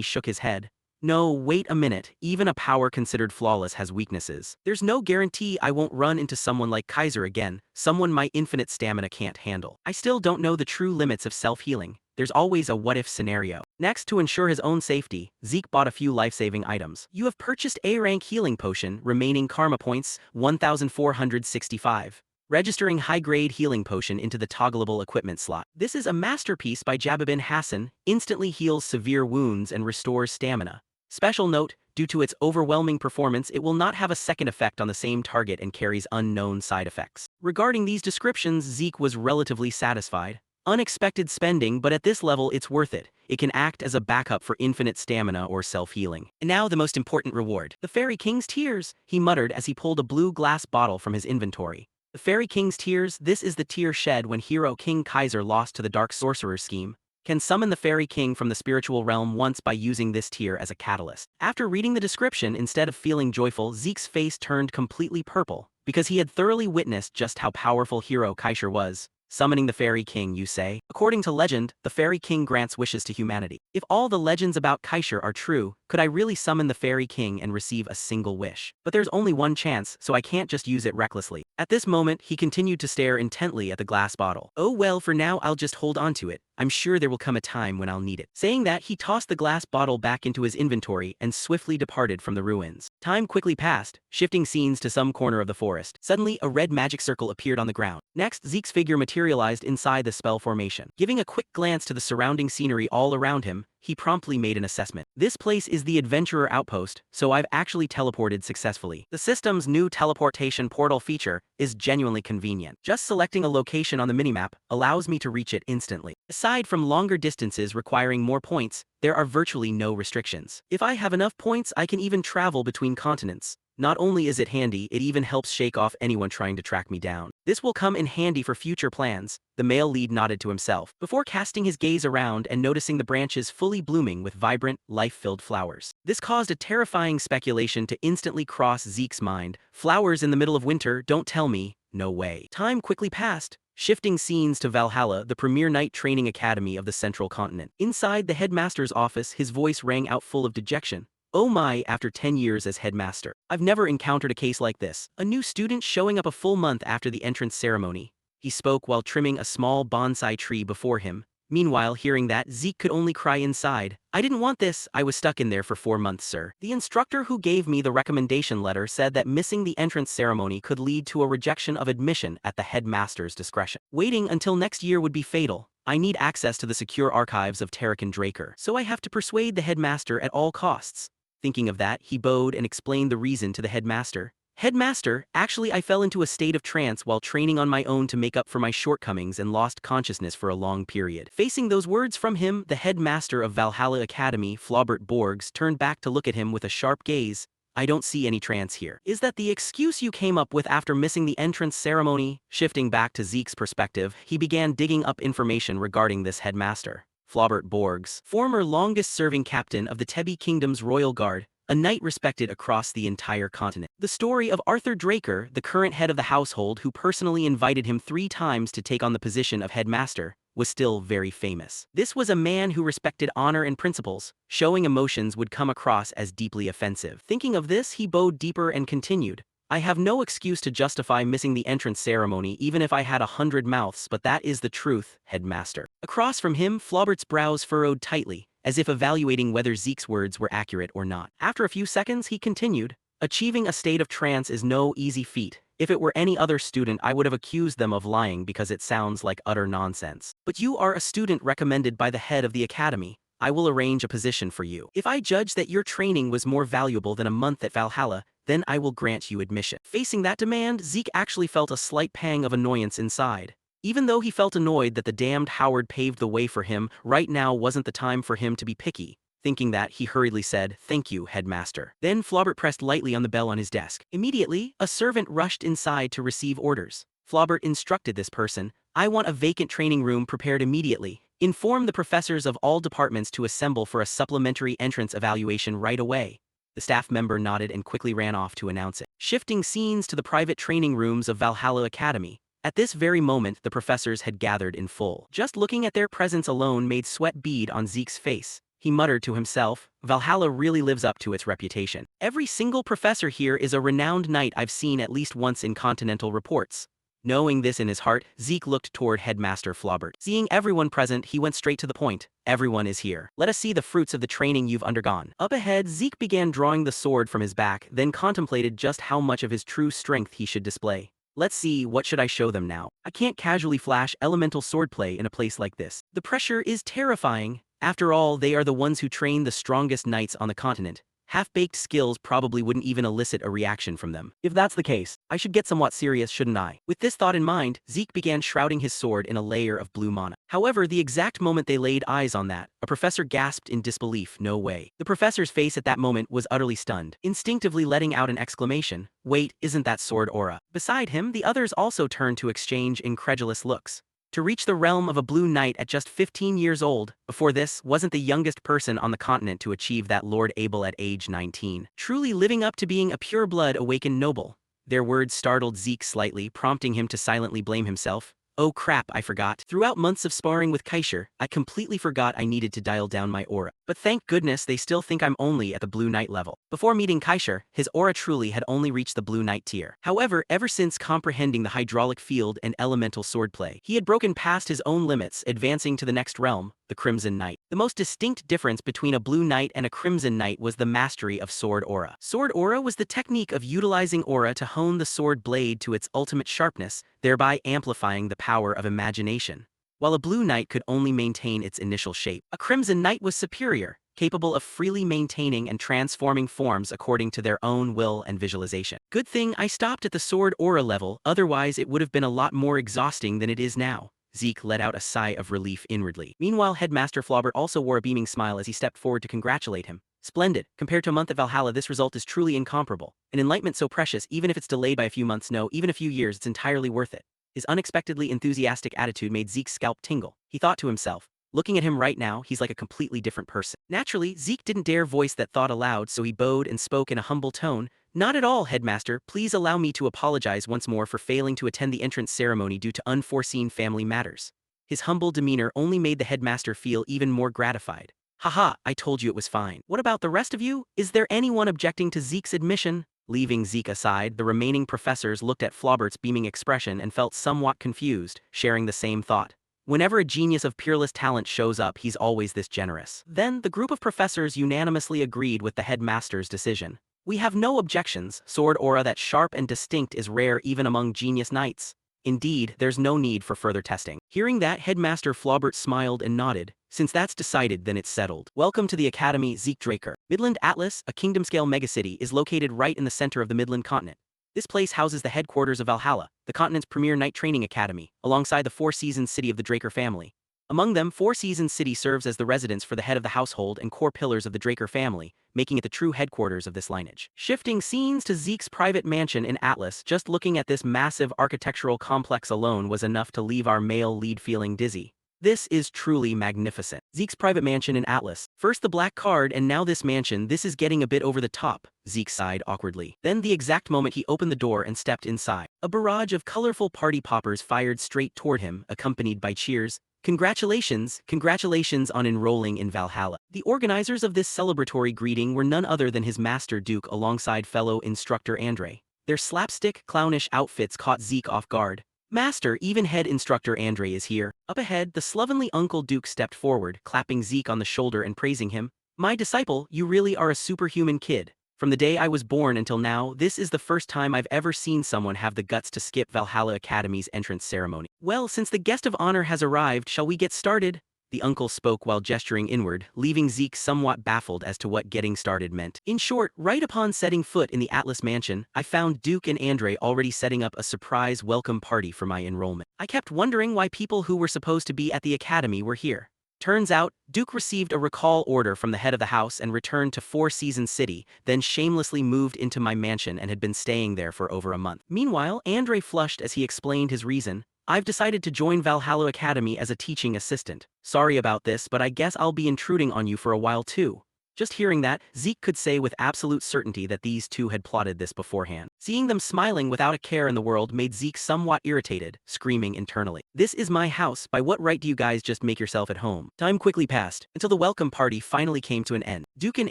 [SPEAKER 1] shook his head. No, wait a minute, even a power considered flawless has weaknesses. There's no guarantee I won't run into someone like Kaiser again, someone my infinite stamina can't handle. I still don't know the true limits of self-healing. There's always a what-if scenario. Next, to ensure his own safety, Zeke bought a few life-saving items. You have purchased A-rank healing potion, remaining karma points, 1,465. Registering high-grade healing potion into the toggleable equipment slot. This is a masterpiece by Jababin Hassan, instantly heals severe wounds and restores stamina. Special note, due to its overwhelming performance, it will not have a second effect on the same target and carries unknown side effects. Regarding these descriptions, Zeke was relatively satisfied. Unexpected spending, but at this level it's worth it. It can act as a backup for infinite stamina or self-healing. And now the most important reward. The Fairy King's Tears, he muttered as he pulled a blue glass bottle from his inventory. The Fairy King's Tears, this is the tear shed when hero King Kaiser lost to the Dark Sorcerer's scheme. Can summon the Fairy King from the spiritual realm once by using this tear as a catalyst. After reading the description, instead of feeling joyful, Zeke's face turned completely purple, because he had thoroughly witnessed just how powerful hero Kaiser was. Summoning the Fairy King, you say? According to legend, the Fairy King grants wishes to humanity. If all the legends about Kaiser are true, could I really summon the Fairy King and receive a single wish? But there's only one chance, so I can't just use it recklessly. At this moment, he continued to stare intently at the glass bottle. Oh well, for now I'll just hold on to it. I'm sure there will come a time when I'll need it. Saying that, he tossed the glass bottle back into his inventory and swiftly departed from the ruins. Time quickly passed, shifting scenes to some corner of the forest. Suddenly, a red magic circle appeared on the ground. Next, Zeke's figure materialized inside the spell formation. Giving a quick glance to the surrounding scenery all around him, he promptly made an assessment. This place is the Adventurer Outpost, so I've actually teleported successfully. The system's new teleportation portal feature is genuinely convenient. Just selecting a location on the minimap allows me to reach it instantly. Aside from longer distances requiring more points, there are virtually no restrictions. If I have enough points, I can even travel between continents. Not only is it handy, it even helps shake off anyone trying to track me down. This will come in handy for future plans. The male lead nodded to himself, before casting his gaze around and noticing the branches fully blooming with vibrant, life-filled flowers. This caused a terrifying speculation to instantly cross Zeke's mind. Flowers in the middle of winter? Don't tell me. No way. Time quickly passed, shifting scenes to Valhalla, the premier knight training academy of the central continent. Inside the headmaster's office, his voice rang out full of dejection. Oh my, after 10 years as headmaster, I've never encountered a case like this. A new student showing up a full month after the entrance ceremony. He spoke while trimming a small bonsai tree before him. Meanwhile, hearing that, Zeke could only cry inside. I didn't want this. I was stuck in there for 4 months, sir. The instructor who gave me the recommendation letter said that missing the entrance ceremony could lead to a rejection of admission at the headmaster's discretion. Waiting until next year would be fatal. I need access to the secure archives of Terrakin Draker, so I have to persuade the headmaster at all costs. Thinking of that, he bowed and explained the reason to the headmaster. Headmaster, actually I fell into a state of trance while training on my own to make up for my shortcomings and lost consciousness for a long period. Facing those words from him, the headmaster of Valhalla Academy, Flaubert Borgs, turned back to look at him with a sharp gaze. I don't see any trance here. Is that the excuse you came up with after missing the entrance ceremony? Shifting back to Zeke's perspective, he began digging up information regarding this headmaster. Flaubert Borgs, former longest-serving captain of the Tebi Kingdom's Royal Guard, a knight respected across the entire continent. The story of Arthur Draker, the current head of the household who personally invited him 3 times to take on the position of headmaster, was still very famous. This was a man who respected honor and principles. Showing emotions would come across as deeply offensive. Thinking of this, he bowed deeper and continued. I have no excuse to justify missing the entrance ceremony even if I had 100 mouths, but that is the truth, headmaster. Across from him, Flaubert's brows furrowed tightly, as if evaluating whether Zeke's words were accurate or not. After a few seconds, he continued, achieving a state of trance is no easy feat. If it were any other student, I would have accused them of lying because it sounds like utter nonsense. But you are a student recommended by the head of the academy. I will arrange a position for you. If I judge that your training was more valuable than a month at Valhalla, then I will grant you admission. Facing that demand, Zeke actually felt a slight pang of annoyance inside. Even though he felt annoyed that the damned Howard paved the way for him, right now wasn't the time for him to be picky. Thinking that, he hurriedly said, "Thank you, headmaster." Then Flaubert pressed lightly on the bell on his desk. Immediately, a servant rushed inside to receive orders. Flaubert instructed this person, "I want a vacant training room prepared immediately. Inform the professors of all departments to assemble for a supplementary entrance evaluation right away." The staff member nodded and quickly ran off to announce it. Shifting scenes to the private training rooms of Valhalla Academy. At this very moment, the professors had gathered in full. Just looking at their presence alone made sweat bead on Zeke's face. He muttered to himself, "Valhalla really lives up to its reputation. Every single professor here is a renowned knight I've seen at least once in Continental reports." Knowing this in his heart, Zeke looked toward Headmaster Flaubert. Seeing everyone present, he went straight to the point. "Everyone is here. Let us see the fruits of the training you've undergone." Up ahead, Zeke began drawing the sword from his back, then contemplated just how much of his true strength he should display. "Let's see, what should I show them now? I can't casually flash elemental swordplay in a place like this. The pressure is terrifying. After all, they are the ones who train the strongest knights on the continent. Half-baked skills probably wouldn't even elicit a reaction from them. If that's the case, I should get somewhat serious, shouldn't I?" With this thought in mind, Zeke began shrouding his sword in a layer of blue mana. However, the exact moment they laid eyes on that, a professor gasped in disbelief. "No way." The professor's face at that moment was utterly stunned, instinctively letting out an exclamation. "Wait, isn't that sword aura?" Beside him, the others also turned to exchange incredulous looks. To reach the realm of a blue knight at just 15 years old, before this, wasn't the youngest person on the continent to achieve that, Lord Abel at age 19. Truly living up to being a pure-blood awakened noble. Their words startled Zeke slightly, prompting him to silently blame himself. "Oh crap, I forgot. Throughout months of sparring with Kaisher, I completely forgot I needed to dial down my aura. But thank goodness they still think I'm only at the Blue Knight level." Before meeting Kaisher, his aura truly had only reached the Blue Knight tier. However, ever since comprehending the hydraulic field and elemental swordplay, he had broken past his own limits, advancing to the next realm, the Crimson Knight. The most distinct difference between a Blue Knight and a Crimson Knight was the mastery of sword aura. Sword aura was the technique of utilizing aura to hone the sword blade to its ultimate sharpness, thereby amplifying the power of imagination. While a Blue Knight could only maintain its initial shape, a Crimson Knight was superior, capable of freely maintaining and transforming forms according to their own will and visualization. Good thing I stopped at the sword aura level, otherwise it would have been a lot more exhausting than it is now. Zeke let out a sigh of relief inwardly. Meanwhile, Headmaster Flaubert also wore a beaming smile as he stepped forward to congratulate him. "Splendid. Compared to a month at Valhalla, this result is truly incomparable. An enlightenment so precious, even if it's delayed by a few months, no, even a few years, it's entirely worth it." His unexpectedly enthusiastic attitude made Zeke's scalp tingle. He thought to himself, "Looking at him right now, he's like a completely different person." Naturally, Zeke didn't dare voice that thought aloud, so he bowed and spoke in a humble tone. "Not at all, Headmaster. Please allow me to apologize once more for failing to attend the entrance ceremony due to unforeseen family matters." His humble demeanor only made the headmaster feel even more gratified. "Haha, I told you it was fine. What about the rest of you? Is there anyone objecting to Zeke's admission?" Leaving Zeke aside, the remaining professors looked at Flaubert's beaming expression and felt somewhat confused, sharing the same thought. Whenever a genius of peerless talent shows up, he's always this generous. Then, the group of professors unanimously agreed with the headmaster's decision. "We have no objections. Sword aura that's sharp and distinct is rare even among genius knights. Indeed, there's no need for further testing." Hearing that, Headmaster Flaubert smiled and nodded. "Since that's decided, then it's settled. Welcome to the Academy, Zeke Draker." Midland Atlas, a kingdom-scale megacity, is located right in the center of the Midland continent. This place houses the headquarters of Valhalla, the continent's premier knight training academy, alongside the Four Seasons city of the Draker family. Among them, Four Seasons City serves as the residence for the head of the household and core pillars of the Draker family, making it the true headquarters of this lineage. Shifting scenes to Zeke's private mansion in Atlas, just looking at this massive architectural complex alone was enough to leave our male lead feeling dizzy. This is truly magnificent. Zeke's private mansion in Atlas. First the black card and now this mansion, this is getting a bit over the top, Zeke sighed awkwardly. Then the exact moment he opened the door and stepped inside, a barrage of colorful party poppers fired straight toward him, accompanied by cheers. "Congratulations, congratulations on enrolling in Valhalla." The organizers of this celebratory greeting were none other than his master Duke alongside fellow instructor Andre. Their slapstick, clownish outfits caught Zeke off guard. "Master, even head instructor Andre is here." Up ahead, the slovenly Uncle Duke stepped forward, clapping Zeke on the shoulder and praising him. "My disciple, you really are a superhuman kid. From the day I was born until now, this is the first time I've ever seen someone have the guts to skip Valhalla Academy's entrance ceremony." "Well, since the guest of honor has arrived, shall we get started?" the uncle spoke while gesturing inward, leaving Zeke somewhat baffled as to what getting started meant. In short, right upon setting foot in the Atlas mansion, I found Duke and Andre already setting up a surprise welcome party for my enrollment. I kept wondering why people who were supposed to be at the academy were here. Turns out, Duke received a recall order from the head of the house and returned to Four Seasons City, then shamelessly moved into my mansion and had been staying there for over a month. Meanwhile, Andre flushed as he explained his reason. I've decided to join Valhalla Academy as a teaching assistant. Sorry about this, but I guess I'll be intruding on you for a while too. Just hearing that, Zeke could say with absolute certainty that these two had plotted this beforehand. Seeing them smiling without a care in the world made Zeke somewhat irritated, screaming internally. This is my house, by what right do you guys just make yourself at home? Time quickly passed, until the welcome party finally came to an end. Duke and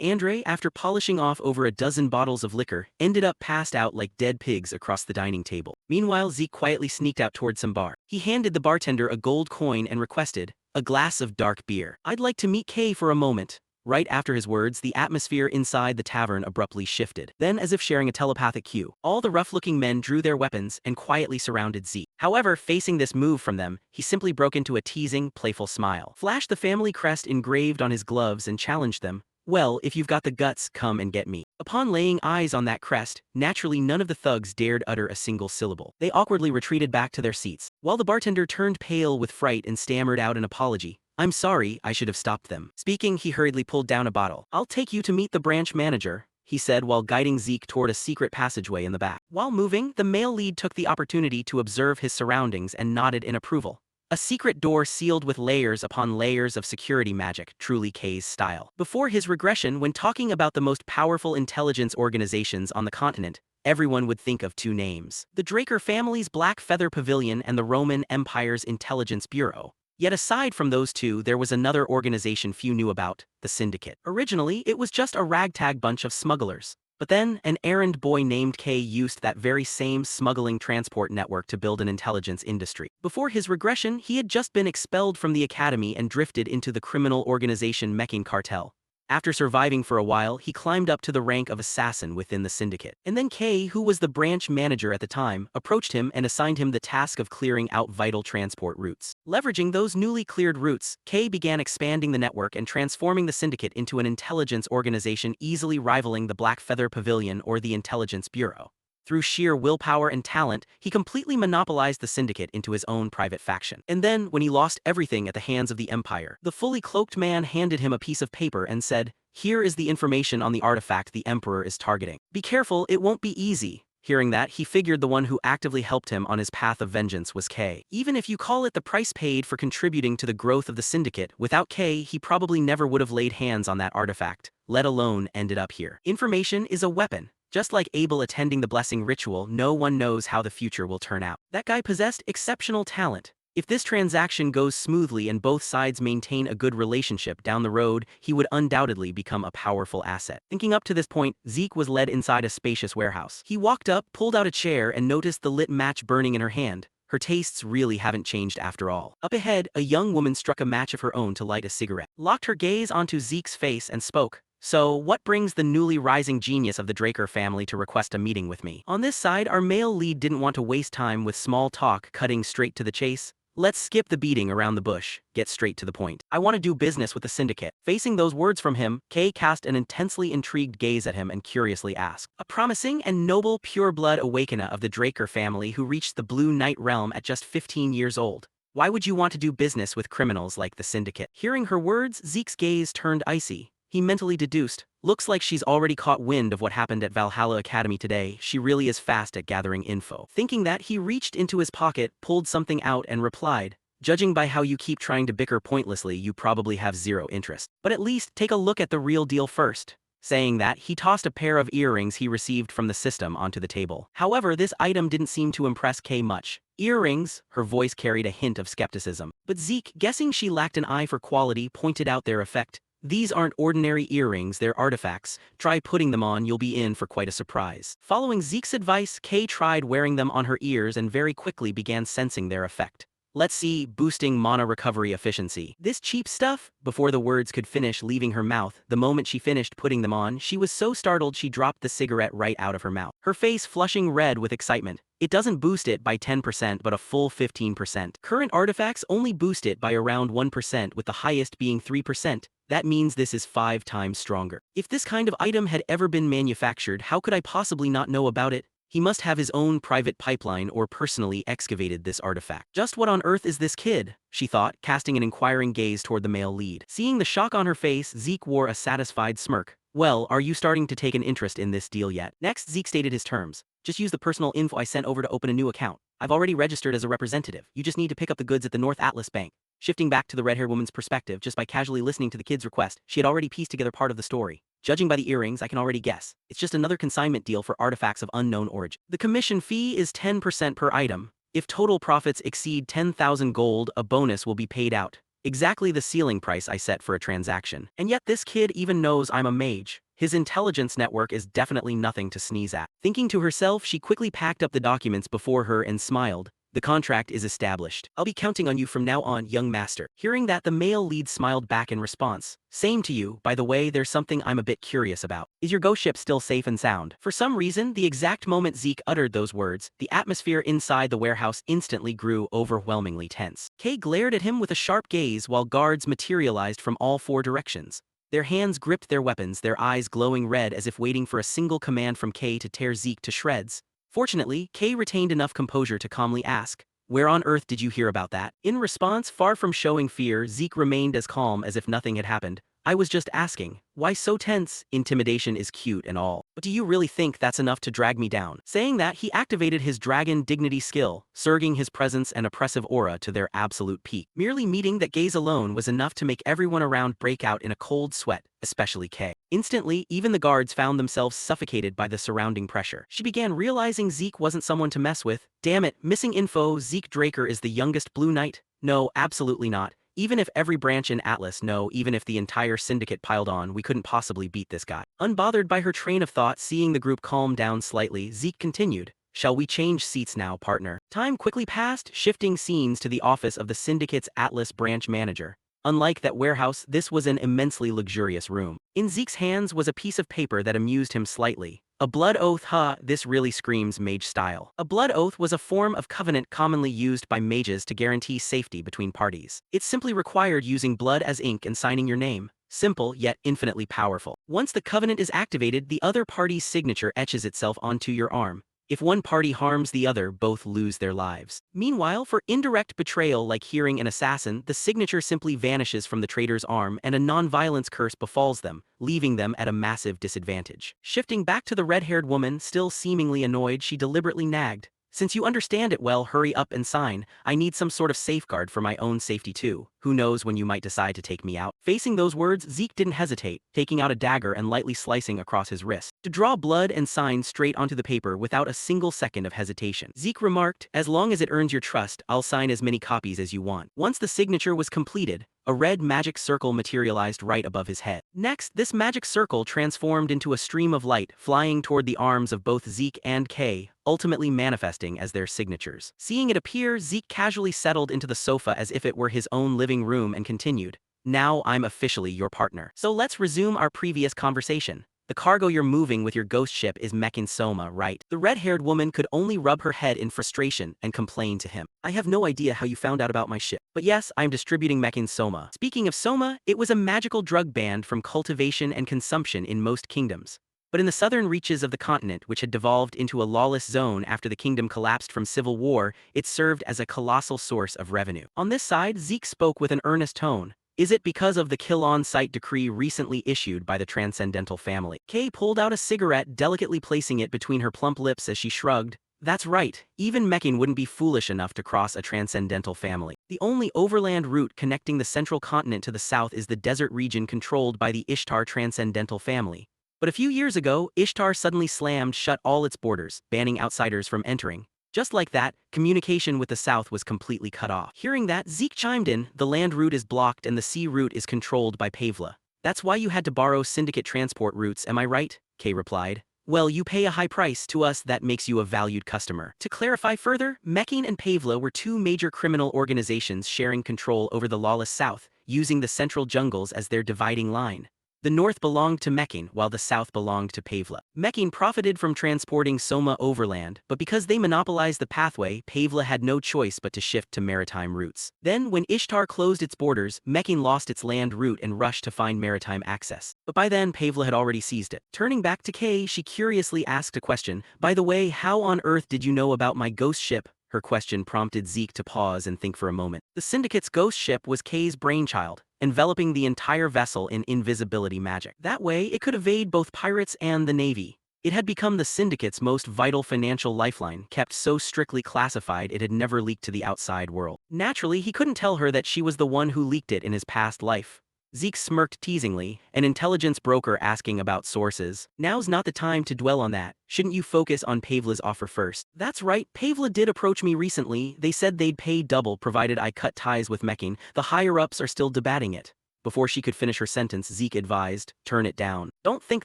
[SPEAKER 1] Andre, after polishing off over a dozen bottles of liquor, ended up passed out like dead pigs across the dining table. Meanwhile, Zeke quietly sneaked out toward some bar. He handed the bartender a gold coin and requested a glass of dark beer. I'd like to meet Kay for a moment. Right after his words, the atmosphere inside the tavern abruptly shifted. Then, as if sharing a telepathic cue, all the rough-looking men drew their weapons and quietly surrounded Zeke. However, facing this move from them, he simply broke into a teasing, playful smile, flashed the family crest engraved on his gloves and challenged them. Well, if you've got the guts, come and get me. Upon laying eyes on that crest, naturally none of the thugs dared utter a single syllable. They awkwardly retreated back to their seats, while the bartender turned pale with fright and stammered out an apology. I'm sorry, I should have stopped them. Speaking, he hurriedly pulled down a bottle. I'll take you to meet the branch manager, he said while guiding Zeke toward a secret passageway in the back. While moving, the male lead took the opportunity to observe his surroundings and nodded in approval. A secret door sealed with layers upon layers of security magic, truly Kay's style. Before his regression, when talking about the most powerful intelligence organizations on the continent, everyone would think of two names: the Draker family's Black Feather Pavilion and the Roman Empire's Intelligence Bureau. Yet aside from those two, there was another organization few knew about, the Syndicate. Originally, it was just a ragtag bunch of smugglers. But then, an errand boy named Kay used that very same smuggling transport network to build an intelligence industry. Before his regression, he had just been expelled from the academy and drifted into the criminal organization Mecking Cartel. After surviving for a while, he climbed up to the rank of assassin within the syndicate. And then Kay, who was the branch manager at the time, approached him and assigned him the task of clearing out vital transport routes. Leveraging those newly cleared routes, Kay began expanding the network and transforming the syndicate into an intelligence organization easily rivaling the Black Feather Pavilion or the Intelligence Bureau. Through sheer willpower and talent, he completely monopolized the syndicate into his own private faction. And then, when he lost everything at the hands of the Empire, the fully cloaked man handed him a piece of paper and said, "Here is the information on the artifact the Emperor is targeting. Be careful, it won't be easy." Hearing that, he figured the one who actively helped him on his path of vengeance was Kay. Even if you call it the price paid for contributing to the growth of the syndicate, without Kay, he probably never would have laid hands on that artifact, let alone ended up here. Information is a weapon. Just like Abel attending the blessing ritual, no one knows how the future will turn out. That guy possessed exceptional talent. If this transaction goes smoothly and both sides maintain a good relationship down the road, he would undoubtedly become a powerful asset. Thinking up to this point, Zeke was led inside a spacious warehouse. He walked up, pulled out a chair, and noticed the lit match burning in her hand. Her tastes really haven't changed after all. Up ahead, a young woman struck a match of her own to light a cigarette, locked her gaze onto Zeke's face and spoke. So, what brings the newly rising genius of the Draker family to request a meeting with me? On this side, our male lead didn't want to waste time with small talk, cutting straight to the chase. Let's skip the beating around the bush, get straight to the point. I want to do business with the syndicate. Facing those words from him, Kay cast an intensely intrigued gaze at him and curiously asked. A promising and noble pure-blood awakener of the Draker family who reached the Blue Knight realm at just 15 years old. Why would you want to do business with criminals like the syndicate? Hearing her words, Zeke's gaze turned icy. He mentally deduced, looks like she's already caught wind of what happened at Valhalla Academy today. She really is fast at gathering info. Thinking that, he reached into his pocket, pulled something out and replied, judging by how you keep trying to bicker pointlessly, you probably have zero interest. But at least take a look at the real deal first. Saying that, he tossed a pair of earrings he received from the system onto the table. However, this item didn't seem to impress Kay much. Earrings? Her voice carried a hint of skepticism. But Zeke, guessing she lacked an eye for quality, pointed out their effect. These aren't ordinary earrings, they're artifacts. Try putting them on, you'll be in for quite a surprise. Following Zeke's advice, Kay tried wearing them on her ears and very quickly began sensing their effect. Let's see, boosting mana recovery efficiency. This cheap stuff? Before the words could finish leaving her mouth, the moment she finished putting them on, she was so startled she dropped the cigarette right out of her mouth. Her face flushing red with excitement. It doesn't boost it by 10% but a full 15%. Current artifacts only boost it by around 1% with the highest being 3%. That means this is 5 times stronger. If this kind of item had ever been manufactured, how could I possibly not know about it? He must have his own private pipeline or personally excavated this artifact. Just what on earth is this kid? She thought, casting an inquiring gaze toward the male lead. Seeing the shock on her face, Zeke wore a satisfied smirk. Well, are you starting to take an interest in this deal yet? Next, Zeke stated his terms. Just use the personal info I sent over to open a new account. I've already registered as a representative. You just need to pick up the goods at the North Atlas Bank. Shifting back to the red-haired woman's perspective, just by casually listening to the kid's request, she had already pieced together part of the story. Judging by the earrings, I can already guess. It's just another consignment deal for artifacts of unknown origin. The commission fee is 10% per item. If total profits exceed 10,000 gold, a bonus will be paid out. Exactly the ceiling price I set for a transaction. And yet this kid even knows I'm a mage. His intelligence network is definitely nothing to sneeze at. Thinking to herself, she quickly packed up the documents before her and smiled. The contract is established. I'll be counting on you from now on, young master. Hearing that, the male lead smiled back in response. Same to you. By the way, there's something I'm a bit curious about. Is your ghost ship still safe and sound? For some reason, the exact moment Zeke uttered those words, the atmosphere inside the warehouse instantly grew overwhelmingly tense. Kay glared at him with a sharp gaze while guards materialized from all 4 directions. Their hands gripped their weapons, their eyes glowing red as if waiting for a single command from Kay to tear Zeke to shreds. Fortunately, Kay retained enough composure to calmly ask, "Where on earth did you hear about that?" In response, far from showing fear, Zeke remained as calm as if nothing had happened. "I was just asking. Why so tense? Intimidation is cute and all. But do you really think that's enough to drag me down?" Saying that, he activated his dragon dignity skill, surging his presence and oppressive aura to their absolute peak. Merely meeting that gaze alone was enough to make everyone around break out in a cold sweat, especially Kay. Instantly, even the guards found themselves suffocated by the surrounding pressure. She began realizing Zeke wasn't someone to mess with. Damn it, missing info, Zeke Draker is the youngest Blue Knight? No, absolutely not. Even if every branch in Atlas, no, even if the entire syndicate piled on, we couldn't possibly beat this guy. Unbothered by her train of thought, seeing the group calm down slightly, Zeke continued. Shall we change seats now, partner? Time quickly passed, shifting scenes to the office of the syndicate's Atlas branch manager. Unlike that warehouse, this was an immensely luxurious room. In Zeke's hands was a piece of paper that amused him slightly. A blood oath, huh, this really screams mage style. A blood oath was a form of covenant commonly used by mages to guarantee safety between parties. It simply required using blood as ink and signing your name. Simple, yet infinitely powerful. Once the covenant is activated, the other party's signature etches itself onto your arm. If one party harms the other, both lose their lives. Meanwhile, for indirect betrayal like hearing an assassin, the signature simply vanishes from the traitor's arm and a non-violence curse befalls them, leaving them at a massive disadvantage. Shifting back to the red-haired woman, still seemingly annoyed, she deliberately nagged. Since you understand it well, hurry up and sign. I need some sort of safeguard for my own safety too. Who knows when you might decide to take me out? Facing those words, Zeke didn't hesitate, taking out a dagger and lightly slicing across his wrist. To draw blood and sign straight onto the paper without a single second of hesitation. Zeke remarked, as long as it earns your trust, I'll sign as many copies as you want. Once the signature was completed, a red magic circle materialized right above his head. Next, this magic circle transformed into a stream of light, flying toward the arms of both Zeke and Kay, ultimately manifesting as their signatures. Seeing it appear, Zeke casually settled into the sofa as if it were his own living room and continued, "Now I'm officially your partner. So let's resume our previous conversation. The cargo you're moving with your ghost ship is Mekin Soma, right?" The red-haired woman could only rub her head in frustration and complain to him. "I have no idea how you found out about my ship. But yes, I'm distributing Mekin Soma." Speaking of Soma, it was a magical drug banned from cultivation and consumption in most kingdoms. But in the southern reaches of the continent, which had devolved into a lawless zone after the kingdom collapsed from civil war, it served as a colossal source of revenue. On this side, Zeke spoke with an earnest tone. "Is it because of the kill-on-sight decree recently issued by the Transcendental family?" Kay pulled out a cigarette, delicately placing it between her plump lips as she shrugged. "That's right. Even Mekin wouldn't be foolish enough to cross a Transcendental family. The only overland route connecting the central continent to the south is the desert region controlled by the Ishtar Transcendental family. But a few years ago, Ishtar suddenly slammed shut all its borders, banning outsiders from entering. Just like that, communication with the south was completely cut off." Hearing that, Zeke chimed in, "The land route is blocked and the sea route is controlled by Pavla. That's why you had to borrow syndicate transport routes, am I right?" Kay replied. well, you pay a high price to us that makes you a valued customer. To clarify further, Mekin and Pavla were two major criminal organizations sharing control over the lawless south, using the central jungles as their dividing line. The north belonged to Mekin, while the south belonged to Pavla. Mekin profited from transporting Soma overland, but because they monopolized the pathway, Pavla had no choice but to shift to maritime routes. Then, when Ishtar closed its borders, Mekin lost its land route and rushed to find maritime access. But by then, Pavla had already seized it. Turning back to Kay, she curiously asked a question. By the way, how on earth did you know about my ghost ship? Her question prompted Zeke to pause and think for a moment. The Syndicate's ghost ship was Kay's brainchild, enveloping the entire vessel in invisibility magic. That way, it could evade both pirates and the Navy. It had become the Syndicate's most vital financial lifeline, kept so strictly classified it had never leaked to the outside world. Naturally, he couldn't tell her that she was the one who leaked it in his past life. Zeke smirked teasingly, an intelligence broker asking about sources. Now's not the time to dwell on that. Shouldn't you focus on Pavla's offer first? That's right, Pavla did approach me recently. They said they'd pay double provided I cut ties with Mekin. The higher-ups are still debating it. Before she could finish her sentence, Zeke advised, turn it down. Don't think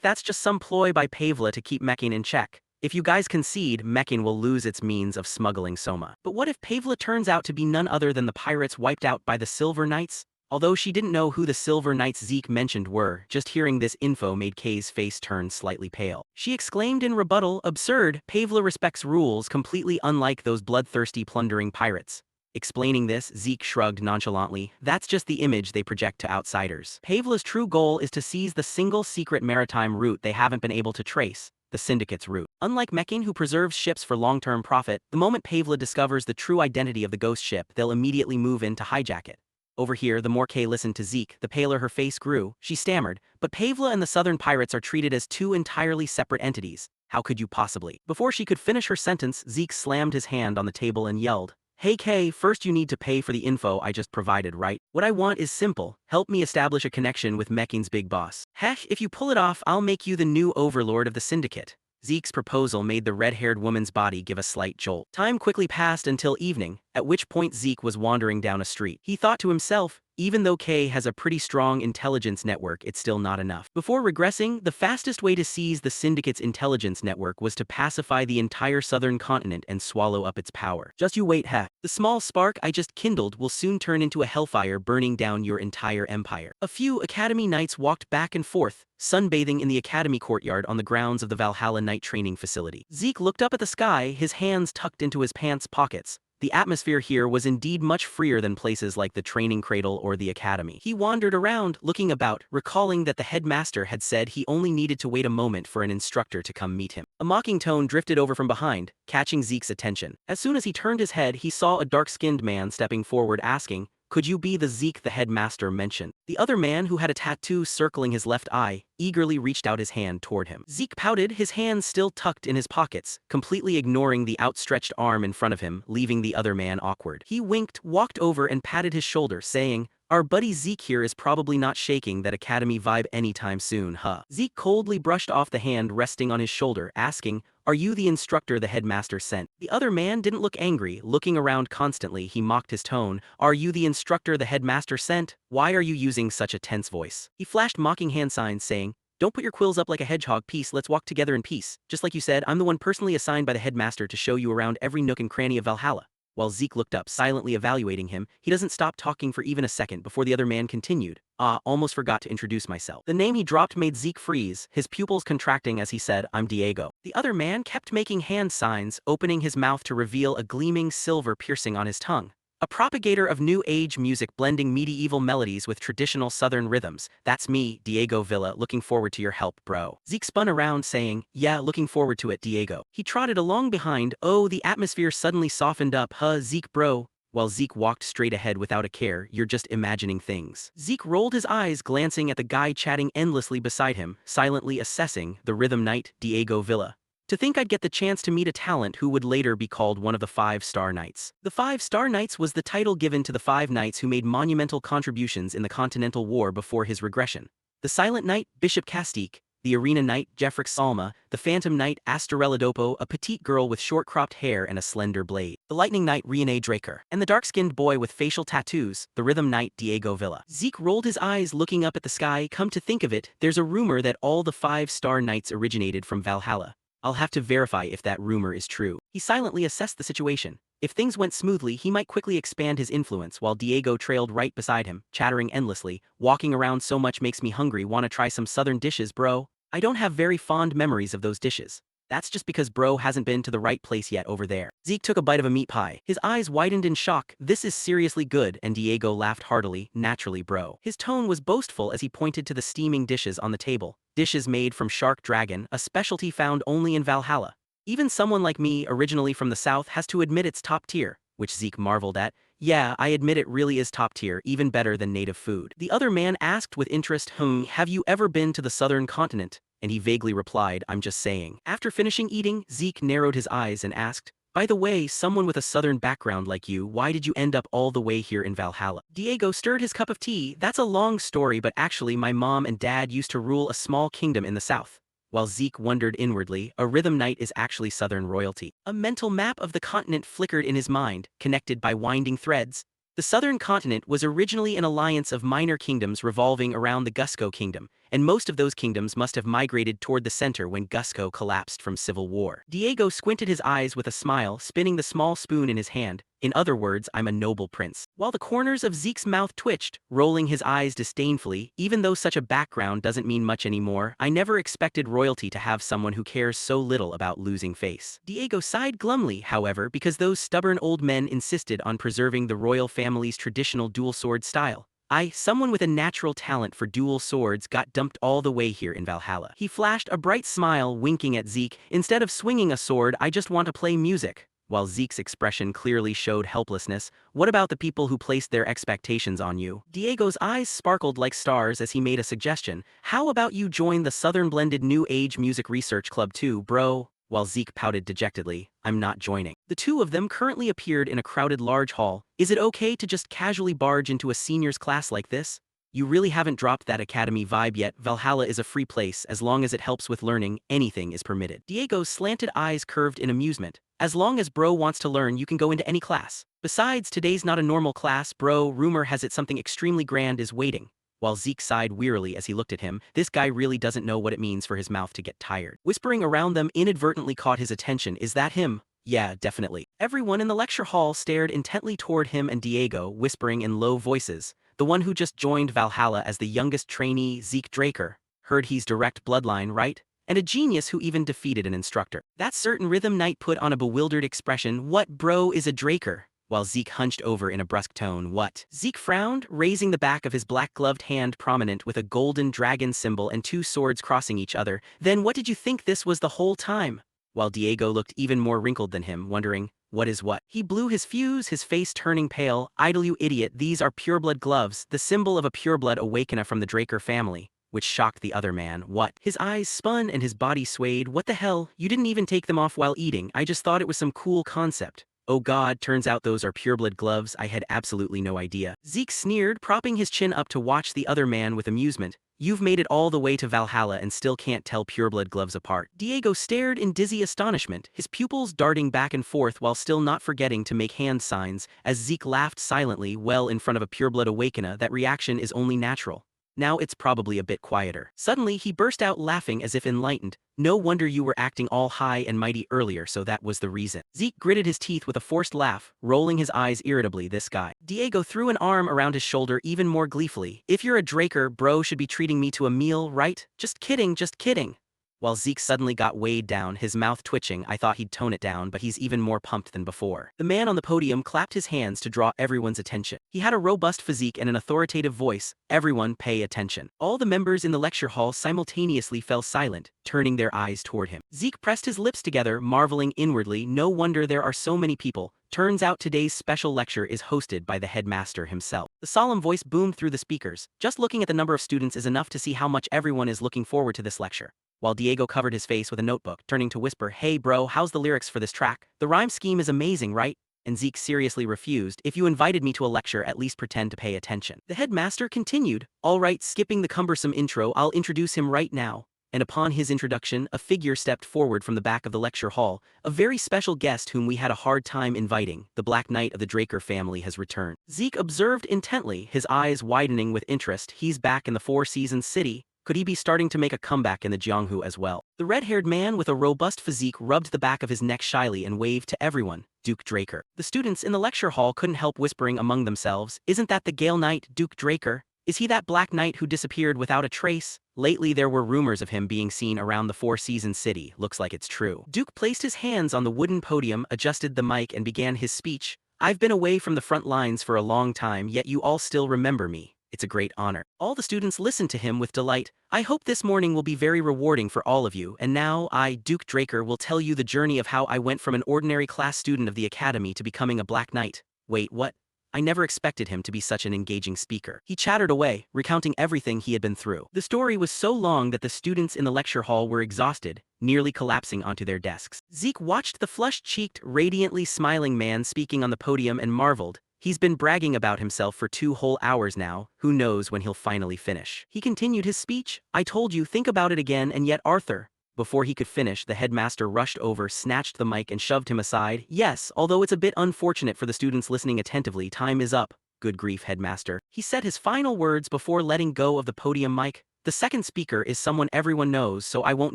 [SPEAKER 1] that's just some ploy by Pavla to keep Mekin in check. If you guys concede, Mekin will lose its means of smuggling Soma. But what if Pavla turns out to be none other than the pirates wiped out by the Silver Knights? Although she didn't know who the Silver Knights Zeke mentioned were, just hearing this info made Kay's face turn slightly pale. She exclaimed in rebuttal, absurd, Pavla respects rules completely unlike those bloodthirsty plundering pirates. Explaining this, Zeke shrugged nonchalantly, that's just the image they project to outsiders. Pavla's true goal is to seize the single secret maritime route they haven't been able to trace, the Syndicate's route. Unlike Mekin, who preserves ships for long-term profit, the moment Pavla discovers the true identity of the ghost ship, they'll immediately move in to hijack it. Over here, the more Kay listened to Zeke, the paler her face grew. She stammered, but Pavla and the southern pirates are treated as two entirely separate entities. How could you possibly? Before she could finish her sentence, Zeke slammed his hand on the table and yelled, hey Kay, first you need to pay for the info I just provided, right? What I want is simple. Help me establish a connection with Mekin's big boss. Heck, if you pull it off, I'll make you the new overlord of the Syndicate. Zeke's proposal made the red-haired woman's body give a slight jolt. Time quickly passed until evening, at which point Zeke was wandering down a street. He thought to himself, even though Kay has a pretty strong intelligence network, it's still not enough. Before regressing, the fastest way to seize the Syndicate's intelligence network was to pacify the entire southern continent and swallow up its power. Just you wait, heck. The small spark I just kindled will soon turn into a hellfire burning down your entire empire. A few Academy Knights walked back and forth, sunbathing in the Academy courtyard on the grounds of the Valhalla Knight training facility. Zeke looked up at the sky, his hands tucked into his pants pockets. The atmosphere here was indeed much freer than places like the training cradle or the academy. He wandered around, looking about, recalling that the headmaster had said he only needed to wait a moment for an instructor to come meet him. A mocking tone drifted over from behind, catching Zeke's attention. As soon as he turned his head, he saw a dark-skinned man stepping forward asking, could you be the Zeke the headmaster mentioned? The other man, who had a tattoo circling his left eye, eagerly reached out his hand toward him. Zeke pouted, his hands still tucked in his pockets, completely ignoring the outstretched arm in front of him, leaving the other man awkward. He winked, walked over and patted his shoulder, saying, our buddy Zeke here is probably not shaking that academy vibe anytime soon, huh? Zeke coldly brushed off the hand resting on his shoulder, asking, are you the instructor the headmaster sent? The other man didn't look angry, looking around constantly. He mocked his tone. Are you the instructor the headmaster sent? Why are you using such a tense voice? He flashed mocking hand signs saying, don't put your quills up like a hedgehog, peace, let's walk together in peace. Just like you said, I'm the one personally assigned by the headmaster to show you around every nook and cranny of Valhalla. While Zeke looked up, silently evaluating him, he doesn't stop talking for even a second before the other man continued. Almost forgot to introduce myself. The name he dropped made Zeke freeze, his pupils contracting as he said, I'm Diego. The other man kept making hand signs, opening his mouth to reveal a gleaming silver piercing on his tongue. A propagator of new age music blending medieval melodies with traditional southern rhythms. That's me, Diego Villa, looking forward to your help, bro. Zeke spun around saying, yeah, looking forward to it, Diego. He trotted along behind. Oh, the atmosphere suddenly softened up, huh, Zeke bro? While Zeke walked straight ahead without a care, you're just imagining things. Zeke rolled his eyes, glancing at the guy chatting endlessly beside him, silently assessing the rhythm knight, Diego Villa. To think I'd get the chance to meet a talent who would later be called one of the 5-Star Knights. The 5-Star Knights was the title given to the 5 knights who made monumental contributions in the Continental War before his regression. The Silent Knight, Bishop Castique, the arena knight Jeffrick Salma, the phantom knight Astarellidopo, a petite girl with short cropped hair and a slender blade, the lightning knight Riene Draker, and the dark-skinned boy with facial tattoos, the rhythm knight Diego Villa. Zeke rolled his eyes looking up at the sky. Come to think of it, there's a rumor that all the 5-star knights originated from Valhalla. I'll have to verify if that rumor is true. He silently assessed the situation. If things went smoothly, he might quickly expand his influence while Diego trailed right beside him, chattering endlessly. Walking around so much makes me hungry. Wanna try some southern dishes, bro? I don't have very fond memories of those dishes. That's just because bro hasn't been to the right place yet over there. Zeke took a bite of a meat pie. His eyes widened in shock. This is seriously good, and Diego laughed heartily. Naturally, bro. His tone was boastful as he pointed to the steaming dishes on the table. Dishes made from shark dragon, a specialty found only in Valhalla. Even someone like me, originally from the south, has to admit it's top tier, which Zeke marveled at. Yeah, I admit it really is top tier, even better than native food. The other man asked with interest, have you ever been to the southern continent? And he vaguely replied, I'm just saying. After finishing eating, Zeke narrowed his eyes and asked, by the way, someone with a southern background like you, why did you end up all the way here in Valhalla? Diego stirred his cup of tea. That's a long story, but actually my mom and dad used to rule a small kingdom in the south. While Zeke wondered inwardly, a rhythm knight is actually southern royalty. A mental map of the continent flickered in his mind, connected by winding threads. The southern continent was originally an alliance of minor kingdoms revolving around the Cusco kingdom, and most of those kingdoms must have migrated toward the center when Cusco collapsed from civil war. Diego squinted his eyes with a smile, spinning the small spoon in his hand. In other words, I'm a noble prince. While the corners of Zeke's mouth twitched, rolling his eyes disdainfully, even though such a background doesn't mean much anymore, I never expected royalty to have someone who cares so little about losing face. Diego sighed glumly, however, because those stubborn old men insisted on preserving the royal family's traditional dual sword style. Someone with a natural talent for dual swords, got dumped all the way here in Valhalla. He flashed a bright smile, winking at Zeke. Instead of swinging a sword, I just want to play music. While Zeke's expression clearly showed helplessness, what about the people who placed their expectations on you? Diego's eyes sparkled like stars as he made a suggestion. How about you join the Southern Blended New Age Music Research Club too, bro? While Zeke pouted dejectedly, I'm not joining. The two of them currently appeared in a crowded large hall. Is it okay to just casually barge into a seniors class like this? You really haven't dropped that academy vibe yet. Valhalla is a free place. As long as it helps with learning, anything is permitted. Diego's slanted eyes curved in amusement. As long as bro wants to learn, you can go into any class. Besides, today's not a normal class, bro. Rumor has it something extremely grand is waiting. While Zeke sighed wearily as he looked at him, this guy really doesn't know what it means for his mouth to get tired. Whispering around them inadvertently caught his attention. Is that him? Yeah, definitely. Everyone in the lecture hall stared intently toward him and Diego, whispering in low voices. The one who just joined Valhalla as the youngest trainee, Zeke Draker. Heard he's direct bloodline, right? And a genius who even defeated an instructor. That certain rhythm knight put on a bewildered expression. What bro is a Draker? While Zeke hunched over in a brusque tone. What? Zeke frowned, raising the back of his black-gloved hand prominent with a golden dragon symbol and two swords crossing each other. Then what did you think this was the whole time? While Diego looked even more wrinkled than him, wondering, what is what? He blew his fuse, his face turning pale. Idle, you idiot, these are pureblood gloves, the symbol of a pureblood awakener from the Draker family. Which shocked the other man. What? His eyes spun and his body swayed. What the hell? You didn't even take them off while eating. I just thought it was some cool concept. Oh god, turns out those are pureblood gloves. I had absolutely no idea. Zeke sneered, propping his chin up to watch the other man with amusement. You've made it all the way to Valhalla and still can't tell pureblood gloves apart. Diego stared in dizzy astonishment, his pupils darting back and forth while still not forgetting to make hand signs, as Zeke laughed silently. Well, in front of a pureblood awakener, that reaction is only natural. Now it's probably a bit quieter. Suddenly he burst out laughing as if enlightened. No wonder you were acting all high and mighty earlier, so that was the reason. Zeke gritted his teeth with a forced laugh, rolling his eyes irritably. This guy. Diego threw an arm around his shoulder even more gleefully. If you're a Draker, bro should be treating me to a meal, right? Just kidding, just kidding. While Zeke suddenly got weighed down, his mouth twitching. I thought he'd tone it down, but he's even more pumped than before. The man on the podium clapped his hands to draw everyone's attention. He had a robust physique and an authoritative voice. Everyone pay attention. All the members in the lecture hall simultaneously fell silent, turning their eyes toward him. Zeke pressed his lips together, marveling inwardly. No wonder there are so many people. Turns out today's special lecture is hosted by the headmaster himself. The solemn voice boomed through the speakers. Just looking at the number of students is enough to see how much everyone is looking forward to this lecture. While Diego covered his face with a notebook, turning to whisper, hey bro, how's the lyrics for this track? The rhyme scheme is amazing, right? And Zeke seriously refused. If you invited me to a lecture, at least pretend to pay attention. The headmaster continued, all right, skipping the cumbersome intro, I'll introduce him right now. and upon his introduction, a figure stepped forward from the back of the lecture hall. A very special guest whom we had a hard time inviting, the Black Knight of the Draker family has returned. Zeke observed intently, his eyes widening with interest. He's back in the Four Seasons city. Could he be starting to make a comeback in the Jianghu as well? The red-haired man with a robust physique rubbed the back of his neck shyly and waved to everyone. Duke Draker. The students in the lecture hall couldn't help whispering among themselves, "Isn't that the Gale Knight, Duke Draker? Is he that Black Knight who disappeared without a trace?" Lately there were rumors of him being seen around the Four Seasons city. Looks like it's true. Duke placed his hands on the wooden podium, adjusted the mic and began his speech. "I've been away from the front lines for a long time, yet you all still remember me. It's a great honor." All the students listened to him with delight. "I hope this morning will be very rewarding for all of you, and now I, Duke Draker, will tell you the journey of how I went from an ordinary class student of the academy to becoming a Black Knight." Wait, what? I never expected him to be such an engaging speaker. He chattered away, recounting everything he had been through. The story was so long that the students in the lecture hall were exhausted, nearly collapsing onto their desks. Zeke watched the flush-cheeked, radiantly smiling man speaking on the podium and marveled. He's been bragging about himself for 2 whole hours now. Who knows when he'll finally finish? He continued his speech. "I told you, think about it again, and yet Arthur." Before he could finish, the headmaster rushed over, snatched the mic and shoved him aside. "Yes, although it's a bit unfortunate for the students listening attentively, time is up." "Good grief, headmaster." He said his final words before letting go of the podium mic. "The second speaker is someone everyone knows, so I won't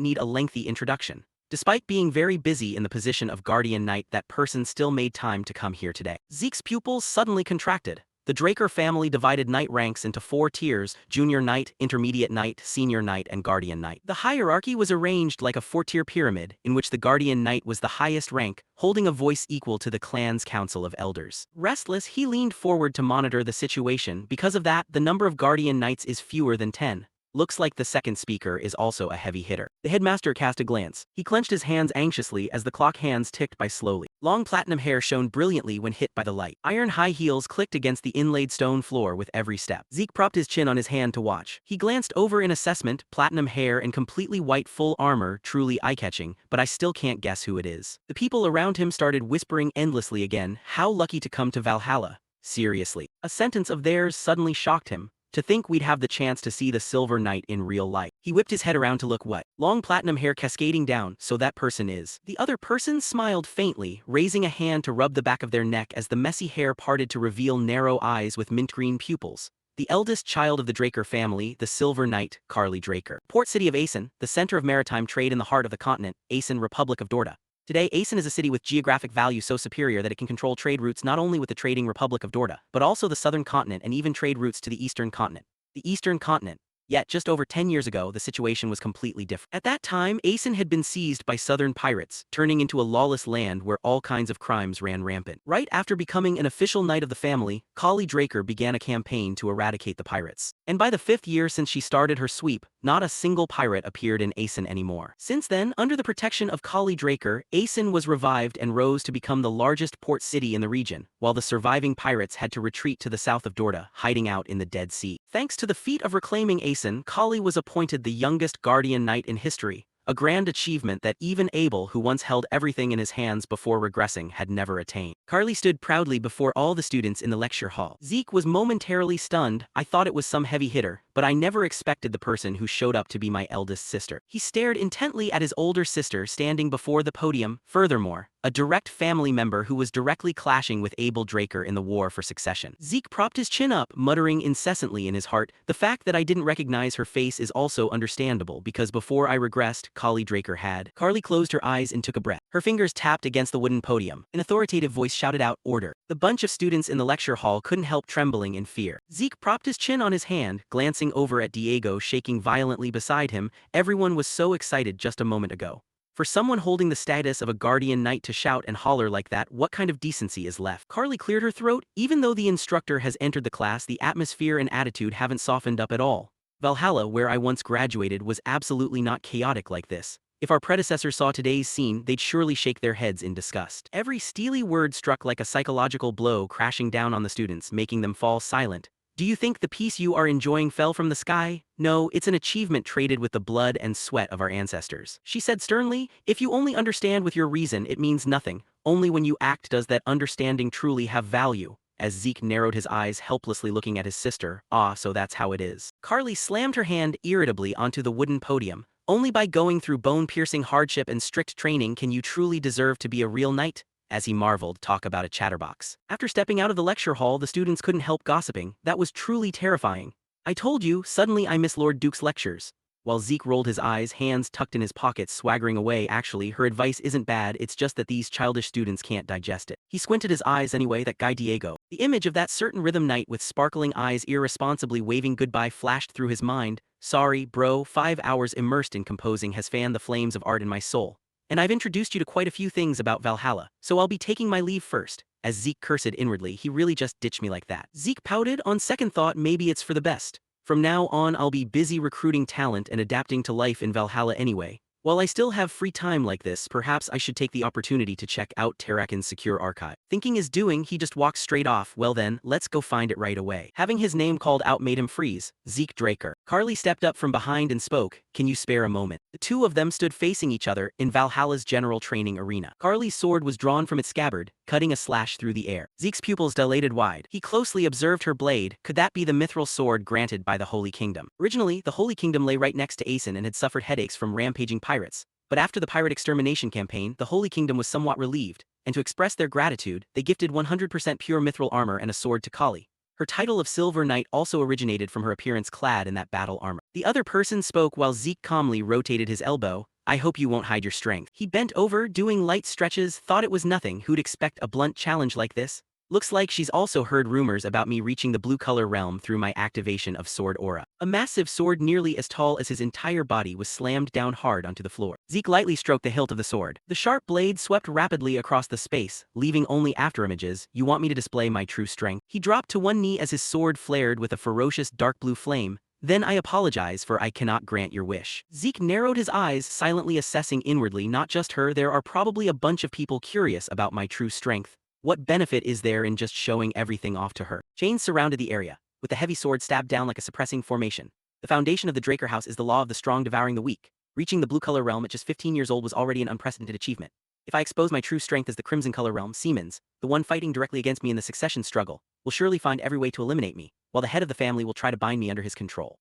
[SPEAKER 1] need a lengthy introduction. Despite being very busy in the position of Guardian Knight, that person still made time to come here today." Zeke's pupils suddenly contracted. The Draker family divided knight ranks into 4 tiers: Junior Knight, Intermediate Knight, Senior Knight, and Guardian Knight. The hierarchy was arranged like a 4-tier pyramid, in which the Guardian Knight was the highest rank, holding a voice equal to the clan's council of elders. Restless, he leaned forward to monitor the situation. Because of that, the number of Guardian Knights is fewer than 10. Looks like the second speaker is also a heavy hitter. The headmaster cast a glance. He clenched his hands anxiously as the clock hands ticked by slowly. Long platinum hair shone brilliantly when hit by the light. Iron high heels clicked against the inlaid stone floor with every step. Zeke propped his chin on his hand to watch. He glanced over in assessment. Platinum hair and completely white full armor, truly eye-catching, but I still can't guess who it is. The people around him started whispering endlessly again. How lucky to come to Valhalla. Seriously. A sentence of theirs suddenly shocked him. To think we'd have the chance to see the Silver Knight in real life. He whipped his head around to look. What? Long platinum hair cascading down, so that person is. The other person smiled faintly, raising a hand to rub the back of their neck as the messy hair parted to reveal narrow eyes with mint green pupils. The eldest child of the Draker family, the Silver Knight, Carly Draker. Port city of Asen, the center of maritime trade in the heart of the continent, Asen, Republic of Dorda. Today, Asen is a city with geographic value so superior that it can control trade routes not only with the trading Republic of Dorda, but also the southern continent and even trade routes to the eastern continent. The eastern continent. Yet, just over 10 years ago, the situation was completely different. At that time, Asen had been seized by southern pirates, turning into a lawless land where all kinds of crimes ran rampant. Right after becoming an official knight of the family, Carly Draker began a campaign to eradicate the pirates. And by the 5th year since she started her sweep, not a single pirate appeared in Asen anymore. Since then, under the protection of Carly Draker, Asen was revived and rose to become the largest port city in the region, while the surviving pirates had to retreat to the south of Dorda, hiding out in the Dead Sea. Thanks to the feat of reclaiming Asen, Carly was appointed the youngest Guardian Knight in history, a grand achievement that even Abel, who once held everything in his hands before regressing, had never attained. Carly stood proudly before all the students in the lecture hall. Zeke was momentarily stunned. I thought it was some heavy hitter, but I never expected the person who showed up to be my eldest sister. He stared intently at his older sister standing before the podium. Furthermore, a direct family member who was directly clashing with Abel Draker in the war for succession. Zeke propped his chin up, muttering incessantly in his heart. The fact that I didn't recognize her face is also understandable, because before I regressed, Carly Draker had. Carly closed her eyes and took a breath. Her fingers tapped against the wooden podium. An authoritative voice shouted out, "Order." The bunch of students in the lecture hall couldn't help trembling in fear. Zeke propped his chin on his hand, glancing over at Diego shaking violently beside him. Everyone was so excited just a moment ago. For someone holding the status of a Guardian Knight to shout and holler like that, what kind of decency is left? Carly cleared her throat. Even though the instructor has entered the class, the atmosphere and attitude haven't softened up at all. Valhalla, where I once graduated, was absolutely not chaotic like this. If our predecessors saw today's scene, they'd surely shake their heads in disgust. Every steely word struck like a psychological blow, crashing down on the students, making them fall silent. Do you think the peace you are enjoying fell from the sky? No, it's an achievement traded with the blood and sweat of our ancestors. She said sternly, if you only understand with your reason, it means nothing. Only when you act does that understanding truly have value. As Zeke narrowed his eyes helplessly looking at his sister, so that's how it is. Carly slammed her hand irritably onto the wooden podium. Only by going through bone-piercing hardship and strict training can you truly deserve to be a real knight. As he marveled, talk about a chatterbox. After stepping out of the lecture hall, the students couldn't help gossiping. That was truly terrifying. I told you, suddenly I miss Lord Duke's lectures. While Zeke rolled his eyes, hands tucked in his pockets, swaggering away. Actually, her advice isn't bad, it's just that these childish students can't digest it. He squinted his eyes anyway, that guy Diego. The image of that certain rhythm knight with sparkling eyes irresponsibly waving goodbye flashed through his mind. Sorry, bro, 5 hours immersed in composing has fanned the flames of art in my soul. And I've introduced you to quite a few things about Valhalla, so I'll be taking my leave first. As Zeke cursed inwardly, he really just ditched me like that. Zeke pouted, on second thought maybe it's for the best. From now on I'll be busy recruiting talent and adapting to life in Valhalla anyway. While I still have free time like this, perhaps I should take the opportunity to check out Terrakin's secure archive. Thinking is doing, he just walked straight off. Well then, let's go find it right away. Having his name called out made him freeze. Zeke Draker. Carly stepped up from behind and spoke, can you spare a moment? The two of them stood facing each other in Valhalla's general training arena. Carly's sword was drawn from its scabbard, cutting a slash through the air. Zeke's pupils dilated wide. He closely observed her blade. Could that be the mithril sword granted by the Holy Kingdom? Originally, the Holy Kingdom lay right next to Aeson and had suffered headaches from rampaging pirates. But after the pirate extermination campaign, the Holy Kingdom was somewhat relieved, and to express their gratitude, they gifted 100% pure mithril armor and a sword to Kali. Her title of Silver Knight also originated from her appearance clad in that battle armor. The other person spoke while Zeke calmly rotated his elbow. I hope you won't hide your strength. He bent over, doing light stretches, thought it was nothing. Who'd expect a blunt challenge like this? Looks like she's also heard rumors about me reaching the blue color realm through my activation of sword aura. A massive sword nearly as tall as his entire body was slammed down hard onto the floor. Zeke lightly stroked the hilt of the sword. The sharp blade swept rapidly across the space, leaving only afterimages. You want me to display my true strength? He dropped to one knee as his sword flared with a ferocious dark blue flame. Then I apologize for I cannot grant your wish. Zeke narrowed his eyes, silently assessing inwardly. Not just her, there are probably a bunch of people curious about my true strength. What benefit is there in just showing everything off to her? Chains surrounded the area, with the heavy sword stabbed down like a suppressing formation. The foundation of the Draker house is the law of the strong devouring the weak. Reaching the blue color realm at just 15 years old was already an unprecedented achievement. If I expose my true strength as the crimson color realm, Siemens, the one fighting directly against me in the succession struggle, will surely find every way to eliminate me, while the head of the family will try to bind me under his control.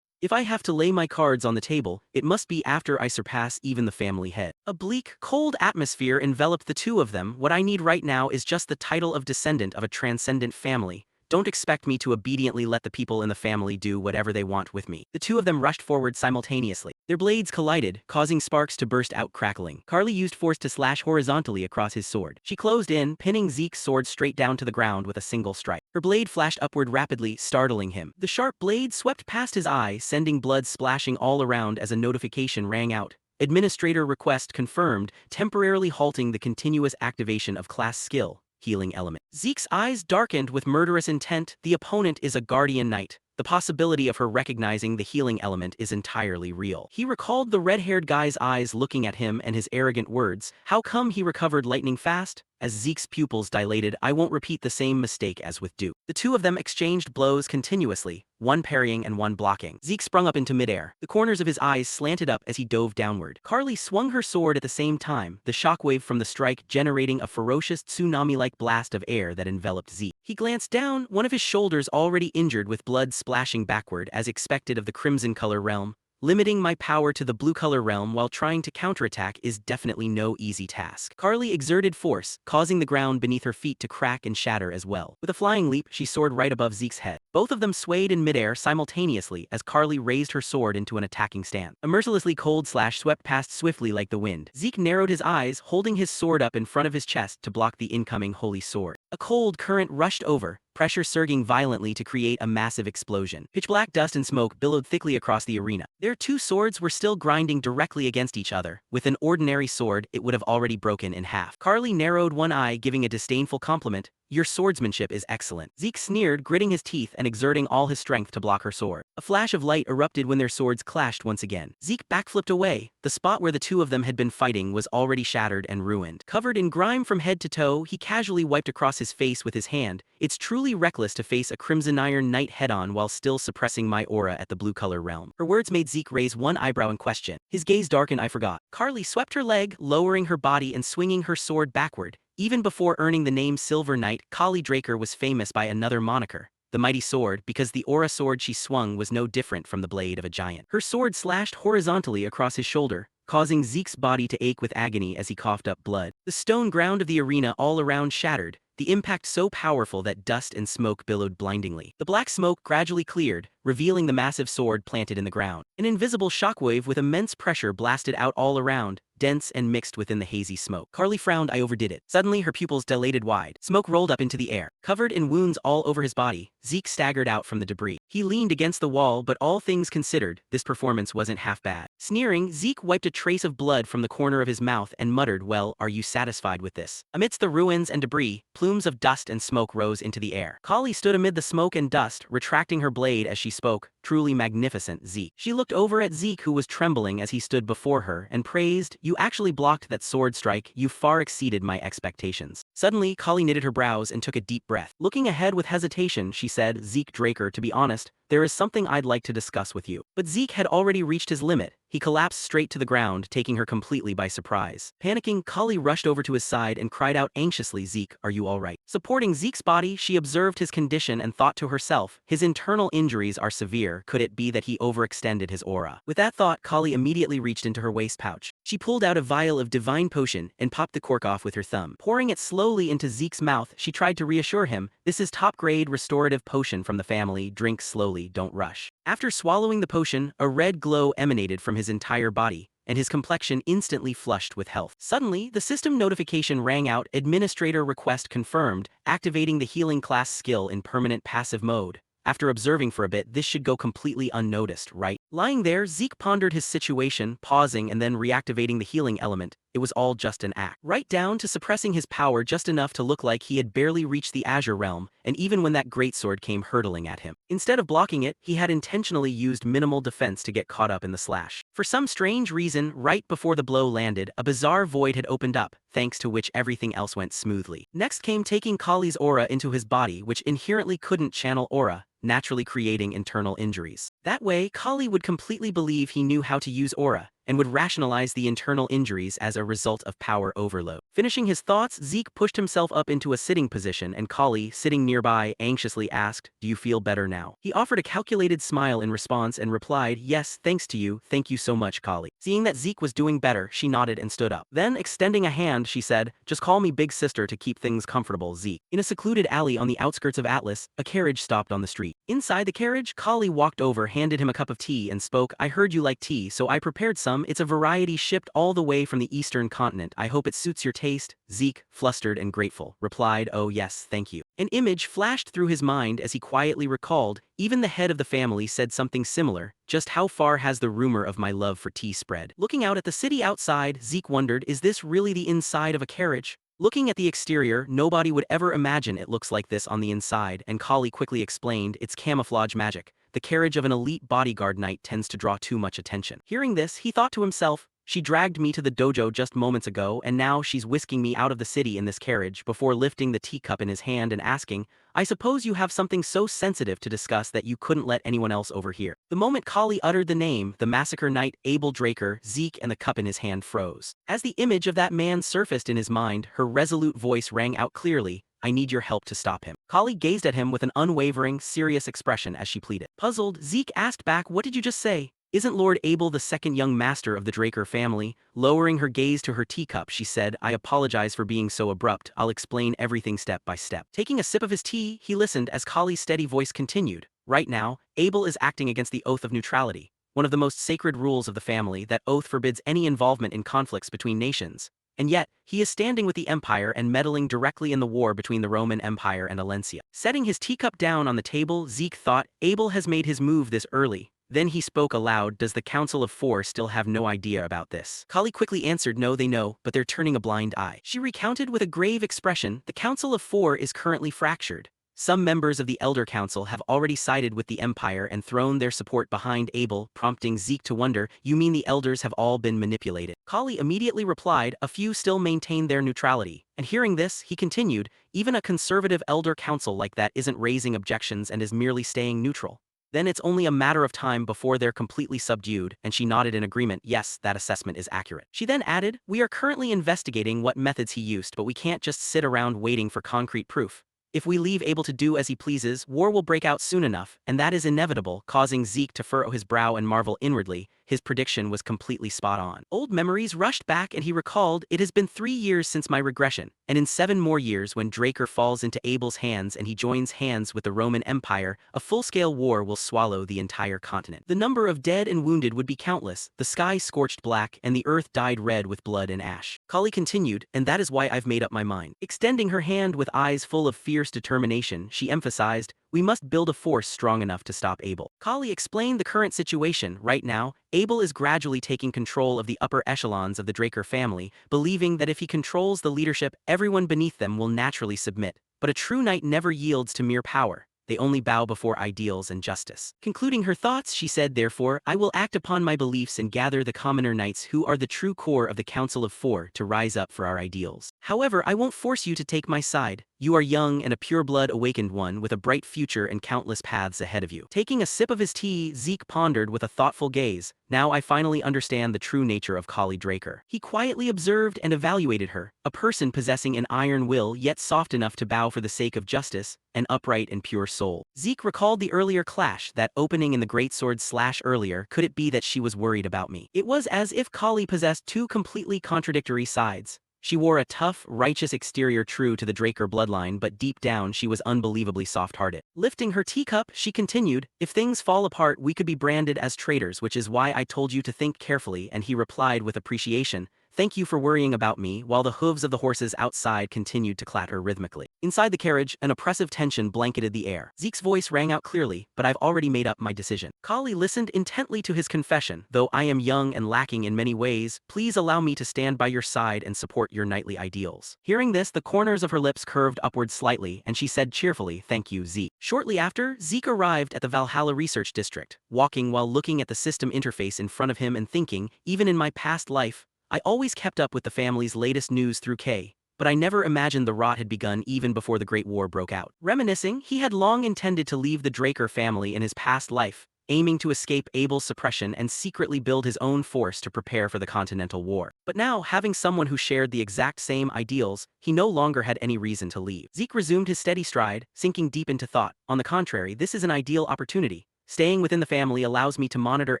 [SPEAKER 1] If I have to lay my cards on the table, it must be after I surpass even the family head. A bleak, cold atmosphere enveloped the two of them. What I need right now is just the title of descendant of a transcendent family. Don't expect me to obediently let the people in the family do whatever they want with me. The two of them rushed forward simultaneously. Their blades collided, causing sparks to burst out crackling. Carly used force to slash horizontally across his sword. She closed in, pinning Zeke's sword straight down to the ground with a single strike. Her blade flashed upward rapidly, startling him. The sharp blade swept past his eye, sending blood splashing all around as a notification rang out. Administrator request confirmed, temporarily halting the continuous activation of class skill. Healing element. Zeke's eyes darkened with murderous intent. The opponent is a guardian knight. The possibility of her recognizing the healing element is entirely real. He recalled the red-haired guy's eyes looking at him and his arrogant words. How come he recovered lightning fast? As Zeke's pupils dilated, I won't repeat the same mistake as with Duke. The two of them exchanged blows continuously, one parrying and one blocking. Zeke sprung up into midair. The corners of his eyes slanted up as he dove downward. Carly swung her sword at the same time, the shockwave from the strike generating a ferocious tsunami-like blast of air that enveloped Zeke. He glanced down, one of his shoulders already injured with blood splashing backward as expected of the crimson color realm. Limiting my power to the blue color realm while trying to counterattack is definitely no easy task. Carly exerted force, causing the ground beneath her feet to crack and shatter as well. With a flying leap, she soared right above Zeke's head. Both of them swayed in midair simultaneously as Carly raised her sword into an attacking stance. A mercilessly cold slash swept past swiftly like the wind. Zeke narrowed his eyes, holding his sword up in front of his chest to block the incoming holy sword. A cold current rushed over, pressure surging violently to create a massive explosion. Pitch-black dust and smoke billowed thickly across the arena. Their two swords were still grinding directly against each other. With an ordinary sword, it would have already broken in half. Carly narrowed one eye, giving a disdainful compliment. Your swordsmanship is excellent. Zeke sneered, gritting his teeth and exerting all his strength to block her sword. A flash of light erupted when their swords clashed once again. Zeke backflipped away. The spot where the two of them had been fighting was already shattered and ruined. Covered in grime from head to toe, he casually wiped across his face with his hand. It's truly reckless to face a Crimson Iron Knight head-on while still suppressing my aura at the blue color realm. Her words made Zeke raise one eyebrow in question. His gaze darkened. I forgot. Carly swept her leg, lowering her body and swinging her sword backward. Even before earning the name Silver Knight, Carly Draker was famous by another moniker, the mighty sword, because the aura sword she swung was no different from the blade of a giant. Her sword slashed horizontally across his shoulder, causing Zeke's body to ache with agony as he coughed up blood. The stone ground of the arena all around shattered, the impact so powerful that dust and smoke billowed blindingly. The black smoke gradually cleared, revealing the massive sword planted in the ground. An invisible shockwave with immense pressure blasted out all around, dense and mixed within the hazy smoke. Carly frowned. I overdid it. Suddenly her pupils dilated wide. Smoke rolled up into the air. Covered in wounds all over his body, Zeke staggered out from the debris. He leaned against the wall, but all things considered, this performance wasn't half bad. Sneering, Zeke wiped a trace of blood from the corner of his mouth and muttered, well, are you satisfied with this? Amidst the ruins and debris, plumes of dust and smoke rose into the air. Carly stood amid the smoke and dust, retracting her blade as she spoke. Truly magnificent, Zeke. She looked over at Zeke, who was trembling as he stood before her, and praised, you actually blocked that sword strike. You far exceeded my expectations. Suddenly, Carly knitted her brows and took a deep breath. Looking ahead with hesitation, she said, Zeke Draker, to be honest, there is something I'd like to discuss with you. But Zeke had already reached his limit. He collapsed straight to the ground, taking her completely by surprise. Panicking, Carly rushed over to his side and cried out anxiously, Zeke, are you all right? Supporting Zeke's body, she observed his condition and thought to herself, his internal injuries are severe. Could it be that he overextended his aura? With that thought, Carly immediately reached into her waist pouch. She pulled out a vial of divine potion and popped the cork off with her thumb. Pouring it slowly into Zeke's mouth, she tried to reassure him, this is top-grade restorative potion from the family, drink slowly, don't rush. After swallowing the potion, a red glow emanated from his entire body, and his complexion instantly flushed with health. Suddenly, the system notification rang out, administrator request confirmed, activating the healing class skill in permanent passive mode. After observing for a bit, this should go completely unnoticed, right? Lying there, Zeke pondered his situation, pausing and then reactivating the healing element. It was all just an act. Right down to suppressing his power just enough to look like he had barely reached the Azure Realm, and even when that greatsword came hurtling at him. Instead of blocking it, he had intentionally used minimal defense to get caught up in the slash. For some strange reason, right before the blow landed, a bizarre void had opened up, thanks to which everything else went smoothly. Next came taking Kali's aura into his body, which inherently couldn't channel aura, naturally creating internal injuries. That way, Kali would completely believe he knew how to use aura, and would rationalize the internal injuries as a result of power overload. Finishing his thoughts, Zeke pushed himself up into a sitting position, and Kali, sitting nearby, anxiously asked, do you feel better now? He offered a calculated smile in response and replied, yes, thanks to you, thank you so much, Kali. Seeing that Zeke was doing better, she nodded and stood up. Then, extending a hand, she said, just call me big sister to keep things comfortable, Zeke. In a secluded alley on the outskirts of Atlas, a carriage stopped on the street. Inside the carriage, Kali walked over, handed him a cup of tea, and spoke, I heard you like tea, so I prepared some. It's a variety shipped all the way from the eastern continent. I hope it suits your taste. Zeke, flustered and grateful, replied, oh yes, thank you. An image flashed through his mind as he quietly recalled, even the head of the family said something similar. Just how far has the rumor of my love for tea spread? Looking out at the city outside, Zeke wondered, is this really the inside of a carriage? Looking at the exterior, nobody would ever imagine it looks like this on the inside, and Kali quickly explained, it's camouflage magic. The carriage of an elite bodyguard knight tends to draw too much attention. Hearing this, he thought to himself, she dragged me to the dojo just moments ago, and now she's whisking me out of the city in this carriage, before lifting the teacup in his hand and asking, I suppose you have something so sensitive to discuss that you couldn't let anyone else overhear. The moment Kali uttered the name, the massacre knight, Abel Draker, Zeke and the cup in his hand froze. As the image of that man surfaced in his mind, her resolute voice rang out clearly, I need your help to stop him. Kali gazed at him with an unwavering, serious expression as she pleaded. Puzzled, Zeke asked back, what did you just say? Isn't Lord Abel the second young master of the Draker family? Lowering her gaze to her teacup, she said, I apologize for being so abrupt. I'll explain everything step by step. Taking a sip of his tea, he listened as Kali's steady voice continued. Right now, Abel is acting against the oath of neutrality, one of the most sacred rules of the family. That oath forbids any involvement in conflicts between nations. And yet, he is standing with the Empire and meddling directly in the war between the Roman Empire and Alencia. Setting his teacup down on the table, Zeke thought, Abel has made his move this early. Then he spoke aloud, does the Council of Four still have no idea about this? Kali quickly answered, no, they know, but they're turning a blind eye. She recounted with a grave expression, the Council of Four is currently fractured. Some members of the Elder Council have already sided with the Empire and thrown their support behind Abel, prompting Zeke to wonder, you mean the Elders have all been manipulated? Kali immediately replied, a few still maintain their neutrality. And hearing this, he continued, even a conservative Elder Council like that isn't raising objections and is merely staying neutral. Then it's only a matter of time before they're completely subdued, and she nodded in agreement, yes, that assessment is accurate. She then added, we are currently investigating what methods he used, but we can't just sit around waiting for concrete proof. If we leave Abel to do as he pleases, war will break out soon enough, and that is inevitable, causing Zeke to furrow his brow and marvel inwardly. His prediction was completely spot on. Old memories rushed back and he recalled, it has been 3 years since my regression, and in 7 more years when Draker falls into Abel's hands and he joins hands with the Roman Empire, a full-scale war will swallow the entire continent. The number of dead and wounded would be countless, the sky scorched black and the earth dyed red with blood and ash. Kali continued, and that is why I've made up my mind. Extending her hand with eyes full of fierce determination, she emphasized, we must build a force strong enough to stop Abel. Kali explained the current situation. Right now, Abel is gradually taking control of the upper echelons of the Draker family, believing that if he controls the leadership, everyone beneath them will naturally submit. But a true knight never yields to mere power. They only bow before ideals and justice. Concluding her thoughts, she said, therefore, I will act upon my beliefs and gather the commoner knights who are the true core of the Council of Four to rise up for our ideals. However, I won't force you to take my side. You are young and a pure-blood awakened one with a bright future and countless paths ahead of you. Taking a sip of his tea, Zeke pondered with a thoughtful gaze. Now I finally understand the true nature of Kali Draker. He quietly observed and evaluated her, a person possessing an iron will yet soft enough to bow for the sake of justice, an upright and pure soul. Zeke recalled the earlier clash, that opening in the greatsword slash earlier. Could it be that she was worried about me? It was as if Kali possessed two completely contradictory sides. She wore a tough, righteous exterior true to the Draker bloodline, but deep down she was unbelievably soft-hearted. Lifting her teacup, she continued, if things fall apart we could be branded as traitors, which is why I told you to think carefully, and he replied with appreciation, thank you for worrying about me, while the hooves of the horses outside continued to clatter rhythmically. Inside the carriage, an oppressive tension blanketed the air. Zeke's voice rang out clearly, but I've already made up my decision. Kali listened intently to his confession. Though I am young and lacking in many ways, please allow me to stand by your side and support your knightly ideals. Hearing this, the corners of her lips curved upward slightly, and she said cheerfully, thank you, Zeke. Shortly after, Zeke arrived at the Valhalla Research District, walking while looking at the system interface in front of him and thinking, even in my past life, I always kept up with the family's latest news through K, but I never imagined the rot had begun even before the Great War broke out. Reminiscing, he had long intended to leave the Draker family in his past life, aiming to escape Abel's suppression and secretly build his own force to prepare for the Continental War. But now, having someone who shared the exact same ideals, he no longer had any reason to leave. Zeke resumed his steady stride, sinking deep into thought. On the contrary, this is an ideal opportunity. Staying within the family allows me to monitor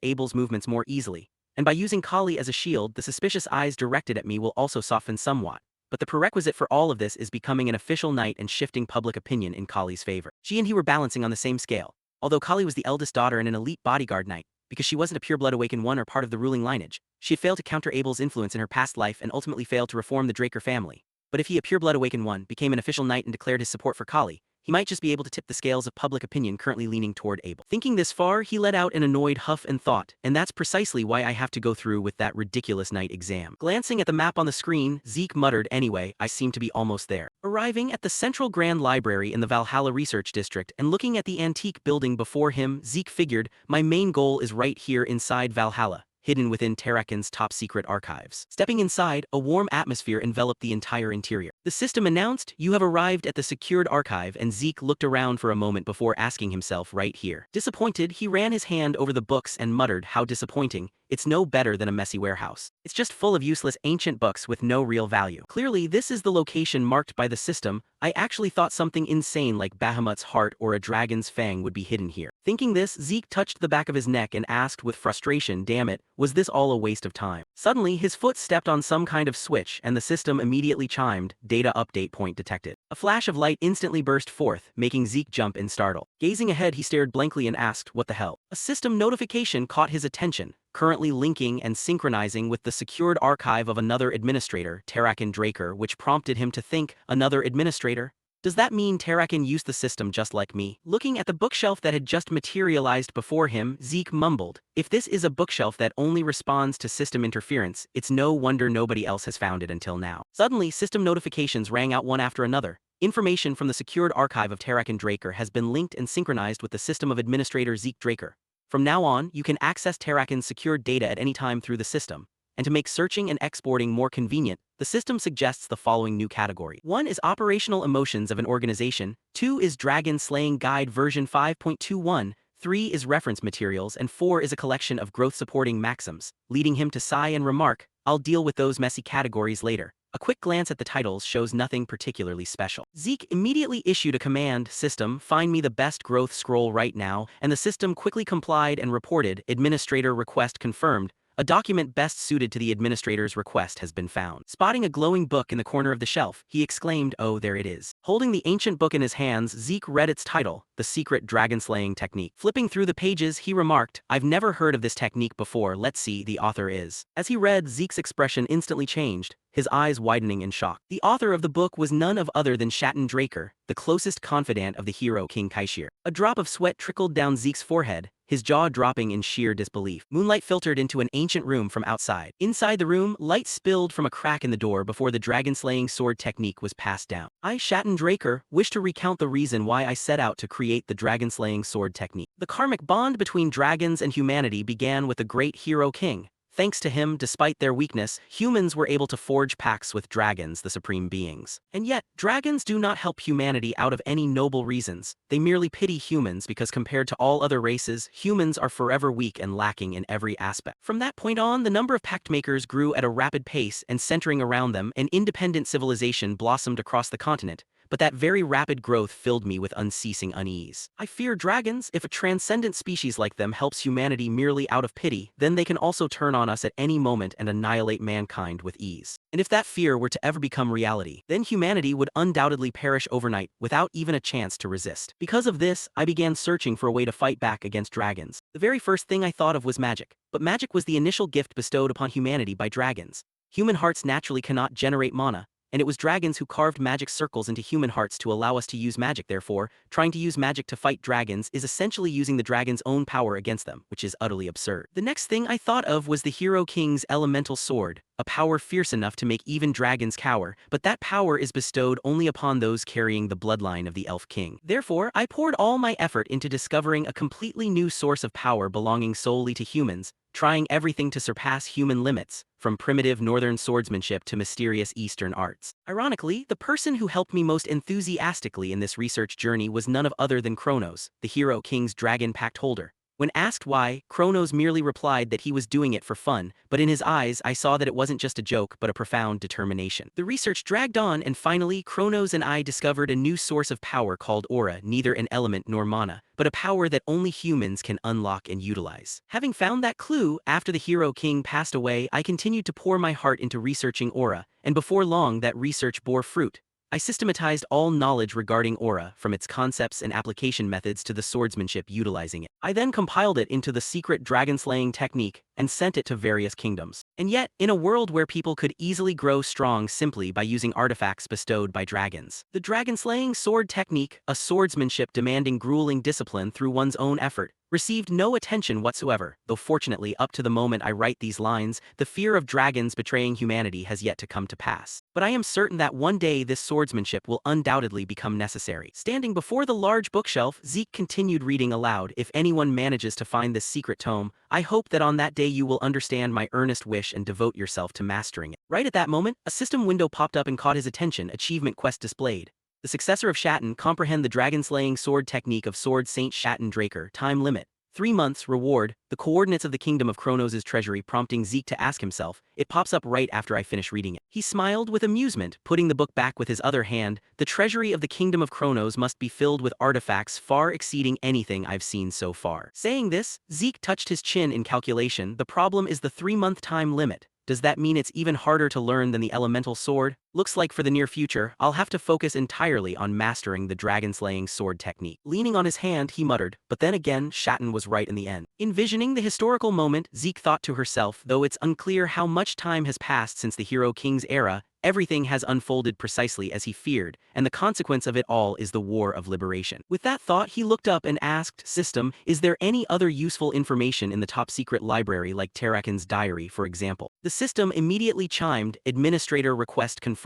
[SPEAKER 1] Abel's movements more easily. And by using Kali as a shield, the suspicious eyes directed at me will also soften somewhat. But the prerequisite for all of this is becoming an official knight and shifting public opinion in Kali's favor. She and he were balancing on the same scale. Although Kali was the eldest daughter and an elite bodyguard knight, because she wasn't a pure-blood awakened one or part of the ruling lineage, she had failed to counter Abel's influence in her past life and ultimately failed to reform the Draker family. But if he, a pure-blood awakened one, became an official knight and declared his support for Kali, he might just be able to tip the scales of public opinion currently leaning toward Abel. Thinking this far, he let out an annoyed huff and thought, and that's precisely why I have to go through with that ridiculous night exam. Glancing at the map on the screen, Zeke muttered, anyway, I seem to be almost there. Arriving at the Central Grand Library in the Valhalla Research District and looking at the antique building before him, Zeke figured, my main goal is right here inside Valhalla, hidden within Terrakin's top-secret archives. Stepping inside, a warm atmosphere enveloped the entire interior. The system announced, you have arrived at the secured archive, and Zeke looked around for a moment before asking himself, right here. Disappointed, he ran his hand over the books and muttered, how disappointing. It's no better than a messy warehouse. It's just full of useless ancient books with no real value. Clearly, this is the location marked by the system. I actually thought something insane like Bahamut's heart or a dragon's fang would be hidden here. Thinking this, Zeke touched the back of his neck and asked with frustration, damn it, was this all a waste of time? Suddenly, his foot stepped on some kind of switch and the system immediately chimed, data update point detected. A flash of light instantly burst forth, making Zeke jump in startle. Gazing ahead, he stared blankly and asked, what the hell? A system notification caught his attention, currently linking and synchronizing with the secured archive of another administrator, Terrakin Draker, which prompted him to think, another administrator? Does that mean Terrakin used the system just like me? Looking at the bookshelf that had just materialized before him, Zeke mumbled, if this is a bookshelf that only responds to system interference, it's no wonder nobody else has found it until now. Suddenly, system notifications rang out one after another. Information from the secured archive of Terrakin Draker has been linked and synchronized with the system of Administrator Zeke Draker. From now on, you can access Terrakin's secured data at any time through the system. And to make searching and exporting more convenient, the system suggests the following new category. 1 is Operational Emotions of an Organization, 2 is Dragon Slaying Guide version 5.21, 3 is Reference Materials, and 4 is a collection of growth-supporting maxims, leading him to sigh and remark, I'll deal with those messy categories later. A quick glance at the titles shows nothing particularly special. Zeke immediately issued a command, "System, find me the best growth scroll right now," and the system quickly complied and reported, "Administrator request confirmed. A document best suited to the administrator's request has been found." Spotting a glowing book in the corner of the shelf, he exclaimed, "Oh, there it is." Holding the ancient book in his hands, Zeke read its title, "The Secret Dragon-Slaying Technique." Flipping through the pages, he remarked, "I've never heard of this technique before. Let's see, the author is." As he read, Zeke's expression instantly changed, his eyes widening in shock. The author of the book was none other than Shatten Draker, the closest confidant of the hero King Kaishir. A drop of sweat trickled down Zeke's forehead, his jaw dropping in sheer disbelief. Moonlight filtered into an ancient room from outside. Inside the room, light spilled from a crack in the door before the dragon-slaying sword technique was passed down. I, Shatten Draker, wish to recount the reason why I set out to create the dragon-slaying sword technique. The karmic bond between dragons and humanity began with the great hero King. Thanks to him, despite their weakness, humans were able to forge pacts with dragons, the supreme beings. And yet, dragons do not help humanity out of any noble reasons. They merely pity humans because compared to all other races, humans are forever weak and lacking in every aspect. From that point on, the number of pact makers grew at a rapid pace, and centering around them, an independent civilization blossomed across the continent. But that very rapid growth filled me with unceasing unease. I fear dragons. If a transcendent species like them helps humanity merely out of pity, then they can also turn on us at any moment and annihilate mankind with ease. And if that fear were to ever become reality, then humanity would undoubtedly perish overnight without even a chance to resist. Because of this, I began searching for a way to fight back against dragons. The very first thing I thought of was magic. But magic was the initial gift bestowed upon humanity by dragons. Human hearts naturally cannot generate mana, and it was dragons who carved magic circles into human hearts to allow us to use magic. Therefore, trying to use magic to fight dragons is essentially using the dragon's own power against them, which is utterly absurd. The next thing I thought of was the Hero King's elemental sword, a power fierce enough to make even dragons cower, but that power is bestowed only upon those carrying the bloodline of the Elf King. Therefore, I poured all my effort into discovering a completely new source of power belonging solely to humans, trying everything to surpass human limits, from primitive northern swordsmanship to mysterious Eastern arts. Ironically, the person who helped me most enthusiastically in this research journey was none other than Kronos, the Hero King's dragon pact holder. When asked why, Kronos merely replied that he was doing it for fun, but in his eyes I saw that it wasn't just a joke but a profound determination. The research dragged on, and finally Kronos and I discovered a new source of power called aura, neither an element nor mana, but a power that only humans can unlock and utilize. Having found that clue, after the Hero King passed away, I continued to pour my heart into researching aura, and before long that research bore fruit. I systematized all knowledge regarding aura, from its concepts and application methods to the swordsmanship utilizing it. I then compiled it into the secret dragon-slaying technique and sent it to various kingdoms. And yet, in a world where people could easily grow strong simply by using artifacts bestowed by dragons, the dragon-slaying sword technique, a swordsmanship demanding grueling discipline through one's own effort, received no attention whatsoever, though fortunately up to the moment I write these lines, the fear of dragons betraying humanity has yet to come to pass. But I am certain that one day this swordsmanship will undoubtedly become necessary. Standing before the large bookshelf, Zeke continued reading aloud, "If anyone manages to find this secret tome, I hope that on that day you will understand my earnest wish and devote yourself to mastering it." Right at that moment, a system window popped up and caught his attention. Achievement quest displayed. The successor of Shatten, comprehend the dragon-slaying sword technique of Sword Saint Shatten Draker. Time limit: 3 months. Reward: the coordinates of the kingdom of Kronos' treasury, prompting Zeke to ask himself. It pops up right after I finish reading it. He smiled with amusement, putting the book back with his other hand. The treasury of the kingdom of Kronos must be filled with artifacts far exceeding anything I've seen so far. Saying this, Zeke touched his chin in calculation. The problem is the 3-month time limit. Does that mean it's even harder to learn than the elemental sword? Looks like for the near future, I'll have to focus entirely on mastering the dragon-slaying sword technique. Leaning on his hand, he muttered, but then again, Shatten was right in the end. Envisioning the historical moment, Zeke thought to herself, though it's unclear how much time has passed since the Hero King's era, everything has unfolded precisely as he feared, and the consequence of it all is the War of Liberation. With that thought, he looked up and asked, "System, is there any other useful information in the top-secret library like Tarakan's diary, for example?" The system immediately chimed, "Administrator request confirmed.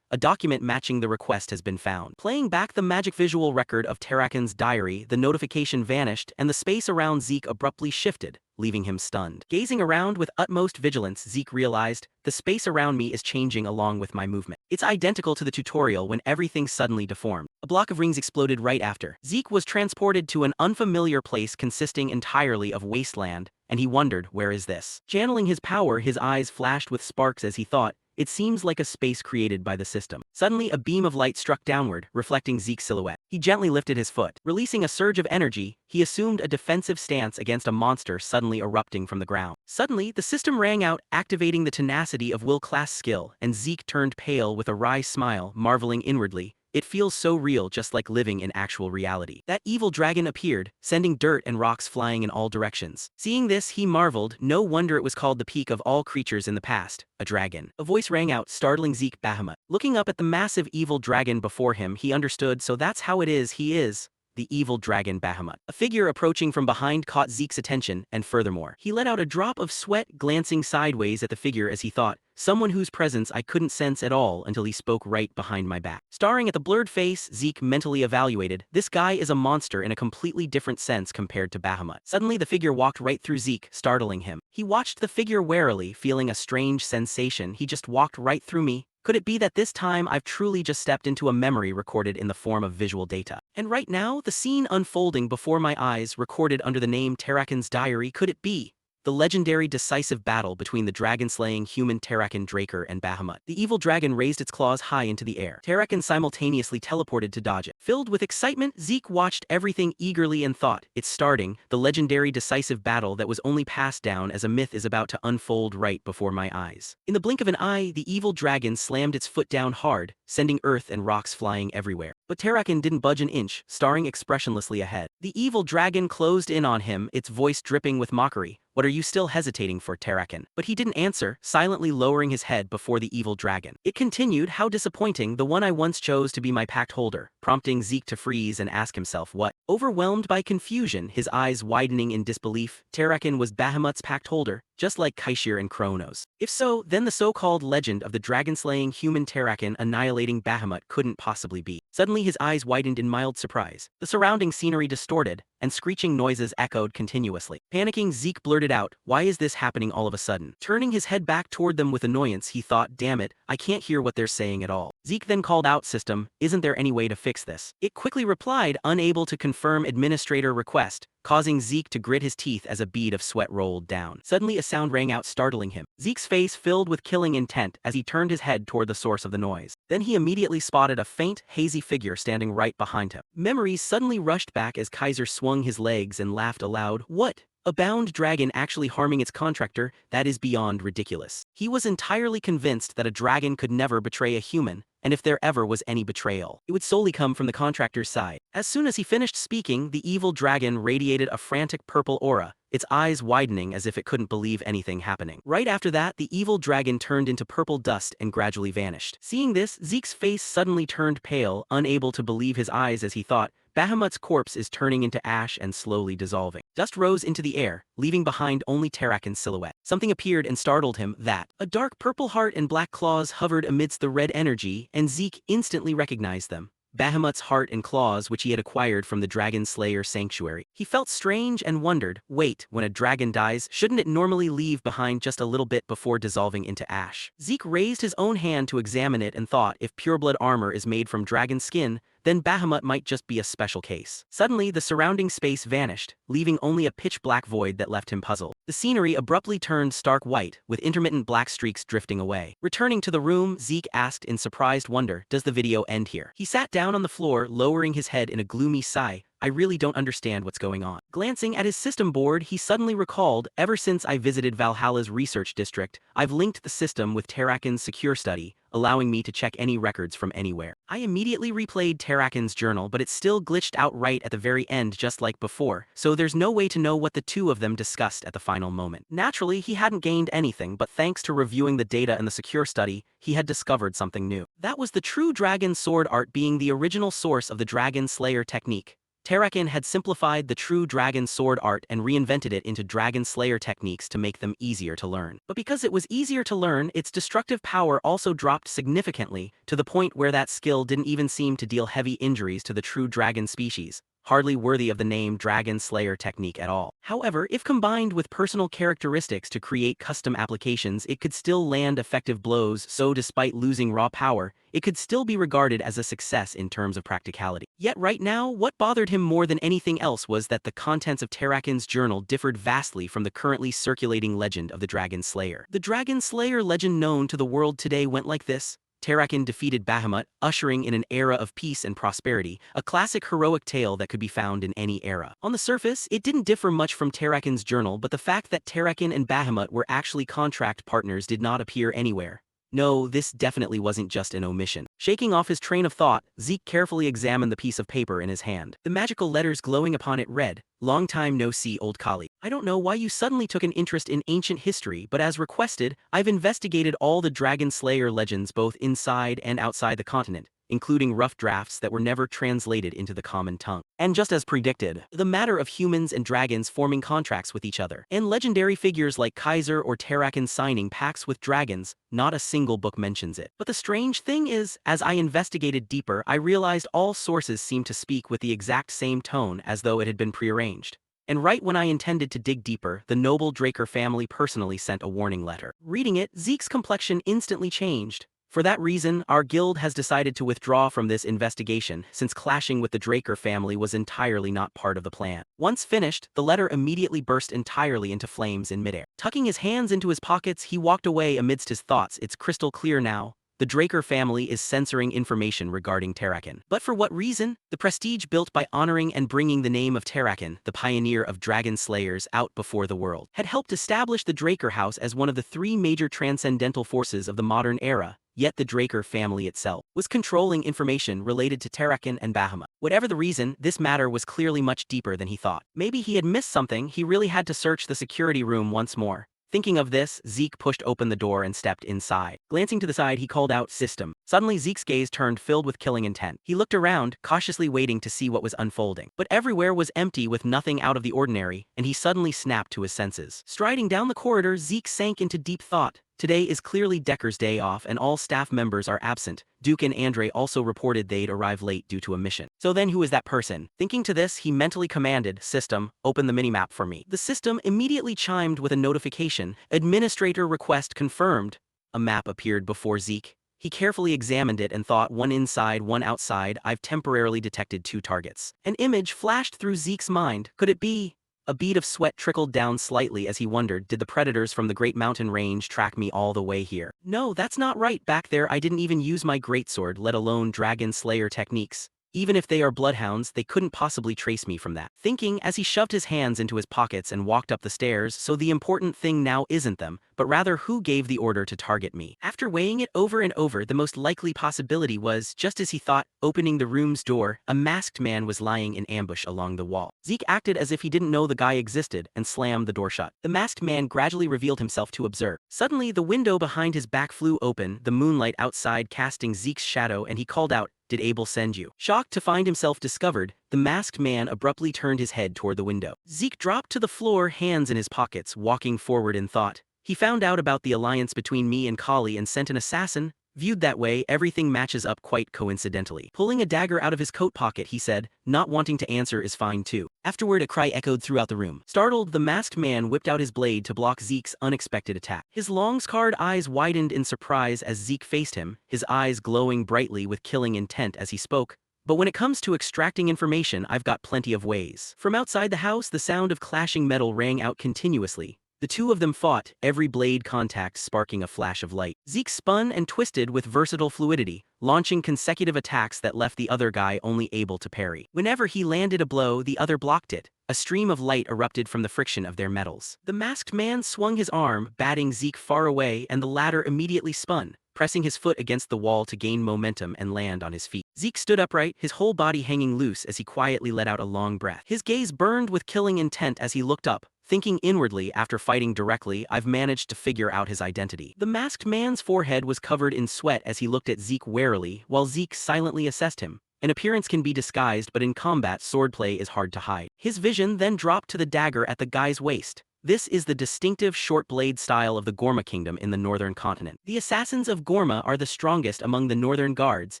[SPEAKER 1] A document matching the request has been found." Playing back the magic visual record of Tarakan's diary, the notification vanished and the space around Zeke abruptly shifted, leaving him stunned. Gazing around with utmost vigilance, Zeke realized, the space around me is changing along with my movement. It's identical to the tutorial when everything suddenly deformed. A block of rings exploded right after. Zeke was transported to an unfamiliar place consisting entirely of wasteland, and he wondered, where is this? Channeling his power, his eyes flashed with sparks as he thought, it seems like a space created by the system. Suddenly, a beam of light struck downward, reflecting Zeke's silhouette. He gently lifted his foot. Releasing a surge of energy, he assumed a defensive stance against a monster suddenly erupting from the ground. Suddenly, the system rang out, activating the tenacity of will-class skill, and Zeke turned pale with a wry smile, marveling inwardly. It feels so real, just like living in actual reality. That evil dragon appeared, sending dirt and rocks flying in all directions. Seeing this, he marveled. No wonder it was called the peak of all creatures in the past, a dragon. A voice rang out, startling Zeke Bahamut. Looking up at the massive evil dragon before him, he understood, so that's how it is, he is the evil dragon Bahamut. A figure approaching from behind caught Zeke's attention, and furthermore, he let out a drop of sweat, glancing sideways at the figure as he thought, someone whose presence I couldn't sense at all until he spoke right behind my back. Staring at the blurred face, Zeke mentally evaluated, this guy is a monster in a completely different sense compared to Bahamut. Suddenly the figure walked right through Zeke, startling him. He watched the figure warily, feeling a strange sensation. He just walked right through me. Could it be that this time I've truly just stepped into a memory recorded in the form of visual data? And right now, the scene unfolding before my eyes, recorded under the name Terrakin's Diary, could it be the legendary decisive battle between the dragon-slaying human Terrakin Draker and Bahamut? The evil dragon raised its claws high into the air. Terrakin simultaneously teleported to dodge it. Filled with excitement, Zeke watched everything eagerly and thought, it's starting. The legendary decisive battle that was only passed down as a myth is about to unfold right before my eyes. In the blink of an eye, the evil dragon slammed its foot down hard, sending earth and rocks flying everywhere. But Terrakin didn't budge an inch, staring expressionlessly ahead. The evil dragon closed in on him, its voice dripping with mockery. What are you still hesitating for, Terrakin? But he didn't answer, silently lowering his head before the evil dragon. It continued, how disappointing, the one I once chose to be my pact holder, prompting Zeke to freeze and ask himself what. Overwhelmed by confusion, his eyes widening in disbelief, Terrakin was Bahamut's pact holder, just like Kaishir and Kronos. If so, then the so-called legend of the dragon-slaying human Terrakin annihilating Bahamut couldn't possibly be. Suddenly his eyes widened in mild surprise. The surrounding scenery distorted, and screeching noises echoed continuously. Panicking, Zeke blurted out, why is this happening all of a sudden? Turning his head back toward them with annoyance, he thought, damn it, I can't hear what they're saying at all. Zeke then called out, system, isn't there any way to fix this? It quickly replied, unable to confirm administrator request, causing Zeke to grit his teeth as a bead of sweat rolled down. Suddenly a sound rang out, startling him. Zeke's face filled with killing intent as he turned his head toward the source of the noise. Then he immediately spotted a faint, hazy figure standing right behind him. Memories suddenly rushed back as Kaiser swung his legs and laughed aloud. What? A bound dragon actually harming its contractor? That is beyond ridiculous. He was entirely convinced that a dragon could never betray a human, and if there ever was any betrayal, it would solely come from the contractor's side. As soon as he finished speaking, the evil dragon radiated a frantic purple aura, its eyes widening as if it couldn't believe anything happening. Right after that, the evil dragon turned into purple dust and gradually vanished. Seeing this, Zeke's face suddenly turned pale, unable to believe his eyes as he thought, Bahamut's corpse is turning into ash and slowly dissolving. Dust rose into the air, leaving behind only Terrakin's silhouette. Something appeared and startled him, that a dark purple heart and black claws hovered amidst the red energy, and Zeke instantly recognized them. Bahamut's heart and claws, which he had acquired from the Dragonslayer sanctuary. He felt strange and wondered, wait, when a dragon dies, shouldn't it normally leave behind just a little bit before dissolving into ash? Zeke raised his own hand to examine it and thought, if pureblood armor is made from dragon skin, then Bahamut might just be a special case. Suddenly, the surrounding space vanished, leaving only a pitch-black void that left him puzzled. The scenery abruptly turned stark white, with intermittent black streaks drifting away. Returning to the room, Zeke asked in surprised wonder, does the video end here? He sat down on the floor, lowering his head in a gloomy sigh. I really don't understand what's going on. Glancing at his system board, he suddenly recalled, ever since I visited Valhalla's research district, I've linked the system with Terrakin's secure study, allowing me to check any records from anywhere. I immediately replayed Terrakin's journal, but it still glitched out right at the very end just like before, so there's no way to know what the two of them discussed at the final moment. Naturally, he hadn't gained anything, but thanks to reviewing the data in the secure study, he had discovered something new. That was the true dragon sword art being the original source of the Dragonslayer technique. Terrakin had simplified the true dragon sword art and reinvented it into Dragonslayer techniques to make them easier to learn. But because it was easier to learn, its destructive power also dropped significantly, to the point where that skill didn't even seem to deal heavy injuries to the true dragon species, hardly worthy of the name Dragonslayer technique at all. However, if combined with personal characteristics to create custom applications, it could still land effective blows, so despite losing raw power, it could still be regarded as a success in terms of practicality. Yet right now, what bothered him more than anything else was that the contents of Terrakin's journal differed vastly from the currently circulating legend of the Dragon Slayer. The Dragon Slayer legend known to the world today went like this. Terrakin defeated Bahamut, ushering in an era of peace and prosperity, a classic heroic tale that could be found in any era. On the surface, it didn't differ much from Terrakin's journal, but the fact that Terrakin and Bahamut were actually contract partners did not appear anywhere. No, this definitely wasn't just an omission. Shaking off his train of thought, Zeke carefully examined the piece of paper in his hand. The magical letters glowing upon it read, "Long time no see, old colleague. I don't know why you suddenly took an interest in ancient history, but as requested, I've investigated all the Dragon Slayer legends both inside and outside the continent, including rough drafts that were never translated into the common tongue. And just as predicted, the matter of humans and dragons forming contracts with each other, and legendary figures like Kaiser or Terrakin signing pacts with dragons, not a single book mentions it. But the strange thing is, as I investigated deeper, I realized all sources seemed to speak with the exact same tone as though it had been prearranged. And right when I intended to dig deeper, the noble Draker family personally sent a warning letter. Reading it, Zeke's complexion instantly changed. For that reason, our guild has decided to withdraw from this investigation, since clashing with the Draker family was entirely not part of the plan. Once finished, the letter immediately burst entirely into flames in midair. Tucking his hands into his pockets, he walked away amidst his thoughts. It's crystal clear now. The Draker family is censoring information regarding Terrakin. But for what reason? The prestige built by honoring and bringing the name of Terrakin, the pioneer of Dragon Slayers, out before the world, had helped establish the Draker House as one of the three major transcendental forces of the modern era. Yet the Draker family itself was controlling information related to Terrakin and Bahamut. Whatever the reason, this matter was clearly much deeper than he thought. Maybe he had missed something. He really had to search the security room once more. Thinking of this, Zeke pushed open the door and stepped inside. Glancing to the side, he called out, "System." Suddenly, Zeke's gaze turned filled with killing intent. He looked around, cautiously waiting to see what was unfolding. But everywhere was empty with nothing out of the ordinary, and he suddenly snapped to his senses. Striding down the corridor, Zeke sank into deep thought. Today is clearly Decker's day off and all staff members are absent. Duke and Andre also reported they'd arrive late due to a mission. So then who is that person? Thinking to this, he mentally commanded, "System, open the minimap for me." The system immediately chimed with a notification, "Administrator request confirmed." A map appeared before Zeke. He carefully examined it and thought, one inside, one outside. I've temporarily detected two targets. An image flashed through Zeke's mind. Could it be? A bead of sweat trickled down slightly as he wondered, did the predators from the Great Mountain Range track me all the way here? No, that's not right. Back there I didn't even use my greatsword, let alone Dragon Slayer techniques. Even if they are bloodhounds, they couldn't possibly trace me from that. Thinking as he shoved his hands into his pockets and walked up the stairs, so the important thing now isn't them, but rather who gave the order to target me. After weighing it over and over, the most likely possibility was, just as he thought, opening the room's door, a masked man was lying in ambush along the wall. Zeke acted as if he didn't know the guy existed and slammed the door shut. The masked man gradually revealed himself to observe. Suddenly, the window behind his back flew open, the moonlight outside casting Zeke's shadow, and he called out, "Did Abel send you?" Shocked to find himself discovered, the masked man abruptly turned his head toward the window. Zeke dropped to the floor, hands in his pockets, walking forward in thought. He found out about the alliance between me and Kali and sent an assassin. Viewed that way, everything matches up quite coincidentally. Pulling a dagger out of his coat pocket, he said, "Not wanting to answer is fine too." Afterward, a cry echoed throughout the room. Startled, the masked man whipped out his blade to block Zeke's unexpected attack. His long-scarred eyes widened in surprise as Zeke faced him, his eyes glowing brightly with killing intent as he spoke. "But when it comes to extracting information, I've got plenty of ways." From outside the house, the sound of clashing metal rang out continuously. The two of them fought, every blade contact sparking a flash of light. Zeke spun and twisted with versatile fluidity, launching consecutive attacks that left the other guy only able to parry. Whenever he landed a blow, the other blocked it. A stream of light erupted from the friction of their metals. The masked man swung his arm, batting Zeke far away, and the latter immediately spun, pressing his foot against the wall to gain momentum and land on his feet. Zeke stood upright, his whole body hanging loose as he quietly let out a long breath. His gaze burned with killing intent as he looked up, thinking inwardly, after fighting directly, I've managed to figure out his identity. The masked man's forehead was covered in sweat as he looked at Zeke warily, while Zeke silently assessed him. An appearance can be disguised, but in combat, swordplay is hard to hide. His vision then dropped to the dagger at the guy's waist. This is the distinctive short blade style of the Gorma kingdom in the northern continent. The assassins of Gorma are the strongest among the northern guards,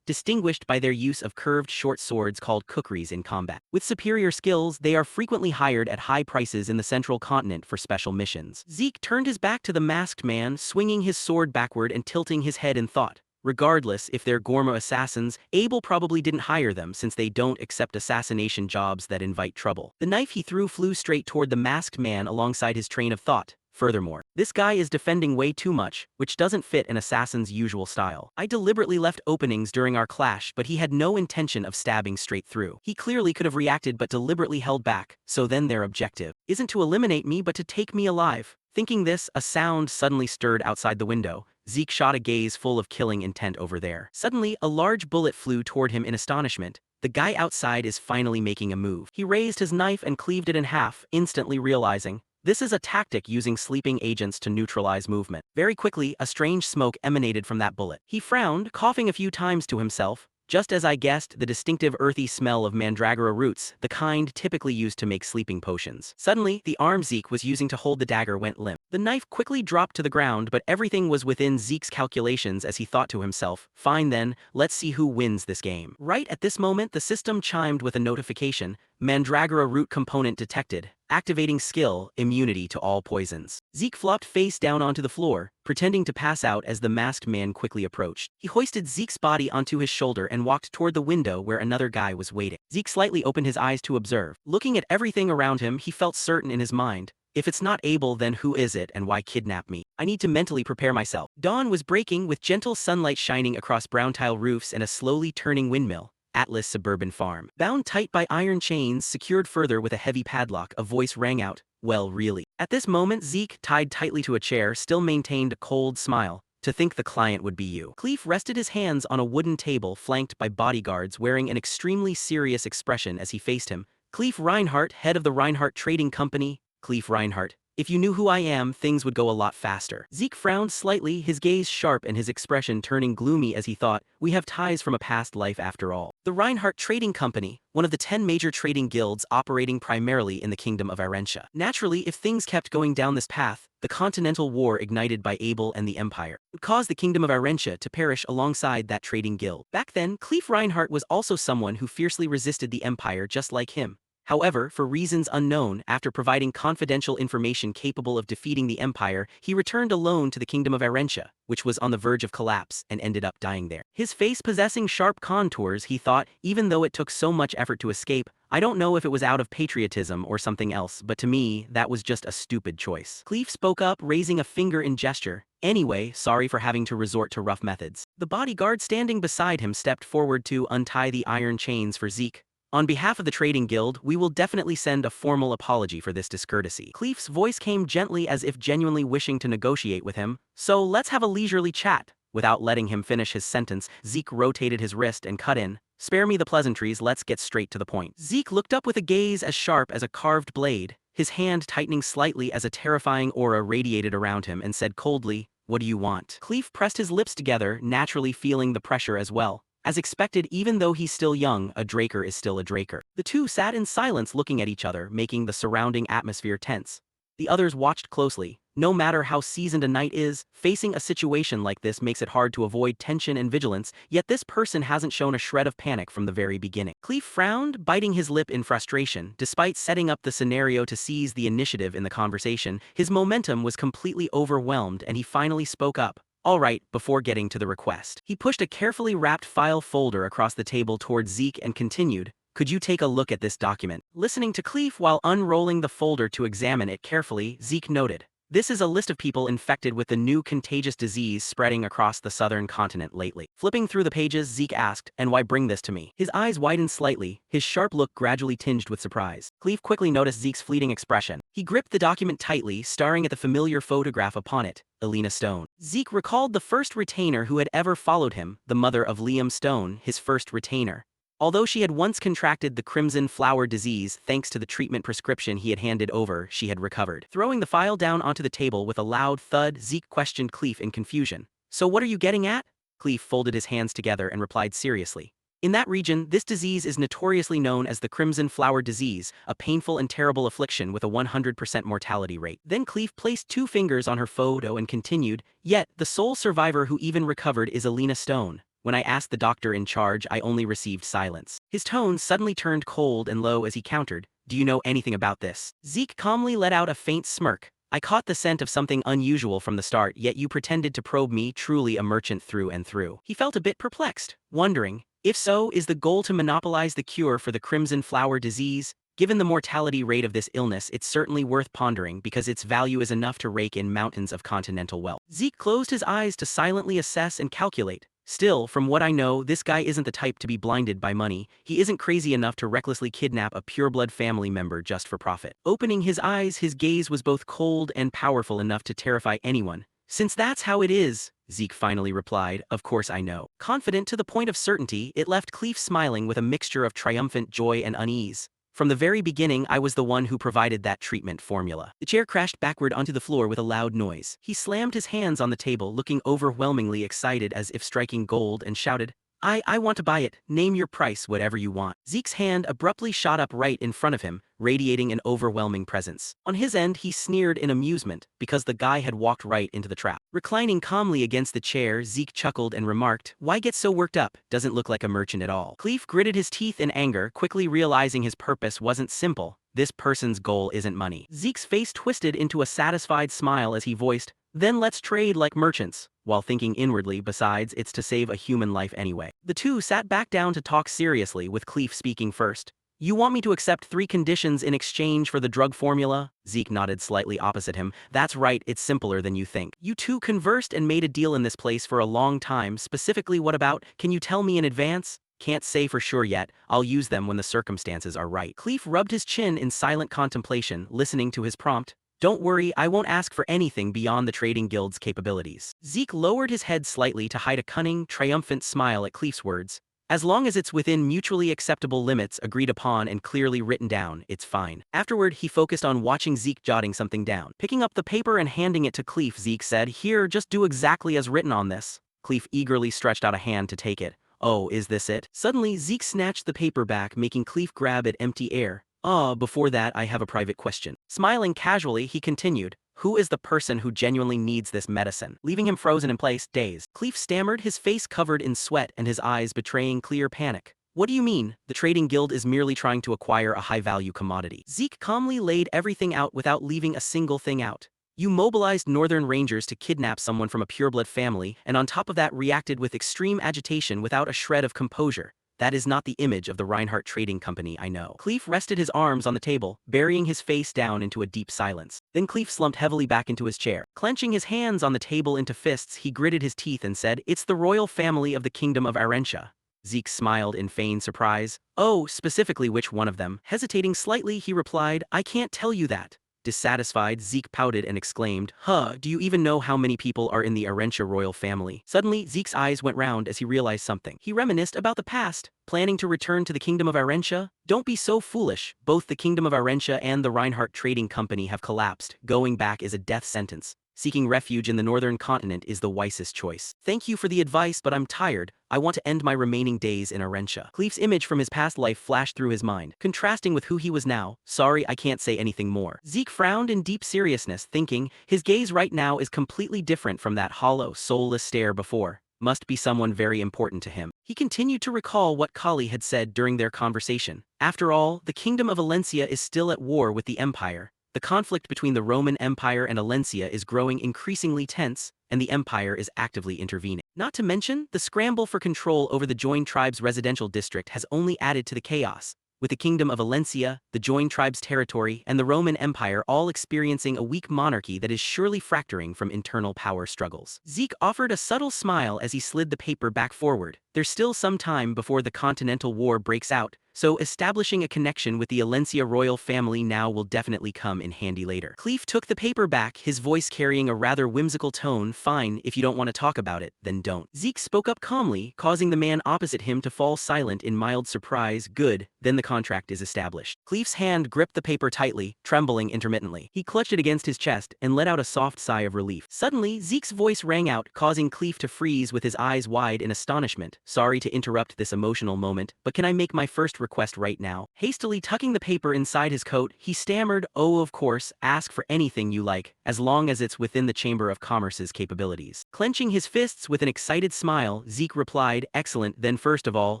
[SPEAKER 1] distinguished by their use of curved short swords called kukris in combat. With superior skills, they are frequently hired at high prices in the central continent for special missions. Zeke turned his back to the masked man, swinging his sword backward and tilting his head in thought. Regardless if they're Gorma assassins, Abel probably didn't hire them since they don't accept assassination jobs that invite trouble. The knife he threw flew straight toward the masked man alongside his train of thought. Furthermore, this guy is defending way too much, which doesn't fit an assassin's usual style. I deliberately left openings during our clash, but he had no intention of stabbing straight through. He clearly could have reacted but deliberately held back, so then their objective isn't to eliminate me but to take me alive. Thinking this, a sound suddenly stirred outside the window. Zeke shot a gaze full of killing intent over there. Suddenly, a large bullet flew toward him in astonishment. The guy outside is finally making a move. He raised his knife and cleaved it in half, instantly realizing this is a tactic using sleeping agents to neutralize movement. Very quickly, a strange smoke emanated from that bullet. He frowned, coughing a few times to himself. Just as I guessed, the distinctive earthy smell of mandragora roots, the kind typically used to make sleeping potions. Suddenly, the arm Zeke was using to hold the dagger went limp. The knife quickly dropped to the ground, but everything was within Zeke's calculations as he thought to himself, fine then, let's see who wins this game. Right at this moment, the system chimed with a notification, mandragora root component detected, activating skill, immunity to all poisons. Zeke flopped face down onto the floor, pretending to pass out as the masked man quickly approached. He hoisted Zeke's body onto his shoulder and walked toward the window where another guy was waiting. Zeke slightly opened his eyes to observe. Looking at everything around him, he felt certain in his mind, if it's not Abel, then who is it and why kidnap me? I need to mentally prepare myself. Dawn was breaking with gentle sunlight shining across brown tile roofs and a slowly turning windmill. Atlas suburban farm. Bound tight by iron chains, secured further with a heavy padlock, a voice rang out, well really. At this moment Zeke, tied tightly to a chair, still maintained a cold smile. To think the client would be you. Cleef rested his hands on a wooden table flanked by bodyguards wearing an extremely serious expression as he faced him. Cleef Reinhardt, head of the Reinhardt Trading Company. Cleef Reinhardt. If you knew who I am, things would go a lot faster. Zeke frowned slightly, his gaze sharp and his expression turning gloomy as he thought, we have ties from a past life after all. The Reinhardt Trading Company, one of the 10 major trading guilds operating primarily in the Kingdom of Arentia. Naturally, if things kept going down this path, the Continental War ignited by Abel and the Empire would cause the Kingdom of Arentia to perish alongside that trading guild. Back then, Cleef Reinhardt was also someone who fiercely resisted the Empire just like him. However, for reasons unknown, after providing confidential information capable of defeating the Empire, he returned alone to the Kingdom of Arentia, which was on the verge of collapse, and ended up dying there. His face possessing sharp contours, he thought, even though it took so much effort to escape, I don't know if it was out of patriotism or something else, but to me, that was just a stupid choice. Cleef spoke up, raising a finger in gesture. Anyway, sorry for having to resort to rough methods. The bodyguard standing beside him stepped forward to untie the iron chains for Zeke. On behalf of the Trading Guild, we will definitely send a formal apology for this discourtesy. Cleef's voice came gently as if genuinely wishing to negotiate with him, so let's have a leisurely chat. Without letting him finish his sentence, Zeke rotated his wrist and cut in. Spare me the pleasantries, let's get straight to the point. Zeke looked up with a gaze as sharp as a carved blade, his hand tightening slightly as a terrifying aura radiated around him and said coldly, what do you want? Cleef pressed his lips together, naturally feeling the pressure as well. As expected, even though he's still young, a Draker is still a Draker. The two sat in silence looking at each other, making the surrounding atmosphere tense. The others watched closely. No matter how seasoned a knight is, facing a situation like this makes it hard to avoid tension and vigilance, yet this person hasn't shown a shred of panic from the very beginning. Cleef frowned, biting his lip in frustration. Despite setting up the scenario to seize the initiative in the conversation, his momentum was completely overwhelmed and he finally spoke up. All right, before getting to the request. He pushed a carefully wrapped file folder across the table towards Zeke and continued, could you take a look at this document? Listening to Cleef while unrolling the folder to examine it carefully, Zeke noted, this is a list of people infected with the new contagious disease spreading across the southern continent lately. Flipping through the pages, Zeke asked, and why bring this to me? His eyes widened slightly, his sharp look gradually tinged with surprise. Cleef quickly noticed Zeke's fleeting expression. He gripped the document tightly, staring at the familiar photograph upon it. Elena Stone. Zeke recalled the first retainer who had ever followed him, the mother of Liam Stone, his first retainer. Although she had once contracted the crimson flower disease thanks to the treatment prescription he had handed over, she had recovered. Throwing the file down onto the table with a loud thud, Zeke questioned Cleef in confusion. So what are you getting at? Cleef folded his hands together and replied seriously. In that region, this disease is notoriously known as the Crimson Flower Disease, a painful and terrible affliction with a 100% mortality rate. Then Clef placed 2 fingers on her photo and continued, yet, the sole survivor who even recovered is Alina Stone. When I asked the doctor in charge, I only received silence. His tone suddenly turned cold and low as he countered, do you know anything about this? Zeke calmly let out a faint smirk. I caught the scent of something unusual from the start, yet you pretended to probe me, truly a merchant through and through. He felt a bit perplexed, wondering, if so, is the goal to monopolize the cure for the Crimson Flower Disease? Given the mortality rate of this illness, it's certainly worth pondering because its value is enough to rake in mountains of continental wealth. Zeke closed his eyes to silently assess and calculate. Still, from what I know, this guy isn't the type to be blinded by money. He isn't crazy enough to recklessly kidnap a pureblood family member just for profit. Opening his eyes, his gaze was both cold and powerful enough to terrify anyone. Since that's how it is, Zeke finally replied, of course I know. Confident to the point of certainty, it left Clef smiling with a mixture of triumphant joy and unease. From the very beginning, I was the one who provided that treatment formula. The chair crashed backward onto the floor with a loud noise. He slammed his hands on the table, looking overwhelmingly excited as if striking gold, and shouted, I want to buy it. Name your price, whatever you want. Zeke's hand abruptly shot up right in front of him, radiating an overwhelming presence. On his end, he sneered in amusement, because the guy had walked right into the trap. Reclining calmly against the chair, Zeke chuckled and remarked, why get so worked up? Doesn't look like a merchant at all. Clef gritted his teeth in anger, quickly realizing his purpose wasn't simple. This person's goal isn't money. Zeke's face twisted into a satisfied smile as he voiced, then let's trade like merchants, while thinking inwardly, besides, it's to save a human life anyway. The two sat back down to talk seriously, with Clef speaking first. You want me to accept 3 conditions in exchange for the drug formula? Zeke nodded slightly opposite him. That's right, it's simpler than you think. You two conversed and made a deal in this place for a long time. Specifically, what about? Can you tell me in advance? Can't say for sure yet. I'll use them when the circumstances are right. Clef rubbed his chin in silent contemplation, listening to his prompt. Don't worry, I won't ask for anything beyond the trading guild's capabilities. Zeke lowered his head slightly to hide a cunning, triumphant smile at Clef's words. As long as it's within mutually acceptable limits agreed upon and clearly written down, it's fine. Afterward, he focused on watching Zeke jotting something down. Picking up the paper and handing it to Clef, Zeke said, here, just do exactly as written on this. Clef eagerly stretched out a hand to take it. Oh, is this it? Suddenly, Zeke snatched the paper back, making Clef grab at empty air. Before that, I have a private question. Smiling casually, he continued, who is the person who genuinely needs this medicine? Leaving him frozen in place, dazed. Clef stammered, his face covered in sweat and his eyes betraying clear panic. What do you mean? The trading guild is merely trying to acquire a high-value commodity. Zeke calmly laid everything out without leaving a single thing out. You mobilized Northern Rangers to kidnap someone from a pureblood family, and on top of that reacted with extreme agitation without a shred of composure. That is not the image of the Reinhardt Trading Company I know. Clef rested his arms on the table, burying his face down into a deep silence. Then Clef slumped heavily back into his chair. Clenching his hands on the table into fists, he gritted his teeth and said, it's the royal family of the Kingdom of Arentia. Zeke smiled in feigned surprise. Oh, specifically which one of them? Hesitating slightly, he replied, I can't tell you that. Dissatisfied, Zeke pouted and exclaimed, do you even know how many people are in the Arentia royal family? Suddenly, Zeke's eyes went round as he realized something. He reminisced about the past, planning to return to the Kingdom of Arentia. Don't be so foolish. Both the Kingdom of Arentia and the Reinhardt Trading Company have collapsed. Going back is a death sentence. Seeking refuge in the northern continent is the wisest choice. Thank you for the advice, but I'm tired. I want to end my remaining days in Arentia. Clef's image from his past life flashed through his mind, contrasting with who he was now. Sorry, I can't say anything more. Zeke frowned in deep seriousness, thinking, his gaze right now is completely different from that hollow, soulless stare before. Must be someone very important to him. He continued to recall what Kali had said during their conversation. After all, the Kingdom of Valencia is still at war with the Empire. The conflict between the Roman Empire and Valencia is growing increasingly tense, and the Empire is actively intervening. Not to mention, the scramble for control over the joined tribes' residential district has only added to the chaos, with the Kingdom of Valencia, the joined tribes' territory, and the Roman Empire all experiencing a weak monarchy that is surely fracturing from internal power struggles. Zeke offered a subtle smile as he slid the paper back forward. There's still some time before the Continental War breaks out, so establishing a connection with the Alencia royal family now will definitely come in handy later. Cleef took the paper back, his voice carrying a rather whimsical tone. Fine, if you don't want to talk about it, then don't. Zeke spoke up calmly, causing the man opposite him to fall silent in mild surprise. Good, then the contract is established. Cleef's hand gripped the paper tightly, trembling intermittently. He clutched it against his chest and let out a soft sigh of relief. Suddenly, Zeke's voice rang out, causing Cleef to freeze with his eyes wide in astonishment. Sorry to interrupt this emotional moment, but can I make my first request right now? Hastily tucking the paper inside his coat, he stammered, oh of course, ask for anything you like, as long as it's within the Chamber of Commerce's capabilities. Clenching his fists with an excited smile, Zeke replied, excellent, then first of all,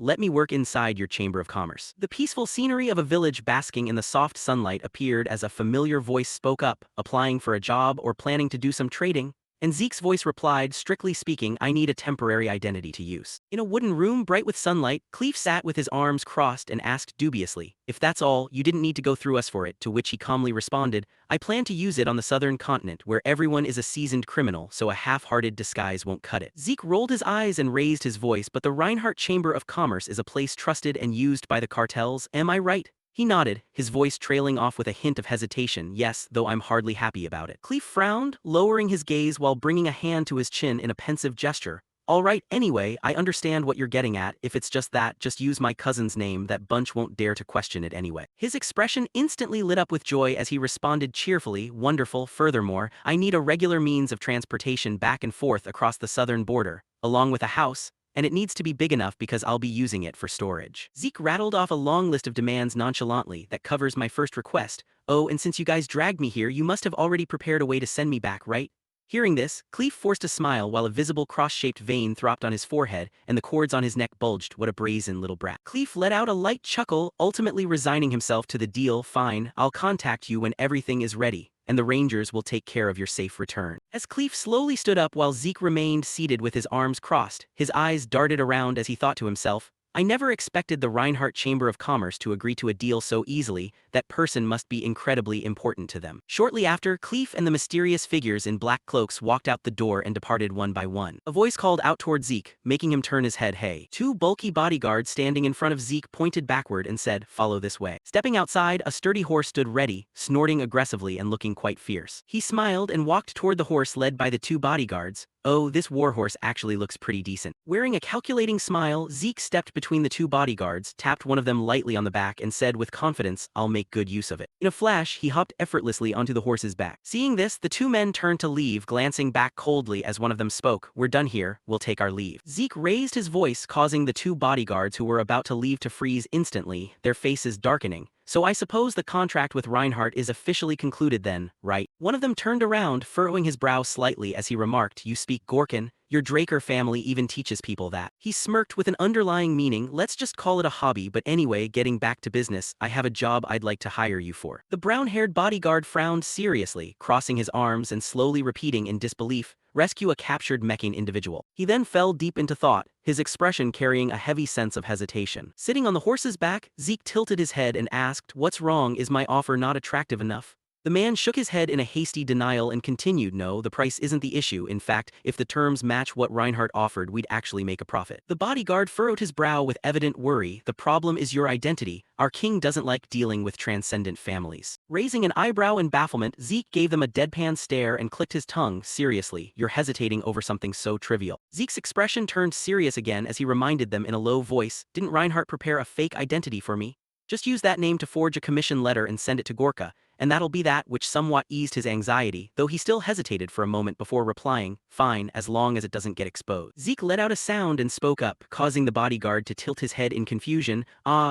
[SPEAKER 1] let me work inside your Chamber of Commerce. The peaceful scenery of a village basking in the soft sunlight appeared as a familiar voice spoke up, applying for a job or planning to do some trading. And Zeke's voice replied, strictly speaking, I need a temporary identity to use. In a wooden room bright with sunlight, Cleef sat with his arms crossed and asked dubiously, if that's all, you didn't need to go through us for it, to which he calmly responded, I plan to use it on the southern continent where everyone is a seasoned criminal, so a half-hearted disguise won't cut it. Zeke rolled his eyes and raised his voice, but the Reinhardt Chamber of Commerce is a place trusted and used by the cartels, am I right? He nodded, his voice trailing off with a hint of hesitation. Yes, though I'm hardly happy about it. Cleef frowned, lowering his gaze while bringing a hand to his chin in a pensive gesture. All right, anyway, I understand what you're getting at. If it's just that, just use my cousin's name. That bunch won't dare to question it anyway. His expression instantly lit up with joy as he responded cheerfully, wonderful. Furthermore, I need a regular means of transportation back and forth across the southern border, along with a house, and it needs to be big enough because I'll be using it for storage. Zeke rattled off a long list of demands nonchalantly. That covers my first request. Oh, and since you guys dragged me here, you must have already prepared a way to send me back, right? Hearing this, Cleef forced a smile while a visible cross-shaped vein throbbed on his forehead and the cords on his neck bulged. What a brazen little brat. Cleef let out a light chuckle, ultimately resigning himself to the deal. Fine, I'll contact you when everything is ready, and the Rangers will take care of your safe return. As Cleef slowly stood up while Zeke remained seated with his arms crossed, his eyes darted around as he thought to himself, I never expected the Reinhardt Chamber of Commerce to agree to a deal so easily. That person must be incredibly important to them. Shortly after, Cleef and the mysterious figures in black cloaks walked out the door and departed one by one. A voice called out toward Zeke, making him turn his head. Hey. Two bulky bodyguards standing in front of Zeke pointed backward and said, follow this way. Stepping outside, a sturdy horse stood ready, snorting aggressively and looking quite fierce. He smiled and walked toward the horse led by the two bodyguards. Oh, this warhorse actually looks pretty decent. Wearing a calculating smile, Zeke stepped between the two bodyguards, tapped one of them lightly on the back and said with confidence, I'll make good use of it. In a flash, he hopped effortlessly onto the horse's back. Seeing this, the two men turned to leave, glancing back coldly as one of them spoke, we're done here, we'll take our leave. Zeke raised his voice, causing the two bodyguards who were about to leave to freeze instantly, their faces darkening. So I suppose the contract with Reinhardt is officially concluded then, right? One of them turned around, furrowing his brow slightly as he remarked, you speak Gorkin? Your Draker family even teaches people that. He smirked with an underlying meaning, let's just call it a hobby, but anyway, getting back to business, I have a job I'd like to hire you for. The brown-haired bodyguard frowned seriously, crossing his arms and slowly repeating in disbelief, rescue a captured Meccan individual. He then fell deep into thought, his expression carrying a heavy sense of hesitation. Sitting on the horse's back, Zeke tilted his head and asked, what's wrong? Is my offer not attractive enough? The man shook his head in a hasty denial and continued, no, the price isn't the issue. In fact, if the terms match what Reinhardt offered, we'd actually make a profit. The bodyguard furrowed his brow with evident worry. The problem is your identity. Our king doesn't like dealing with transcendent families. Raising an eyebrow in bafflement, Zeke gave them a deadpan stare and clicked his tongue. Seriously, you're hesitating over something so trivial. Zeke's expression turned serious again as he reminded them in a low voice, didn't Reinhardt prepare a fake identity for me? Just use that name to forge a commission letter and send it to Gorka, and that'll be that, which somewhat eased his anxiety, though he still hesitated for a moment before replying, fine, as long as it doesn't get exposed. Zeke let out a sound and spoke up, causing the bodyguard to tilt his head in confusion.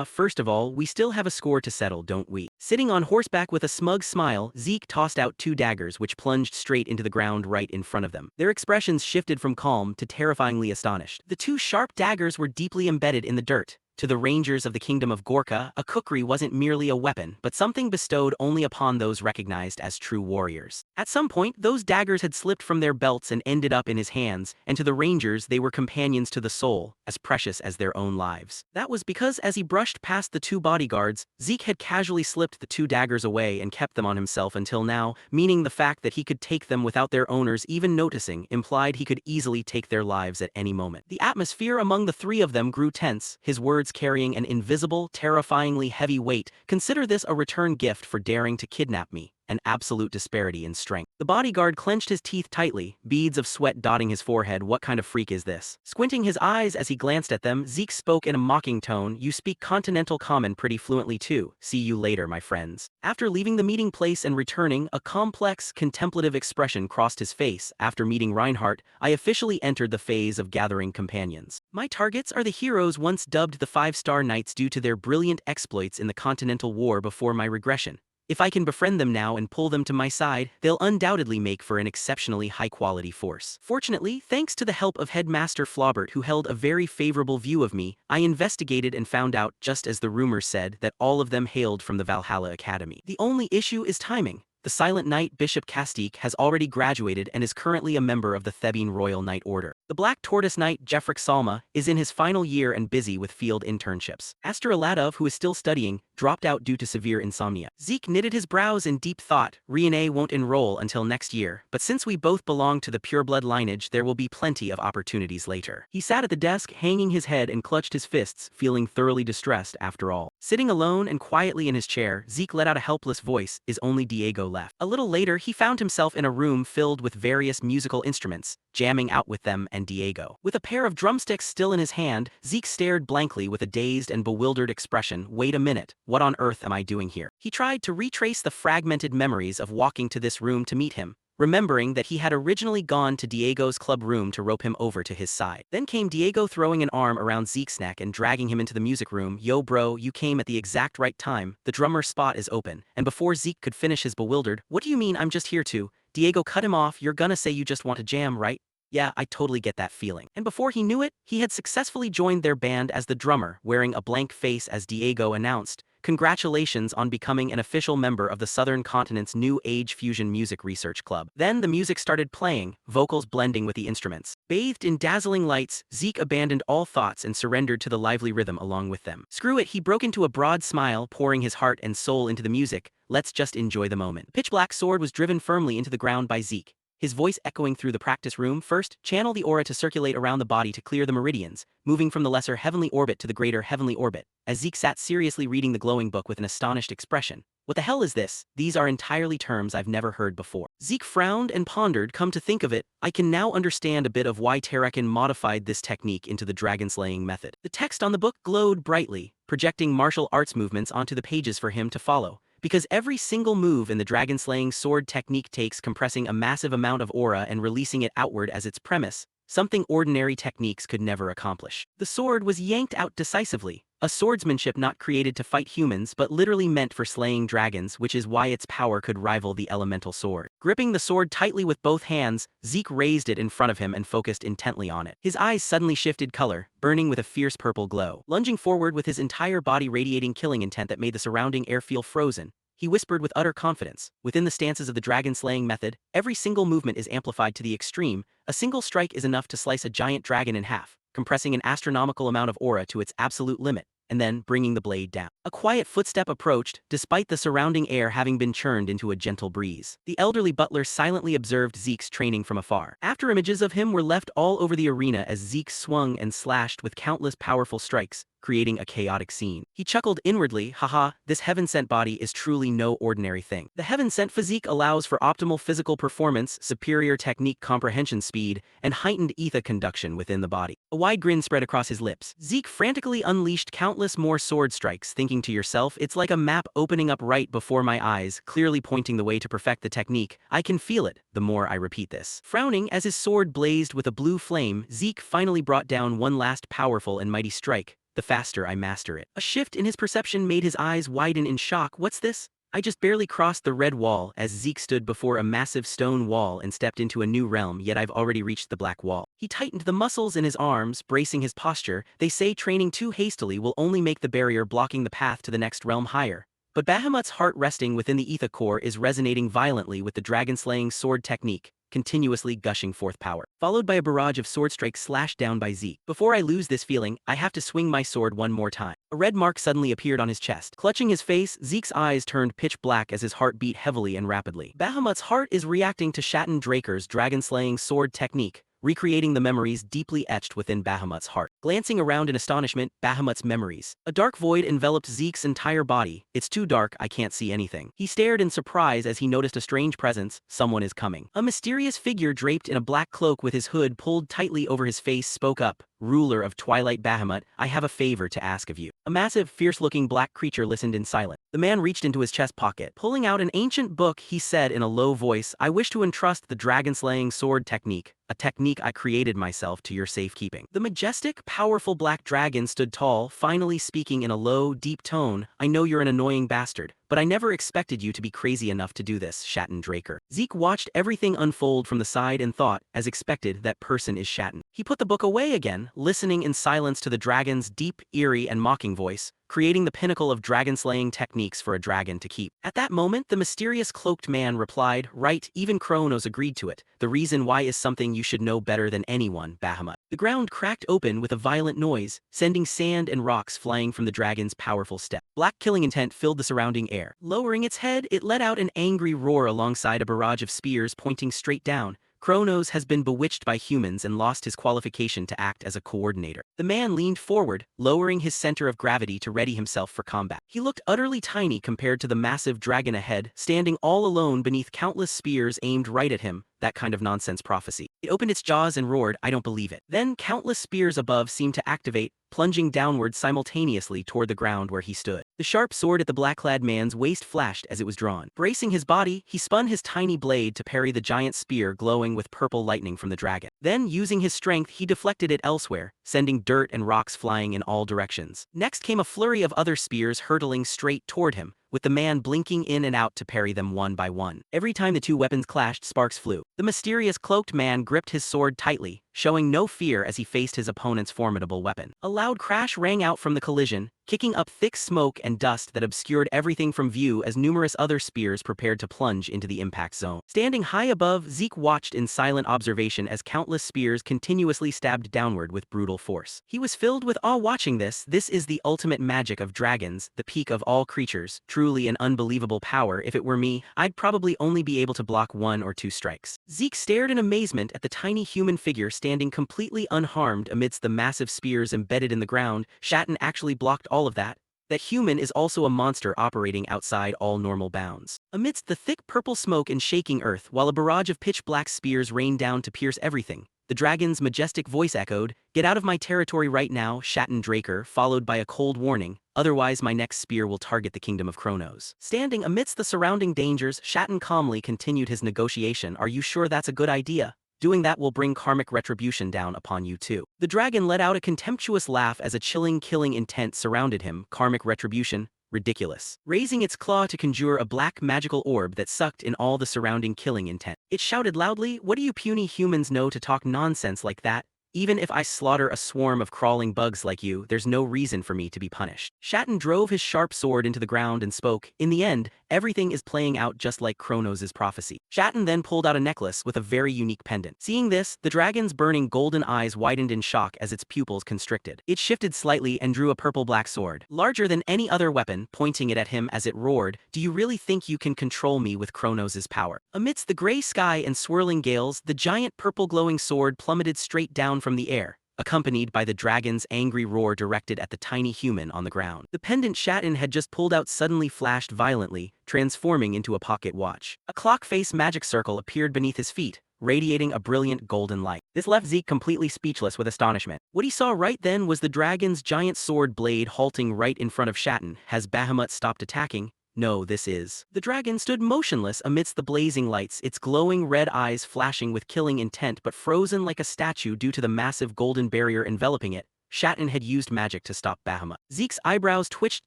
[SPEAKER 1] First of all, we still have a score to settle, don't we? Sitting on horseback with a smug smile, Zeke tossed out two daggers which plunged straight into the ground right in front of them. Their expressions shifted from calm to terrifyingly astonished. The two sharp daggers were deeply embedded in the dirt. To the Rangers of the Kingdom of Gorka, a kukri wasn't merely a weapon, but something bestowed only upon those recognized as true warriors. At some point, those daggers had slipped from their belts and ended up in his hands, and to the Rangers they were companions to the soul, as precious as their own lives. That was because as he brushed past the two bodyguards, Zeke had casually slipped the two daggers away and kept them on himself until now, meaning the fact that he could take them without their owners even noticing implied he could easily take their lives at any moment. The atmosphere among the three of them grew tense, his words swords carrying an invisible, terrifyingly heavy weight. Consider this a return gift for daring to kidnap me. An absolute disparity in strength. The bodyguard clenched his teeth tightly, beads of sweat dotting his forehead. What kind of freak is this? Squinting his eyes as he glanced at them, Zeke spoke in a mocking tone. You speak Continental Common pretty fluently too. See you later, my friends. After leaving the meeting place and returning, a complex, contemplative expression crossed his face. After meeting Reinhardt, I officially entered the phase of gathering companions. My targets are the heroes once dubbed the 5-star Knights due to their brilliant exploits in the Continental War before my regression. If I can befriend them now and pull them to my side, they'll undoubtedly make for an exceptionally high-quality force. Fortunately, thanks to the help of Headmaster Flaubert, who held a very favorable view of me, I investigated and found out, just as the rumors said, that all of them hailed from the Valhalla Academy. The only issue is timing. The Silent Knight Bishop Castique has already graduated and is currently a member of the Thebine Royal Knight Order. The Black Tortoise Knight Jeffrick Salma is in his final year and busy with field internships. Aster Aladov, who is still studying, dropped out due to severe insomnia. Zeke knitted his brows in deep thought. Riene won't enroll until next year, but since we both belong to the pureblood lineage, there will be plenty of opportunities later. He sat at the desk, hanging his head and clutched his fists, feeling thoroughly distressed after all. Sitting alone and quietly in his chair, Zeke let out a helpless voice. Is only Diego left? A little later, he found himself in a room filled with various musical instruments, jamming out with them and Diego. With a pair of drumsticks still in his hand, Zeke stared blankly with a dazed and bewildered expression. Wait a minute, what on earth am I doing here? He tried to retrace the fragmented memories of walking to this room to meet him, remembering that he had originally gone to Diego's club room to rope him over to his side. Then came Diego throwing an arm around Zeke's neck and dragging him into the music room. Yo bro, you came at the exact right time, the drummer's spot is open. And before Zeke could finish his bewildered, what do you mean I'm just here to? Diego cut him off. You're gonna say you just want to jam, right? Yeah, I totally get that feeling. And before he knew it, he had successfully joined their band as the drummer, wearing a blank face as Diego announced, congratulations on becoming an official member of the Southern Continent's New Age Fusion Music Research Club. Then the music started playing, vocals blending with the instruments. Bathed in dazzling lights, Zeke abandoned all thoughts and surrendered to the lively rhythm along with them. Screw it, he broke into a broad smile, pouring his heart and soul into the music. Let's just enjoy the moment. Pitch Black sword was driven firmly into the ground by Zeke, his voice echoing through the practice room. First, channel the aura to circulate around the body to clear the meridians, moving from the lesser heavenly orbit to the greater heavenly orbit. As Zeke sat seriously reading the glowing book with an astonished expression. What the hell is this? These are entirely terms I've never heard before. Zeke frowned and pondered. Come to think of it, I can now understand a bit of why Terrakin modified this technique into the dragon-slaying method. The text on the book glowed brightly, projecting martial arts movements onto the pages for him to follow. Because every single move in the dragon-slaying sword technique takes compressing a massive amount of aura and releasing it outward as its premise, something ordinary techniques could never accomplish. The sword was yanked out decisively, a swordsmanship not created to fight humans but literally meant for slaying dragons, which is why its power could rival the elemental sword. Gripping the sword tightly with both hands, Zeke raised it in front of him and focused intently on it. His eyes suddenly shifted color, burning with a fierce purple glow. Lunging forward with his entire body radiating killing intent that made the surrounding air feel frozen, he whispered with utter confidence. Within the stances of the dragon-slaying method, every single movement is amplified to the extreme. A single strike is enough to slice a giant dragon in half, compressing an astronomical amount of aura to its absolute limit, and then bringing the blade down. A quiet footstep approached, despite the surrounding air having been churned into a gentle breeze. The elderly butler silently observed Zeke's training from afar. After images of him were left all over the arena as Zeke swung and slashed with countless powerful strikes, creating a chaotic scene. He chuckled inwardly, haha, this heaven-sent body is truly no ordinary thing. The heaven-sent physique allows for optimal physical performance, superior technique comprehension speed, and heightened ether conduction within the body. A wide grin spread across his lips. Zeke frantically unleashed countless more sword strikes, thinking to yourself, it's like a map opening up right before my eyes, clearly pointing the way to perfect the technique. I can feel it, the more I repeat this. Frowning as his sword blazed with a blue flame, Zeke finally brought down one last powerful and mighty strike. The faster I master it. A shift in his perception made his eyes widen in shock. What's this? I just barely crossed the red wall as Zeke stood before a massive stone wall and stepped into a new realm, yet I've already reached the black wall. He tightened the muscles in his arms, bracing his posture. They say training too hastily will only make the barrier blocking the path to the next realm higher. But Bahamut's heart resting within the ether core is resonating violently with the dragon-slaying sword technique, continuously gushing forth power, followed by a barrage of sword strikes slashed down by Zeke. Before I lose this feeling, I have to swing my sword one more time. A red mark suddenly appeared on his chest. Clutching his face, Zeke's eyes turned pitch black as his heart beat heavily and rapidly. Bahamut's heart is reacting to Shatten Draker's dragon-slaying sword technique, recreating the memories deeply etched within Bahamut's heart. Glancing around in astonishment, Bahamut's memories. A dark void enveloped Zeke's entire body. It's too dark, I can't see anything. He stared in surprise as he noticed a strange presence. Someone is coming. A mysterious figure draped in a black cloak with his hood pulled tightly over his face spoke up. Ruler of Twilight Bahamut, I have a favor to ask of you. A massive, fierce-looking black creature listened in silence. The man reached into his chest pocket. Pulling out an ancient book, he said in a low voice, I wish to entrust the dragon-slaying sword technique, a technique I created myself, to your safekeeping. The majestic, powerful black dragon stood tall, finally speaking in a low, deep tone. I know you're an annoying bastard, but I never expected you to be crazy enough to do this, Shatton Draker. Zeke watched everything unfold from the side and thought, as expected, that person is Shatton. He put the book away again, listening in silence to the dragon's deep, eerie, and mocking voice, creating the pinnacle of dragon-slaying techniques for a dragon to keep. At that moment, the mysterious cloaked man replied, right, even Kronos agreed to it. The reason why is something you should know better than anyone, Bahamut. The ground cracked open with a violent noise, sending sand and rocks flying from the dragon's powerful step. Black killing intent filled the surrounding air. Lowering its head, it let out an angry roar alongside a barrage of spears pointing straight down. Kronos has been bewitched by humans and lost his qualification to act as a coordinator. The man leaned forward, lowering his center of gravity to ready himself for combat. He looked utterly tiny compared to the massive dragon ahead, standing all alone beneath countless spears aimed right at him. That kind of nonsense prophecy. It opened its jaws and roared, I don't believe it. Then countless spears above seemed to activate, plunging downward simultaneously toward the ground where he stood. The sharp sword at the black-clad man's waist flashed as it was drawn. Bracing his body, he spun his tiny blade to parry the giant spear glowing with purple lightning from the dragon. Then, using his strength, he deflected it elsewhere, sending dirt and rocks flying in all directions. Next came a flurry of other spears hurtling straight toward him, with the man blinking in and out to parry them one by one. Every time the two weapons clashed, sparks flew. The mysterious cloaked man gripped his sword tightly, showing no fear as he faced his opponent's formidable weapon. A loud crash rang out from the collision, kicking up thick smoke and dust that obscured everything from view as numerous other spears prepared to plunge into the impact zone. Standing high above, Zeke watched in silent observation as countless spears continuously stabbed downward with brutal force. He was filled with awe watching this. This is the ultimate magic of dragons, the peak of all creatures, truly an unbelievable power. If it were me, I'd probably only be able to block 1 or 2 strikes. Zeke stared in amazement at the tiny human figure standing completely unharmed amidst the massive spears embedded in the ground. Shatton actually blocked all of that. That human is also a monster operating outside all normal bounds. Amidst the thick purple smoke and shaking earth, while a barrage of pitch-black spears rained down to pierce everything, the dragon's majestic voice echoed, "Get out of my territory right now, Shatton Draker," followed by a cold warning, "Otherwise my next spear will target the kingdom of Kronos." Standing amidst the surrounding dangers, Shatton calmly continued his negotiation. "Are you sure that's a good idea? Doing that will bring karmic retribution down upon you too." The dragon let out a contemptuous laugh as a chilling killing intent surrounded him. Karmic retribution? Ridiculous. Raising its claw to conjure a black magical orb that sucked in all the surrounding killing intent. It shouted loudly, "What do you puny humans know to talk nonsense like that? Even if I slaughter a swarm of crawling bugs like you, there's no reason for me to be punished." Shatton drove his sharp sword into the ground and spoke, "In the end, everything is playing out just like Kronos' prophecy." Shatton then pulled out a necklace with a very unique pendant. Seeing this, the dragon's burning golden eyes widened in shock as its pupils constricted. It shifted slightly and drew a purple-black sword, larger than any other weapon, pointing it at him as it roared, "Do you really think you can control me with Kronos' power?" Amidst the gray sky and swirling gales, the giant purple glowing sword plummeted straight down from the air, accompanied by the dragon's angry roar directed at the tiny human on the ground. The pendant Shatton had just pulled out suddenly flashed violently, transforming into a pocket watch. A clock-face magic circle appeared beneath his feet, radiating a brilliant golden light. This left Zeke completely speechless with astonishment. What he saw right then was the dragon's giant sword blade halting right in front of Shatton. Has Bahamut stopped attacking? No, this is. The dragon stood motionless amidst the blazing lights, its glowing red eyes flashing with killing intent but frozen like a statue due to the massive golden barrier enveloping it. Shatton had used magic to stop Bahamut. Zeke's eyebrows twitched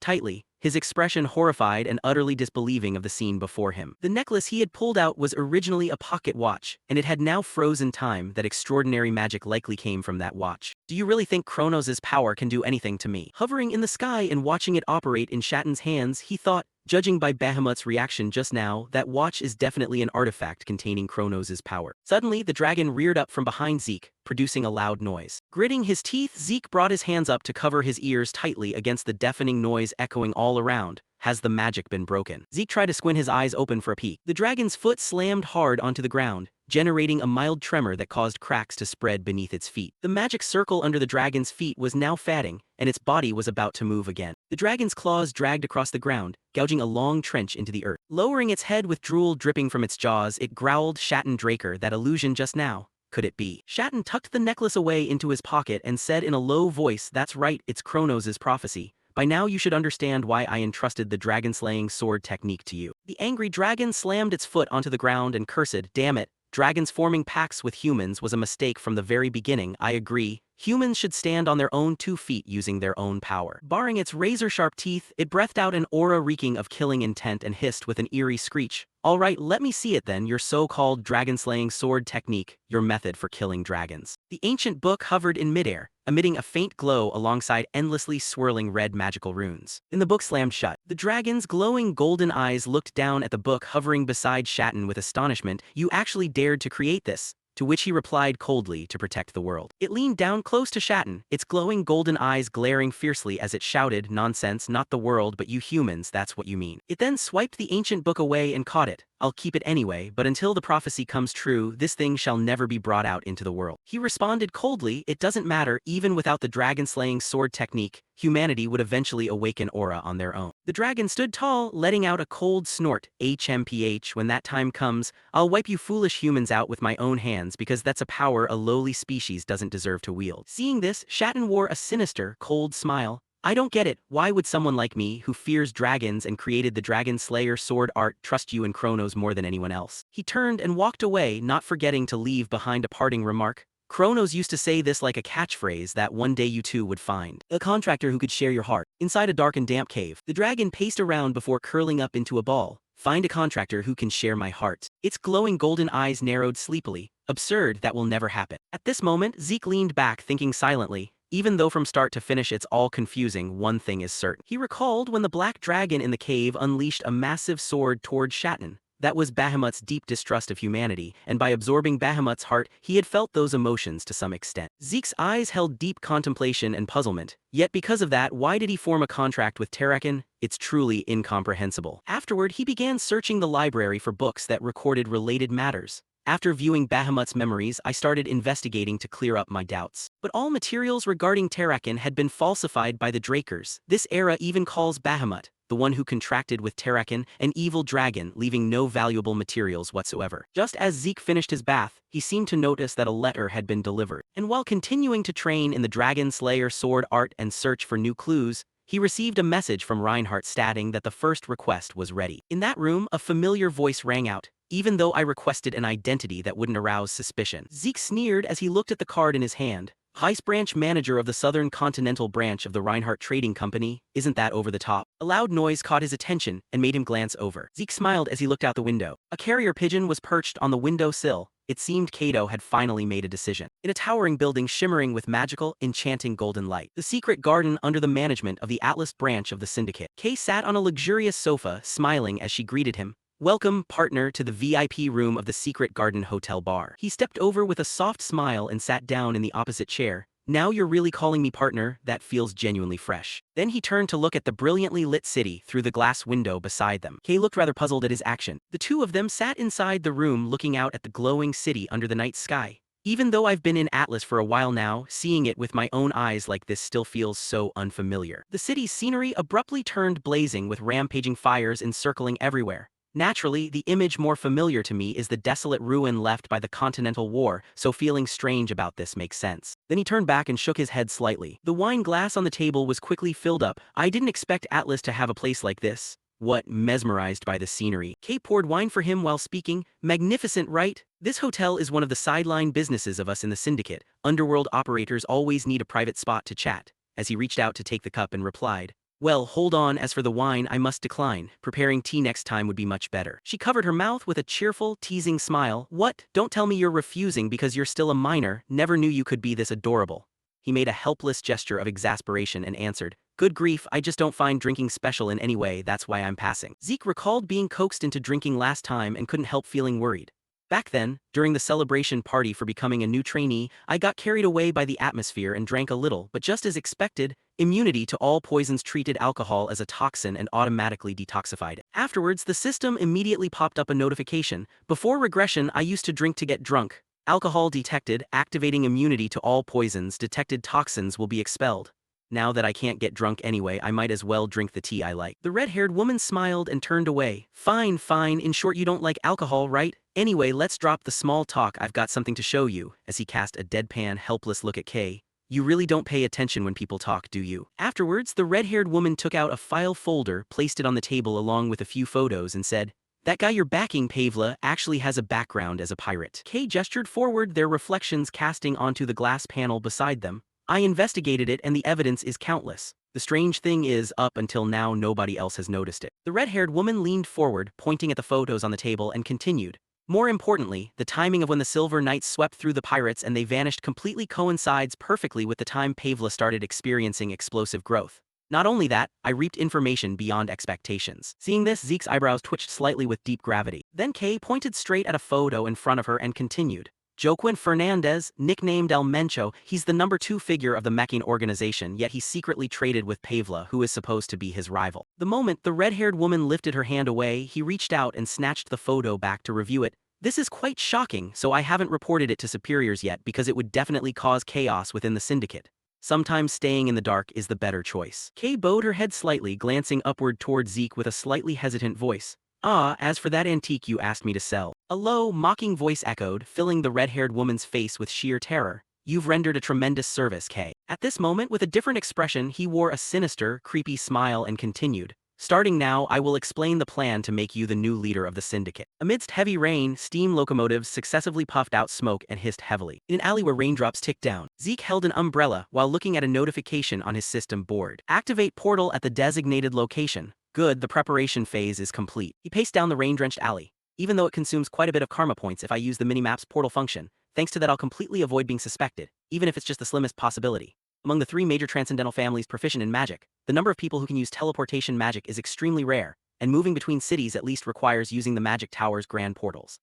[SPEAKER 1] tightly, his expression horrified and utterly disbelieving of the scene before him. The necklace he had pulled out was originally a pocket watch, and it had now frozen time. That extraordinary magic likely came from that watch. "Do you really think Kronos' power can do anything to me?" Hovering in the sky and watching it operate in Shatton's hands, he thought, judging by Bahamut's reaction just now, that watch is definitely an artifact containing Kronos' power. Suddenly, the dragon reared up from behind Zeke, producing a loud noise. Gritting his teeth, Zeke brought his hands up to cover his ears tightly against the deafening noise echoing all around. Has the magic been broken? Zeke tried to squint his eyes open for a peek. The dragon's foot slammed hard onto the ground, generating a mild tremor that caused cracks to spread beneath its feet. The magic circle under the dragon's feet was now fading, and its body was about to move again. The dragon's claws dragged across the ground, gouging a long trench into the earth. Lowering its head with drool dripping from its jaws, it growled, "Shatton Draker, that illusion just now. Could it be?" Shatton tucked the necklace away into his pocket and said in a low voice, "That's right, it's Kronos' prophecy. By now you should understand why I entrusted the dragon-slaying sword technique to you." The angry dragon slammed its foot onto the ground and cursed, "Damn it, dragons forming pacts with humans was a mistake from the very beginning. I agree. Humans should stand on their own 2 feet using their own power." Baring its razor-sharp teeth, it breathed out an aura reeking of killing intent and hissed with an eerie screech, "All right, let me see it then, your so-called dragon-slaying sword technique, your method for killing dragons." The ancient book hovered in midair, emitting a faint glow alongside endlessly swirling red magical runes. Then the book slammed shut. The dragon's glowing golden eyes looked down at the book hovering beside Shatton with astonishment. "You actually dared to create this?" To which he replied coldly, "To protect the world." It leaned down close to Shatton, its glowing golden eyes glaring fiercely as it shouted, "Nonsense, not the world but you humans, that's what you mean." It then swiped the ancient book away and caught it. "I'll keep it anyway, but until the prophecy comes true, this thing shall never be brought out into the world." He responded coldly, "It doesn't matter, even without the dragon-slaying sword technique, humanity would eventually awaken aura on their own." The dragon stood tall, letting out a cold snort, "HMPH, when that time comes, I'll wipe you foolish humans out with my own hands because that's a power a lowly species doesn't deserve to wield." Seeing this, Shatton wore a sinister, cold smile. "I don't get it, why would someone like me, who fears dragons and created the Dragon Slayer sword art, trust you and Kronos more than anyone else?" He turned and walked away, not forgetting to leave behind a parting remark. "Kronos used to say this like a catchphrase that one day you too would find a contractor who could share your heart." Inside a dark and damp cave, the dragon paced around before curling up into a ball. "Find a contractor who can share my heart." Its glowing golden eyes narrowed sleepily. "Absurd, that will never happen." At this moment, Zeke leaned back, thinking silently. Even though from start to finish it's all confusing, one thing is certain. He recalled when the black dragon in the cave unleashed a massive sword toward Shatton. That was Bahamut's deep distrust of humanity, and by absorbing Bahamut's heart, he had felt those emotions to some extent. Zeke's eyes held deep contemplation and puzzlement. Yet because of that, why did he form a contract with Terrakin? It's truly incomprehensible. Afterward, he began searching the library for books that recorded related matters. After viewing Bahamut's memories, I started investigating to clear up my doubts. But all materials regarding Terrakin had been falsified by the Drakers. This era even calls Bahamut, the one who contracted with Terrakin, an evil dragon, leaving no valuable materials whatsoever. Just as Zeke finished his bath, he seemed to notice that a letter had been delivered. And while continuing to train in the Dragon Slayer sword art and search for new clues, he received a message from Reinhardt stating that the first request was ready. In that room, a familiar voice rang out. "Even though I requested an identity that wouldn't arouse suspicion." Zeke sneered as he looked at the card in his hand. "Vice branch manager of the Southern Continental branch of the Reinhardt Trading Company, isn't that over the top?" A loud noise caught his attention and made him glance over. Zeke smiled as he looked out the window. A carrier pigeon was perched on the window sill. It seemed Kato had finally made a decision. In a towering building shimmering with magical, enchanting golden light, the secret garden under the management of the Atlas branch of the syndicate. Kay sat on a luxurious sofa, smiling as she greeted him. "Welcome, partner, to the VIP room of the Secret Garden Hotel Bar." He stepped over with a soft smile and sat down in the opposite chair. "Now you're really calling me partner, that feels genuinely fresh." Then he turned to look at the brilliantly lit city through the glass window beside them. Kay looked rather puzzled at his action. The two of them sat inside the room looking out at the glowing city under the night sky. "Even though I've been in Atlas for a while now, seeing it with my own eyes like this still feels so unfamiliar." The city's scenery abruptly turned blazing with rampaging fires encircling everywhere. Naturally, the image more familiar to me is the desolate ruin left by the Continental War, so feeling strange about this makes sense. Then he turned back and shook his head slightly. The wine glass on the table was quickly filled up. "I didn't expect Atlas to have a place like this." What, mesmerized by the scenery. Kay poured wine for him while speaking. "Magnificent, right? This hotel is one of the sideline businesses of us in the syndicate. Underworld operators always need a private spot to chat." As he reached out to take the cup and replied, "Well, hold on, as for the wine, I must decline. Preparing tea next time would be much better." She covered her mouth with a cheerful, teasing smile. "What? Don't tell me you're refusing because you're still a minor. Never knew you could be this adorable." He made a helpless gesture of exasperation and answered, "Good grief, I just don't find drinking special in any way, that's why I'm passing." Zeke recalled being coaxed into drinking last time and couldn't help feeling worried. Back then, during the celebration party for becoming a new trainee, I got carried away by the atmosphere and drank a little, but just as expected, immunity to all poisons treated alcohol as a toxin and automatically detoxified it. Afterwards, the system immediately popped up a notification. Before regression, I used to drink to get drunk. Alcohol detected, activating immunity to all poisons, detected toxins will be expelled. Now that I can't get drunk anyway, I might as well drink the tea I like. The red-haired woman smiled and turned away. Fine, fine, in short you don't like alcohol, right? Anyway, let's drop the small talk, I've got something to show you, as he cast a deadpan, helpless look at Kay. You really don't pay attention when people talk, do you? Afterwards, the red-haired woman took out a file folder, placed it on the table along with a few photos and said, "That guy you're backing, Pavla, actually has a background as a pirate." Kay gestured forward, their reflections casting onto the glass panel beside them. I investigated it and the evidence is countless. The strange thing is, up until now nobody else has noticed it. The red-haired woman leaned forward, pointing at the photos on the table and continued. More importantly, the timing of when the Silver Knights swept through the pirates and they vanished completely coincides perfectly with the time Pavla started experiencing explosive growth. Not only that, I reaped information beyond expectations. Seeing this, Zeke's eyebrows twitched slightly with deep gravity. Then Kay pointed straight at a photo in front of her and continued. Joaquin Fernandez, nicknamed El Mencho, he's the number 2 figure of the Mecking organization, yet he's secretly traded with Pavla, who is supposed to be his rival. The moment the red-haired woman lifted her hand away, he reached out and snatched the photo back to review it. This is quite shocking, so I haven't reported it to superiors yet because it would definitely cause chaos within the syndicate. Sometimes staying in the dark is the better choice. Kay bowed her head slightly, glancing upward toward Zeke with a slightly hesitant voice. Ah, as for that antique you asked me to sell. A low, mocking voice echoed, filling the red-haired woman's face with sheer terror. You've rendered a tremendous service, Kay. At this moment, with a different expression, he wore a sinister, creepy smile and continued. Starting now, I will explain the plan to make you the new leader of the syndicate. Amidst heavy rain, steam locomotives successively puffed out smoke and hissed heavily. In an alley where raindrops ticked down, Zeke held an umbrella while looking at a notification on his system board. Activate portal at the designated location. Good, the preparation phase is complete. He paced down the rain-drenched alley. Even though it consumes quite a bit of karma points if I use the minimap's portal function, thanks to that I'll completely avoid being suspected, even if it's just the slimmest possibility. Among the 3 major transcendental families proficient in magic, the number of people who can use teleportation magic is extremely rare, and moving between cities at least requires using the magic tower's grand portals.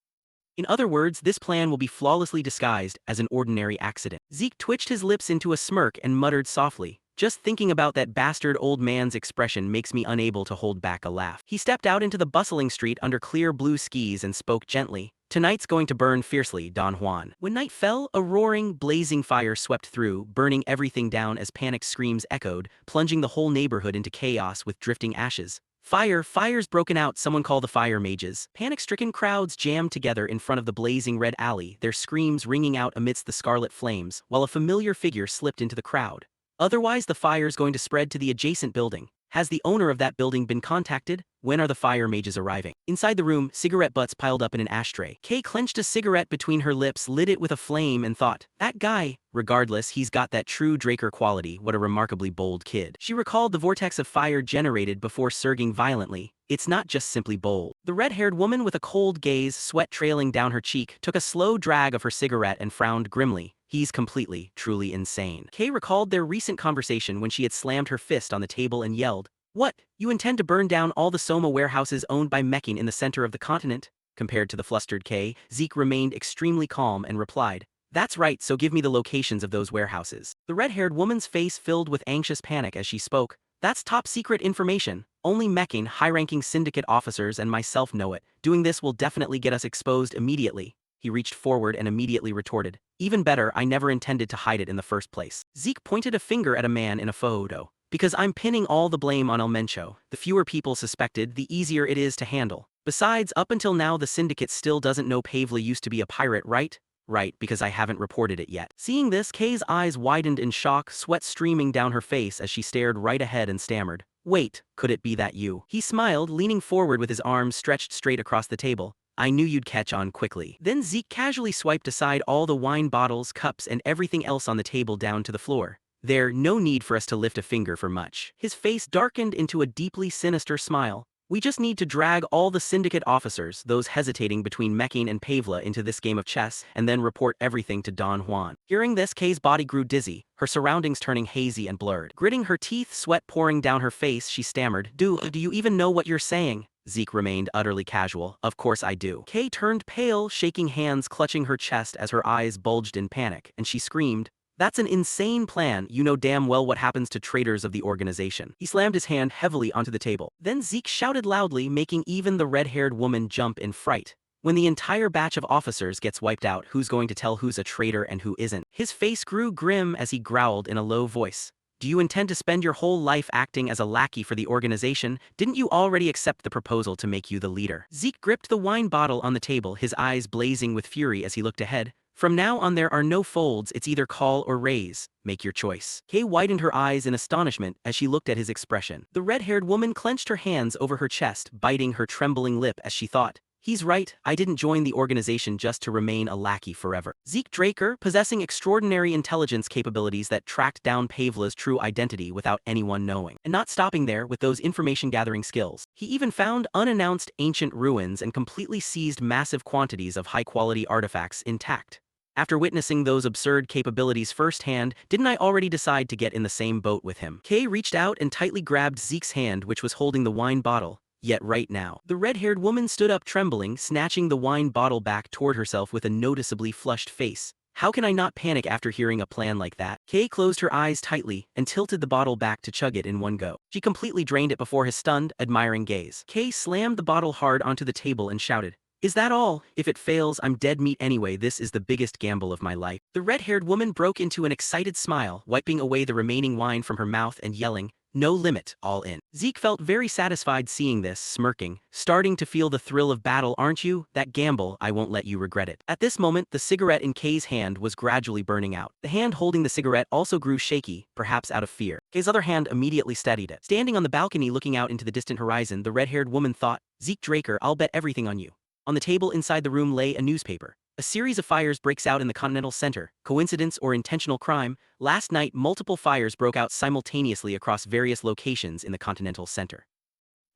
[SPEAKER 1] In other words, this plan will be flawlessly disguised as an ordinary accident. Zeke twitched his lips into a smirk and muttered softly, just thinking about that bastard old man's expression makes me unable to hold back a laugh. He stepped out into the bustling street under clear blue skies and spoke gently. Tonight's going to burn fiercely, Don Juan. When night fell, a roaring, blazing fire swept through, burning everything down as panicked screams echoed, plunging the whole neighborhood into chaos with drifting ashes. Fire, fire's broken out, someone call the fire mages. Panic-stricken crowds jammed together in front of the blazing red alley, their screams ringing out amidst the scarlet flames, while a familiar figure slipped into the crowd. Otherwise, the fire's going to spread to the adjacent building. Has the owner of that building been contacted? When are the fire mages arriving? Inside the room, cigarette butts piled up in an ashtray. Kay clenched a cigarette between her lips, lit it with a flame and thought, that guy, regardless, he's got that true Draker quality, what a remarkably bold kid. She recalled the vortex of fire generated before surging violently. It's not just simply bold. The red-haired woman with a cold gaze, sweat trailing down her cheek, took a slow drag of her cigarette and frowned grimly. He's completely, truly insane. Kay recalled their recent conversation when she had slammed her fist on the table and yelled, "What, you intend to burn down all the Soma warehouses owned by Mecking in the center of the continent?" Compared to the flustered Kay, Zeke remained extremely calm and replied, "That's right, so give me the locations of those warehouses." The red-haired woman's face filled with anxious panic as she spoke. "That's top-secret information. Only Mecking, high-ranking syndicate officers and myself know it. Doing this will definitely get us exposed immediately." He reached forward and immediately retorted, "Even better, I never intended to hide it in the first place." Zeke pointed a finger at a man in a photo. "Because I'm pinning all the blame on El Mencho. The fewer people suspected, the easier it is to handle. Besides, up until now the syndicate still doesn't know Pavla used to be a pirate, right? Right, because I haven't reported it yet." Seeing this, Kay's eyes widened in shock, sweat streaming down her face as she stared right ahead and stammered, "Wait, could it be that you?" He smiled, leaning forward with his arms stretched straight across the table. "I knew you'd catch on quickly." Then Zeke casually swiped aside all the wine bottles, cups, and everything else on the table down to the floor. "There, no need for us to lift a finger for much." His face darkened into a deeply sinister smile. "We just need to drag all the syndicate officers, those hesitating between Mecking and Pavla, into this game of chess, and then report everything to Don Juan." Hearing this, Kay's body grew dizzy, her surroundings turning hazy and blurred. Gritting her teeth, sweat pouring down her face, she stammered, Do you even know what you're saying?" Zeke remained utterly casual. Of course I do. Kay turned pale, shaking hands, clutching her chest as her eyes bulged in panic, and she screamed, "That's an insane plan. You know damn well what happens to traitors of the organization." He slammed his hand heavily onto the table. Then Zeke shouted loudly, making even the red-haired woman jump in fright. When the entire batch of officers gets wiped out, who's going to tell who's a traitor and who isn't? His face grew grim as he growled in a low voice. Do you intend to spend your whole life acting as a lackey for the organization? Didn't you already accept the proposal to make you the leader? Zeke gripped the wine bottle on the table, his eyes blazing with fury as he looked ahead. From now on there are no folds, it's either call or raise. Make your choice. Kay widened her eyes in astonishment as she looked at his expression. The red-haired woman clenched her hands over her chest, biting her trembling lip as she thought, "He's right, I didn't join the organization just to remain a lackey forever." Zeke Draker, possessing extraordinary intelligence capabilities that tracked down Pavla's true identity without anyone knowing. And not stopping there with those information-gathering skills, he even found unannounced ancient ruins and completely seized massive quantities of high-quality artifacts intact. After witnessing those absurd capabilities firsthand, didn't I already decide to get in the same boat with him? Kay reached out and tightly grabbed Zeke's hand, which was holding the wine bottle. Yet right now, the red-haired woman stood up trembling, snatching the wine bottle back toward herself with a noticeably flushed face. How can I not panic after hearing a plan like that? Kay closed her eyes tightly and tilted the bottle back to chug it in one go. She completely drained it before his stunned, admiring gaze. Kay slammed the bottle hard onto the table and shouted, "Is that all? If it fails, I'm dead meat anyway. This is the biggest gamble of my life." The red-haired woman broke into an excited smile, wiping away the remaining wine from her mouth and yelling, "No limit, all in." Zeke felt very satisfied seeing this, smirking, "Starting to feel the thrill of battle, aren't you? That gamble, I won't let you regret it." At this moment, the cigarette in Kay's hand was gradually burning out. The hand holding the cigarette also grew shaky, perhaps out of fear. Kay's other hand immediately steadied it. Standing on the balcony looking out into the distant horizon, the red-haired woman thought, "Zeke Draker, I'll bet everything on you." On the table inside the room lay a newspaper. A series of fires breaks out in the Continental Center. Coincidence or intentional crime? Last night, multiple fires broke out simultaneously across various locations in the Continental Center.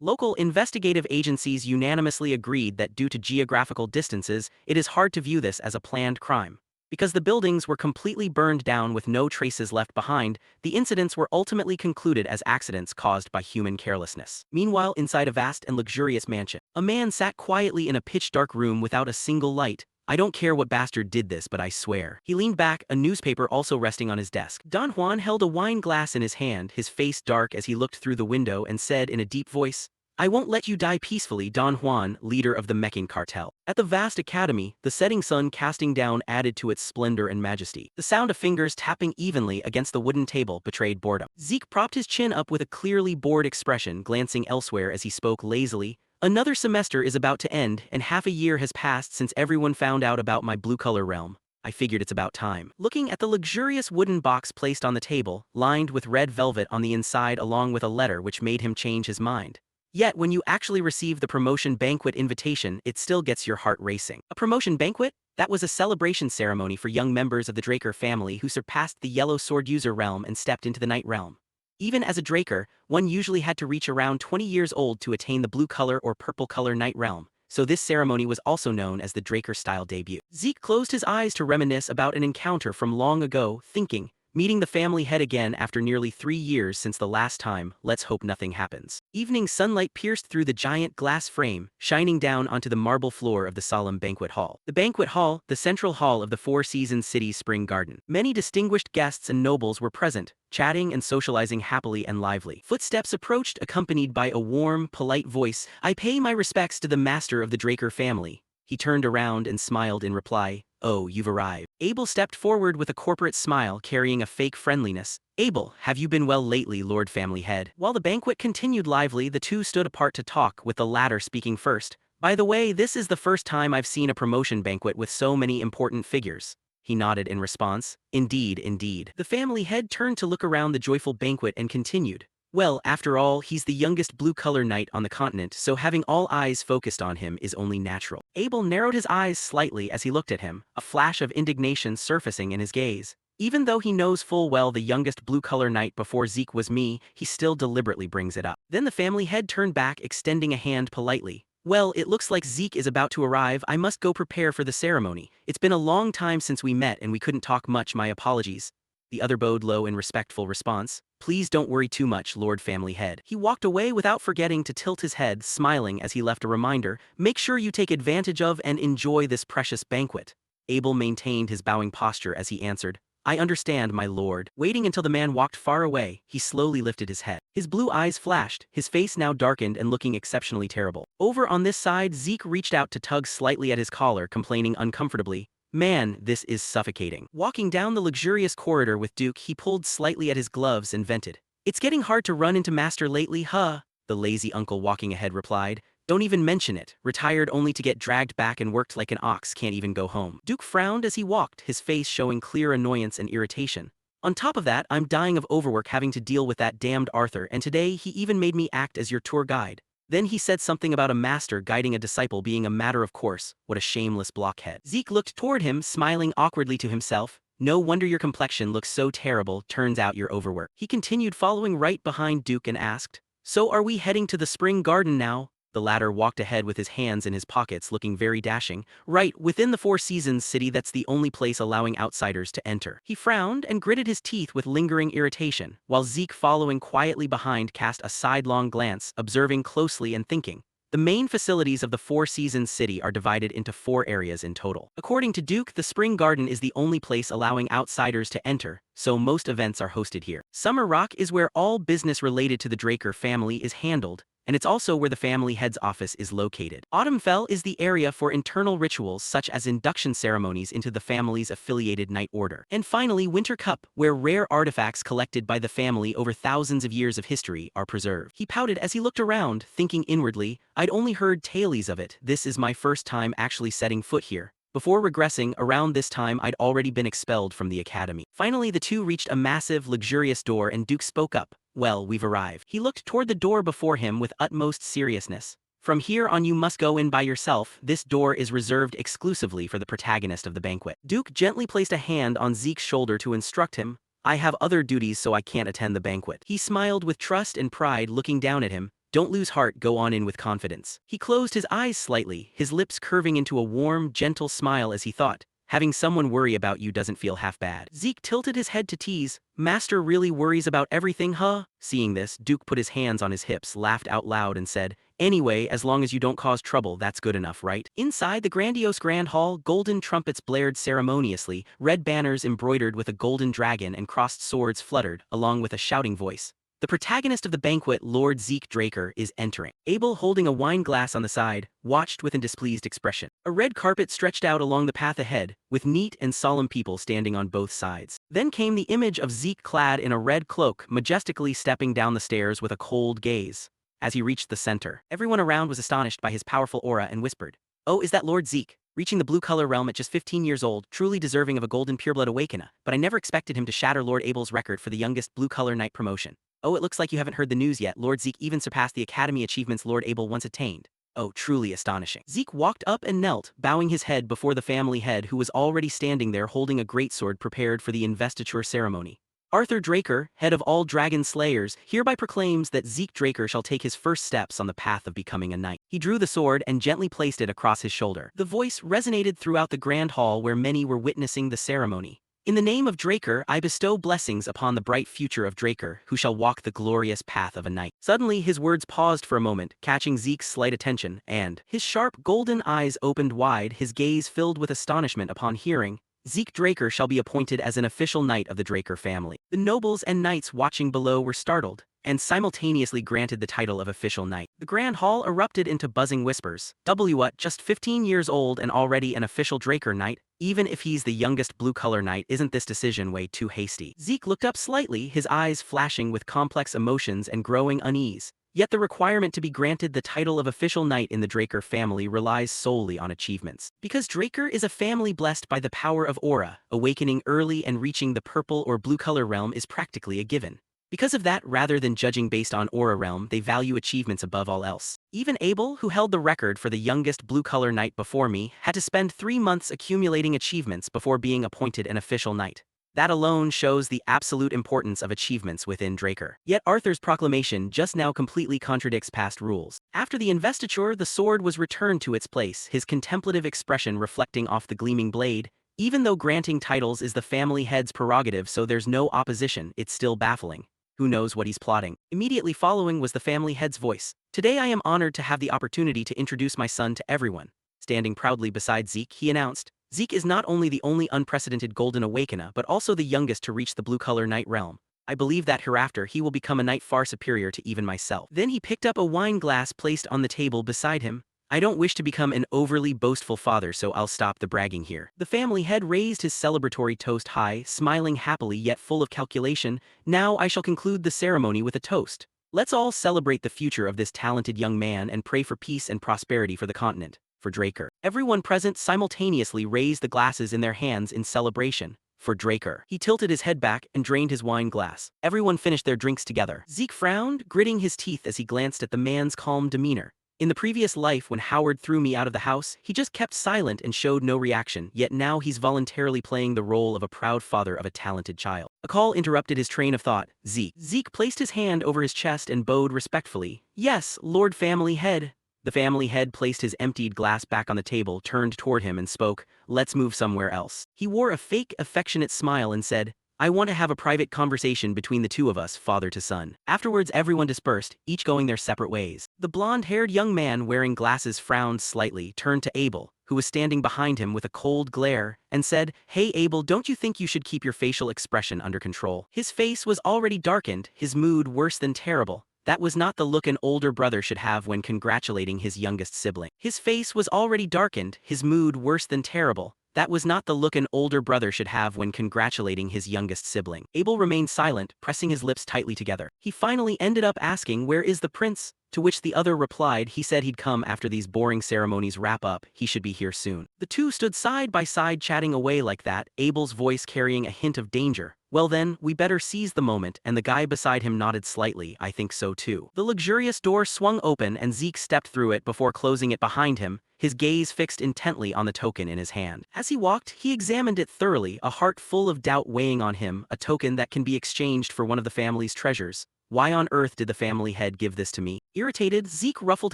[SPEAKER 1] Local investigative agencies unanimously agreed that due to geographical distances, it is hard to view this as a planned crime. Because the buildings were completely burned down with no traces left behind, the incidents were ultimately concluded as accidents caused by human carelessness. Meanwhile, inside a vast and luxurious mansion, a man sat quietly in a pitch-dark room without a single light. "I don't care what bastard did this, but I swear." He leaned back, a newspaper also resting on his desk. Don Juan held a wine glass in his hand, his face dark as he looked through the window and said in a deep voice, "I won't let you die peacefully." Don Juan, leader of the Meccan cartel. At the vast academy, the setting sun casting down added to its splendor and majesty. The sound of fingers tapping evenly against the wooden table betrayed boredom. Zeke propped his chin up with a clearly bored expression, glancing elsewhere as he spoke lazily. "Another semester is about to end, and half a year has passed since everyone found out about my blue-collar realm. I figured it's about time." Looking at the luxurious wooden box placed on the table, lined with red velvet on the inside along with a letter which made him change his mind. Yet when you actually receive the promotion banquet invitation, it still gets your heart racing. A promotion banquet? That was a celebration ceremony for young members of the Draker family who surpassed the Yellow Sword user realm and stepped into the Night realm. Even as a Draker, one usually had to reach around 20 years old to attain the blue color or purple color Night realm, so this ceremony was also known as the Draker-style debut. Zeke closed his eyes to reminisce about an encounter from long ago, thinking, meeting the family head again after nearly 3 years since the last time, let's hope nothing happens. Evening sunlight pierced through the giant glass frame, shining down onto the marble floor of the solemn banquet hall. The banquet hall, the central hall of the Four Seasons City's spring garden. Many distinguished guests and nobles were present, chatting and socializing happily and lively. Footsteps approached accompanied by a warm, polite voice. "I pay my respects to the master of the Draker family." He turned around and smiled in reply. "Oh, you've arrived." Abel stepped forward with a corporate smile carrying a fake friendliness. "Abel, have you been well lately, Lord Family Head?" While the banquet continued lively, the two stood apart to talk, with the latter speaking first. "By the way, this is the first time I've seen a promotion banquet with so many important figures." He nodded in response. "Indeed, indeed." The family head turned to look around the joyful banquet and continued. "Well, after all, he's the youngest blue-collar knight on the continent, so having all eyes focused on him is only natural." Abel narrowed his eyes slightly as he looked at him, a flash of indignation surfacing in his gaze. Even though he knows full well the youngest blue-collar knight before Zeke was me, he still deliberately brings it up. Then the family head turned back, extending a hand politely. "Well, it looks like Zeke is about to arrive. I must go prepare for the ceremony. It's been a long time since we met and we couldn't talk much. My apologies." The other bowed low in respectful response. Please don't worry too much, Lord Family Head. He walked away without forgetting to tilt his head, smiling as he left a reminder, make sure you take advantage of and enjoy this precious banquet. Abel maintained his bowing posture as he answered, I understand, my lord. Waiting until the man walked far away, he slowly lifted his head. His blue eyes flashed, his face now darkened and looking exceptionally terrible. Over on this side, Zeke reached out to tug slightly at his collar, complaining uncomfortably, man, this is suffocating. Walking down the luxurious corridor with Duke, he pulled slightly at his gloves and vented. It's getting hard to run into Master lately, huh? The lazy uncle walking ahead replied. Don't even mention it. Retired only to get dragged back and worked like an ox, can't even go home. Duke frowned as he walked, his face showing clear annoyance and irritation. On top of that, I'm dying of overwork having to deal with that damned Arthur, and today he even made me act as your tour guide. Then he said something about a master guiding a disciple being a matter of course. What a shameless blockhead. Zeke looked toward him, smiling awkwardly to himself. No wonder your complexion looks so terrible, turns out you're overworked. He continued following right behind Duke and asked, so are we heading to the spring garden now? The latter walked ahead with his hands in his pockets, looking very dashing. Right, within the Four Seasons city, that's the only place allowing outsiders to enter. He frowned and gritted his teeth with lingering irritation, while Zeke, following quietly behind, cast a sidelong glance, observing closely and thinking. The main facilities of the Four Seasons city are divided into 4 areas in total. According to Duke, the Spring Garden is the only place allowing outsiders to enter, so most events are hosted here. Summer Rock is where all business related to the Draker family is handled, and it's also where the family head's office is located. Autumnfell is the area for internal rituals such as induction ceremonies into the family's affiliated Night Order. And finally, Winter Cup, where rare artifacts collected by the family over thousands of years of history are preserved. He pouted as he looked around, thinking inwardly, I'd only heard tales of it, this is my first time actually setting foot here. Before regressing, around this time I'd already been expelled from the academy. Finally, the two reached a massive, luxurious door and Duke spoke up. Well, we've arrived. He looked toward the door before him with utmost seriousness. From here on you must go in by yourself, this door is reserved exclusively for the protagonist of the banquet. Duke gently placed a hand on Zeke's shoulder to instruct him. I have other duties so I can't attend the banquet. He smiled with trust and pride, looking down at him. Don't lose heart, go on in with confidence. He closed his eyes slightly, his lips curving into a warm, gentle smile as he thought, having someone worry about you doesn't feel half bad. Zeke tilted his head to tease, Master really worries about everything, huh? Seeing this, Duke put his hands on his hips, laughed out loud and said, anyway, as long as you don't cause trouble, that's good enough, right? Inside the grandiose grand hall, golden trumpets blared ceremoniously, red banners embroidered with a golden dragon and crossed swords fluttered, along with a shouting voice. The protagonist of the banquet, Lord Zeke Draker, is entering. Abel, holding a wine glass on the side, watched with a displeased expression. A red carpet stretched out along the path ahead, with neat and solemn people standing on both sides. Then came the image of Zeke clad in a red cloak, majestically stepping down the stairs with a cold gaze. As he reached the center, everyone around was astonished by his powerful aura and whispered, oh, is that Lord Zeke? Reaching the blue color realm at just 15 years old, truly deserving of a golden pureblood awakener, but I never expected him to shatter Lord Abel's record for the youngest blue color knight promotion. Oh, it looks like you haven't heard the news yet. Lord Zeke even surpassed the academy achievements Lord Abel once attained. Oh, truly astonishing. Zeke walked up and knelt, bowing his head before the family head who was already standing there holding a greatsword prepared for the investiture ceremony. Arthur Draker, head of all Dragonslayers, hereby proclaims that Zeke Draker shall take his first steps on the path of becoming a knight. He drew the sword and gently placed it across his shoulder. The voice resonated throughout the grand hall where many were witnessing the ceremony. In the name of Draker, I bestow blessings upon the bright future of Draker, who shall walk the glorious path of a knight. Suddenly, his words paused for a moment, catching Zeke's slight attention, and his sharp golden eyes opened wide, his gaze filled with astonishment upon hearing, Zeke Draker shall be appointed as an official knight of the Draker family. The nobles and knights watching below were startled, and simultaneously granted the title of official knight. The grand hall erupted into buzzing whispers. What, just 15 years old and already an official Draker knight? Even if he's the youngest blue color knight, isn't this decision way too hasty? Zeke looked up slightly, his eyes flashing with complex emotions and growing unease. Yet the requirement to be granted the title of official knight in the Draker family relies solely on achievements. Because Draker is a family blessed by the power of aura, awakening early and reaching the purple or blue color realm is practically a given. Because of that, rather than judging based on aura realm, they value achievements above all else. Even Abel, who held the record for the youngest blue color knight before me, had to spend 3 months accumulating achievements before being appointed an official knight. That alone shows the absolute importance of achievements within Draker. Yet Arthur's proclamation just now completely contradicts past rules. After the investiture, the sword was returned to its place, his contemplative expression reflecting off the gleaming blade. Even though granting titles is the family head's prerogative, so there's no opposition, it's still baffling. Who knows what he's plotting? Immediately following was the family head's voice. Today I am honored to have the opportunity to introduce my son to everyone. Standing proudly beside Zeke, he announced, Zeke is not only the only unprecedented Golden Awakener but also the youngest to reach the blue-color Night Realm. I believe that hereafter he will become a knight far superior to even myself. Then he picked up a wine glass placed on the table beside him. I don't wish to become an overly boastful father, so I'll stop the bragging here. The family head raised his celebratory toast high, smiling happily yet full of calculation. Now I shall conclude the ceremony with a toast. Let's all celebrate the future of this talented young man and pray for peace and prosperity for the continent. For Draker. Everyone present simultaneously raised the glasses in their hands in celebration. For Draker. He tilted his head back and drained his wine glass. Everyone finished their drinks together. Zeke frowned, gritting his teeth as he glanced at the man's calm demeanor. In the previous life when Howard threw me out of the house, he just kept silent and showed no reaction, yet now he's voluntarily playing the role of a proud father of a talented child. A call interrupted his train of thought. Zeke. Zeke placed his hand over his chest and bowed respectfully. Yes, Lord Family Head. The family head placed his emptied glass back on the table, turned toward him and spoke, let's move somewhere else. He wore a fake, affectionate smile and said, I want to have a private conversation between the two of us, father to son. Afterwards everyone dispersed, each going their separate ways. The blonde-haired young man wearing glasses frowned slightly, turned to Abel, who was standing behind him with a cold glare, and said, Hey Abel, don't you think you should keep your facial expression under control? His face was already darkened, his mood worse than terrible. That was not the look an older brother should have when congratulating his youngest sibling. His face was already darkened, his mood worse than terrible. That was not the look an older brother should have when congratulating his youngest sibling. Abel remained silent, pressing his lips tightly together. He finally ended up asking, Where is the prince? To which the other replied he said he'd come after these boring ceremonies wrap up, he should be here soon. The two stood side by side chatting away like that, Abel's voice carrying a hint of danger. Well then, we better seize the moment, and the guy beside him nodded slightly, I think so too. The luxurious door swung open and Zeke stepped through it before closing it behind him, his gaze fixed intently on the token in his hand. As he walked, he examined it thoroughly, a heart full of doubt weighing on him, a token that can be exchanged for one of the family's treasures. Why on earth did the family head give this to me? Irritated, Zeke ruffled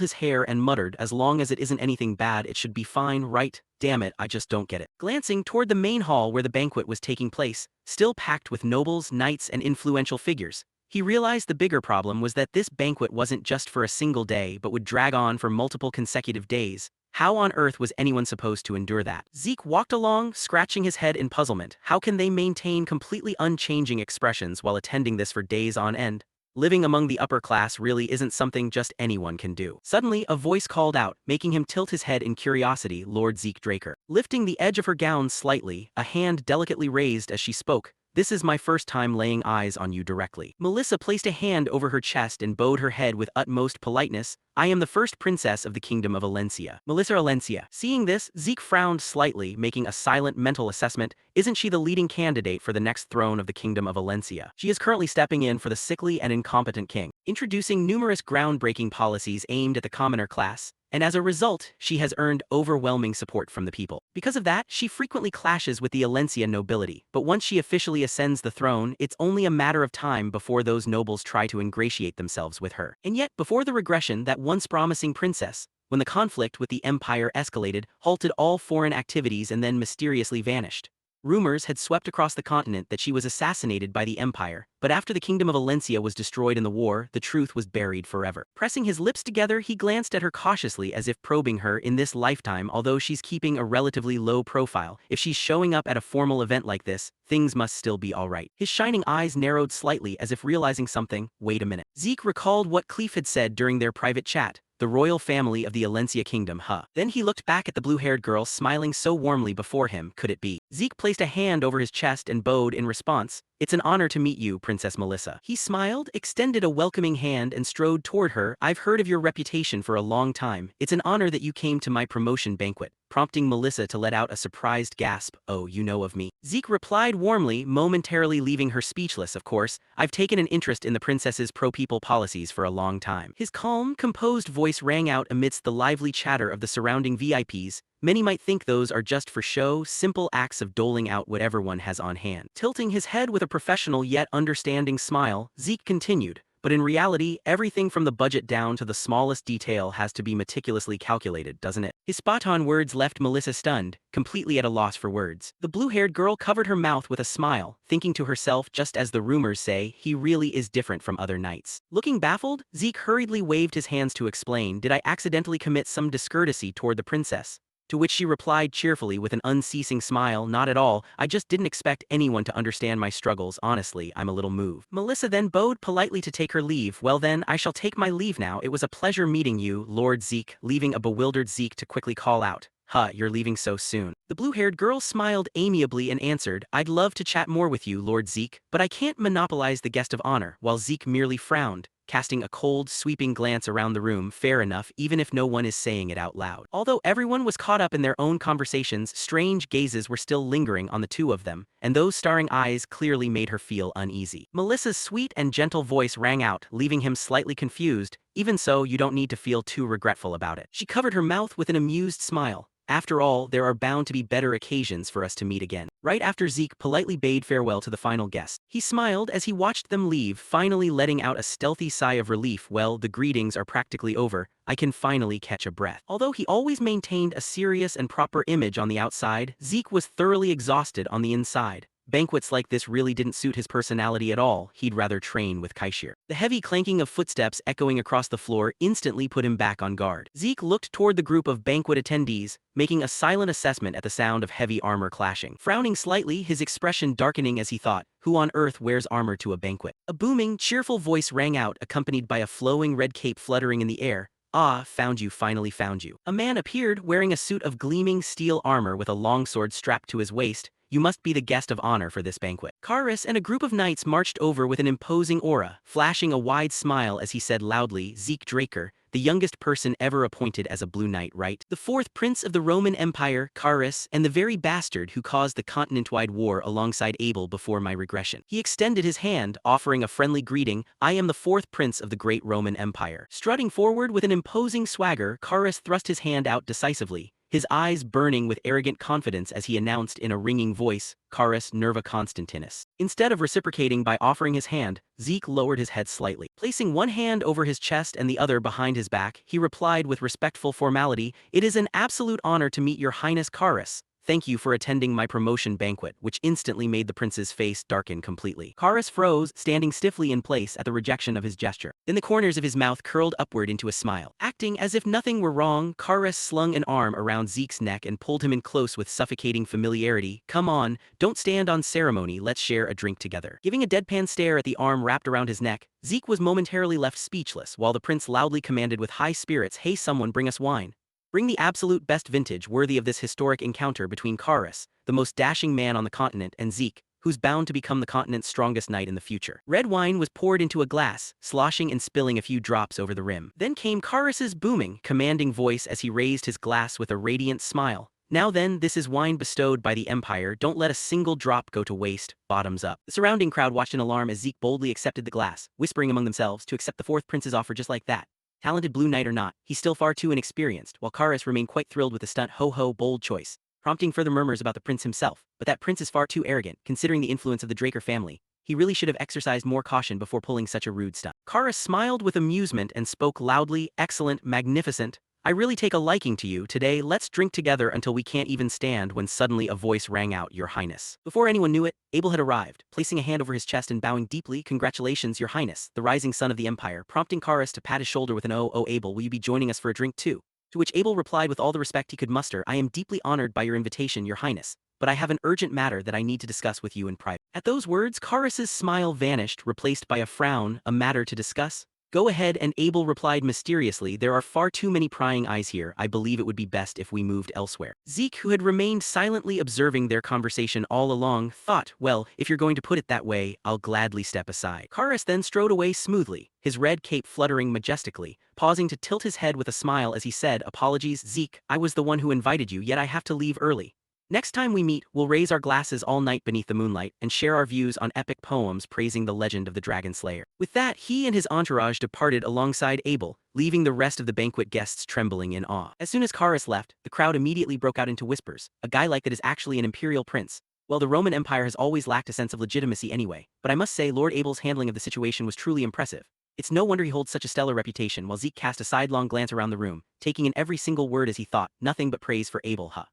[SPEAKER 1] his hair and muttered, as long as it isn't anything bad it should be fine, right? Damn it, I just don't get it. Glancing toward the main hall where the banquet was taking place, still packed with nobles, knights, and influential figures, he realized the bigger problem was that this banquet wasn't just for a single day but would drag on for multiple consecutive days. How on earth was anyone supposed to endure that? Zeke walked along, scratching his head in puzzlement. How can they maintain completely unchanging expressions while attending this for days on end? Living among the upper class really isn't something just anyone can do. Suddenly, a voice called out, making him tilt his head in curiosity, Lord Zeke Draker. Lifting the edge of her gown slightly, a hand delicately raised as she spoke, This is my first time laying eyes on you directly. Melissa placed a hand over her chest and bowed her head with utmost politeness. I am the first princess of the kingdom of Alencia. Melissa Alencia. Seeing this, Zeke frowned slightly, making a silent mental assessment. Isn't she the leading candidate for the next throne of the kingdom of Alencia? She is currently stepping in for the sickly and incompetent king, introducing numerous groundbreaking policies aimed at the commoner class. And as a result, she has earned overwhelming support from the people. Because of that, she frequently clashes with the Alencia nobility, but once she officially ascends the throne, it's only a matter of time before those nobles try to ingratiate themselves with her. And yet, before the regression, that once promising princess, when the conflict with the empire escalated, halted all foreign activities and then mysteriously vanished. Rumors had swept across the continent that she was assassinated by the empire, but after the kingdom of Alencia was destroyed in the war, the truth was buried forever. Pressing his lips together, he glanced at her cautiously as if probing her in this lifetime. Although she's keeping a relatively low profile, if she's showing up at a formal event like this, things must still be alright. His shining eyes narrowed slightly as if realizing something. Wait a minute. Zeke recalled what Clef had said during their private chat. The royal family of the Alencia kingdom, huh? Then he looked back at the blue-haired girl smiling so warmly before him. Could it be? Zeke placed a hand over his chest and bowed in response. It's an honor to meet you, Princess Melissa. He smiled, extended a welcoming hand and strode toward her. I've heard of your reputation for a long time. It's an honor that you came to my promotion banquet, prompting Melissa to let out a surprised gasp. Oh, you know of me? Zeke replied warmly, momentarily leaving her speechless. Of course, I've taken an interest in the princess's pro-people policies for a long time. His calm, composed voice rang out amidst the lively chatter of the surrounding VIPs. Many might think those are just for show, simple acts of doling out whatever one has on hand. Tilting his head with a professional yet understanding smile, Zeke continued, but in reality, everything from the budget down to the smallest detail has to be meticulously calculated, doesn't it? His spot-on words left Melissa stunned, completely at a loss for words. The blue-haired girl covered her mouth with a smile, thinking to herself, just as the rumors say, he really is different from other knights. Looking baffled, Zeke hurriedly waved his hands to explain, did I accidentally commit some discourtesy toward the princess? To which she replied cheerfully with an unceasing smile, not at all, I just didn't expect anyone to understand my struggles, honestly, I'm a little moved. Melissa then bowed politely to take her leave, well then, I shall take my leave now, it was a pleasure meeting you, Lord Zeke, leaving a bewildered Zeke to quickly call out, huh, you're leaving so soon. The blue-haired girl smiled amiably and answered, I'd love to chat more with you, Lord Zeke, but I can't monopolize the guest of honor, while Zeke merely frowned, casting a cold, sweeping glance around the room, fair enough, even if no one is saying it out loud. Although everyone was caught up in their own conversations, strange gazes were still lingering on the two of them, and those starring eyes clearly made her feel uneasy. Melissa's sweet and gentle voice rang out, leaving him slightly confused, even so, you don't need to feel too regretful about it. She covered her mouth with an amused smile. After all, there are bound to be better occasions for us to meet again. Right after Zeke politely bade farewell to the final guest, he smiled as he watched them leave, finally letting out a stealthy sigh of relief. Well, the greetings are practically over, I can finally catch a breath. Although he always maintained a serious and proper image on the outside, Zeke was thoroughly exhausted on the inside. Banquets like this really didn't suit his personality at all, he'd rather train with Kaishir. The heavy clanking of footsteps echoing across the floor instantly put him back on guard. Zeke looked toward the group of banquet attendees, making a silent assessment at the sound of heavy armor clashing. Frowning slightly, his expression darkening as he thought, who on earth wears armor to a banquet? A booming, cheerful voice rang out, accompanied by a flowing red cape fluttering in the air. Ah, found you, finally found you. A man appeared wearing a suit of gleaming steel armor with a longsword strapped to his waist. You must be the guest of honor for this banquet. Karis and a group of knights marched over with an imposing aura, flashing a wide smile as he said loudly, Zeke Draker, the youngest person ever appointed as a Blue Knight, right? The fourth prince of the Roman Empire, Karis, and the very bastard who caused the continent-wide war alongside Abel before my regression. He extended his hand, offering a friendly greeting, I am the fourth prince of the great Roman Empire. Strutting forward with an imposing swagger, Karis thrust his hand out decisively, his eyes burning with arrogant confidence as he announced in a ringing voice, Karis Nerva Constantinus. Instead of reciprocating by offering his hand, Zeke lowered his head slightly. Placing one hand over his chest and the other behind his back, he replied with respectful formality, It is an absolute honor to meet your Highness Karis. Thank you for attending my promotion banquet, which instantly made the prince's face darken completely. Karis froze, standing stiffly in place at the rejection of his gesture. Then the corners of his mouth curled upward into a smile. Acting as if nothing were wrong, Karis slung an arm around Zeke's neck and pulled him in close with suffocating familiarity. Come on, don't stand on ceremony, let's share a drink together. Giving a deadpan stare at the arm wrapped around his neck, Zeke was momentarily left speechless while the prince loudly commanded with high spirits, Hey someone bring us wine. Bring the absolute best vintage worthy of this historic encounter between Karis, the most dashing man on the continent, and Zeke, who's bound to become the continent's strongest knight in the future. Red wine was poured into a glass, sloshing and spilling a few drops over the rim. Then came Karis's booming, commanding voice as he raised his glass with a radiant smile. Now then, this is wine bestowed by the Empire, don't let a single drop go to waste, bottoms up. The surrounding crowd watched in alarm as Zeke boldly accepted the glass, whispering among themselves to accept the fourth prince's offer just like that. Talented Blue Knight or not, he's still far too inexperienced, while Karis remained quite thrilled with the stunt ho-ho bold choice, prompting further murmurs about the prince himself. But that prince is far too arrogant, considering the influence of the Draker family. He really should have exercised more caution before pulling such a rude stunt. Karis smiled with amusement and spoke loudly, excellent, magnificent. I really take a liking to you. Today, let's drink together until we can't even stand when suddenly a voice rang out, Your Highness. Before anyone knew it, Abel had arrived, placing a hand over his chest and bowing deeply, Congratulations, Your Highness, the rising son of the Empire, prompting Karis to pat his shoulder with an oh, Abel, will you be joining us for a drink too? To which Abel replied with all the respect he could muster, I am deeply honored by your invitation, Your Highness, but I have an urgent matter that I need to discuss with you in private. At those words, Karis's smile vanished, replaced by a frown, a matter to discuss? Go ahead, and Abel replied mysteriously, there are far too many prying eyes here, I believe it would be best if we moved elsewhere. Zeke, who had remained silently observing their conversation all along, thought, well, if you're going to put it that way, I'll gladly step aside. Karis then strode away smoothly, his red cape fluttering majestically, pausing to tilt his head with a smile as he said, Apologies, Zeke, I was the one who invited you, yet I have to leave early. Next time we meet, we'll raise our glasses all night beneath the moonlight and share our views on epic poems praising the legend of the Dragonslayer. With that, he and his entourage departed alongside Abel, leaving the rest of the banquet guests trembling in awe. As soon as Karis left, the crowd immediately broke out into whispers, a guy like that is actually an imperial prince. Well, the Roman Empire has always lacked a sense of legitimacy anyway, but I must say Lord Abel's handling of the situation was truly impressive. It's no wonder he holds such a stellar reputation. While Zeke cast a sidelong glance around the room, taking in every single word as he thought, nothing but praise for Abel, huh?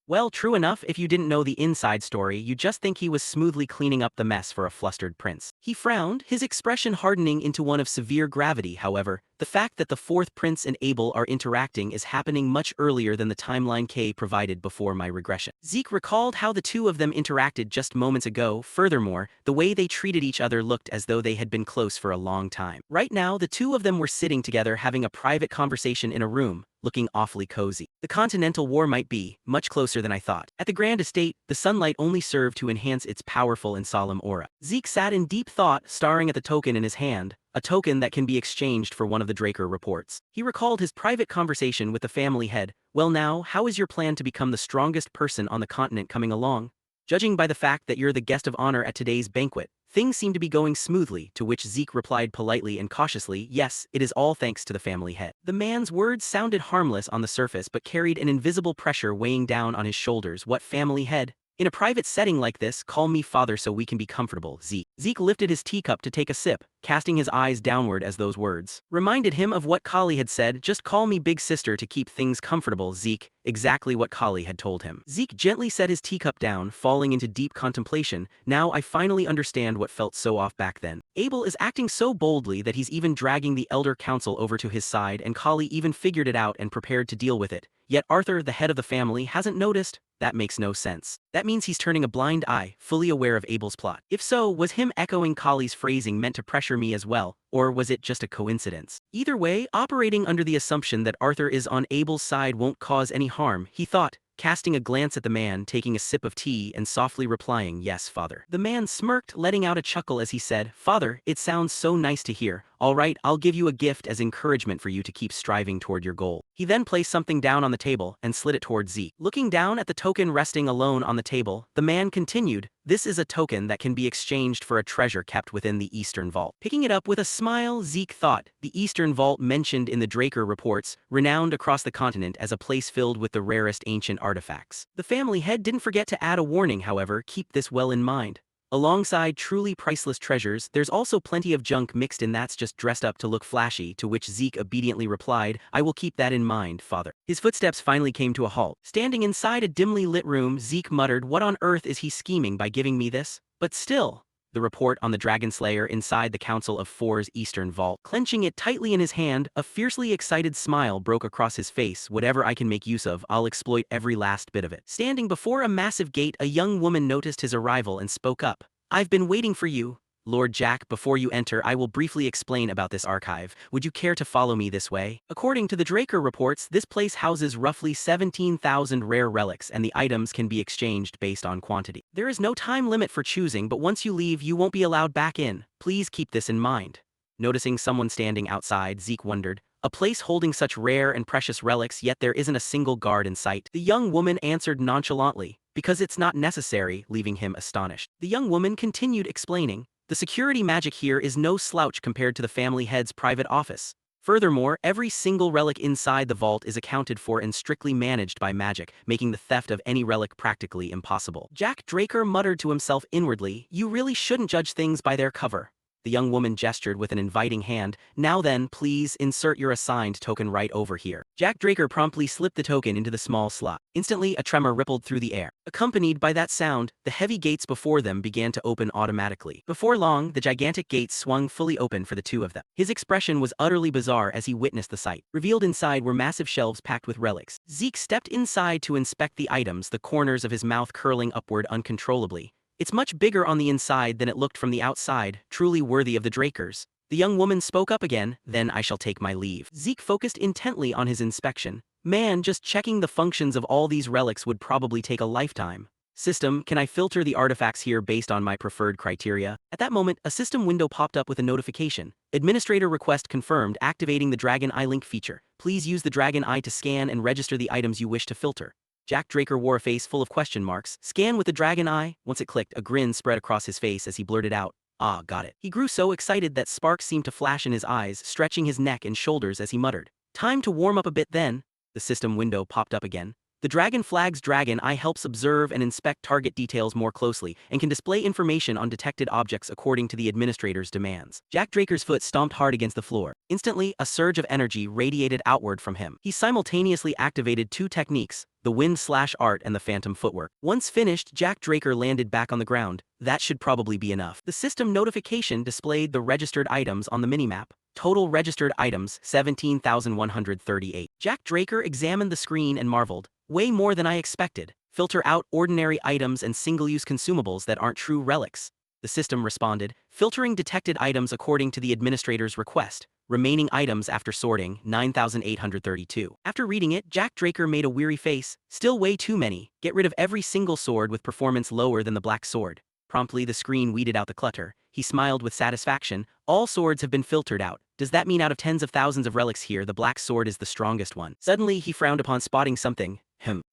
[SPEAKER 1] Well, true enough, if you didn't know the inside story, you'd just think he was smoothly cleaning up the mess for a flustered prince. He frowned, his expression hardening into one of severe gravity. However, the fact that the fourth prince and Abel are interacting is happening much earlier than the timeline K provided before my regression. Zeke recalled how the two of them interacted just moments ago. Furthermore, the way they treated each other looked as though they had been close for a long time. Right now, the two of them were sitting together having a private conversation in a room, looking awfully cozy. The Continental War might be much closer than I thought. At the Grand Estate, the sunlight only served to enhance its powerful and solemn aura. Zeke sat in deep thought, staring at the token in his hand, a token that can be exchanged for one of the Draker reports. He recalled his private conversation with the family head. Well now, how is your plan to become the strongest person on the continent coming along? Judging by the fact that you're the guest of honor at today's banquet, things seem to be going smoothly, to which Zeke replied politely and cautiously, yes, it is all thanks to the family head. The man's words sounded harmless on the surface but carried an invisible pressure weighing down on his shoulders. What family head? In a private setting like this, call me father so we can be comfortable, Zeke. Zeke lifted his teacup to take a sip, casting his eyes downward as those words reminded him of what Kali had said, just call me big sister to keep things comfortable, Zeke. Exactly what Kali had told him. Zeke gently set his teacup down, falling into deep contemplation. Now I finally understand what felt so off back then. Abel is acting so boldly that he's even dragging the elder council over to his side, and Kali even figured it out and prepared to deal with it. Yet Arthur, the head of the family, hasn't noticed. That makes no sense. That means he's turning a blind eye, fully aware of Abel's plot. If so, was him echoing Kali's phrasing meant to pressure me as well, or was it just a coincidence? Either way, operating under the assumption that Arthur is on Abel's side won't cause any harm, he thought, casting a glance at the man taking a sip of tea and softly replying, yes, father. The man smirked, letting out a chuckle as he said, father, it sounds so nice to hear. All right, I'll give you a gift as encouragement for you to keep striving toward your goal. He then placed something down on the table and slid it toward Zeke. Looking down at the token resting alone on the table, the man continued, this is a token that can be exchanged for a treasure kept within the Eastern Vault. Picking it up with a smile, Zeke thought, the Eastern Vault mentioned in the Draker reports, renowned across the continent as a place filled with the rarest ancient artifacts. The family head didn't forget to add a warning, however, keep this well in mind. Alongside truly priceless treasures, there's also plenty of junk mixed in that's just dressed up to look flashy, to which Zeke obediently replied, I will keep that in mind, father. His footsteps finally came to a halt. Standing inside a dimly lit room, Zeke muttered, what on earth is he scheming by giving me this? But still, the report on the Dragonslayer inside the Council of Four's Eastern Vault. Clenching it tightly in his hand, a fiercely excited smile broke across his face. Whatever I can make use of, I'll exploit every last bit of it. Standing before a massive gate, a young woman noticed his arrival and spoke up. I've been waiting for you, Lord Jack. Before you enter, I will briefly explain about this archive. Would you care to follow me this way? According to the Draker reports, this place houses roughly 17,000 rare relics, and the items can be exchanged based on quantity. There is no time limit for choosing, but once you leave, you won't be allowed back in. Please keep this in mind. Noticing someone standing outside, Zeke wondered, a place holding such rare and precious relics, yet there isn't a single guard in sight. The young woman answered nonchalantly, because it's not necessary, leaving him astonished. The young woman continued explaining, the security magic here is no slouch compared to the family head's private office. Furthermore, every single relic inside the vault is accounted for and strictly managed by magic, making the theft of any relic practically impossible. Jack Draker muttered to himself inwardly, you really shouldn't judge things by their cover. The young woman gestured with an inviting hand. Now then, please insert your assigned token right over here. Jack Draker promptly slipped the token into the small slot. Instantly, a tremor rippled through the air. Accompanied by that sound, the heavy gates before them began to open automatically. Before long, the gigantic gates swung fully open for the two of them. His expression was utterly bizarre as he witnessed the sight. Revealed inside were massive shelves packed with relics. Zeke stepped inside to inspect the items, the corners of his mouth curling upward uncontrollably. It's much bigger on the inside than it looked from the outside, truly worthy of the Drakers. The young woman spoke up again, then I shall take my leave. Zeke focused intently on his inspection. Man, just checking the functions of all these relics would probably take a lifetime. System, can I filter the artifacts here based on my preferred criteria? At that moment, a system window popped up with a notification. Administrator request confirmed, activating the Dragon Eye link feature. Please use the Dragon Eye to scan and register the items you wish to filter. Jack Draker wore a face full of question marks. Scan with the Dragon Eye. Once it clicked, a grin spread across his face as he blurted out, ah, got it. He grew so excited that sparks seemed to flash in his eyes, stretching his neck and shoulders as he muttered, time to warm up a bit then. The system window popped up again. The dragon flag's dragon eye helps observe and inspect target details more closely and can display information on detected objects according to the administrator's demands. Jack Draker's foot stomped hard against the floor. Instantly, a surge of energy radiated outward from him. He simultaneously activated two techniques, the wind/art and the phantom footwork. Once finished, Jack Draker landed back on the ground. That should probably be enough. The system notification displayed the registered items on the minimap. Total registered items, 17,138. Jack Draker examined the screen and marveled. Way more than I expected. Filter out ordinary items and single-use consumables that aren't true relics. The system responded, filtering detected items according to the administrator's request. Remaining items after sorting, 9,832. After reading it, Jack Draker made a weary face. Still way too many. Get rid of every single sword with performance lower than the black sword. Promptly, the screen weeded out the clutter. He smiled with satisfaction. All swords have been filtered out. Does that mean out of tens of thousands of relics here, the black sword is the strongest one? Suddenly, he frowned upon spotting something.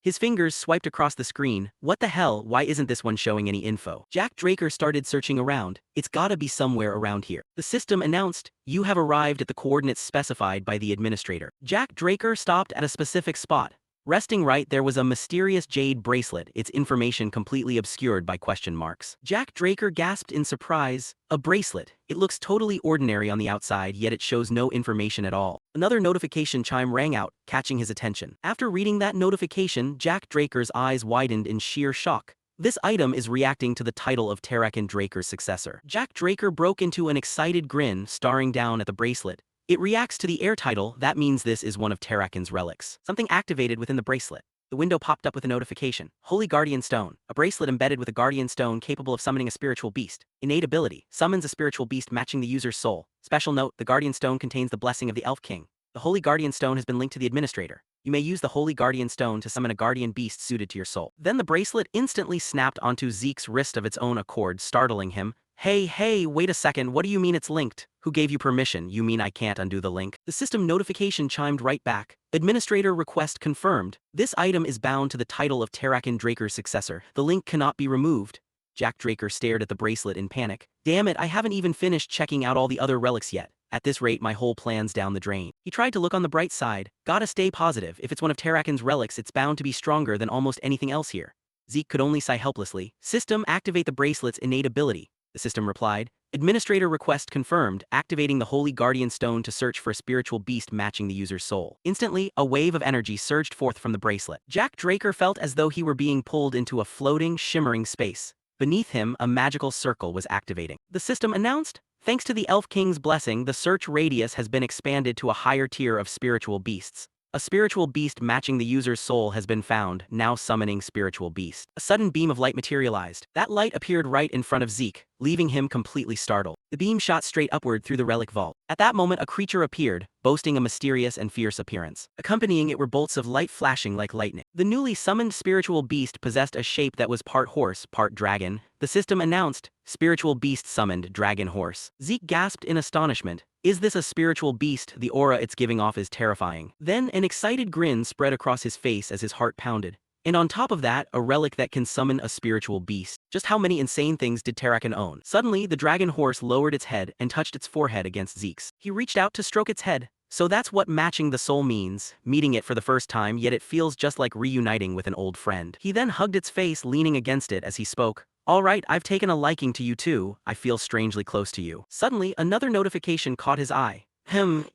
[SPEAKER 1] His fingers swiped across the screen. What the hell, why isn't this one showing any info? Jack Draker started searching around. It's gotta be somewhere around here. The system announced, you have arrived at the coordinates specified by the administrator. Jack Draker stopped at a specific spot. Resting right there was a mysterious jade bracelet, its information completely obscured by question marks. Jack Draker gasped in surprise. A bracelet. It looks totally ordinary on the outside, yet it shows no information at all. Another notification chime rang out, catching his attention. After reading that notification, Jack Draker's eyes widened in sheer shock. This item is reacting to the title of Tarakan Draker's successor. Jack Draker broke into an excited grin, staring down at the bracelet. It reacts to the air title. That means this is one of Tarakan's relics. Something activated within the bracelet. The window popped up with a notification. Holy Guardian Stone. A bracelet embedded with a Guardian Stone capable of summoning a spiritual beast. Innate ability. Summons a spiritual beast matching the user's soul. Special note, the Guardian Stone contains the blessing of the Elf King. The Holy Guardian Stone has been linked to the administrator. You may use the Holy Guardian Stone to summon a guardian beast suited to your soul. Then the bracelet instantly snapped onto Zeke's wrist of its own accord, startling him. Hey, wait a second, what do you mean it's linked? Who gave you permission? You mean I can't undo the link? The system notification chimed right back. Administrator request confirmed. This item is bound to the title of Tarakan Draker's successor. The link cannot be removed. Jack Draker stared at the bracelet in panic. Damn it, I haven't even finished checking out all the other relics yet. At this rate, my whole plan's down the drain. He tried to look on the bright side. Gotta stay positive. If it's one of Tarakan's relics, it's bound to be stronger than almost anything else here. Zeke could only sigh helplessly. System, activate the bracelet's innate ability. The system replied, Administrator request confirmed, activating the Holy Guardian Stone to search for a spiritual beast matching the user's soul. Instantly, a wave of energy surged forth from the bracelet. Jack Draker felt as though he were being pulled into a floating, shimmering space. Beneath him, a magical circle was activating. The system announced, thanks to the Elf King's blessing, the search radius has been expanded to a higher tier of spiritual beasts. A spiritual beast matching the user's soul has been found, now summoning spiritual beast. A sudden beam of light materialized. That light appeared right in front of Zeke, leaving him completely startled. The beam shot straight upward through the relic vault. At that moment, a creature appeared, boasting a mysterious and fierce appearance. Accompanying it were bolts of light flashing like lightning. The newly summoned spiritual beast possessed a shape that was part horse, part dragon. The system announced, spiritual beast summoned, dragon horse. Zeke gasped in astonishment. Is this a spiritual beast? The aura it's giving off is terrifying. Then an excited grin spread across his face as his heart pounded. And on top of that, a relic that can summon a spiritual beast. Just how many insane things did Tarakan own? Suddenly, the dragon horse lowered its head and touched its forehead against Zeke's. He reached out to stroke its head. So that's what matching the soul means, meeting it for the first time, yet it feels just like reuniting with an old friend. He then hugged its face, leaning against it as he spoke. All right, I've taken a liking to you too. I feel strangely close to you. Suddenly, another notification caught his eye.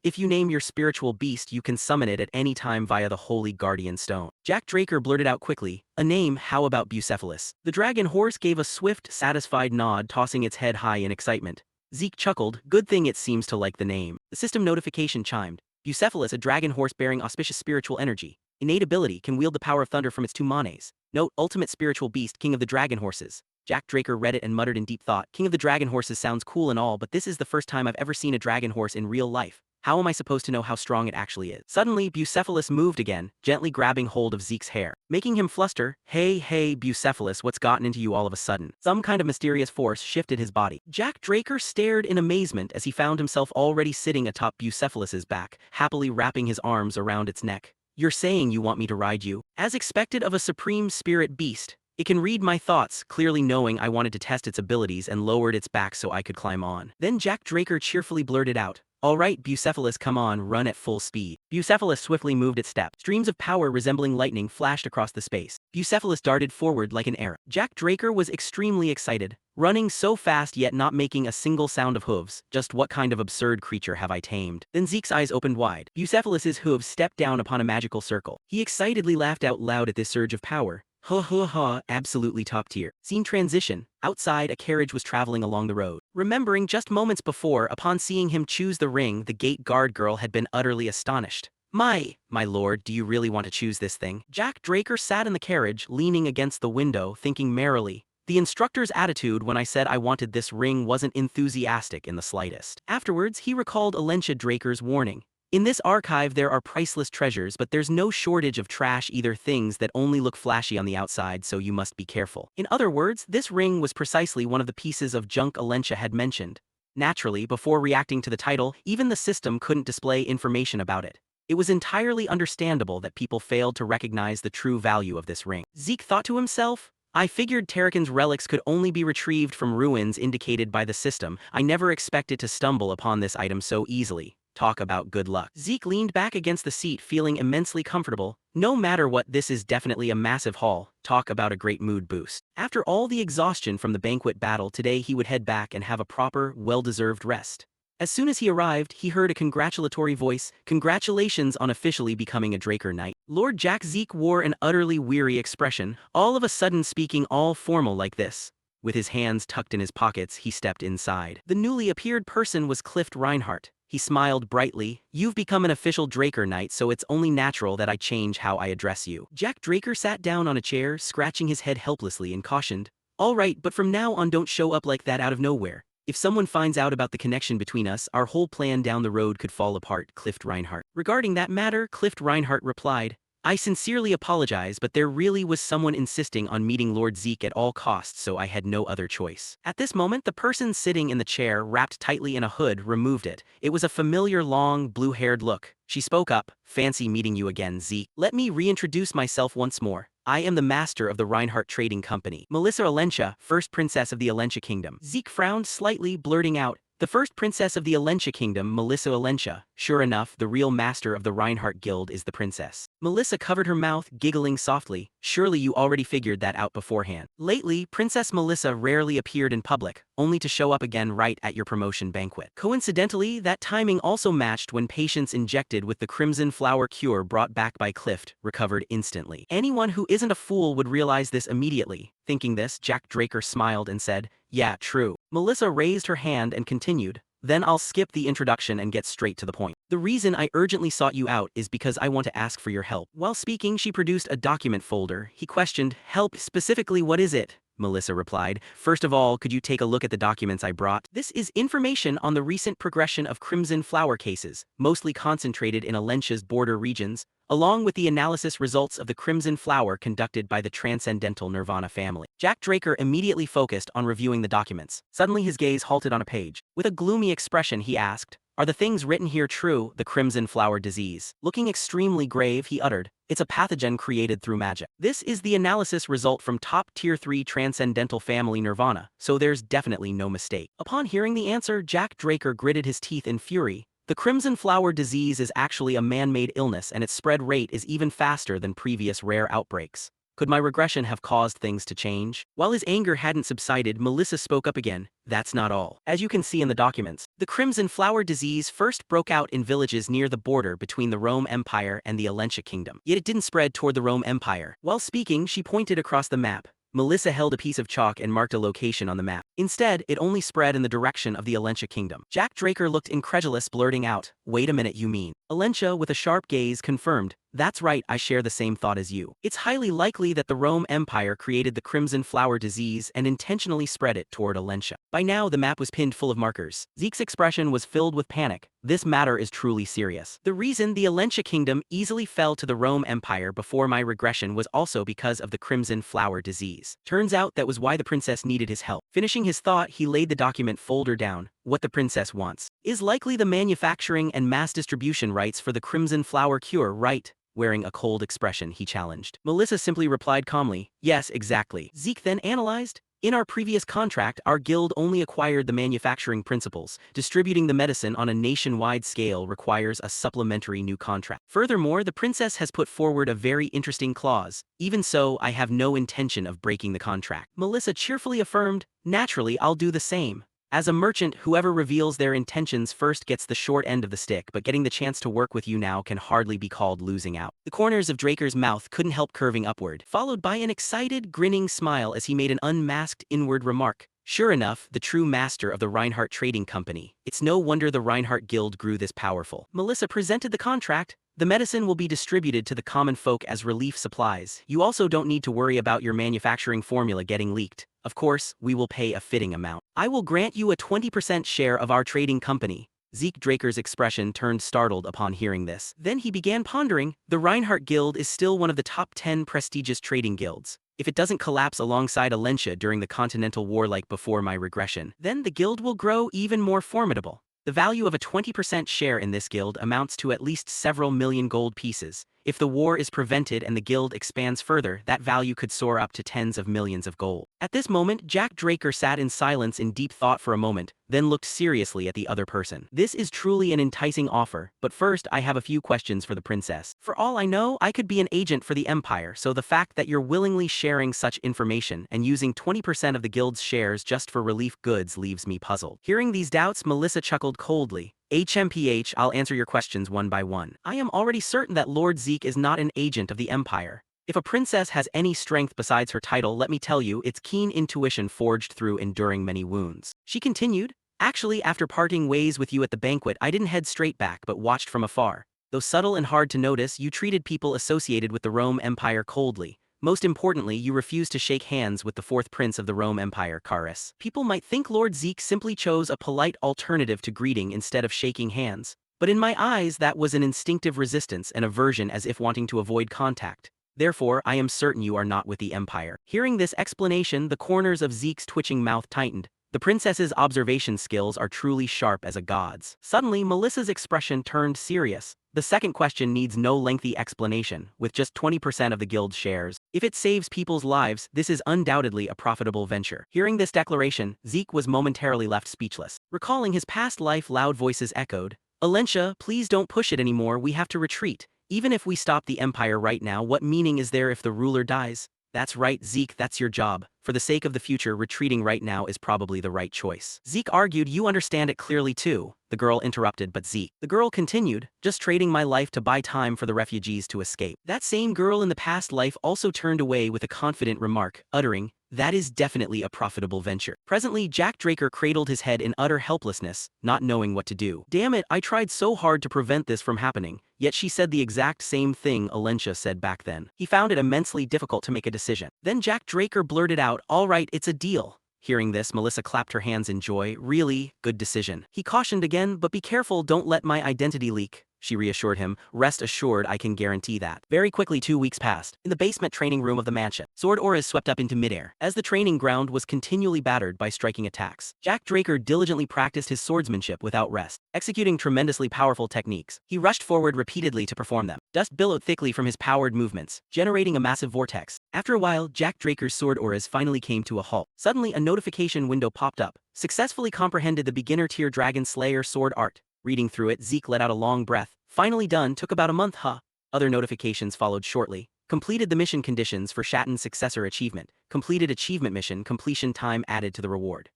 [SPEAKER 1] If you name your spiritual beast, you can summon it at any time via the Holy Guardian Stone. Jack Draker blurted out quickly, a name, how about Bucephalus? The dragon horse gave a swift, satisfied nod, tossing its head high in excitement. Zeke chuckled, good thing it seems to like the name. The system notification chimed. Bucephalus, a dragon horse bearing auspicious spiritual energy. Innate ability, can wield the power of thunder from its two manes. Note, ultimate spiritual beast, king of the dragon horses. Jack Draker read it and muttered in deep thought. King of the dragon horses sounds cool and all, but this is the first time I've ever seen a dragon horse in real life. How am I supposed to know how strong it actually is? Suddenly, Bucephalus moved again, gently grabbing hold of Zeke's hair, making him fluster. Hey, Bucephalus, what's gotten into you all of a sudden? Some kind of mysterious force shifted his body. Jack Draker stared in amazement as he found himself already sitting atop Bucephalus's back, happily wrapping his arms around its neck. You're saying you want me to ride you? As expected of a supreme spirit beast, it can read my thoughts, clearly knowing I wanted to test its abilities and lowered its back so I could climb on. Then Jack Draker cheerfully blurted out, Alright, Bucephalus, come on, run at full speed. Bucephalus swiftly moved its step. Streams of power resembling lightning flashed across the space. Bucephalus darted forward like an arrow. Jack Draker was extremely excited, running so fast yet not making a single sound of hooves. Just what kind of absurd creature have I tamed? Then Zeke's eyes opened wide. Bucephalus's hooves stepped down upon a magical circle. He excitedly laughed out loud at this surge of power. Ha ha ha, absolutely top tier. Scene transition. Outside, a carriage was traveling along the road. Remembering just moments before, upon seeing him choose the ring, the gate guard girl had been utterly astonished. My lord, do you really want to choose this thing? Jack Draker sat in the carriage, leaning against the window, thinking merrily. The instructor's attitude when I said I wanted this ring wasn't enthusiastic in the slightest. Afterwards, he recalled Alentia Draker's warning. In this archive there are priceless treasures, but there's no shortage of trash, either things that only look flashy on the outside, so you must be careful. In other words, this ring was precisely one of the pieces of junk Alentia had mentioned. Naturally, before reacting to the title, even the system couldn't display information about it. It was entirely understandable that people failed to recognize the true value of this ring. Zeke thought to himself, I figured Terrakin's relics could only be retrieved from ruins indicated by the system. I never expected to stumble upon this item so easily. Talk about good luck. Zeke leaned back against the seat, feeling immensely comfortable. No matter what, this is definitely a massive haul. Talk about a great mood boost. After all the exhaustion from the banquet battle, today he would head back and have a proper, well-deserved rest. As soon as he arrived, he heard a congratulatory voice. Congratulations on officially becoming a Draker Knight. Lord Jack. Zeke wore an utterly weary expression, all of a sudden speaking all formal like this. With his hands tucked in his pockets, he stepped inside. The newly appeared person was Clift Reinhardt. He smiled brightly. You've become an official Draker Knight, so it's only natural that I change how I address you. Jack Draker sat down on a chair, scratching his head helplessly, and cautioned, all right, but from now on don't show up like that out of nowhere. If someone finds out about the connection between us, our whole plan down the road could fall apart. Clift Reinhardt. Regarding that matter, Clift Reinhardt replied, I sincerely apologize, but there really was someone insisting on meeting Lord Zeke at all costs, so I had no other choice. At this moment, the person sitting in the chair, wrapped tightly in a hood, removed it. It was a familiar, long, blue-haired look. She spoke up, fancy meeting you again, Zeke. Let me reintroduce myself once more. I am the master of the Reinhardt Trading Company. Melissa Alentia, first princess of the Alentia Kingdom. Zeke frowned slightly, blurting out, the first princess of the Alentia Kingdom, Melissa Alentia. Sure enough, the real master of the Reinhardt Guild is the princess. Melissa covered her mouth, giggling softly. Surely you already figured that out beforehand. Lately, Princess Melissa rarely appeared in public, only to show up again right at your promotion banquet. Coincidentally, that timing also matched when patients injected with the Crimson Flower cure brought back by Clift recovered instantly. Anyone who isn't a fool would realize this immediately. Thinking this, Jack Draker smiled and said, yeah, true. Melissa raised her hand and continued, then I'll skip the introduction and get straight to the point. The reason I urgently sought you out is because I want to ask for your help. While speaking, she produced a document folder. He questioned, help, specifically what is it? Melissa replied, first of all, could you take a look at the documents I brought? This is information on the recent progression of Crimson Flower cases, mostly concentrated in Alentia's border regions, along with the analysis results of the Crimson Flower conducted by the Transcendental Nirvana family. Jack Draker immediately focused on reviewing the documents. Suddenly his gaze halted on a page. With a gloomy expression, he asked, are the things written here true? The Crimson Flower disease. Looking extremely grave, he uttered, it's a pathogen created through magic. This is the analysis result from top tier 3 Transcendental family Nirvana, so there's definitely no mistake. Upon hearing the answer, Jack Draker gritted his teeth in fury. The Crimson Flower disease is actually a man-made illness, and its spread rate is even faster than previous rare outbreaks. Could my regression have caused things to change? While his anger hadn't subsided, Melissa spoke up again. That's not all. As you can see in the documents, the Crimson Flower disease first broke out in villages near the border between the Rome Empire and the Alentia Kingdom. Yet it didn't spread toward the Rome Empire. While speaking, she pointed across the map. Melissa held a piece of chalk and marked a location on the map. Instead, it only spread in the direction of the Alentia Kingdom. Jack Draker looked incredulous, blurting out, wait a minute, you mean? Alentia, with a sharp gaze, confirmed, that's right, I share the same thought as you. It's highly likely that the Rome Empire created the Crimson Flower disease and intentionally spread it toward Alentia. By now, the map was pinned full of markers. Zeke's expression was filled with panic. This matter is truly serious. The reason the Alentia Kingdom easily fell to the Rome Empire before my regression was also because of the Crimson Flower disease. Turns out that was why the princess needed his help. Finishing his thought, he laid the document folder down. What the princess wants is likely the manufacturing and mass distribution rights for the Crimson Flower cure, right? Wearing a cold expression, he challenged. Melissa simply replied calmly, yes, exactly. Zeke then analyzed, In our previous contract, our guild only acquired the manufacturing principles. Distributing the medicine on a nationwide scale requires a supplementary new contract. Furthermore, the princess has put forward a very interesting clause. Even so, I have no intention of breaking the contract. Melissa cheerfully affirmed, naturally, I'll do the same. As a merchant, whoever reveals their intentions first gets the short end of the stick, but getting the chance to work with you now can hardly be called losing out. The corners of Draker's mouth couldn't help curving upward, followed by an excited, grinning smile as he made an unmasked inward remark. Sure enough, the true master of the Reinhardt Trading Company. It's no wonder the Reinhardt Guild grew this powerful. Melissa presented the contract. The medicine will be distributed to the common folk as relief supplies. You also don't need to worry about your manufacturing formula getting leaked. Of course, we will pay a fitting amount. I will grant you a 20% share of our trading company. Zeke Draker's expression turned startled upon hearing this. Then he began pondering. The Reinhardt Guild is still one of the top 10 prestigious trading guilds. If it doesn't collapse alongside Alencia during the Continental War like before my regression, then the guild will grow even more formidable. The value of a 20% share in this guild amounts to at least several million gold pieces. If the war is prevented and the guild expands further, that value could soar up to tens of millions of gold. At this moment, Jack Draker sat in silence in deep thought for a moment, then looked seriously at the other person. This is truly an enticing offer, but first I have a few questions for the princess. For all I know, I could be an agent for the Empire, so the fact that you're willingly sharing such information and using 20% of the guild's shares just for relief goods leaves me puzzled. Hearing these doubts, Melissa chuckled coldly. HMPH, I'll answer your questions one by one. I am already certain that Lord Zeke is not an agent of the Empire. If a princess has any strength besides her title, let me tell you, it's keen intuition forged through enduring many wounds. She continued, actually, after parting ways with you at the banquet, I didn't head straight back but watched from afar. Though subtle and hard to notice, you treated people associated with the Rome Empire coldly. Most importantly, you refused to shake hands with the fourth prince of the Rome Empire, Caris. People might think Lord Zeke simply chose a polite alternative to greeting instead of shaking hands, but in my eyes that was an instinctive resistance and aversion, as if wanting to avoid contact. Therefore, I am certain you are not with the Empire. Hearing this explanation, the corners of Zeke's twitching mouth tightened. The princess's observation skills are truly sharp as a god's. Suddenly, Melissa's expression turned serious. The second question needs no lengthy explanation. With just 20% of the guild's shares, if it saves people's lives, this is undoubtedly a profitable venture. Hearing this declaration, Zeke was momentarily left speechless. Recalling his past life, loud voices echoed, Alencia, please don't push it anymore, we have to retreat. Even if we stop the Empire right now, what meaning is there if the ruler dies? That's right, Zeke, that's your job. For the sake of the future, retreating right now is probably the right choice. Zeke argued, you understand it clearly too. The girl interrupted, but Zeke. The girl continued, just trading my life to buy time for the refugees to escape. That same girl in the past life also turned away with a confident remark, uttering, that is definitely a profitable venture. Presently, Jack Draker cradled his head in utter helplessness, not knowing what to do. Damn it, I tried so hard to prevent this from happening, yet she said the exact same thing Alencia said back then. He found it immensely difficult to make a decision. Then Jack Draker blurted out, all right, it's a deal. Hearing this, Melissa clapped her hands in joy. Really, good decision. He cautioned again, but be careful, don't let my identity leak. She reassured him, rest assured I can guarantee that. Very quickly 2 weeks passed. In the basement training room of the mansion, sword auras swept up into midair, as the training ground was continually battered by striking attacks. Jack Draker diligently practiced his swordsmanship without rest, executing tremendously powerful techniques. He rushed forward repeatedly to perform them. Dust billowed thickly from his powered movements, generating a massive vortex. After a while, Jack Draker's sword auras finally came to a halt. Suddenly, a notification window popped up. Successfully comprehended the beginner tier Dragonslayer sword art. Reading through it, Zeke let out a long breath. Finally done, took about a month, huh? Other notifications followed shortly. Completed the mission conditions for Shatten's successor achievement. Completed achievement mission, completion time added to the reward.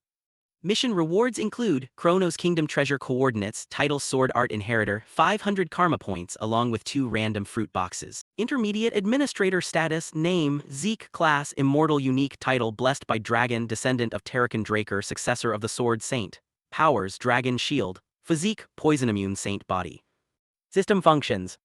[SPEAKER 1] Mission rewards include Chronos Kingdom Treasure Coordinates, Title Sword Art Inheritor, 500 Karma Points along with 2 random fruit boxes. Intermediate Administrator Status, Name, Zeke Class, Immortal Unique Title Blessed by Dragon, Descendant of Terrakin Draker, Successor of the Sword Saint. Powers, Dragon Shield. Physique, Poison Immune Saint Body. System functions.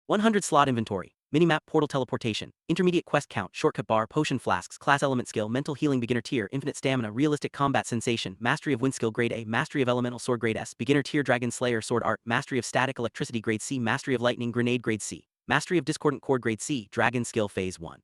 [SPEAKER 1] 100 slot inventory. Minimap, portal teleportation. Intermediate quest count, shortcut bar, potion flasks, class element skill, mental healing beginner tier, infinite stamina, realistic combat sensation, mastery of wind skill grade A, mastery of elemental sword grade S, beginner tier Dragonslayer sword art, mastery of static electricity grade C, mastery of lightning grenade grade C, mastery of discordant chord grade C, dragon skill phase 1.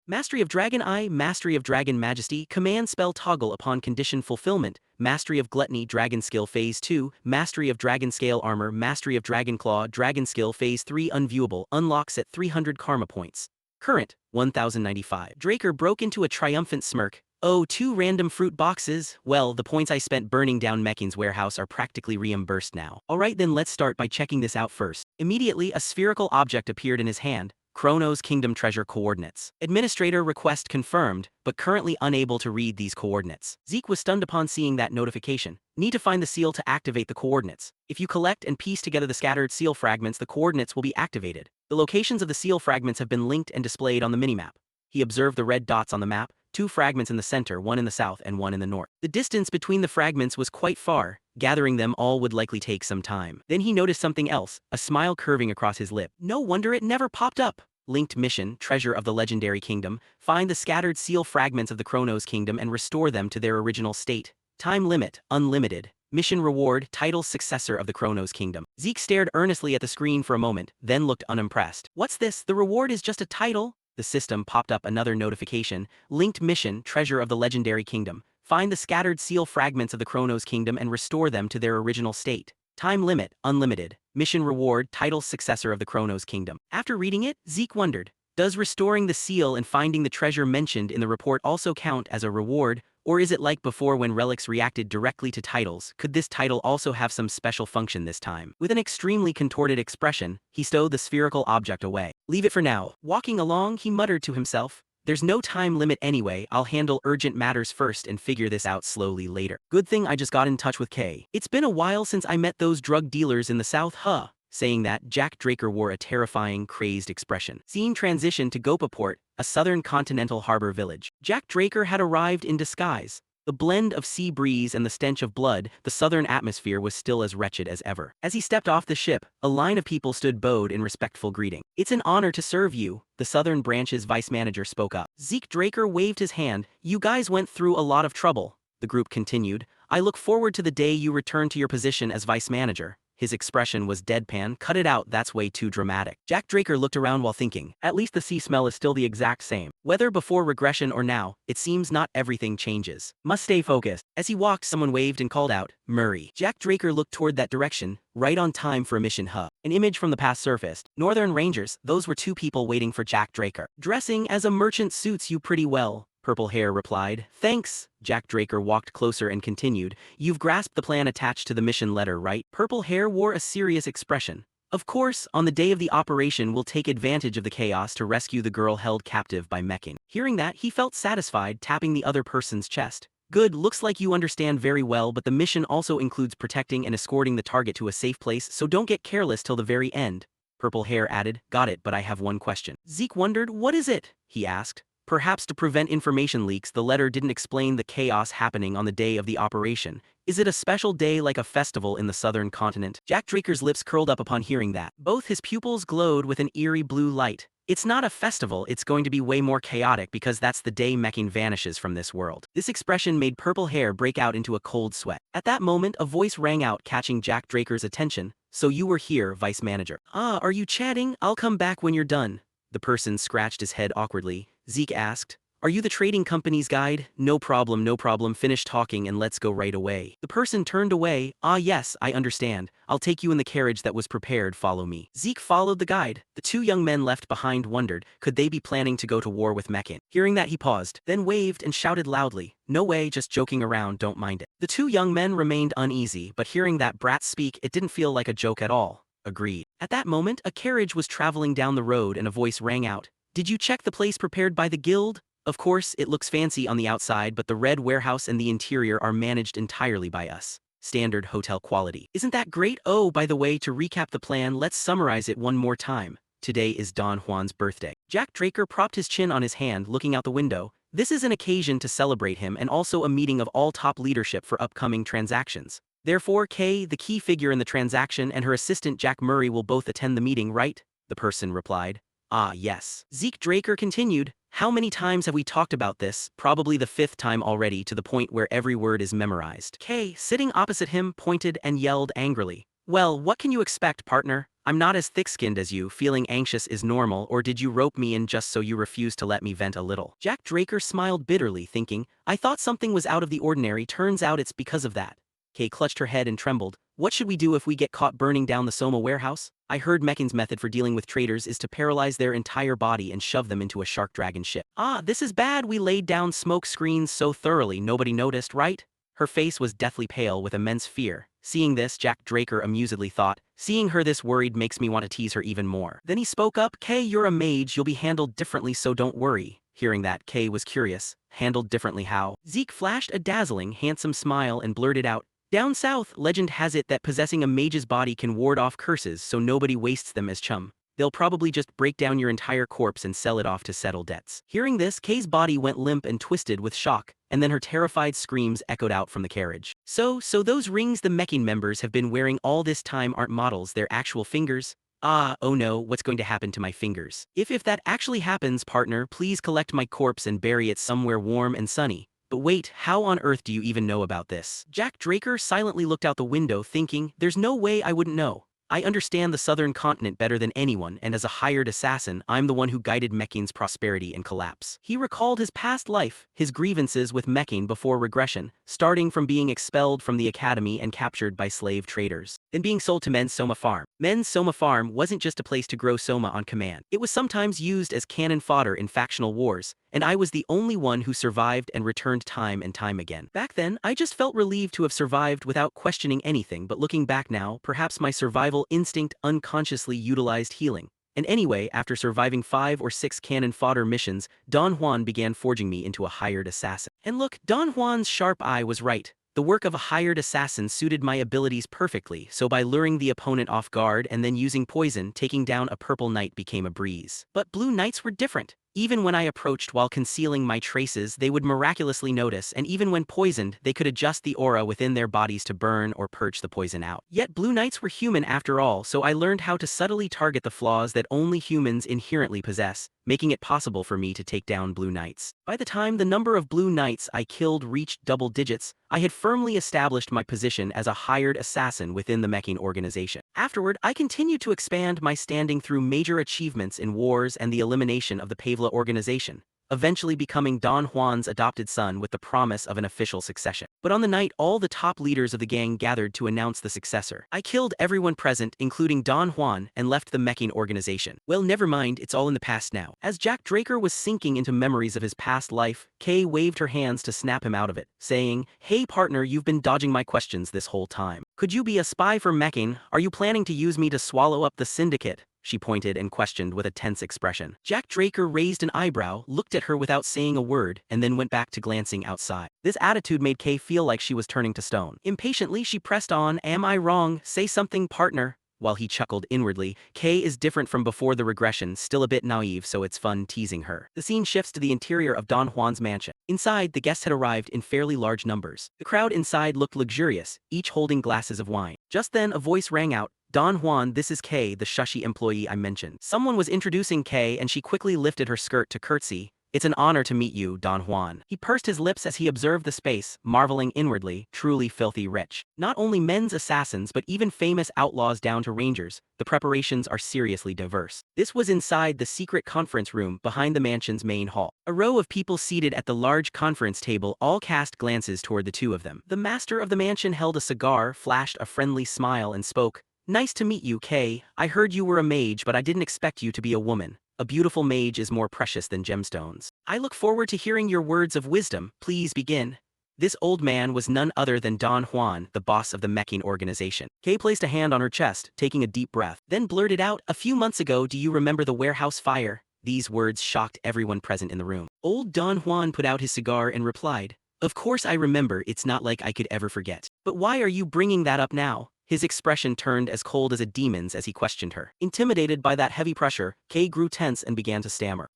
[SPEAKER 1] Mastery of Dragon Eye, Mastery of Dragon Majesty, Command Spell Toggle upon condition fulfillment, Mastery of Gluttony, Dragon Skill Phase 2, Mastery of Dragon Scale Armor, Mastery of Dragon Claw, Dragon Skill Phase 3 Unviewable, unlocks at 300 Karma Points. Current, 1095. Draker broke into a triumphant smirk. Oh, 2 random fruit boxes? Well, the points I spent burning down Mekin's warehouse are practically reimbursed now. Alright then, let's start by checking this out first. Immediately, a spherical object appeared in his hand. Chrono's Kingdom Treasure Coordinates. Administrator request confirmed, but currently unable to read these coordinates. Zeke was stunned upon seeing that notification. Need to find the seal to activate the coordinates. If you collect and piece together the scattered seal fragments, the coordinates will be activated. The locations of the seal fragments have been linked and displayed on the minimap. He observed the red dots on the map, 2 fragments in the center, 1 in the south and 1 in the north. The distance between the fragments was quite far. Gathering them all would likely take some time. Then he noticed something else, a smile curving across his lip. No wonder it never popped up. Linked mission, Treasure of the Legendary Kingdom. Find the scattered seal fragments of the Chronos Kingdom and restore them to their original state. Time limit, unlimited. Mission reward, title Successor of the Chronos Kingdom. Zeke stared earnestly at the screen for a moment, then looked unimpressed. What's this? The reward is just a title? The system popped up another notification. Linked mission, Treasure of the Legendary Kingdom. Find the scattered seal fragments of the Chronos Kingdom and restore them to their original state. Time limit, unlimited. Mission reward, title Successor of the Chronos Kingdom. After reading it, Zeke wondered, does restoring the seal and finding the treasure mentioned in the report also count as a reward, or is it like before when relics reacted directly to titles? Could this title also have some special function this time? With an extremely contorted expression, he stowed the spherical object away. Leave it for now. Walking along, he muttered to himself, there's no time limit anyway, I'll handle urgent matters first and figure this out slowly later. Good thing I just got in touch with Kay. It's been a while since I met those drug dealers in the south, huh? Saying that, Jack Draker wore a terrifying, crazed expression. Scene transition to Gopaport, a southern continental harbor village. Jack Draker had arrived in disguise. The blend of sea breeze and the stench of blood, the southern atmosphere was still as wretched as ever. As he stepped off the ship, a line of people stood bowed in respectful greeting. It's an honor to serve you, the southern branch's vice manager spoke up. Zeke Draker waved his hand. You guys went through a lot of trouble. The group continued. I look forward to the day you return to your position as vice manager. His expression was deadpan. Cut it out, that's way too dramatic. Jack Draker looked around while thinking, at least the sea smell is still the exact same. Whether before regression or now, it seems not everything changes. Must stay focused. As he walked, someone waved and called out, Murray. Jack Draker looked toward that direction, right on time for a mission hub. An image from the past surfaced. Northern Rangers, those were 2 people waiting for Jack Draker. Dressing as a merchant suits you pretty well. Purple Hair replied. Thanks. Jack Draker walked closer and continued. You've grasped the plan attached to the mission letter, right? Purple Hair wore a serious expression. Of course, on the day of the operation we'll take advantage of the chaos to rescue the girl held captive by Mekin. Hearing that, he felt satisfied, tapping the other person's chest. Good, looks like you understand very well, but the mission also includes protecting and escorting the target to a safe place, so don't get careless till the very end. Purple Hair added, got it, but I have one question. Zeke wondered, what is it? He asked. Perhaps to prevent information leaks, the letter didn't explain the chaos happening on the day of the operation. Is it a special day like a festival in the southern continent? Jack Draker's lips curled up upon hearing that. Both his pupils glowed with an eerie blue light. It's not a festival, it's going to be way more chaotic because that's the day Mekin vanishes from this world. This expression made Purple Hair break out into a cold sweat. At that moment, a voice rang out, catching Jack Draker's attention. So you were here, Vice Manager. Ah, are you chatting? I'll come back when you're done. The person scratched his head awkwardly. Zeke asked, are you the trading company's guide? No problem, finish talking and let's go right away. The person turned away. Ah yes, I understand. I'll take you in the carriage that was prepared, follow me. Zeke followed the guide. The 2 young men left behind wondered, could they be planning to go to war with Mekin? Hearing that, he paused, then waved and shouted loudly, no way, just joking around, don't mind it. The 2 young men remained uneasy, but hearing that brat speak, it didn't feel like a joke at all. Agreed. At that moment, a carriage was traveling down the road and a voice rang out. Did you check the place prepared by the guild? Of course, it looks fancy on the outside, but the red warehouse and the interior are managed entirely by us. Standard hotel quality. Isn't that great? Oh, by the way, to recap the plan, let's summarize it one more time. Today is Don Juan's birthday. Jack Draker propped his chin on his hand, looking out the window. This is an occasion to celebrate him and also a meeting of all top leadership for upcoming transactions. Therefore, Kay, the key figure in the transaction, and her assistant Jack Murray will both attend the meeting, right? The person replied. Ah, yes. Zeke Draker continued. How many times have we talked about this? Probably the 5th time already, to the point where every word is memorized. Kay, sitting opposite him, pointed and yelled angrily. Well, what can you expect, partner? I'm not as thick-skinned as you. Feeling anxious is normal, or did you rope me in just so you refuse to let me vent a little? Jack Draker smiled bitterly, thinking, I thought something was out of the ordinary, turns out it's because of that. Kay clutched her head and trembled. What should we do if we get caught burning down the Soma warehouse? I heard Mechan's method for dealing with traitors is to paralyze their entire body and shove them into a shark dragon ship. Ah, this is bad. We laid down smoke screens so thoroughly nobody noticed, right? Her face was deathly pale with immense fear. Seeing this, Jack Draker amusedly thought, seeing her this worried makes me want to tease her even more. Then he spoke up, Kay, you're a mage, you'll be handled differently, so don't worry. Hearing that, Kay was curious. Handled differently how? Zeke flashed a dazzling, handsome smile and blurted out, down south, legend has it that possessing a mage's body can ward off curses so nobody wastes them as chum. They'll probably just break down your entire corpse and sell it off to settle debts. Hearing this, Kay's body went limp and twisted with shock, and then her terrified screams echoed out from the carriage. So those rings the Mechan members have been wearing all this time aren't models, they're actual fingers? Ah, oh no, what's going to happen to my fingers? If that actually happens, partner, please collect my corpse and bury it somewhere warm and sunny. But wait, how on earth do you even know about this? Jack Draker silently looked out the window thinking, there's no way I wouldn't know. I understand the southern continent better than anyone, and as a hired assassin, I'm the one who guided Mechan's prosperity and collapse. He recalled his past life, his grievances with Mechan before regression, starting from being expelled from the academy and captured by slave traders, then being sold to Men's Soma Farm. Men's Soma Farm wasn't just a place to grow soma on command. It was sometimes used as cannon fodder in factional wars, and I was the only one who survived and returned time and time again. Back then, I just felt relieved to have survived without questioning anything, but looking back now, perhaps my survival instinct unconsciously utilized healing. And anyway, after surviving 5 or 6 cannon fodder missions, Don Juan began forging me into a hired assassin. And look, Don Juan's sharp eye was right. The work of a hired assassin suited my abilities perfectly, so by luring the opponent off guard and then using poison, taking down a purple knight became a breeze. But blue knights were different. Even when I approached while concealing my traces, they would miraculously notice, and even when poisoned, they could adjust the aura within their bodies to burn or purge the poison out. Yet blue knights were human after all, so I learned how to subtly target the flaws that only humans inherently possess, making it possible for me to take down blue knights. By the time the number of blue knights I killed reached double digits, I had firmly established my position as a hired assassin within the Mechan organization. Afterward, I continued to expand my standing through major achievements in wars and the elimination of the Pavla organization, eventually becoming Don Juan's adopted son with the promise of an official succession. But on the night all the top leaders of the gang gathered to announce the successor, I killed everyone present, including Don Juan, and left the Mechan organization. Well, never mind, it's all in the past now. As Jack Draker was sinking into memories of his past life, Kay waved her hands to snap him out of it, saying, hey partner, you've been dodging my questions this whole time. Could you be a spy for Mechan? Are you planning to use me to swallow up the syndicate? She pointed and questioned with a tense expression. Jack Draker raised an eyebrow, looked at her without saying a word, and then went back to glancing outside. This attitude made Kay feel like she was turning to stone. Impatiently, she pressed on, am I wrong? Say something, partner. While he chuckled inwardly, Kay is different from before the regression, still a bit naive, so it's fun teasing her. The scene shifts to the interior of Don Juan's mansion. Inside, the guests had arrived in fairly large numbers. The crowd inside looked luxurious, each holding glasses of wine. Just then, a voice rang out, Don Juan, this is Kay, the shushy employee I mentioned. Someone was introducing Kay and she quickly lifted her skirt to curtsy. It's an honor to meet you, Don Juan. He pursed his lips as he observed the space, marveling inwardly, truly filthy rich. Not only men's assassins but even famous outlaws down to rangers, the preparations are seriously diverse. This was inside the secret conference room behind the mansion's main hall. A row of people seated at the large conference table all cast glances toward the two of them. The master of the mansion held a cigar, flashed a friendly smile and spoke, nice to meet you, Kay. I heard you were a mage, but I didn't expect you to be a woman. A beautiful mage is more precious than gemstones. I look forward to hearing your words of wisdom. Please begin. This old man was none other than Don Juan, the boss of the Mechan organization. Kay placed a hand on her chest, taking a deep breath, then blurted out, a few months ago, do you remember the warehouse fire? These words shocked everyone present in the room. Old Don Juan put out his cigar and replied, of course I remember, it's not like I could ever forget. But why are you bringing that up now? His expression turned as cold as a demon's as he questioned her. Intimidated by that heavy pressure, Kay grew tense and began to stammer.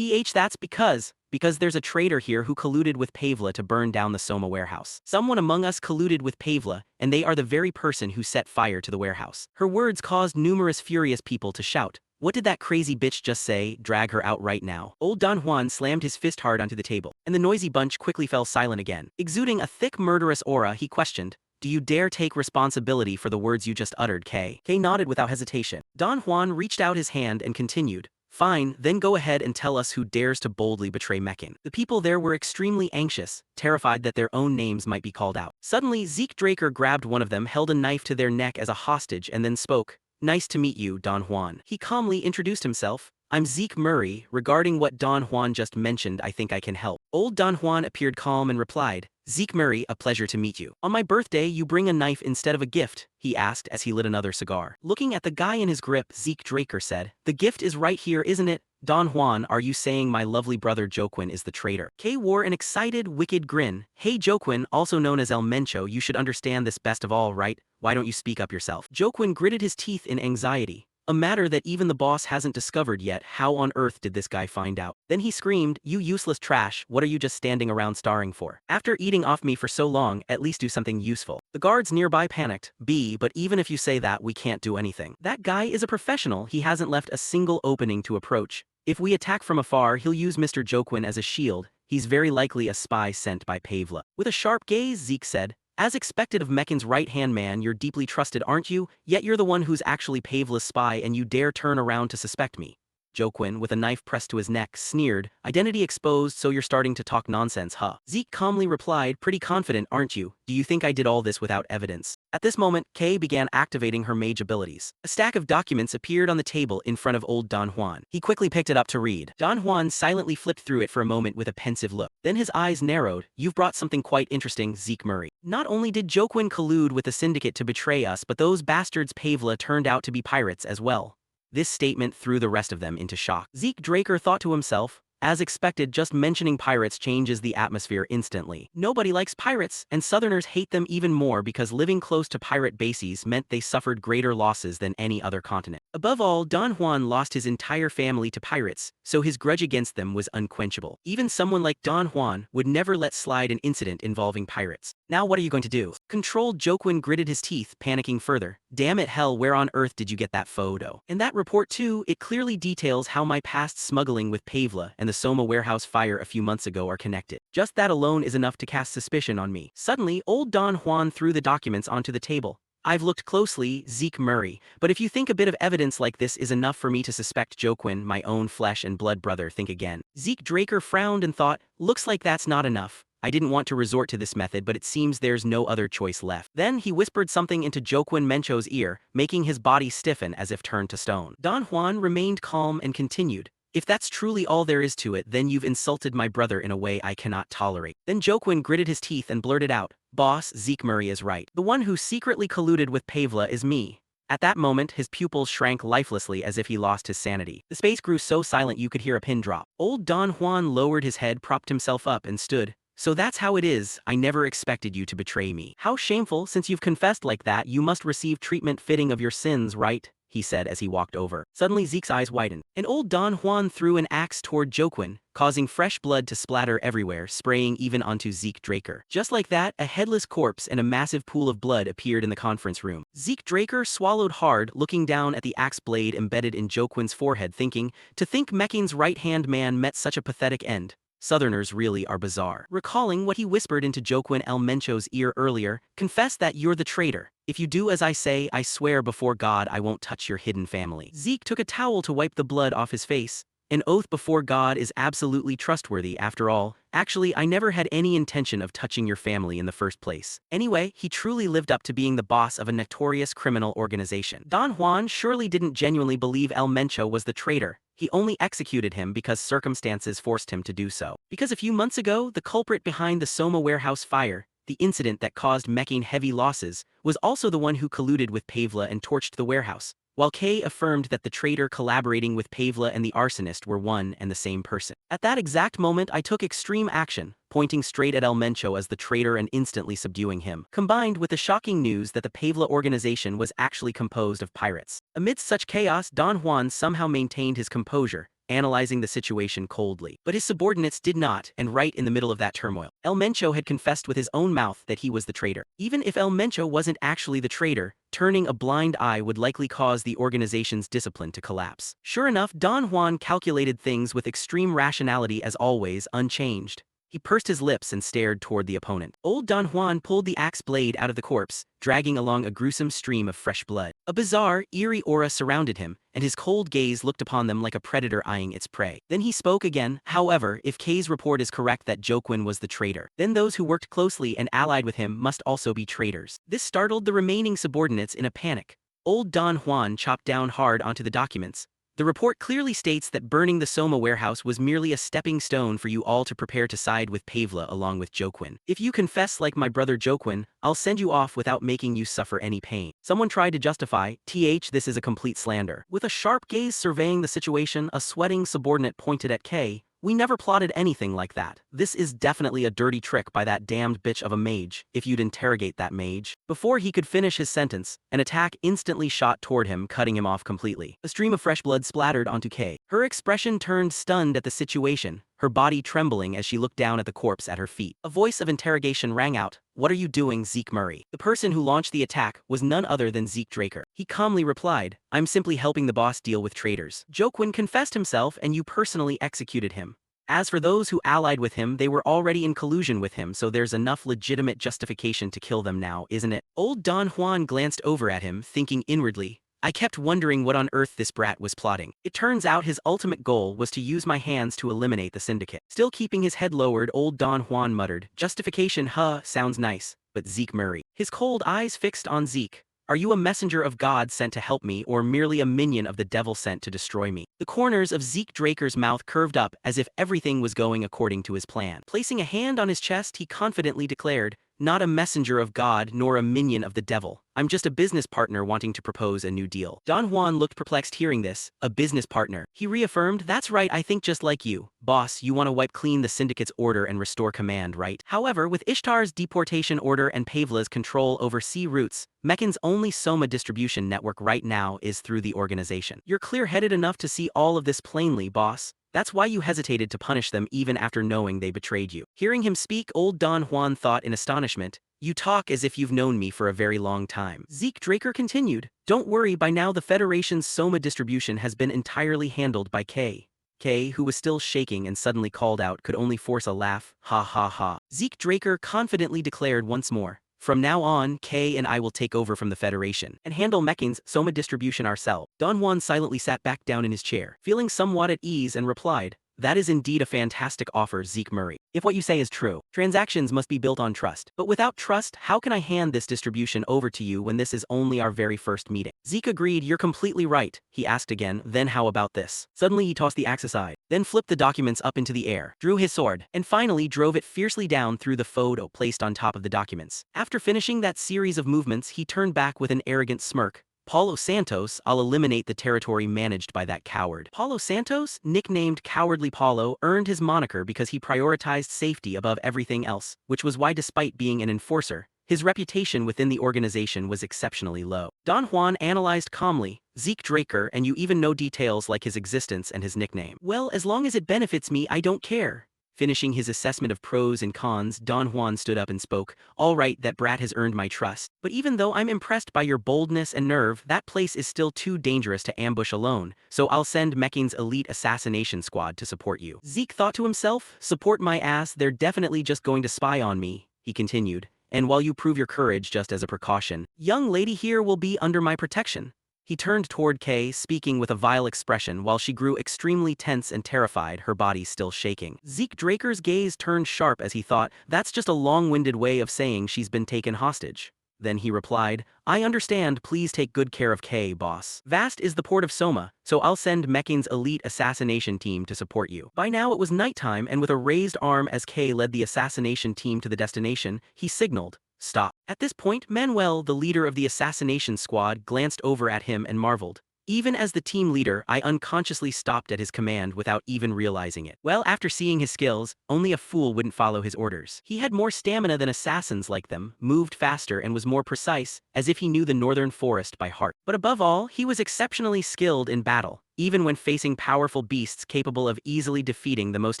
[SPEAKER 1] That's because there's a traitor here who colluded with Pavla to burn down the Soma warehouse. Someone among us colluded with Pavla, and they are the very person who set fire to the warehouse. Her words caused numerous furious people to shout, what did that crazy bitch just say? Drag her out right now. Old Don Juan slammed his fist hard onto the table, and the noisy bunch quickly fell silent again. Exuding a thick murderous aura, he questioned, do you dare take responsibility for the words you just uttered, Kay? Kay nodded without hesitation. Don Juan reached out his hand and continued, Fine, then go ahead and tell us who dares to boldly betray Mekin. The people there were extremely anxious, terrified that their own names might be called out. Suddenly, Zeke Draker grabbed one of them, held a knife to their neck as a hostage, and then spoke. Nice to meet you, Don Juan. He calmly introduced himself. I'm Zeke Murray. Regarding what Don Juan just mentioned, I think I can help. Old Don Juan appeared calm and replied, Zeke Murray, a pleasure to meet you. On my birthday, you bring a knife instead of a gift, he asked as he lit another cigar. Looking at the guy in his grip, Zeke Draker said, the gift is right here, isn't it? Don Juan, are you saying my lovely brother Joaquin is the traitor? Kay wore an excited, wicked grin. Hey Joaquin, also known as El Mencho, you should understand this best of all, right? Why don't you speak up yourself? Joaquin gritted his teeth in anxiety. A matter that even the boss hasn't discovered yet. How on earth did this guy find out? Then he screamed, you useless trash, what are you just standing around starring for? After eating off me for so long, at least do something useful. The guards nearby panicked. But even if you say that, we can't do anything. That guy is a professional, he hasn't left a single opening to approach. If we attack from afar, he'll use Mr. Joaquin as a shield. He's very likely a spy sent by Pavla. With a sharp gaze, Zeke said, as expected of Mekin's right-hand man, you're deeply trusted, aren't you? Yet you're the one who's actually Pavla's spy and you dare turn around to suspect me. Joaquin, with a knife pressed to his neck, sneered, identity exposed, so you're starting to talk nonsense, huh? Zeke calmly replied, pretty confident, aren't you? Do you think I did all this without evidence? At this moment, Kay began activating her mage abilities. A stack of documents appeared on the table in front of old Don Juan. He quickly picked it up to read. Don Juan silently flipped through it for a moment with a pensive look. Then his eyes narrowed. You've brought something quite interesting, Zeke Murray. Not only did Joaquin collude with the syndicate to betray us, but those bastards Pavla turned out to be pirates as well. This statement threw the rest of them into shock. Zeke Draker thought to himself, as expected, just mentioning pirates changes the atmosphere instantly. Nobody likes pirates, and Southerners hate them even more because living close to pirate bases meant they suffered greater losses than any other continent. Above all, Don Juan lost his entire family to pirates, so his grudge against them was unquenchable. Even someone like Don Juan would never let slide an incident involving pirates. Now what are you going to do? Controlled Joaquin gritted his teeth, panicking further. Damn it, hell, where on earth did you get that photo? In that report too, it clearly details how my past smuggling with Pavla and the Soma warehouse fire a few months ago are connected. Just that alone is enough to cast suspicion on me. Suddenly, old Don Juan threw the documents onto the table. I've looked closely, Zeke Murray, but if you think a bit of evidence like this is enough for me to suspect Joaquin, my own flesh and blood brother, think again. Zeke Draker frowned and thought, looks like that's not enough. I didn't want to resort to this method, but it seems there's no other choice left. Then he whispered something into Joaquin Mencho's ear, making his body stiffen as if turned to stone. Don Juan remained calm and continued. If that's truly all there is to it, then you've insulted my brother in a way I cannot tolerate. Then Joaquin gritted his teeth and blurted out, Boss, Zeke Murray is right. The one who secretly colluded with Pavla is me. At that moment, his pupils shrank lifelessly as if he lost his sanity. The space grew so silent you could hear a pin drop. Old Don Juan lowered his head, propped himself up, and stood. So that's how it is. I never expected you to betray me. How shameful, since you've confessed like that, you must receive treatment fitting of your sins, right? He said as he walked over. Suddenly Zeke's eyes widened, and old Don Juan threw an axe toward Joaquin, causing fresh blood to splatter everywhere, spraying even onto Zeke Draker. Just like that, a headless corpse and a massive pool of blood appeared in the conference room. Zeke Draker swallowed hard, looking down at the axe blade embedded in Joaquin's forehead, thinking, to think Mekin's right-hand man met such a pathetic end. Southerners really are bizarre. Recalling what he whispered into Joaquin El Mencho's ear earlier, confess that you're the traitor. If you do as I say, I swear before God I won't touch your hidden family. Zeke took a towel to wipe the blood off his face. An oath before God is absolutely trustworthy after all. Actually, I never had any intention of touching your family in the first place. Anyway, he truly lived up to being the boss of a notorious criminal organization. Don Juan surely didn't genuinely believe El Mencho was the traitor. He only executed him because circumstances forced him to do so. Because a few months ago, the culprit behind the Soma warehouse fire, the incident that caused Mekin heavy losses, was also the one who colluded with Pavla and torched the warehouse, while Kay affirmed that the traitor collaborating with Pavla and the arsonist were one and the same person. At that exact moment, I took extreme action, pointing straight at El Mencho as the traitor and instantly subduing him, combined with the shocking news that the Pavla organization was actually composed of pirates. Amidst such chaos, Don Juan somehow maintained his composure, analyzing the situation coldly. But his subordinates did not, and right in the middle of that turmoil, El Mencho had confessed with his own mouth that he was the traitor. Even if El Mencho wasn't actually the traitor, turning a blind eye would likely cause the organization's discipline to collapse. Sure enough, Don Juan calculated things with extreme rationality as always, unchanged. He pursed his lips and stared toward the opponent. Old Don Juan pulled the axe blade out of the corpse, dragging along a gruesome stream of fresh blood. A bizarre, eerie aura surrounded him, and his cold gaze looked upon them like a predator eyeing its prey. Then he spoke again. However, if Kay's report is correct that Jokwin was the traitor, then those who worked closely and allied with him must also be traitors. This startled the remaining subordinates in a panic. Old Don Juan chopped down hard onto the documents. The report clearly states that burning the Soma warehouse was merely a stepping stone for you all to prepare to side with Pavla along with Jokwin. If you confess like my brother Jokwin, I'll send you off without making you suffer any pain. Someone tried to justify, this is a complete slander. With a sharp gaze surveying the situation, a sweating subordinate pointed at Kay. We never plotted anything like that. This is definitely a dirty trick by that damned bitch of a mage, if you'd interrogate that mage. Before he could finish his sentence, an attack instantly shot toward him, cutting him off completely. A stream of fresh blood splattered onto Kay. Her expression turned stunned at the situation, her body trembling as she looked down at the corpse at her feet. A voice of interrogation rang out. What are you doing, Zeke Murray? The person who launched the attack was none other than Zeke Draker. He calmly replied, I'm simply helping the boss deal with traitors. Jokwin confessed himself and you personally executed him. As for those who allied with him, they were already in collusion with him, so there's enough legitimate justification to kill them now, isn't it? Old Don Juan glanced over at him, thinking inwardly, I kept wondering what on earth this brat was plotting. It turns out his ultimate goal was to use my hands to eliminate the syndicate. Still keeping his head lowered, old Don Juan muttered, justification, sounds nice, but Zeke Murray. His cold eyes fixed on Zeke. Are you a messenger of God sent to help me or merely a minion of the devil sent to destroy me? The corners of Zeke Draker's mouth curved up as if everything was going according to his plan. Placing a hand on his chest, he confidently declared, not a messenger of God nor a minion of the devil. I'm just a business partner wanting to propose a new deal. Don Juan looked perplexed hearing this. A business partner. He reaffirmed, that's right, I think just like you. Boss, you want to wipe clean the syndicate's order and restore command, right? However, with Ishtar's deportation order and Pavla's control over sea routes, Mechan's only Soma distribution network right now is through the organization. You're clear-headed enough to see all of this plainly, boss. That's why you hesitated to punish them even after knowing they betrayed you. Hearing him speak, old Don Juan thought in astonishment, you talk as if you've known me for a very long time. Zeke Draker continued, don't worry, by now the Federation's Soma distribution has been entirely handled by Kay. Kay, who was still shaking and suddenly called out, could only force a laugh, ha ha ha. Zeke Draker confidently declared once more, from now on, Kay and I will take over from the Federation and handle Mechan's Soma distribution ourselves. Don Juan silently sat back down in his chair, feeling somewhat at ease, and replied, that is indeed a fantastic offer, Zeke Murray. If what you say is true, transactions must be built on trust. But without trust, how can I hand this distribution over to you when this is only our very first meeting? Zeke agreed, you're completely right. He asked again, then how about this? Suddenly he tossed the axe aside, then flipped the documents up into the air, drew his sword, and finally drove it fiercely down through the photo placed on top of the documents. After finishing that series of movements, he turned back with an arrogant smirk. Paulo Santos, I'll eliminate the territory managed by that coward. Paulo Santos, nicknamed Cowardly Paulo, earned his moniker because he prioritized safety above everything else, which was why despite being an enforcer, his reputation within the organization was exceptionally low. Don Juan analyzed calmly, Zeke Draker, and you even know details like his existence and his nickname. Well, as long as it benefits me, I don't care. Finishing his assessment of pros and cons, Don Juan stood up and spoke, all right, that brat has earned my trust. But even though I'm impressed by your boldness and nerve, that place is still too dangerous to ambush alone, so I'll send Mechan's elite assassination squad to support you. Zeke thought to himself, support my ass, they're definitely just going to spy on me, he continued, and while you prove your courage just as a precaution, young lady here will be under my protection. He turned toward Kay, speaking with a vile expression while she grew extremely tense and terrified, her body still shaking. Zeke Draker's gaze turned sharp as he thought, that's just a long-winded way of saying she's been taken hostage. Then he replied, I understand, please take good care of Kay, boss. Vast is the port of Soma, so I'll send Mechan's elite assassination team to support you. By now it was nighttime, and with a raised arm as Kay led the assassination team to the destination, he signaled, stop. At this point, Manuel, the leader of the assassination squad, glanced over at him and marveled. Even as the team leader, I unconsciously stopped at his command without even realizing it. Well, after seeing his skills, only a fool wouldn't follow his orders. He had more stamina than assassins like them, moved faster and was more precise, as if he knew the northern forest by heart. But above all, he was exceptionally skilled in battle, even when facing powerful beasts capable of easily defeating the most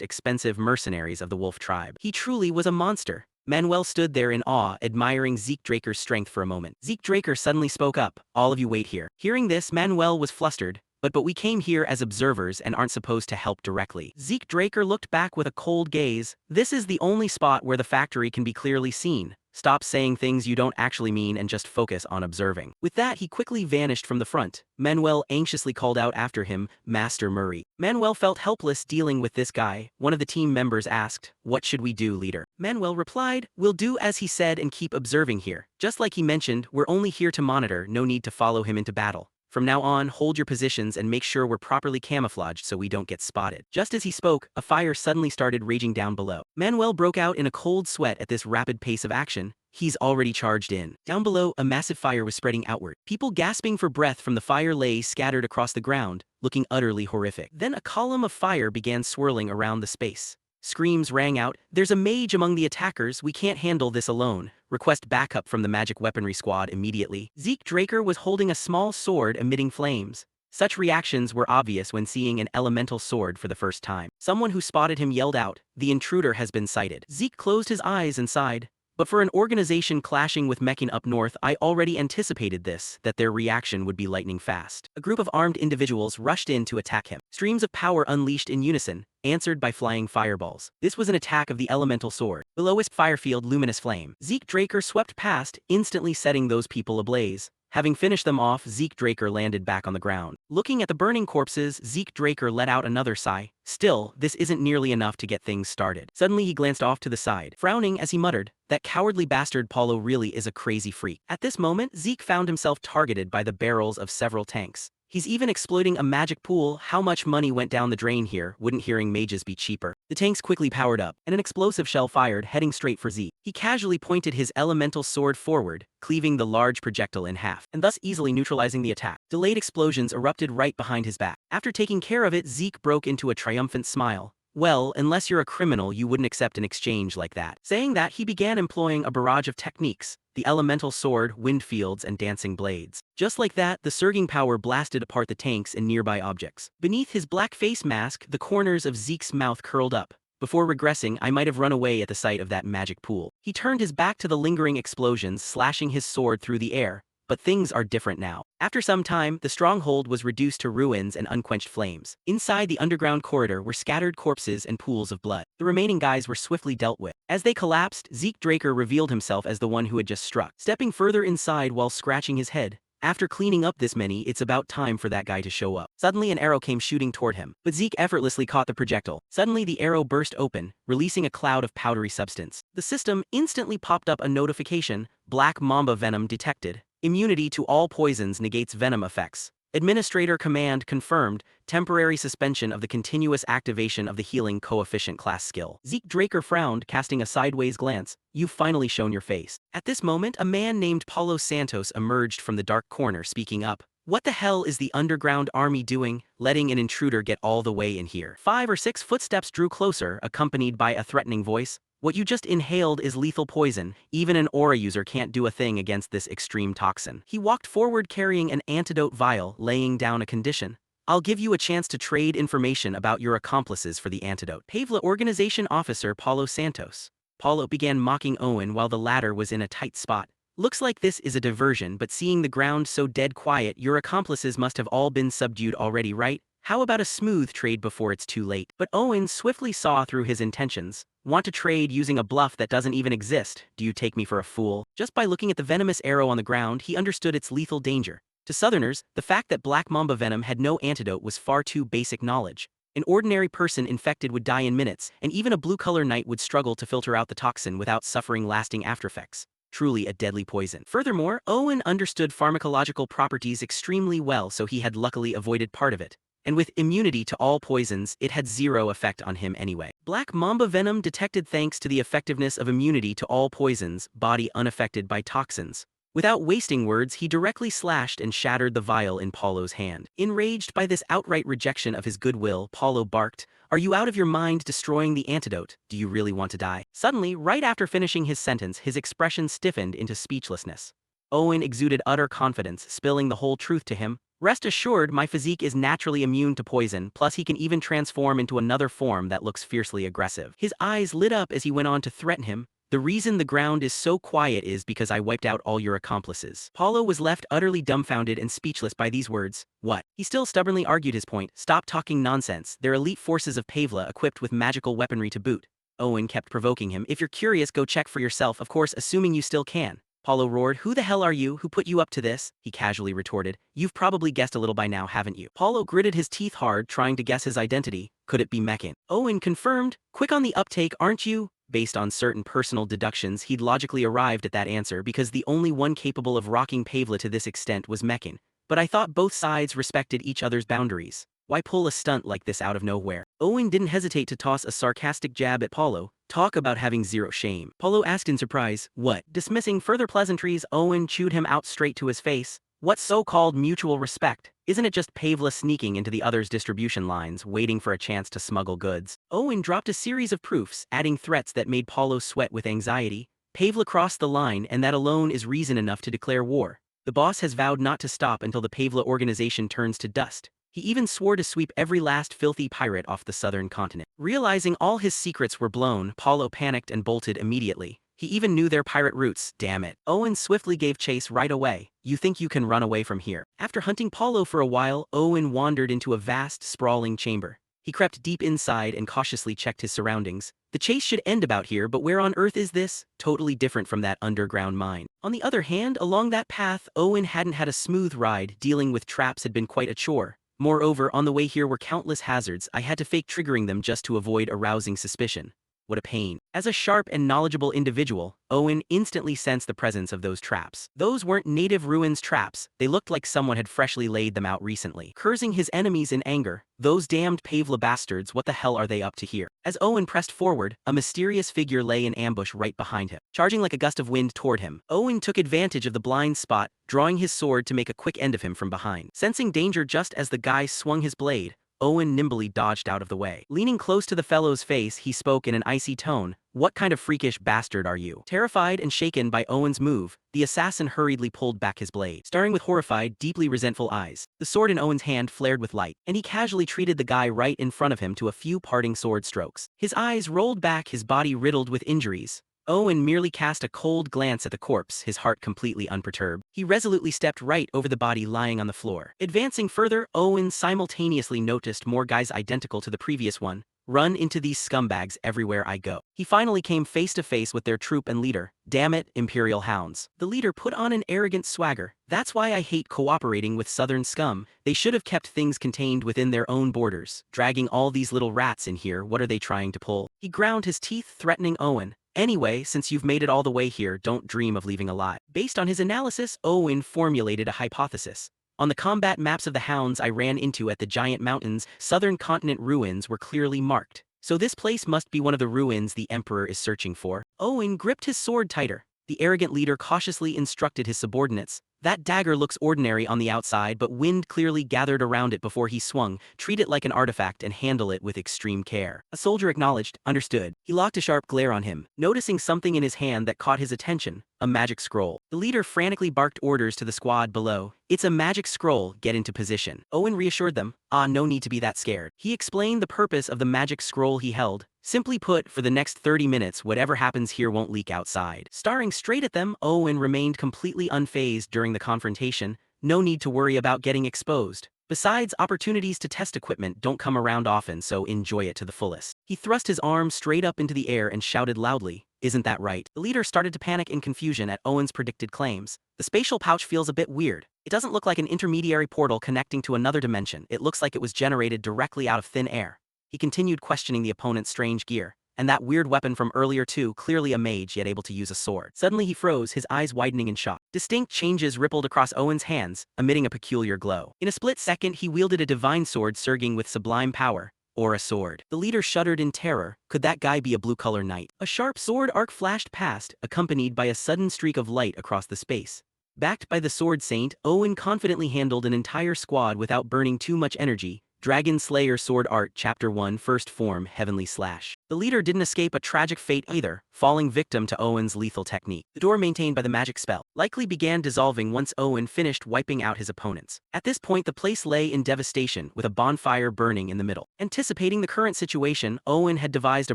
[SPEAKER 1] expensive mercenaries of the wolf tribe. He truly was a monster. Manuel stood there in awe, admiring Zeke Draker's strength for a moment. Zeke Draker suddenly spoke up, all of you wait here. Hearing this, Manuel was flustered. But we came here as observers and aren't supposed to help directly. Zeke Draker looked back with a cold gaze. This is the only spot where the factory can be clearly seen. Stop saying things you don't actually mean and just focus on observing. With that, he quickly vanished from the front. Manuel anxiously called out after him, Master Murray. Manuel felt helpless dealing with this guy. One of the team members asked, "What should we do, leader?" Manuel replied, "We'll do as he said and keep observing here. Just like he mentioned, we're only here to monitor, no need to follow him into battle. From now on, hold your positions and make sure we're properly camouflaged so we don't get spotted." Just as he spoke, a fire suddenly started raging down below. Manuel broke out in a cold sweat at this rapid pace of action. He's already charged in. Down below, a massive fire was spreading outward. People gasping for breath from the fire lay scattered across the ground, looking utterly horrific. Then a column of fire began swirling around the space. Screams rang out, "There's a mage among the attackers, we can't handle this alone. Request backup from the magic weaponry squad immediately." Zeke Draker was holding a small sword emitting flames. Such reactions were obvious when seeing an elemental sword for the first time. Someone who spotted him yelled out, "The intruder has been sighted." Zeke closed his eyes and sighed. But for an organization clashing with Meccan up north, I already anticipated this, that their reaction would be lightning fast. A group of armed individuals rushed in to attack him. Streams of power unleashed in unison, answered by flying fireballs. This was an attack of the elemental sword. Below his firefield luminous flame. Zeke Draker swept past, instantly setting those people ablaze. Having finished them off, Zeke Draker landed back on the ground. Looking at the burning corpses, Zeke Draker let out another sigh. Still, this isn't nearly enough to get things started. Suddenly he glanced off to the side, frowning as he muttered, "That cowardly bastard Paulo really is a crazy freak." At this moment, Zeke found himself targeted by the barrels of several tanks. He's even exploiting a magic pool. How much money went down the drain here? Wouldn't hearing mages be cheaper? The tanks quickly powered up, and an explosive shell fired, heading straight for Zeke. He casually pointed his elemental sword forward, cleaving the large projectile in half, and thus easily neutralizing the attack. Delayed explosions erupted right behind his back. After taking care of it, Zeke broke into a triumphant smile. "Well, unless you're a criminal, you wouldn't accept an exchange like that." Saying that, he began employing a barrage of techniques. The elemental sword, wind fields, and dancing blades. Just like that, the surging power blasted apart the tanks and nearby objects. Beneath his black face mask, the corners of Zeke's mouth curled up. Before regressing, I might have run away at the sight of that magic pool. He turned his back to the lingering explosions, slashing his sword through the air. But things are different now. After some time, the stronghold was reduced to ruins and unquenched flames. Inside the underground corridor were scattered corpses and pools of blood. The remaining guys were swiftly dealt with. As they collapsed, Zeke Draker revealed himself as the one who had just struck. Stepping further inside while scratching his head, "After cleaning up this many, it's about time for that guy to show up." Suddenly an arrow came shooting toward him, but Zeke effortlessly caught the projectile. Suddenly the arrow burst open, releasing a cloud of powdery substance. The system instantly popped up a notification, "Black Mamba venom detected. Immunity to all poisons negates venom effects. Administrator command confirmed, temporary suspension of the continuous activation of the healing coefficient class skill." Zeke Draker frowned, casting a sideways glance. "You've finally shown your face." At this moment, a man named Paulo Santos emerged from the dark corner, speaking up. "What the hell is the underground army doing, letting an intruder get all the way in here?" 5 or 6 footsteps drew closer, accompanied by a threatening voice. "What you just inhaled is lethal poison. Even an aura user can't do a thing against this extreme toxin." He walked forward carrying an antidote vial, laying down a condition. "I'll give you a chance to trade information about your accomplices for the antidote." Pavla Organization Officer Paulo Santos. Paulo began mocking Owen while the latter was in a tight spot. "Looks like this is a diversion, but seeing the ground so dead quiet, your accomplices must have all been subdued already, right? How about a smooth trade before it's too late?" But Owen swiftly saw through his intentions. "Want to trade using a bluff that doesn't even exist? Do you take me for a fool?" Just by looking at the venomous arrow on the ground, he understood its lethal danger. To Southerners, the fact that Black Mamba venom had no antidote was far too basic knowledge. An ordinary person infected would die in minutes, and even a blue-collar knight would struggle to filter out the toxin without suffering lasting aftereffects. Truly a deadly poison. Furthermore, Owen understood pharmacological properties extremely well, so he had luckily avoided part of it. And with immunity to all poisons, it had zero effect on him anyway. Black Mamba venom detected thanks to the effectiveness of immunity to all poisons, body unaffected by toxins. Without wasting words, he directly slashed and shattered the vial in Paulo's hand. Enraged by this outright rejection of his goodwill, Paulo barked, "Are you out of your mind destroying the antidote? Do you really want to die?" Suddenly, right after finishing his sentence, his expression stiffened into speechlessness. Owen exuded utter confidence, spilling the whole truth to him. "Rest assured, my physique is naturally immune to poison, plus he can even transform into another form that looks fiercely aggressive." His eyes lit up as he went on to threaten him. The reason the ground is so quiet is because I wiped out all your accomplices. Paulo was left utterly dumbfounded and speechless by these words. What? He still stubbornly argued his point. Stop talking nonsense. They're elite forces of Pavla equipped with magical weaponry to boot. Owen kept provoking him. If you're curious, go check for yourself, of course, assuming you still can. Paulo roared. Who the hell are you? Who put you up to this? He casually retorted. You've probably guessed a little by now, haven't you? Paulo gritted his teeth hard, trying to guess his identity. Could it be Mekin? Owen confirmed. Quick on the uptake, aren't you? Based on certain personal deductions, he'd logically arrived at that answer because the only one capable of rocking Pavla to this extent was Mekin. But I thought both sides respected each other's boundaries. Why pull a stunt like this out of nowhere? Owen didn't hesitate to toss a sarcastic jab at Paulo. Talk about having zero shame. Paulo asked in surprise. What? Dismissing further pleasantries, Owen chewed him out straight to his face. What so-called mutual respect? Isn't it just Pavla sneaking into the other's distribution lines, waiting for a chance to smuggle goods? Owen dropped a series of proofs, adding threats that made Paulo sweat with anxiety. Pavla crossed the line, and that alone is reason enough to declare war. The boss has vowed not to stop until the Pavla organization turns to dust. He even swore to sweep every last filthy pirate off the southern continent. Realizing all his secrets were blown, Paulo panicked and bolted immediately. He even knew their pirate routes, damn it. Owen swiftly gave chase right away. You think you can run away from here? After hunting Paulo for a while, Owen wandered into a vast, sprawling chamber. He crept deep inside and cautiously checked his surroundings. The chase should end about here, but where on earth is this? Totally different from that underground mine. On the other hand, along that path, Owen hadn't had a smooth ride. Dealing with traps had been quite a chore. Moreover, on the way here were countless hazards. I had to fake triggering them just to avoid arousing suspicion. What a pain. As a sharp and knowledgeable individual, Owen instantly sensed the presence of those traps. Those weren't native ruins traps, they looked like someone had freshly laid them out recently. Cursing his enemies in anger, those damned Pavla bastards, what the hell are they up to here? As Owen pressed forward, a mysterious figure lay in ambush right behind him. Charging like a gust of wind toward him, Owen took advantage of the blind spot, drawing his sword to make a quick end of him from behind. Sensing danger just as the guy swung his blade, Owen nimbly dodged out of the way. Leaning close to the fellow's face, he spoke in an icy tone. What kind of freakish bastard are you? Terrified and shaken by Owen's move, the assassin hurriedly pulled back his blade, staring with horrified, deeply resentful eyes. The sword in Owen's hand flared with light, and he casually treated the guy right in front of him to a few parting sword strokes. His eyes rolled back, his body riddled with injuries. Owen merely cast a cold glance at the corpse, his heart completely unperturbed. He resolutely stepped right over the body lying on the floor. Advancing further, Owen simultaneously noticed more guys identical to the previous one. Run into these scumbags everywhere I go. He finally came face to face with their troop and leader. Damn it, Imperial Hounds. The leader put on an arrogant swagger. That's why I hate cooperating with Southern scum. They should have kept things contained within their own borders. Dragging all these little rats in here, what are they trying to pull? He ground his teeth, threatening Owen. Anyway, since you've made it all the way here, don't dream of leaving alive. Based on his analysis, Owen formulated a hypothesis. On the combat maps of the hounds I ran into at the giant mountains, southern continent ruins were clearly marked. So this place must be one of the ruins the Emperor is searching for. Owen gripped his sword tighter. The arrogant leader cautiously instructed his subordinates. That dagger looks ordinary on the outside, but wind clearly gathered around it before he swung. Treat it like an artifact and handle it with extreme care. A soldier acknowledged, understood. He locked a sharp glare on him, noticing something in his hand that caught his attention. A magic scroll. The leader frantically barked orders to the squad below. It's a magic scroll, get into position. Owen reassured them. No need to be that scared. He explained the purpose of the magic scroll he held. Simply put, for the next 30 minutes, whatever happens here won't leak outside. Staring straight at them, Owen remained completely unfazed during the confrontation. No need to worry about getting exposed. Besides, opportunities to test equipment don't come around often, so enjoy it to the fullest. He thrust his arm straight up into the air and shouted loudly, isn't that right? The leader started to panic in confusion at Owen's predicted claims. The spatial pouch feels a bit weird. It doesn't look like an intermediary portal connecting to another dimension. It looks like it was generated directly out of thin air. He continued questioning the opponent's strange gear. And that weird weapon from earlier too, clearly a mage yet able to use a sword. Suddenly he froze, his eyes widening in shock. Distinct changes rippled across Owen's hands, emitting a peculiar glow. In a split second he wielded a divine sword surging with sublime power. Or a sword. The leader shuddered in terror. Could that guy be a blue-collar knight? A sharp sword arc flashed past, accompanied by a sudden streak of light across the space. Backed by the sword saint, Owen confidently handled an entire squad without burning too much energy. Dragonslayer Sword Art Chapter 1 First Form Heavenly Slash. The leader didn't escape a tragic fate either, falling victim to Owen's lethal technique. The door maintained by the magic spell likely began dissolving once Owen finished wiping out his opponents. At this point the place lay in devastation, with a bonfire burning in the middle. Anticipating the current situation, Owen had devised a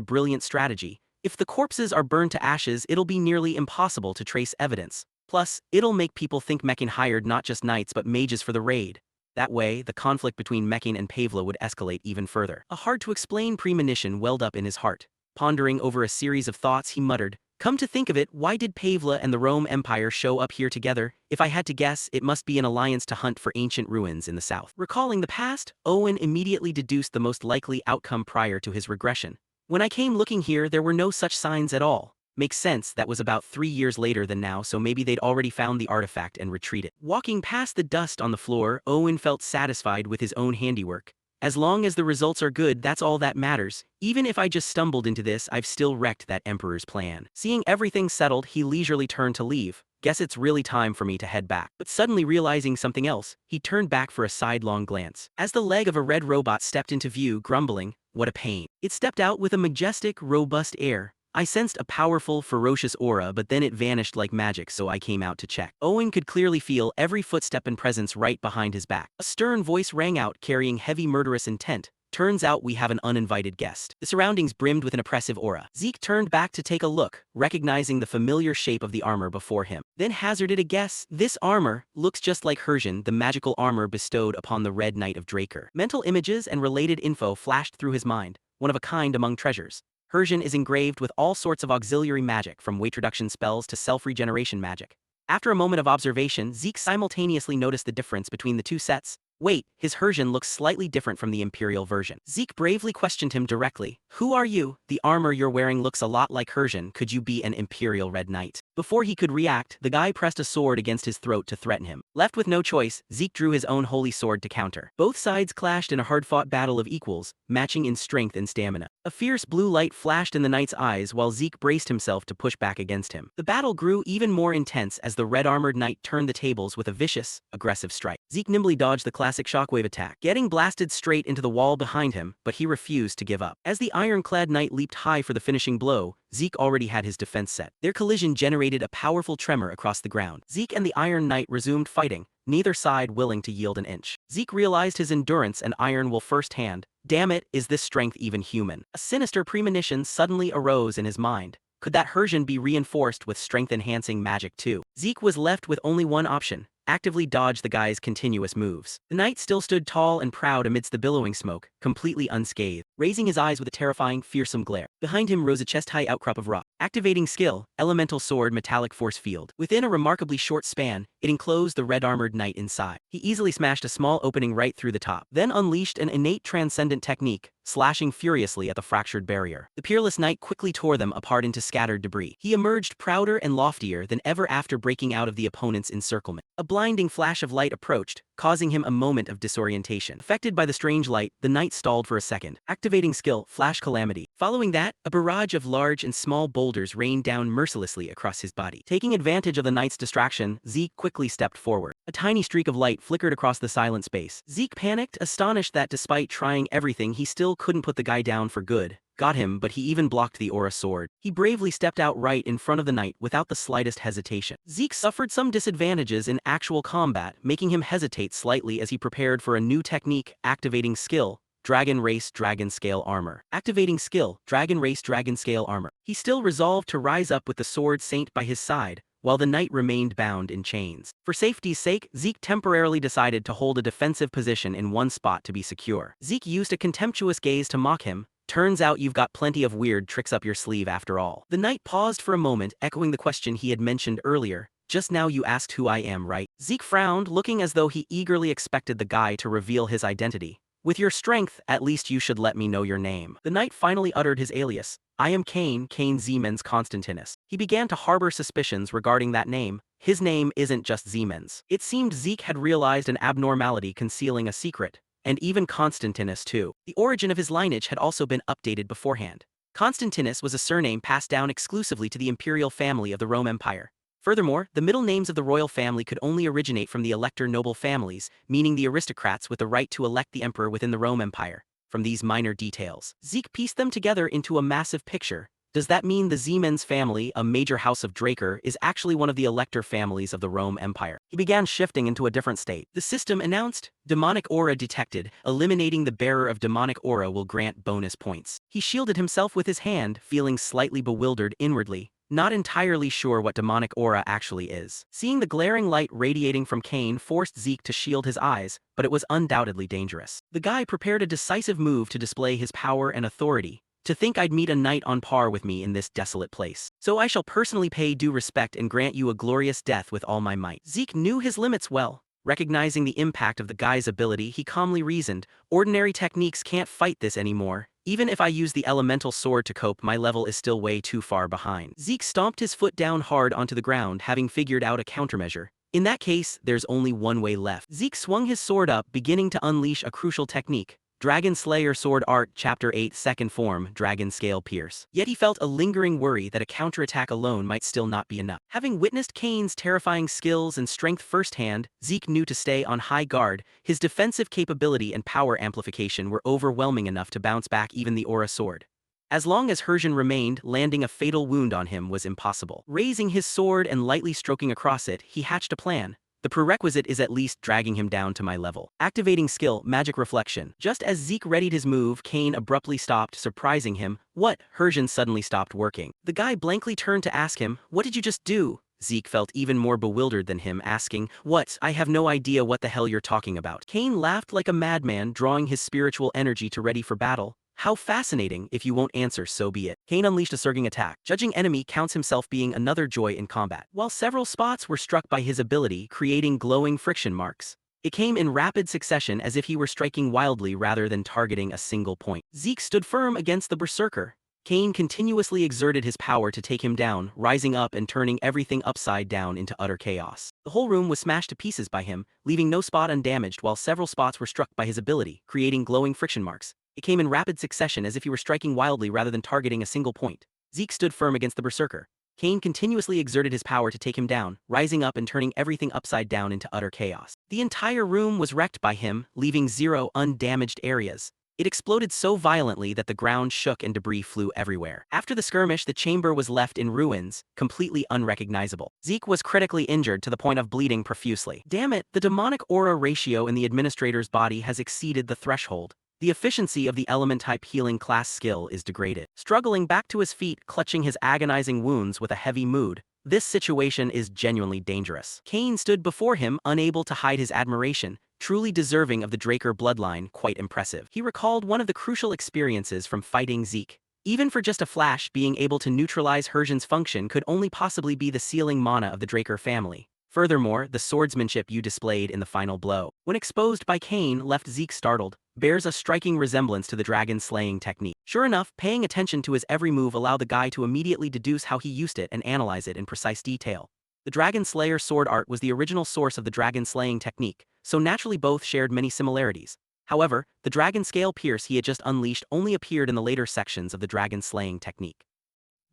[SPEAKER 1] brilliant strategy. If the corpses are burned to ashes, it'll be nearly impossible to trace evidence. Plus, it'll make people think Mekin hired not just knights but mages for the raid. That way, the conflict between Mekin and Pavla would escalate even further. A hard-to-explain premonition welled up in his heart. Pondering over a series of thoughts, he muttered, "Come to think of it, why did Pavla and the Rome Empire show up here together? If I had to guess, it must be an alliance to hunt for ancient ruins in the south." Recalling the past, Owen immediately deduced the most likely outcome prior to his regression. "When I came looking here, there were no such signs at all. Makes sense, that was about 3 years later than now, so maybe they'd already found the artifact and retreated." Walking past the dust on the floor, Owen felt satisfied with his own handiwork. As long as the results are good, that's all that matters. Even if I just stumbled into this, I've still wrecked that Emperor's plan. Seeing everything settled, he leisurely turned to leave. Guess it's really time for me to head back. But suddenly realizing something else, he turned back for a sidelong glance. As the leg of a red robot stepped into view, grumbling, "What a pain." It stepped out with a majestic, robust air. "I sensed a powerful, ferocious aura, but then it vanished like magic, so I came out to check." Owen could clearly feel every footstep and presence right behind his back. A stern voice rang out, carrying heavy murderous intent. "Turns out we have an uninvited guest." The surroundings brimmed with an oppressive aura. Zeke turned back to take a look, recognizing the familiar shape of the armor before him. Then hazarded a guess. "This armor looks just like Hersian, the magical armor bestowed upon the Red Knight of Draker." Mental images and related info flashed through his mind, one of a kind among treasures. Hersian is engraved with all sorts of auxiliary magic, from weight reduction spells to self-regeneration magic. After a moment of observation, Zeke simultaneously noticed the difference between the two sets. Wait, his Hersian looks slightly different from the Imperial version. Zeke bravely questioned him directly. "Who are you? The armor you're wearing looks a lot like Hersian. Could you be an Imperial Red Knight?" Before he could react, the guy pressed a sword against his throat to threaten him. Left with no choice, Zeke drew his own holy sword to counter. Both sides clashed in a hard-fought battle of equals, matching in strength and stamina. A fierce blue light flashed in the knight's eyes while Zeke braced himself to push back against him. The battle grew even more intense as the red-armored knight turned the tables with a vicious, aggressive strike. Zeke nimbly dodged the classic shockwave attack, getting blasted straight into the wall behind him, but he refused to give up. As the ironclad knight leaped high for the finishing blow, Zeke already had his defense set. Their collision generated a powerful tremor across the ground. Zeke and the Iron Knight resumed fighting, neither side willing to yield an inch. Zeke realized his endurance and iron will firsthand. Damn it, is this strength even human? A sinister premonition suddenly arose in his mind. Could that Hersian be reinforced with strength-enhancing magic too? Zeke was left with only one option: actively dodge the guy's continuous moves. The knight still stood tall and proud amidst the billowing smoke, completely unscathed, raising his eyes with a terrifying, fearsome glare. Behind him rose a chest-high outcrop of rock. Activating skill, Elemental Sword Metallic Force Field. Within a remarkably short span, it enclosed the red-armored knight inside. He easily smashed a small opening right through the top, then unleashed an innate transcendent technique, slashing furiously at the fractured barrier. The peerless knight quickly tore them apart into scattered debris. He emerged prouder and loftier than ever after breaking out of the opponent's encirclement. A blinding flash of light approached, causing him a moment of disorientation. Affected by the strange light, the knight stalled for a second. Activating skill, Flash Calamity. Following that, a barrage of large and small boulders rained down mercilessly across his body. Taking advantage of the knight's distraction, Zeke quickly stepped forward. A tiny streak of light flickered across the silent space. Zeke panicked, astonished that despite trying everything, he still couldn't put the guy down for good. Got him, but he even blocked the aura sword. He bravely stepped out right in front of the knight without the slightest hesitation. Zeke suffered some disadvantages in actual combat, making him hesitate slightly as he prepared for a new technique. Activating skill, Dragon Race Dragon Scale Armor. Activating skill, Dragon Race Dragon Scale Armor. He still resolved to rise up with the sword saint by his side, while the knight remained bound in chains. For safety's sake, Zeke temporarily decided to hold a defensive position in one spot to be secure. Zeke used a contemptuous gaze to mock him. "Turns out you've got plenty of weird tricks up your sleeve after all." The knight paused for a moment, echoing the question he had mentioned earlier. "Just now you asked who I am, right?" Zeke frowned, looking as though he eagerly expected the guy to reveal his identity. "With your strength, at least you should let me know your name." The knight finally uttered his alias. "I am Cain Siemens Constantinus." He began to harbor suspicions regarding that name. His name isn't just Siemens. It seemed Zeke had realized an abnormality concealing a secret. And even Constantinus too. The origin of his lineage had also been updated beforehand. Constantinus was a surname passed down exclusively to the imperial family of the Rome Empire. Furthermore, the middle names of the royal family could only originate from the elector noble families, meaning the aristocrats with the right to elect the emperor within the Rome Empire. From these minor details, Zeke pieced them together into a massive picture. Does that mean the Zeman's family, a major house of Draker, is actually one of the elector families of the Rome Empire? He began shifting into a different state. The system announced, demonic aura detected. Eliminating the bearer of demonic aura will grant bonus points. He shielded himself with his hand, feeling slightly bewildered inwardly, not entirely sure what demonic aura actually is. Seeing the glaring light radiating from Cain forced Zeke to shield his eyes, but it was undoubtedly dangerous. The guy prepared a decisive move to display his power and authority. To think I'd meet a knight on par with me in this desolate place. So I shall personally pay due respect and grant you a glorious death with all my might. Zeke knew his limits well. Recognizing the impact of the guy's ability, he calmly reasoned, ordinary techniques can't fight this anymore. Even if I use the elemental sword to cope, my level is still way too far behind. Zeke stomped his foot down hard onto the ground, having figured out a countermeasure. In that case, there's only one way left. Zeke swung his sword up, beginning to unleash a crucial technique. Dragonslayer Sword Art Chapter 8 Second Form Dragon Scale Pierce. Yet he felt a lingering worry that a counterattack alone might still not be enough. Having witnessed Cain's terrifying skills and strength firsthand, Zeke knew to stay on high guard. His defensive capability and power amplification were overwhelming enough to bounce back even the Aura Sword. As long as Hersian remained, landing a fatal wound on him was impossible. Raising his sword and lightly stroking across it, he hatched a plan. The prerequisite is at least dragging him down to my level. Activating skill, Magic Reflection. Just as Zeke readied his move, Cain abruptly stopped, surprising him. What? Hersian suddenly stopped working. The guy blankly turned to ask him, what did you just do? Zeke felt even more bewildered than him, asking, what? I have no idea what the hell you're talking about. Cain laughed like a madman, drawing his spiritual energy to ready for battle. How fascinating. If you won't answer, so be it. Cain unleashed a surging attack. Judging enemy counts himself being another joy in combat. While several spots were struck by his ability, creating glowing friction marks. It came in rapid succession as if he were striking wildly rather than targeting a single point. Zeke stood firm against the berserker. Cain continuously exerted his power to take him down, rising up and turning everything upside down into utter chaos. The whole room was smashed to pieces by him, leaving no spot undamaged while several spots were struck by his ability, creating glowing friction marks. It came in rapid succession as if he were striking wildly rather than targeting a single point. Zeke stood firm against the berserker. Cain continuously exerted his power to take him down, rising up and turning everything upside down into utter chaos. The entire room was wrecked by him, leaving 0 undamaged areas. It exploded so violently that the ground shook and debris flew everywhere. After the skirmish, the chamber was left in ruins, completely unrecognizable. Zeke was critically injured to the point of bleeding profusely. Damn it, the demonic aura ratio in the administrator's body has exceeded the threshold. The efficiency of the element-type healing class skill is degraded. Struggling back to his feet, clutching his agonizing wounds with a heavy mood, this situation is genuinely dangerous. Cain stood before him, unable to hide his admiration, truly deserving of the Draker bloodline, quite impressive. He recalled one of the crucial experiences from fighting Zeke. Even for just a flash, being able to neutralize Hersian's function could only possibly be the sealing mana of the Draker family. Furthermore, the swordsmanship you displayed in the final blow, when exposed by Cain, left Zeke startled, bears a striking resemblance to the dragon-slaying technique. Sure enough, paying attention to his every move allowed the guy to immediately deduce how he used it and analyze it in precise detail. The Dragonslayer sword art was the original source of the dragon-slaying technique, so naturally both shared many similarities. However, the dragon scale pierce he had just unleashed only appeared in the later sections of the dragon-slaying technique.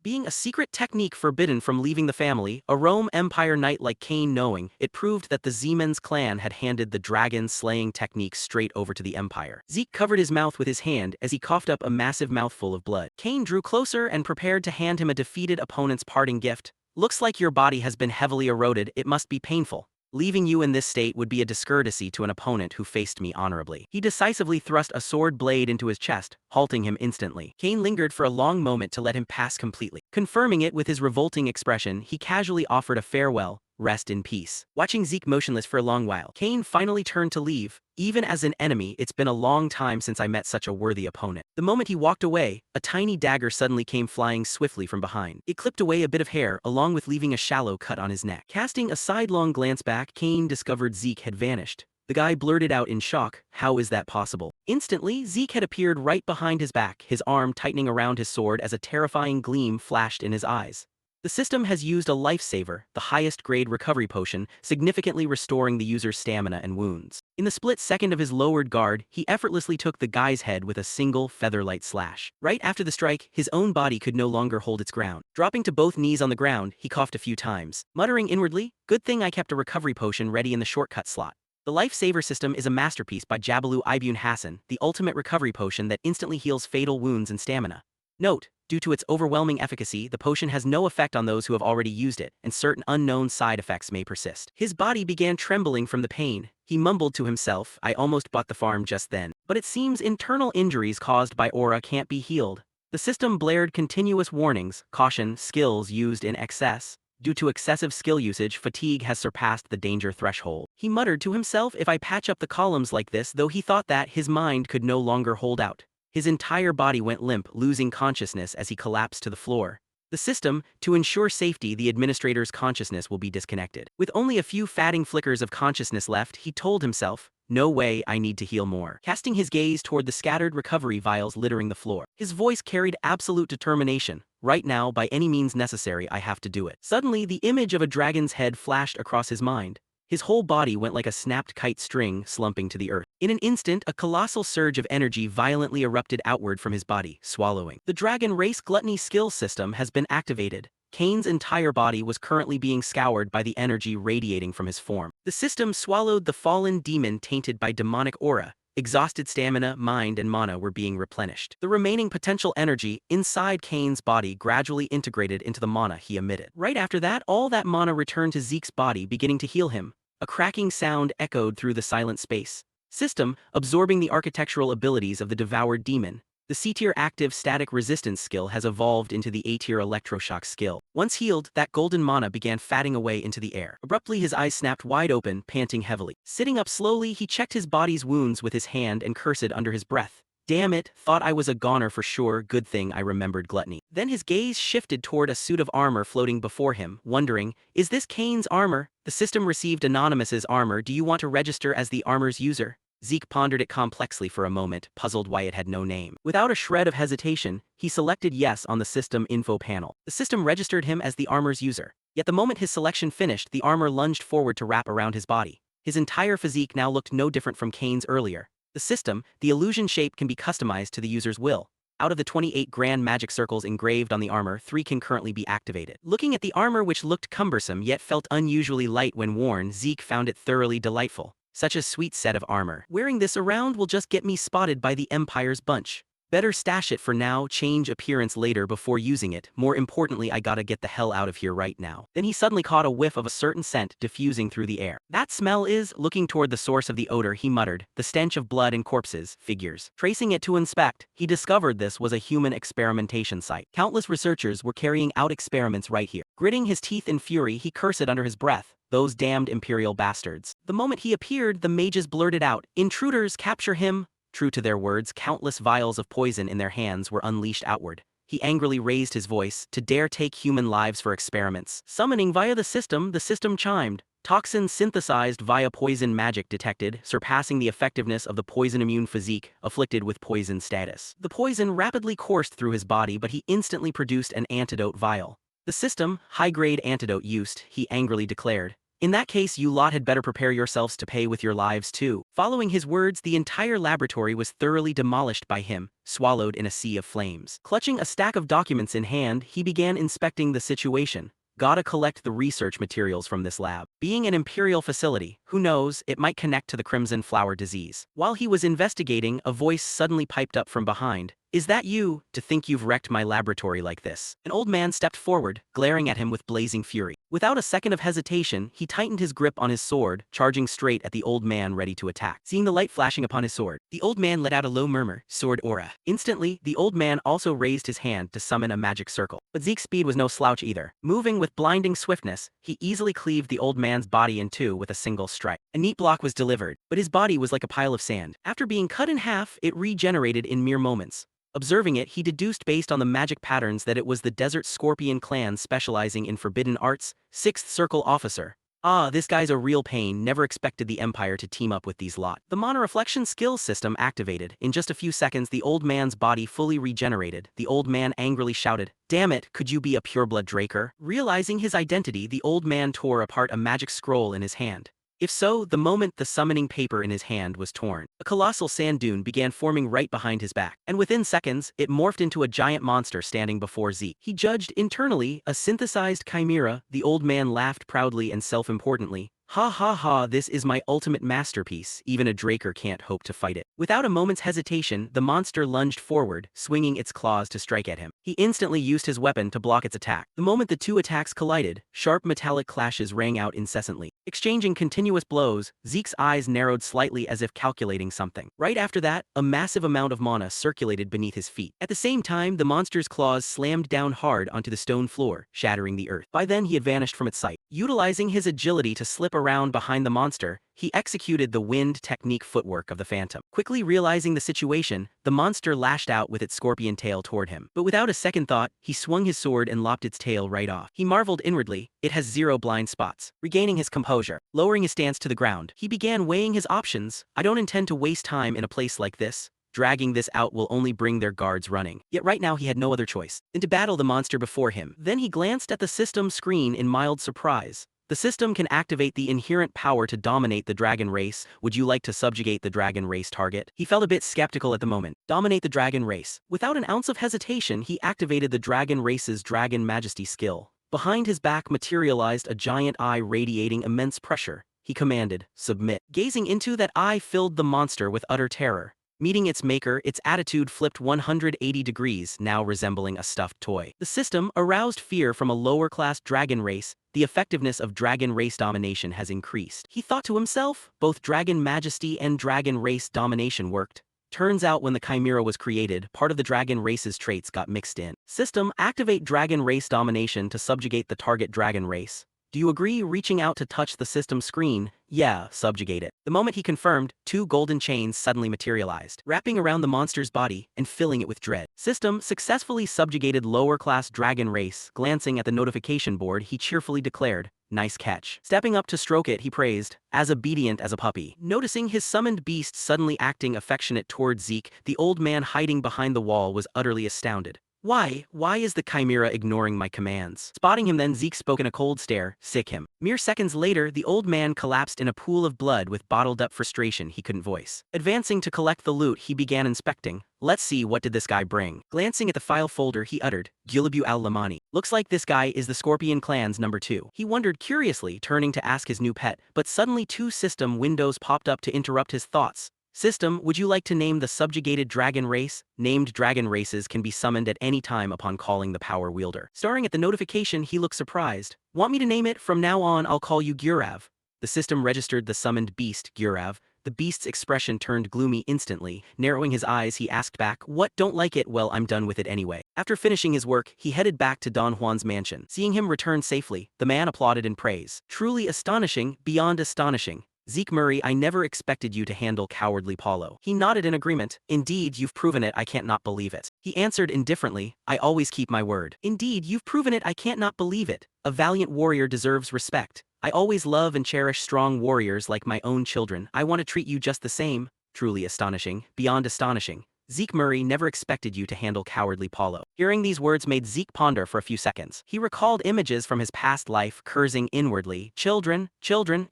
[SPEAKER 1] Being a secret technique forbidden from leaving the family, a Rome Empire knight like Cain knowing, it proved that the Zeman's clan had handed the dragon-slaying technique straight over to the Empire. Zeke covered his mouth with his hand as he coughed up a massive mouthful of blood. Cain drew closer and prepared to hand him a defeated opponent's parting gift. Looks like your body has been heavily eroded, it must be painful. Leaving you in this state would be a discourtesy to an opponent who faced me honorably. He decisively thrust a sword blade into his chest, halting him instantly. Cain lingered for a long moment to let him pass completely. Confirming it with his revolting expression, he casually offered a farewell, rest in peace. Watching Zeke motionless for a long while, Cain finally turned to leave. Even as an enemy, it's been a long time since I met such a worthy opponent. The moment he walked away, a tiny dagger suddenly came flying swiftly from behind. It clipped away a bit of hair, along with leaving a shallow cut on his neck. Casting a sidelong glance back, Cain discovered Zeke had vanished. The guy blurted out in shock, "How is that possible?" Instantly, Zeke had appeared right behind his back, his arm tightening around his sword as a terrifying gleam flashed in his eyes. The system has used a lifesaver, the highest grade recovery potion, significantly restoring the user's stamina and wounds. In the split second of his lowered guard, he effortlessly took the guy's head with a single featherlight slash. Right after the strike, his own body could no longer hold its ground. Dropping to both knees on the ground, he coughed a few times, muttering inwardly, "Good thing I kept a recovery potion ready in the shortcut slot." The lifesaver system is a masterpiece by Jabalu Ibn Hassan, the ultimate recovery potion that instantly heals fatal wounds and stamina. Note: Due to its overwhelming efficacy, the potion has no effect on those who have already used it, and certain unknown side effects may persist. His body began trembling from the pain. He mumbled to himself, I almost bought the farm just then. But it seems internal injuries caused by aura can't be healed. The system blared continuous warnings, caution, skills used in excess. Due to excessive skill usage, fatigue has surpassed the danger threshold. He muttered to himself, if I patch up the columns like this, though he thought that his mind could no longer hold out. His entire body went limp, losing consciousness as he collapsed to the floor. The system, to ensure safety, the administrator's consciousness will be disconnected. With only a few fading flickers of consciousness left, he told himself, no way, I need to heal more. Casting his gaze toward the scattered recovery vials littering the floor, his voice carried absolute determination. Right now, by any means necessary, I have to do it. Suddenly, the image of a dragon's head flashed across his mind. His whole body went like a snapped kite string, slumping to the earth. In an instant, a colossal surge of energy violently erupted outward from his body, swallowing. The Dragon Race Gluttony skill system has been activated. Kane's entire body was currently being scoured by the energy radiating from his form. The system swallowed the fallen demon tainted by demonic aura. Exhausted stamina, mind, and mana were being replenished. The remaining potential energy inside Kane's body gradually integrated into the mana he emitted. Right after that, all that mana returned to Zeke's body, beginning to heal him. A cracking sound echoed through the silent space. System, absorbing the architectural abilities of the devoured demon. The C-tier active static resistance skill has evolved into the A-tier electroshock skill. Once healed, that golden mana began fatting away into the air. Abruptly, his eyes snapped wide open, panting heavily. Sitting up slowly, he checked his body's wounds with his hand and cursed under his breath. Damn it, thought I was a goner for sure, good thing I remembered gluttony. Then his gaze shifted toward a suit of armor floating before him, wondering, is this Kane's armor? The system received Anonymous's armor, do you want to register as the armor's user? Zeke pondered it complexly for a moment, puzzled why it had no name. Without a shred of hesitation, he selected yes on the system info panel. The system registered him as the armor's user. Yet the moment his selection finished, the armor lunged forward to wrap around his body. His entire physique now looked no different from Kane's earlier. The system, the illusion shape can be customized to the user's will. Out of the 28 grand magic circles engraved on the armor, 3 can currently be activated. Looking at the armor, which looked cumbersome yet felt unusually light when worn, Zeke found it thoroughly delightful. Such a sweet set of armor. Wearing this around will just get me spotted by the Empire's bunch. Better stash it for now, change appearance later before using it. More importantly, I gotta get the hell out of here right now. Then he suddenly caught a whiff of a certain scent diffusing through the air. That smell is, looking toward the source of the odor, he muttered, the stench of blood and corpses, figures. Tracing it to inspect, he discovered this was a human experimentation site. Countless researchers were carrying out experiments right here. Gritting his teeth in fury, he cursed under his breath. Those damned imperial bastards. The moment he appeared, the mages blurted out, intruders, capture him. True to their words, countless vials of poison in their hands were unleashed outward. He angrily raised his voice, to dare take human lives for experiments. Summoning via the system chimed. Toxins synthesized via poison magic detected, surpassing the effectiveness of the poison-immune physique, afflicted with poison status. The poison rapidly coursed through his body, but he instantly produced an antidote vial. The system, high-grade antidote used, he angrily declared. In that case, you lot had better prepare yourselves to pay with your lives too. Following his words, the entire laboratory was thoroughly demolished by him, swallowed in a sea of flames. Clutching a stack of documents in hand, he began inspecting the situation. Gotta collect the research materials from this lab. Being an imperial facility, who knows, it might connect to the crimson flower disease. While he was investigating, a voice suddenly piped up from behind. Is that you? To think you've wrecked my laboratory like this. An old man stepped forward, glaring at him with blazing fury. Without a second of hesitation, he tightened his grip on his sword, charging straight at the old man ready to attack. Seeing the light flashing upon his sword, the old man let out a low murmur, sword aura. Instantly, the old man also raised his hand to summon a magic circle. But Zeke's speed was no slouch either. Moving with blinding swiftness, he easily cleaved the old man's body in two with a single strike. A neat block was delivered, but his body was like a pile of sand. After being cut in half, it regenerated in mere moments. Observing it, he deduced based on the magic patterns that it was the Desert Scorpion clan specializing in forbidden arts, 6th Circle Officer. Ah, this guy's a real pain, never expected the Empire to team up with these lot. The Mana Reflection skill system activated. In just a few seconds, the old man's body fully regenerated. The old man angrily shouted, "Damn it, could you be a pureblood Draker?" Realizing his identity, the old man tore apart a magic scroll in his hand. If so, the moment the summoning paper in his hand was torn, a colossal sand dune began forming right behind his back, and within seconds, it morphed into a giant monster standing before Zeke. He judged internally, a synthesized chimera. The old man laughed proudly and self-importantly. Ha ha ha, this is my ultimate masterpiece, even a Draker can't hope to fight it. Without a moment's hesitation, the monster lunged forward, swinging its claws to strike at him. He instantly used his weapon to block its attack. The moment the two attacks collided, sharp metallic clashes rang out incessantly. Exchanging continuous blows, Zeke's eyes narrowed slightly as if calculating something. Right after that, a massive amount of mana circulated beneath his feet. At the same time, the monster's claws slammed down hard onto the stone floor, shattering the earth. By then he had vanished from its sight. Utilizing his agility to slip around behind the monster, he executed the wind technique footwork of the phantom. Quickly realizing the situation, the monster lashed out with its scorpion tail toward him. But without a second thought, he swung his sword and lopped its tail right off. He marveled inwardly, it has 0 blind spots. Regaining his composure, lowering his stance to the ground, he began weighing his options. I don't intend to waste time in a place like this. Dragging this out will only bring their guards running. Yet right now he had no other choice than to battle the monster before him. Then he glanced at the system screen in mild surprise. The system can activate the inherent power to dominate the dragon race. Would you like to subjugate the dragon race target? He felt a bit skeptical at the moment. Dominate the dragon race. Without an ounce of hesitation, he activated the dragon race's dragon majesty skill. Behind his back materialized a giant eye radiating immense pressure. He commanded, submit. Gazing into that eye filled the monster with utter terror. Meeting its maker, its attitude flipped 180 degrees, now resembling a stuffed toy. The system aroused fear from a lower-class dragon race. The effectiveness of dragon race domination has increased. He thought to himself, both dragon majesty and dragon race domination worked. Turns out when the chimera was created, part of the dragon race's traits got mixed in. System, activate dragon race domination to subjugate the target dragon race. Do you agree? Reaching out to touch the system screen, yeah, subjugate it. The moment he confirmed, 2 golden chains suddenly materialized, wrapping around the monster's body and filling it with dread. System successfully subjugated lower-class dragon race. Glancing at the notification board, he cheerfully declared, nice catch. Stepping up to stroke it, he praised, as obedient as a puppy. Noticing his summoned beast suddenly acting affectionate towards Zeke, the old man hiding behind the wall was utterly astounded. Why is the chimera ignoring my commands? Spotting him then, Zeke spoke in a cold stare, sick him. Mere seconds later, the old man collapsed in a pool of blood with bottled-up frustration he couldn't voice. Advancing to collect the loot, he began inspecting. Let's see, what did this guy bring? Glancing at the file folder, he uttered, Gilabu al-Lamani. Looks like this guy is the Scorpion Clan's number 2. He wondered curiously, turning to ask his new pet, but suddenly 2 system windows popped up to interrupt his thoughts. System, would you like to name the subjugated dragon race? Named dragon races can be summoned at any time upon calling the power wielder. Staring at the notification, he looked surprised. Want me to name it? From now on, I'll call you Gurav. The system registered the summoned beast, Gurav. The beast's expression turned gloomy instantly. Narrowing his eyes, he asked back, what, don't like it? Well, I'm done with it anyway. After finishing his work, he headed back to Don Juan's mansion. Seeing him return safely, the man applauded in praise. Truly astonishing, beyond astonishing. Zeke Murray, I never expected you to handle cowardly Paulo. He nodded in agreement. Indeed, you've proven it, I can't not believe it. He answered indifferently, I always keep my word. Indeed, you've proven it, I can't not believe it. A valiant warrior deserves respect. I always love and cherish strong warriors like my own children. I want to treat you just the same. Truly astonishing, beyond astonishing. Zeke Murray never expected you to handle cowardly Paulo. Hearing these words made Zeke ponder for a few seconds. He recalled images from his past life, cursing inwardly. Children,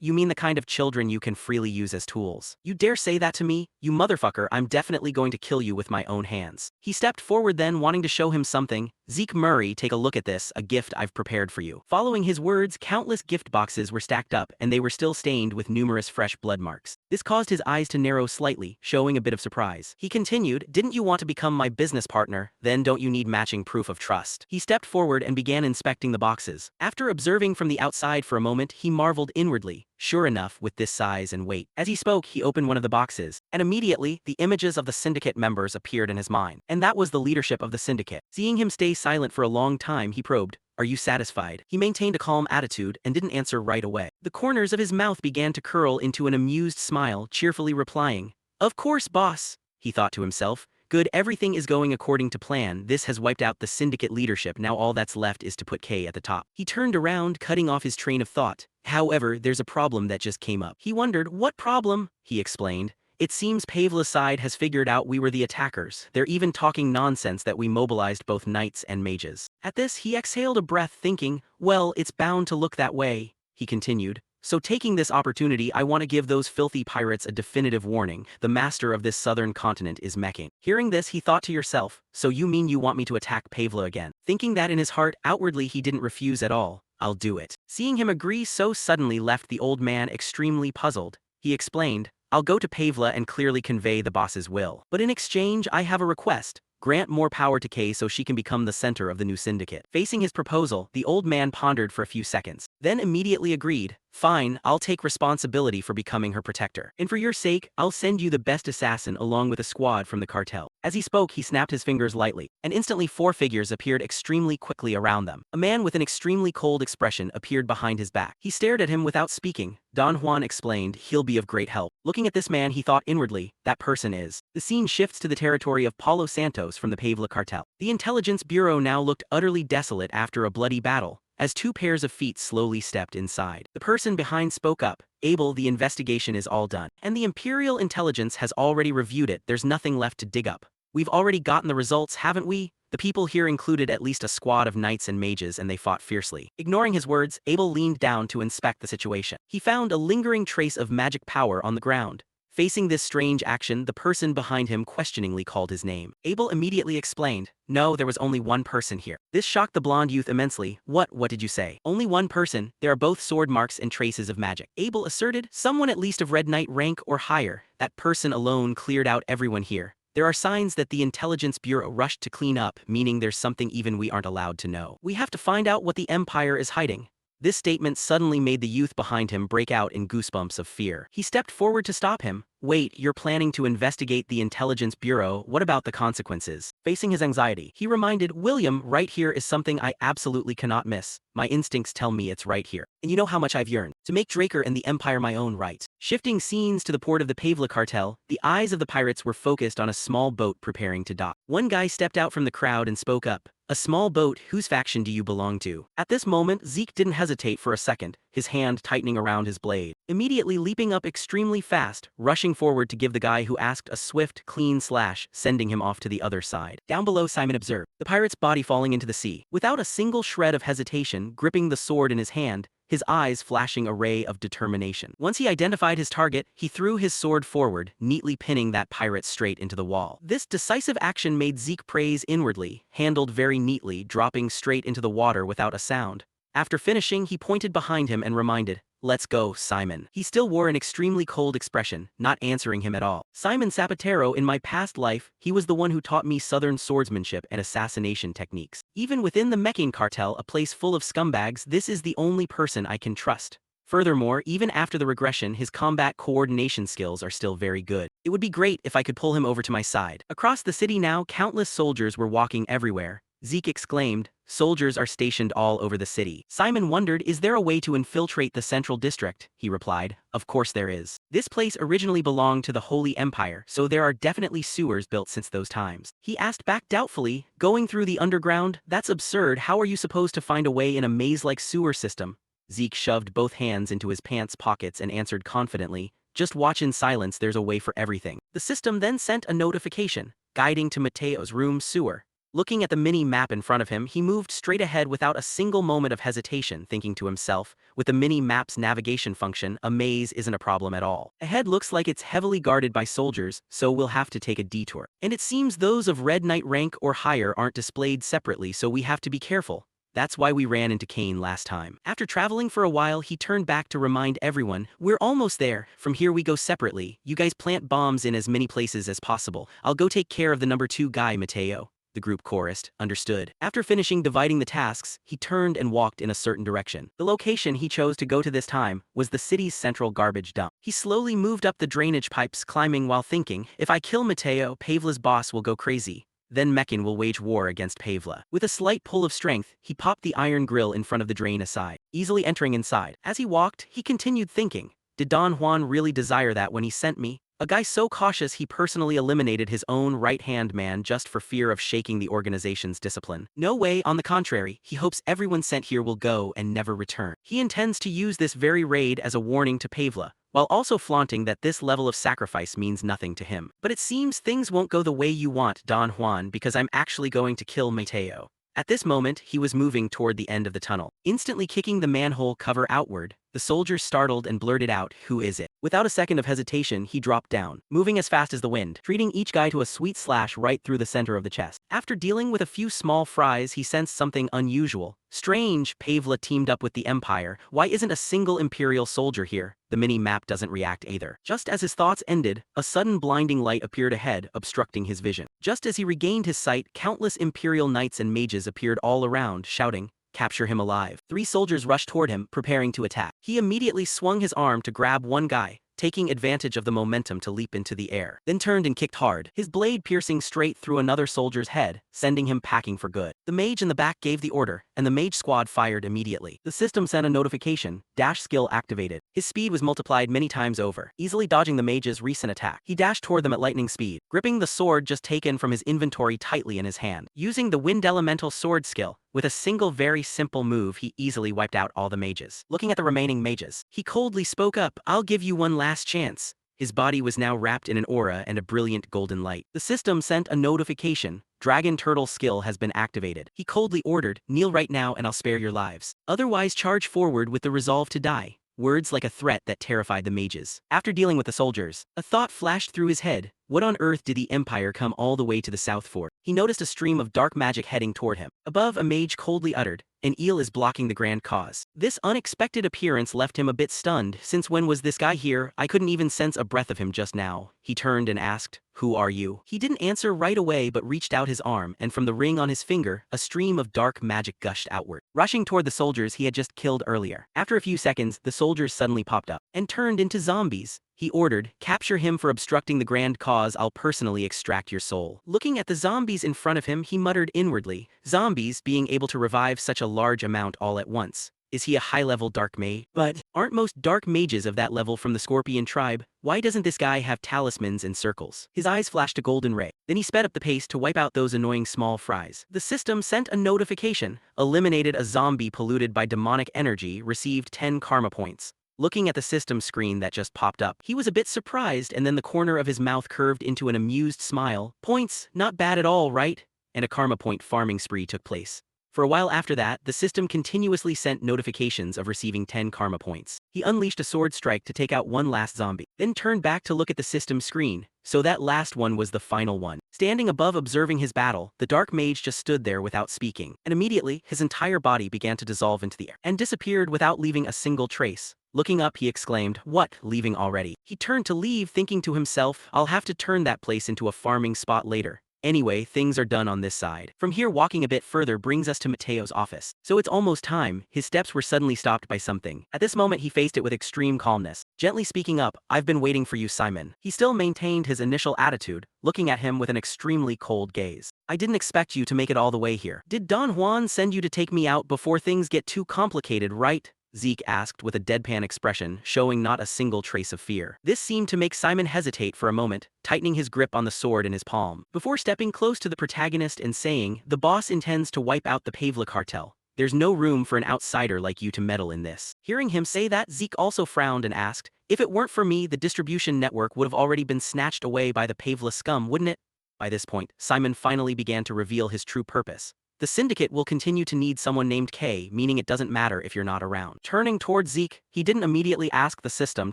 [SPEAKER 1] you mean the kind of children you can freely use as tools. You dare say that to me? You motherfucker, I'm definitely going to kill you with my own hands. He stepped forward then, wanting to show him something. Zeke Murray, take a look at this, a gift I've prepared for you. Following his words, countless gift boxes were stacked up, and they were still stained with numerous fresh blood marks. This caused his eyes to narrow slightly, showing a bit of surprise. He continued, didn't you want to become my business partner? Then don't you need matching proof of trust? He stepped forward and began inspecting the boxes. After observing from the outside for a moment, he marveled inwardly. Sure enough, with this size and weight. As he spoke, he opened one of the boxes, and immediately, the images of the syndicate members appeared in his mind. And that was the leadership of the syndicate. Seeing him stay silent for a long time, he probed, are you satisfied? He maintained a calm attitude and didn't answer right away. The corners of his mouth began to curl into an amused smile, cheerfully replying, of course, boss, he thought to himself. Good, everything is going according to plan. This has wiped out the syndicate leadership. Now all that's left is to put K at the top. He turned around, cutting off his train of thought. However, there's a problem that just came up. He wondered, what problem? He explained. It seems Pavla's side has figured out we were the attackers. They're even talking nonsense that we mobilized both knights and mages. At this, he exhaled a breath, thinking, well, it's bound to look that way. He continued. So taking this opportunity, I want to give those filthy pirates a definitive warning. The master of this southern continent is mecking. Hearing this, he thought to yourself, so you mean you want me to attack Pavla again? Thinking that in his heart, outwardly he didn't refuse at all. I'll do it. Seeing him agree so suddenly left the old man extremely puzzled. He explained, I'll go to Pavla and clearly convey the boss's will. But in exchange, I have a request. Grant more power to Kay so she can become the center of the new syndicate. Facing his proposal, the old man pondered for a few seconds, then immediately agreed. Fine, I'll take responsibility for becoming her protector. And for your sake, I'll send you the best assassin along with a squad from the cartel. As he spoke, he snapped his fingers lightly, and instantly 4 figures appeared extremely quickly around them. A man with an extremely cold expression appeared behind his back. He stared at him without speaking. Don Juan explained, he'll be of great help. Looking at this man, he thought inwardly, that person is. The scene shifts to the territory of Paulo Santos from the Pavla cartel. The intelligence bureau now looked utterly desolate after a bloody battle, as 2 pairs of feet slowly stepped inside. The person behind spoke up, Abel, the investigation is all done, and the Imperial Intelligence has already reviewed it, there's nothing left to dig up. We've already gotten the results, haven't we? The people here included at least a squad of knights and mages and they fought fiercely. Ignoring his words, Abel leaned down to inspect the situation. He found a lingering trace of magic power on the ground. Facing this strange action, the person behind him questioningly called his name. Abel immediately explained, no, there was only one person here. This shocked the blonde youth immensely. What did you say? Only one person, there are both sword marks and traces of magic. Abel asserted, someone at least of Red Knight rank or higher. That person alone cleared out everyone here. There are signs that the Intelligence Bureau rushed to clean up, meaning there's something even we aren't allowed to know. We have to find out what the Empire is hiding. This statement suddenly made the youth behind him break out in goosebumps of fear. He stepped forward to stop him. Wait, you're planning to investigate the Intelligence Bureau, what about the consequences? Facing his anxiety, he reminded William, right here is something I absolutely cannot miss. My instincts tell me it's right here. And you know how much I've yearned to make Draker and the Empire my own right. Shifting scenes to the port of the Pavla cartel, the eyes of the pirates were focused on a small boat preparing to dock. One guy stepped out from the crowd and spoke up. A small boat, whose faction do you belong to? At this moment, Zeke didn't hesitate for a second, his hand tightening around his blade. Immediately leaping up extremely fast, rushing forward to give the guy who asked a swift, clean slash, sending him off to the other side. Down below, Simon observed the pirate's body falling into the sea. Without a single shred of hesitation, gripping the sword in his hand, his eyes flashing a ray of determination. Once he identified his target, he threw his sword forward, neatly pinning that pirate straight into the wall. This decisive action made Zeke praise inwardly, handled very neatly, dropping straight into the water without a sound. After finishing, he pointed behind him and reminded, let's go, Simon. He still wore an extremely cold expression, not answering him at all. Simon Zapatero, in my past life, he was the one who taught me southern swordsmanship and assassination techniques. Even within the Meccan cartel, a place full of scumbags, this is the only person I can trust. Furthermore, even after the regression, his combat coordination skills are still very good. It would be great if I could pull him over to my side. Across the city now, countless soldiers were walking everywhere. Zeke exclaimed, soldiers are stationed all over the city. Simon wondered, is there a way to infiltrate the central district? He replied, of course there is. This place originally belonged to the Holy Empire, so there are definitely sewers built since those times. He asked back doubtfully, going through the underground? That's absurd, how are you supposed to find a way in a maze-like sewer system? Zeke shoved both hands into his pants pockets and answered confidently, just watch in silence, there's a way for everything. The system then sent a notification, guiding to Mateo's room sewer. Looking at the mini-map in front of him, he moved straight ahead without a single moment of hesitation, thinking to himself, with the mini-map's navigation function, a maze isn't a problem at all. Ahead looks like it's heavily guarded by soldiers, so we'll have to take a detour. And it seems those of Red Knight rank or higher aren't displayed separately, so we have to be careful. That's why we ran into Kane last time. After traveling for a while, he turned back to remind everyone, we're almost there, from here we go separately, you guys plant bombs in as many places as possible, I'll go take care of the number 2 guy, Mateo. The group chorused, understood. After finishing dividing the tasks, he turned and walked in a certain direction. The location he chose to go to this time was the city's central garbage dump. He slowly moved up the drainage pipes, climbing while thinking, if I kill Mateo, Pavla's boss will go crazy. Then Meccan will wage war against Pavla. With a slight pull of strength, he popped the iron grill in front of the drain aside, easily entering inside. As he walked, he continued thinking, did Don Juan really desire that when he sent me? A guy so cautious he personally eliminated his own right-hand man just for fear of shaking the organization's discipline. No way, on the contrary, he hopes everyone sent here will go and never return. He intends to use this very raid as a warning to Pavla, while also flaunting that this level of sacrifice means nothing to him. But it seems things won't go the way you want, Don Juan, because I'm actually going to kill Mateo. At this moment, he was moving toward the end of the tunnel. Instantly kicking the manhole cover outward, The soldier startled and blurted out, "Who is it?" Without a second of hesitation, he dropped down, moving as fast as the wind, treating each guy to a sweet slash right through the center of the chest. After dealing with a few small fries, he sensed something unusual. Strange, Pavla teamed up with the Empire. Why isn't a single Imperial soldier here? The mini-map doesn't react either. Just as his thoughts ended, a sudden blinding light appeared ahead, obstructing his vision. Just as he regained his sight, countless Imperial knights and mages appeared all around, shouting, "Capture him alive." 3 soldiers rushed toward him, preparing to attack. He immediately swung his arm to grab one guy, taking advantage of the momentum to leap into the air, then turned and kicked hard, his blade piercing straight through another soldier's head, sending him packing for good. The mage in the back gave the order, and the mage squad fired immediately. The system sent a notification, dash skill activated. His speed was multiplied many times over, easily dodging the mage's recent attack. He dashed toward them at lightning speed, gripping the sword just taken from his inventory tightly in his hand. Using the wind elemental sword skill, with a single very simple move, he easily wiped out all the mages. Looking at the remaining mages, he coldly spoke up, "I'll give you one last chance." His body was now wrapped in an aura and a brilliant golden light. The system sent a notification, Dragon Turtle skill has been activated. He coldly ordered, "Kneel right now and I'll spare your lives. Otherwise charge forward with the resolve to die." Words like a threat that terrified the mages. After dealing with the soldiers, a thought flashed through his head. What on earth did the Empire come all the way to the south for? He noticed a stream of dark magic heading toward him. Above, a mage coldly uttered, "An eel is blocking the grand cause." This unexpected appearance left him a bit stunned. Since when was this guy here? I couldn't even sense a breath of him just now. He turned and asked, "Who are you?" He didn't answer right away but reached out his arm, and from the ring on his finger, a stream of dark magic gushed outward, rushing toward the soldiers he had just killed earlier. After a few seconds, the soldiers suddenly popped up and turned into zombies. He ordered, "Capture him for obstructing the grand cause. I'll personally extract your soul." Looking at the zombies in front of him, he muttered inwardly, "Zombies being able to revive such a large amount all at once. Is he a high-level dark mage? But aren't most dark mages of that level from the Scorpion tribe? Why doesn't this guy have talismans and circles?" His eyes flashed a golden ray. Then he sped up the pace to wipe out those annoying small fries. The system sent a notification, eliminated a zombie polluted by demonic energy, received 10 karma points. Looking at the system screen that just popped up, he was a bit surprised, and then the corner of his mouth curved into an amused smile. "Points, not bad at all, right?" And a karma point farming spree took place. For a while after that, the system continuously sent notifications of receiving 10 karma points. He unleashed a sword strike to take out one last zombie, then turned back to look at the system screen. So that last one was the final one. Standing above observing his battle, the dark mage just stood there without speaking, and immediately, his entire body began to dissolve into the air, and disappeared without leaving a single trace. Looking up, he exclaimed, "What, leaving already?" He turned to leave, thinking to himself, "I'll have to turn that place into a farming spot later. Anyway, things are done on this side." From here, walking a bit further brings us to Mateo's office. So it's almost time. His steps were suddenly stopped by something. At this moment, he faced it with extreme calmness. Gently speaking up, "I've been waiting for you, Simon." He still maintained his initial attitude, looking at him with an extremely cold gaze. "I didn't expect you to make it all the way here. Did Don Juan send you to take me out before things get too complicated, right?" Zeke asked with a deadpan expression, showing not a single trace of fear. This seemed to make Simon hesitate for a moment, tightening his grip on the sword in his palm, before stepping close to the protagonist and saying, "The boss intends to wipe out the Pavla cartel. There's no room for an outsider like you to meddle in this." Hearing him say that, Zeke also frowned and asked, "If it weren't for me, the distribution network would have already been snatched away by the Pavla scum, wouldn't it?" By this point, Simon finally began to reveal his true purpose. "The syndicate will continue to need someone named K, meaning it doesn't matter if you're not around." Turning towards Zeke, he didn't immediately ask the system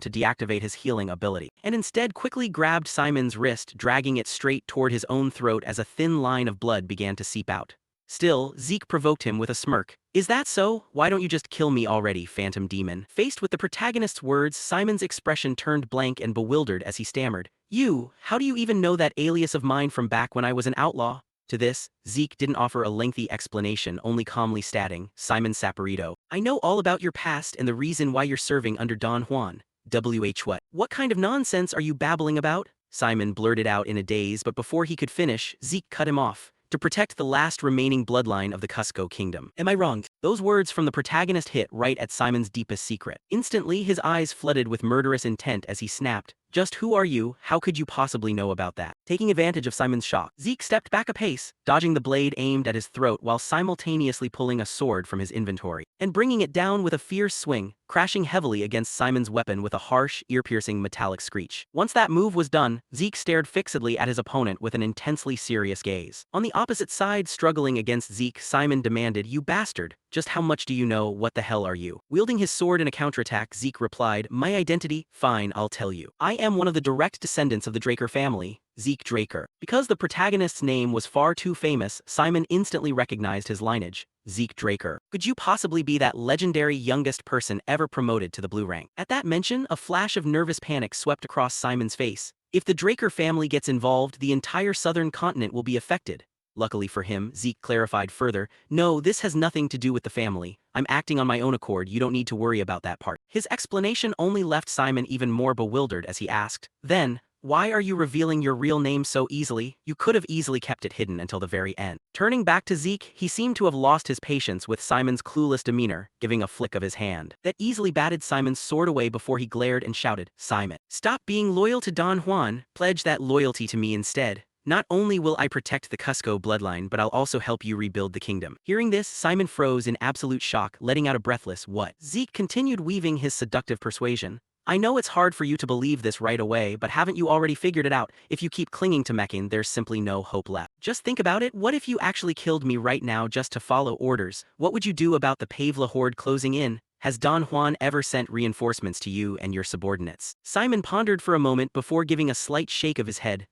[SPEAKER 1] to deactivate his healing ability, and instead quickly grabbed Simon's wrist, dragging it straight toward his own throat as a thin line of blood began to seep out. Still, Zeke provoked him with a smirk. "Is that so? Why don't you just kill me already, phantom demon?" Faced with the protagonist's words, Simon's expression turned blank and bewildered as he stammered, How do you even know that alias of mine from back when I was an outlaw?" To this, Zeke didn't offer a lengthy explanation, only calmly stating, "Simon Saporito, I know all about your past and the reason why you're serving under Don Juan. What kind of nonsense are you babbling about?" Simon blurted out in a daze, but before he could finish, Zeke cut him off. "To protect the last remaining bloodline of the Cusco kingdom. Am I wrong?" Those words from the protagonist hit right at Simon's deepest secret. Instantly, his eyes flooded with murderous intent as he snapped, "Just who are you? How could you possibly know about that?" Taking advantage of Simon's shock, Zeke stepped back a pace, dodging the blade aimed at his throat while simultaneously pulling a sword from his inventory and bringing it down with a fierce swing, crashing heavily against Simon's weapon with a harsh, ear-piercing metallic screech. Once that move was done, Zeke stared fixedly at his opponent with an intensely serious gaze. On the opposite side, struggling against Zeke, Simon demanded, "You bastard! Just how much do you know? What the hell are you?" Wielding his sword in a counterattack, Zeke replied, "My identity? Fine, I'll tell you. I am one of the direct descendants of the Draker family, Zeke Draker." Because the protagonist's name was far too famous, Simon instantly recognized his lineage. Zeke Draker. Could you possibly be that legendary youngest person ever promoted to the blue rank? At that mention, a flash of nervous panic swept across Simon's face. If the Draker family gets involved, the entire southern continent will be affected. Luckily for him, Zeke clarified further, "No, this has nothing to do with the family. I'm acting on my own accord, you don't need to worry about that part." His explanation only left Simon even more bewildered as he asked, "Then, why are you revealing your real name so easily? You could have easily kept it hidden until the very end." Turning back to Zeke, he seemed to have lost his patience with Simon's clueless demeanor, giving a flick of his hand that easily batted Simon's sword away before he glared and shouted, "Simon, stop being loyal to Don Juan, pledge that loyalty to me instead. Not only will I protect the Cusco bloodline, but I'll also help you rebuild the kingdom." Hearing this, Simon froze in absolute shock, letting out a breathless, "What?" Zeke continued weaving his seductive persuasion. "I know it's hard for you to believe this right away, but haven't you already figured it out? If you keep clinging to Mekin, there's simply no hope left. Just think about it. What if you actually killed me right now just to follow orders? What would you do about the Pavla horde closing in? Has Don Juan ever sent reinforcements to you and your subordinates?" Simon pondered for a moment before giving a slight shake of his head.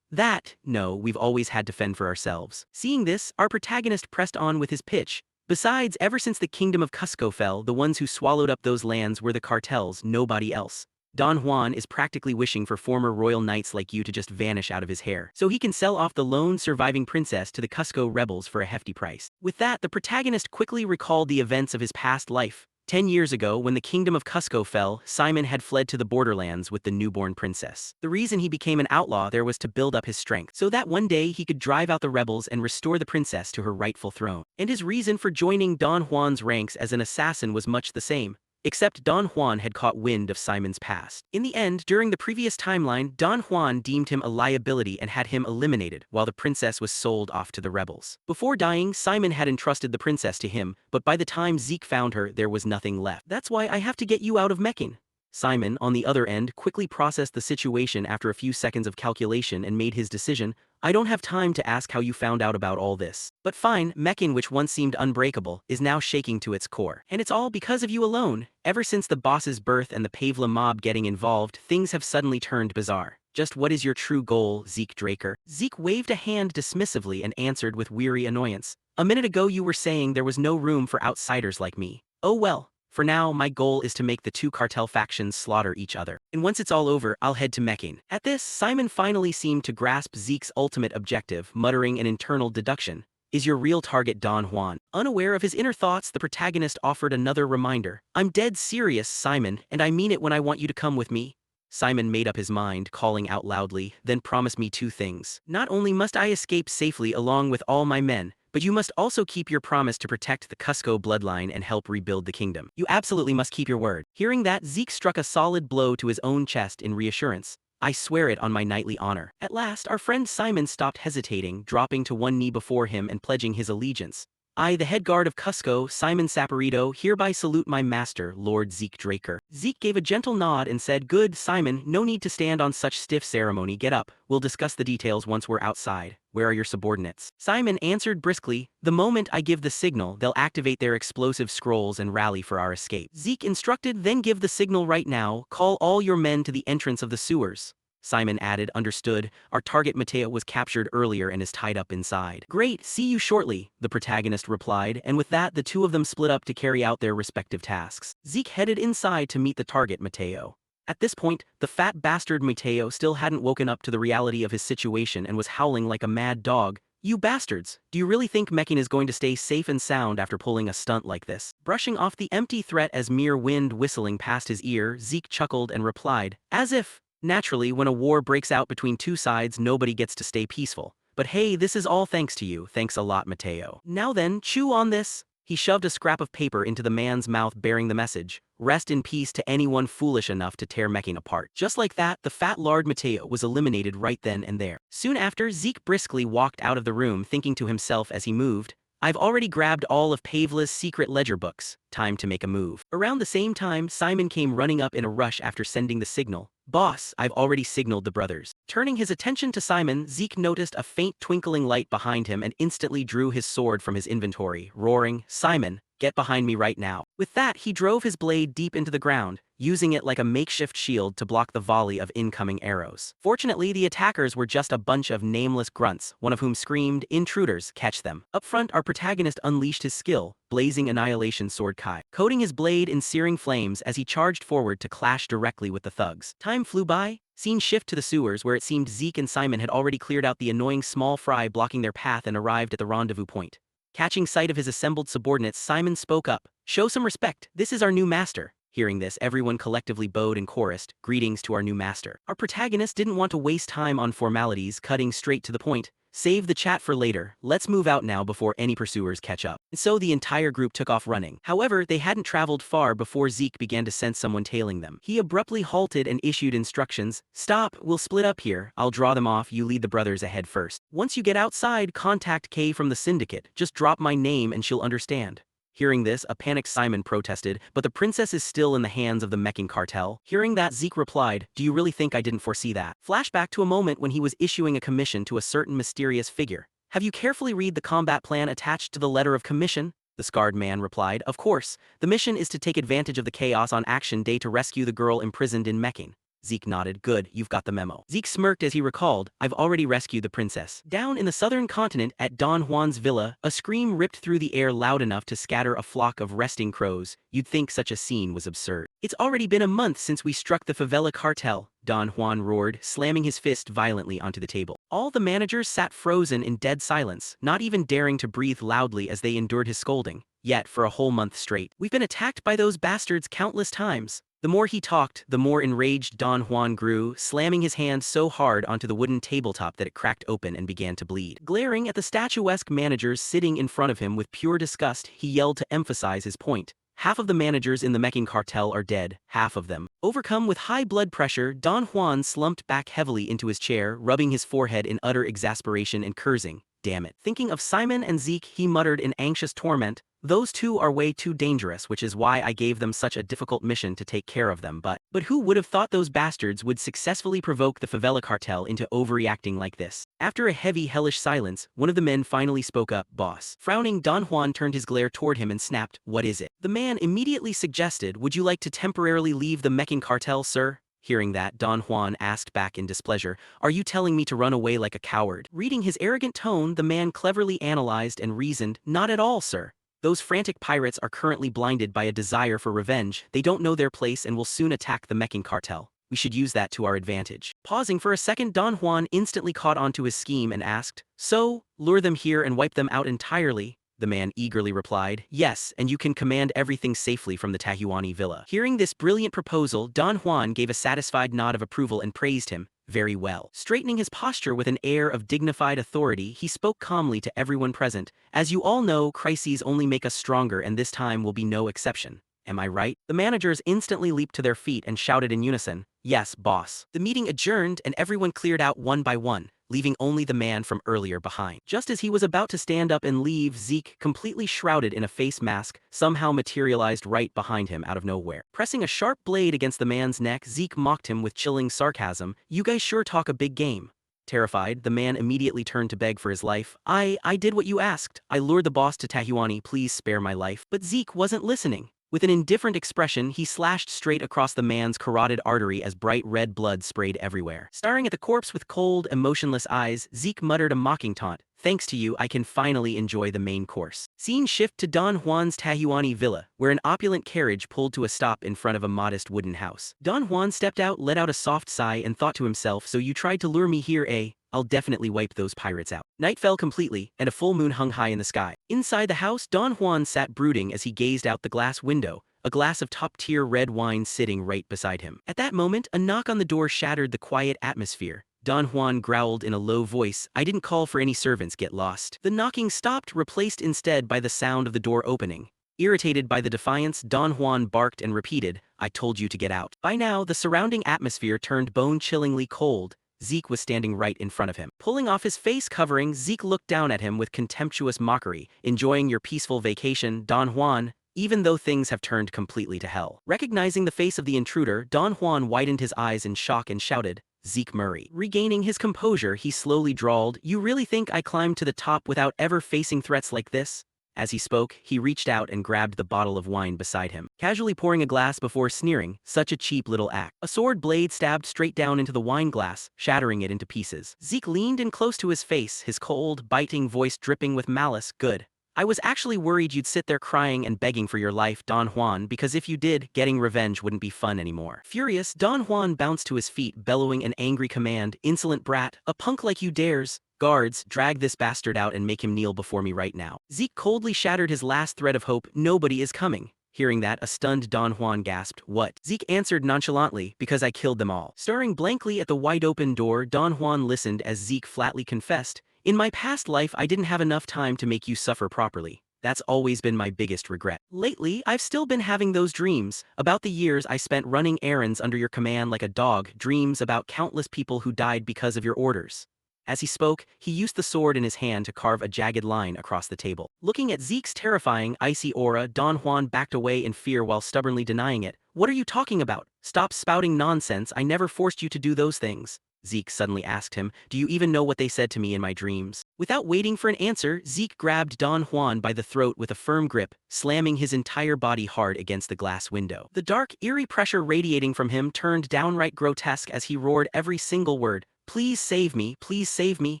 [SPEAKER 1] No, we've always had to fend for ourselves." Seeing this, our protagonist pressed on with his pitch. "Besides, ever since the kingdom of Cusco fell, the ones who swallowed up those lands were the cartels, nobody else. Don Juan is practically wishing for former royal knights like you to just vanish out of his hair, so he can sell off the lone surviving princess to the Cusco rebels for a hefty price." With that, the protagonist quickly recalled the events of his past life. 10 years ago, when the kingdom of Cusco fell, Simon had fled to the borderlands with the newborn princess. The reason he became an outlaw there was to build up his strength, so that one day he could drive out the rebels and restore the princess to her rightful throne. And his reason for joining Don Juan's ranks as an assassin was much the same. Except Don Juan had caught wind of Simon's past. In the end, during the previous timeline, Don Juan deemed him a liability and had him eliminated, while the princess was sold off to the rebels. Before dying, Simon had entrusted the princess to him, but by the time Zeke found her, there was nothing left. "That's why I have to get you out of Mekin." Simon, on the other end, quickly processed the situation after a few seconds of calculation and made his decision. "I don't have time to ask how you found out about all this. But fine, Mekin, which once seemed unbreakable, is now shaking to its core. And it's all because of you alone. Ever since the boss's birth and the Pavla mob getting involved, things have suddenly turned bizarre. Just what is your true goal, Zeke Draker?" Zeke waved a hand dismissively and answered with weary annoyance. "A minute ago you were saying there was no room for outsiders like me. Oh well. For now, my goal is to make the two cartel factions slaughter each other. And once it's all over, I'll head to Mekin." At this, Simon finally seemed to grasp Zeke's ultimate objective, muttering an internal deduction. "Is your real target Don Juan?" Unaware of his inner thoughts, the protagonist offered another reminder. "I'm dead serious, Simon, and I mean it when I want you to come with me." Simon made up his mind, calling out loudly, "Then promise me two things. Not only must I escape safely along with all my men, but you must also keep your promise to protect the Cusco bloodline and help rebuild the kingdom. You absolutely must keep your word." Hearing that, Zeke struck a solid blow to his own chest in reassurance. "I swear it on my knightly honor." At last, our friend Simon stopped hesitating, dropping to one knee before him and pledging his allegiance. "I, the head guard of Cusco, Simon Saporito, hereby salute my master, Lord Zeke Draker." Zeke gave a gentle nod and said, "Good, Simon, no need to stand on such stiff ceremony. Get up, we'll discuss the details once we're outside. Where are your subordinates?" Simon answered briskly, "The moment I give the signal, they'll activate their explosive scrolls and rally for our escape." Zeke instructed, "Then give the signal right now, call all your men to the entrance of the sewers." Simon added, "Understood. Our target Mateo was captured earlier and is tied up inside." "Great, see you shortly," the protagonist replied, and with that the two of them split up to carry out their respective tasks. Zeke headed inside to meet the target Mateo. At this point, the fat bastard Mateo still hadn't woken up to the reality of his situation and was howling like a mad dog. "You bastards, do you really think Mekin is going to stay safe and sound after pulling a stunt like this?" Brushing off the empty threat as mere wind whistling past his ear, Zeke chuckled and replied, "As if. Naturally, when a war breaks out between two sides, nobody gets to stay peaceful. But hey, this is all thanks to you. Thanks a lot, Mateo. Now then, chew on this." He shoved a scrap of paper into the man's mouth bearing the message, "Rest in peace to anyone foolish enough to tear Mecking apart." Just like that, the fat lard Mateo was eliminated right then and there. Soon after, Zeke briskly walked out of the room thinking to himself as he moved, "I've already grabbed all of Pavla's secret ledger books. Time to make a move." Around the same time, Simon came running up in a rush after sending the signal. "Boss, I've already signaled the brothers." Turning his attention to Simon, Zeke noticed a faint twinkling light behind him and instantly drew his sword from his inventory, roaring, "Simon, get behind me right now." With that, he drove his blade deep into the ground, using it like a makeshift shield to block the volley of incoming arrows. Fortunately, the attackers were just a bunch of nameless grunts, one of whom screamed, "Intruders, catch them." Up front, our protagonist unleashed his skill, blazing annihilation sword Kai, coating his blade in searing flames as he charged forward to clash directly with the thugs. Time flew by. Scene shift to the sewers where it seemed Zeke and Simon had already cleared out the annoying small fry blocking their path and arrived at the rendezvous point. Catching sight of his assembled subordinates, Simon spoke up, "Show some respect, this is our new master." Hearing this, everyone collectively bowed and chorused, "Greetings to our new master." Our protagonist didn't want to waste time on formalities, cutting straight to the point. "Save the chat for later, let's move out now before any pursuers catch up." And so the entire group took off running. However, they hadn't traveled far before Zeke began to sense someone tailing them. He abruptly halted and issued instructions, "Stop, we'll split up here, I'll draw them off, you lead the brothers ahead first. Once you get outside, contact Kay from the syndicate, just drop my name and she'll understand." Hearing this, a panicked Simon protested, "But the princess is still in the hands of the Mecking cartel." Hearing that, Zeke replied, "Do you really think I didn't foresee that?" Flashback to a moment when he was issuing a commission to a certain mysterious figure. "Have you carefully read the combat plan attached to the letter of commission?" The scarred man replied, "Of course. The mission is to take advantage of the chaos on Action Day to rescue the girl imprisoned in Mecking." Zeke nodded. "Good, you've got the memo." Zeke smirked as he recalled, "I've already rescued the princess." Down in the southern continent at Don Juan's villa, a scream ripped through the air loud enough to scatter a flock of resting crows. You'd think such a scene was absurd. "It's already been a month since we struck the favela cartel," Don Juan roared, slamming his fist violently onto the table. All the managers sat frozen in dead silence, not even daring to breathe loudly as they endured his scolding. Yet, for a whole month straight, "We've been attacked by those bastards countless times." The more he talked, the more enraged Don Juan grew, slamming his hand so hard onto the wooden tabletop that it cracked open and began to bleed. Glaring at the statuesque managers sitting in front of him with pure disgust, he yelled to emphasize his point. "Half of the managers in the Mecking cartel are dead, half of them." Overcome with high blood pressure, Don Juan slumped back heavily into his chair, rubbing his forehead in utter exasperation and cursing, "Damn it." Thinking of Simon and Zeke, he muttered in anxious torment, "Those two are way too dangerous, which is why I gave them such a difficult mission to take care of them, but who would have thought those bastards would successfully provoke the favela cartel into overreacting like this?" After a heavy, hellish silence, one of the men finally spoke up, "Boss." Frowning, Don Juan turned his glare toward him and snapped, "What is it?" The man immediately suggested, "Would you like to temporarily leave the Mecking cartel, sir?" Hearing that, Don Juan asked back in displeasure, "Are you telling me to run away like a coward?" Reading his arrogant tone, the man cleverly analyzed and reasoned, "Not at all, sir. Those frantic pirates are currently blinded by a desire for revenge. They don't know their place and will soon attack the Mecking cartel. We should use that to our advantage." Pausing for a second, Don Juan instantly caught on to his scheme and asked, "So, lure them here and wipe them out entirely?" The man eagerly replied, "Yes, and you can command everything safely from the Tahuani villa." Hearing this brilliant proposal, Don Juan gave a satisfied nod of approval and praised him. "Very well." Straightening his posture with an air of dignified authority, he spoke calmly to everyone present, "As you all know, crises only make us stronger and this time will be no exception. Am I right?" The managers instantly leaped to their feet and shouted in unison, "Yes, boss." The meeting adjourned and everyone cleared out one by one, leaving only the man from earlier behind. Just as he was about to stand up and leave, Zeke, completely shrouded in a face mask, somehow materialized right behind him out of nowhere. Pressing a sharp blade against the man's neck, Zeke mocked him with chilling sarcasm, "You guys sure talk a big game." Terrified, the man immediately turned to beg for his life. I did what you asked. I lured the boss to Tahuani, please spare my life." But Zeke wasn't listening. With an indifferent expression, he slashed straight across the man's carotid artery as bright red blood sprayed everywhere. Staring at the corpse with cold, emotionless eyes, Zeke muttered a mocking taunt, "Thanks to you, I can finally enjoy the main course." Scene shift to Don Juan's Tahuani villa, where an opulent carriage pulled to a stop in front of a modest wooden house. Don Juan stepped out, let out a soft sigh, and thought to himself, "So you tried to lure me here, eh? I'll definitely wipe those pirates out." Night fell completely, and a full moon hung high in the sky. Inside the house, Don Juan sat brooding as he gazed out the glass window, a glass of top-tier red wine sitting right beside him. At that moment, a knock on the door shattered the quiet atmosphere. Don Juan growled in a low voice. I didn't call for any servants, get lost. The knocking stopped, replaced instead by the sound of the door opening. Irritated by the defiance, Don Juan barked and repeated, I told you to get out. By now, the surrounding atmosphere turned bone-chillingly cold. Zeke was standing right in front of him. Pulling off his face covering, Zeke looked down at him with contemptuous mockery. Enjoying your peaceful vacation, Don Juan? Even though things have turned completely to hell. Recognizing the face of the intruder, Don Juan widened his eyes in shock and shouted, Zeke Murray. Regaining his composure, he slowly drawled, You really think I climbed to the top without ever facing threats like this? As he spoke, he reached out and grabbed the bottle of wine beside him, casually pouring a glass before sneering, such a cheap little act. A sword blade stabbed straight down into the wine glass, shattering it into pieces. Zeke leaned in close to his face, his cold, biting voice dripping with malice. Good. I was actually worried you'd sit there crying and begging for your life, Don Juan, because if you did, getting revenge wouldn't be fun anymore. Furious, Don Juan bounced to his feet, bellowing an angry command, Insolent brat, a punk like you dares. Guards, drag this bastard out and make him kneel before me right now. Zeke coldly shattered his last thread of hope, Nobody is coming. Hearing that, a stunned Don Juan gasped, What? Zeke answered nonchalantly, Because I killed them all. Staring blankly at the wide-open door, Don Juan listened as Zeke flatly confessed, In my past life I didn't have enough time to make you suffer properly. That's always been my biggest regret. Lately, I've still been having those dreams, about the years I spent running errands under your command like a dog, dreams about countless people who died because of your orders. As he spoke, he used the sword in his hand to carve a jagged line across the table. Looking at Zeke's terrifying, icy aura, Don Juan backed away in fear while stubbornly denying it. What are you talking about? Stop spouting nonsense, I never forced you to do those things. Zeke suddenly asked him, Do you even know what they said to me in my dreams? Without waiting for an answer, Zeke grabbed Don Juan by the throat with a firm grip, slamming his entire body hard against the glass window. The dark, eerie pressure radiating from him turned downright grotesque as he roared every single word. Please save me,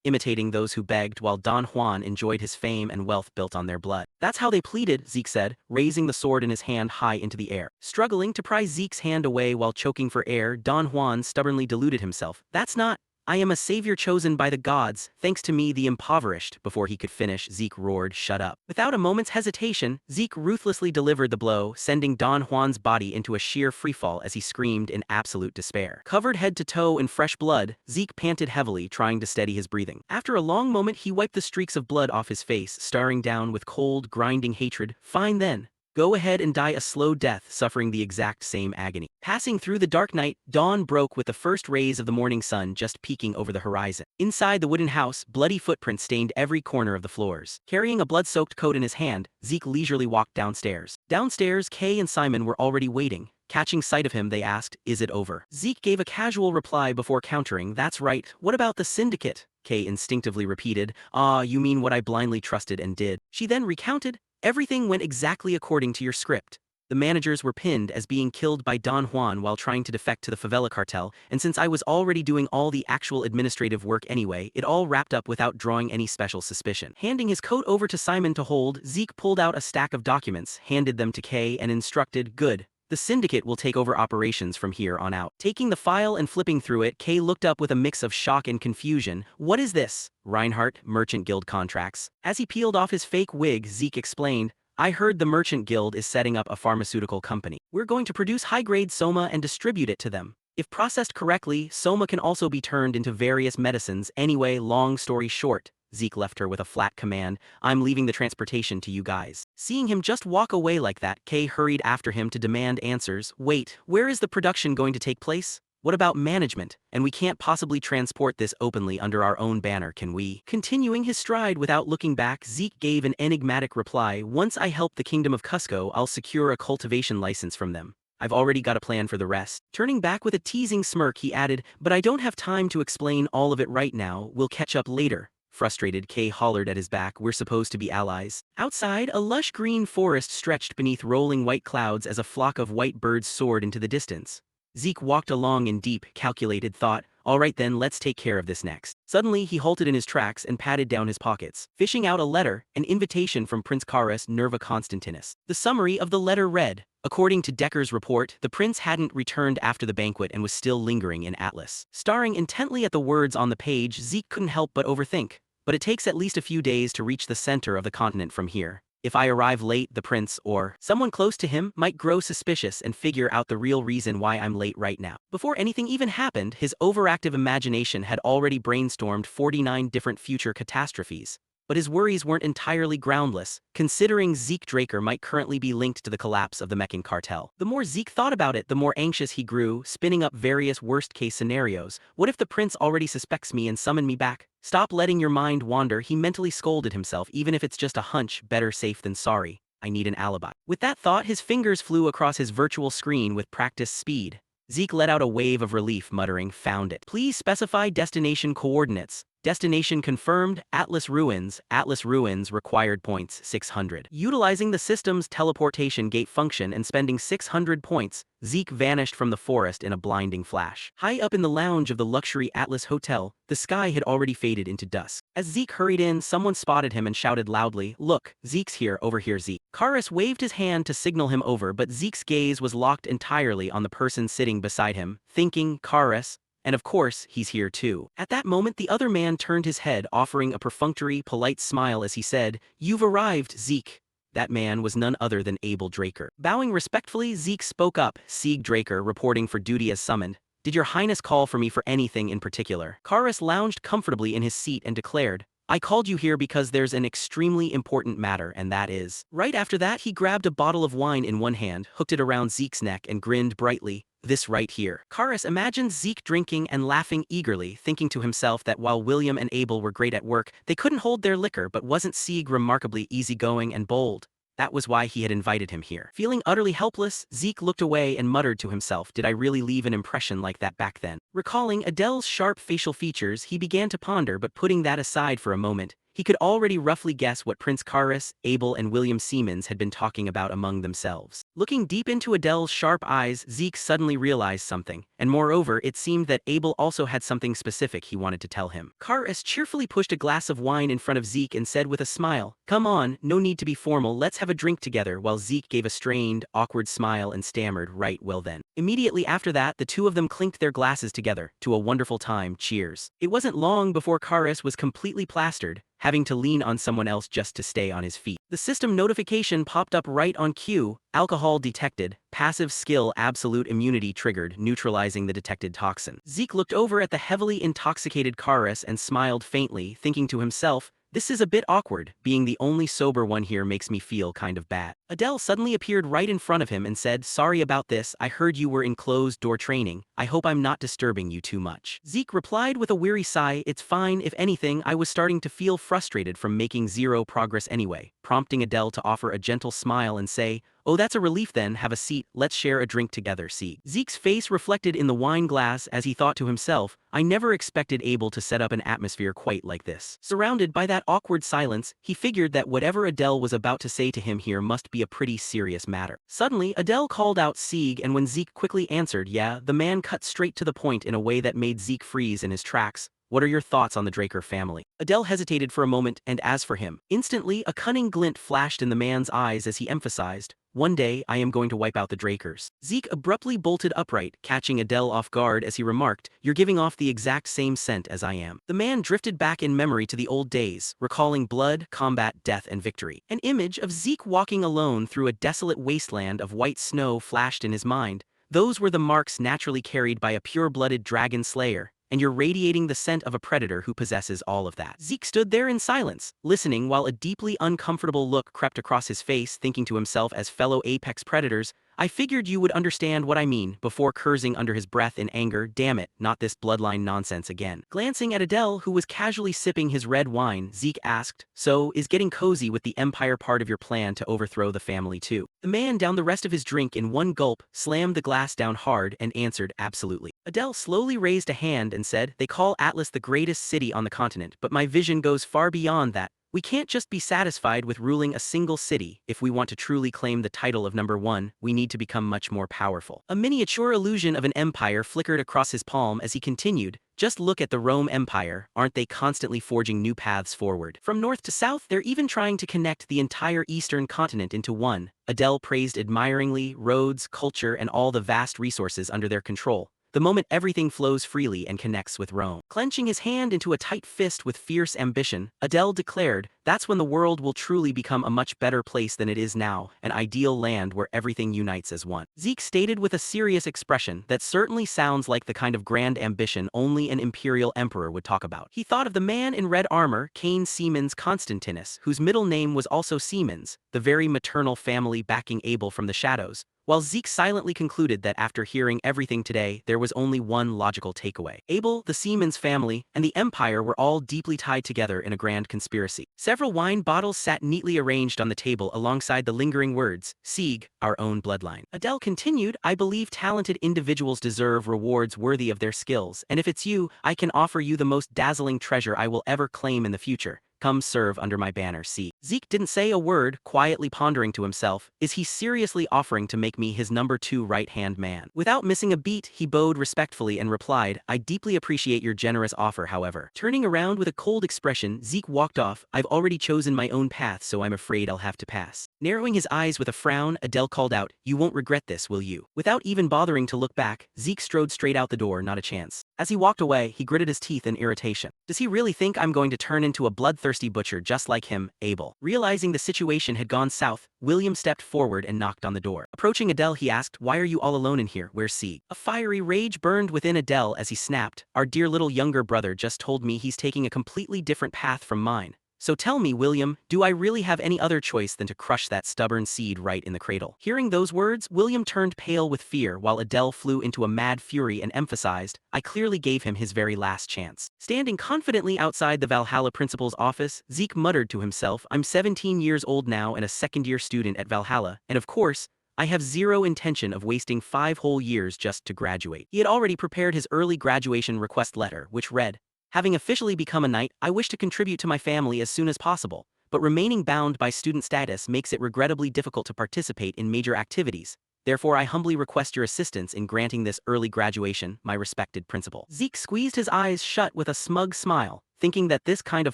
[SPEAKER 1] imitating those who begged while Don Juan enjoyed his fame and wealth built on their blood. That's how they pleaded, Zeke said, raising the sword in his hand high into the air. Struggling to pry Zeke's hand away while choking for air, Don Juan stubbornly deluded himself. That's not. I am a savior chosen by the gods, thanks to me the impoverished. Before he could finish, Zeke roared, Shut up. Without a moment's hesitation, Zeke ruthlessly delivered the blow, sending Don Juan's body into a sheer freefall as he screamed in absolute despair. Covered head to toe in fresh blood, Zeke panted heavily, trying to steady his breathing. After a long moment, he wiped the streaks of blood off his face, staring down with cold, grinding hatred. Fine then. Go ahead and die a slow death, suffering the exact same agony. Passing through the dark night, dawn broke with the first rays of the morning sun just peeking over the horizon. Inside the wooden house, bloody footprints stained every corner of the floors. Carrying a blood-soaked coat in his hand, Zeke leisurely walked downstairs. Downstairs, Kay and Simon were already waiting. Catching sight of him, they asked, Is it over? Zeke gave a casual reply before countering, That's right, what about the syndicate? Kay instinctively repeated, Ah, you mean what I blindly trusted and did. She then recounted, Everything went exactly according to your script. The managers were pinned as being killed by Don Juan while trying to defect to the favela cartel, and since I was already doing all the actual administrative work anyway, it all wrapped up without drawing any special suspicion. Handing his coat over to Simon to hold, Zeke pulled out a stack of documents, handed them to Kay, and instructed, Good. The syndicate will take over operations from here on out. Taking the file and flipping through it, Kay looked up with a mix of shock and confusion. What is this? Reinhardt, Merchant Guild contracts. As he peeled off his fake wig, Zeke explained, I heard the Merchant Guild is setting up a pharmaceutical company. We're going to produce high-grade soma and distribute it to them. If processed correctly, soma can also be turned into various medicines. Anyway, long story short, Zeke left her with a flat command, I'm leaving the transportation to you guys. Seeing him just walk away like that, Kay hurried after him to demand answers. Wait, where is the production going to take place? What about management? And we can't possibly transport this openly under our own banner, can we? Continuing his stride without looking back, Zeke gave an enigmatic reply. Once I help the Kingdom of Cusco, I'll secure a cultivation license from them. I've already got a plan for the rest. Turning back with a teasing smirk, he added, But I don't have time to explain all of it right now, we'll catch up later. Frustrated, Kay hollered at his back, We're supposed to be allies. Outside, a lush green forest stretched beneath rolling white clouds as a flock of white birds soared into the distance. Zeke walked along in deep, calculated thought. All right then, let's take care of this next. Suddenly, he halted in his tracks and patted down his pockets, fishing out a letter, an invitation from Prince Karas Nerva Constantinus. The summary of the letter read, According to Decker's report, the prince hadn't returned after the banquet and was still lingering in Atlas. Staring intently at the words on the page, Zeke couldn't help but overthink. But it takes at least a few days to reach the center of the continent from here. If I arrive late, the prince or someone close to him might grow suspicious and figure out the real reason why I'm late right now. Before anything even happened, his overactive imagination had already brainstormed 49 different future catastrophes. But his worries weren't entirely groundless, considering Zeke Draker might currently be linked to the collapse of the Meccan cartel. The more Zeke thought about it, the more anxious he grew, spinning up various worst-case scenarios. What if the prince already suspects me and summoned me back? Stop letting your mind wander, he mentally scolded himself. Even if it's just a hunch, better safe than sorry. I need an alibi. With that thought, his fingers flew across his virtual screen with practiced speed. Zeke let out a wave of relief, muttering, "Found it. Please specify destination coordinates." Destination confirmed, Atlas Ruins. Atlas Ruins required points 600. Utilizing the system's teleportation gate function and spending 600 points, Zeke vanished from the forest in a blinding flash. High up in the lounge of the luxury Atlas Hotel, the sky had already faded into dusk. As Zeke hurried in, someone spotted him and shouted loudly, "Look, Zeke's here, over here, Zeke." Karis waved his hand to signal him over, but Zeke's gaze was locked entirely on the person sitting beside him, thinking, Karis, and of course, he's here too. At that moment, the other man turned his head, offering a perfunctory, polite smile as he said, "You've arrived, Zeke." That man was none other than Abel Draker. Bowing respectfully, Zeke spoke up, "Sieg Draker, reporting for duty as summoned. Did your highness call for me for anything in particular?" Karis lounged comfortably in his seat and declared, "I called you here because there's an extremely important matter, and that is..." Right after that, he grabbed a bottle of wine in one hand, hooked it around Zeke's neck, and grinned brightly, "This right here." Karis imagined Zeke drinking and laughing eagerly, thinking to himself that while William and Abel were great at work, they couldn't hold their liquor. But wasn't Sieg remarkably easygoing and bold? That was why he had invited him here. Feeling utterly helpless, Zeke looked away and muttered to himself, "Did I really leave an impression like that back then?" Recalling Adele's sharp facial features, he began to ponder, but putting that aside for a moment, he could already roughly guess what Prince Karis, Abel and William Siemens had been talking about among themselves. Looking deep into Adele's sharp eyes, Zeke suddenly realized something, and moreover, it seemed that Abel also had something specific he wanted to tell him. Karis cheerfully pushed a glass of wine in front of Zeke and said with a smile, "Come on, no need to be formal, let's have a drink together," while Zeke gave a strained, awkward smile and stammered, "Right, well then." Immediately after that, the two of them clinked their glasses together, "To a wonderful time, cheers." It wasn't long before Karis was completely plastered, having to lean on someone else just to stay on his feet. The system notification popped up right on cue, "Alcohol detected, passive skill absolute immunity triggered, neutralizing the detected toxin." Zeke looked over at the heavily intoxicated Karis and smiled faintly, thinking to himself, "This is a bit awkward, being the only sober one here makes me feel kind of bad." Adele suddenly appeared right in front of him and said, "Sorry about this, I heard you were in closed-door training, I hope I'm not disturbing you too much." Zeke replied with a weary sigh, "It's fine, if anything I was starting to feel frustrated from making zero progress anyway," prompting Adele to offer a gentle smile and say, "Oh, that's a relief then, have a seat, let's share a drink together, see." Zeke's face reflected in the wine glass as he thought to himself, "I never expected Abel to set up an atmosphere quite like this." Surrounded by that awkward silence, he figured that whatever Adele was about to say to him here must be a pretty serious matter. Suddenly, Adele called out Sieg, and when Zeke quickly answered, "Yeah," the man cut straight to the point in a way that made Zeke freeze in his tracks. "What are your thoughts on the Draker family?" Adele hesitated for a moment, and as for him, instantly a cunning glint flashed in the man's eyes as he emphasized, "One day I am going to wipe out the Drakers." Zeke abruptly bolted upright, catching Adele off guard as he remarked, "You're giving off the exact same scent as I am." The man drifted back in memory to the old days, recalling blood, combat, death and victory. An image of Zeke walking alone through a desolate wasteland of white snow flashed in his mind. Those were the marks naturally carried by a pure-blooded Dragonslayer, and you're radiating the scent of a predator who possesses all of that. Zeke stood there in silence, listening while a deeply uncomfortable look crept across his face, thinking to himself, as fellow apex predators, "I figured you would understand what I mean," before cursing under his breath in anger, "Damn it, not this bloodline nonsense again." Glancing at Adele, who was casually sipping his red wine, Zeke asked, "So, is getting cozy with the Empire part of your plan to overthrow the family too?" The man downed the rest of his drink in one gulp, slammed the glass down hard, and answered, "Absolutely." Adele slowly raised a hand and said, "They call Atlas the greatest city on the continent, but my vision goes far beyond that. We can't just be satisfied with ruling a single city. If we want to truly claim the title of #1, we need to become much more powerful." A miniature illusion of an empire flickered across his palm as he continued, "Just look at the Rome Empire, aren't they constantly forging new paths forward? From north to south, they're even trying to connect the entire eastern continent into one." Adele praised admiringly roads, culture, and all the vast resources under their control. the moment everything flows freely and connects with Rome. Clenching his hand into a tight fist with fierce ambition, Adele declared, "That's when the world will truly become a much better place than it is now, an ideal land where everything unites as one." Zeke stated with a serious expression that certainly sounds like the kind of grand ambition only an imperial emperor would talk about. He thought of the man in red armor, Cain Siemens Constantinus, whose middle name was also Siemens, the very maternal family backing Abel from the shadows, while Zeke silently concluded that after hearing everything today, there was only one logical takeaway. Abel, the Siemens family, and the Empire were all deeply tied together in a grand conspiracy. Several wine bottles sat neatly arranged on the table alongside the lingering words, "Sieg, our own bloodline." Adele continued, "I believe talented individuals deserve rewards worthy of their skills, and if it's you, I can offer you the most dazzling treasure I will ever claim in the future. Come serve under my banner, see." Zeke didn't say a word, quietly pondering to himself, is he seriously offering to make me his number 2 right-hand man? Without missing a beat, he bowed respectfully and replied, "I deeply appreciate your generous offer, however." Turning around with a cold expression, Zeke walked off. "I've already chosen my own path, so I'm afraid I'll have to pass." Narrowing his eyes with a frown, Adele called out, "You won't regret this, will you?" Without even bothering to look back, Zeke strode straight out the door, not a chance. As he walked away, he gritted his teeth in irritation. Does he really think I'm going to turn into a bloodthirsty butcher just like him, Abel? Realizing the situation had gone south, William stepped forward and knocked on the door. Approaching Adele, he asked, "Why are you all alone in here? Where's Sieg?" A fiery rage burned within Adele as he snapped, "Our dear little younger brother just told me he's taking a completely different path from mine. So tell me, William, do I really have any other choice than to crush that stubborn seed right in the cradle?" Hearing those words, William turned pale with fear while Adele flew into a mad fury and emphasized, "I clearly gave him his very last chance." Standing confidently outside the Valhalla principal's office, Zeke muttered to himself, "I'm 17 years old now and a second-year student at Valhalla, and of course, I have zero intention of wasting 5 whole years just to graduate." He had already prepared his early graduation request letter, which read, "Having officially become a knight, I wish to contribute to my family as soon as possible, but remaining bound by student status makes it regrettably difficult to participate in major activities. Therefore, I humbly request your assistance in granting this early graduation, my respected principal." Zeke squeezed his eyes shut with a smug smile, thinking that this kind of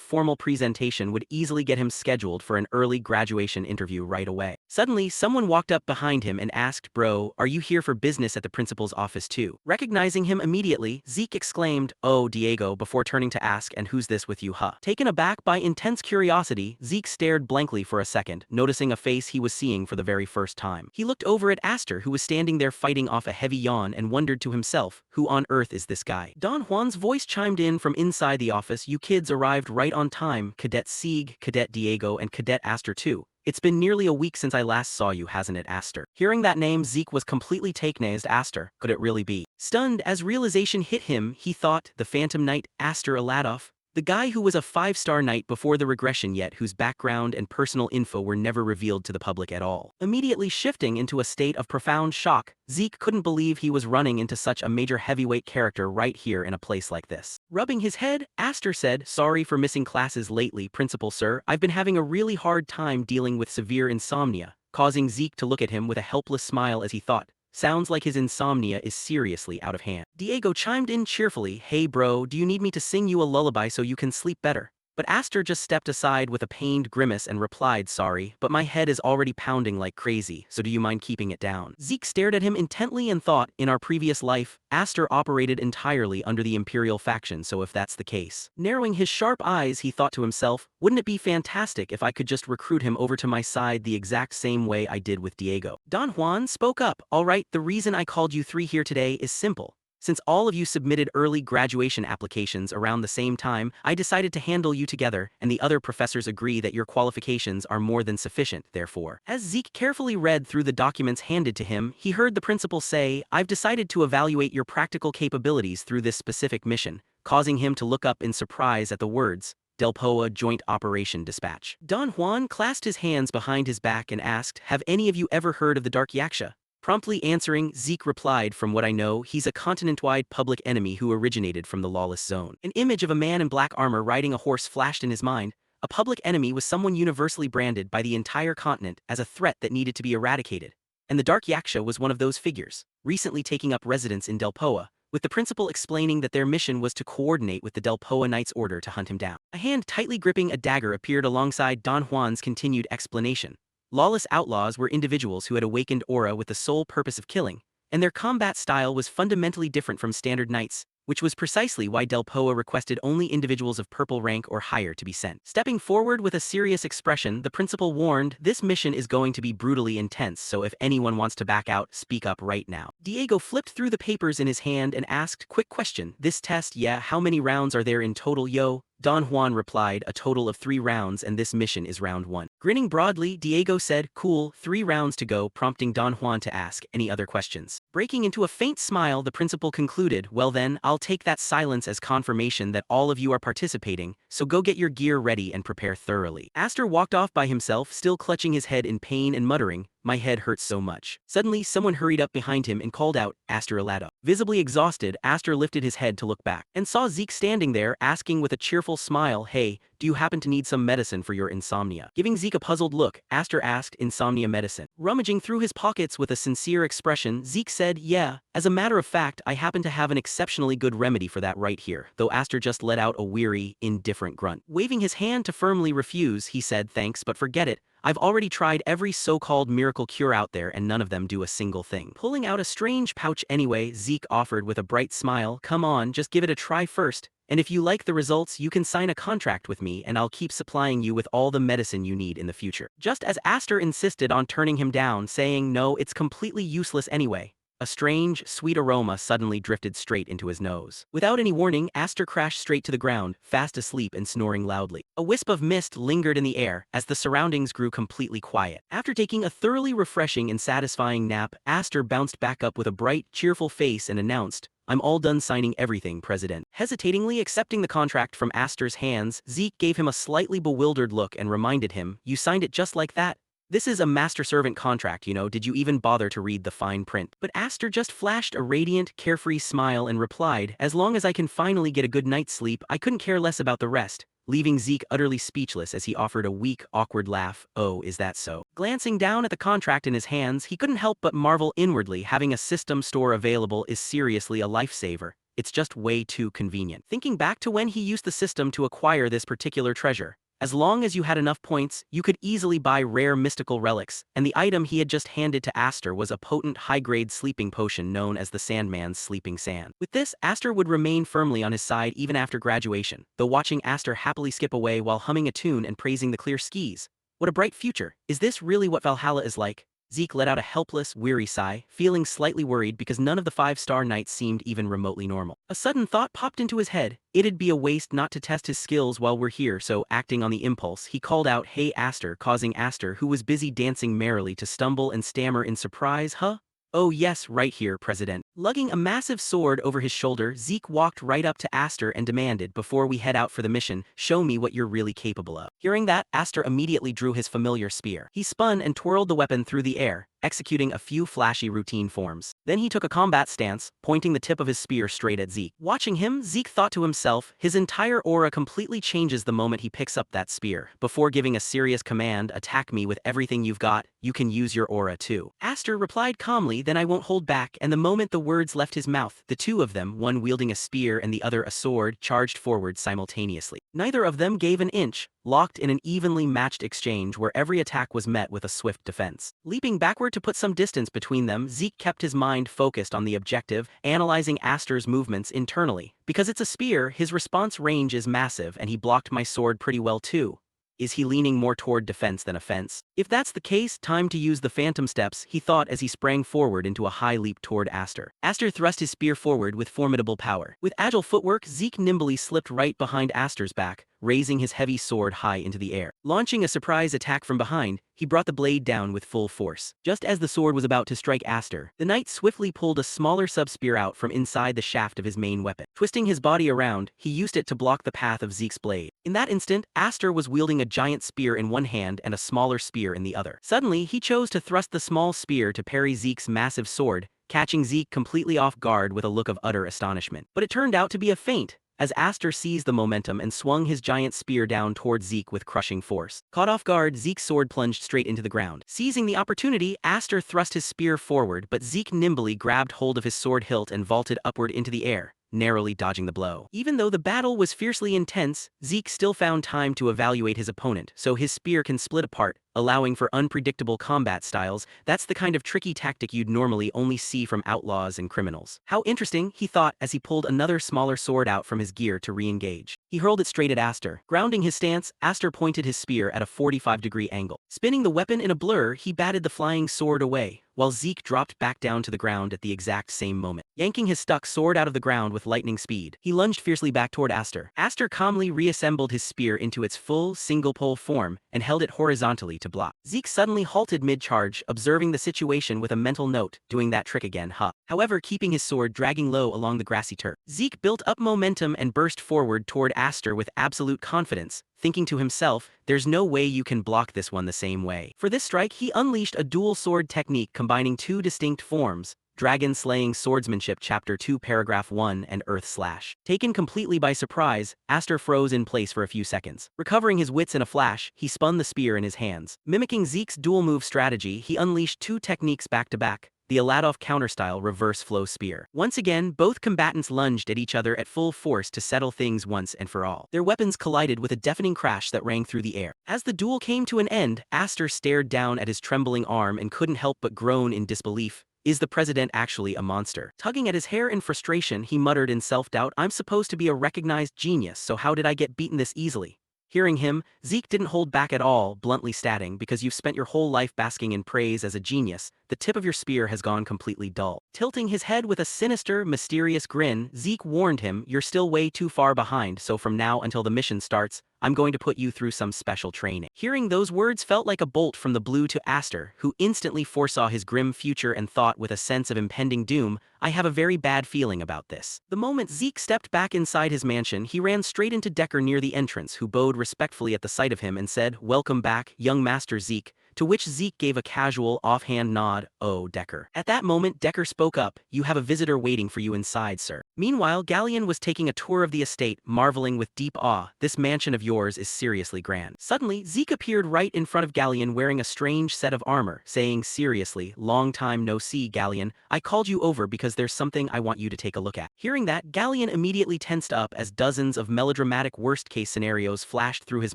[SPEAKER 1] formal presentation would easily get him scheduled for an early graduation interview right away. Suddenly, someone walked up behind him and asked, "Bro, are you here for business at the principal's office too?" Recognizing him immediately, Zeke exclaimed, "Oh, Diego," before turning to ask, "And who's this with you, huh?" Taken aback by intense curiosity, Zeke stared blankly for a second, noticing a face he was seeing for the very first time. He looked over at Aster, who was standing there fighting off a heavy yawn, and wondered to himself, who on earth is this guy? Don Juan's voice chimed in from inside the office, "You kids arrived right on time, Cadet Sieg, Cadet Diego, and Cadet Aster too. It's been nearly a week since I last saw you, hasn't it, Aster?" Hearing that name, Zeke was completely taken as Aster. Could it really be? Stunned as realization hit him, he thought, the Phantom Knight, Aster Aladov? The guy who was a 5-star knight before the regression yet whose background and personal info were never revealed to the public at all. Immediately shifting into a state of profound shock, Zeke couldn't believe he was running into such a major heavyweight character right here in a place like this. Rubbing his head, Aster said, "Sorry for missing classes lately, Principal Sir. I've been having a really hard time dealing with severe insomnia," causing Zeke to look at him with a helpless smile as he thought, "Sounds like his insomnia is seriously out of hand." Diego chimed in cheerfully, "Hey bro, do you need me to sing you a lullaby so you can sleep better?" But Aster just stepped aside with a pained grimace and replied, "Sorry, but my head is already pounding like crazy, so do you mind keeping it down?" Zeke stared at him intently and thought, in our previous life, Aster operated entirely under the Imperial faction, so if that's the case. Narrowing his sharp eyes, he thought to himself, wouldn't it be fantastic if I could just recruit him over to my side the exact same way I did with Diego? Don Juan spoke up, "All right, the reason I called you 3 here today is simple. Since all of you submitted early graduation applications around the same time, I decided to handle you together, and the other professors agree that your qualifications are more than sufficient, therefore." As Zeke carefully read through the documents handed to him, he heard the principal say, "I've decided to evaluate your practical capabilities through this specific mission," causing him to look up in surprise at the words, "Delpoa Joint Operation Dispatch." Don Juan clasped his hands behind his back and asked, "Have any of you ever heard of the Dark Yaksha?" Promptly answering, Zeke replied, "From what I know, he's a continent-wide public enemy who originated from the lawless zone." An image of a man in black armor riding a horse flashed in his mind. A public enemy was someone universally branded by the entire continent as a threat that needed to be eradicated. And the Dark Yaksha was one of those figures, recently taking up residence in Delpoa, with the principal explaining that their mission was to coordinate with the Delpoa Knight's order to hunt him down. A hand tightly gripping a dagger appeared alongside Don Juan's continued explanation. Lawless outlaws were individuals who had awakened aura with the sole purpose of killing, and their combat style was fundamentally different from standard knights, which was precisely why Del Poa requested only individuals of purple rank or higher to be sent. Stepping forward with a serious expression, the principal warned, "This mission is going to be brutally intense, so if anyone wants to back out, speak up right now." Diego flipped through the papers in his hand and asked, "Quick question, this test, yeah, how many rounds are there in total, yo?" Don Juan replied, "A total of 3 rounds, and this mission is round 1. Grinning broadly, Diego said, "Cool, 3 rounds to go," prompting Don Juan to ask, "Any other questions?" Breaking into a faint smile, the principal concluded, "Well then, I'll take that silence as confirmation that all of you are participating, so go get your gear ready and prepare thoroughly." Aster walked off by himself, still clutching his head in pain and muttering, "My head hurts so much." Suddenly, someone hurried up behind him and called out, "Aster Alado." Visibly exhausted, Aster lifted his head to look back, and saw Zeke standing there, asking with a cheerful smile, "Hey, do you happen to need some medicine for your insomnia?" Giving Zeke a puzzled look, Aster asked, "Insomnia medicine?" Rummaging through his pockets with a sincere expression, Zeke said, "Yeah, as a matter of fact, I happen to have an exceptionally good remedy for that right here," though Aster just let out a weary, indifferent grunt. Waving his hand to firmly refuse, he said, "Thanks, but forget it. I've already tried every so-called miracle cure out there and none of them do a single thing." Pulling out a strange pouch anyway, Zeke offered with a bright smile, "Come on, just give it a try first, and if you like the results you can sign a contract with me and I'll keep supplying you with all the medicine you need in the future." Just as Aster insisted on turning him down, saying, "No, it's completely useless anyway," a strange, sweet aroma suddenly drifted straight into his nose. Without any warning, Aster crashed straight to the ground, fast asleep and snoring loudly. A wisp of mist lingered in the air as the surroundings grew completely quiet. After taking a thoroughly refreshing and satisfying nap, Aster bounced back up with a bright, cheerful face and announced, "I'm all done signing everything, President." Hesitatingly accepting the contract from Aster's hands, Zeke gave him a slightly bewildered look and reminded him, "You signed it just like that? This is a master-servant contract, you know, did you even bother to read the fine print?" But Aster just flashed a radiant, carefree smile and replied, "As long as I can finally get a good night's sleep, I couldn't care less about the rest," leaving Zeke utterly speechless as he offered a weak, awkward laugh. "Oh, is that so?" Glancing down at the contract in his hands, he couldn't help but marvel inwardly. Having a system store available is seriously a lifesaver. It's just way too convenient. Thinking back to when he used the system to acquire this particular treasure, as long as you had enough points, you could easily buy rare mystical relics, and the item he had just handed to Aster was a potent high-grade sleeping potion known as the Sandman's Sleeping Sand. With this, Aster would remain firmly on his side even after graduation, though watching Aster happily skip away while humming a tune and praising the clear skies. What a bright future. Is this really what Valhalla is like? Zeke let out a helpless, weary sigh, feeling slightly worried because none of the 5-star knights seemed even remotely normal. A sudden thought popped into his head. It'd be a waste not to test his skills while we're here, so acting on the impulse, he called out, "Hey Aster," causing Aster, who was busy dancing merrily, to stumble and stammer in surprise, "Huh? Oh yes, right here, President." Lugging a massive sword over his shoulder, Zeke walked right up to Aster and demanded, "Before we head out for the mission, show me what you're really capable of." Hearing that, Aster immediately drew his familiar spear. He spun and twirled the weapon through the air, executing a few flashy routine forms. Then he took a combat stance, pointing the tip of his spear straight at Zeke. Watching him, Zeke thought to himself, his entire aura completely changes the moment he picks up that spear. Before giving a serious command, "Attack me with everything you've got, you can use your aura too." Aster replied calmly, "Then I won't hold back," and the moment the words left his mouth, the two of them, one wielding a spear and the other a sword, charged forward simultaneously. Neither of them gave an inch, locked in an evenly matched exchange where every attack was met with a swift defense. Leaping backward to put some distance between them, Zeke kept his mind focused on the objective, analyzing Aster's movements internally. Because it's a spear, his response range is massive and he blocked my sword pretty well too. Is he leaning more toward defense than offense? If that's the case, time to use the phantom steps, he thought as he sprang forward into a high leap toward Aster. Aster thrust his spear forward with formidable power. With agile footwork, Zeke nimbly slipped right behind Aster's back, raising his heavy sword high into the air. Launching a surprise attack from behind, he brought the blade down with full force. Just as the sword was about to strike Aster, the knight swiftly pulled a smaller sub-spear out from inside the shaft of his main weapon. Twisting his body around, he used it to block the path of Zeke's blade. In that instant, Aster was wielding a giant spear in one hand and a smaller spear in the other. Suddenly, he chose to thrust the small spear to parry Zeke's massive sword, catching Zeke completely off guard with a look of utter astonishment. But it turned out to be a feint, as Aster seized the momentum and swung his giant spear down toward Zeke with crushing force. Caught off guard, Zeke's sword plunged straight into the ground. Seizing the opportunity, Aster thrust his spear forward, but Zeke nimbly grabbed hold of his sword hilt and vaulted upward into the air, narrowly dodging the blow. Even though the battle was fiercely intense, Zeke still found time to evaluate his opponent, so his spear can split apart, allowing for unpredictable combat styles. That's the kind of tricky tactic you'd normally only see from outlaws and criminals. How interesting, he thought as he pulled another smaller sword out from his gear to re-engage. He hurled it straight at Aster. Grounding his stance, Aster pointed his spear at a 45-degree angle. Spinning the weapon in a blur, he batted the flying sword away, while Zeke dropped back down to the ground at the exact same moment. Yanking his stuck sword out of the ground with lightning speed, he lunged fiercely back toward Aster. Aster calmly reassembled his spear into its full, single-pole form and held it horizontally to block. Zeke suddenly halted mid-charge, observing the situation with a mental note, doing that trick again, huh? However, keeping his sword dragging low along the grassy turf. Zeke built up momentum and burst forward toward Aster with absolute confidence, thinking to himself, there's no way you can block this one the same way. For this strike, he unleashed a dual sword technique combining two distinct forms, Dragon Slaying Swordsmanship Chapter 2 Paragraph 1 and Earth Slash. Taken completely by surprise, Aster froze in place for a few seconds. Recovering his wits in a flash, he spun the spear in his hands. Mimicking Zeke's dual-move strategy, he unleashed two techniques back-to-back. The Aladov counterstyle reverse flow spear. Once again, both combatants lunged at each other at full force to settle things once and for all. Their weapons collided with a deafening crash that rang through the air. As the duel came to an end, Aster stared down at his trembling arm and couldn't help but groan in disbelief. Is the president actually a monster? Tugging at his hair in frustration, he muttered in self-doubt, I'm supposed to be a recognized genius, so how did I get beaten this easily? Hearing him, Zeke didn't hold back at all, bluntly stating, because you've spent your whole life basking in praise as a genius, the tip of your spear has gone completely dull. Tilting his head with a sinister, mysterious grin, Zeke warned him, you're still way too far behind, so from now until the mission starts, I'm going to put you through some special training. Hearing those words felt like a bolt from the blue to Aster, who instantly foresaw his grim future and thought with a sense of impending doom, I have a very bad feeling about this. The moment Zeke stepped back inside his mansion, he ran straight into Decker near the entrance, who bowed respectfully at the sight of him and said, Welcome back, young Master Zeke, to which Zeke gave a casual, offhand nod, oh, Decker. At that moment, Decker spoke up, you have a visitor waiting for you inside, sir. Meanwhile, Galleon was taking a tour of the estate, marveling with deep awe, this mansion of yours is seriously grand. Suddenly, Zeke appeared right in front of Galleon wearing a strange set of armor, saying seriously, long time no see, Galleon, I called you over because there's something I want you to take a look at. Hearing that, Galleon immediately tensed up as dozens of melodramatic worst-case scenarios flashed through his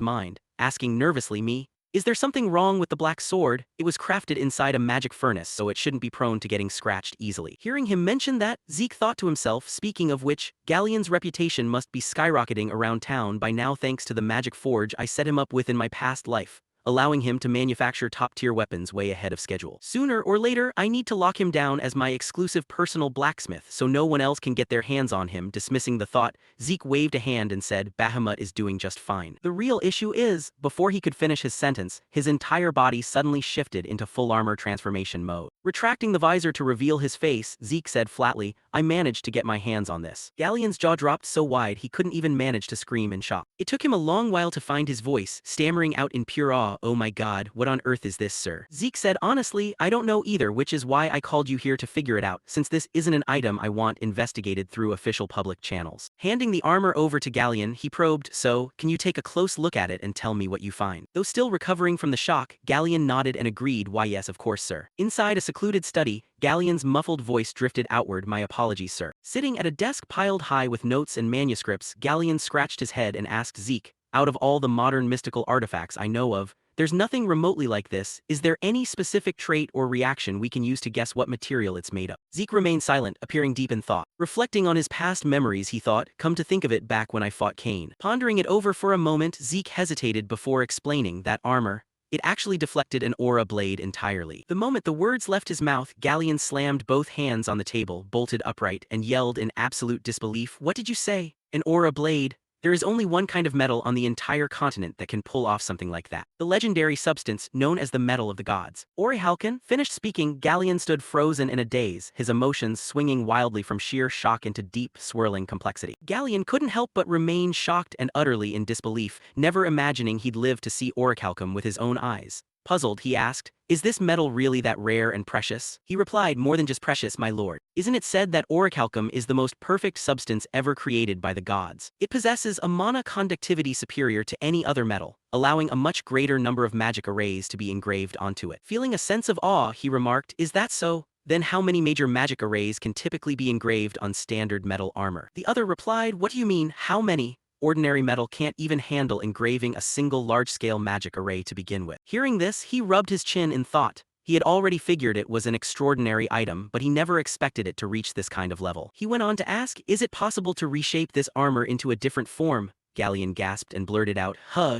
[SPEAKER 1] mind, asking nervously, me? Is there something wrong with the black sword? It was crafted inside a magic furnace, so it shouldn't be prone to getting scratched easily. Hearing him mention that, Zeke thought to himself, speaking of which, Galleon's reputation must be skyrocketing around town by now thanks to the magic forge I set him up with in my past life, allowing him to manufacture top-tier weapons way ahead of schedule. Sooner or later, I need to lock him down as my exclusive personal blacksmith so no one else can get their hands on him. Dismissing the thought, Zeke waved a hand and said, Bahamut is doing just fine. The real issue is, before he could finish his sentence, his entire body suddenly shifted into full armor transformation mode. Retracting the visor to reveal his face, Zeke said flatly, I managed to get my hands on this. Galleon's jaw dropped so wide he couldn't even manage to scream in shock. It took him a long while to find his voice, stammering out in pure awe, oh my god, what on earth is this, sir? Zeke said, honestly, I don't know either, which is why I called you here to figure it out, since this isn't an item I want investigated through official public channels. Handing the armor over to Galleon, he probed, so, can you take a close look at it and tell me what you find? Though still recovering from the shock, Galleon nodded and agreed, why yes, of course, sir. Inside a secluded study, Galleon's muffled voice drifted outward, my apologies, sir. Sitting at a desk piled high with notes and manuscripts, Galleon scratched his head and asked Zeke, out of all the modern mystical artifacts I know of, there's nothing remotely like this. Is there any specific trait or reaction we can use to guess what material it's made of? Zeke remained silent, appearing deep in thought. Reflecting on his past memories, he thought, come to think of it, back when I fought Cain. Pondering it over for a moment, Zeke hesitated before explaining that armor, it actually deflected an aura blade entirely. The moment the words left his mouth, Galleon slammed both hands on the table, bolted upright, and yelled in absolute disbelief, what did you say? An aura blade? There is only one kind of metal on the entire continent that can pull off something like that. The legendary substance known as the metal of the gods. Orihalkin finished speaking. Galleon stood frozen in a daze, his emotions swinging wildly from sheer shock into deep, swirling complexity. Galleon couldn't help but remain shocked and utterly in disbelief, never imagining he'd live to see Orichalcum with his own eyes. Puzzled, he asked, is this metal really that rare and precious? He replied, more than just precious, my lord. Isn't it said that orichalcum is the most perfect substance ever created by the gods? It possesses a mana conductivity superior to any other metal, allowing a much greater number of magic arrays to be engraved onto it. Feeling a sense of awe, he remarked, is that so? Then how many major magic arrays can typically be engraved on standard metal armor? The other replied, what do you mean, how many? Ordinary metal can't even handle engraving a single large-scale magic array to begin with. Hearing this, he rubbed his chin in thought. He had already figured it was an extraordinary item, but he never expected it to reach this kind of level. He went on to ask, is it possible to reshape this armor into a different form? Galleon gasped and blurted out,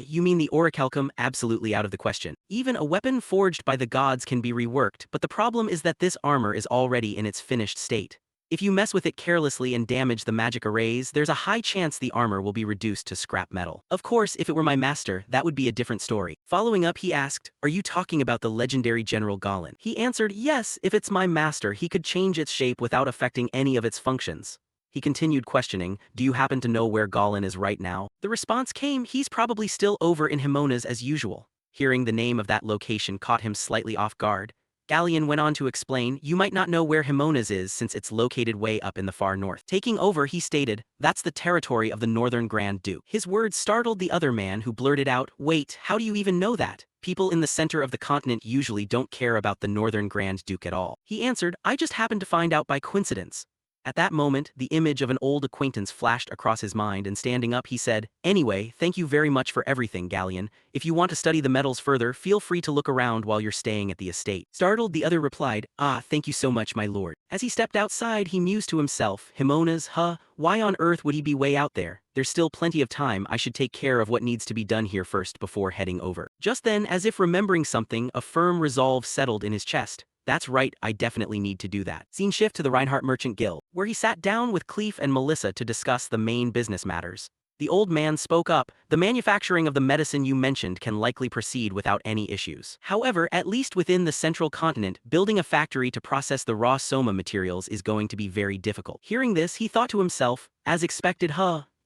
[SPEAKER 1] you mean the orichalcum? Absolutely out of the question. Even a weapon forged by the gods can be reworked, but the problem is that this armor is already in its finished state. If you mess with it carelessly and damage the magic arrays, there's a high chance the armor will be reduced to scrap metal. Of course, if it were my master, that would be a different story. Following up, he asked, are you talking about the legendary General Galin? He answered, yes, if it's my master, he could change its shape without affecting any of its functions. He continued questioning, do you happen to know where Galin is right now? The response came, he's probably still over in Himona's as usual. Hearing the name of that location caught him slightly off guard. Galleon went on to explain, you might not know where Himona's is since it's located way up in the far north. Taking over, he stated, that's the territory of the Northern Grand Duke. His words startled the other man, who blurted out, wait, how do you even know that? People in the center of the continent usually don't care about the Northern Grand Duke at all. He answered, I just happened to find out by coincidence. At that moment, the image of an old acquaintance flashed across his mind, and standing up he said, anyway, thank you very much for everything, Galleon. If you want to study the metals further, feel free to look around while you're staying at the estate. Startled, the other replied, thank you so much, my lord. As he stepped outside, he mused to himself, Himona's, why on earth would he be way out there? There's still plenty of time. I should take care of what needs to be done here first before heading over. Just then, as if remembering something, a firm resolve settled in his chest. That's right, I definitely need to do that. Scene shift to the Reinhardt Merchant Guild, where he sat down with Cleef and Melissa to discuss the main business matters. The old man spoke up, the manufacturing of the medicine you mentioned can likely proceed without any issues. However, at least within the central continent, building a factory to process the raw soma materials is going to be very difficult. Hearing this, he thought to himself, as expected,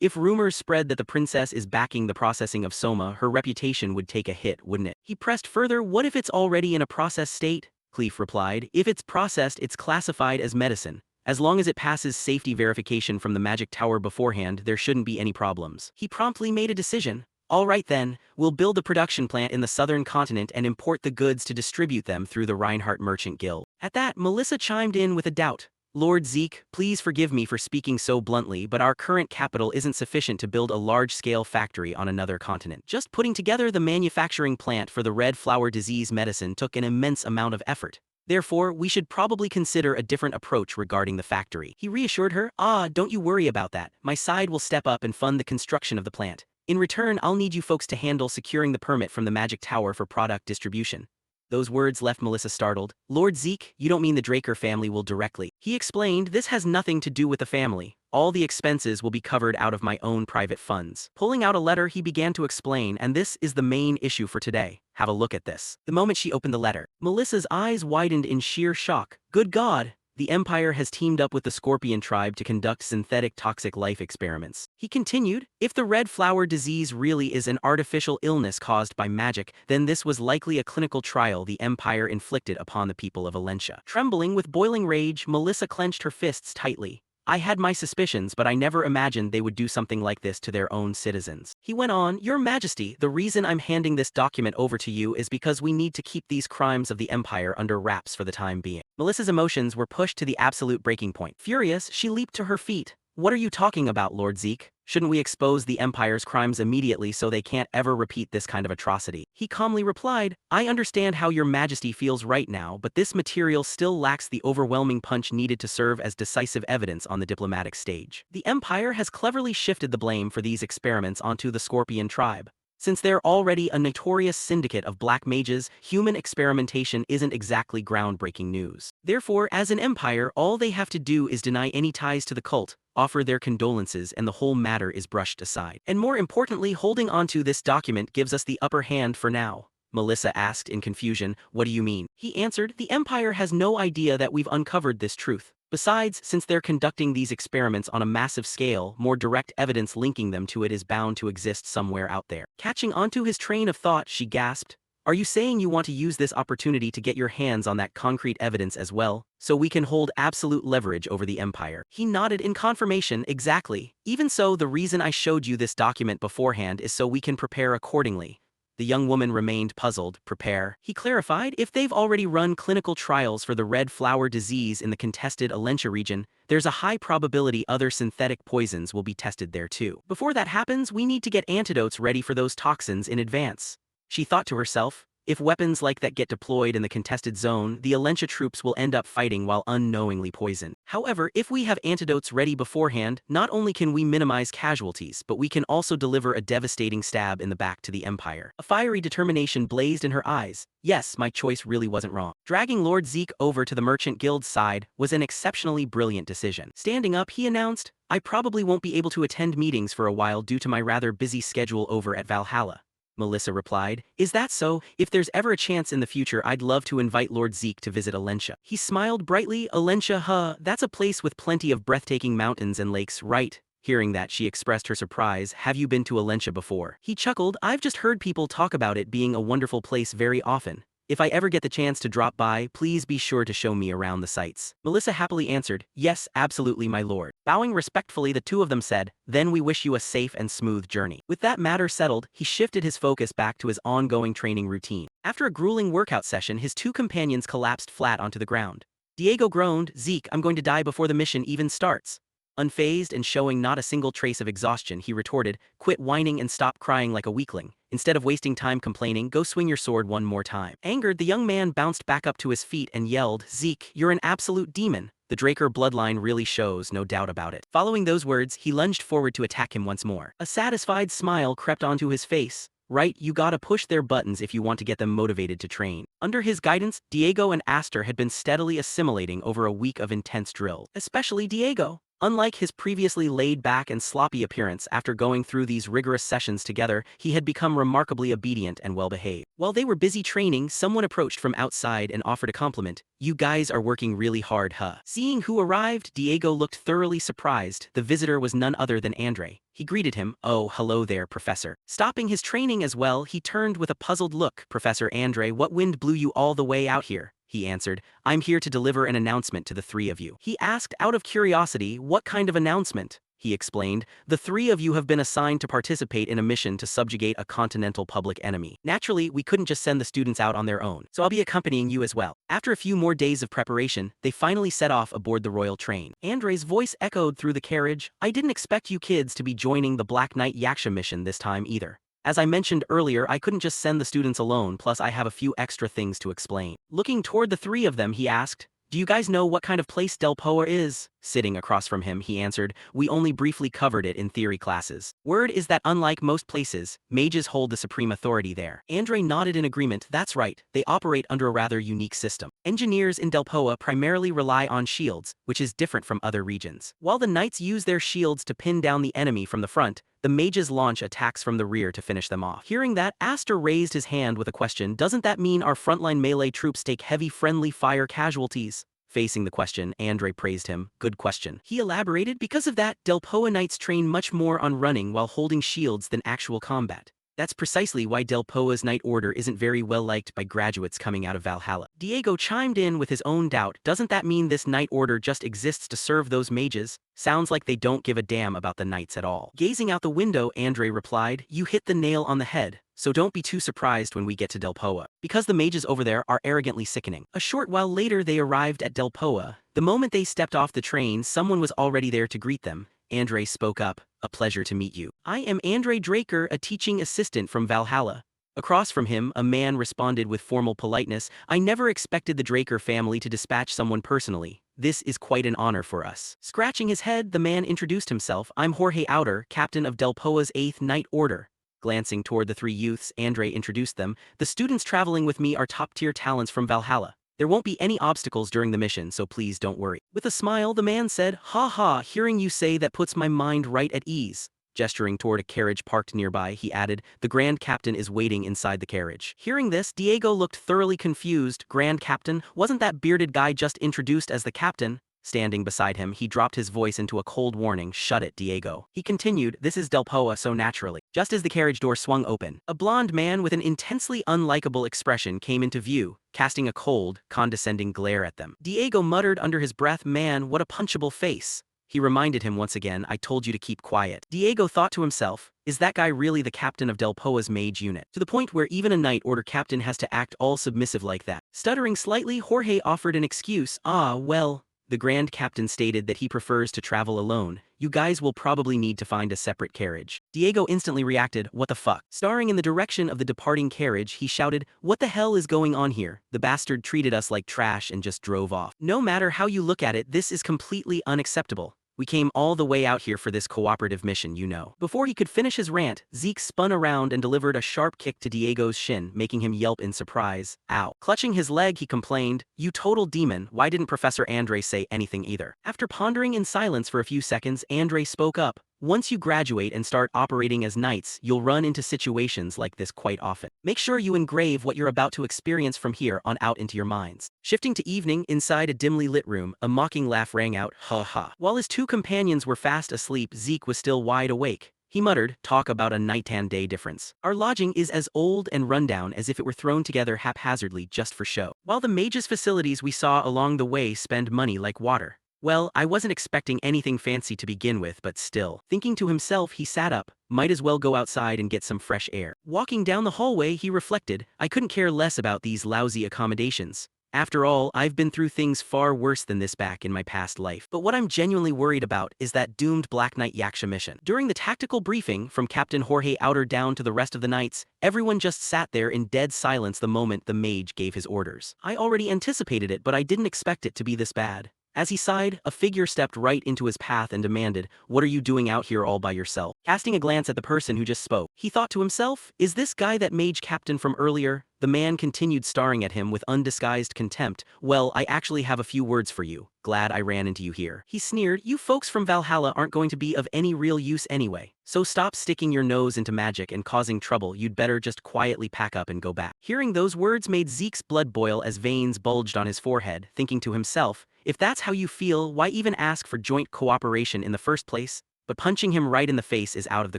[SPEAKER 1] if rumors spread that the princess is backing the processing of soma, her reputation would take a hit, wouldn't it? He pressed further, what if it's already in a process state? Cleef replied, if it's processed, it's classified as medicine. As long as it passes safety verification from the magic tower beforehand, there shouldn't be any problems. He promptly made a decision. All right then, we'll build a production plant in the southern continent and import the goods to distribute them through the Reinhardt Merchant Guild. At that, Melissa chimed in with a doubt. Lord Zeke, please forgive me for speaking so bluntly, but our current capital isn't sufficient to build a large-scale factory on another continent. Just putting together the manufacturing plant for the red flower disease medicine took an immense amount of effort. Therefore, we should probably consider a different approach regarding the factory. He reassured her, don't you worry about that. My side will step up and fund the construction of the plant. In return, I'll need you folks to handle securing the permit from the magic tower for product distribution. Those words left Melissa startled. Lord Zeke, you don't mean the Draker family will directly. He explained, this has nothing to do with the family. All the expenses will be covered out of my own private funds. Pulling out a letter, he began to explain, and this is the main issue for today. Have a look at this. The moment she opened the letter, Melissa's eyes widened in sheer shock. Good God! The Empire has teamed up with the Scorpion tribe to conduct synthetic toxic life experiments. He continued, if the red flower disease really is an artificial illness caused by magic, then this was likely a clinical trial the Empire inflicted upon the people of Valencia. Trembling with boiling rage, Melissa clenched her fists tightly. I had my suspicions, but I never imagined they would do something like this to their own citizens. He went on, Your Majesty, the reason I'm handing this document over to you is because we need to keep these crimes of the Empire under wraps for the time being. Melissa's emotions were pushed to the absolute breaking point. Furious, she leaped to her feet. What are you talking about, Lord Zeke? Shouldn't we expose the Empire's crimes immediately so they can't ever repeat this kind of atrocity? He calmly replied, I understand how your Majesty feels right now, but this material still lacks the overwhelming punch needed to serve as decisive evidence on the diplomatic stage. The Empire has cleverly shifted the blame for these experiments onto the Scorpion tribe. Since they're already a notorious syndicate of black mages, human experimentation isn't exactly groundbreaking news. Therefore, as an empire, all they have to do is deny any ties to the cult, offer their condolences, and the whole matter is brushed aside. And more importantly, holding onto this document gives us the upper hand for now. Melissa asked in confusion, What do you mean? He answered, The Empire has no idea that we've uncovered this truth. Besides, since they're conducting these experiments on a massive scale, more direct evidence linking them to it is bound to exist somewhere out there. Catching onto his train of thought, she gasped, Are you saying you want to use this opportunity to get your hands on that concrete evidence as well, so we can hold absolute leverage over the Empire? He nodded in confirmation, exactly. Even so, the reason I showed you this document beforehand is so we can prepare accordingly. The young woman remained puzzled. Prepare, he clarified. If they've already run clinical trials for the red flower disease in the contested Alentia region, there's a high probability other synthetic poisons will be tested there too. Before that happens, we need to get antidotes ready for those toxins in advance. She thought to herself, if weapons like that get deployed in the contested zone, the Alentia troops will end up fighting while unknowingly poisoned. However, if we have antidotes ready beforehand, not only can we minimize casualties, but we can also deliver a devastating stab in the back to the Empire. A fiery determination blazed in her eyes. Yes, my choice really wasn't wrong. Dragging Lord Zeke over to the Merchant Guild's side was an exceptionally brilliant decision. Standing up, he announced, I probably won't be able to attend meetings for a while due to my rather busy schedule over at Valhalla. Melissa replied, is that so? If there's ever a chance in the future, I'd love to invite Lord Zeke to visit Alentia. He smiled brightly. Alentia, huh? That's a place with plenty of breathtaking mountains and lakes, right? Hearing that, she expressed her surprise. Have you been to Alentia before? He chuckled. I've just heard people talk about it being a wonderful place very often. If I ever get the chance to drop by, please be sure to show me around the sights. Melissa happily answered, yes, absolutely, my lord. Bowing respectfully, the two of them said, then we wish you a safe and smooth journey. With that matter settled, he shifted his focus back to his ongoing training routine. After a grueling workout session, his two companions collapsed flat onto the ground. Diego groaned, Zeke, I'm going to die before the mission even starts. Unfazed and showing not a single trace of exhaustion, he retorted, quit whining and stop crying like a weakling. Instead of wasting time complaining, go swing your sword one more time. Angered, the young man bounced back up to his feet and yelled, Zeke, you're an absolute demon. The Draker bloodline really shows, no doubt about it. Following those words, he lunged forward to attack him once more. A satisfied smile crept onto his face. Right, you gotta push their buttons if you want to get them motivated to train. Under his guidance, Diego and Aster had been steadily assimilating over a week of intense drill. Especially Diego. Unlike his previously laid-back and sloppy appearance after going through these rigorous sessions together, he had become remarkably obedient and well-behaved. While they were busy training, someone approached from outside and offered a compliment. You guys are working really hard, huh? Seeing who arrived, Diego looked thoroughly surprised. The visitor was none other than Andre. He greeted him, oh, hello there, Professor. Stopping his training as well, he turned with a puzzled look. Professor Andre, what wind blew you all the way out here? He answered, I'm here to deliver an announcement to the three of you. He asked out of curiosity, what kind of announcement? He explained, the three of you have been assigned to participate in a mission to subjugate a continental public enemy. Naturally, we couldn't just send the students out on their own, so I'll be accompanying you as well. After a few more days of preparation, they finally set off aboard the royal train. Andre's voice echoed through the carriage, I didn't expect you kids to be joining the Black Knight Yaksha mission this time either. As I mentioned earlier, I couldn't just send the students alone, plus I have a few extra things to explain. Looking toward the three of them, he asked, do you guys know what kind of place Delpoa is? Sitting across from him, he answered, we only briefly covered it in theory classes. Word is that unlike most places, mages hold the supreme authority there. Andre nodded in agreement, that's right, they operate under a rather unique system. Engineers in Delpoa primarily rely on shields, which is different from other regions. While the knights use their shields to pin down the enemy from the front, the mages launch attacks from the rear to finish them off. Hearing that, Aster raised his hand with a question, doesn't that mean our frontline melee troops take heavy friendly fire casualties? Facing the question, Andre praised him, good question. He elaborated, because of that, Delpoa knights train much more on running while holding shields than actual combat. That's precisely why Delpoa's Knight Order isn't very well liked by graduates coming out of Valhalla. Diego chimed in with his own doubt, doesn't that mean this Knight Order just exists to serve those mages? Sounds like they don't give a damn about the knights at all. Gazing out the window, Andre replied, you hit the nail on the head. So don't be too surprised when we get to Delpoa, because the mages over there are arrogantly sickening. A short while later they arrived at Delpoa. The moment they stepped off the train, someone was already there to greet them. Andre spoke up, a pleasure to meet you. I am Andre Draker, a teaching assistant from Valhalla. Across from him, a man responded with formal politeness, I never expected the Draker family to dispatch someone personally. This is quite an honor for us. Scratching his head, the man introduced himself, I'm Jorge Outer, captain of Delpoa's 8th Knight Order. Glancing toward the three youths, Andre introduced them, the students traveling with me are top-tier talents from Valhalla. There won't be any obstacles during the mission, so please don't worry. With a smile, the man said, ha ha, hearing you say that puts my mind right at ease. Gesturing toward a carriage parked nearby, he added, the Grand Captain is waiting inside the carriage. Hearing this, Diego looked thoroughly confused. Grand Captain? Wasn't that bearded guy just introduced as the captain? Standing beside him, he dropped his voice into a cold warning, shut it, Diego. He continued, this is Delpoa so naturally. Just as the carriage door swung open, a blond man with an intensely unlikable expression came into view, casting a cold, condescending glare at them. Diego muttered under his breath, man, what a punchable face. he reminded him once again. I told you to keep quiet. Diego thought to himself, is that guy really the captain of Del Poa's mage unit? To the point where even a Night Order captain has to act all submissive like that. Stuttering slightly, Jorge offered an excuse. Well, the Grand Captain stated that he prefers to travel alone. You guys will probably need to find a separate carriage. Diego instantly reacted, what the fuck? Staring in the direction of the departing carriage, he shouted, what the hell is going on here? The bastard treated us like trash and just drove off. No matter how you look at it, this is completely unacceptable. We came all the way out here for this cooperative mission, you know. Before he could finish his rant, Zeke spun around and delivered a sharp kick to Diego's shin, making him yelp in surprise. Ow. Clutching his leg, he complained, you total demon, why didn't Professor Andre say anything either? After pondering in silence for a few seconds, Andre spoke up. Once you graduate and start operating as knights, you'll run into situations like this quite often. Make sure you engrave what you're about to experience from here on out into your minds. Shifting to evening, inside a dimly lit room, a mocking laugh rang out, ha ha. While his two companions were fast asleep, Zeke was still wide awake. He muttered, talk about a night and day difference. Our lodging is as old and rundown as if it were thrown together haphazardly just for show. While the mage's facilities we saw along the way spend money like water. Well, I wasn't expecting anything fancy to begin with, but still. Thinking to himself, he sat up, might as well go outside and get some fresh air. Walking down the hallway, he reflected, I couldn't care less about these lousy accommodations. After all, I've been through things far worse than this back in my past life. But what I'm genuinely worried about is that doomed Black Knight Yaksha mission. During the tactical briefing, from Captain Jorge Outer down to the rest of the knights, everyone just sat there in dead silence the moment the mage gave his orders. I already anticipated it, but I didn't expect it to be this bad. As he sighed, a figure stepped right into his path and demanded, what are you doing out here all by yourself? Casting a glance at the person who just spoke, he thought to himself, is this guy that mage captain from earlier? The man continued staring at him with undisguised contempt. Well, I actually have a few words for you. Glad I ran into you here. He sneered, you folks from Valhalla aren't going to be of any real use anyway. So stop sticking your nose into magic and causing trouble. You'd better just quietly pack up and go back. Hearing those words made Zeke's blood boil as veins bulged on his forehead, thinking to himself, if that's how you feel, why even ask for joint cooperation in the first place? But punching him right in the face is out of the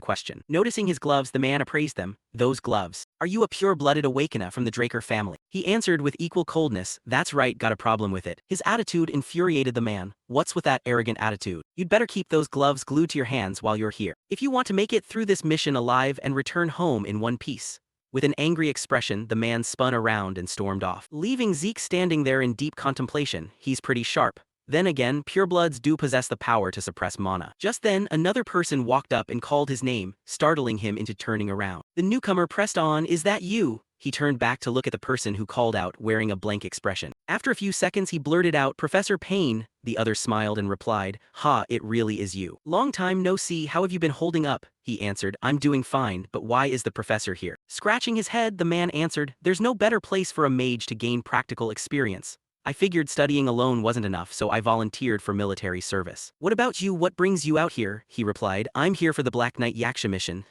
[SPEAKER 1] question. Noticing his gloves, the man appraised them. Those gloves. Are you a pure-blooded Awakener from the Draker family? He answered with equal coldness, that's right, got a problem with it. His attitude infuriated the man. What's with that arrogant attitude? You'd better keep those gloves glued to your hands while you're here. If you want to make it through this mission alive and return home in one piece. With an angry expression, the man spun around and stormed off, leaving Zeke standing there in deep contemplation. He's pretty sharp. Then again, purebloods do possess the power to suppress mana. Just then, another person walked up and called his name, startling him into turning around. The newcomer pressed on, is that you? He turned back to look at the person who called out, wearing a blank expression. After a few seconds, he blurted out, Professor Payne. The other smiled and replied, ha, it really is you. Long time no see, how have you been holding up? He answered, I'm doing fine, but why is the professor here? Scratching his head, the man answered, there's no better place for a mage to gain practical experience. I figured studying alone wasn't enough, so I volunteered for military service. What about you? What brings you out here? He replied, I'm here for the Black Knight Yaksha mission.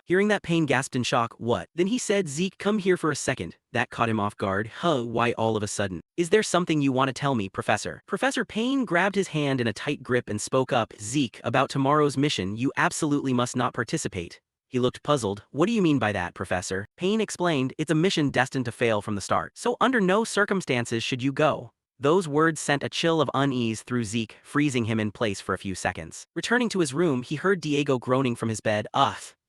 [SPEAKER 1] Hearing that, Payne gasped in shock. What? Then he said, Zeke, come here for a second. That caught him off guard. Why all of a sudden? Is there something you want to tell me, Professor? Professor Payne grabbed his hand in a tight grip and spoke up, Zeke, about tomorrow's mission, you absolutely must not participate. He looked puzzled. What do you mean by that, Professor? Payne explained, it's a mission destined to fail from the start. So under no circumstances should you go. Those words sent a chill of unease through Zeke, freezing him in place for a few seconds. Returning to his room, he heard Diego groaning from his bed.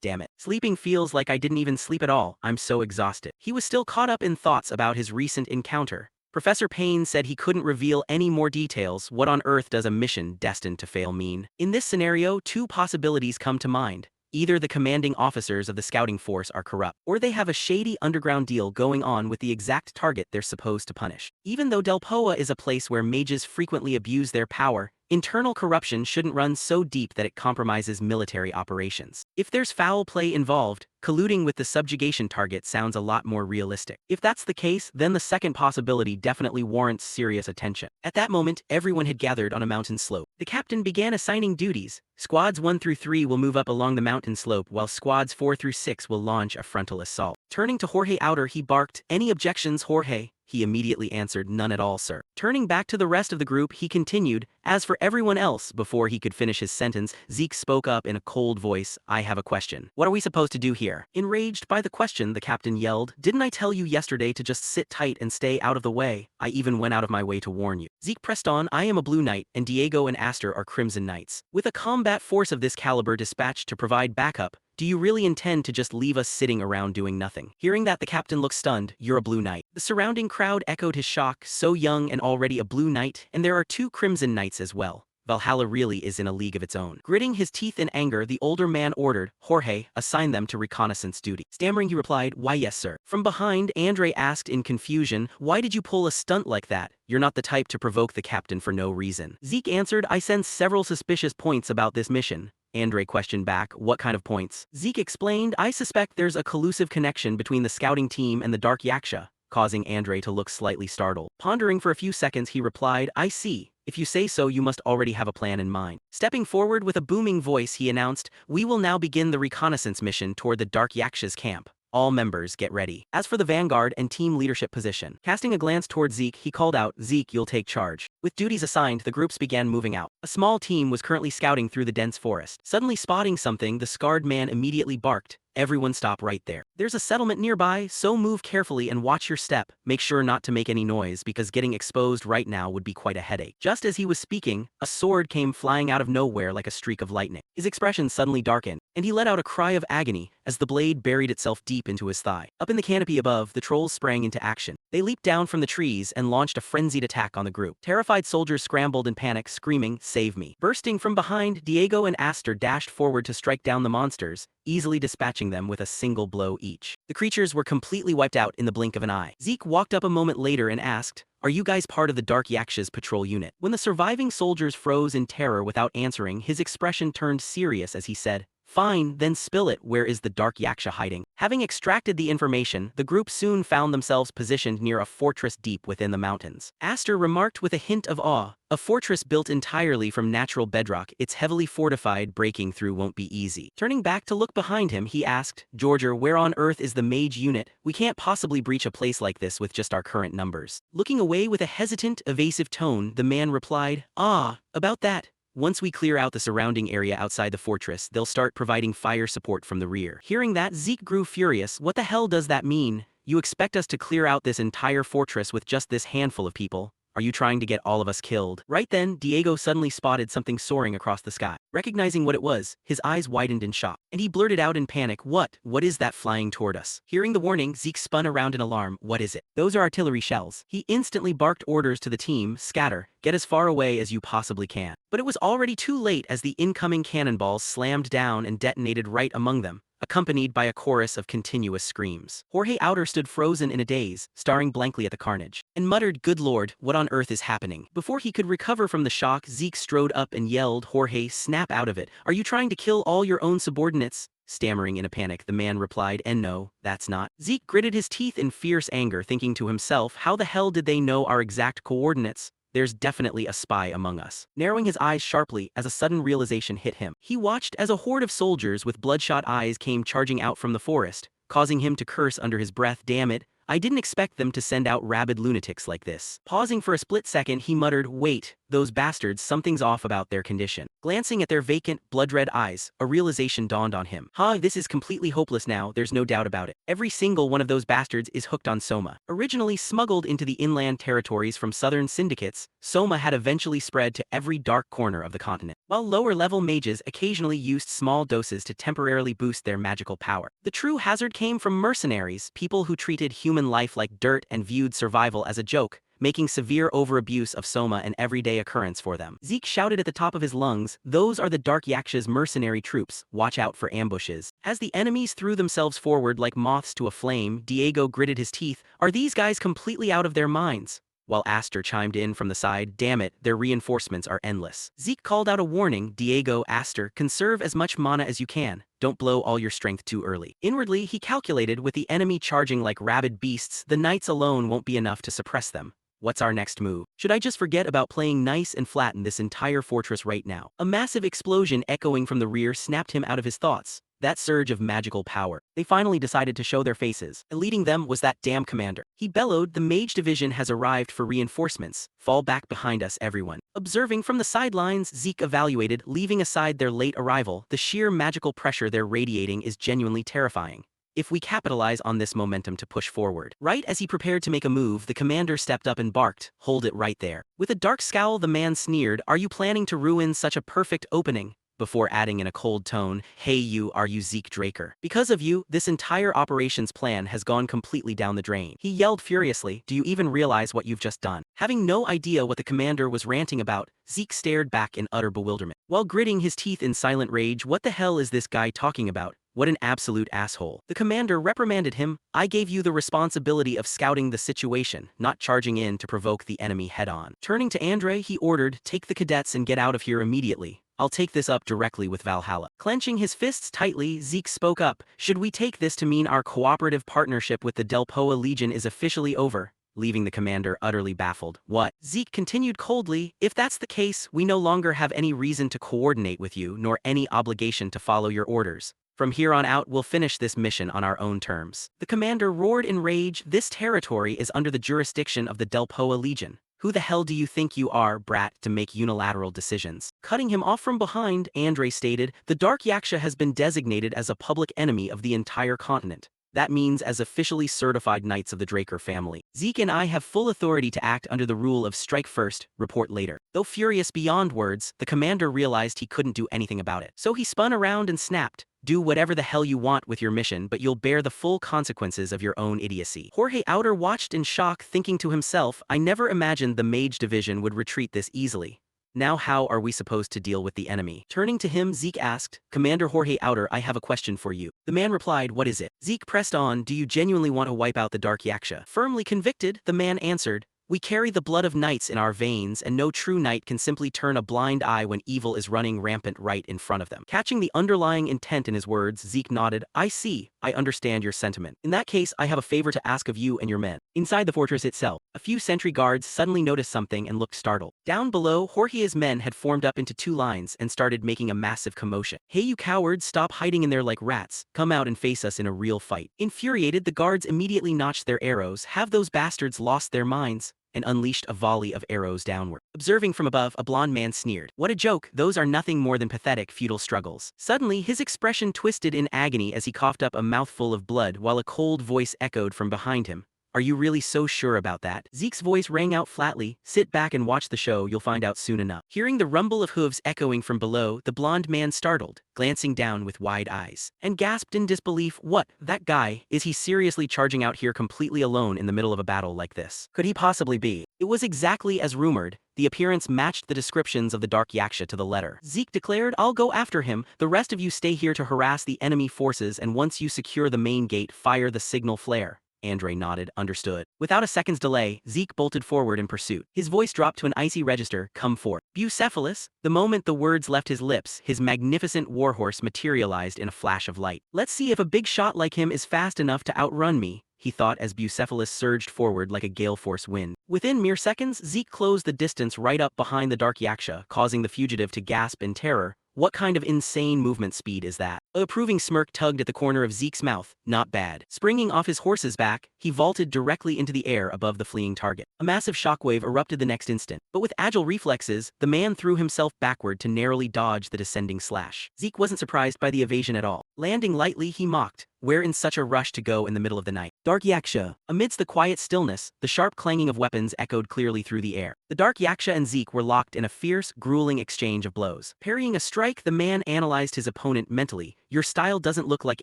[SPEAKER 1] Damn it. Sleeping feels like I didn't even sleep at all. I'm so exhausted. He was still caught up in thoughts about his recent encounter. Professor Payne said he couldn't reveal any more details. What on earth does a mission destined to fail mean? In this scenario, two possibilities come to mind. Either the commanding officers of the scouting force are corrupt, or they have a shady underground deal going on with the exact target they're supposed to punish. Even though Del Poa is a place where mages frequently abuse their power, internal corruption shouldn't run so deep that it compromises military operations. If there's foul play involved, colluding with the subjugation target sounds a lot more realistic. If that's the case, then the second possibility definitely warrants serious attention. At that moment, everyone had gathered on a mountain slope. The captain began assigning duties. Squads 1 through 3 will move up along the mountain slope, while squads 4 through 6 will launch a frontal assault. Turning to Jorge Outer, he barked, any objections, Jorge? he immediately answered, "None at all, sir." Turning back to the rest of the group, he continued, "As for everyone else," before he could finish his sentence, Zeke spoke up in a cold voice, "I have a question. What are we supposed to do here?" Enraged by the question, the captain yelled, "Didn't I tell you yesterday to just sit tight and stay out of the way? I even went out of my way to warn you." Zeke pressed on, "I am a Blue Knight, and Diego and Aster are Crimson Knights. With a combat force of this caliber dispatched to provide backup, do you really intend to just leave us sitting around doing nothing?" Hearing that, the captain looked stunned. "You're a Blue Knight." The surrounding crowd echoed his shock, so young and already a Blue Knight, and there are 2 Crimson Knights as well. Valhalla really is in a league of its own. Gritting his teeth in anger, the older man ordered, "Jorge, assign them to reconnaissance duty." Stammering, he replied, "Why, yes, sir." From behind, Andre asked in confusion, "Why did you pull a stunt like that? You're not the type to provoke the captain for no reason." Zeke answered, "I sense several suspicious points about this mission." Andre questioned back, "What kind of points?" Zeke explained, "I suspect there's a collusive connection between the scouting team and the Dark Yaksha," causing Andre to look slightly startled. Pondering for a few seconds, he replied, "I see. If you say so, you must already have a plan in mind." Stepping forward with a booming voice, he announced, "We will now begin the reconnaissance mission toward the Dark Yaksha's camp. All members get ready." As for the vanguard and team leadership position, casting a glance toward Zeke, he called out, "Zeke, you'll take charge." With duties assigned, the groups began moving out. A small team was currently scouting through the dense forest. Suddenly spotting something, the scarred man immediately barked, "Everyone stop right there. There's a settlement nearby, so move carefully and watch your step. Make sure not to make any noise because getting exposed right now would be quite a headache." Just as he was speaking, a sword came flying out of nowhere like a streak of lightning. His expression suddenly darkened, and he let out a cry of agony as the blade buried itself deep into his thigh. Up in the canopy above, the trolls sprang into action. They leaped down from the trees and launched a frenzied attack on the group. Terrified soldiers scrambled in panic, screaming, "Save me." Bursting from behind, Diego and Aster dashed forward to strike down the monsters, easily dispatching them with a single blow each. The creatures were completely wiped out in the blink of an eye. Zeke walked up a moment later and asked, "Are you guys part of the Dark Yaksha's patrol unit?" When the surviving soldiers froze in terror without answering, his expression turned serious as he said, "Fine, then spill it. Where is the Dark Yaksha hiding?" Having extracted the information, the group soon found themselves positioned near a fortress deep within the mountains. Aster remarked with a hint of awe, "A fortress built entirely from natural bedrock. It's heavily fortified. Breaking through won't be easy." Turning back to look behind him, he asked, "Georgia, where on earth is the mage unit? We can't possibly breach a place like this with just our current numbers." Looking away with a hesitant, evasive tone, the man replied, "About that. Once we clear out the surrounding area outside the fortress, they'll start providing fire support from the rear." Hearing that, Zeke grew furious. "What the hell does that mean? You expect us to clear out this entire fortress with just this handful of people? Are you trying to get all of us killed?" Right then, Diego suddenly spotted something soaring across the sky. Recognizing what it was, his eyes widened in shock, and he blurted out in panic, What is that flying toward us?" Hearing the warning, Zeke spun around in alarm. "What is it?" "Those are artillery shells." He instantly barked orders to the team, "Scatter, get as far away as you possibly can." But it was already too late as the incoming cannonballs slammed down and detonated right among them, accompanied by a chorus of continuous screams. Jorge Outer stood frozen in a daze, staring blankly at the carnage, and muttered, "Good lord, what on earth is happening?" Before he could recover from the shock, Zeke strode up and yelled, "Jorge, snap out of it. Are you trying to kill all your own subordinates?" Stammering in a panic, the man replied, "And no, that's not." Zeke gritted his teeth in fierce anger, thinking to himself, how the hell did they know our exact coordinates? There's definitely a spy among us. Narrowing his eyes sharply as a sudden realization hit him, he watched as a horde of soldiers with bloodshot eyes came charging out from the forest, causing him to curse under his breath, "Damn it, I didn't expect them to send out rabid lunatics like this." Pausing for a split second, he muttered, "Wait, those bastards, something's off about their condition." Glancing at their vacant, blood-red eyes, a realization dawned on him. This is completely hopeless now, there's no doubt about it. Every single one of those bastards is hooked on Soma. Originally smuggled into the inland territories from southern syndicates, Soma had eventually spread to every dark corner of the continent. While lower-level mages occasionally used small doses to temporarily boost their magical power, the true hazard came from mercenaries, people who treated human life like dirt and viewed survival as a joke, making severe overabuse of Soma an everyday occurrence for them. Zeke shouted at the top of his lungs, "Those are the Dark Yaksha's mercenary troops, watch out for ambushes." As the enemies threw themselves forward like moths to a flame, Diego gritted his teeth, "Are these guys completely out of their minds?" While Aster chimed in from the side, "Damn it, their reinforcements are endless." Zeke called out a warning, "Diego, Aster, conserve as much mana as you can. Don't blow all your strength too early." Inwardly, he calculated, with the enemy charging like rabid beasts, the knights alone won't be enough to suppress them. What's our next move? Should I just forget about playing nice and flatten this entire fortress right now? A massive explosion echoing from the rear snapped him out of his thoughts. That surge of magical power. They finally decided to show their faces, and leading them was that damn commander. He bellowed, "The mage division has arrived for reinforcements. Fall back behind us, everyone." Observing from the sidelines, Zeke evaluated, leaving aside their late arrival, the sheer magical pressure they're radiating is genuinely terrifying. If we capitalize on this momentum to push forward. Right as he prepared to make a move, the commander stepped up and barked, "Hold it right there." With a dark scowl, the man sneered, "Are you planning to ruin such a perfect opening?" Before adding in a cold tone, "Hey you, are you Zeke Draker? Because of you, this entire operations plan has gone completely down the drain." He yelled furiously, "Do you even realize what you've just done?" Having no idea what the commander was ranting about, Zeke stared back in utter bewilderment. While gritting his teeth in silent rage, "What the hell is this guy talking about? What an absolute asshole." The commander reprimanded him, "I gave you the responsibility of scouting the situation, not charging in to provoke the enemy head-on." Turning to Andre, he ordered, "Take the cadets and get out of here immediately. I'll take this up directly with Valhalla." Clenching his fists tightly, Zeke spoke up, "Should we take this to mean our cooperative partnership with the Delpoa Legion is officially over?" Leaving the commander utterly baffled. "What?" Zeke continued coldly, "If that's the case, we no longer have any reason to coordinate with you, nor any obligation to follow your orders. From here on out, we'll finish this mission on our own terms." The commander roared in rage, "This territory is under the jurisdiction of the Delpoa Legion. Who the hell do you think you are, brat, to make unilateral decisions?" Cutting him off from behind, Andre stated, "The Dark Yaksha has been designated as a public enemy of the entire continent. That means as officially certified knights of the Draker family. Zeke and I have full authority to act under the rule of strike first, report later." Though furious beyond words, the commander realized he couldn't do anything about it. So he spun around and snapped, "Do whatever the hell you want with your mission, but you'll bear the full consequences of your own idiocy." Jorge Outer watched in shock, thinking to himself, "I never imagined the mage division would retreat this easily. Now how are we supposed to deal with the enemy?" Turning to him, Zeke asked, "Commander Jorge Outer, I have a question for you." The man replied, "What is it?" Zeke pressed on, "Do you genuinely want to wipe out the Dark Yaksha?" Firmly convicted, the man answered, "We carry the blood of knights in our veins, and no true knight can simply turn a blind eye when evil is running rampant right in front of them." Catching the underlying intent in his words, Zeke nodded, "I see, I understand your sentiment. In that case, I have a favor to ask of you and your men." Inside the fortress itself, a few sentry guards suddenly noticed something and looked startled. Down below, Jorge's men had formed up into two lines and started making a massive commotion. "Hey you cowards, stop hiding in there like rats. Come out and face us in a real fight." Infuriated, the guards immediately notched their arrows. "Have those bastards lost their minds?" And unleashed a volley of arrows downward. Observing from above, a blond man sneered, "What a joke, those are nothing more than pathetic futile struggles." Suddenly, his expression twisted in agony as he coughed up a mouthful of blood while a cold voice echoed from behind him. "Are you really so sure about that?" Zeke's voice rang out flatly, "Sit back and watch the show, you'll find out soon enough." Hearing the rumble of hooves echoing from below, the blond man startled, glancing down with wide eyes, and gasped in disbelief, "What, that guy, is he seriously charging out here completely alone in the middle of a battle like this? Could he possibly be?" It was exactly as rumored. The appearance matched the descriptions of the Dark Yaksha to the letter. Zeke declared, "I'll go after him, the rest of you stay here to harass the enemy forces, and once you secure the main gate, fire the signal flare." Andre nodded, "Understood." Without a second's delay, Zeke bolted forward in pursuit. His voice dropped to an icy register, "Come forth." Bucephalus. The moment the words left his lips, his magnificent warhorse materialized in a flash of light. "Let's see if a big shot like him is fast enough to outrun me," he thought as Bucephalus surged forward like a gale-force wind. Within mere seconds, Zeke closed the distance right up behind the Dark Yaksha, causing the fugitive to gasp in terror. What kind of insane movement speed is that? A approving smirk tugged at the corner of Zeke's mouth. Not bad. Springing off his horse's back, he vaulted directly into the air above the fleeing target. A massive shockwave erupted the next instant, but with agile reflexes, the man threw himself backward to narrowly dodge the descending slash. Zeke wasn't surprised by the evasion at all. Landing lightly, he mocked, "Where in such a rush to go in the middle of the night?" Dark Yaksha. Amidst the quiet stillness, the sharp clanging of weapons echoed clearly through the air. The Dark Yaksha and Zeke were locked in a fierce, grueling exchange of blows. Parrying a strike, the man analyzed his opponent mentally. "Your style doesn't look like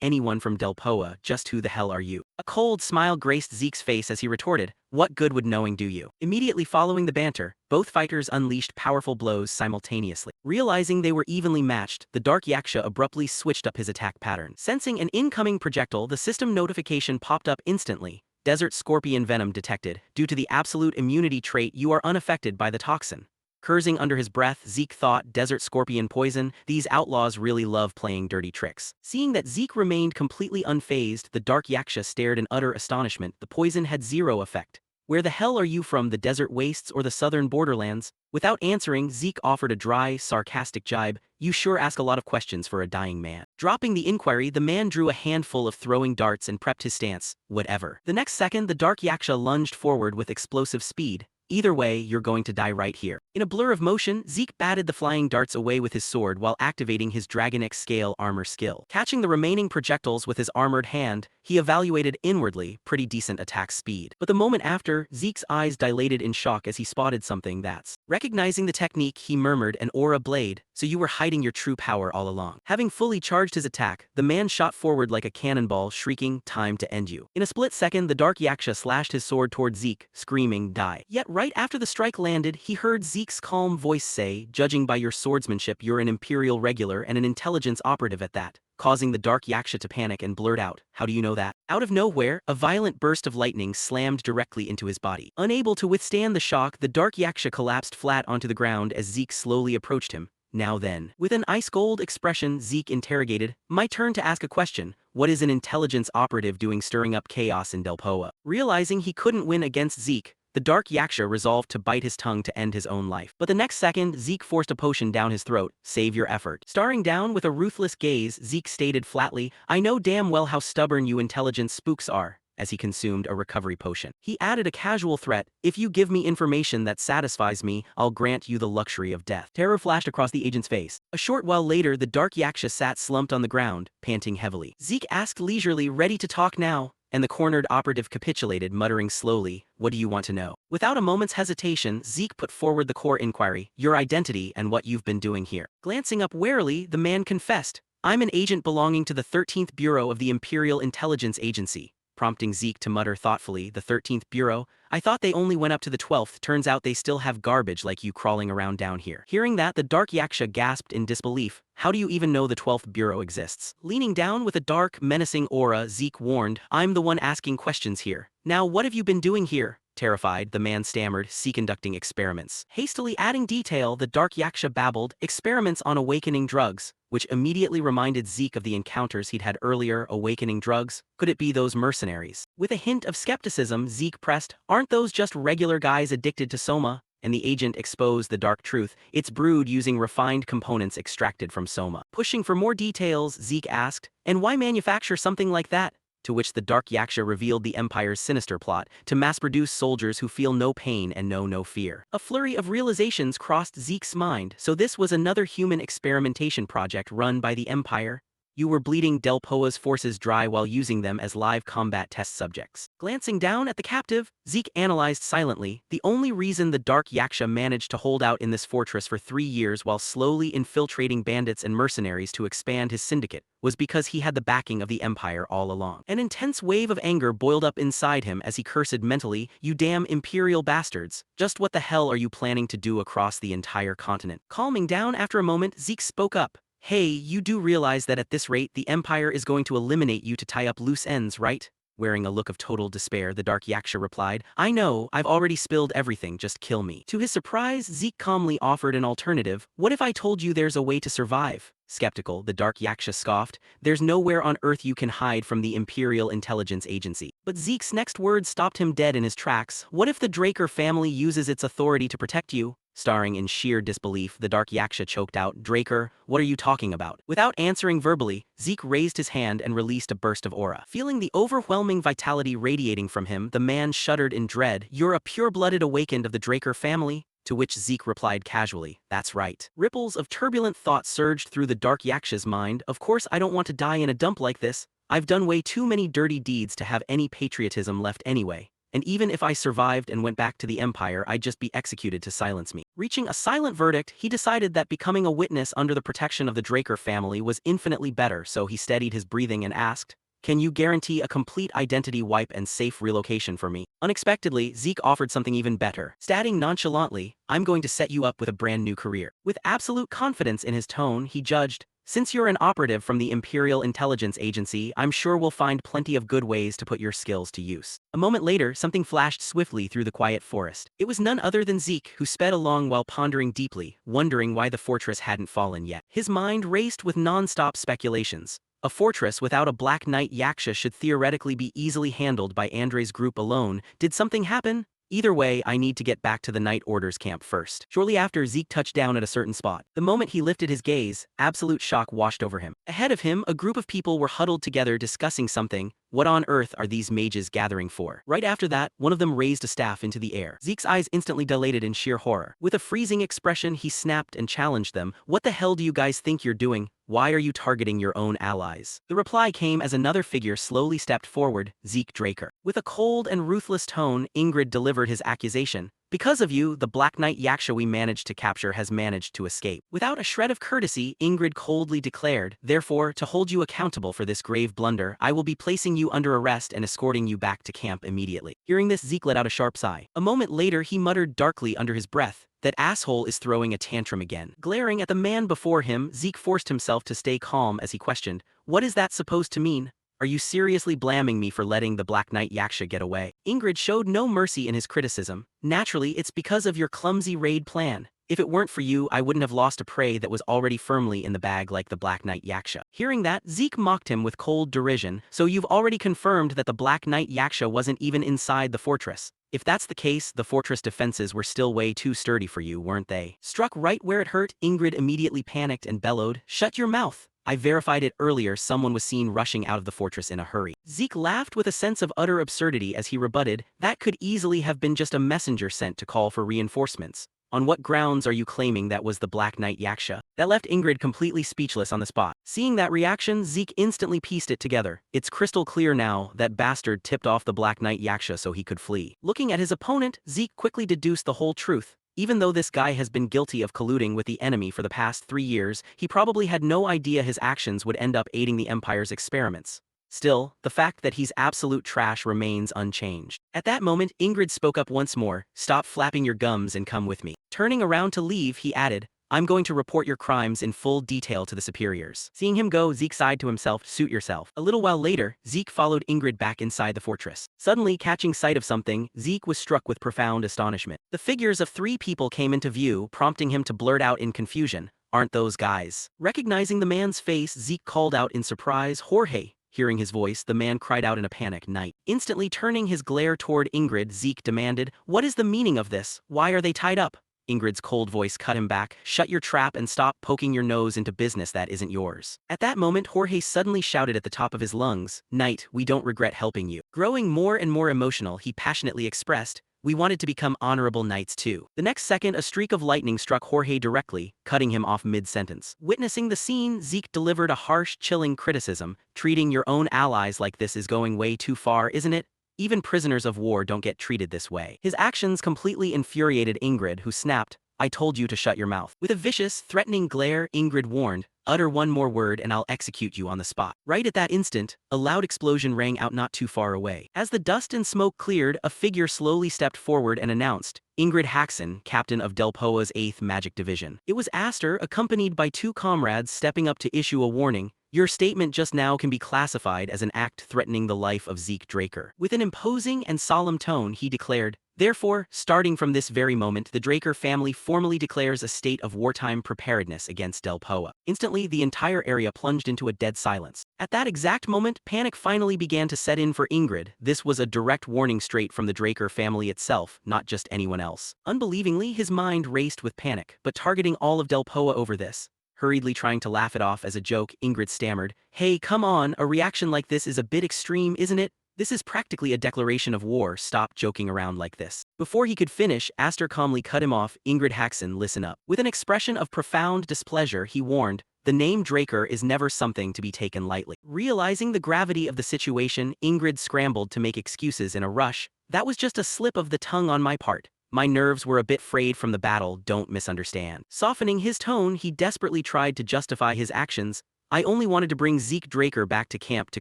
[SPEAKER 1] anyone from Delpoa, just who the hell are you?" A cold smile graced Zeke's face as he retorted, "What good would knowing do you?" Immediately following the banter, both fighters unleashed powerful blows simultaneously. Realizing they were evenly matched, the Dark Yaksha abruptly switched up his attack pattern. Sensing an incoming projectile, the system notification popped up instantly. "Desert scorpion venom detected. Due to the absolute immunity trait, you are unaffected by the toxin." Cursing under his breath, Zeke thought, "Desert scorpion poison, these outlaws really love playing dirty tricks." Seeing that Zeke remained completely unfazed, the Dark Yaksha stared in utter astonishment. The poison had zero effect. "Where the hell are you from, the desert wastes or the southern borderlands?" Without answering, Zeke offered a dry, sarcastic jibe, "You sure ask a lot of questions for a dying man." Dropping the inquiry, the man drew a handful of throwing darts and prepped his stance. Whatever. The next second, the dark yaksha lunged forward with explosive speed. Either way, you're going to die right here. In a blur of motion, Zeke batted the flying darts away with his sword while activating his Dragonic scale armor skill. Catching the remaining projectiles with his armored hand, he evaluated inwardly pretty decent attack speed. But the moment after, Zeke's eyes dilated in shock as he spotted something that's. Recognizing the technique, he murmured, an aura blade, so you were hiding your true power all along. Having fully charged his attack, the man shot forward like a cannonball, shrieking, time to end you. In a split second, the dark yaksha slashed his sword toward Zeke, screaming, die. Yet right after the strike landed, he heard Zeke's calm voice say, judging by your swordsmanship, you're an Imperial regular and an intelligence operative at that, causing the dark yaksha to panic and blurt out, how do you know that? Out of nowhere, a violent burst of lightning slammed directly into his body. Unable to withstand the shock, the dark yaksha collapsed flat onto the ground as Zeke slowly approached him. Now then. With an ice-cold expression, Zeke interrogated, my turn to ask a question. What is an intelligence operative doing stirring up chaos in Delpoa? Realizing he couldn't win against Zeke, the dark yaksha resolved to bite his tongue to end his own life. But the next second, Zeke forced a potion down his throat. Save your effort. Staring down with a ruthless gaze, Zeke stated flatly, I know damn well how stubborn you intelligence spooks are, as he consumed a recovery potion. He added a casual threat, if you give me information that satisfies me, I'll grant you the luxury of death. Terror flashed across the agent's face. A short while later, the dark yaksha sat slumped on the ground, panting heavily. Zeke asked leisurely, ready to talk now? And the cornered operative capitulated, muttering slowly, what do you want to know? Without a moment's hesitation, Zeke put forward the core inquiry, your identity and what you've been doing here. Glancing up warily, the man confessed, I'm an agent belonging to the 13th Bureau of the Imperial Intelligence Agency. Prompting Zeke to mutter thoughtfully, the 13th Bureau? I thought they only went up to the 12th, turns out they still have garbage like you crawling around down here. Hearing that, the dark yaksha gasped in disbelief. How do you even know the 12th Bureau exists? Leaning down with a dark, menacing aura, Zeke warned, I'm the one asking questions here. Now what have you been doing here? Terrified, the man stammered, conducting experiments. Hastily adding detail, the dark yaksha babbled, experiments on awakening drugs, which immediately reminded Zeke of the encounters he'd had earlier. Awakening drugs? Could it be those mercenaries? With a hint of skepticism, Zeke pressed, aren't those just regular guys addicted to soma? And the agent exposed the dark truth, it's brewed using refined components extracted from soma. Pushing for more details, Zeke asked, and why manufacture something like that? To which the dark yaksha revealed the Empire's sinister plot, to mass-produce soldiers who feel no pain and know no fear. A flurry of realizations crossed Zeke's mind, so this was another human experimentation project run by the Empire? You were bleeding Delpoa's forces dry while using them as live combat test subjects. Glancing down at the captive, Zeke analyzed silently, the only reason the dark yaksha managed to hold out in this fortress for 3 years while slowly infiltrating bandits and mercenaries to expand his syndicate was because he had the backing of the Empire all along. An intense wave of anger boiled up inside him as he cursed mentally, you damn Imperial bastards, just what the hell are you planning to do across the entire continent? Calming down after a moment, Zeke spoke up. Hey, you do realize that at this rate the Empire is going to eliminate you to tie up loose ends, right? Wearing a look of total despair, the dark yaksha replied, I know, I've already spilled everything, just kill me. To his surprise, Zeke calmly offered an alternative, what if I told you there's a way to survive? Skeptical, the dark yaksha scoffed, there's nowhere on Earth you can hide from the Imperial Intelligence Agency. But Zeke's next words stopped him dead in his tracks, what if the Draker family uses its authority to protect you? Staring in sheer disbelief, the dark yaksha choked out, Draker, what are you talking about? Without answering verbally, Zeke raised his hand and released a burst of aura. Feeling the overwhelming vitality radiating from him, the man shuddered in dread, you're a pure-blooded awakened of the Draker family? To which Zeke replied casually, that's right. Ripples of turbulent thought surged through the dark yaksha's mind, of course I don't want to die in a dump like this. I've done way too many dirty deeds to have any patriotism left anyway. And even if I survived and went back to the Empire, I'd just be executed to silence me. Reaching a silent verdict, he decided that becoming a witness under the protection of the Draker family was infinitely better, so he steadied his breathing and asked, can you guarantee a complete identity wipe and safe relocation for me? Unexpectedly, Zeke offered something even better. Stating nonchalantly, I'm going to set you up with a brand new career. With absolute confidence in his tone, he judged, since you're an operative from the Imperial Intelligence Agency, I'm sure we'll find plenty of good ways to put your skills to use. A moment later, something flashed swiftly through the quiet forest. It was none other than Zeke, who sped along while pondering deeply, wondering why the fortress hadn't fallen yet. His mind raced with non-stop speculations. A fortress without a Black Knight Yaksha should theoretically be easily handled by Andre's group alone. Did something happen? Either way, I need to get back to the night orders camp first. Shortly after, Zeke touched down at a certain spot. The moment he lifted his gaze, absolute shock washed over him. Ahead of him, a group of people were huddled together discussing something. What on earth are these mages gathering for? Right after that, one of them raised a staff into the air. Zeke's eyes instantly dilated in sheer horror. With a freezing expression, he snapped and challenged them. What the hell do you guys think you're doing? Why are you targeting your own allies? The reply came as another figure slowly stepped forward, Zeke Draker. With a cold and ruthless tone, Ingrid delivered his accusation. Because of you, the Black Knight Yaksha we managed to capture has managed to escape. Without a shred of courtesy, Ingrid coldly declared, therefore, to hold you accountable for this grave blunder, I will be placing you under arrest and escorting you back to camp immediately. Hearing this, Zeke let out a sharp sigh. A moment later, he muttered darkly under his breath, that asshole is throwing a tantrum again. Glaring at the man before him, Zeke forced himself to stay calm as he questioned, what is that supposed to mean? Are you seriously blaming me for letting the Black Knight Yaksha get away? Ingrid showed no mercy in his criticism. Naturally, it's because of your clumsy raid plan. If it weren't for you, I wouldn't have lost a prey that was already firmly in the bag like the Black Knight Yaksha. Hearing that, Zeke mocked him with cold derision. So you've already confirmed that the Black Knight Yaksha wasn't even inside the fortress. If that's the case, the fortress defenses were still way too sturdy for you, weren't they? Struck right where it hurt, Ingrid immediately panicked and bellowed, shut your mouth. I verified it earlier, someone was seen rushing out of the fortress in a hurry. Zeke laughed with a sense of utter absurdity as he rebutted, that could easily have been just a messenger sent to call for reinforcements. On what grounds are you claiming that was the Black Knight Yaksha? That left Ingrid completely speechless on the spot. Seeing that reaction, Zeke instantly pieced it together. It's crystal clear now, that bastard tipped off the Black Knight Yaksha so he could flee. Looking at his opponent, Zeke quickly deduced the whole truth. Even though this guy has been guilty of colluding with the enemy for the past 3 years, he probably had no idea his actions would end up aiding the Empire's experiments. Still, the fact that he's absolute trash remains unchanged. At that moment, Ingrid spoke up once more, stop flapping your gums and come with me. Turning around to leave, he added, I'm going to report your crimes in full detail to the superiors. Seeing him go, Zeke sighed to himself, suit yourself. A little while later, Zeke followed Ingrid back inside the fortress. Suddenly, catching sight of something, Zeke was struck with profound astonishment. The figures of 3 people came into view, prompting him to blurt out in confusion, aren't those guys? Recognizing the man's face, Zeke called out in surprise, Jorge. Hearing his voice, the man cried out in a panic, Knight. Instantly turning his glare toward Ingrid, Zeke demanded, what is the meaning of this? Why are they tied up? Ingrid's cold voice cut him back, shut your trap and stop poking your nose into business that isn't yours. At that moment, Jorge suddenly shouted at the top of his lungs, Knight, we don't regret helping you. Growing more and more emotional, he passionately expressed, we wanted to become honorable knights too. The next second, a streak of lightning struck Jorge directly, cutting him off mid-sentence. Witnessing the scene, Zeke delivered a harsh, chilling criticism, treating your own allies like this is going way too far, isn't it? Even prisoners of war don't get treated this way. His actions completely infuriated Ingrid, who snapped, I told you to shut your mouth. With a vicious, threatening glare, Ingrid warned, utter one more word and I'll execute you on the spot. Right at that instant, a loud explosion rang out not too far away. As the dust and smoke cleared, a figure slowly stepped forward and announced, Ingrid Haxon, captain of Delpoa's 8th Magic Division. It was Aster, accompanied by 2 comrades, stepping up to issue a warning. Your statement just now can be classified as an act threatening the life of Zeke Draker. With an imposing and solemn tone, he declared, therefore, starting from this very moment, the Draker family formally declares a state of wartime preparedness against Delpoa. Instantly, the entire area plunged into a dead silence. At that exact moment, panic finally began to set in for Ingrid. This was a direct warning straight from the Draker family itself, not just anyone else. Unbelievingly, his mind raced with panic, but targeting all of Delpoa over this. Hurriedly trying to laugh it off as a joke, Ingrid stammered, hey, come on, a reaction like this is a bit extreme, isn't it? This is practically a declaration of war, stop joking around like this. Before he could finish, Aster calmly cut him off, Ingrid Haxon, listen up. With an expression of profound displeasure, he warned, the name Draker is never something to be taken lightly. Realizing the gravity of the situation, Ingrid scrambled to make excuses in a rush, that was just a slip of the tongue on my part. My nerves were a bit frayed from the battle, don't misunderstand. Softening his tone, he desperately tried to justify his actions. I only wanted to bring Zeke Draker back to camp to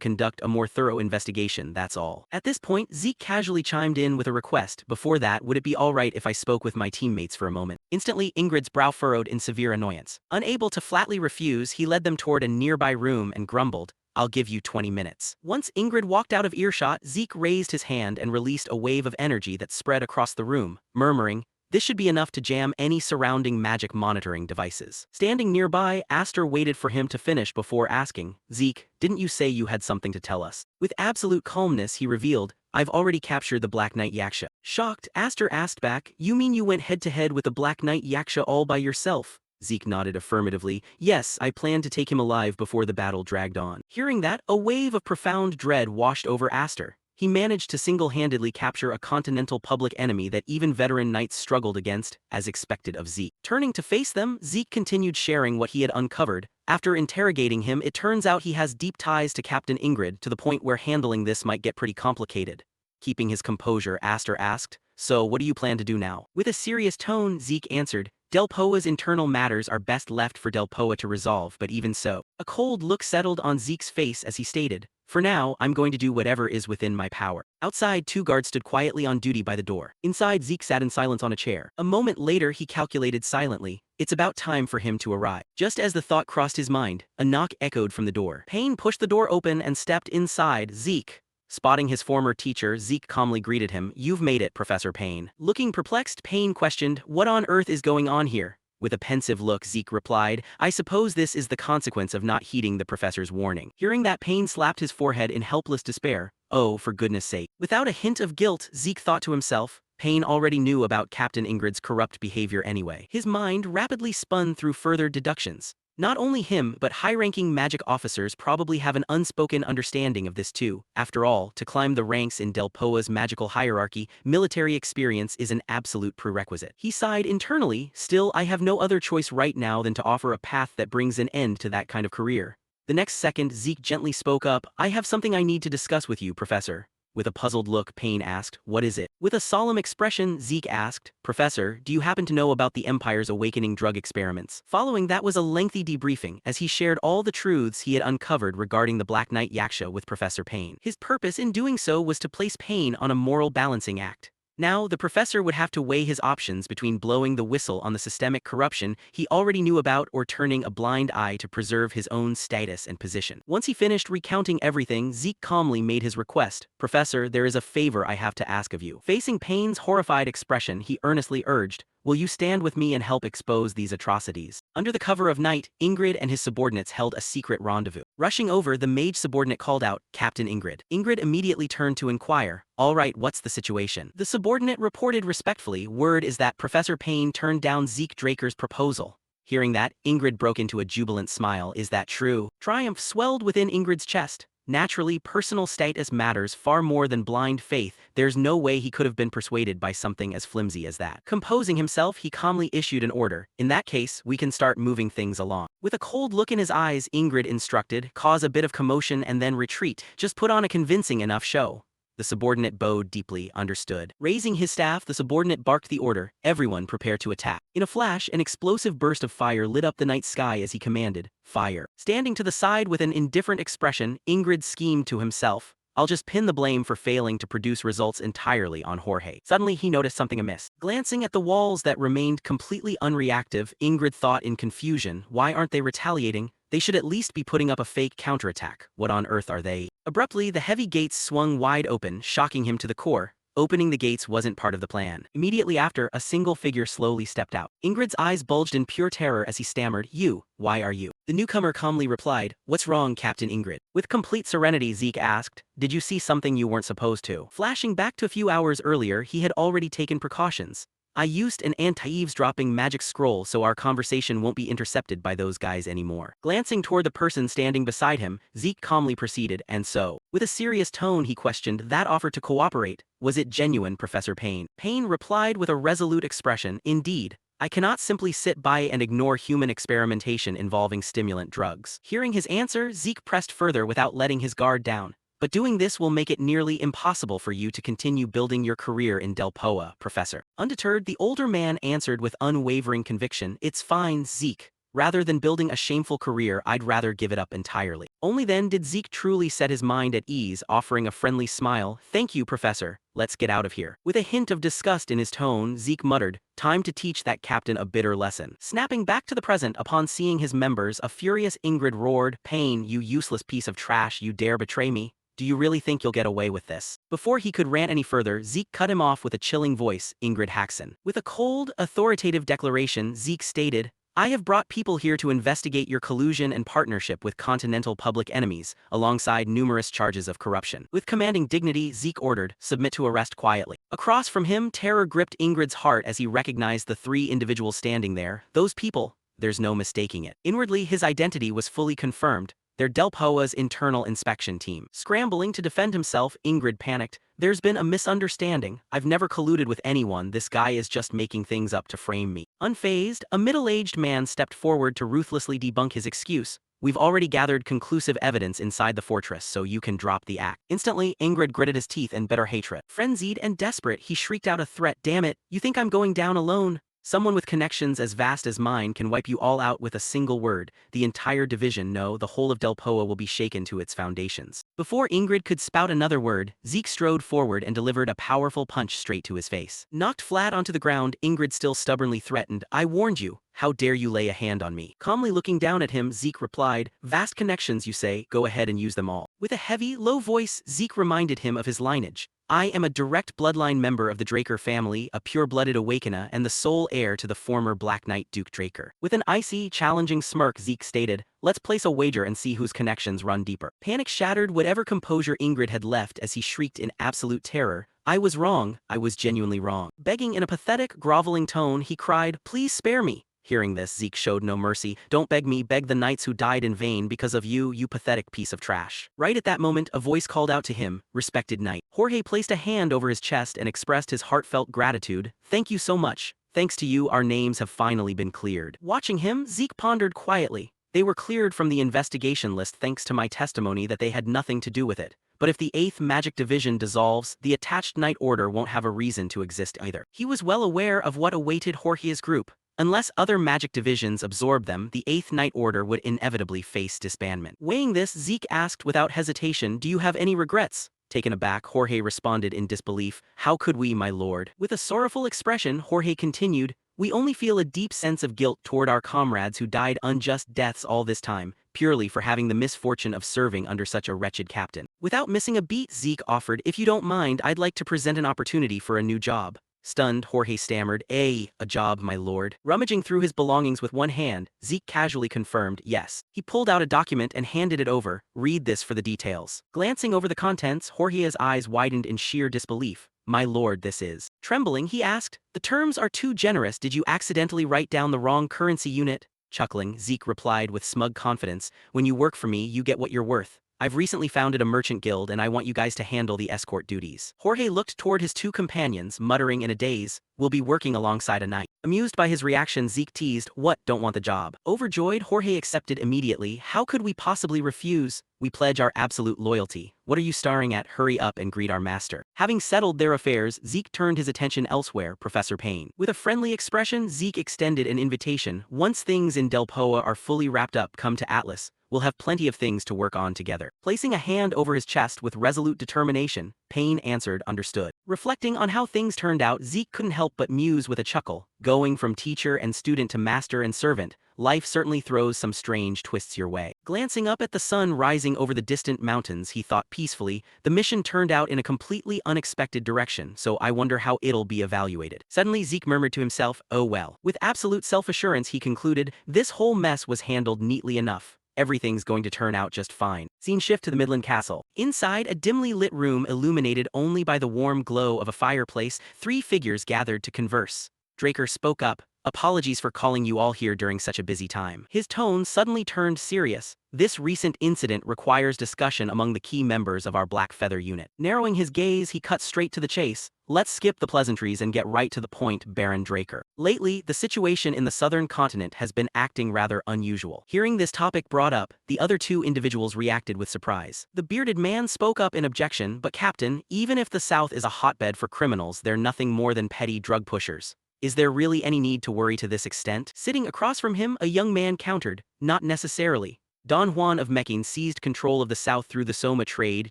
[SPEAKER 1] conduct a more thorough investigation, that's all. At this point, Zeke casually chimed in with a request. Before that, would it be alright if I spoke with my teammates for a moment? Instantly, Ingrid's brow furrowed in severe annoyance. Unable to flatly refuse, he led them toward a nearby room and grumbled, I'll give you 20 minutes. Once Ingrid walked out of earshot, Zeke raised his hand and released a wave of energy that spread across the room, murmuring, this should be enough to jam any surrounding magic monitoring devices. Standing nearby, Aster waited for him to finish before asking, Zeke, didn't you say you had something to tell us? With absolute calmness, he revealed, I've already captured the Black Knight Yaksha. Shocked, Aster asked back, you mean you went head-to-head with the Black Knight Yaksha all by yourself? Zeke nodded affirmatively. Yes, I planned to take him alive before the battle dragged on. Hearing that, a wave of profound dread washed over Aster. He managed to single-handedly capture a continental public enemy that even veteran knights struggled against, as expected of Zeke. Turning to face them, Zeke continued sharing what he had uncovered. After interrogating him, it turns out he has deep ties to Captain Ingrid, to the point where handling this might get pretty complicated. Keeping his composure, Aster asked, so what do you plan to do now? With a serious tone, Zeke answered, Delpoa's internal matters are best left for Delpoa to resolve, but even so. A cold look settled on Zeke's face as he stated, for now, I'm going to do whatever is within my power. Outside, 2 guards stood quietly on duty by the door. Inside, Zeke sat in silence on a chair. A moment later, he calculated silently, it's about time for him to arrive. Just as the thought crossed his mind, a knock echoed from the door. Payne pushed the door open and stepped inside. Zeke. Spotting his former teacher, Zeke calmly greeted him, you've made it, Professor Payne. Looking perplexed, Payne questioned, what on earth is going on here? With a pensive look, Zeke replied, I suppose this is the consequence of not heeding the professor's warning. Hearing that, Payne slapped his forehead in helpless despair. Oh, for goodness sake. Without a hint of guilt, Zeke thought to himself, Payne already knew about Captain Ingrid's corrupt behavior anyway. His mind rapidly spun through further deductions. Not only him, but high-ranking magic officers probably have an unspoken understanding of this too. After all, to climb the ranks in Delpoa's magical hierarchy, military experience is an absolute prerequisite. He sighed internally, still I have no other choice right now than to offer a path that brings an end to that kind of career. The next second, Zeke gently spoke up, I have something I need to discuss with you, Professor. With a puzzled look, Payne asked, what is it? With a solemn expression, Zeke asked, Professor, do you happen to know about the Empire's awakening drug experiments? Following that was a lengthy debriefing, as he shared all the truths he had uncovered regarding the Black Knight Yaksha with Professor Payne. His purpose in doing so was to place Payne on a moral balancing act. Now, the professor would have to weigh his options between blowing the whistle on the systemic corruption he already knew about or turning a blind eye to preserve his own status and position. Once he finished recounting everything, Zeke calmly made his request. Professor, there is a favor I have to ask of you. Facing Payne's horrified expression, he earnestly urged, will you stand with me and help expose these atrocities? Under the cover of night, Ingrid and his subordinates held a secret rendezvous. Rushing over, the mage subordinate called out, Captain Ingrid. Ingrid immediately turned to inquire, all right, what's the situation? The subordinate reported respectfully, word is that Professor Payne turned down Zeke Draker's proposal. Hearing that, Ingrid broke into a jubilant smile, is that true? Triumph swelled within Ingrid's chest. Naturally, personal status matters far more than blind faith. There's no way he could have been persuaded by something as flimsy as that. Composing himself, he calmly issued an order. In that case, we can start moving things along. With a cold look in his eyes, Ingrid instructed, cause a bit of commotion and then retreat. Just put on a convincing enough show. The subordinate bowed deeply, understood. Raising his staff, the subordinate barked the order, everyone prepare to attack. In a flash, an explosive burst of fire lit up the night sky as he commanded, fire. Standing to the side with an indifferent expression, Ingrid schemed to himself, I'll just pin the blame for failing to produce results entirely on Jorge. Suddenly he noticed something amiss. Glancing at the walls that remained completely unreactive, Ingrid thought in confusion, why aren't they retaliating? They should at least be putting up a fake counterattack. What on earth are they? Abruptly, the heavy gates swung wide open, shocking him to the core. Opening the gates wasn't part of the plan. Immediately after, a single figure slowly stepped out. Ingrid's eyes bulged in pure terror as he stammered, you, why are you? The newcomer calmly replied, what's wrong, Captain Ingrid? With complete serenity, Zeke asked, did you see something you weren't supposed to? Flashing back to a few hours earlier, he had already taken precautions. I used an anti-eavesdropping magic scroll so our conversation won't be intercepted by those guys anymore. Glancing toward the person standing beside him, Zeke calmly proceeded, and so. With a serious tone he questioned, that offer to cooperate, was it genuine, Professor Payne? Payne replied with a resolute expression, indeed. I cannot simply sit by and ignore human experimentation involving stimulant drugs. Hearing his answer, Zeke pressed further without letting his guard down. But doing this will make it nearly impossible for you to continue building your career in Delpoa, Professor. Undeterred, the older man answered with unwavering conviction, it's fine, Zeke. Rather than building a shameful career, I'd rather give it up entirely. Only then did Zeke truly set his mind at ease, offering a friendly smile, thank you, Professor. Let's get out of here. With a hint of disgust in his tone, Zeke muttered, time to teach that captain a bitter lesson. Snapping back to the present upon seeing his members, a furious Ingrid roared, Payne, you useless piece of trash, you dare betray me? Do you really think you'll get away with this? Before he could rant any further, Zeke cut him off with a chilling voice, Ingrid Haxon. With a cold, authoritative declaration, Zeke stated, I have brought people here to investigate your collusion and partnership with continental public enemies, alongside numerous charges of corruption. With commanding dignity, Zeke ordered, submit to arrest quietly. Across from him, terror gripped Ingrid's heart as he recognized the three individuals standing there. Those people, there's no mistaking it. Inwardly, his identity was fully confirmed. They're Delpoa's internal inspection team. Scrambling to defend himself, Ingrid panicked. There's been a misunderstanding. I've never colluded with anyone. This guy is just making things up to frame me. Unfazed, a middle-aged man stepped forward to ruthlessly debunk his excuse. We've already gathered conclusive evidence inside the fortress, so you can drop the act. Instantly, Ingrid gritted his teeth in bitter hatred. Frenzied and desperate, he shrieked out a threat. Damn it, you think I'm going down alone? Someone with connections as vast as mine can wipe you all out with a single word. The entire division, no, the whole of Delpoa will be shaken to its foundations. Before Ingrid could spout another word, Zeke strode forward and delivered a powerful punch straight to his face. Knocked flat onto the ground, Ingrid still stubbornly threatened, I warned you. How dare you lay a hand on me? Calmly looking down at him, Zeke replied, vast connections you say, go ahead and use them all. With a heavy, low voice, Zeke reminded him of his lineage. I am a direct bloodline member of the Draker family, a pure-blooded Awakener, and the sole heir to the former Black Knight Duke Draker. With an icy, challenging smirk, Zeke stated, let's place a wager and see whose connections run deeper. Panic shattered whatever composure Ingrid had left as he shrieked in absolute terror, I was wrong, I was genuinely wrong. Begging in a pathetic, groveling tone, he cried, please spare me. Hearing this, Zeke showed no mercy. Don't beg me, beg the knights who died in vain because of you, you pathetic piece of trash. Right at that moment, a voice called out to him, respected knight. Jorge placed a hand over his chest and expressed his heartfelt gratitude. Thank you so much. Thanks to you, our names have finally been cleared. Watching him, Zeke pondered quietly. They were cleared from the investigation list thanks to my testimony that they had nothing to do with it. But if the 8th Magic Division dissolves, the attached Knight Order won't have a reason to exist either. He was well aware of what awaited Jorge's group. Unless other magic divisions absorbed them, the 8th Knight Order would inevitably face disbandment. Weighing this, Zeke asked without hesitation, do you have any regrets? Taken aback, Jorge responded in disbelief, how could we, my lord? With a sorrowful expression, Jorge continued, we only feel a deep sense of guilt toward our comrades who died unjust deaths all this time, purely for having the misfortune of serving under such a wretched captain. Without missing a beat, Zeke offered, if you don't mind, I'd like to present an opportunity for a new job. Stunned, Jorge stammered, a job, my lord. Rummaging through his belongings with one hand, Zeke casually confirmed, yes. He pulled out a document and handed it over, read this for the details. Glancing over the contents, Jorge's eyes widened in sheer disbelief. My lord, this is. Trembling, he asked, the terms are too generous, did you accidentally write down the wrong currency unit? Chuckling, Zeke replied with smug confidence, when you work for me, you get what you're worth. I've recently founded a merchant guild and I want you guys to handle the escort duties. Jorge looked toward his two companions, muttering in a daze, we'll be working alongside a knight. Amused by his reaction, Zeke teased, what, don't want the job? Overjoyed, Jorge accepted immediately, how could we possibly refuse? We pledge our absolute loyalty. What are you staring at? Hurry up and greet our master. Having settled their affairs, Zeke turned his attention elsewhere, Professor Payne. With a friendly expression, Zeke extended an invitation. Once things in Delpoa are fully wrapped up, come to Atlas. We'll have plenty of things to work on together. Placing a hand over his chest with resolute determination, Payne answered, understood. Reflecting on how things turned out, Zeke couldn't help but muse with a chuckle. Going from teacher and student to master and servant, life certainly throws some strange twists your way. Glancing up at the sun rising over the distant mountains, he thought peacefully, the mission turned out in a completely unexpected direction, so I wonder how it'll be evaluated. Suddenly, Zeke murmured to himself, oh well. With absolute self-assurance, he concluded, this whole mess was handled neatly enough. Everything's going to turn out just fine. Scene shift to the Midland Castle. Inside a dimly lit room illuminated only by the warm glow of a fireplace, three figures gathered to converse. Draker spoke up, apologies for calling you all here during such a busy time. His tone suddenly turned serious. This recent incident requires discussion among the key members of our Black Feather unit. Narrowing his gaze, he cut straight to the chase. Let's skip the pleasantries and get right to the point, Baron Draker. Lately, the situation in the southern continent has been acting rather unusual. Hearing this topic brought up, the other two individuals reacted with surprise. The bearded man spoke up in objection, but Captain, even if the South is a hotbed for criminals, they're nothing more than petty drug pushers. Is there really any need to worry to this extent? Sitting across from him, a young man countered, not necessarily. Don Juan of Mecking seized control of the South through the Soma trade,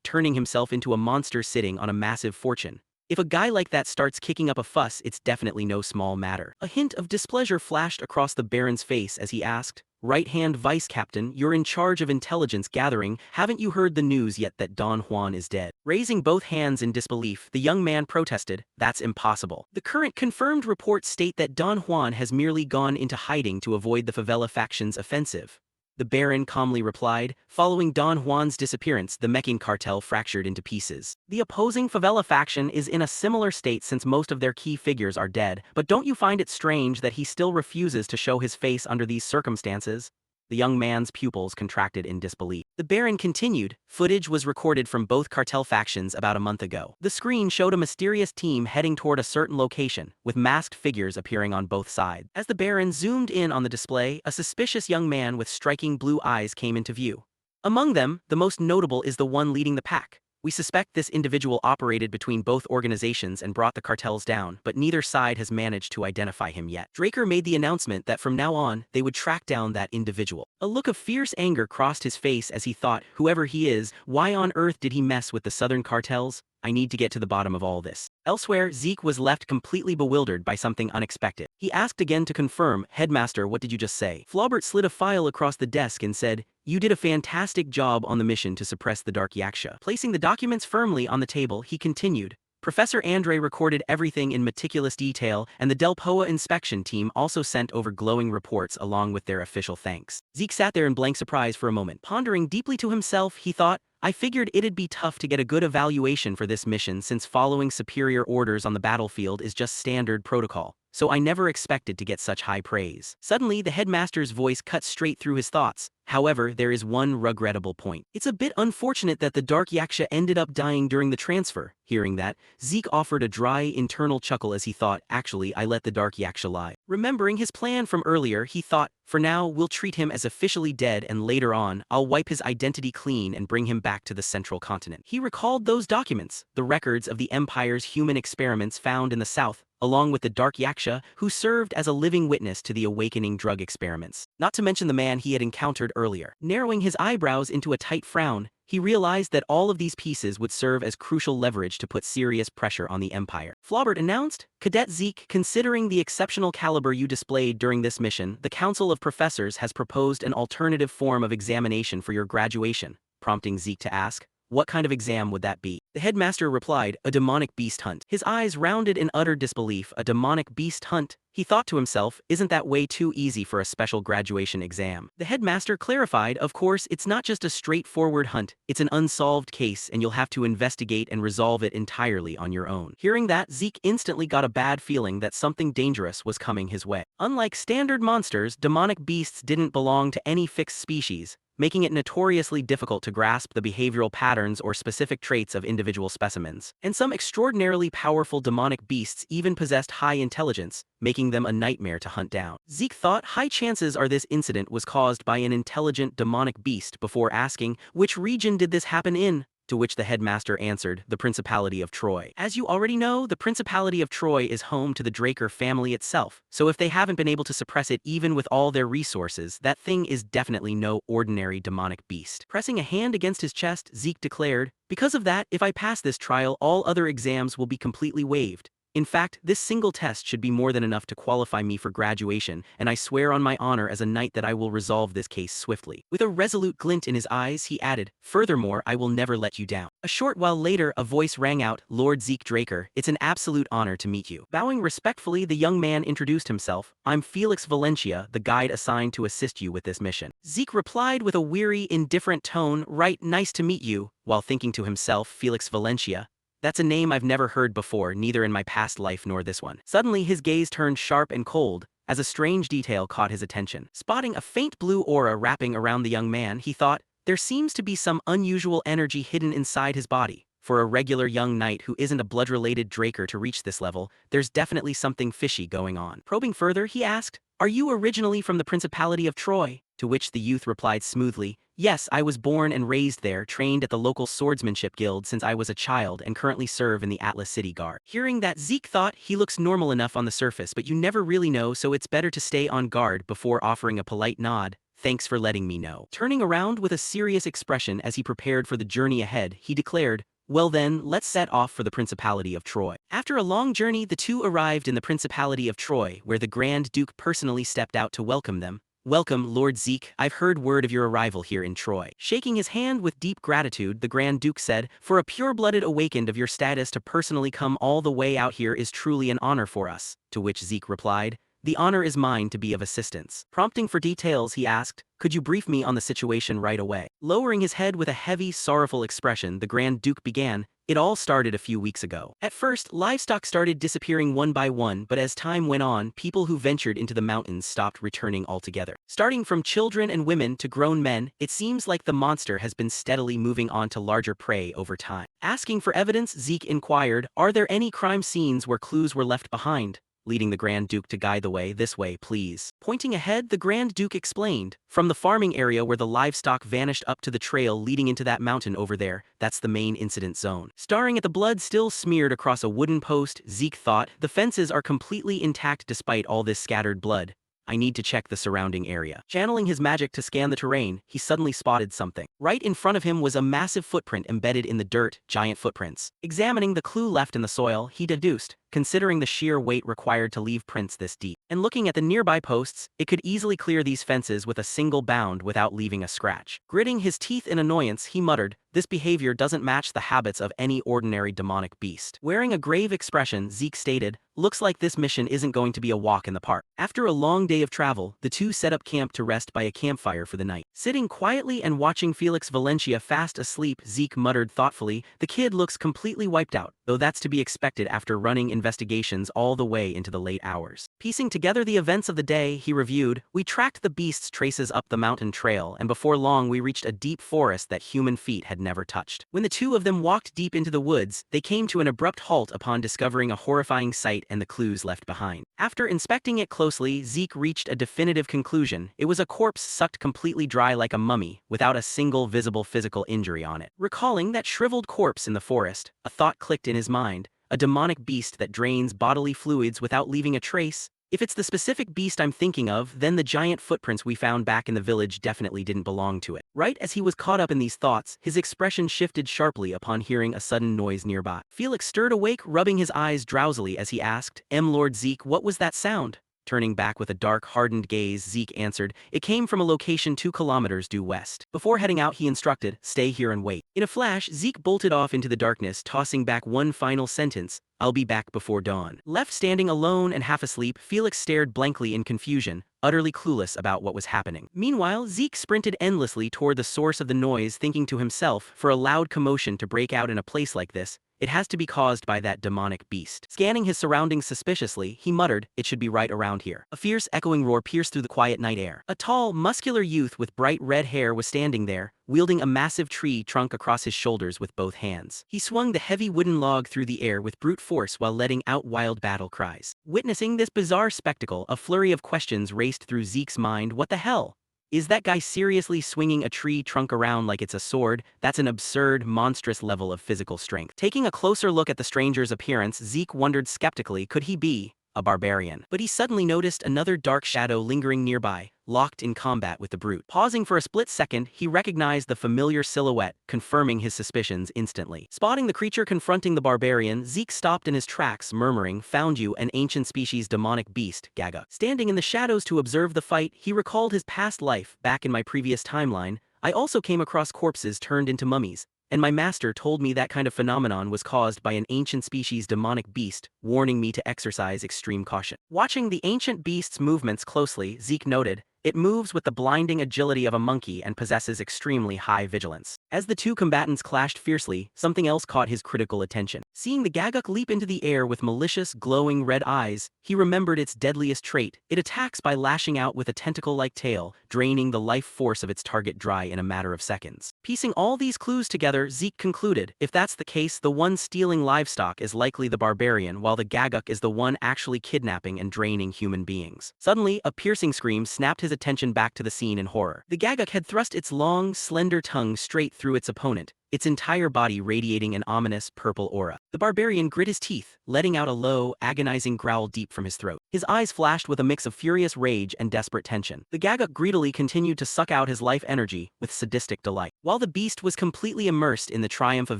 [SPEAKER 1] turning himself into a monster sitting on a massive fortune. If a guy like that starts kicking up a fuss, it's definitely no small matter. A hint of displeasure flashed across the Baron's face as he asked, right-hand vice-captain, you're in charge of intelligence gathering, haven't you heard the news yet that Don Juan is dead? Raising both hands in disbelief, the young man protested, that's impossible. The current confirmed reports state that Don Juan has merely gone into hiding to avoid the favela faction's offensive. The Baron calmly replied, following Don Juan's disappearance, the Mecking cartel fractured into pieces. The opposing favela faction is in a similar state since most of their key figures are dead, but don't you find it strange that he still refuses to show his face under these circumstances? The young man's pupils contracted in disbelief. The Baron continued, footage was recorded from both cartel factions about a month ago. The screen showed a mysterious team heading toward a certain location, with masked figures appearing on both sides. As the Baron zoomed in on the display, a suspicious young man with striking blue eyes came into view. Among them, the most notable is the one leading the pack. We suspect this individual operated between both organizations and brought the cartels down, but neither side has managed to identify him yet. Draker made the announcement that from now on, they would track down that individual. A look of fierce anger crossed his face as he thought, whoever he is, why on earth did he mess with the southern cartels? I need to get to the bottom of all this. Elsewhere, Zeke was left completely bewildered by something unexpected. He asked again to confirm, Headmaster, what did you just say? Flaubert slid a file across the desk and said, you did a fantastic job on the mission to suppress the Dark Yaksha. Placing the documents firmly on the table, he continued, Professor Andre recorded everything in meticulous detail, and the Delpoa inspection team also sent over glowing reports along with their official thanks. Zeke sat there in blank surprise for a moment. Pondering deeply to himself, he thought, I figured it'd be tough to get a good evaluation for this mission since following superior orders on the battlefield is just standard protocol, so I never expected to get such high praise. Suddenly, the headmaster's voice cut straight through his thoughts. However, there is one regrettable point. It's a bit unfortunate that the Dark Yaksha ended up dying during the transfer. Hearing that, Zeke offered a dry, internal chuckle as he thought, actually, I let the Dark Yaksha lie. Remembering his plan from earlier, he thought, for now, we'll treat him as officially dead and later on, I'll wipe his identity clean and bring him back to the central continent. He recalled those documents, the records of the Empire's human experiments found in the south, along with the Dark Yaksha, who served as a living witness to the awakening drug experiments. Not to mention the man he had encountered earlier. Narrowing his eyebrows into a tight frown, he realized that all of these pieces would serve as crucial leverage to put serious pressure on the Empire. Flaubert announced, Cadet Zeke, considering the exceptional caliber you displayed during this mission, the Council of Professors has proposed an alternative form of examination for your graduation, prompting Zeke to ask, what kind of exam would that be? The headmaster replied, a demonic beast hunt. His eyes rounded in utter disbelief. A demonic beast hunt? He thought to himself, isn't that way too easy for a special graduation exam? The headmaster clarified, of course, it's not just a straightforward hunt, it's an unsolved case and you'll have to investigate and resolve it entirely on your own. Hearing that, Zeke instantly got a bad feeling that something dangerous was coming his way. Unlike standard monsters, demonic beasts didn't belong to any fixed species, making it notoriously difficult to grasp the behavioral patterns or specific traits of individual specimens. And some extraordinarily powerful demonic beasts even possessed high intelligence, making them a nightmare to hunt down. Zeke thought high chances are this incident was caused by an intelligent demonic beast before asking, which region did this happen in? To which the headmaster answered, the Principality of Troy. As you already know, the Principality of Troy is home to the Draker family itself, so if they haven't been able to suppress it even with all their resources, that thing is definitely no ordinary demonic beast. Pressing a hand against his chest, Zeke declared, because of that, if I pass this trial, all other exams will be completely waived. In fact, this single test should be more than enough to qualify me for graduation, and I swear on my honor as a knight that I will resolve this case swiftly. With a resolute glint in his eyes, he added, furthermore, I will never let you down. A short while later, a voice rang out, Lord Zeke Draker, it's an absolute honor to meet you. Bowing respectfully, the young man introduced himself, I'm Felix Valencia, the guide assigned to assist you with this mission. Zeke replied with a weary, indifferent tone, right, nice to meet you, while thinking to himself, Felix Valencia, that's a name I've never heard before, neither in my past life nor this one. Suddenly his gaze turned sharp and cold, as a strange detail caught his attention. Spotting a faint blue aura wrapping around the young man, he thought, there seems to be some unusual energy hidden inside his body. For a regular young knight who isn't a blood-related Draker to reach this level, there's definitely something fishy going on. Probing further, he asked, are you originally from the Principality of Troy? To which the youth replied smoothly, yes, I was born and raised there, trained at the local swordsmanship guild since I was a child and currently serve in the Atlas City Guard. Hearing that, Zeke thought, he looks normal enough on the surface, but you never really know, so it's better to stay on guard before offering a polite nod. Thanks for letting me know. Turning around with a serious expression as he prepared for the journey ahead, he declared, well then, let's set off for the Principality of Troy. After a long journey, the two arrived in the Principality of Troy, where the Grand Duke personally stepped out to welcome them. "Welcome, Lord Zeke. I've heard word of your arrival here in Troy." Shaking his hand with deep gratitude, the Grand Duke said, "For a pure-blooded awakened of your status to personally come all the way out here is truly an honor for us." To which Zeke replied, "The honor is mine to be of assistance." Prompting for details, he asked, "Could you brief me on the situation right away?" Lowering his head with a heavy, sorrowful expression, the Grand Duke began, "It all started a few weeks ago. At first, livestock started disappearing one by one, but as time went on, people who ventured into the mountains stopped returning altogether. Starting from children and women to grown men, it seems like the monster has been steadily moving on to larger prey over time." Asking for evidence, Zeke inquired, "Are there any crime scenes where clues were left behind?" Leading the Grand Duke to guide the way. "This way, please." Pointing ahead, the Grand Duke explained, "From the farming area where the livestock vanished up to the trail leading into that mountain over there, that's the main incident zone." Staring at the blood still smeared across a wooden post, Zeke thought, "The fences are completely intact despite all this scattered blood. I need to check the surrounding area." Channeling his magic to scan the terrain, he suddenly spotted something. Right in front of him was a massive footprint embedded in the dirt, giant footprints. Examining the clue left in the soil, he deduced, considering the sheer weight required to leave prints this deep. And looking at the nearby posts, it could easily clear these fences with a single bound without leaving a scratch. Gritting his teeth in annoyance, he muttered, "This behavior doesn't match the habits of any ordinary demonic beast." Wearing a grave expression, Zeke stated, "Looks like this mission isn't going to be a walk in the park." After a long day of travel, the two set up camp to rest by a campfire for the night. Sitting quietly and watching Felix Valencia fast asleep, Zeke muttered thoughtfully, "The kid looks completely wiped out, though that's to be expected after running investigations all the way into the late hours." Piecing together the events of the day, he reviewed, "We tracked the beast's traces up the mountain trail, and before long we reached a deep forest that human feet had never touched. When the two of them walked deep into the woods, they came to an abrupt halt upon discovering a horrifying sight and the clues left behind. After inspecting it closely, Zeke reached a definitive conclusion. It was a corpse sucked completely dry like a mummy, without a single visible physical injury on it." Recalling that shriveled corpse in the forest, a thought clicked in his mind, "A demonic beast that drains bodily fluids without leaving a trace? If it's the specific beast I'm thinking of, then the giant footprints we found back in the village definitely didn't belong to it." Right as he was caught up in these thoughts, his expression shifted sharply upon hearing a sudden noise nearby. Felix stirred awake, rubbing his eyes drowsily as he asked, Lord Zeke, what was that sound?" Turning back with a dark, hardened gaze, Zeke answered, "It came from a location 2 kilometers due west." Before heading out, he instructed, "Stay here and wait." In a flash, Zeke bolted off into the darkness, tossing back one final sentence, "I'll be back before dawn." Left standing alone and half asleep, Felix stared blankly in confusion, utterly clueless about what was happening. Meanwhile, Zeke sprinted endlessly toward the source of the noise, thinking to himself, for a loud commotion to break out in a place like this, it has to be caused by that demonic beast. Scanning his surroundings suspiciously, he muttered, "It should be right around here." A fierce echoing roar pierced through the quiet night air. A tall, muscular youth with bright red hair was standing there, wielding a massive tree trunk across his shoulders with both hands. He swung the heavy wooden log through the air with brute force while letting out wild battle cries. Witnessing this bizarre spectacle, a flurry of questions raced through Zeke's mind. What the hell? Is that guy seriously swinging a tree trunk around like it's a sword? That's an absurd, monstrous level of physical strength. Taking a closer look at the stranger's appearance, Zeke wondered skeptically, could he be a barbarian? But he suddenly noticed another dark shadow lingering nearby, locked in combat with the brute. Pausing for a split second, he recognized the familiar silhouette, confirming his suspicions instantly. Spotting the creature confronting the barbarian, Zeke stopped in his tracks, murmuring, "Found you, an ancient species demonic beast, Gaga." Standing in the shadows to observe the fight, he recalled his past life. "Back in my previous timeline, I also came across corpses turned into mummies, and my master told me that kind of phenomenon was caused by an ancient species demonic beast, warning me to exercise extreme caution." Watching the ancient beast's movements closely, Zeke noted, "It moves with the blinding agility of a monkey and possesses extremely high vigilance." As the two combatants clashed fiercely, something else caught his critical attention. Seeing the Gaguk leap into the air with malicious, glowing red eyes, he remembered its deadliest trait. It attacks by lashing out with a tentacle-like tail, draining the life force of its target dry in a matter of seconds. Piecing all these clues together, Zeke concluded, if that's the case, the one stealing livestock is likely the barbarian, while the Gaguk is the one actually kidnapping and draining human beings. Suddenly, a piercing scream snapped his attention back to the scene in horror. The Gaguk had thrust its long, slender tongue straight through its opponent, its entire body radiating an ominous purple aura. The barbarian grit his teeth, letting out a low, agonizing growl deep from his throat. His eyes flashed with a mix of furious rage and desperate tension. The Gagak greedily continued to suck out his life energy with sadistic delight. While the beast was completely immersed in the triumph of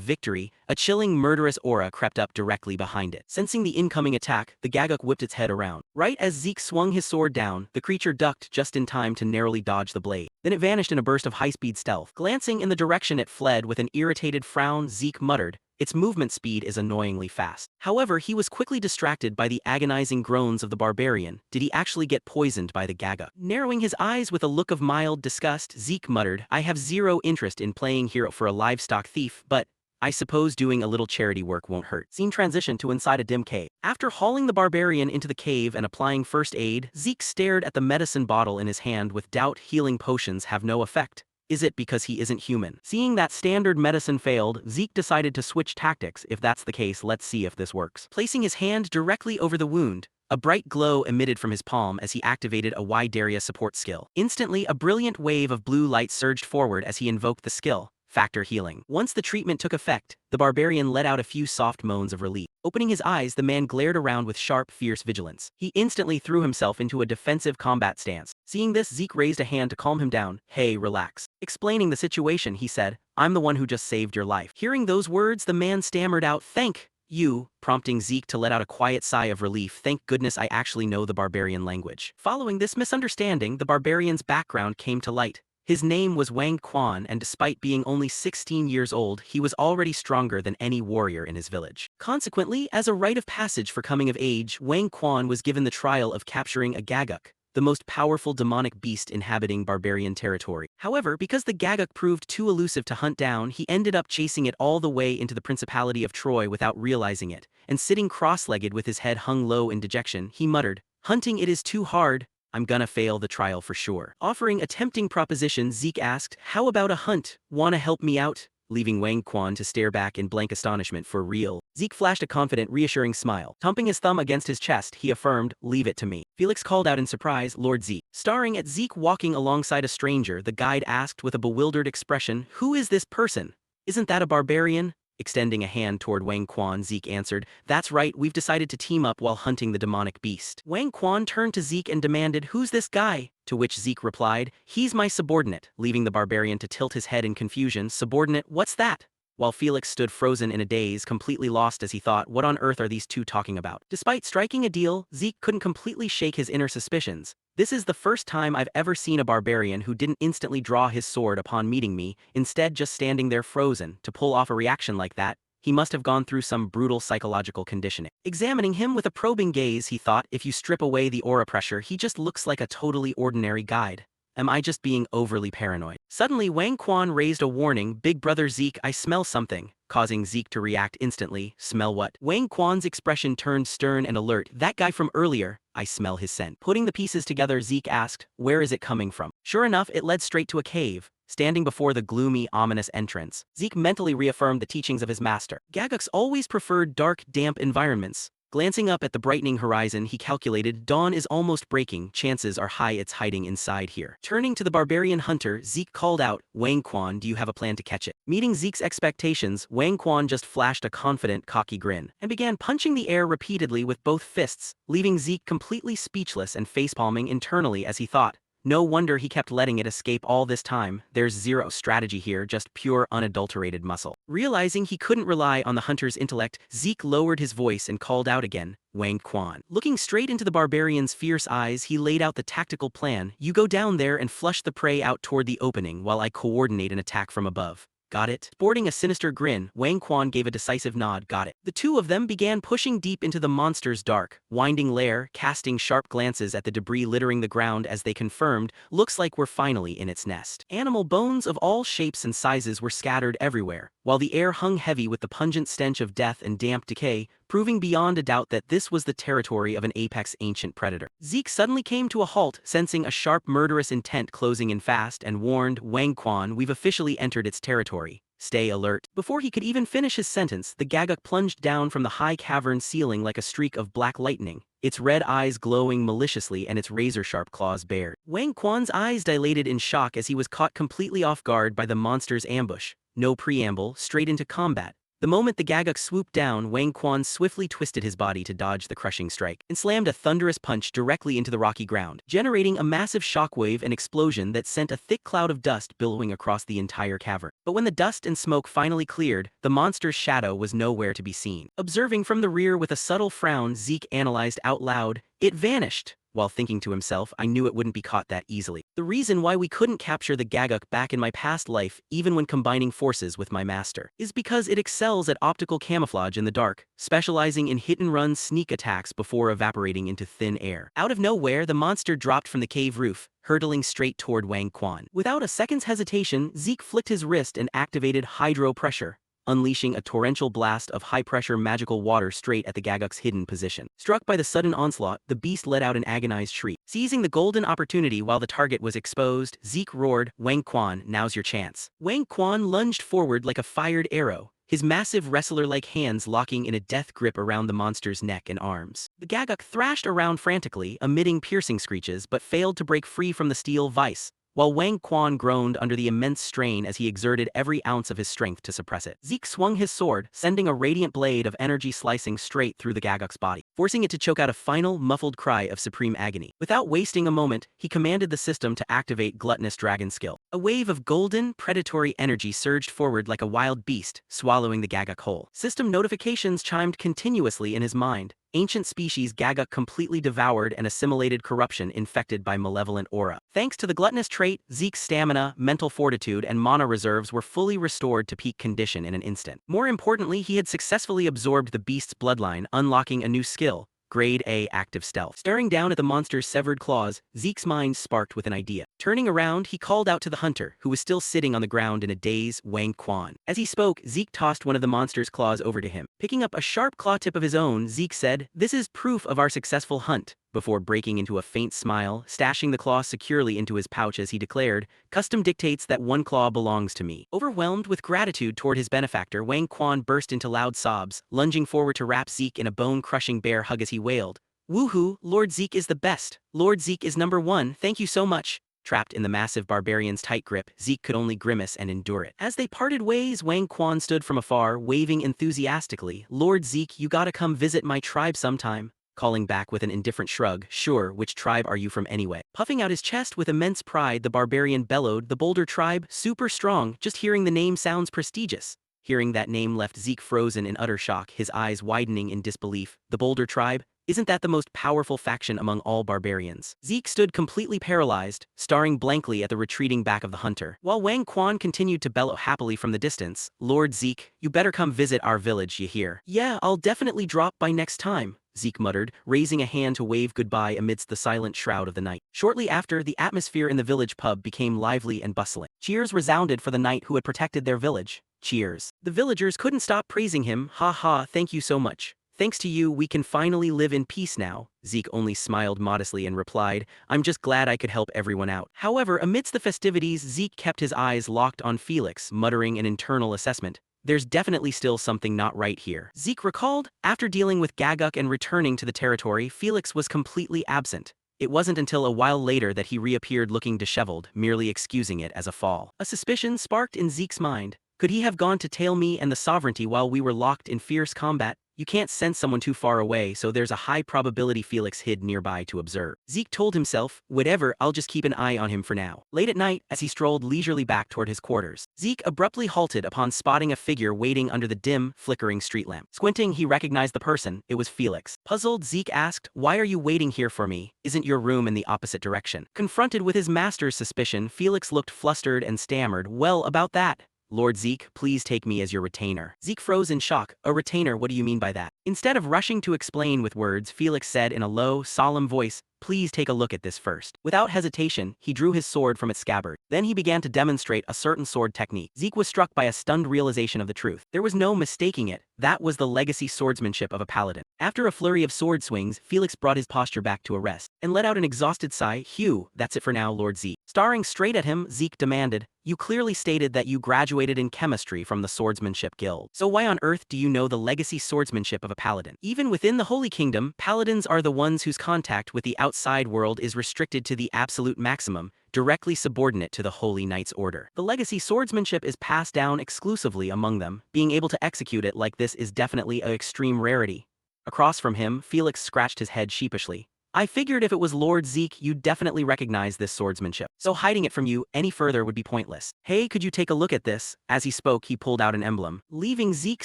[SPEAKER 1] victory, a chilling, murderous aura crept up directly behind it. Sensing the incoming attack, the Gagak whipped its head around. Right as Zeke swung his sword down, the creature ducked just in time to narrowly dodge the blade. Then it vanished in a burst of high-speed stealth. Glancing in the direction it fled with an irritated frown, Zeke muttered, "Its movement speed is annoyingly fast." However, he was quickly distracted by the agonizing groans of the barbarian. Did he actually get poisoned by the Gagak? Narrowing his eyes with a look of mild disgust, Zeke muttered, "I have zero interest in playing hero for a livestock thief, but I suppose doing a little charity work won't hurt." Scene transition to inside a dim cave. After hauling the barbarian into the cave and applying first aid, Zeke stared at the medicine bottle in his hand with doubt. Healing potions have no effect. Is it because he isn't human? Seeing that standard medicine failed, Zeke decided to switch tactics. If that's the case, let's see if this works. Placing his hand directly over the wound, a bright glow emitted from his palm as he activated a wide area support skill. Instantly, a brilliant wave of blue light surged forward as he invoked the skill, Factor Healing. Once the treatment took effect, the barbarian let out a few soft moans of relief. Opening his eyes, the man glared around with sharp, fierce vigilance. He instantly threw himself into a defensive combat stance. Seeing this, Zeke raised a hand to calm him down. "Hey, relax." Explaining the situation, he said, "I'm the one who just saved your life." Hearing those words, the man stammered out, "Thank you," prompting Zeke to let out a quiet sigh of relief. "Thank goodness I actually know the barbarian language." Following this misunderstanding, the barbarian's background came to light. His name was Wang Quan, and despite being only 16 years old, he was already stronger than any warrior in his village. Consequently, as a rite of passage for coming of age, Wang Quan was given the trial of capturing a Gagak, the most powerful demonic beast inhabiting barbarian territory. However, because the Gagak proved too elusive to hunt down, he ended up chasing it all the way into the Principality of Troy without realizing it, and sitting cross-legged with his head hung low in dejection, he muttered, "Hunting it is too hard. I'm gonna fail the trial for sure." Offering a tempting proposition, Zeke asked, "How about a hunt? Wanna help me out?" Leaving Wang Quan to stare back in blank astonishment. "For real?" Zeke flashed a confident, reassuring smile. Thumping his thumb against his chest, he affirmed, "Leave it to me." Felix called out in surprise, "Lord Zeke." Staring at Zeke walking alongside a stranger, the guide asked with a bewildered expression, "Who is this person? Isn't that a barbarian?" Extending a hand toward Wang Quan, Zeke answered, "That's right, we've decided to team up while hunting the demonic beast." Wang Quan turned to Zeke and demanded, "Who's this guy?" To which Zeke replied, "He's my subordinate," leaving the barbarian to tilt his head in confusion. "Subordinate, what's that?" While Felix stood frozen in a daze, completely lost as he thought, what on earth are these two talking about? Despite striking a deal, Zeke couldn't completely shake his inner suspicions. "This is the first time I've ever seen a barbarian who didn't instantly draw his sword upon meeting me, instead just standing there frozen. To pull off a reaction like that, he must have gone through some brutal psychological conditioning." Examining him with a probing gaze, he thought, if you strip away the aura pressure, he just looks like a totally ordinary guide. Am I just being overly paranoid? Suddenly, Wang Quan raised a warning, "Big brother Zeke, I smell something," causing Zeke to react instantly. "Smell what?" Wang Quan's expression turned stern and alert. "That guy from earlier, I smell his scent." Putting the pieces together, Zeke asked, "Where is it coming from?" Sure enough, it led straight to a cave. Standing before the gloomy, ominous entrance, Zeke mentally reaffirmed the teachings of his master. Gagaks always preferred dark, damp environments. Glancing up at the brightening horizon, he calculated, dawn is almost breaking, chances are high it's hiding inside here. Turning to the barbarian hunter, Zeke called out, "Wang Quan, do you have a plan to catch it?" Meeting Zeke's expectations, Wang Quan just flashed a confident, cocky grin, and began punching the air repeatedly with both fists, leaving Zeke completely speechless and facepalming internally as he thought, no wonder he kept letting it escape all this time. There's zero strategy here, just pure unadulterated muscle. Realizing he couldn't rely on the hunter's intellect, Zeke lowered his voice and called out again, "Wang Quan." Looking straight into the barbarian's fierce eyes, he laid out the tactical plan. "You go down there and flush the prey out toward the opening while I coordinate an attack from above. Got it?" Sporting a sinister grin, Wang Quan gave a decisive nod. "Got it." The two of them began pushing deep into the monster's dark, winding lair, casting sharp glances at the debris littering the ground as they confirmed, "Looks like we're finally in its nest." Animal bones of all shapes and sizes were scattered everywhere, while the air hung heavy with the pungent stench of death and damp decay, proving beyond a doubt that this was the territory of an apex ancient predator. Zeke suddenly came to a halt, sensing a sharp murderous intent closing in fast, and warned, "Wang Quan, we've officially entered its territory. Stay alert." Before he could even finish his sentence, the Gagak plunged down from the high cavern ceiling like a streak of black lightning, its red eyes glowing maliciously and its razor-sharp claws bared. Wang Quan's eyes dilated in shock as he was caught completely off guard by the monster's ambush. no preamble, straight into combat. The moment the Gaguk swooped down, Wang Quan swiftly twisted his body to dodge the crushing strike, and slammed a thunderous punch directly into the rocky ground, generating a massive shockwave and explosion that sent a thick cloud of dust billowing across the entire cavern. But when the dust and smoke finally cleared, the monster's shadow was nowhere to be seen. Observing from the rear with a subtle frown, Zeke analyzed out loud, "It vanished." While thinking to himself, I knew it wouldn't be caught that easily. The reason why we couldn't capture the Gaguk back in my past life, even when combining forces with my master, is because it excels at optical camouflage in the dark, specializing in hit-and-run sneak attacks before evaporating into thin air. Out of nowhere, the monster dropped from the cave roof, hurtling straight toward Wang Quan. Without a second's hesitation, Zeke flicked his wrist and activated hydro pressure, unleashing a torrential blast of high-pressure magical water straight at the Gaguk's hidden position. Struck by the sudden onslaught, the beast let out an agonized shriek. Seizing the golden opportunity while the target was exposed, Zeke roared, "Wang Quan, now's your chance." Wang Quan lunged forward like a fired arrow, his massive wrestler-like hands locking in a death grip around the monster's neck and arms. The Gaguk thrashed around frantically, emitting piercing screeches, but failed to break free from the steel vice, while Wang Quan groaned under the immense strain as he exerted every ounce of his strength to suppress it. Zeke swung his sword, sending a radiant blade of energy slicing straight through the Gaguk's body, forcing it to choke out a final, muffled cry of supreme agony. Without wasting a moment, he commanded the system to activate Gluttonous Dragon Skill. A wave of golden, predatory energy surged forward like a wild beast, swallowing the Gaguk whole. System notifications chimed continuously in his mind. Ancient species Gaguk completely devoured and assimilated corruption infected by malevolent aura. Thanks to the gluttonous trait, Zeke's stamina, mental fortitude, and mana reserves were fully restored to peak condition in an instant. More importantly, he had successfully absorbed the beast's bloodline, unlocking a new skill, Grade A Active Stealth. Staring down at the monster's severed claws, Zeke's mind sparked with an idea. Turning around, he called out to the hunter, who was still sitting on the ground in a daze, Wang Quan. As he spoke, Zeke tossed one of the monster's claws over to him. Picking up a sharp claw tip of his own, Zeke said, "This is proof of our successful hunt," before breaking into a faint smile, stashing the claw securely into his pouch as he declared, "Custom dictates that one claw belongs to me." Overwhelmed with gratitude toward his benefactor, Wang Quan burst into loud sobs, lunging forward to wrap Zeke in a bone-crushing bear hug as he wailed, "Woohoo, Lord Zeke is the best! Lord Zeke is #1, thank you so much!" Trapped in the massive barbarian's tight grip, Zeke could only grimace and endure it. As they parted ways, Wang Quan stood from afar, waving enthusiastically, "Lord Zeke, you gotta come visit my tribe sometime." Calling back with an indifferent shrug, "Sure, which tribe are you from anyway?" Puffing out his chest with immense pride, the barbarian bellowed, "The Boulder tribe, super strong, just hearing the name sounds prestigious." Hearing that name left Zeke frozen in utter shock, his eyes widening in disbelief. The Boulder tribe? Isn't that the most powerful faction among all barbarians? Zeke stood completely paralyzed, staring blankly at the retreating back of the hunter, while Wang Quan continued to bellow happily from the distance, "Lord Zeke, you better come visit our village, you hear?" "Yeah, I'll definitely drop by next time," Zeke muttered, raising a hand to wave goodbye amidst the silent shroud of the night. Shortly after, the atmosphere in the village pub became lively and bustling. Cheers resounded for the knight who had protected their village. Cheers. The villagers couldn't stop praising him. "Ha ha, thank you so much. Thanks to you, we can finally live in peace now." Zeke only smiled modestly and replied, "I'm just glad I could help everyone out." However, amidst the festivities, Zeke kept his eyes locked on Felix, muttering an internal assessment. "There's definitely still something not right here." Zeke recalled, after dealing with Gaguk and returning to the territory, Felix was completely absent. It wasn't until a while later that he reappeared looking disheveled, merely excusing it as a fall. A suspicion sparked in Zeke's mind. Could he have gone to tail me and the sovereignty while we were locked in fierce combat? You can't sense someone too far away, so there's a high probability Felix hid nearby to observe. Zeke told himself, "Whatever, I'll just keep an eye on him for now." Late at night, as he strolled leisurely back toward his quarters, Zeke abruptly halted upon spotting a figure waiting under the dim, flickering street lamp. Squinting, he recognized the person. It was Felix. Puzzled, Zeke asked, "Why are you waiting here for me? Isn't your room in the opposite direction?" Confronted with his master's suspicion, Felix looked flustered and stammered, "Well, about that. Lord Zeke, please take me as your retainer." Zeke froze in shock. "A retainer, what do you mean by that?" Instead of rushing to explain with words, Felix said in a low, solemn voice, "Please take a look at this first." Without hesitation, he drew his sword from its scabbard. Then he began to demonstrate a certain sword technique. Zeke was struck by a stunned realization of the truth. There was no mistaking it. That was the legacy swordsmanship of a paladin. After a flurry of sword swings, Felix brought his posture back to a rest, and let out an exhausted sigh. "Phew, that's it for now, Lord Zeke." Staring straight at him, Zeke demanded, "You clearly stated that you graduated in chemistry from the Swordsmanship Guild. So why on earth do you know the legacy swordsmanship of a paladin? Even within the Holy Kingdom, paladins are the ones whose contact with the outside world is restricted to the absolute maximum, directly subordinate to the Holy Knight's order. The legacy swordsmanship is passed down exclusively among them. Being able to execute it like this is definitely an extreme rarity. Across from him, Felix scratched his head sheepishly. I figured if it was Lord Zeke, you'd definitely recognize this swordsmanship. So hiding it from you any further would be pointless. Hey, could you take a look at this? As he spoke, he pulled out an emblem, leaving Zeke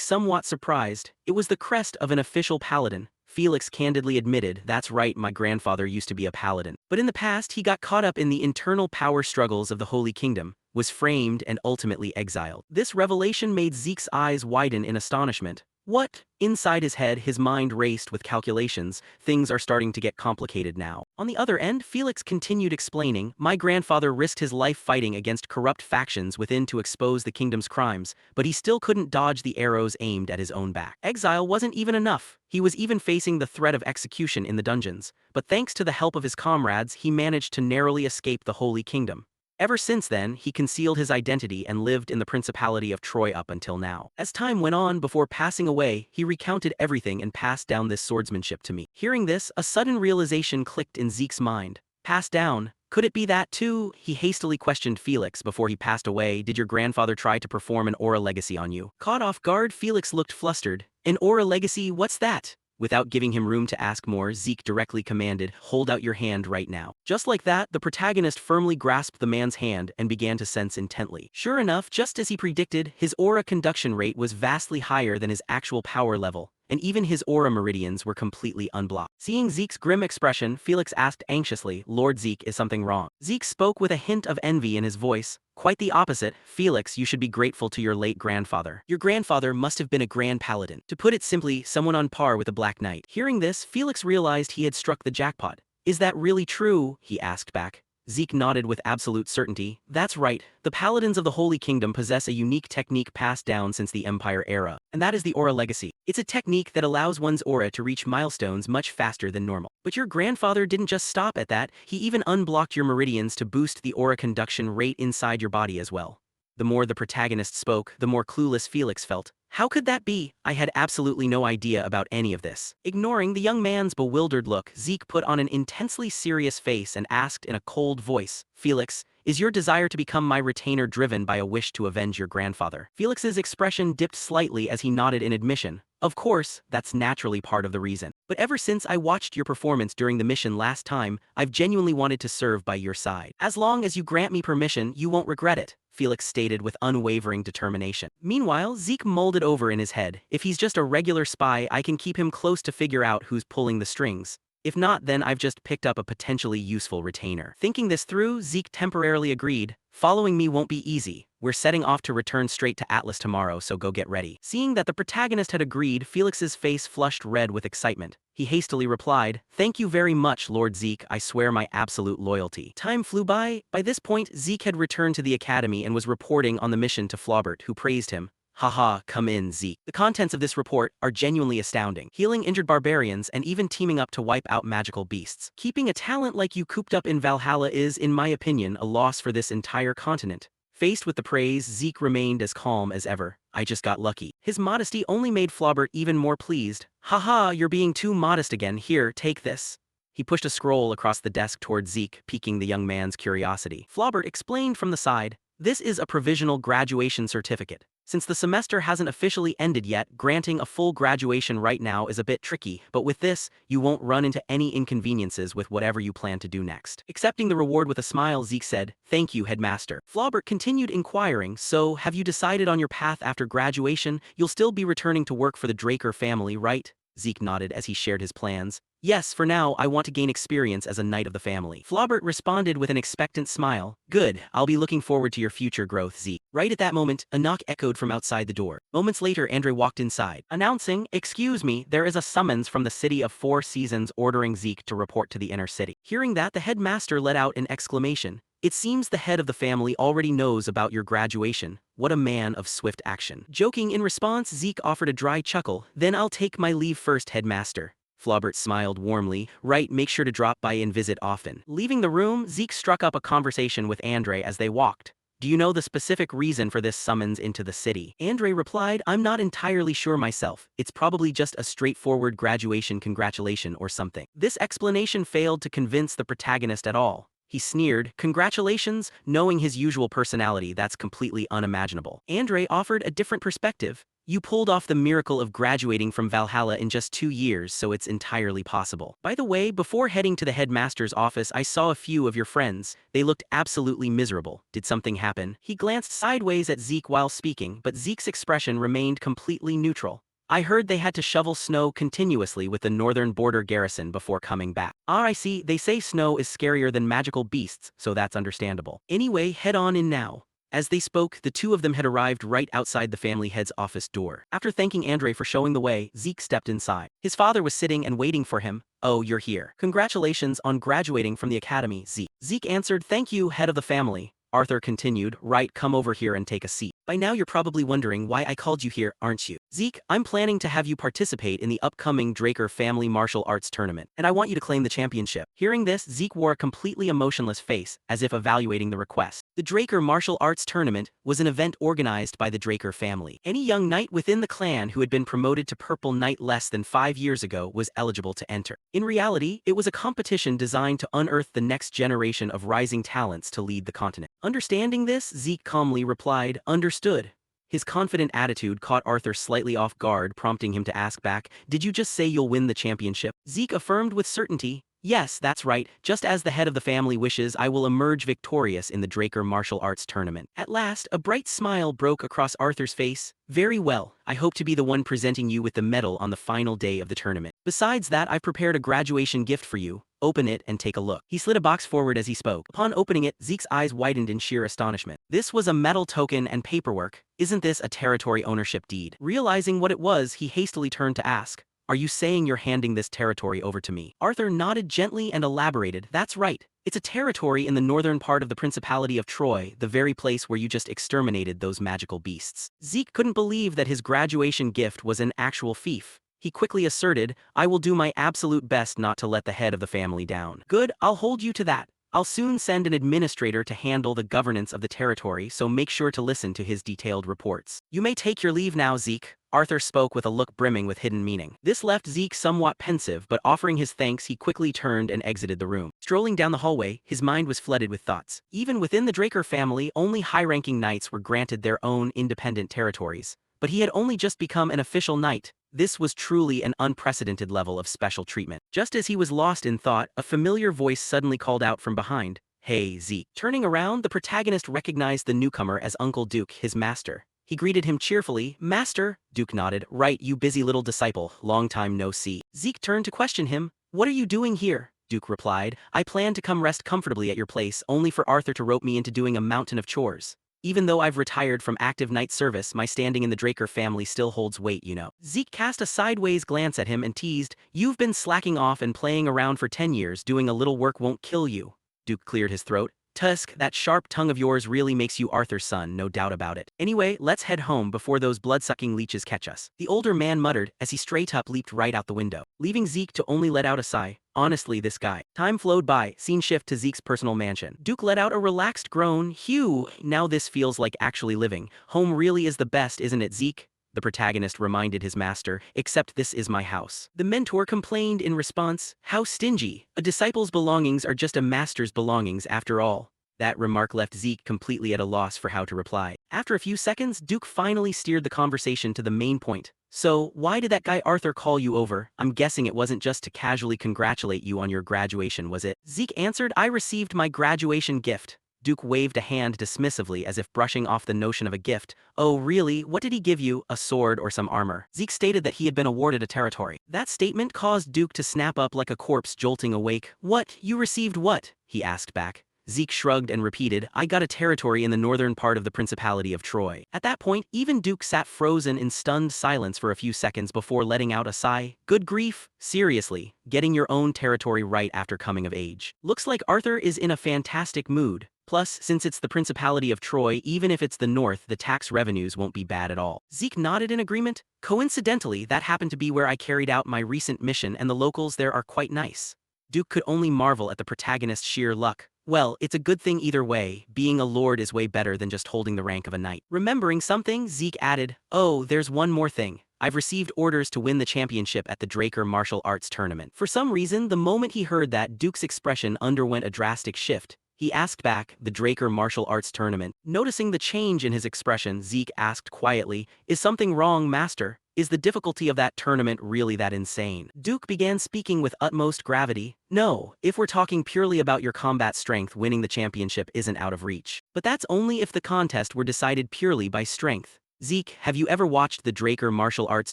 [SPEAKER 1] somewhat surprised. It was the crest of an official paladin. Felix candidly admitted, that's right, my grandfather used to be a paladin. But in the past, he got caught up in the internal power struggles of the Holy Kingdom, was framed and ultimately exiled. This revelation made Zeke's eyes widen in astonishment. What? Inside his head, his mind raced with calculations. Things are starting to get complicated now. On the other end, Felix continued explaining, my grandfather risked his life fighting against corrupt factions within to expose the kingdom's crimes, but he still couldn't dodge the arrows aimed at his own back. Exile wasn't even enough. He was even facing the threat of execution in the dungeons, but thanks to the help of his comrades, he managed to narrowly escape the Holy Kingdom. Ever since then, he concealed his identity and lived in the Principality of Troy up until now. As time went on, before passing away, he recounted everything and passed down this swordsmanship to me. Hearing this, a sudden realization clicked in Zeke's mind. Passed down? Could it be that too? He hastily questioned Felix before he passed away. Did your grandfather try to perform an aura legacy on you? Caught off guard, Felix looked flustered. An aura legacy? What's that? Without giving him room to ask more, Zeke directly commanded, hold out your hand right now. Just like that, the protagonist firmly grasped the man's hand and began to sense intently. Sure enough, just as he predicted, his aura conduction rate was vastly higher than his actual power level, and even his aura meridians were completely unblocked. Seeing Zeke's grim expression, Felix asked anxiously, Lord Zeke, is something wrong? Zeke spoke with a hint of envy in his voice. Quite the opposite. Felix, you should be grateful to your late grandfather. Your grandfather must have been a grand paladin. To put it simply, someone on par with a Black Knight. Hearing this, Felix realized he had struck the jackpot. Is that really true? He asked back. Zeke nodded with absolute certainty. That's right. The paladins of the Holy Kingdom possess a unique technique passed down since the Empire era, and that is the aura legacy. It's a technique that allows one's aura to reach milestones much faster than normal. But your grandfather didn't just stop at that, he even unblocked your meridians to boost the aura conduction rate inside your body as well. The more the protagonist spoke, the more clueless Felix felt. How could that be? I had absolutely no idea about any of this. Ignoring the young man's bewildered look, Zeke put on an intensely serious face and asked in a cold voice, Felix, is your desire to become my retainer driven by a wish to avenge your grandfather? Felix's expression dipped slightly as he nodded in admission. Of course, that's naturally part of the reason. But ever since I watched your performance during the mission last time, I've genuinely wanted to serve by your side. As long as you grant me permission, you won't regret it, Felix stated with unwavering determination. Meanwhile, Zeke mulled it over in his head. If he's just a regular spy, I can keep him close to figure out who's pulling the strings. If not, then I've just picked up a potentially useful retainer. Thinking this through, Zeke temporarily agreed. Following me won't be easy. We're setting off to return straight to Atlas tomorrow, so go get ready. Seeing that the protagonist had agreed, Felix's face flushed red with excitement. He hastily replied, Thank you very much, Lord Zeke, I swear my absolute loyalty. Time flew by. By this point, Zeke had returned to the academy and was reporting on the mission to Flaubert, who praised him. Haha, come in, Zeke. The contents of this report are genuinely astounding. Healing injured barbarians and even teaming up to wipe out magical beasts. Keeping a talent like you cooped up in Valhalla is, in my opinion, a loss for this entire continent. Faced with the praise, Zeke remained as calm as ever. I just got lucky. His modesty only made Flaubert even more pleased. Haha, you're being too modest again. Here, take this. He pushed a scroll across the desk toward Zeke, piquing the young man's curiosity. Flaubert explained from the side, This is a provisional graduation certificate. Since the semester hasn't officially ended yet, granting a full graduation right now is a bit tricky, but with this, you won't run into any inconveniences with whatever you plan to do next. Accepting the reward with a smile, Zeke said, Thank you, headmaster. Flaubert continued inquiring, So, have you decided on your path after graduation? You'll still be returning to work for the Draker family, right? Zeke nodded as he shared his plans. Yes, for now, I want to gain experience as a knight of the family. Flaubert responded with an expectant smile. Good, I'll be looking forward to your future growth, Zeke. Right at that moment, a knock echoed from outside the door. Moments later, Andre walked inside, announcing, Excuse me, there is a summons from the city of Four Seasons ordering Zeke to report to the inner city. Hearing that, the headmaster let out an exclamation. It seems the head of the family already knows about your graduation. What a man of swift action. Joking in response, Zeke offered a dry chuckle. Then I'll take my leave first, headmaster. Flaubert smiled warmly. Right, make sure to drop by and visit often. Leaving the room, Zeke struck up a conversation with Andre as they walked. Do you know the specific reason for this summons into the city? Andre replied, I'm not entirely sure myself. It's probably just a straightforward graduation congratulation or something. This explanation failed to convince the protagonist at all. he sneered. Congratulations, knowing his usual personality, that's completely unimaginable. Andre offered a different perspective. You pulled off the miracle of graduating from Valhalla in just 2 years, so it's entirely possible. By the way, before heading to the headmaster's office, I saw a few of your friends. They looked absolutely miserable. Did something happen? He glanced sideways at Zeke while speaking, but Zeke's expression remained completely neutral. I heard they had to shovel snow continuously with the northern border garrison before coming back. Ah, I see. They say snow is scarier than magical beasts, so that's understandable. Anyway, head on in now. As they spoke, the two of them had arrived right outside the family head's office door. After thanking Andre for showing the way, Zeke stepped inside. His father was sitting and waiting for him. Oh, you're here. Congratulations on graduating from the academy, Zeke. Zeke answered, thank you, head of the family. Arthur continued, right, come over here and take a seat. By now you're probably wondering why I called you here, aren't you? Zeke, I'm planning to have you participate in the upcoming Draker Family Martial Arts Tournament, and I want you to claim the championship. Hearing this, Zeke wore a completely emotionless face, as if evaluating the request. The Draker Martial Arts Tournament was an event organized by the Draker family. Any young knight within the clan who had been promoted to Purple Knight less than 5 years ago was eligible to enter. In reality, it was a competition designed to unearth the next generation of rising talents to lead the continent. Understanding this, Zeke calmly replied, understood. His confident attitude caught Arthur slightly off guard, prompting him to ask back, did you just say you'll win the championship? Zeke affirmed with certainty, yes, that's right, just as the head of the family wishes, I will emerge victorious in the Draker Martial Arts Tournament. At last, a bright smile broke across Arthur's face. Very well, I hope to be the one presenting you with the medal on the final day of the tournament. Besides that, I've prepared a graduation gift for you. Open it and take a look. He slid a box forward as he spoke. Upon opening it, Zeke's eyes widened in sheer astonishment. This was a metal token and paperwork. Isn't this a territory ownership deed? Realizing what it was, he hastily turned to ask, are you saying you're handing this territory over to me? Arthur nodded gently and elaborated, that's right. It's a territory in the northern part of the Principality of Troy, the very place where you just exterminated those magical beasts. Zeke couldn't believe that his graduation gift was an actual fief. He quickly asserted, I will do my absolute best not to let the head of the family down. Good, I'll hold you to that. I'll soon send an administrator to handle the governance of the territory, so make sure to listen to his detailed reports. You may take your leave now, Zeke. Arthur spoke with a look brimming with hidden meaning. This left Zeke somewhat pensive, but offering his thanks, he quickly turned and exited the room. Strolling down the hallway, his mind was flooded with thoughts. Even within the Draker family, only high-ranking knights were granted their own independent territories. But he had only just become an official knight. This was truly an unprecedented level of special treatment. Just as he was lost in thought, a familiar voice suddenly called out from behind, Hey, Zeke. Turning around, the protagonist recognized the newcomer as Uncle Duke, his master. He greeted him cheerfully, Master. Duke nodded, Right, you busy little disciple, long time no see. Zeke turned to question him, What are you doing here? Duke replied, I plan to come rest comfortably at your place, only for Arthur to rope me into doing a mountain of chores. Even though I've retired from active knight service, my standing in the Draker family still holds weight, you know. Zeke cast a sideways glance at him and teased, You've been slacking off and playing around for 10 years, doing a little work won't kill you. Duke cleared his throat. Tusk, that sharp tongue of yours really makes you Arthur's son, no doubt about it. Anyway, let's head home before those blood-sucking leeches catch us. The older man muttered as he straight up leaped right out the window, leaving Zeke to only let out a sigh. Honestly, this guy. Time flowed by, scene shift to Zeke's personal mansion. Duke let out a relaxed groan. Phew, now this feels like actually living. Home really is the best, isn't it, Zeke? The protagonist reminded his master, except this is my house. The mentor complained in response, How stingy. A disciple's belongings are just a master's belongings after all. That remark left Zeke completely at a loss for how to reply. After a few seconds, Duke finally steered the conversation to the main point. So, why did that guy Arthur call you over? I'm guessing it wasn't just to casually congratulate you on your graduation, was it? Zeke answered, I received my graduation gift. Duke waved a hand dismissively as if brushing off the notion of a gift. Oh really, what did he give you, a sword or some armor? Zeke stated that he had been awarded a territory. That statement caused Duke to snap up like a corpse jolting awake. What, you received what? He asked back. Zeke shrugged and repeated, I got a territory in the northern part of the Principality of Troy. At that point, even Duke sat frozen in stunned silence for a few seconds before letting out a sigh. Good grief, seriously, getting your own territory right after coming of age. Looks like Arthur is in a fantastic mood. Plus, since it's the Principality of Troy, even if it's the north, the tax revenues won't be bad at all. Zeke nodded in agreement. Coincidentally, that happened to be where I carried out my recent mission, and the locals there are quite nice. Duke could only marvel at the protagonist's sheer luck. Well, it's a good thing either way. Being a lord is way better than just holding the rank of a knight. Remembering something, Zeke added, Oh, there's one more thing. I've received orders to win the championship at the Draker Martial Arts Tournament. For some reason, the moment he heard that, Duke's expression underwent a drastic shift. he asked back, the Draker martial arts tournament. Noticing the change in his expression, Zeke asked quietly, is something wrong, master? Is the difficulty of that tournament really that insane? Duke began speaking with utmost gravity. No, if we're talking purely about your combat strength, winning the championship isn't out of reach. But that's only if the contest were decided purely by strength. Zeke, have you ever watched the Draker martial arts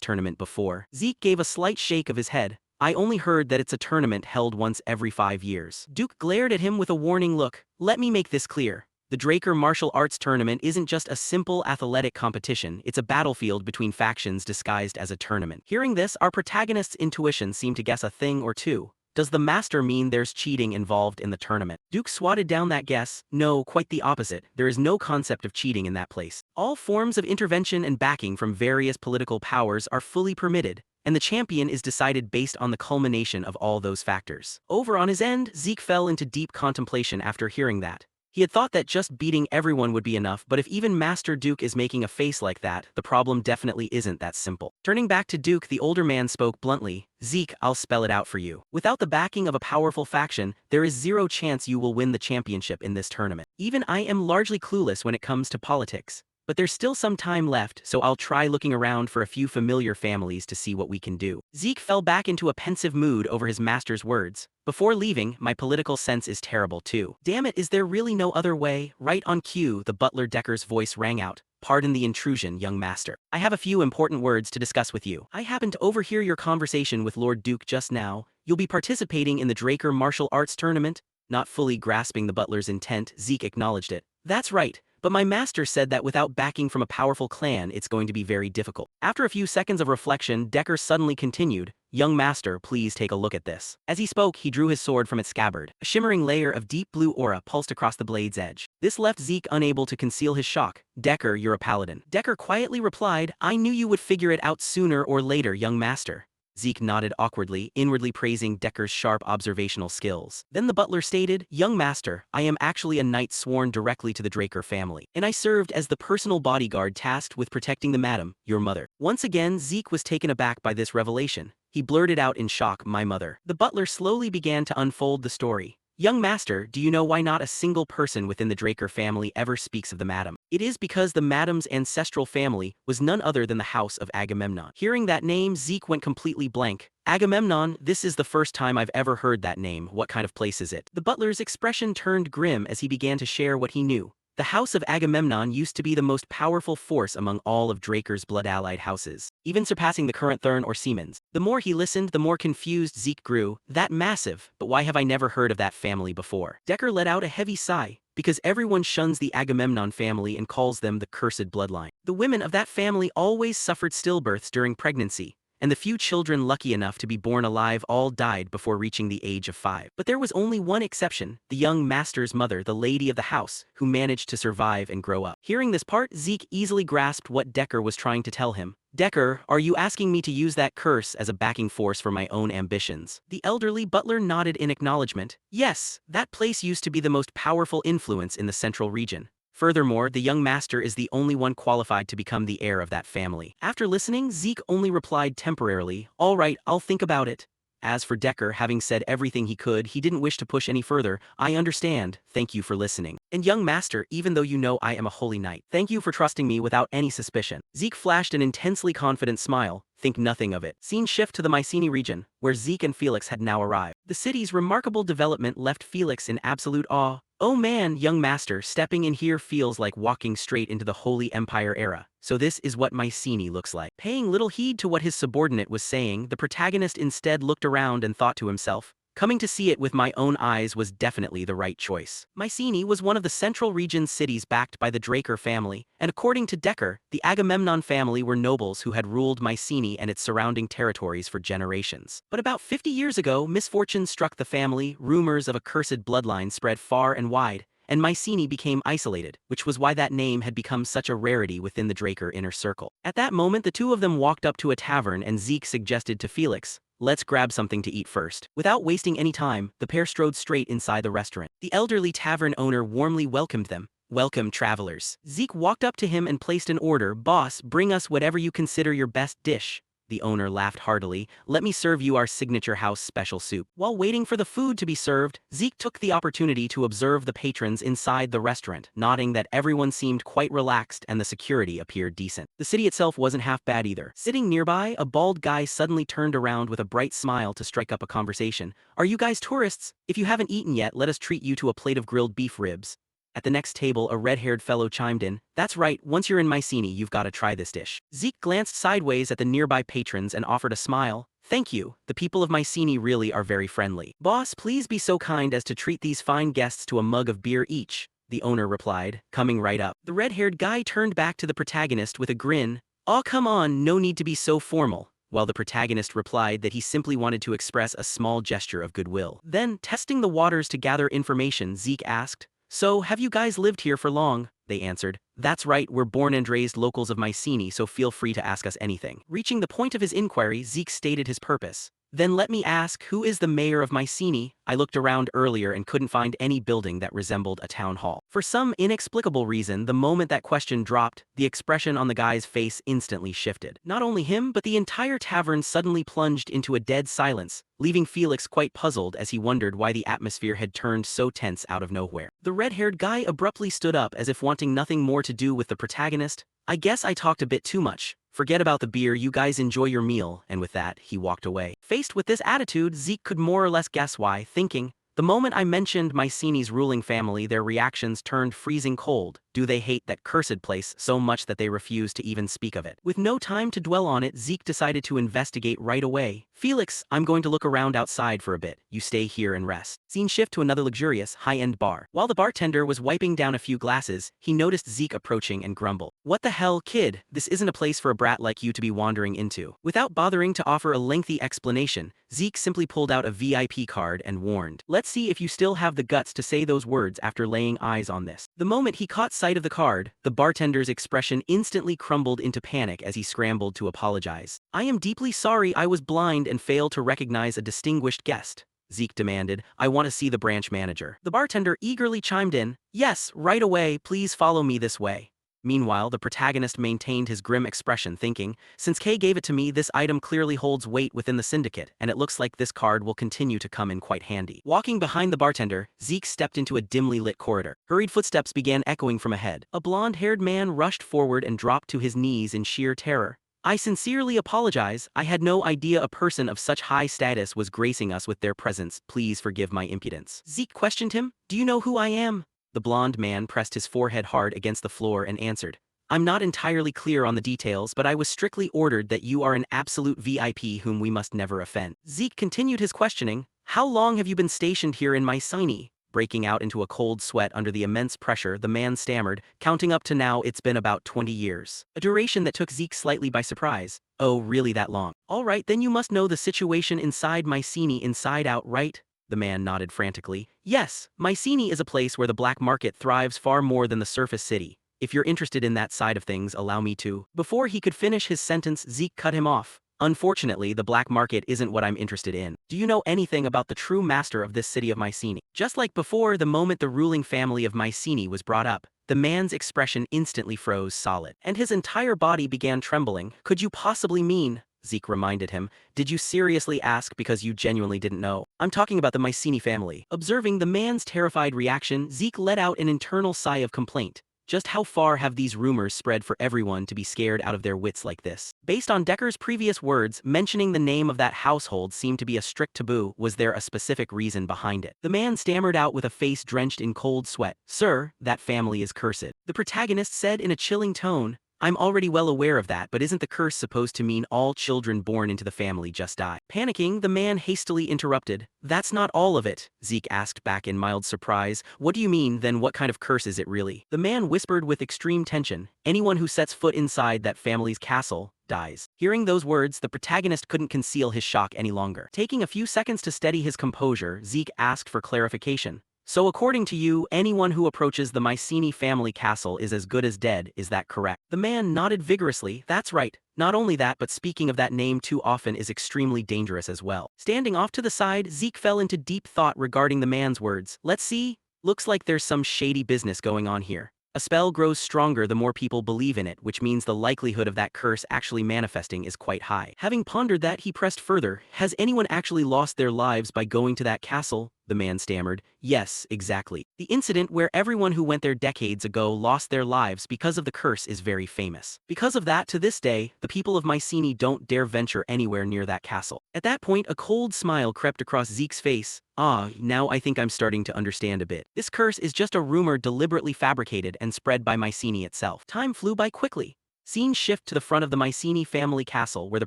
[SPEAKER 1] tournament before? Zeke gave a slight shake of his head. I only heard that it's a tournament held once every 5 years. Duke glared at him with a warning look. Let me make this clear. The Draker martial arts tournament isn't just a simple athletic competition, it's a battlefield between factions disguised as a tournament. Hearing this, our protagonist's intuition seemed to guess a thing or two. Does the master mean there's cheating involved in the tournament? Duke swatted down that guess. No, quite the opposite. There is no concept of cheating in that place. All forms of intervention and backing from various political powers are fully permitted, and the champion is decided based on the culmination of all those factors. Over on his end, Zeke fell into deep contemplation after hearing that. He had thought that just beating everyone would be enough, but if even Master Duke is making a face like that, the problem definitely isn't that simple. Turning back to Duke, the older man spoke bluntly, Zeke, I'll spell it out for you. Without the backing of a powerful faction, there is zero chance you will win the championship in this tournament. Even I am largely clueless when it comes to politics. But there's still some time left, so I'll try looking around for a few familiar families to see what we can do. Zeke fell back into a pensive mood over his master's words. Before leaving, my political sense is terrible too. Damn it, is there really no other way? Right on cue, the butler Decker's voice rang out. Pardon the intrusion, young master. I have a few important words to discuss with you. I happened to overhear your conversation with Lord Duke just now. You'll be participating in the Draker martial arts tournament? Not fully grasping the butler's intent, Zeke acknowledged it. That's right. But my master said that without backing from a powerful clan, it's going to be very difficult. After a few seconds of reflection, Decker suddenly continued, Young master, please take a look at this. As he spoke, he drew his sword from its scabbard. A shimmering layer of deep blue aura pulsed across the blade's edge. This left Zeke unable to conceal his shock. Decker, you're a paladin. Decker quietly replied, I knew you would figure it out sooner or later, young master. Zeke nodded awkwardly, inwardly praising Decker's sharp observational skills. Then the butler stated, Young master, I am actually a knight sworn directly to the Draker family, and I served as the personal bodyguard tasked with protecting the madam, your mother. Once again, Zeke was taken aback by this revelation. He blurted out in shock, my mother. The butler slowly began to unfold the story. Young master, do you know why not a single person within the Draker family ever speaks of the madam? It is because the madam's ancestral family was none other than the house of Agamemnon. Hearing that name, Zeke went completely blank. Agamemnon, this is the first time I've ever heard that name. What kind of place is it? The butler's expression turned grim as he began to share what he knew. The house of Agamemnon used to be the most powerful force among all of Draker's blood-allied houses, even surpassing the current Thurn or Siemens. The more he listened, the more confused Zeke grew. That massive, but why have I never heard of that family before? Decker let out a heavy sigh, because everyone shuns the Agamemnon family and calls them the cursed bloodline. The women of that family always suffered stillbirths during pregnancy, and the few children lucky enough to be born alive all died before reaching the age of 5. But there was only one exception, the young master's mother, the lady of the house, who managed to survive and grow up. Hearing this part, Zeke easily grasped what Decker was trying to tell him. Decker, are you asking me to use that curse as a backing force for my own ambitions? The elderly butler nodded in acknowledgement. Yes, that place used to be the most powerful influence in the central region. Furthermore, the young master is the only one qualified to become the heir of that family. After listening, Zeke only replied temporarily, all right, I'll think about it. As for Decker, having said everything he could, he didn't wish to push any further. I understand, thank you for listening. And young master, even though you know I am a holy knight, thank you for trusting me without any suspicion. Zeke flashed an intensely confident smile. Think nothing of it. Scene shift to the Mycenae region, where Zeke and Felix had now arrived. The city's remarkable development left Felix in absolute awe. Oh man, young master, stepping in here feels like walking straight into the Holy Empire era. So this is what Mycenae looks like. Paying little heed to what his subordinate was saying, the protagonist instead looked around and thought to himself, coming to see it with my own eyes was definitely the right choice. Mycenae was one of the central region's cities backed by the Draker family, and according to Decker, the Agamemnon family were nobles who had ruled Mycenae and its surrounding territories for generations. But about 50 years ago, misfortune struck the family, rumors of a cursed bloodline spread far and wide, and Mycenae became isolated, which was why that name had become such a rarity within the Draker inner circle. At that moment, the two of them walked up to a tavern and Zeke suggested to Felix, let's grab something to eat first. Without wasting any time, the pair strode straight inside the restaurant. The elderly tavern owner warmly welcomed them. Welcome, travelers. Zeke walked up to him and placed an order. Boss, bring us whatever you consider your best dish. The owner laughed heartily. Let me serve you our signature house special soup. While waiting for the food to be served, Zeke took the opportunity to observe the patrons inside the restaurant, noting that everyone seemed quite relaxed and the security appeared decent. The city itself wasn't half bad either. Sitting nearby, a bald guy suddenly turned around with a bright smile to strike up a conversation. Are you guys tourists? If you haven't eaten yet, let us treat you to a plate of grilled beef ribs. At the next table, a red-haired fellow chimed in. That's right, once you're in Mycenae, you've got to try this dish. Zeke glanced sideways at the nearby patrons and offered a smile. Thank you, the people of Mycenae really are very friendly. Boss, please be so kind as to treat these fine guests to a mug of beer each, the owner replied, coming right up. The red-haired guy turned back to the protagonist with a grin. Oh, come on, no need to be so formal. While the protagonist replied that he simply wanted to express a small gesture of goodwill. Then, testing the waters to gather information, Zeke asked, so, have you guys lived here for long? They answered. That's right, we're born and raised locals of Mycenae, so feel free to ask us anything. Reaching the point of his inquiry, Zeke stated his purpose. Then let me ask, who is the mayor of Mycenae? I looked around earlier and couldn't find any building that resembled a town hall. For some inexplicable reason, the moment that question dropped, the expression on the guy's face instantly shifted. Not only him, but the entire tavern suddenly plunged into a dead silence, leaving Felix quite puzzled as he wondered why the atmosphere had turned so tense out of nowhere. The red-haired guy abruptly stood up as if wanting nothing more to do with the protagonist. I guess I talked a bit too much. Forget about the beer, you guys enjoy your meal, and with that, he walked away. Faced with this attitude, Zeke could more or less guess why, thinking, the moment I mentioned Mycenae's ruling family, their reactions turned freezing cold. Do they hate that cursed place so much that they refuse to even speak of it? With no time to dwell on it, Zeke decided to investigate right away. Felix, I'm going to look around outside for a bit. You stay here and rest. Scene shift to another luxurious, high-end bar. While the bartender was wiping down a few glasses, he noticed Zeke approaching and grumbled. What the hell, kid? This isn't a place for a brat like you to be wandering into. Without bothering to offer a lengthy explanation, Zeke simply pulled out a VIP card and warned. Let's see if you still have the guts to say those words after laying eyes on this. The moment he caught sight of the card, the bartender's expression instantly crumbled into panic as he scrambled to apologize. I am deeply sorry, I was blind and failed to recognize a distinguished guest. Zeke demanded. I want to see the branch manager. The bartender eagerly chimed in. Yes, right away, please follow me this way. Meanwhile, the protagonist maintained his grim expression, thinking, since Kay gave it to me, this item clearly holds weight within the syndicate, and it looks like this card will continue to come in quite handy. Walking behind the bartender, Zeke stepped into a dimly lit corridor. Hurried footsteps began echoing from ahead. A blonde-haired man rushed forward and dropped to his knees in sheer terror. I sincerely apologize, I had no idea a person of such high status was gracing us with their presence, please forgive my impudence. Zeke questioned him, do you know who I am? The blonde man pressed his forehead hard against the floor and answered, I'm not entirely clear on the details, but I was strictly ordered that you are an absolute VIP whom we must never offend. Zeke continued his questioning, how long have you been stationed here in Mycenae? Breaking out into a cold sweat under the immense pressure, the man stammered, counting up to now it's been about 20 years. A duration that took Zeke slightly by surprise. Oh, really that long? All right, then you must know the situation inside Mycenae inside out, right? The man nodded frantically. Yes, Mycenae is a place where the black market thrives far more than the surface city. If you're interested in that side of things, allow me to. Before he could finish his sentence, Zeke cut him off. Unfortunately, the black market isn't what I'm interested in. Do you know anything about the true master of this city of Mycenae? Just like before, the moment the ruling family of Mycenae was brought up, the man's expression instantly froze solid, and his entire body began trembling. Could you possibly mean? Zeke reminded him. Did you seriously ask because you genuinely didn't know? I'm talking about the Mycenae family. Observing the man's terrified reaction, Zeke let out an internal sigh of complaint. Just how far have these rumors spread for everyone to be scared out of their wits like this? Based on Decker's previous words, mentioning the name of that household seemed to be a strict taboo. Was there a specific reason behind it? The man stammered out with a face drenched in cold sweat. Sir, that family is cursed. The protagonist said in a chilling tone, I'm already well aware of that, but isn't the curse supposed to mean all children born into the family just die? Panicking, the man hastily interrupted. That's not all of it, Zeke asked back in mild surprise. What do you mean, then what kind of curse is it really? The man whispered with extreme tension. Anyone who sets foot inside that family's castle dies. Hearing those words, the protagonist couldn't conceal his shock any longer. Taking a few seconds to steady his composure, Zeke asked for clarification. So according to you, anyone who approaches the Mycenae family castle is as good as dead, is that correct? The man nodded vigorously. That's right. Not only that, but speaking of that name too often is extremely dangerous as well. Standing off to the side, Zeke fell into deep thought regarding the man's words. Let's see. Looks like there's some shady business going on here. A spell grows stronger the more people believe in it, which means the likelihood of that curse actually manifesting is quite high. Having pondered that, he pressed further. Has anyone actually lost their lives by going to that castle? The man stammered. Yes, exactly. The incident where everyone who went there decades ago lost their lives because of the curse is very famous. Because of that, to this day, the people of Mycenae don't dare venture anywhere near that castle. At that point, a cold smile crept across Zeke's face. Ah, now I think I'm starting to understand a bit. This curse is just a rumor deliberately fabricated and spread by Mycenae itself. Time flew by quickly. Scene shift to the front of the Mycenae family castle where the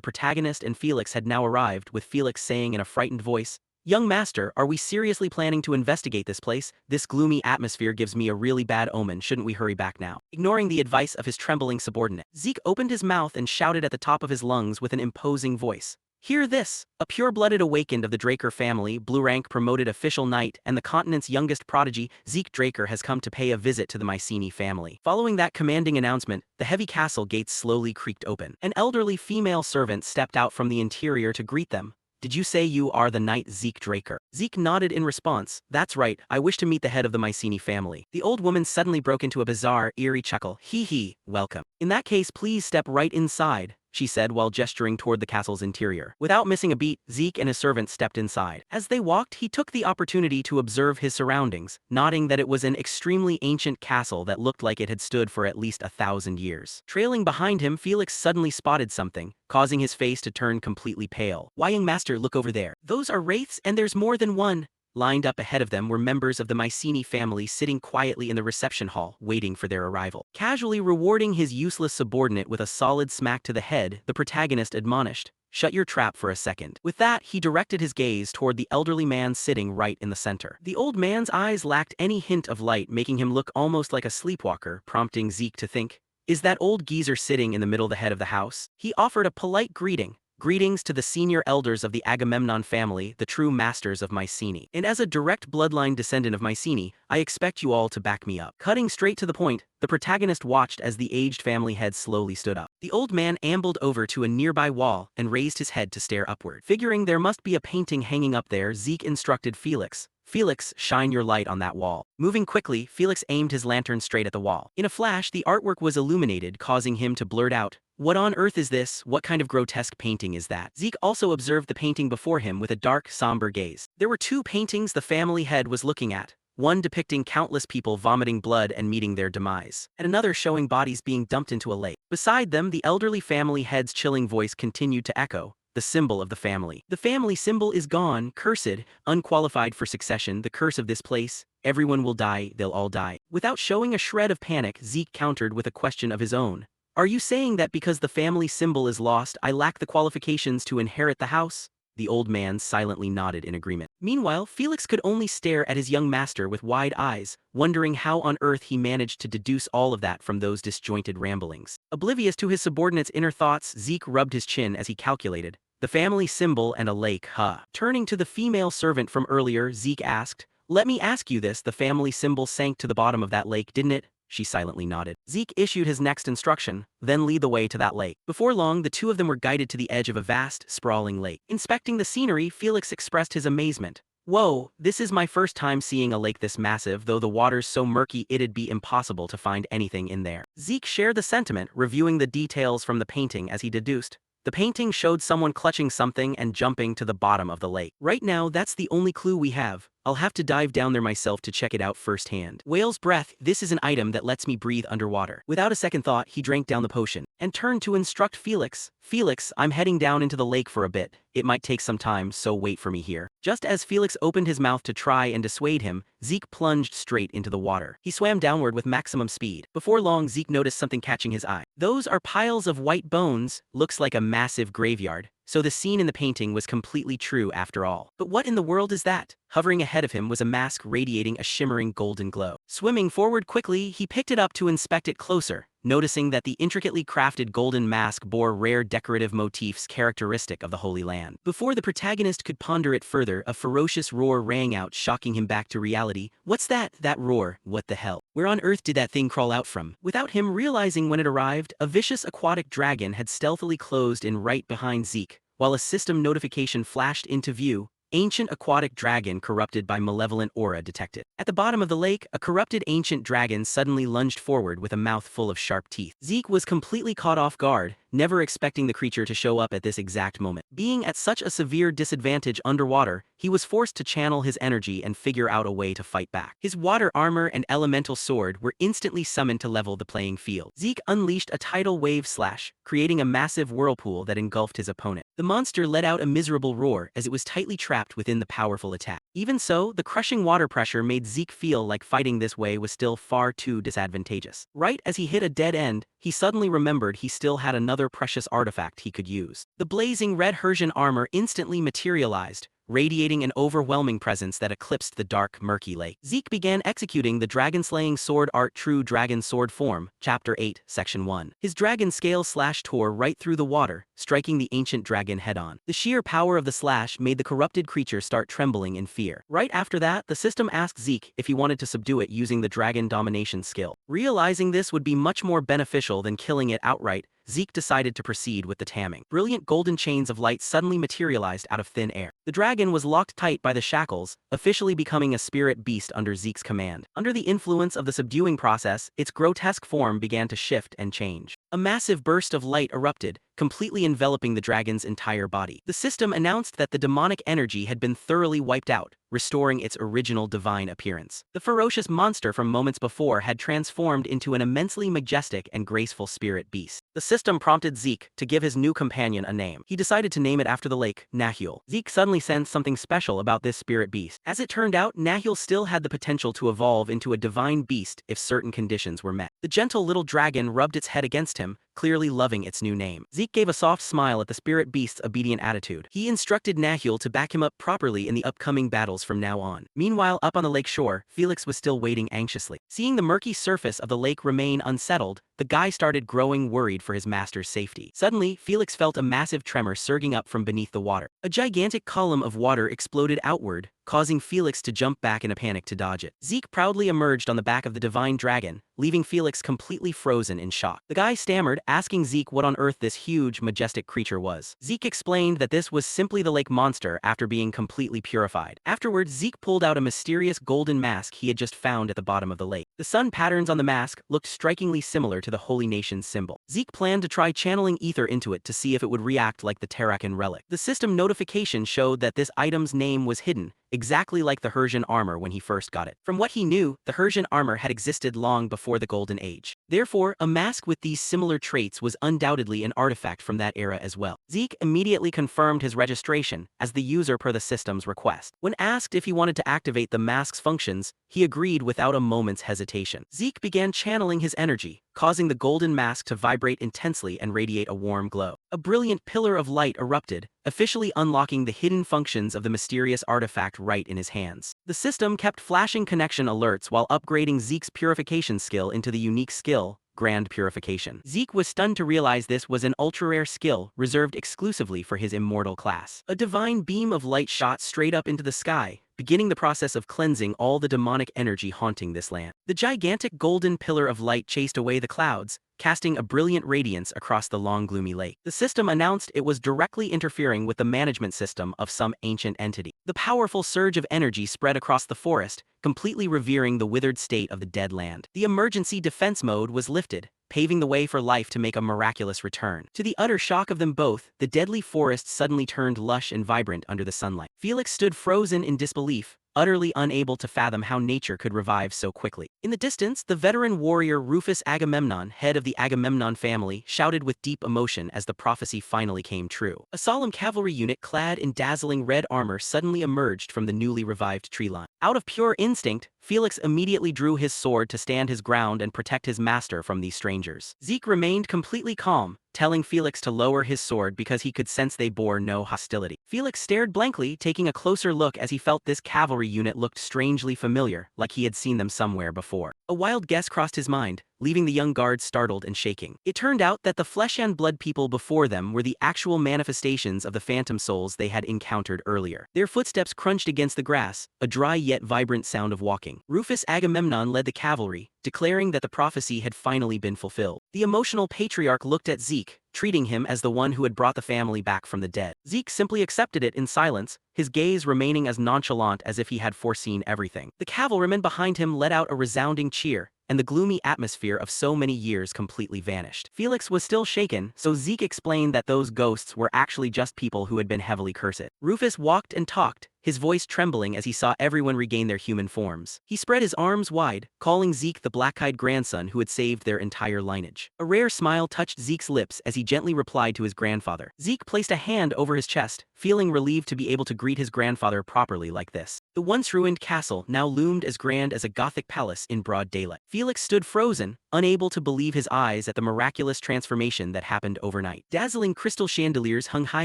[SPEAKER 1] protagonist and Felix had now arrived, with Felix saying in a frightened voice, "Young master, are we seriously planning to investigate this place? This gloomy atmosphere gives me a really bad omen. Shouldn't we hurry back now?" Ignoring the advice of his trembling subordinate, Zeke opened his mouth and shouted at the top of his lungs with an imposing voice. "Hear this! A pure-blooded awakened of the Draker family, blue-rank promoted official knight, and the continent's youngest prodigy, Zeke Draker has come to pay a visit to the Mycenae family." Following that commanding announcement, the heavy castle gates slowly creaked open. An elderly female servant stepped out from the interior to greet them. "Did you say you are the knight Zeke Draker?" Zeke nodded in response. "That's right, I wish to meet the head of the Mycenae family." The old woman suddenly broke into a bizarre, eerie chuckle. "Hee, welcome. In that case, please step right inside," she said while gesturing toward the castle's interior. Without missing a beat, Zeke and his servant stepped inside. As they walked, he took the opportunity to observe his surroundings, noting that it was an extremely ancient castle that looked like it had stood for at least 1,000 years. Trailing behind him, Felix suddenly spotted something, causing his face to turn completely pale. "Why, young master, look over there. Those are wraiths, and there's more than one." Lined up ahead of them were members of the Mycenae family sitting quietly in the reception hall, waiting for their arrival. Casually rewarding his useless subordinate with a solid smack to the head, the protagonist admonished, "Shut your trap for a second." With that, he directed his gaze toward the elderly man sitting right in the center. The old man's eyes lacked any hint of light, making him look almost like a sleepwalker, prompting Zeke to think, "Is that old geezer sitting in the middle of the head of the house?" He offered a polite greeting. "Greetings to the senior elders of the Agamemnon family, the true masters of Mycenae. And as a direct bloodline descendant of Mycenae, I expect you all to back me up." Cutting straight to the point, the protagonist watched as the aged family head slowly stood up. The old man ambled over to a nearby wall and raised his head to stare upward. Figuring there must be a painting hanging up there, Zeke instructed Felix, "Felix, shine your light on that wall." Moving quickly, Felix aimed his lantern straight at the wall. In a flash, the artwork was illuminated, causing him to blurt out, "What on earth is this? What kind of grotesque painting is that?" Zeke also observed the painting before him with a dark, somber gaze. There were two paintings the family head was looking at, one depicting countless people vomiting blood and meeting their demise, and another showing bodies being dumped into a lake. Beside them, the elderly family head's chilling voice continued to echo, "The symbol of the family. The family symbol is gone, cursed, unqualified for succession, the curse of this place. Everyone will die, they'll all die." Without showing a shred of panic, Zeke countered with a question of his own. "Are you saying that because the family symbol is lost, I lack the qualifications to inherit the house?" The old man silently nodded in agreement. Meanwhile, Felix could only stare at his young master with wide eyes, wondering how on earth he managed to deduce all of that from those disjointed ramblings. Oblivious to his subordinate's inner thoughts, Zeke rubbed his chin as he calculated, "The family symbol and a lake, huh?" Turning to the female servant from earlier, Zeke asked, "Let me ask you this, the family symbol sank to the bottom of that lake, didn't it?" She silently nodded. Zeke issued his next instruction, "Then lead the way to that lake." Before long, the two of them were guided to the edge of a vast, sprawling lake. Inspecting the scenery, Felix expressed his amazement. "Whoa, this is my first time seeing a lake this massive, though the water's so murky it'd be impossible to find anything in there." Zeke shared the sentiment, reviewing the details from the painting as he deduced, "The painting showed someone clutching something and jumping to the bottom of the lake. Right now, that's the only clue we have. I'll have to dive down there myself to check it out firsthand." Whale's breath, this is an item that lets me breathe underwater. Without a second thought, he drank down the potion and turned to instruct Felix, "Felix, I'm heading down into the lake for a bit. It might take some time, so wait for me here." Just as Felix opened his mouth to try and dissuade him, Zeke plunged straight into the water. He swam downward with maximum speed. Before long, Zeke noticed something catching his eye. "Those are piles of white bones, looks like a massive graveyard." So the scene in the painting was completely true after all. But what in the world is that? Hovering ahead of him was a mask radiating a shimmering golden glow. Swimming forward quickly, he picked it up to inspect it closer, noticing that the intricately crafted golden mask bore rare decorative motifs characteristic of the Holy Land. Before the protagonist could ponder it further, a ferocious roar rang out, shocking him back to reality. "What's that? That roar? What the hell? Where on earth did that thing crawl out from?" Without him realizing when it arrived, a vicious aquatic dragon had stealthily closed in right behind Zeke. While a system notification flashed into view, ancient aquatic dragon corrupted by malevolent aura detected. At the bottom of the lake, a corrupted ancient dragon suddenly lunged forward with a mouth full of sharp teeth. Zeke was completely caught off guard, never expecting the creature to show up at this exact moment. Being at such a severe disadvantage underwater, he was forced to channel his energy and figure out a way to fight back. His water armor and elemental sword were instantly summoned to level the playing field. Zeke unleashed a tidal wave slash, creating a massive whirlpool that engulfed his opponent. The monster let out a miserable roar as it was tightly trapped within the powerful attack. Even so, the crushing water pressure made Zeke feel like fighting this way was still far too disadvantageous. Right as he hit a dead end, he suddenly remembered he still had another precious artifact he could use. The blazing red Hersian armor instantly materialized, radiating an overwhelming presence that eclipsed the dark, murky lake. Zeke began executing the dragon-slaying sword art True Dragon Sword Form, Chapter 8, Section 1. His dragon scale slash tore right through the water, striking the ancient dragon head-on. The sheer power of the slash made the corrupted creature start trembling in fear. Right after that, the system asked Zeke if he wanted to subdue it using the dragon domination skill. Realizing this would be much more beneficial than killing it outright, Zeke decided to proceed with the tamming. Brilliant golden chains of light suddenly materialized out of thin air. The dragon was locked tight by the shackles, officially becoming a spirit beast under Zeke's command. Under the influence of the subduing process, its grotesque form began to shift and change. A massive burst of light erupted, completely enveloping the dragon's entire body. The system announced that the demonic energy had been thoroughly wiped out, restoring its original divine appearance. The ferocious monster from moments before had transformed into an immensely majestic and graceful spirit beast. The system prompted Zeke to give his new companion a name. He decided to name it after the lake, Nahul. Zeke suddenly sensed something special about this spirit beast. As it turned out, Nahul still had the potential to evolve into a divine beast if certain conditions were met. The gentle little dragon rubbed its head against him, clearly loving its new name. Zeke gave a soft smile at the spirit beast's obedient attitude. He instructed Nahul to back him up properly in the upcoming battles from now on. Meanwhile, up on the lake shore, Felix was still waiting anxiously. Seeing the murky surface of the lake remain unsettled, the guy started growing worried for his master's safety. Suddenly, Felix felt a massive tremor surging up from beneath the water. A gigantic column of water exploded outward, causing Felix to jump back in a panic to dodge it. Zeke proudly emerged on the back of the divine dragon, leaving Felix completely frozen in shock. The guy stammered, asking Zeke what on earth this huge, majestic creature was. Zeke explained that this was simply the lake monster after being completely purified. Afterwards, Zeke pulled out a mysterious golden mask he had just found at the bottom of the lake. The sun patterns on the mask looked strikingly similar to the Holy Nation's symbol. Zeke planned to try channeling ether into it to see if it would react like the Terrakan relic. The system notification showed that this item's name was hidden, exactly like the Hersian armor when he first got it. From what he knew, the Hersian armor had existed long before the Golden Age. Therefore, a mask with these similar traits was undoubtedly an artifact from that era as well. Zeke immediately confirmed his registration as the user per the system's request. When asked if he wanted to activate the mask's functions, he agreed without a moment's hesitation. Zeke began channeling his energy, causing the golden mask to vibrate intensely and radiate a warm glow. A brilliant pillar of light erupted, officially unlocking the hidden functions of the mysterious artifact right in his hands. The system kept flashing connection alerts while upgrading Zeke's purification skill into the unique skill, Grand Purification. Zeke was stunned to realize this was an ultra-rare skill reserved exclusively for his immortal class. A divine beam of light shot straight up into the sky, beginning the process of cleansing all the demonic energy haunting this land. The gigantic golden pillar of light chased away the clouds, casting a brilliant radiance across the long gloomy lake. The system announced it was directly interfering with the management system of some ancient entity. The powerful surge of energy spread across the forest, completely revering the withered state of the dead land. The emergency defense mode was lifted, paving the way for life to make a miraculous return. To the utter shock of them both, the deadly forest suddenly turned lush and vibrant under the sunlight. Felix stood frozen in disbelief, utterly unable to fathom how nature could revive so quickly. In the distance, the veteran warrior Rufus Agamemnon, head of the Agamemnon family, shouted with deep emotion as the prophecy finally came true. A solemn cavalry unit clad in dazzling red armor suddenly emerged from the newly revived tree line. Out of pure instinct, Felix immediately drew his sword to stand his ground and protect his master from these strangers. Zeke remained completely calm, telling Felix to lower his sword because he could sense they bore no hostility. Felix stared blankly, taking a closer look as he felt this cavalry unit looked strangely familiar, like he had seen them somewhere before. A wild guess crossed his mind, leaving the young guard startled and shaking. It turned out that the flesh and blood people before them were the actual manifestations of the phantom souls they had encountered earlier. Their footsteps crunched against the grass, a dry yet vibrant sound of walking. Rufus Agamemnon led the cavalry, declaring that the prophecy had finally been fulfilled. The emotional patriarch looked at Zeke, treating him as the one who had brought the family back from the dead. Zeke simply accepted it in silence, his gaze remaining as nonchalant as if he had foreseen everything. The cavalrymen behind him let out a resounding cheer, and the gloomy atmosphere of so many years completely vanished. Felix was still shaken, so Zeke explained that those ghosts were actually just people who had been heavily cursed. Rufus walked and talked, his voice trembling as he saw everyone regain their human forms. He spread his arms wide, calling Zeke the black-eyed grandson who had saved their entire lineage. A rare smile touched Zeke's lips as he gently replied to his grandfather. Zeke placed a hand over his chest, feeling relieved to be able to greet his grandfather properly like this. The once ruined castle now loomed as grand as a Gothic palace in broad daylight. Felix stood frozen, unable to believe his eyes at the miraculous transformation that happened overnight. Dazzling crystal chandeliers hung high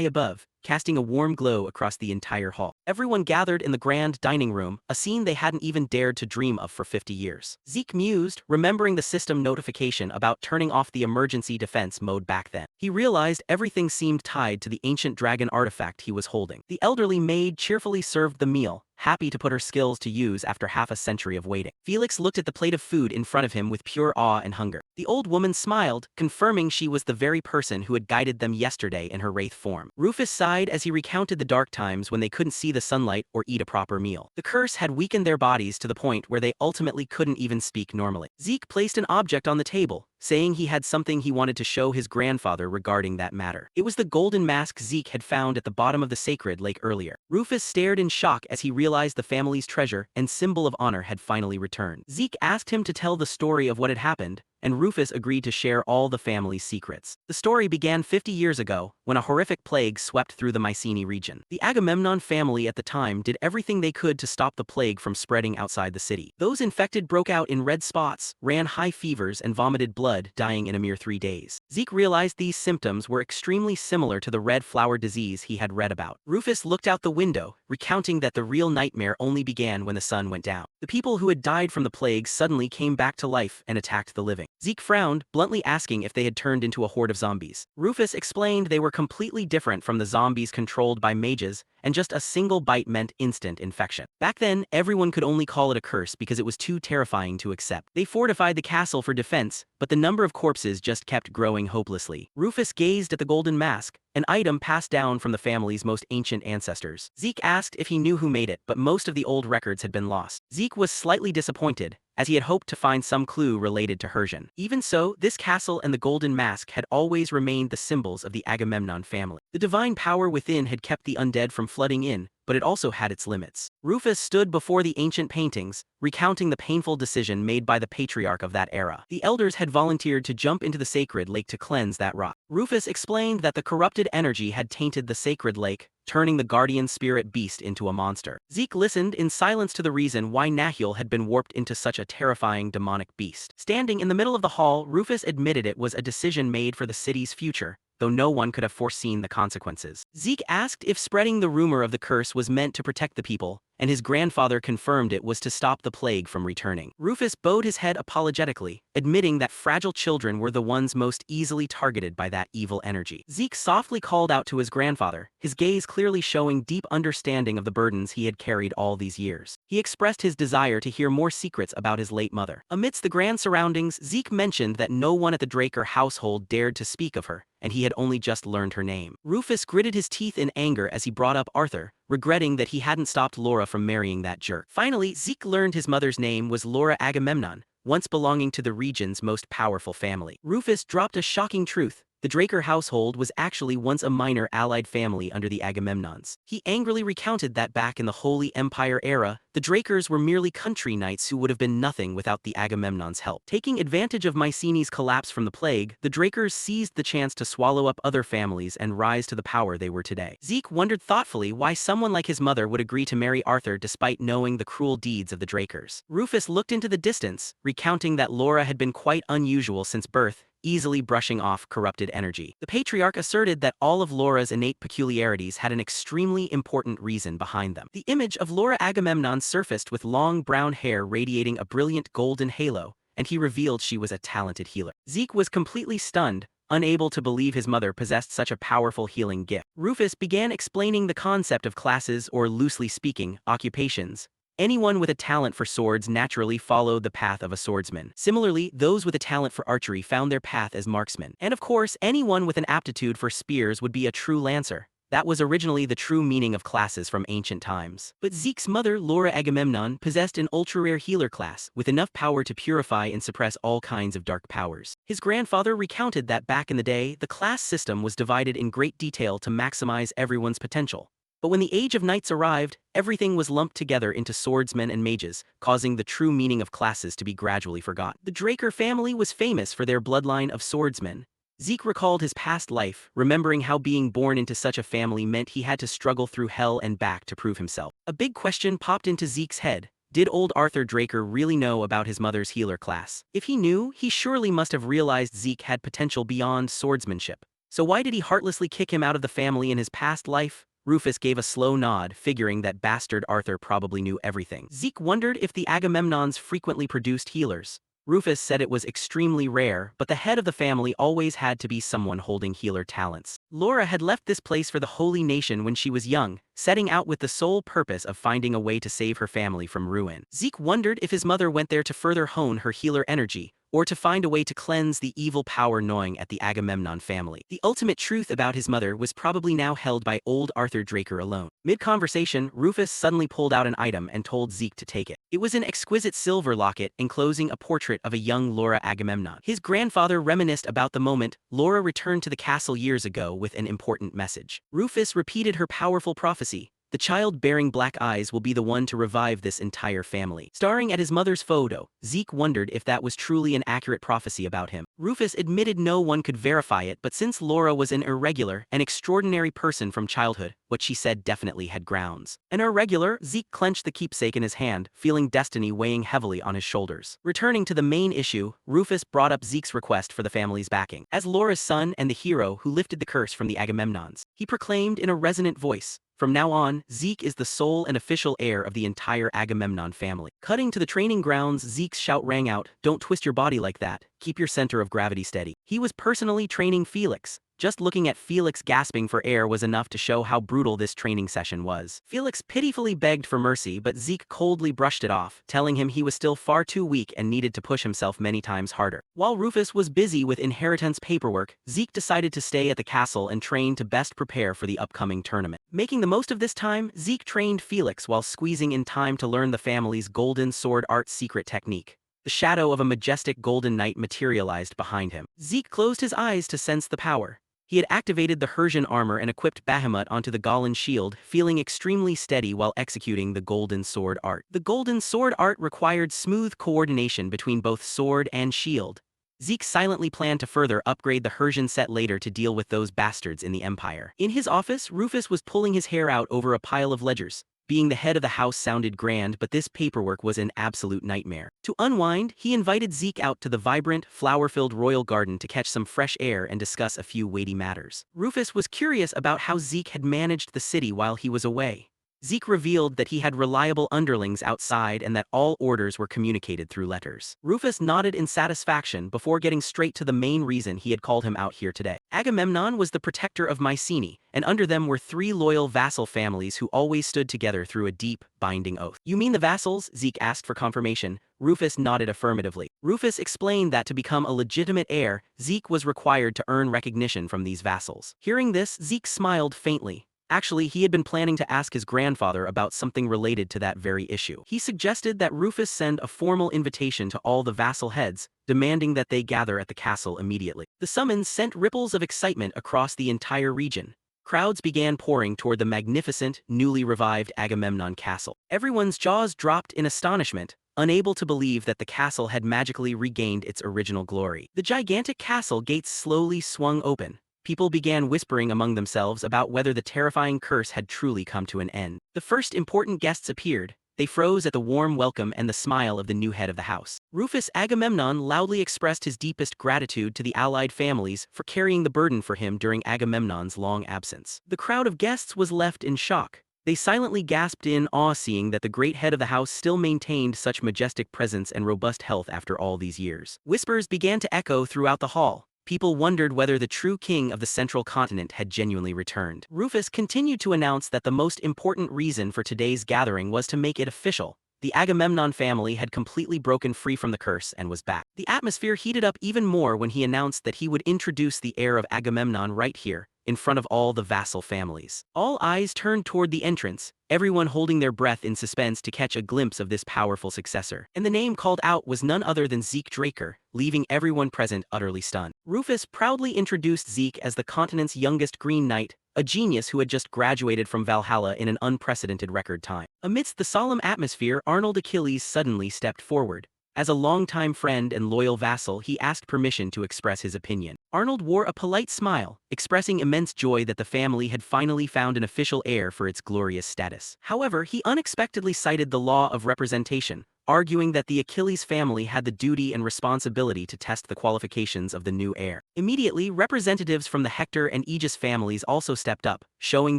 [SPEAKER 1] above, casting a warm glow across the entire hall. Everyone gathered in the grand dining room, a scene they hadn't even dared to dream of for 50 years. Zeke mused, remembering the system notification about turning off the emergency defense mode back then. He realized everything seemed tied to the ancient dragon artifact he was holding. The elderly maid cheerfully served the meal, happy to put her skills to use after half a century of waiting. Felix looked at the plate of food in front of him with pure awe and hunger. The old woman smiled, confirming she was the very person who had guided them yesterday in her wraith form. Rufus sighed as he recounted the dark times when they couldn't see the sunlight or eat a proper meal. The curse had weakened their bodies to the point where they ultimately couldn't even speak normally. Zeke placed an object on the table, saying he had something he wanted to show his grandfather regarding that matter. It was the golden mask Zeke had found at the bottom of the sacred lake earlier. Rufus stared in shock as he realized the family's treasure and symbol of honor had finally returned. Zeke asked him to tell the story of what had happened, and Rufus agreed to share all the family's secrets. The story began 50 years ago, when a horrific plague swept through the Mycenae region. The Agamemnon family at the time did everything they could to stop the plague from spreading outside the city. Those infected broke out in red spots, ran high fevers, and vomited blood, dying in a mere 3 days. Zeke realized these symptoms were extremely similar to the red flower disease he had read about. Rufus looked out the window, recounting that the real nightmare only began when the sun went down. The people who had died from the plague suddenly came back to life and attacked the living. Zeke frowned, bluntly asking if they had turned into a horde of zombies. Rufus explained they were completely different from the zombies controlled by mages, and just a single bite meant instant infection. Back then, everyone could only call it a curse because it was too terrifying to accept. They fortified the castle for defense, but the number of corpses just kept growing hopelessly. Rufus gazed at the golden mask, an item passed down from the family's most ancient ancestors. Zeke asked if he knew who made it, but most of the old records had been lost. Zeke was slightly disappointed, as he had hoped to find some clue related to Hersion. Even so, this castle and the golden mask had always remained the symbols of the Agamemnon family. The divine power within had kept the undead from flooding in, but it also had its limits. Rufus stood before the ancient paintings, recounting the painful decision made by the patriarch of that era. The elders had volunteered to jump into the sacred lake to cleanse that rock. Rufus explained that the corrupted energy had tainted the sacred lake, turning the guardian spirit beast into a monster. Zeke listened in silence to the reason why Nahul had been warped into such a terrifying demonic beast. Standing in the middle of the hall, Rufus admitted it was a decision made for the city's future, though no one could have foreseen the consequences. Zeke asked if spreading the rumor of the curse was meant to protect the people, and his grandfather confirmed it was to stop the plague from returning. Rufus bowed his head apologetically, admitting that fragile children were the ones most easily targeted by that evil energy. Zeke softly called out to his grandfather, his gaze clearly showing deep understanding of the burdens he had carried all these years. He expressed his desire to hear more secrets about his late mother. Amidst the grand surroundings, Zeke mentioned that no one at the Draker household dared to speak of her, and he had only just learned her name. Rufus gritted his teeth in anger as he brought up Arthur, regretting that he hadn't stopped Laura from marrying that jerk. Finally, Zeke learned his mother's name was Laura Agamemnon, once belonging to the region's most powerful family. Rufus dropped a shocking truth. The Draker household was actually once a minor allied family under the Agamemnons. He angrily recounted that back in the Holy Empire era, the Drakers were merely country knights who would have been nothing without the Agamemnons' help. Taking advantage of Mycenae's collapse from the plague, the Drakers seized the chance to swallow up other families and rise to the power they were today. Zeke wondered thoughtfully why someone like his mother would agree to marry Arthur despite knowing the cruel deeds of the Drakers. Rufus looked into the distance, recounting that Laura had been quite unusual since birth, easily brushing off corrupted energy. The patriarch asserted that all of Laura's innate peculiarities had an extremely important reason behind them. The image of Laura Agamemnon surfaced with long brown hair radiating a brilliant golden halo, and he revealed she was a talented healer. Zeke was completely stunned, unable to believe his mother possessed such a powerful healing gift. Rufus began explaining the concept of classes, or loosely speaking, occupations. Anyone with a talent for swords naturally followed the path of a swordsman. Similarly, those with a talent for archery found their path as marksmen. And of course, anyone with an aptitude for spears would be a true lancer. That was originally the true meaning of classes from ancient times. But Zeke's mother, Laura Agamemnon, possessed an ultra-rare healer class with enough power to purify and suppress all kinds of dark powers. His grandfather recounted that back in the day, the class system was divided in great detail to maximize everyone's potential. But when the Age of Knights arrived, everything was lumped together into swordsmen and mages, causing the true meaning of classes to be gradually forgotten. The Draker family was famous for their bloodline of swordsmen. Zeke recalled his past life, remembering how being born into such a family meant he had to struggle through hell and back to prove himself. A big question popped into Zeke's head. Did old Arthur Draker really know about his mother's healer class? If he knew, he surely must have realized Zeke had potential beyond swordsmanship. So why did he heartlessly kick him out of the family in his past life? Rufus gave a slow nod, figuring that bastard Arthur probably knew everything. Zeke wondered if the Agamemnons frequently produced healers. Rufus said it was extremely rare, but the head of the family always had to be someone holding healer talents. Laura had left this place for the Holy Nation when she was young, setting out with the sole purpose of finding a way to save her family from ruin. Zeke wondered if his mother went there to further hone her healer energy, or to find a way to cleanse the evil power gnawing at the Agamemnon family. The ultimate truth about his mother was probably now held by old Arthur Draker alone. Mid-conversation, Rufus suddenly pulled out an item and told Zeke to take it. It was an exquisite silver locket enclosing a portrait of a young Laura Agamemnon. His grandfather reminisced about the moment Laura returned to the castle years ago with an important message. Rufus repeated her powerful prophecy. The child bearing black eyes will be the one to revive this entire family. Staring at his mother's photo, Zeke wondered if that was truly an accurate prophecy about him. Rufus admitted no one could verify it, but since Laura was an irregular, an extraordinary person from childhood, what she said definitely had grounds. An irregular, Zeke clenched the keepsake in his hand, feeling destiny weighing heavily on his shoulders. Returning to the main issue, Rufus brought up Zeke's request for the family's backing. As Laura's son and the hero who lifted the curse from the Agamemnons, he proclaimed in a resonant voice, "From now on, Zeke is the sole and official heir of the entire Agamemnon family." Cutting to the training grounds, Zeke's shout rang out, "Don't twist your body like that, keep your center of gravity steady." He was personally training Felix. Just looking at Felix gasping for air was enough to show how brutal this training session was. Felix pitifully begged for mercy, but Zeke coldly brushed it off, telling him he was still far too weak and needed to push himself many times harder. While Rufus was busy with inheritance paperwork, Zeke decided to stay at the castle and train to best prepare for the upcoming tournament. Making the most of this time, Zeke trained Felix while squeezing in time to learn the family's golden sword art secret technique. The shadow of a majestic golden knight materialized behind him. Zeke closed his eyes to sense the power. He had activated the Hersian armor and equipped Bahamut onto the Golan shield, feeling extremely steady while executing the golden sword art. The golden sword art required smooth coordination between both sword and shield. Zeke silently planned to further upgrade the Hersian set later to deal with those bastards in the Empire. In his office, Rufus was pulling his hair out over a pile of ledgers. Being the head of the house sounded grand, but this paperwork was an absolute nightmare. To unwind, he invited Zeke out to the vibrant, flower-filled royal garden to catch some fresh air and discuss a few weighty matters. Rufus was curious about how Zeke had managed the city while he was away. Zeke revealed that he had reliable underlings outside and that all orders were communicated through letters. Rufus nodded in satisfaction before getting straight to the main reason he had called him out here today. Agamemnon was the protector of Mycenae, and under them were 3 loyal vassal families who always stood together through a deep, binding oath. "You mean the vassals?" Zeke asked for confirmation. Rufus nodded affirmatively. Rufus explained that to become a legitimate heir, Zeke was required to earn recognition from these vassals. Hearing this, Zeke smiled faintly. Actually, he had been planning to ask his grandfather about something related to that very issue. He suggested that Rufus send a formal invitation to all the vassal heads, demanding that they gather at the castle immediately. The summons sent ripples of excitement across the entire region. Crowds began pouring toward the magnificent, newly revived Agamemnon castle. Everyone's jaws dropped in astonishment, unable to believe that the castle had magically regained its original glory. The gigantic castle gates slowly swung open. People began whispering among themselves about whether the terrifying curse had truly come to an end. The first important guests appeared. They froze at the warm welcome and the smile of the new head of the house. Rufus Agamemnon loudly expressed his deepest gratitude to the allied families for carrying the burden for him during Agamemnon's long absence. The crowd of guests was left in shock. They silently gasped in awe, seeing that the great head of the house still maintained such majestic presence and robust health after all these years. Whispers began to echo throughout the hall. People wondered whether the true king of the central continent had genuinely returned. Rufus continued to announce that the most important reason for today's gathering was to make it official. The Agamemnon family had completely broken free from the curse and was back. The atmosphere heated up even more when he announced that he would introduce the heir of Agamemnon right here, in front of all the vassal families. All eyes turned toward the entrance, everyone holding their breath in suspense to catch a glimpse of this powerful successor. And the name called out was none other than Zeke Draker, leaving everyone present utterly stunned. Rufus proudly introduced Zeke as the continent's youngest Green Knight, a genius who had just graduated from Valhalla in an unprecedented record time. Amidst the solemn atmosphere, Arnold Achilles suddenly stepped forward. As a longtime friend and loyal vassal, he asked permission to express his opinion. Arnold wore a polite smile, expressing immense joy that the family had finally found an official heir for its glorious status. However, he unexpectedly cited the law of representation, arguing that the Achilles family had the duty and responsibility to test the qualifications of the new heir. Immediately, representatives from the Hector and Aegis families also stepped up, showing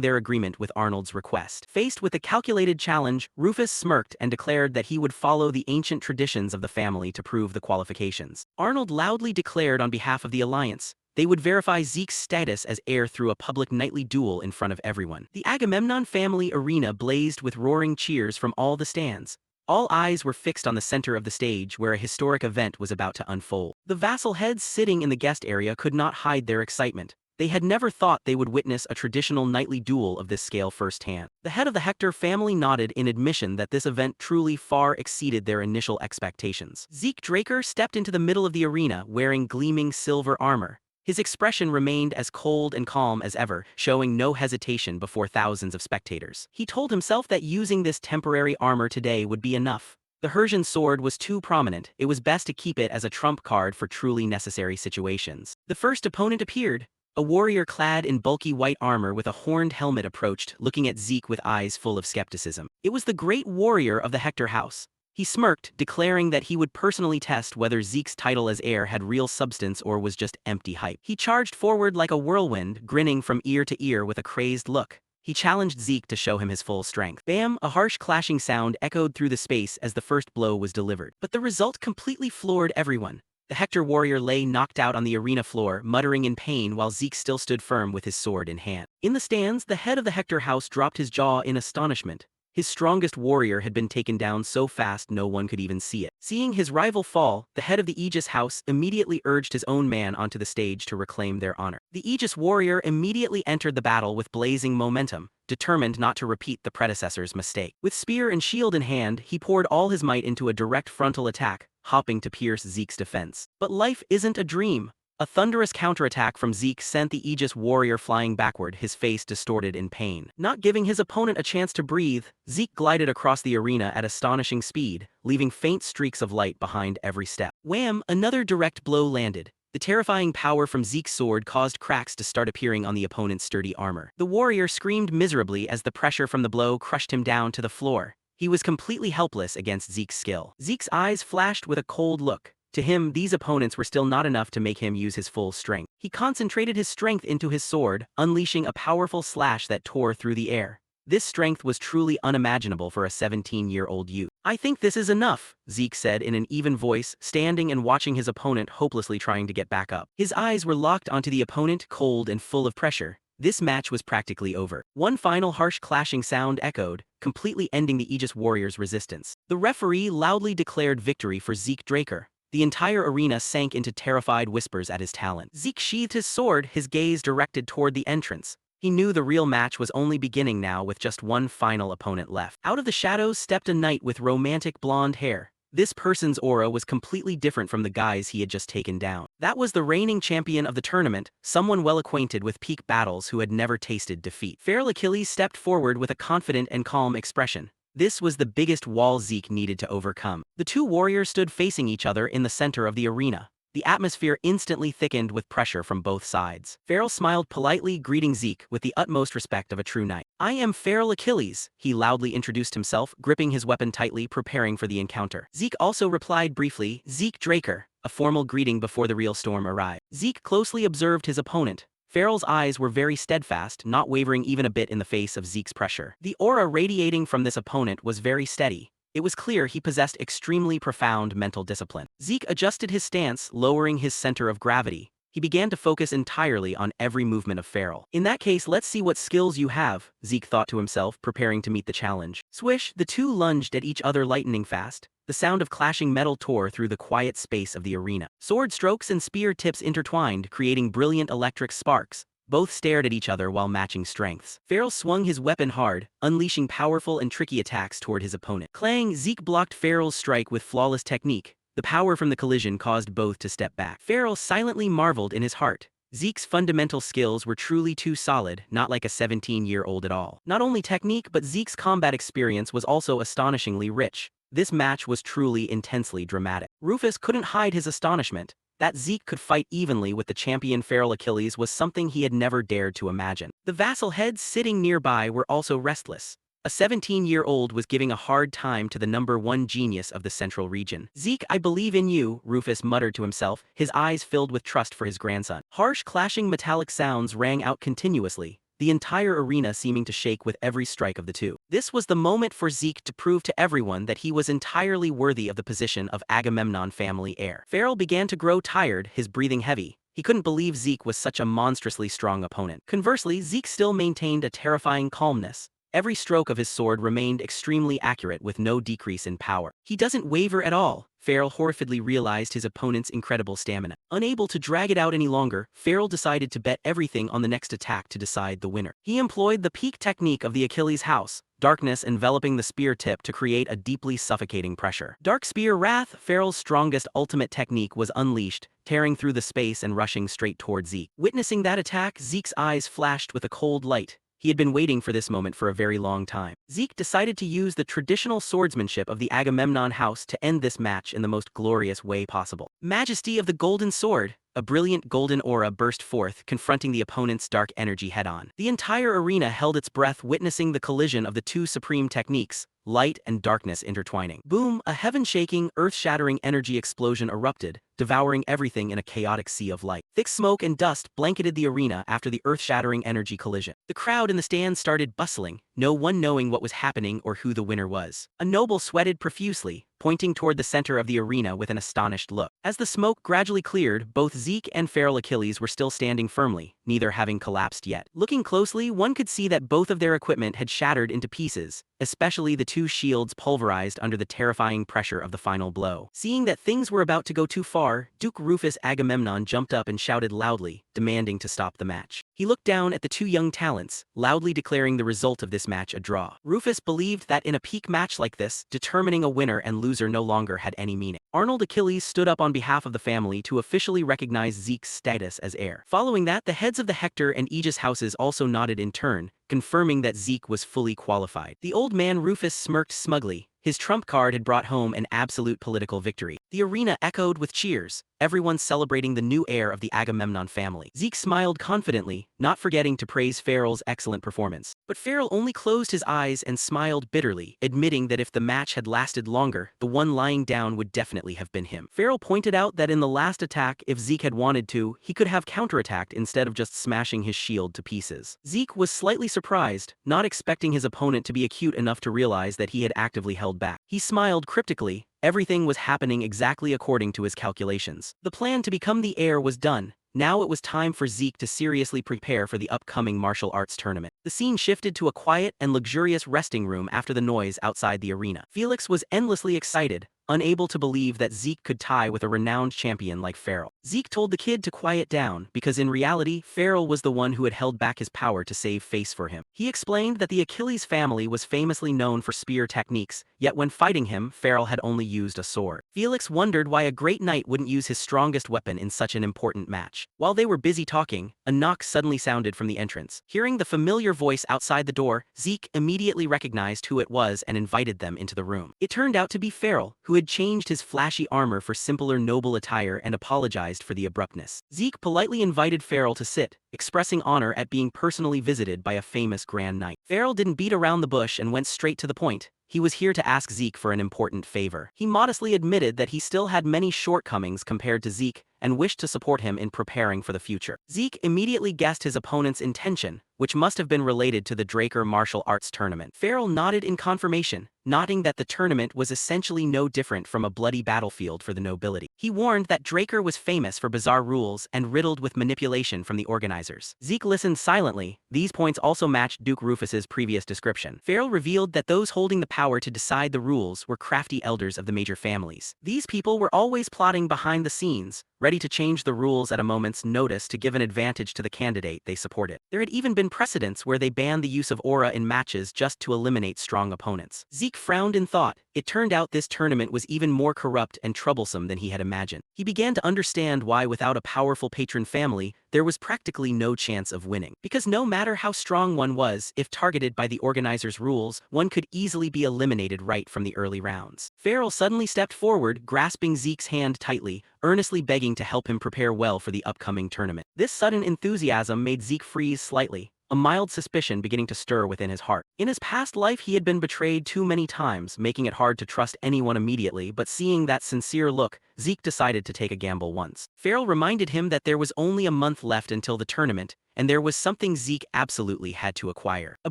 [SPEAKER 1] their agreement with Arnold's request. Faced with the calculated challenge, Rufus smirked and declared that he would follow the ancient traditions of the family to prove the qualifications. Arnold loudly declared on behalf of the alliance, they would verify Zeke's status as heir through a public knightly duel in front of everyone. The Agamemnon family arena blazed with roaring cheers from all the stands. All eyes were fixed on the center of the stage where a historic event was about to unfold. The vassal heads sitting in the guest area could not hide their excitement. They had never thought they would witness a traditional knightly duel of this scale firsthand. The head of the Hector family nodded in admission that this event truly far exceeded their initial expectations. Zeke Draker stepped into the middle of the arena wearing gleaming silver armor. His expression remained as cold and calm as ever, showing no hesitation before thousands of spectators. He told himself that using this temporary armor today would be enough. The Hersian sword was too prominent, it was best to keep it as a trump card for truly necessary situations. The first opponent appeared. A warrior clad in bulky white armor with a horned helmet approached, looking at Zeke with eyes full of skepticism. It was the great warrior of the Hector house. He smirked, declaring that he would personally test whether Zeke's title as heir had real substance or was just empty hype. He charged forward like a whirlwind, grinning from ear to ear with a crazed look. He challenged Zeke to show him his full strength. Bam! A harsh clashing sound echoed through the space as the first blow was delivered. But the result completely floored everyone. The Hector warrior lay knocked out on the arena floor, muttering in pain while Zeke still stood firm with his sword in hand. In the stands, the head of the Hector house dropped his jaw in astonishment. His strongest warrior had been taken down so fast no one could even see it. Seeing his rival fall, the head of the Aegis house immediately urged his own man onto the stage to reclaim their honor. The Aegis warrior immediately entered the battle with blazing momentum, determined not to repeat the predecessor's mistake. With spear and shield in hand, he poured all his might into a direct frontal attack, hopping to pierce Zeke's defense. But life isn't a dream. A thunderous counterattack from Zeke sent the Aegis warrior flying backward, his face distorted in pain. Not giving his opponent a chance to breathe, Zeke glided across the arena at astonishing speed, leaving faint streaks of light behind every step. Wham! Another direct blow landed. The terrifying power from Zeke's sword caused cracks to start appearing on the opponent's sturdy armor. The warrior screamed miserably as the pressure from the blow crushed him down to the floor. He was completely helpless against Zeke's skill. Zeke's eyes flashed with a cold look. To him, these opponents were still not enough to make him use his full strength. He concentrated his strength into his sword, unleashing a powerful slash that tore through the air. This strength was truly unimaginable for a 17-year-old youth. I think this is enough, Zeke said in an even voice, standing and watching his opponent hopelessly trying to get back up. His eyes were locked onto the opponent, cold and full of pressure. This match was practically over. One final harsh clashing sound echoed, completely ending the Aegis warrior's resistance. The referee loudly declared victory for Zeke Draker. The entire arena sank into terrified whispers at his talent. Zeke sheathed his sword, his gaze directed toward the entrance. He knew the real match was only beginning now with just one final opponent left. Out of the shadows stepped a knight with romantic blonde hair. This person's aura was completely different from the guys he had just taken down. That was the reigning champion of the tournament, someone well acquainted with peak battles who had never tasted defeat. Feral Achilles stepped forward with a confident and calm expression. This was the biggest wall Zeke needed to overcome. The two warriors stood facing each other in the center of the arena. The atmosphere instantly thickened with pressure from both sides. Feral smiled politely, greeting Zeke with the utmost respect of a true knight. I am Feral Achilles, he loudly introduced himself, gripping his weapon tightly, preparing for the encounter. Zeke also replied briefly, Zeke Draker, a formal greeting before the real storm arrived. Zeke closely observed his opponent. Feral's eyes were very steadfast, not wavering even a bit in the face of Zeke's pressure. The aura radiating from this opponent was very steady. It was clear he possessed extremely profound mental discipline. Zeke adjusted his stance, lowering his center of gravity. he began to focus entirely on every movement of Farrell. In that case, let's see what skills you have, Zeke thought to himself, preparing to meet the challenge. Swish, the two lunged at each other lightning fast. The sound of clashing metal tore through the quiet space of the arena. Sword strokes and spear tips intertwined, creating brilliant electric sparks. Both stared at each other while matching strengths. Farrell swung his weapon hard, unleashing powerful and tricky attacks toward his opponent. Clang, Zeke blocked Farrell's strike with flawless technique. The power from the collision caused both to step back. Farrell silently marveled in his heart. Zeke's fundamental skills were truly too solid, not like a 17-year-old at all. Not only technique, but Zeke's combat experience was also astonishingly rich. This match was truly intensely dramatic. Rufus couldn't hide his astonishment. That Zeke could fight evenly with the champion Feral Achilles was something he had never dared to imagine. The vassal heads sitting nearby were also restless. A 17-year-old was giving a hard time to the #1 genius of the central region. "Zeke, I believe in you," Rufus muttered to himself, his eyes filled with trust for his grandson. Harsh, clashing metallic sounds rang out continuously, the entire arena seeming to shake with every strike of the two. This was the moment for Zeke to prove to everyone that he was entirely worthy of the position of Agamemnon family heir. Farrell began to grow tired, his breathing heavy. He couldn't believe Zeke was such a monstrously strong opponent. Conversely, Zeke still maintained a terrifying calmness. Every stroke of his sword remained extremely accurate with no decrease in power. He doesn't waver at all. Farrell horrifiedly realized his opponent's incredible stamina. Unable to drag it out any longer, Farrell decided to bet everything on the next attack to decide the winner. He employed the peak technique of the Achilles house, darkness enveloping the spear tip to create a deeply suffocating pressure. Dark Spear Wrath, Farrell's strongest ultimate technique, was unleashed, tearing through the space and rushing straight toward Zeke. Witnessing that attack, Zeke's eyes flashed with a cold light. He had been waiting for this moment for a very long time. Zeke decided to use the traditional swordsmanship of the Agamemnon house to end this match in the most glorious way possible. Majesty of the Golden Sword! A brilliant golden aura burst forth, confronting the opponent's dark energy head-on. The entire arena held its breath, witnessing the collision of the two supreme techniques, light and darkness intertwining. Boom! A heaven-shaking, earth-shattering energy explosion erupted, devouring everything in a chaotic sea of light. Thick smoke and dust blanketed the arena after the earth-shattering energy collision. The crowd in the stands started bustling, no one knowing what was happening or who the winner was. A noble sweated profusely, pointing toward the center of the arena with an astonished look. As the smoke gradually cleared, both Zeke and Feral Achilles were still standing firmly, neither having collapsed yet. Looking closely, one could see that both of their equipment had shattered into pieces, especially the two shields pulverized under the terrifying pressure of the final blow. Seeing that things were about to go too far, Duke Rufus Agamemnon jumped up and shouted loudly, demanding to stop the match. He looked down at the two young talents, loudly declaring the result of this match a draw. Rufus believed that in a peak match like this, determining a winner and loser no longer had any meaning. Arnold Achilles stood up on behalf of the family to officially recognize Zeke's status as heir. Following that, the heads of the Hector and Aegis houses also nodded in turn, confirming that Zeke was fully qualified. The old man Rufus smirked smugly. His trump card had brought home an absolute political victory. The arena echoed with cheers, everyone celebrating the new heir of the Agamemnon family. Zeke smiled confidently, not forgetting to praise Farrell's excellent performance. But Farrell only closed his eyes and smiled bitterly, admitting that if the match had lasted longer, the one lying down would definitely have been him. Farrell pointed out that in the last attack, if Zeke had wanted to, he could have counterattacked instead of just smashing his shield to pieces. Zeke was slightly surprised, not expecting his opponent to be acute enough to realize that he had actively held back. He smiled cryptically. Everything was happening exactly according to his calculations. The plan to become the heir was done. Now it was time for Zeke to seriously prepare for the upcoming martial arts tournament. The scene shifted to a quiet and luxurious resting room after the noise outside the arena. Felix was endlessly excited, unable to believe that Zeke could tie with a renowned champion like Farrell. Zeke told the kid to quiet down, because in reality, Farrell was the one who had held back his power to save face for him. He explained that the Achilles family was famously known for spear techniques, yet when fighting him, Farrell had only used a sword. Felix wondered why a great knight wouldn't use his strongest weapon in such an important match. While they were busy talking, a knock suddenly sounded from the entrance. Hearing the familiar voice outside the door, Zeke immediately recognized who it was and invited them into the room. It turned out to be Farrell, who had changed his flashy armor for simpler noble attire and apologized for the abruptness. Zeke politely invited Farrell to sit, expressing honor at being personally visited by a famous Grand Knight. Farrell didn't beat around the bush and went straight to the point. He was here to ask Zeke for an important favor. He modestly admitted that he still had many shortcomings compared to Zeke and wished to support him in preparing for the future. Zeke immediately guessed his opponent's intention, which must have been related to the Draker martial arts tournament. Farrell nodded in confirmation, noting that the tournament was essentially no different from a bloody battlefield for the nobility. He warned that Draker was famous for bizarre rules and riddled with manipulation from the organizers. Zeke listened silently. These points also matched Duke Rufus's previous description. Farrell revealed that those holding the power to decide the rules were crafty elders of the major families. These people were always plotting behind the scenes, ready to change the rules at a moment's notice to give an advantage to the candidate they supported. There had even been precedents where they banned the use of aura in matches just to eliminate strong opponents. Zeke frowned in thought. It turned out this tournament was even more corrupt and troublesome than he had imagined. He began to understand why without a powerful patron family, there was practically no chance of winning. Because no matter how strong one was, if targeted by the organizers' rules, one could easily be eliminated right from the early rounds. Farrell suddenly stepped forward, grasping Zeke's hand tightly, earnestly begging to help him prepare well for the upcoming tournament. This sudden enthusiasm made Zeke freeze slightly, a mild suspicion beginning to stir within his heart. In his past life he had been betrayed too many times, making it hard to trust anyone immediately, but seeing that sincere look, Zeke decided to take a gamble once. Farrell reminded him that there was only a month left until the tournament, and there was something Zeke absolutely had to acquire. A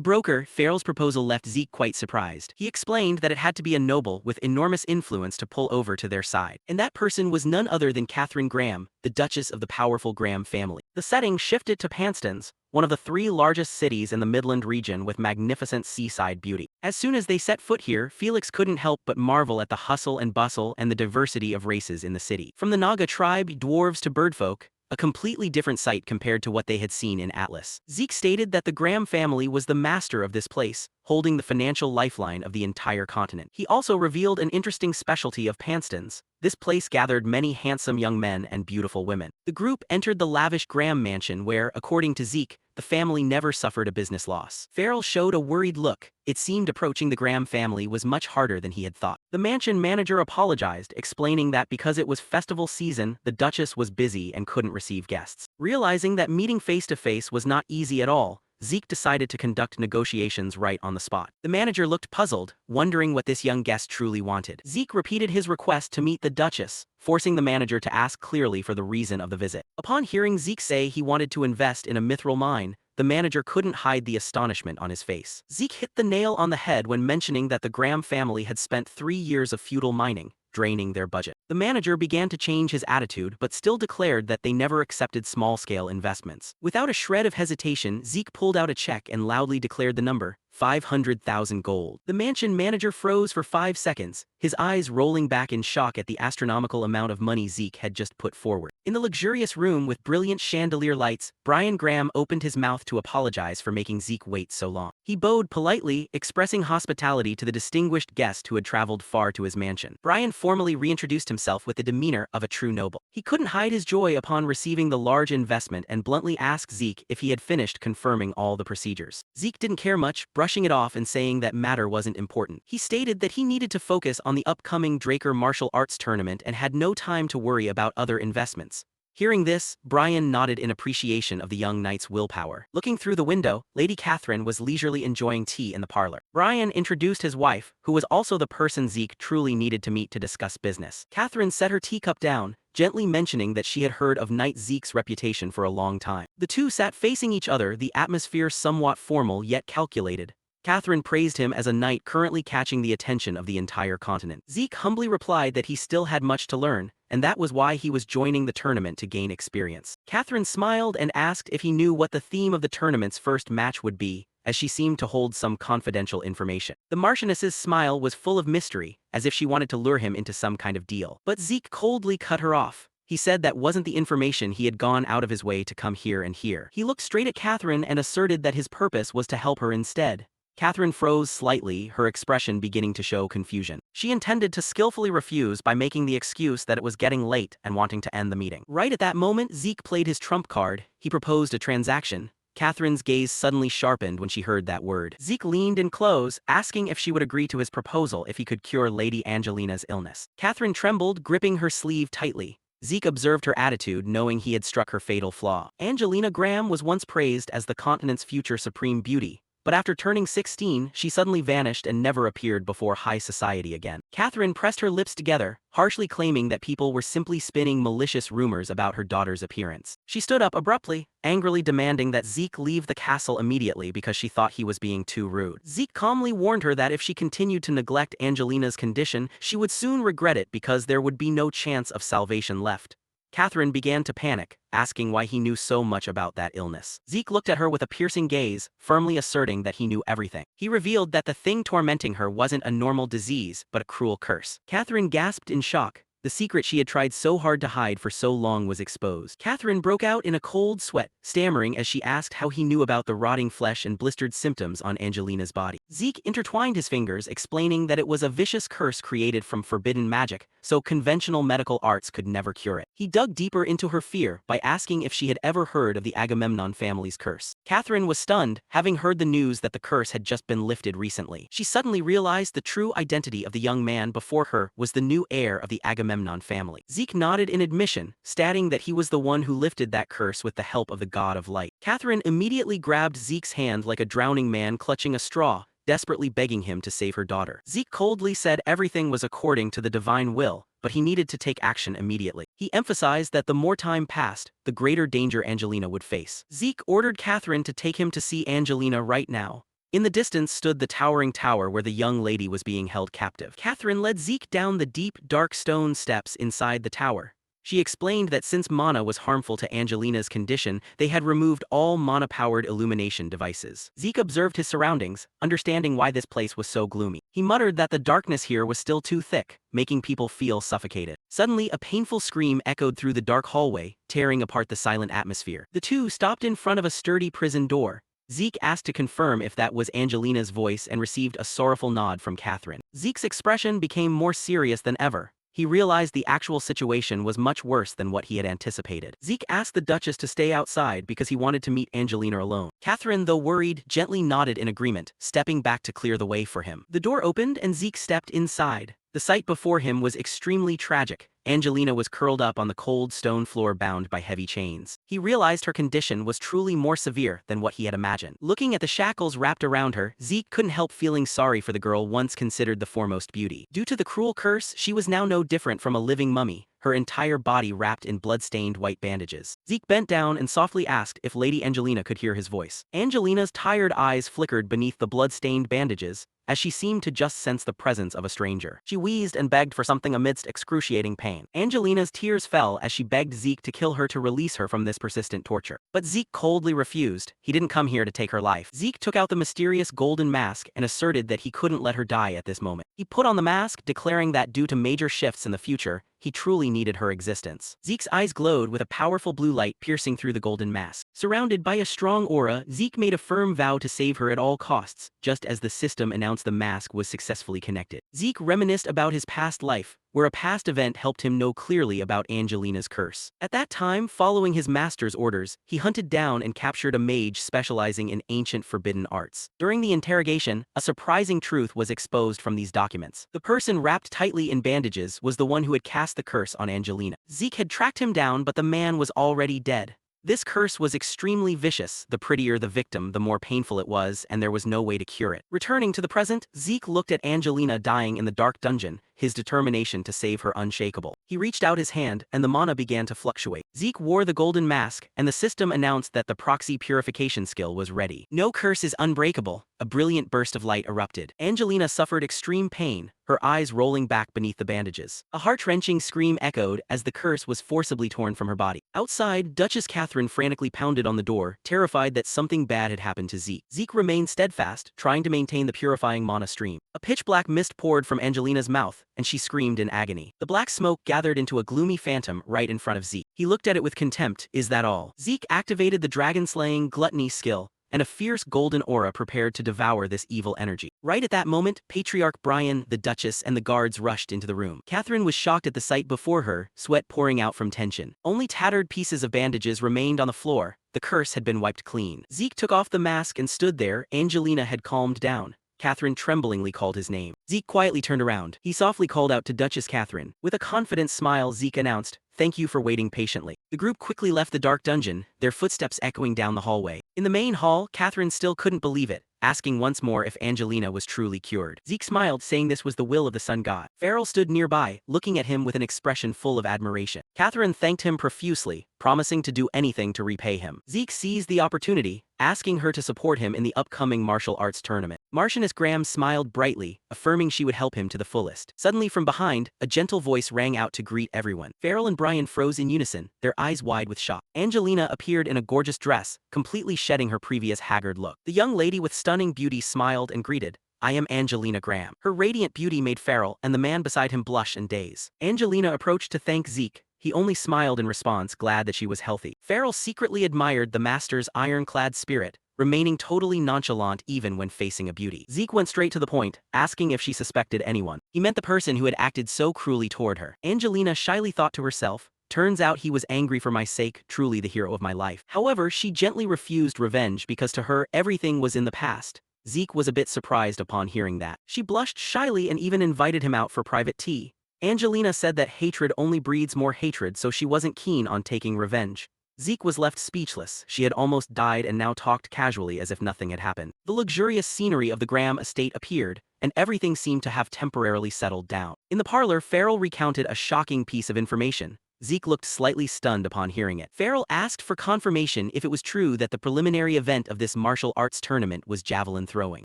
[SPEAKER 1] broker. Farrell's proposal left Zeke quite surprised. He explained that it had to be a noble with enormous influence to pull over to their side, and that person was none other than Catherine Graham, the Duchess of the powerful Graham family. The setting shifted to Panston's, one of the 3 largest cities in the Midland region with magnificent seaside beauty. As soon as they set foot here, Felix couldn't help but marvel at the hustle and bustle and the diversity of races in the city. From the Naga tribe, dwarves to birdfolk, a completely different sight compared to what they had seen in Atlas. Zeke stated that the Graham family was the master of this place, holding the financial lifeline of the entire continent. He also revealed an interesting specialty of Panston's. This place gathered many handsome young men and beautiful women. The group entered the lavish Graham mansion where, according to Zeke, the family never suffered a business loss. Farrell showed a worried look. It seemed approaching the Graham family was much harder than he had thought. The mansion manager apologized, explaining that because it was festival season, the Duchess was busy and couldn't receive guests. Realizing that meeting face-to-face was not easy at all, Zeke decided to conduct negotiations right on the spot. The manager looked puzzled, wondering what this young guest truly wanted. Zeke repeated his request to meet the Duchess, forcing the manager to ask clearly for the reason of the visit. Upon hearing Zeke say he wanted to invest in a mithril mine, the manager couldn't hide the astonishment on his face. Zeke hit the nail on the head when mentioning that the Graham family had spent 3 years of feudal mining, draining their budget. The manager began to change his attitude but still declared that they never accepted small-scale investments. Without a shred of hesitation, Zeke pulled out a check and loudly declared the number, 500,000 gold. The mansion manager froze for 5 seconds, his eyes rolling back in shock at the astronomical amount of money Zeke had just put forward. In the luxurious room with brilliant chandelier lights, Brian Graham opened his mouth to apologize for making Zeke wait so long. He bowed politely, expressing hospitality to the distinguished guest who had traveled far to his mansion. Brian formally reintroduced himself with the demeanor of a true noble. He couldn't hide his joy upon receiving the large investment and bluntly asked Zeke if he had finished confirming all the procedures. Zeke didn't care much, brushing it off and saying that matter wasn't important. He stated that he needed to focus on the upcoming Draker martial arts tournament and had no time to worry about other investments. Hearing this, Brian nodded in appreciation of the young knight's willpower. Looking through the window, Lady Catherine was leisurely enjoying tea in the parlor. Brian introduced his wife, who was also the person Zeke truly needed to meet to discuss business. Catherine set her teacup down, gently mentioning that she had heard of Knight Zeke's reputation for a long time. The two sat facing each other, the atmosphere somewhat formal yet calculated. Catherine praised him as a knight currently catching the attention of the entire continent. Zeke humbly replied that he still had much to learn, and that was why he was joining the tournament to gain experience. Catherine smiled and asked if he knew what the theme of the tournament's first match would be, as she seemed to hold some confidential information. The Marchioness's smile was full of mystery, as if she wanted to lure him into some kind of deal. But Zeke coldly cut her off. He said that wasn't the information he had gone out of his way to come here and hear. He looked straight at Catherine and asserted that his purpose was to help her instead. Catherine froze slightly, her expression beginning to show confusion. She intended to skillfully refuse by making the excuse that it was getting late and wanting to end the meeting. Right at that moment, Zeke played his trump card. He proposed a transaction. Catherine's gaze suddenly sharpened when she heard that word. Zeke leaned in close, asking if she would agree to his proposal if he could cure Lady Angelina's illness. Catherine trembled, gripping her sleeve tightly. Zeke observed her attitude, knowing he had struck her fatal flaw. Angelina Graham was once praised as the continent's future supreme beauty, but after turning 16, she suddenly vanished and never appeared before high society again. Catherine pressed her lips together, harshly claiming that people were simply spinning malicious rumors about her daughter's appearance. She stood up abruptly, angrily demanding that Zeke leave the castle immediately because she thought he was being too rude. Zeke calmly warned her that if she continued to neglect Angelina's condition, she would soon regret it because there would be no chance of salvation left. Catherine began to panic, asking why he knew so much about that illness. Zeke looked at her with a piercing gaze, firmly asserting that he knew everything. He revealed that the thing tormenting her wasn't a normal disease, but a cruel curse. Catherine gasped in shock. The secret she had tried so hard to hide for so long was exposed. Catherine broke out in a cold sweat, stammering as she asked how he knew about the rotting flesh and blistered symptoms on Angelina's body. Zeke intertwined his fingers, explaining that it was a vicious curse created from forbidden magic, so conventional medical arts could never cure it. He dug deeper into her fear by asking if she had ever heard of the Agamemnon family's curse. Catherine was stunned, having heard the news that the curse had just been lifted recently. She suddenly realized the true identity of the young man before her was the new heir of the Agamemnon family. Zeke nodded in admission, stating that he was the one who lifted that curse with the help of the god of light. Catherine immediately grabbed Zeke's hand like a drowning man clutching a straw, desperately begging him to save her daughter. Zeke coldly said everything was according to the divine will, but he needed to take action immediately. He emphasized that the more time passed, the greater danger Angelina would face. Zeke ordered Catherine to take him to see Angelina right now. In the distance stood the towering tower where the young lady was being held captive. Catherine led Zeke down the deep, dark stone steps inside the tower. She explained that since mana was harmful to Angelina's condition, they had removed all mana-powered illumination devices. Zeke observed his surroundings, understanding why this place was so gloomy. He muttered that the darkness here was still too thick, making people feel suffocated. Suddenly, a painful scream echoed through the dark hallway, tearing apart the silent atmosphere. The two stopped in front of a sturdy prison door. Zeke asked to confirm if that was Angelina's voice and received a sorrowful nod from Catherine. Zeke's expression became more serious than ever. He realized the actual situation was much worse than what he had anticipated. Zeke asked the Duchess to stay outside because he wanted to meet Angelina alone. Catherine, though worried, gently nodded in agreement, stepping back to clear the way for him. The door opened and Zeke stepped inside. The sight before him was extremely tragic. Angelina was curled up on the cold stone floor bound by heavy chains. He realized her condition was truly more severe than what he had imagined. Looking at the shackles wrapped around her, Zeke couldn't help feeling sorry for the girl once considered the foremost beauty. Due to the cruel curse, she was now no different from a living mummy, her entire body wrapped in blood-stained white bandages. Zeke bent down and softly asked if Lady Angelina could hear his voice. Angelina's tired eyes flickered beneath the blood-stained bandages, as she seemed to just sense the presence of a stranger. She wheezed and begged for something amidst excruciating pain. Angelina's tears fell as she begged Zeke to kill her to release her from this persistent torture. But Zeke coldly refused. He didn't come here to take her life. Zeke took out the mysterious golden mask and asserted that he couldn't let her die at this moment. He put on the mask, declaring that due to major shifts in the future, he truly needed her existence. Zeke's eyes glowed with a powerful blue light piercing through the golden mask. Surrounded by a strong aura, Zeke made a firm vow to save her at all costs, just as the system announced the mask was successfully connected. Zeke reminisced about his past life, where a past event helped him know clearly about Angelina's curse. At that time, following his master's orders, he hunted down and captured a mage specializing in ancient forbidden arts. During the interrogation, a surprising truth was exposed from these documents. The person wrapped tightly in bandages was the one who had cast the curse on Angelina. Zeke had tracked him down, but the man was already dead. This curse was extremely vicious. The prettier the victim, the more painful it was, and there was no way to cure it. Returning to the present, Zeke looked at Angelina dying in the dark dungeon, his determination to save her unshakable. He reached out his hand, and the mana began to fluctuate. Zeke wore the golden mask, and the system announced that the proxy purification skill was ready. No curse is unbreakable. A brilliant burst of light erupted. Angelina suffered extreme pain, her eyes rolling back beneath the bandages. A heart-wrenching scream echoed as the curse was forcibly torn from her body. Outside, Duchess Catherine frantically pounded on the door, terrified that something bad had happened to Zeke. Zeke remained steadfast, trying to maintain the purifying mana stream. A pitch-black mist poured from Angelina's mouth, and she screamed in agony. The black smoke gathered into a gloomy phantom right in front of Zeke. He looked at it with contempt. Is that all? Zeke activated the dragon-slaying gluttony skill, and a fierce golden aura prepared to devour this evil energy. Right at that moment, Patriarch Brian, the Duchess, and the guards rushed into the room. Catherine was shocked at the sight before her, sweat pouring out from tension. Only tattered pieces of bandages remained on the floor. The curse had been wiped clean. Zeke took off the mask and stood there. Angelina had calmed down. Catherine tremblingly called his name. Zeke quietly turned around. He softly called out to Duchess Catherine. With a confident smile, Zeke announced, thank you for waiting patiently. The group quickly left the dark dungeon, their footsteps echoing down the hallway. In the main hall, Catherine still couldn't believe it, asking once more if Angelina was truly cured. Zeke smiled, saying this was the will of the sun god. Farrell stood nearby, looking at him with an expression full of admiration. Catherine thanked him profusely, promising to do anything to repay him. Zeke seized the opportunity, asking her to support him in the upcoming martial arts tournament. Marchioness Graham smiled brightly, affirming she would help him to the fullest. Suddenly from behind, a gentle voice rang out to greet everyone. Farrell and Brian froze in unison, their eyes wide with shock. Angelina appeared in a gorgeous dress, completely shedding her previous haggard look. The young lady with stunning beauty smiled and greeted, "I am Angelina Graham." Her radiant beauty made Farrell and the man beside him blush and daze. Angelina approached to thank Zeke. He only smiled in response, glad that she was healthy. Farrell secretly admired the master's ironclad spirit, remaining totally nonchalant even when facing a beauty. Zeke went straight to the point, asking if she suspected anyone. He meant the person who had acted so cruelly toward her. Angelina shyly thought to herself, turns out he was angry for my sake, truly the hero of my life. However, she gently refused revenge because to her, everything was in the past. Zeke was a bit surprised upon hearing that. She blushed shyly and even invited him out for private tea. Angelina said that hatred only breeds more hatred, so she wasn't keen on taking revenge. Zeke was left speechless. She had almost died and now talked casually as if nothing had happened. The luxurious scenery of the Graham estate appeared, and everything seemed to have temporarily settled down. In the parlor, Farrell recounted a shocking piece of information. Zeke looked slightly stunned upon hearing it. Farrell asked for confirmation if it was true that the preliminary event of this martial arts tournament was javelin throwing.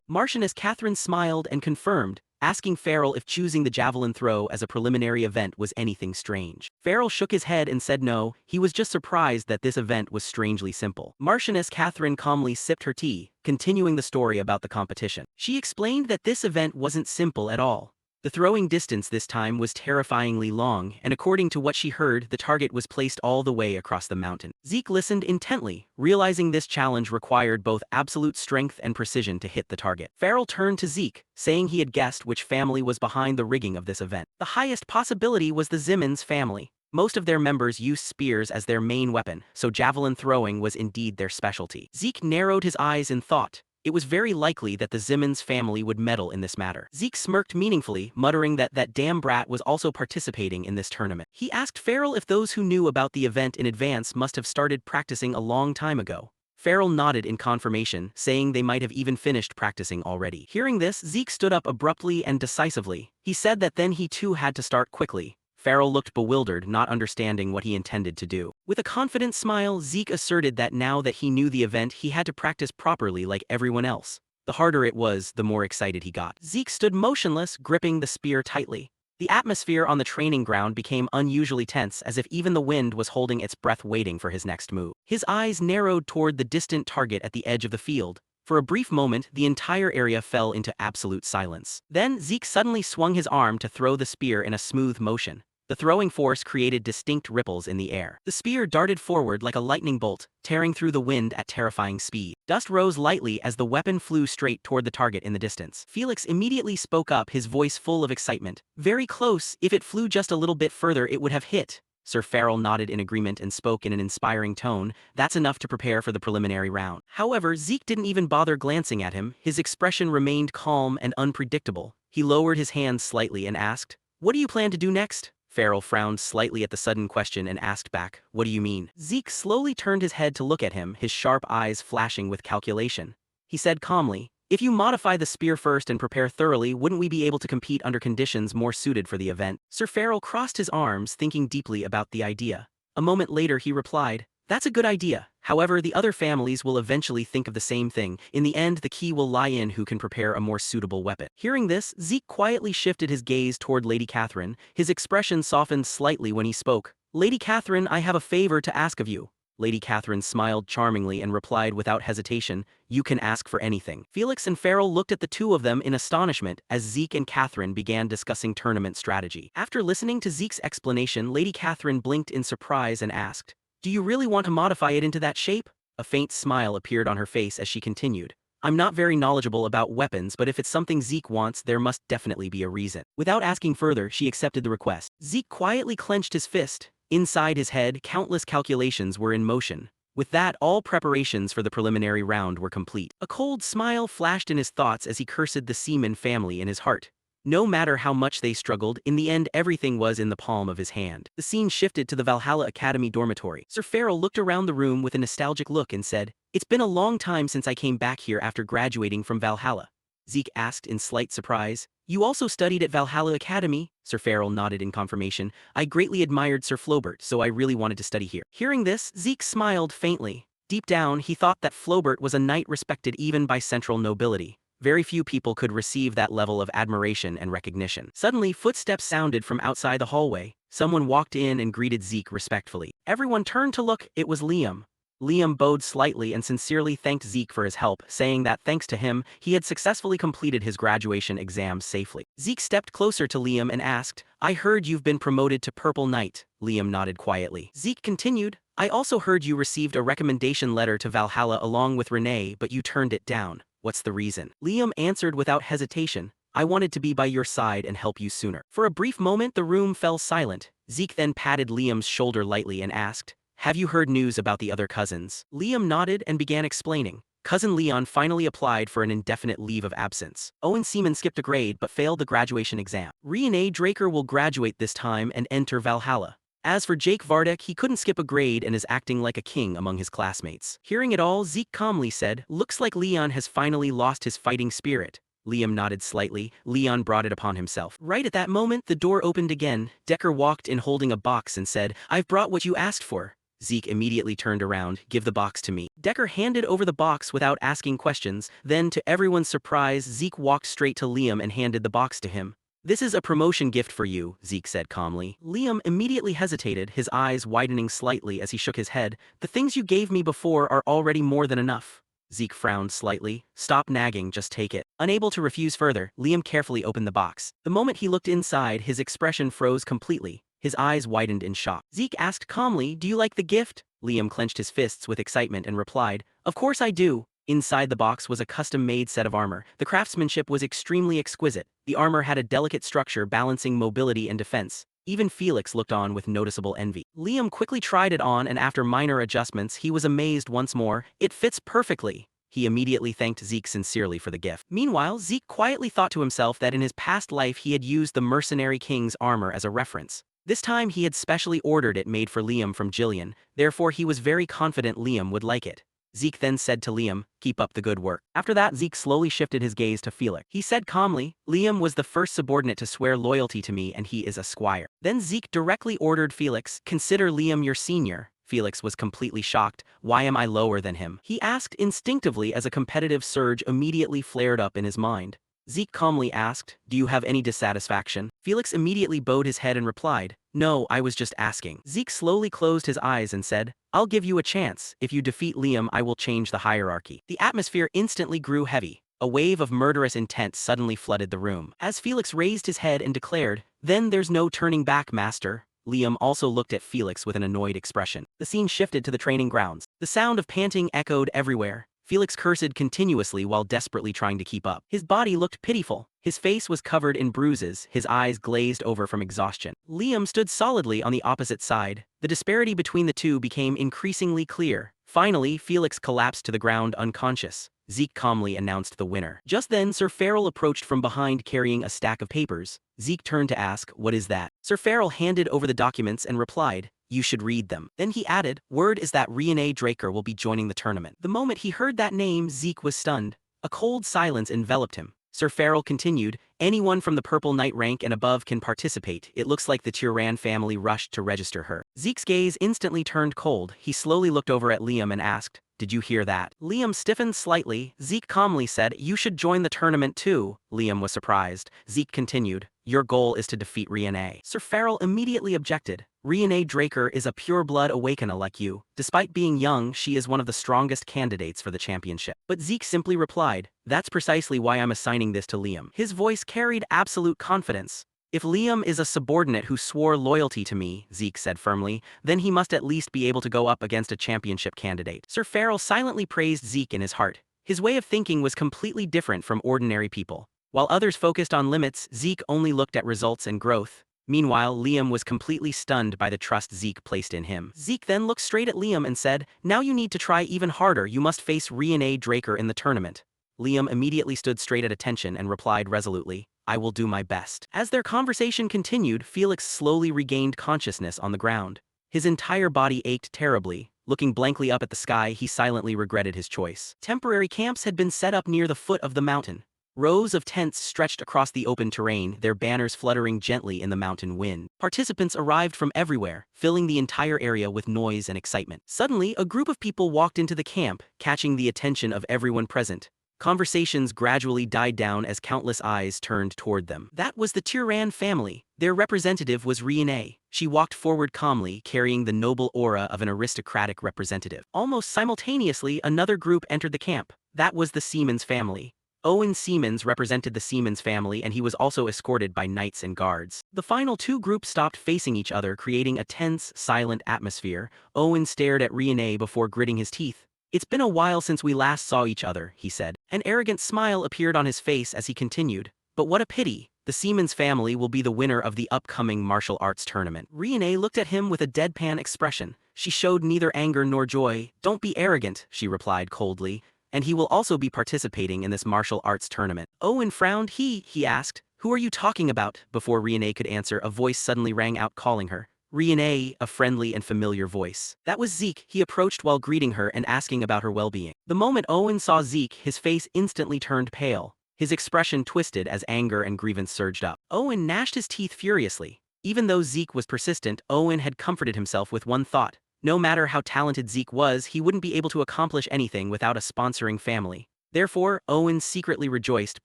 [SPEAKER 1] Marchioness Catherine smiled and confirmed, asking Farrell if choosing the javelin throw as a preliminary event was anything strange. Farrell shook his head and said no, he was just surprised that this event was strangely simple. Marchioness Catherine calmly sipped her tea, continuing the story about the competition. She explained that this event wasn't simple at all. The throwing distance this time was terrifyingly long, and according to what she heard, the target was placed all the way across the mountain. Zeke listened intently, realizing this challenge required both absolute strength and precision to hit the target. Farrell turned to Zeke, saying he had guessed which family was behind the rigging of this event. The highest possibility was the Zimmons family. Most of their members used spears as their main weapon, so javelin throwing was indeed their specialty. Zeke narrowed his eyes in thought. It was very likely that the Zimmons family would meddle in this matter. Zeke smirked meaningfully, muttering that that damn brat was also participating in this tournament. He asked Farrell if those who knew about the event in advance must have started practicing a long time ago. Farrell nodded in confirmation, saying they might have even finished practicing already. Hearing this, Zeke stood up abruptly and decisively. He said that then he too had to start quickly. Farrell looked bewildered, not understanding what he intended to do. With a confident smile, Zeke asserted that now that he knew the event, he had to practice properly like everyone else. The harder it was, the more excited he got. Zeke stood motionless, gripping the spear tightly. The atmosphere on the training ground became unusually tense, as if even the wind was holding its breath waiting for his next move. His eyes narrowed toward the distant target at the edge of the field. For a brief moment, the entire area fell into absolute silence. Then, Zeke suddenly swung his arm to throw the spear in a smooth motion. The throwing force created distinct ripples in the air. The spear darted forward like a lightning bolt, tearing through the wind at terrifying speed. Dust rose lightly as the weapon flew straight toward the target in the distance. Felix immediately spoke up, his voice full of excitement. "Very close, if it flew just a little bit further it would have hit." Sir Farrell nodded in agreement and spoke in an inspiring tone. "That's enough to prepare for the preliminary round." However, Zeke didn't even bother glancing at him. His expression remained calm and unpredictable. He lowered his hands slightly and asked, "What do you plan to do next?" Farrell frowned slightly at the sudden question and asked back, "What do you mean?" Zeke slowly turned his head to look at him, his sharp eyes flashing with calculation. He said calmly, "If you modify the spear first and prepare thoroughly, wouldn't we be able to compete under conditions more suited for the event?" Sir Farrell crossed his arms, thinking deeply about the idea. A moment later he replied, "That's a good idea. However, the other families will eventually think of the same thing. In the end, the key will lie in who can prepare a more suitable weapon." Hearing this, Zeke quietly shifted his gaze toward Lady Catherine. His expression softened slightly when he spoke. "Lady Catherine, I have a favor to ask of you." Lady Catherine smiled charmingly and replied without hesitation, "You can ask for anything." Felix and Farrell looked at the two of them in astonishment as Zeke and Catherine began discussing tournament strategy. After listening to Zeke's explanation, Lady Catherine blinked in surprise and asked, "Do you really want to modify it into that shape?" A faint smile appeared on her face as she continued, "I'm not very knowledgeable about weapons, but if it's something Zeke wants, there must definitely be a reason." Without asking further, she accepted the request. Zeke quietly clenched his fist. Inside his head, countless calculations were in motion. With that, all preparations for the preliminary round were complete. A cold smile flashed in his thoughts as he cursed the Seaman family in his heart. No matter how much they struggled, in the end everything was in the palm of his hand. The scene shifted to the Valhalla Academy dormitory. Sir Farrell looked around the room with a nostalgic look and said, "It's been a long time since I came back here after graduating from Valhalla." Zeke asked in slight surprise. "You also studied at Valhalla Academy?" Sir Farrell nodded in confirmation. "I greatly admired Sir Flobert, so I really wanted to study here." Hearing this, Zeke smiled faintly. Deep down, he thought that Flobert was a knight respected even by central nobility. Very few people could receive that level of admiration and recognition. Suddenly, footsteps sounded from outside the hallway. Someone walked in and greeted Zeke respectfully. Everyone turned to look. It was Liam. Liam bowed slightly and sincerely thanked Zeke for his help, saying that thanks to him, he had successfully completed his graduation exams safely. Zeke stepped closer to Liam and asked, "I heard you've been promoted to Purple Knight." Liam nodded quietly. Zeke continued, "I also heard you received a recommendation letter to Valhalla along with Renee, but you turned it down. What's the reason?" Liam answered without hesitation, "I wanted to be by your side and help you sooner." For a brief moment the room fell silent. Zeke then patted Liam's shoulder lightly and asked, "Have you heard news about the other cousins?" Liam nodded and began explaining. Cousin Leon finally applied for an indefinite leave of absence. Owen Seaman skipped a grade but failed the graduation exam. Renee Draker will graduate this time and enter Valhalla. As for Jake Vardek, he couldn't skip a grade and is acting like a king among his classmates. Hearing it all, Zeke calmly said, "Looks like Leon has finally lost his fighting spirit." Liam nodded slightly. Leon brought it upon himself. Right at that moment, the door opened again. Decker walked in holding a box and said, "I've brought what you asked for." Zeke immediately turned around. "Give the box to me." Decker handed over the box without asking questions. Then, to everyone's surprise, Zeke walked straight to Liam and handed the box to him. "This is a promotion gift for you," Zeke said calmly. Liam immediately hesitated, his eyes widening slightly as he shook his head. "The things you gave me before are already more than enough." Zeke frowned slightly. "Stop nagging, just take it." Unable to refuse further, Liam carefully opened the box. The moment he looked inside, his expression froze completely. His eyes widened in shock. Zeke asked calmly, "Do you like the gift?" Liam clenched his fists with excitement and replied, "Of course I do." Inside the box was a custom-made set of armor. The craftsmanship was extremely exquisite. The armor had a delicate structure balancing mobility and defense. Even Felix looked on with noticeable envy. Liam quickly tried it on and after minor adjustments he was amazed once more. "It fits perfectly." He immediately thanked Zeke sincerely for the gift. Meanwhile, Zeke quietly thought to himself that in his past life he had used the Mercenary King's armor as a reference. This time he had specially ordered it made for Liam from Jillian, therefore he was very confident Liam would like it. Zeke then said to Liam, "Keep up the good work." After that, Zeke slowly shifted his gaze to Felix. He said calmly, "Liam was the first subordinate to swear loyalty to me and he is a squire." Then Zeke directly ordered Felix, "Consider Liam your senior." Felix was completely shocked. "Why am I lower than him?" he asked instinctively as a competitive surge immediately flared up in his mind. Zeke calmly asked, "Do you have any dissatisfaction?" Felix immediately bowed his head and replied, "No, I was just asking." Zeke slowly closed his eyes and said, "I'll give you a chance. If you defeat Liam, I will change the hierarchy." The atmosphere instantly grew heavy. A wave of murderous intent suddenly flooded the room. As Felix raised his head and declared, "Then there's no turning back, master." Liam also looked at Felix with an annoyed expression. The scene shifted to the training grounds. The sound of panting echoed everywhere. Felix cursed continuously while desperately trying to keep up. His body looked pitiful. His face was covered in bruises, his eyes glazed over from exhaustion. Liam stood solidly on the opposite side. The disparity between the two became increasingly clear. Finally, Felix collapsed to the ground unconscious. Zeke calmly announced the winner. Just then, Sir Farrell approached from behind carrying a stack of papers. Zeke turned to ask, "What is that?" Sir Farrell handed over the documents and replied, "You should read them." Then he added, "Word is that Renee Draker will be joining the tournament." The moment he heard that name, Zeke was stunned. A cold silence enveloped him. Sir Farrell continued, "Anyone from the Purple Knight rank and above can participate. It looks like the Turan family rushed to register her." Zeke's gaze instantly turned cold. He slowly looked over at Liam and asked, "Did you hear that?" Liam stiffened slightly. Zeke calmly said, "You should join the tournament too." Liam was surprised. Zeke continued, "Your goal is to defeat Renee." Sir Farrell immediately objected. "Renee Draker is a pure-blood awakener like you. Despite being young, she is one of the strongest candidates for the championship." But Zeke simply replied, "That's precisely why I'm assigning this to Liam." His voice carried absolute confidence. "If Liam is a subordinate who swore loyalty to me," Zeke said firmly, "then he must at least be able to go up against a championship candidate." Sir Farrell silently praised Zeke in his heart. His way of thinking was completely different from ordinary people. While others focused on limits, Zeke only looked at results and growth. Meanwhile, Liam was completely stunned by the trust Zeke placed in him. Zeke then looked straight at Liam and said, "Now you need to try even harder. You must face Renee Draker in the tournament." Liam immediately stood straight at attention and replied resolutely, I will do my best. As their conversation continued, Felix slowly regained consciousness on the ground. His entire body ached terribly. Looking blankly up at the sky, he silently regretted his choice. Temporary camps had been set up near the foot of the mountain. Rows of tents stretched across the open terrain, their banners fluttering gently in the mountain wind. Participants arrived from everywhere, filling the entire area with noise and excitement. Suddenly, a group of people walked into the camp, catching the attention of everyone present. Conversations gradually died down as countless eyes turned toward them. That was the Turan family. Their representative was Riene. She walked forward calmly, carrying the noble aura of an aristocratic representative. Almost simultaneously, another group entered the camp. That was the Siemens family. Owen Siemens represented the Siemens family, and he was also escorted by knights and guards. The final two groups stopped facing each other, creating a tense, silent atmosphere. Owen stared at Riene before gritting his teeth. It's been a while since we last saw each other, he said. An arrogant smile appeared on his face as he continued. But what a pity. The Siemens family will be the winner of the upcoming martial arts tournament. Riene looked at him with a deadpan expression. She showed neither anger nor joy. Don't be arrogant, she replied coldly. And he will also be participating in this martial arts tournament. Owen frowned. He asked, who are you talking about? Before Riene could answer, a voice suddenly rang out calling her. Riene, a friendly and familiar voice. That was Zeke. He approached while greeting her and asking about her well-being. The moment Owen saw Zeke, his face instantly turned pale. His expression twisted as anger and grievance surged up. Owen gnashed his teeth furiously. Even though Zeke was persistent, Owen had comforted himself with one thought. No matter how talented Zeke was, he wouldn't be able to accomplish anything without a sponsoring family. Therefore, Owen secretly rejoiced,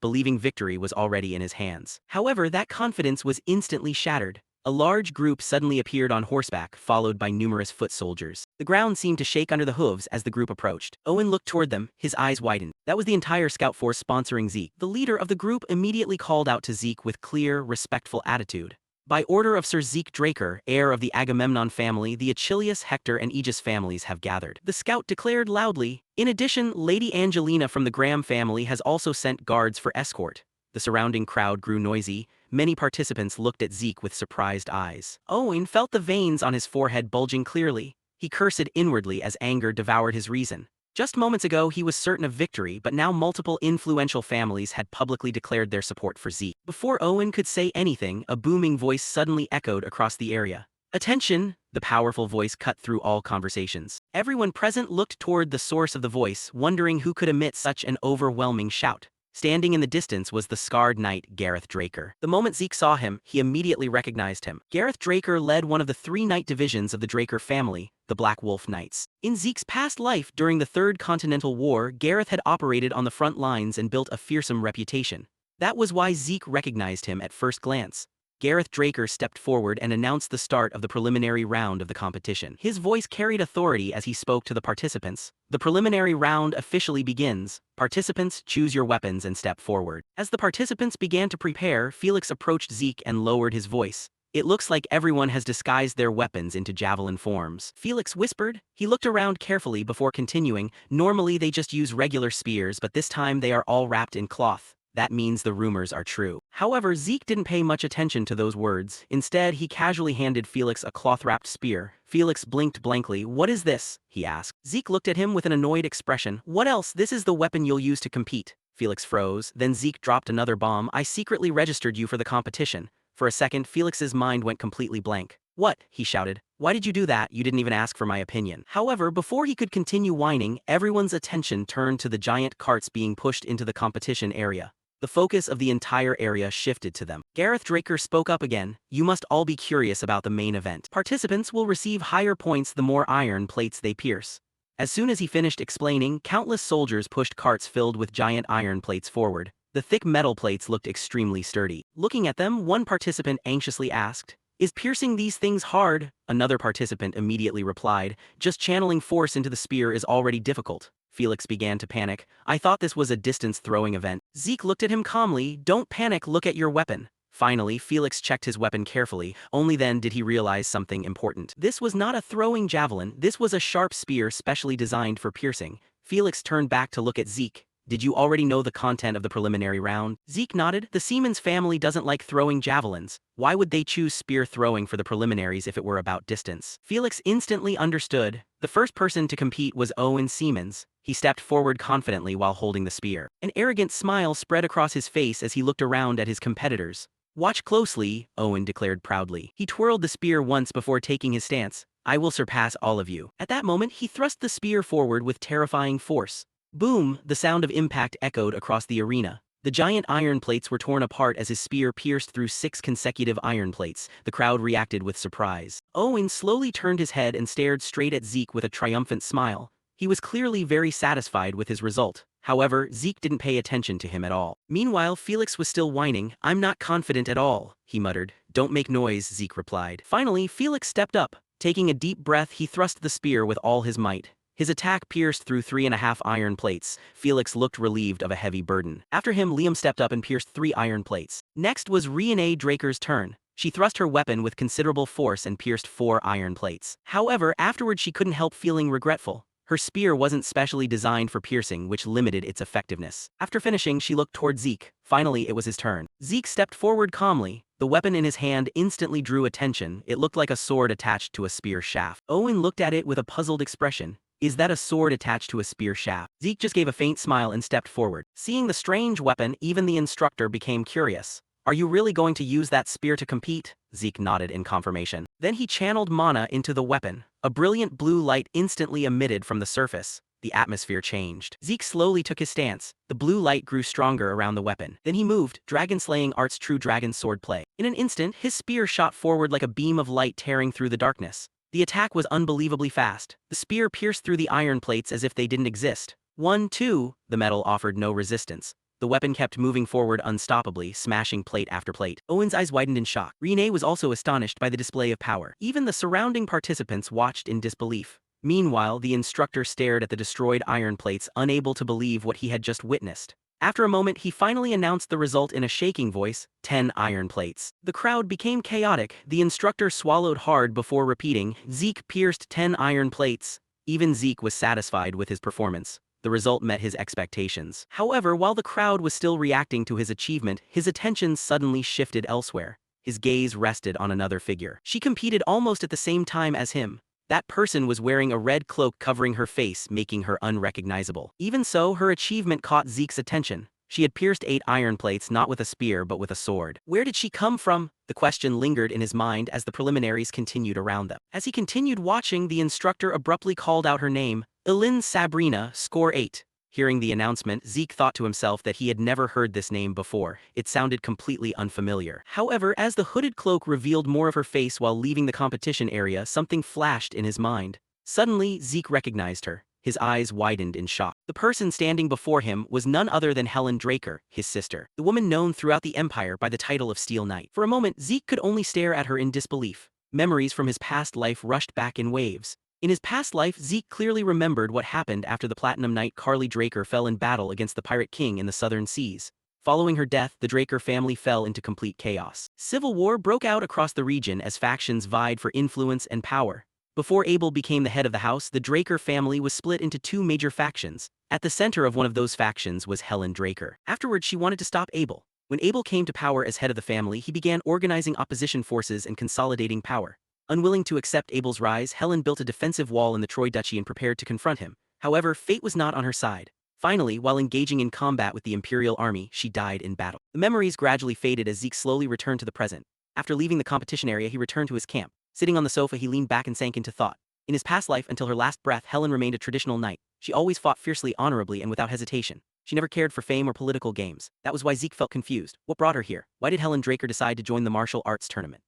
[SPEAKER 1] believing victory was already in his hands. However, that confidence was instantly shattered. A large group suddenly appeared on horseback, followed by numerous foot soldiers. The ground seemed to shake under the hooves as the group approached. Owen looked toward them, his eyes widened. That was the entire scout force sponsoring Zeke. The leader of the group immediately called out to Zeke with clear, respectful attitude. By order of Sir Zeke Draker, heir of the Agamemnon family, the Achilles, Hector, and Aegis families have gathered. The scout declared loudly. In addition, Lady Angelina from the Graham family has also sent guards for escort. The surrounding crowd grew noisy. Many participants looked at Zeke with surprised eyes. Owen felt the veins on his forehead bulging clearly. He cursed inwardly as anger devoured his reason. Just moments ago he was certain of victory, but now multiple influential families had publicly declared their support for Zeke. Before Owen could say anything, a booming voice suddenly echoed across the area. Attention! The powerful voice cut through all conversations. Everyone present looked toward the source of the voice, wondering who could emit such an overwhelming shout. Standing in the distance was the scarred knight Gareth Draker. The moment Zeke saw him, he immediately recognized him. Gareth Draker led one of the 3 knight divisions of the Draker family, the Black Wolf Knights. In Zeke's past life during the Third Continental War, Gareth had operated on the front lines and built a fearsome reputation. That was why Zeke recognized him at first glance. Gareth Draker stepped forward and announced the start of the preliminary round of the competition. His voice carried authority as he spoke to the participants. The preliminary round officially begins. Participants, choose your weapons and step forward. As the participants began to prepare, Felix approached Zeke and lowered his voice. It looks like everyone has disguised their weapons into javelin forms. Felix whispered. He looked around carefully before continuing. Normally they just use regular spears, but this time they are all wrapped in cloth. That means the rumors are true. However, Zeke didn't pay much attention to those words. Instead, he casually handed Felix a cloth-wrapped spear. Felix blinked blankly. What is this? He asked. Zeke looked at him with an annoyed expression. What else? This is the weapon you'll use to compete. Felix froze. Then Zeke dropped another bomb. I secretly registered you for the competition. For a second, Felix's mind went completely blank. What? He shouted. Why did you do that? You didn't even ask for my opinion. However, before he could continue whining, everyone's attention turned to the giant carts being pushed into the competition area. The focus of the entire area shifted to them. Gareth Draker spoke up again. You must all be curious about the main event. Participants will receive higher points the more iron plates they pierce. As soon as he finished explaining, countless soldiers pushed carts filled with giant iron plates forward. The thick metal plates looked extremely sturdy. Looking at them, one participant anxiously asked, is piercing these things hard? Another participant immediately replied, just channeling force into the spear is already difficult. Felix began to panic. I thought this was a distance-throwing event. Zeke looked at him calmly. Don't panic, look at your weapon. Finally, Felix checked his weapon carefully. Only then did he realize something important. This was not a throwing javelin, this was a sharp spear specially designed for piercing. Felix turned back to look at Zeke. Did you already know the content of the preliminary round? Zeke nodded. The Seaman's family doesn't like throwing javelins. Why would they choose spear throwing for the preliminaries if it were about distance? Felix instantly understood. The first person to compete was Owen Seamans. He stepped forward confidently while holding the spear. An arrogant smile spread across his face as he looked around at his competitors. Watch closely, Owen declared proudly. He twirled the spear once before taking his stance. I will surpass all of you. At that moment, he thrust the spear forward with terrifying force. Boom! The sound of impact echoed across the arena. The giant iron plates were torn apart as his spear pierced through 6 consecutive iron plates. The crowd reacted with surprise. Owen slowly turned his head and stared straight at Zeke with a triumphant smile. He was clearly very satisfied with his result. However, Zeke didn't pay attention to him at all. Meanwhile, Felix was still whining. I'm not confident at all, he muttered. Don't make noise, Zeke replied. Finally, Felix stepped up. Taking a deep breath, he thrust the spear with all his might. His attack pierced through 3.5 iron plates. Felix looked relieved of a heavy burden. After him, Liam stepped up and pierced 3 iron plates. Next was Renee Draker's turn. She thrust her weapon with considerable force and pierced 4 iron plates. However, afterward she couldn't help feeling regretful. Her spear wasn't specially designed for piercing, which limited its effectiveness. After finishing, she looked toward Zeke. Finally, it was his turn. Zeke stepped forward calmly. The weapon in his hand instantly drew attention. It looked like a sword attached to a spear shaft. Owen looked at it with a puzzled expression. Is that a sword attached to a spear shaft? Zeke just gave a faint smile and stepped forward. Seeing the strange weapon, even the instructor became curious. Are you really going to use that spear to compete? Zeke nodded in confirmation. Then he channeled mana into the weapon. A brilliant blue light instantly emitted from the surface. The atmosphere changed. Zeke slowly took his stance. The blue light grew stronger around the weapon. Then he moved, dragon-slaying art's true dragon sword play. In an instant, his spear shot forward like a beam of light tearing through the darkness. The attack was unbelievably fast. The spear pierced through the iron plates as if they didn't exist. 1, 2, the metal offered no resistance. The weapon kept moving forward unstoppably, smashing plate after plate. Owen's eyes widened in shock. Renee was also astonished by the display of power. Even the surrounding participants watched in disbelief. Meanwhile, the instructor stared at the destroyed iron plates, unable to believe what he had just witnessed. After a moment, he finally announced the result in a shaking voice, 10 iron plates. The crowd became chaotic. The instructor swallowed hard before repeating, Zeke pierced 10 iron plates. Even Zeke was satisfied with his performance. The result met his expectations. However, while the crowd was still reacting to his achievement, his attention suddenly shifted elsewhere. His gaze rested on another figure. She competed almost at the same time as him. That person was wearing a red cloak covering her face, making her unrecognizable. Even so, her achievement caught Zeke's attention. She had pierced 8 iron plates not with a spear but with a sword. Where did she come from? The question lingered in his mind as the preliminaries continued around them. As he continued watching, the instructor abruptly called out her name, Elin Sabrina, score 8. Hearing the announcement, Zeke thought to himself that he had never heard this name before. It sounded completely unfamiliar. However, as the hooded cloak revealed more of her face while leaving the competition area, something flashed in his mind. Suddenly, Zeke recognized her. His eyes widened in shock. The person standing before him was none other than Helen Draker, his sister, the woman known throughout the Empire by the title of Steel Knight. For a moment, Zeke could only stare at her in disbelief. Memories from his past life rushed back in waves. In his past life, Zeke clearly remembered what happened after the Platinum Knight Carly Draker fell in battle against the Pirate King in the Southern Seas. Following her death, the Draker family fell into complete chaos. Civil war broke out across the region as factions vied for influence and power. Before Abel became the head of the house, the Draker family was split into 2 major factions. At the center of one of those factions was Helen Draker. Afterwards, she wanted to stop Abel. When Abel came to power as head of the family, he began organizing opposition forces and consolidating power. Unwilling to accept Abel's rise, Helen built a defensive wall in the Troy Duchy and prepared to confront him. However, fate was not on her side. Finally, while engaging in combat with the Imperial army, she died in battle. The memories gradually faded as Zeke slowly returned to the present. After leaving the competition area, he returned to his camp. Sitting on the sofa, he leaned back and sank into thought. In his past life, until her last breath, Helen remained a traditional knight. She always fought fiercely, honorably, and without hesitation. She never cared for fame or political games. That was why Zeke felt confused. What brought her here? Why did Helen Draker decide to join the martial arts tournament?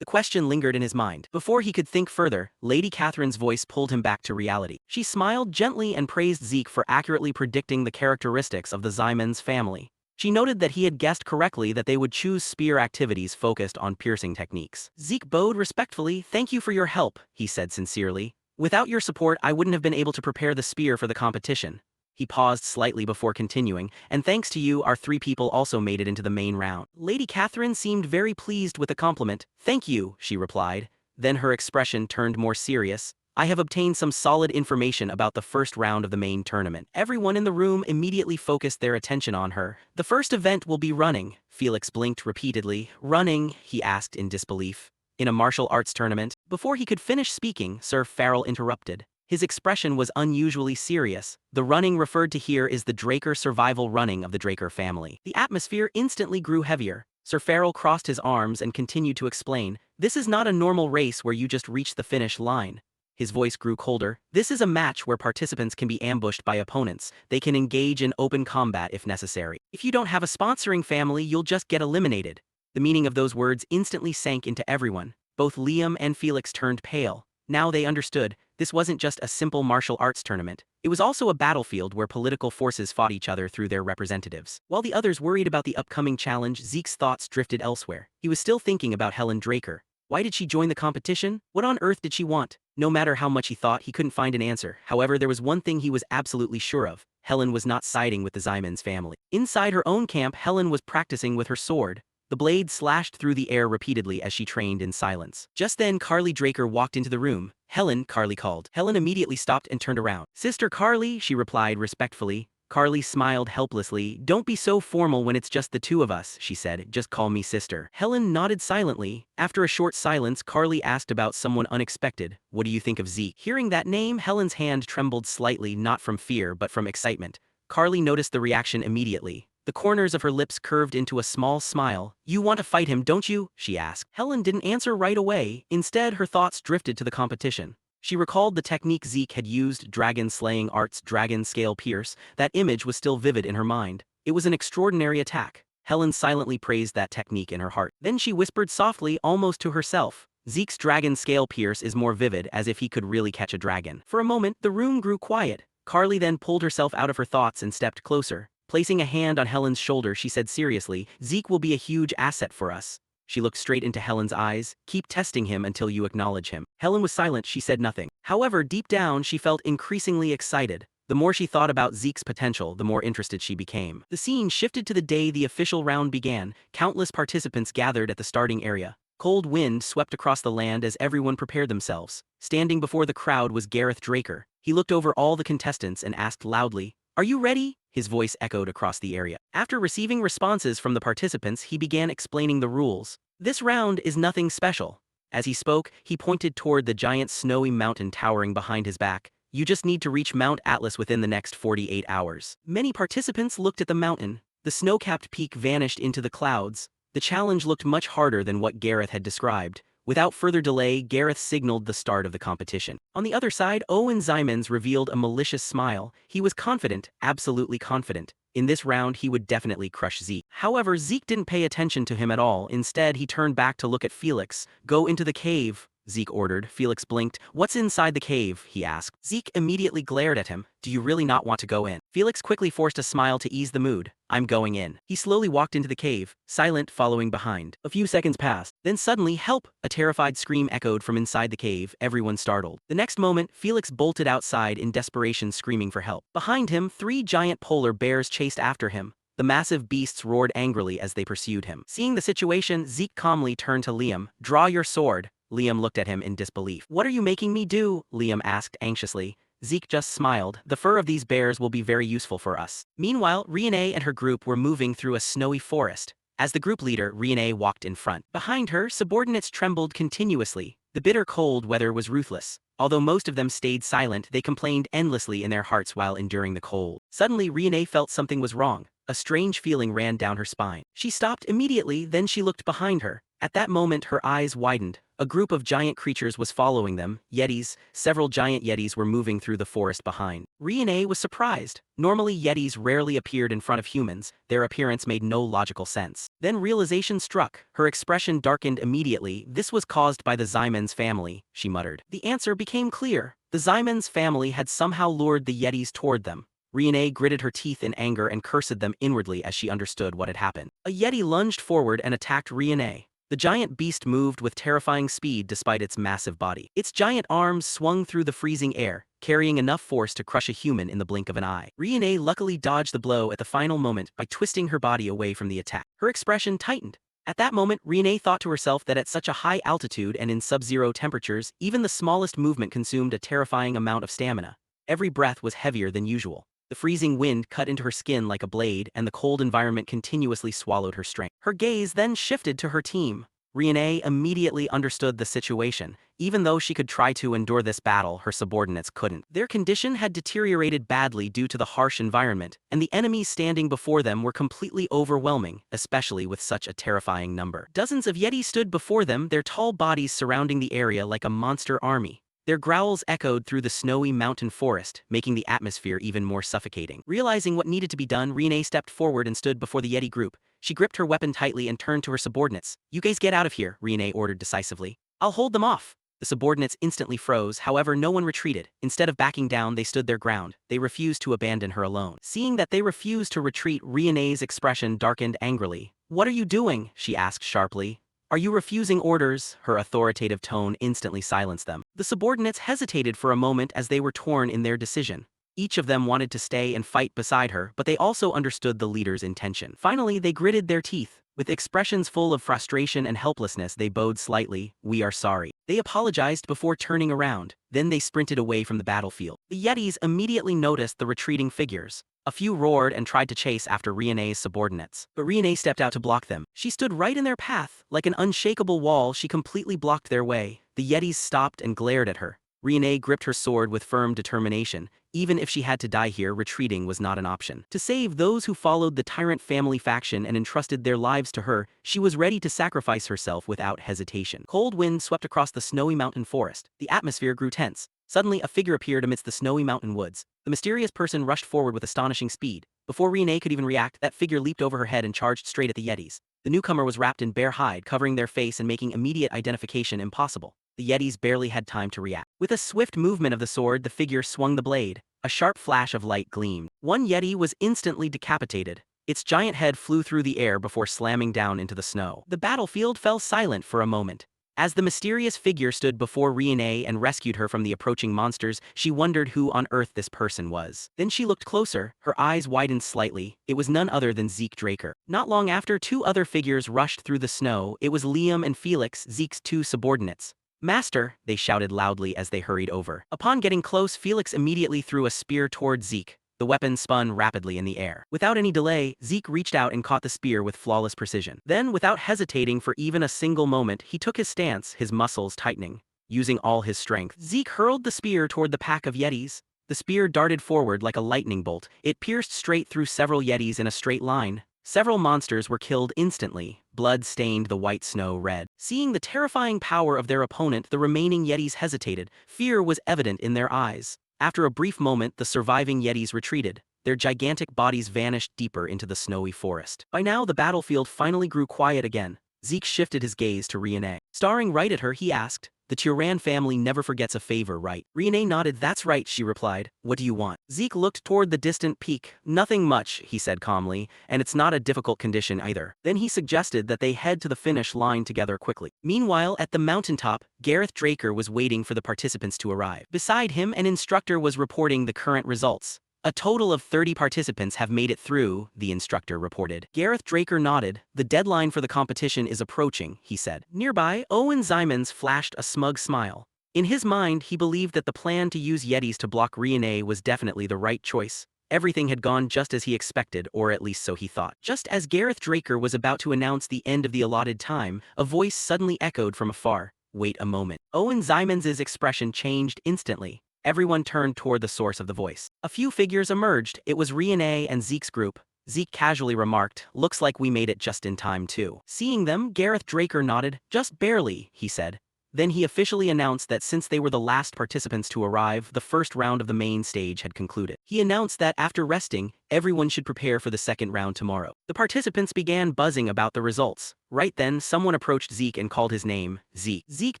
[SPEAKER 1] The question lingered in his mind. Before he could think further, Lady Catherine's voice pulled him back to reality. She smiled gently and praised Zeke for accurately predicting the characteristics of the Zyman's family. She noted that he had guessed correctly that they would choose spear activities focused on piercing techniques. Zeke bowed respectfully. Thank you for your help, he said sincerely. Without your support, I wouldn't have been able to prepare the spear for the competition. He paused slightly before continuing, and thanks to you, our 3 people also made it into the main round. Lady Catherine seemed very pleased with the compliment. Thank you, she replied. Then her expression turned more serious. I have obtained some solid information about the first round of the main tournament. Everyone in the room immediately focused their attention on her. The first event will be running. Felix blinked repeatedly. Running, he asked in disbelief. In a martial arts tournament? Before he could finish speaking, Sir Farrell interrupted. His expression was unusually serious. The running referred to here is the Draker survival running of the Draker family. The atmosphere instantly grew heavier. Sir Farrell crossed his arms and continued to explain, "This is not a normal race where you just reach the finish line." His voice grew colder. "This is a match where participants can be ambushed by opponents. They can engage in open combat if necessary. If you don't have a sponsoring family, you'll just get eliminated." The meaning of those words instantly sank into everyone. Both Liam and Felix turned pale. Now they understood, this wasn't just a simple martial arts tournament. It was also a battlefield where political forces fought each other through their representatives. While the others worried about the upcoming challenge, Zeke's thoughts drifted elsewhere. He was still thinking about Helen Draker. Why did she join the competition? What on earth did she want? No matter how much he thought, he couldn't find an answer. However, there was one thing he was absolutely sure of. Helen was not siding with the Zyman's family. Inside her own camp, Helen was practicing with her sword. The blade slashed through the air repeatedly as she trained in silence. Just then, Carly Draker walked into the room. "Helen," Carly called. Helen immediately stopped and turned around. "Sister Carly," she replied respectfully. Carly smiled helplessly. "Don't be so formal when it's just the two of us," she said. "Just call me sister." Helen nodded silently. After a short silence, Carly asked about someone unexpected. "What do you think of Zeke?" Hearing that name, Helen's hand trembled slightly, not from fear but from excitement. Carly noticed the reaction immediately. The corners of her lips curved into a small smile. "You want to fight him, don't you?" she asked. Helen didn't answer right away. Instead, her thoughts drifted to the competition. She recalled the technique Zeke had used, dragon-slaying arts, dragon scale pierce. That image was still vivid in her mind. It was an extraordinary attack. Helen silently praised that technique in her heart. Then she whispered softly, almost to herself, "Zeke's dragon scale pierce is more vivid, as if he could really catch a dragon." For a moment, the room grew quiet. Carly then pulled herself out of her thoughts and stepped closer. Placing a hand on Helen's shoulder, she said seriously, "Zeke will be a huge asset for us." She looked straight into Helen's eyes. "Keep testing him until you acknowledge him." Helen was silent, she said nothing. However, deep down, she felt increasingly excited. The more she thought about Zeke's potential, the more interested she became. The scene shifted to the day the official round began. Countless participants gathered at the starting area. Cold wind swept across the land as everyone prepared themselves. Standing before the crowd was Gareth Draker. He looked over all the contestants and asked loudly, "Are you ready?" His voice echoed across the area. After receiving responses from the participants, he began explaining the rules. "This round is nothing special." As he spoke, he pointed toward the giant snowy mountain towering behind his back. "You just need to reach Mount Atlas within the next 48 hours. Many participants looked at the mountain. The snow-capped peak vanished into the clouds. The challenge looked much harder than what Gareth had described. Without further delay, Gareth signaled the start of the competition. On the other side, Owen Zymans revealed a malicious smile. He was confident, absolutely confident. In this round, he would definitely crush Zeke. However, Zeke didn't pay attention to him at all. Instead, he turned back to look at Felix. "Go into the cave," Zeke ordered. Felix blinked. "What's inside the cave?" he asked. Zeke immediately glared at him. "Do you really not want to go in?" Felix quickly forced a smile to ease the mood. "I'm going in." He slowly walked into the cave, silent, following behind. A few seconds passed. Then suddenly, "Help!" A terrified scream echoed from inside the cave, everyone startled. The next moment, Felix bolted outside in desperation, screaming for help. Behind him, 3 giant polar bears chased after him. The massive beasts roared angrily as they pursued him. Seeing the situation, Zeke calmly turned to Liam. "Draw your sword." Liam looked at him in disbelief. "What are you making me do?" Liam asked anxiously. Zeke just smiled. "The fur of these bears will be very useful for us." Meanwhile, Riene and her group were moving through a snowy forest. As the group leader, Riene walked in front. Behind her, subordinates trembled continuously. The bitter cold weather was ruthless. Although most of them stayed silent, they complained endlessly in their hearts while enduring the cold. Suddenly, Riene felt something was wrong. A strange feeling ran down her spine. She stopped immediately, then she looked behind her. At that moment, her eyes widened. A group of giant creatures was following them, yetis. Several giant yetis were moving through the forest behind. Riene was surprised. Normally, yetis rarely appeared in front of humans. Their appearance made no logical sense. Then realization struck. Her expression darkened immediately. "This was caused by the Zymans family," she muttered. The answer became clear. The Zymans family had somehow lured the yetis toward them. Riene gritted her teeth in anger and cursed them inwardly as she understood what had happened. A yeti lunged forward and attacked Riene. The giant beast moved with terrifying speed despite its massive body. Its giant arms swung through the freezing air, carrying enough force to crush a human in the blink of an eye. Riene luckily dodged the blow at the final moment by twisting her body away from the attack. Her expression tightened. At that moment, Renee thought to herself that at such a high altitude and in sub-zero temperatures, even the smallest movement consumed a terrifying amount of stamina. Every breath was heavier than usual. The freezing wind cut into her skin like a blade, and the cold environment continuously swallowed her strength. Her gaze then shifted to her team. Renee immediately understood the situation. Even though she could try to endure this battle, her subordinates couldn't. Their condition had deteriorated badly due to the harsh environment, and the enemies standing before them were completely overwhelming, especially with such a terrifying number. Dozens of Yeti stood before them, their tall bodies surrounding the area like a monster army. Their growls echoed through the snowy mountain forest, making the atmosphere even more suffocating. Realizing what needed to be done, Renee stepped forward and stood before the Yeti group. She gripped her weapon tightly and turned to her subordinates. "You guys get out of here," Renee ordered decisively. "I'll hold them off." The subordinates instantly froze, however no one retreated. Instead of backing down, they stood their ground. They refused to abandon her alone. Seeing that they refused to retreat, Renee's expression darkened angrily. "What are you doing?" she asked sharply. "Are you refusing orders?" Her authoritative tone instantly silenced them. The subordinates hesitated for a moment as they were torn in their decision. Each of them wanted to stay and fight beside her, but they also understood the leader's intention. Finally, they gritted their teeth. With expressions full of frustration and helplessness, they bowed slightly. "We are sorry." They apologized before turning around. Then they sprinted away from the battlefield. The Yetis immediately noticed the retreating figures. A few roared and tried to chase after Renee's subordinates, but Renee stepped out to block them. She stood right in their path. Like an unshakable wall, she completely blocked their way. The Yetis stopped and glared at her. Renee gripped her sword with firm determination. Even if she had to die here, retreating was not an option. To save those who followed the tyrant family faction and entrusted their lives to her, she was ready to sacrifice herself without hesitation. Cold wind swept across the snowy mountain forest. The atmosphere grew tense. Suddenly, a figure appeared amidst the snowy mountain woods. The mysterious person rushed forward with astonishing speed. Before Renee could even react, that figure leaped over her head and charged straight at the Yetis. The newcomer was wrapped in bare hide, covering their face and making immediate identification impossible. The Yetis barely had time to react. With a swift movement of the sword, the figure swung the blade. A sharp flash of light gleamed. One Yeti was instantly decapitated. Its giant head flew through the air before slamming down into the snow. The battlefield fell silent for a moment. As the mysterious figure stood before Renee and rescued her from the approaching monsters, she wondered who on earth this person was. Then she looked closer, her eyes widened slightly. It was none other than Zeke Draker. Not long after, two other figures rushed through the snow. It was Liam and Felix, Zeke's two subordinates. "Master," they shouted loudly as they hurried over. Upon getting close, Felix immediately threw a spear toward Zeke. The weapon spun rapidly in the air. Without any delay, Zeke reached out and caught the spear with flawless precision. Then, without hesitating for even a single moment, he took his stance, his muscles tightening. Using all his strength, Zeke hurled the spear toward the pack of Yetis. The spear darted forward like a lightning bolt. It pierced straight through several Yetis in a straight line. Several monsters were killed instantly. Blood stained the white snow red. Seeing the terrifying power of their opponent, the remaining Yetis hesitated. Fear was evident in their eyes. After a brief moment, the surviving Yetis retreated. Their gigantic bodies vanished deeper into the snowy forest. By now, the battlefield finally grew quiet again. Zeke shifted his gaze to Renee. Staring right at her, he asked, "The Turan family never forgets a favor, right?" Renee nodded. "That's right," she replied. "What do you want?" Zeke looked toward the distant peak. "Nothing much," he said calmly, "and it's not a difficult condition either." Then he suggested that they head to the finish line together quickly. Meanwhile, at the mountaintop, Gareth Draker was waiting for the participants to arrive. Beside him, an instructor was reporting the current results. "A total of 30 participants have made it through," the instructor reported. Gareth Draker nodded. "The deadline for the competition is approaching," he said. Nearby, Owen Zymans flashed a smug smile. In his mind, he believed that the plan to use Yetis to block Renee was definitely the right choice. Everything had gone just as he expected, or at least so he thought. Just as Gareth Draker was about to announce the end of the allotted time, a voice suddenly echoed from afar. "Wait a moment." Owen Zymans' expression changed instantly. Everyone turned toward the source of the voice. A few figures emerged. It was Renee and Zeke's group. Zeke casually remarked, "Looks like we made it just in time too." Seeing them, Gareth Draker nodded. "Just barely," he said. Then he officially announced that since they were the last participants to arrive, the first round of the main stage had concluded. He announced that after resting, everyone should prepare for the second round tomorrow. The participants began buzzing about the results. Right then, someone approached Zeke and called his name, Zeke. Zeke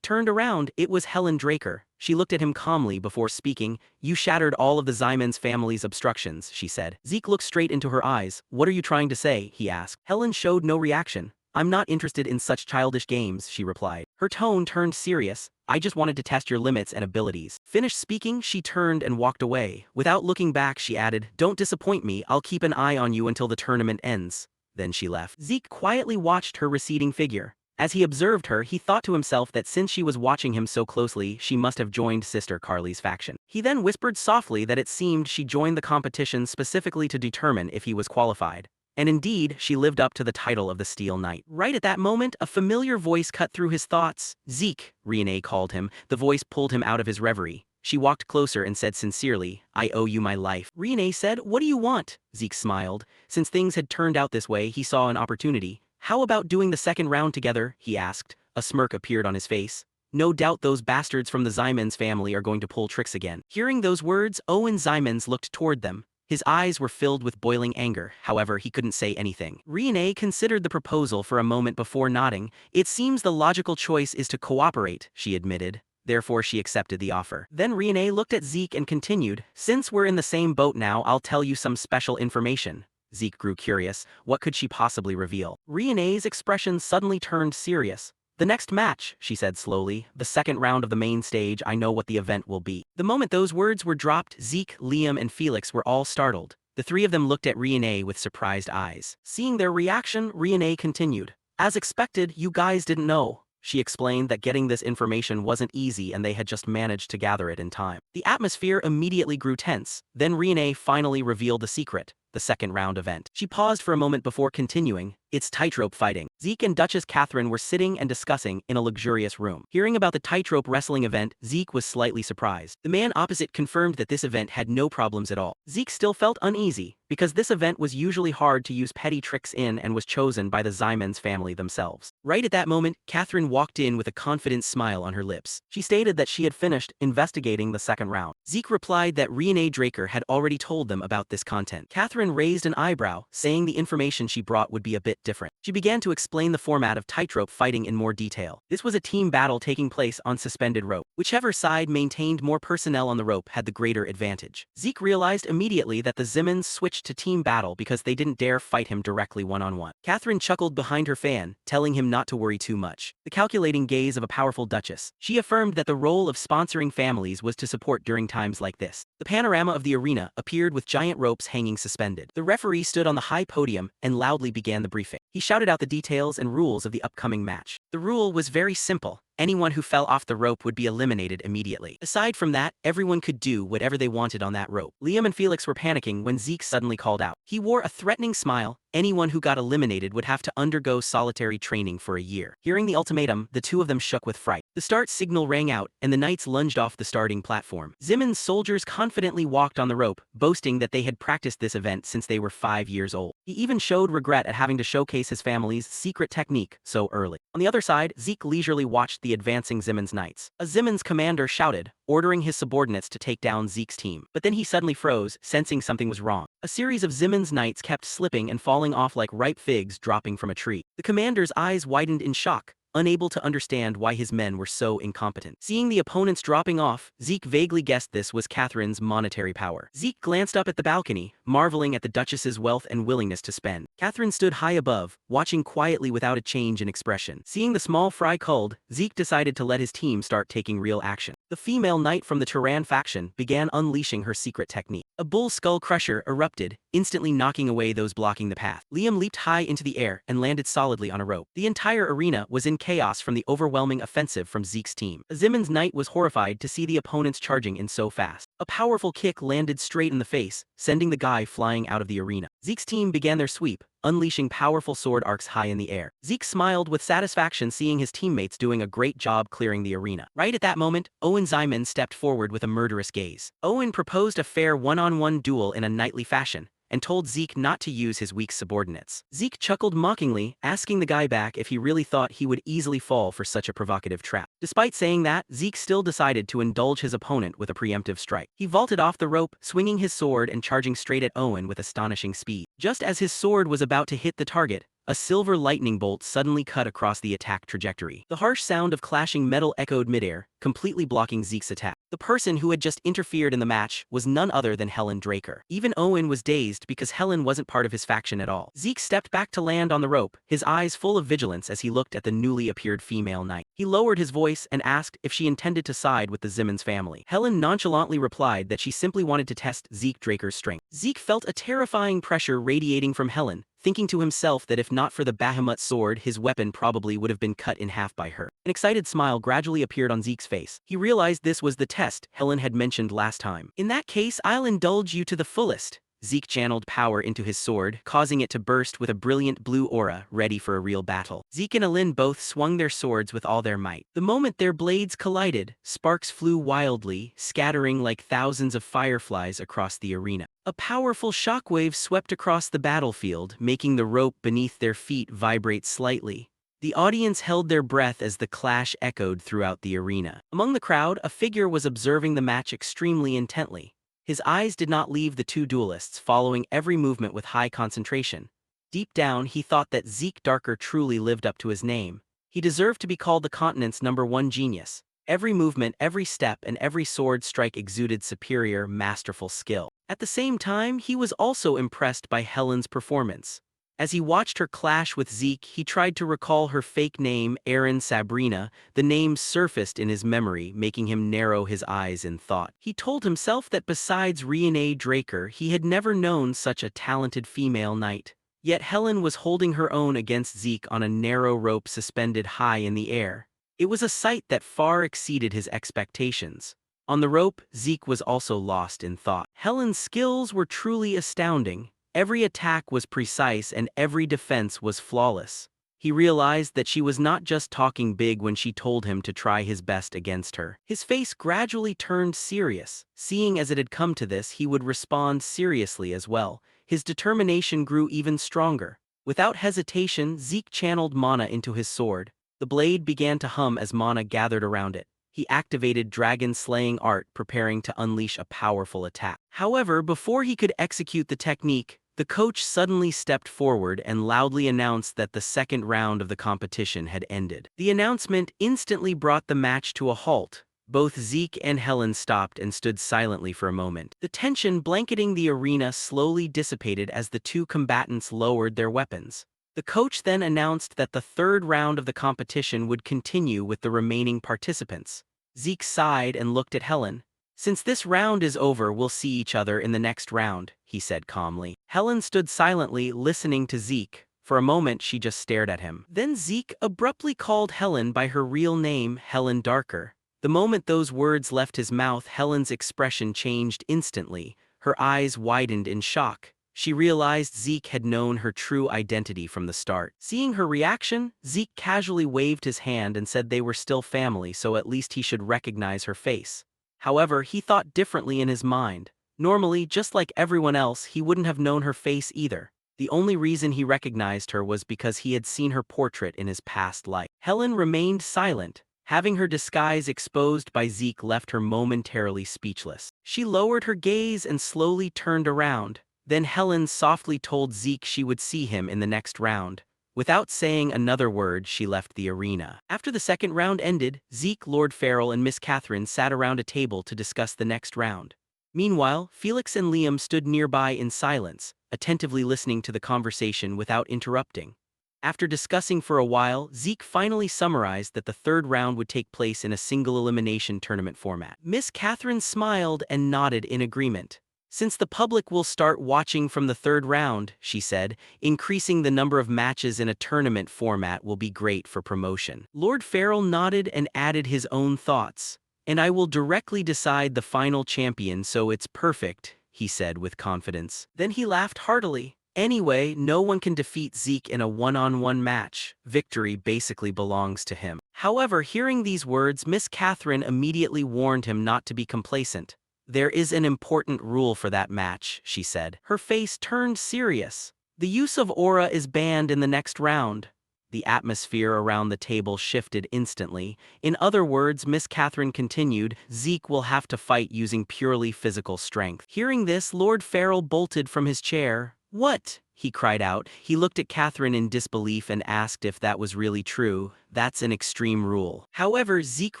[SPEAKER 1] turned around. It was Helen Draker. She looked at him calmly before speaking. "You shattered all of the Zymans family's obstructions," she said. Zeke looked straight into her eyes. "What are you trying to say?" he asked. Helen showed no reaction. "I'm not interested in such childish games," she replied. Her tone turned serious. "I just wanted to test your limits and abilities." Finished speaking, she turned and walked away. Without looking back, she added, "Don't disappoint me. I'll keep an eye on you until the tournament ends." Then she left. Zeke quietly watched her receding figure. As he observed her, he thought to himself that since she was watching him so closely, she must have joined Sister Carly's faction. He then whispered softly that it seemed she joined the competition specifically to determine if he was qualified. And indeed, she lived up to the title of the Steel Knight. Right at that moment, a familiar voice cut through his thoughts. Zeke, Renee called him. The voice pulled him out of his reverie. She walked closer and said sincerely, "I owe you my life." Renee said, "What do you want?" Zeke smiled. Since things had turned out this way, he saw an opportunity. "How about doing the second round together?" he asked. A smirk appeared on his face. No doubt those bastards from the Zymans family are going to pull tricks again. Hearing those words, Owen Zymans looked toward them. His eyes were filled with boiling anger, however he couldn't say anything. Renee considered the proposal for a moment before nodding. "It seems the logical choice is to cooperate," she admitted. Therefore she accepted the offer. Then Renee looked at Zeke and continued, "Since we're in the same boat now, I'll tell you some special information." Zeke grew curious. What could she possibly reveal? Renee's expression suddenly turned serious. "The next match," she said slowly, "the second round of the main stage, I know what the event will be." The moment those words were dropped, Zeke, Liam, and Felix were all startled. The three of them looked at Renee with surprised eyes. Seeing their reaction, Renee continued, "As expected, you guys didn't know." She explained that getting this information wasn't easy and they had just managed to gather it in time. The atmosphere immediately grew tense. Then Renee finally revealed the secret. The second round event. She paused for a moment before continuing, "It's tightrope fighting." Zeke and Duchess Catherine were sitting and discussing in a luxurious room. Hearing about the tightrope wrestling event, Zeke was slightly surprised. The man opposite confirmed that this event had no problems at all. Zeke still felt uneasy, because this event was usually hard to use petty tricks in and was chosen by the Zymans family themselves. Right at that moment, Catherine walked in with a confident smile on her lips. She stated that she had finished investigating the second round. Zeke replied that Renee Draker had already told them about this content. Catherine raised an eyebrow, saying the information she brought would be a bit different. She began to explain the format of tightrope fighting in more detail. This was a team battle taking place on suspended rope. Whichever side maintained more personnel on the rope had the greater advantage. Zeke realized immediately that the Zymans switched to team battle because they didn't dare fight him directly one-on-one. Catherine chuckled behind her fan, telling him not to worry too much. The calculating gaze of a powerful duchess. She affirmed that the role of sponsoring families was to support during times like this. The panorama of the arena appeared with giant ropes hanging suspended. The referee stood on the high podium and loudly began the briefing. He shouted out the details and rules of the upcoming match. The rule was very simple. Anyone who fell off the rope would be eliminated immediately. Aside from that, everyone could do whatever they wanted on that rope. Liam and Felix were panicking when Zeke suddenly called out. He wore a threatening smile. Anyone who got eliminated would have to undergo solitary training for a year. Hearing the ultimatum, the two of them shook with fright. The start signal rang out, and the knights lunged off the starting platform. Zymans soldiers confidently walked on the rope, boasting that they had practiced this event since they were 5 years old. He even showed regret at having to showcase his family's secret technique so early. On the other side, Zeke leisurely watched the advancing Zymans knights. A Zymans commander shouted, ordering his subordinates to take down Zeke's team. But then he suddenly froze, sensing something was wrong. A series of Zymans knights kept slipping and falling off like ripe figs dropping from a tree. The commander's eyes widened in shock, unable to understand why his men were so incompetent. Seeing the opponents dropping off, Zeke vaguely guessed this was Catherine's monetary power. Zeke glanced up at the balcony, marveling at the Duchess's wealth and willingness to spend. Catherine stood high above, watching quietly without a change in expression. Seeing the small fry culled, Zeke decided to let his team start taking real action. The female knight from the Turan faction began unleashing her secret technique. A bull skull crusher erupted, instantly knocking away those blocking the path. Liam leaped high into the air and landed solidly on a rope. The entire arena was in chaos from the overwhelming offensive from Zeke's team. A Zymans knight was horrified to see the opponents charging in so fast. A powerful kick landed straight in the face, sending the guy flying out of the arena. Zeke's team began their sweep, unleashing powerful sword arcs high in the air. Zeke smiled with satisfaction seeing his teammates doing a great job clearing the arena. Right at that moment, Owen Zymans stepped forward with a murderous gaze. Owen proposed a fair one-on-one duel in a knightly fashion, and told Zeke not to use his weak subordinates. Zeke chuckled mockingly, asking the guy back if he really thought he would easily fall for such a provocative trap. Despite saying that, Zeke still decided to indulge his opponent with a preemptive strike. He vaulted off the rope, swinging his sword and charging straight at Owen with astonishing speed. Just as his sword was about to hit the target, a silver lightning bolt suddenly cut across the attack trajectory. The harsh sound of clashing metal echoed midair, completely blocking Zeke's attack. The person who had just interfered in the match was none other than Helen Draker. Even Owen was dazed because Helen wasn't part of his faction at all. Zeke stepped back to land on the rope, his eyes full of vigilance as he looked at the newly appeared female knight. He lowered his voice and asked if she intended to side with the Zymans family. Helen nonchalantly replied that she simply wanted to test Zeke Draker's strength. Zeke felt a terrifying pressure radiating from Helen, thinking to himself that if not for the Bahamut's sword, his weapon probably would have been cut in half by her. An excited smile gradually appeared on Zeke's face. He realized this was the test Helen had mentioned last time. In that case, I'll indulge you to the fullest. Zeke channeled power into his sword, causing it to burst with a brilliant blue aura, ready for a real battle. Zeke and Alin both swung their swords with all their might. The moment their blades collided, sparks flew wildly, scattering like thousands of fireflies across the arena. A powerful shockwave swept across the battlefield, making the rope beneath their feet vibrate slightly. The audience held their breath as the clash echoed throughout the arena. Among the crowd, a figure was observing the match extremely intently. His eyes did not leave the two duelists, following every movement with high concentration. Deep down, he thought that Zeke Darker truly lived up to his name. He deserved to be called the continent's #1 genius. Every movement, every step, and every sword strike exuded superior, masterful skill. At the same time, he was also impressed by Helen's performance. As he watched her clash with Zeke, he tried to recall her fake name, Erin Sabrina. The name surfaced in his memory, making him narrow his eyes in thought. He told himself that besides Renee Draker, he had never known such a talented female knight. Yet Helen was holding her own against Zeke on a narrow rope suspended high in the air. It was a sight that far exceeded his expectations. On the rope, Zeke was also lost in thought. Helen's skills were truly astounding. Every attack was precise and every defense was flawless. He realized that she was not just talking big when she told him to try his best against her. His face gradually turned serious. Seeing as it had come to this, he would respond seriously as well. His determination grew even stronger. Without hesitation, Zeke channeled mana into his sword. The blade began to hum as mana gathered around it. He activated dragon-slaying art, preparing to unleash a powerful attack. However, before he could execute the technique, the coach suddenly stepped forward and loudly announced that the second round of the competition had ended. The announcement instantly brought the match to a halt. Both Zeke and Helen stopped and stood silently for a moment. The tension blanketing the arena slowly dissipated as the two combatants lowered their weapons. The coach then announced that the third round of the competition would continue with the remaining participants. Zeke sighed and looked at Helen. "Since this round is over, we'll see each other in the next round," he said calmly. Helen stood silently, listening to Zeke. For a moment, she just stared at him. Then Zeke abruptly called Helen by her real name, Helen Darker. The moment those words left his mouth, Helen's expression changed instantly. Her eyes widened in shock. She realized Zeke had known her true identity from the start. Seeing her reaction, Zeke casually waved his hand and said they were still family, so at least he should recognize her face. However, he thought differently in his mind. Normally, just like everyone else, he wouldn't have known her face either. The only reason he recognized her was because he had seen her portrait in his past life. Helen remained silent. Having her disguise exposed by Zeke left her momentarily speechless. She lowered her gaze and slowly turned around. Then Helen softly told Zeke she would see him in the next round. Without saying another word, she left the arena. After the second round ended, Zeke, Lord Farrell, and Miss Catherine sat around a table to discuss the next round. Meanwhile, Felix and Liam stood nearby in silence, attentively listening to the conversation without interrupting. After discussing for a while, Zeke finally summarized that the third round would take place in a single elimination tournament format. Miss Catherine smiled and nodded in agreement. "Since the public will start watching from the third round," she said, "increasing the number of matches in a tournament format will be great for promotion." Lord Farrell nodded and added his own thoughts. "And I will directly decide the final champion, so it's perfect," he said with confidence. Then he laughed heartily. "Anyway, no one can defeat Zeke in a one-on-one match. Victory basically belongs to him." However, hearing these words, Miss Catherine immediately warned him not to be complacent. "There is an important rule for that match," she said. Her face turned serious. "The use of aura is banned in the next round." The atmosphere around the table shifted instantly. In other words, Miss Catherine continued, "Zeke will have to fight using purely physical strength." Hearing this, Lord Farrell bolted from his chair. "What?" he cried out. He looked at Catherine in disbelief and asked if that was really true. "That's an extreme rule." However, Zeke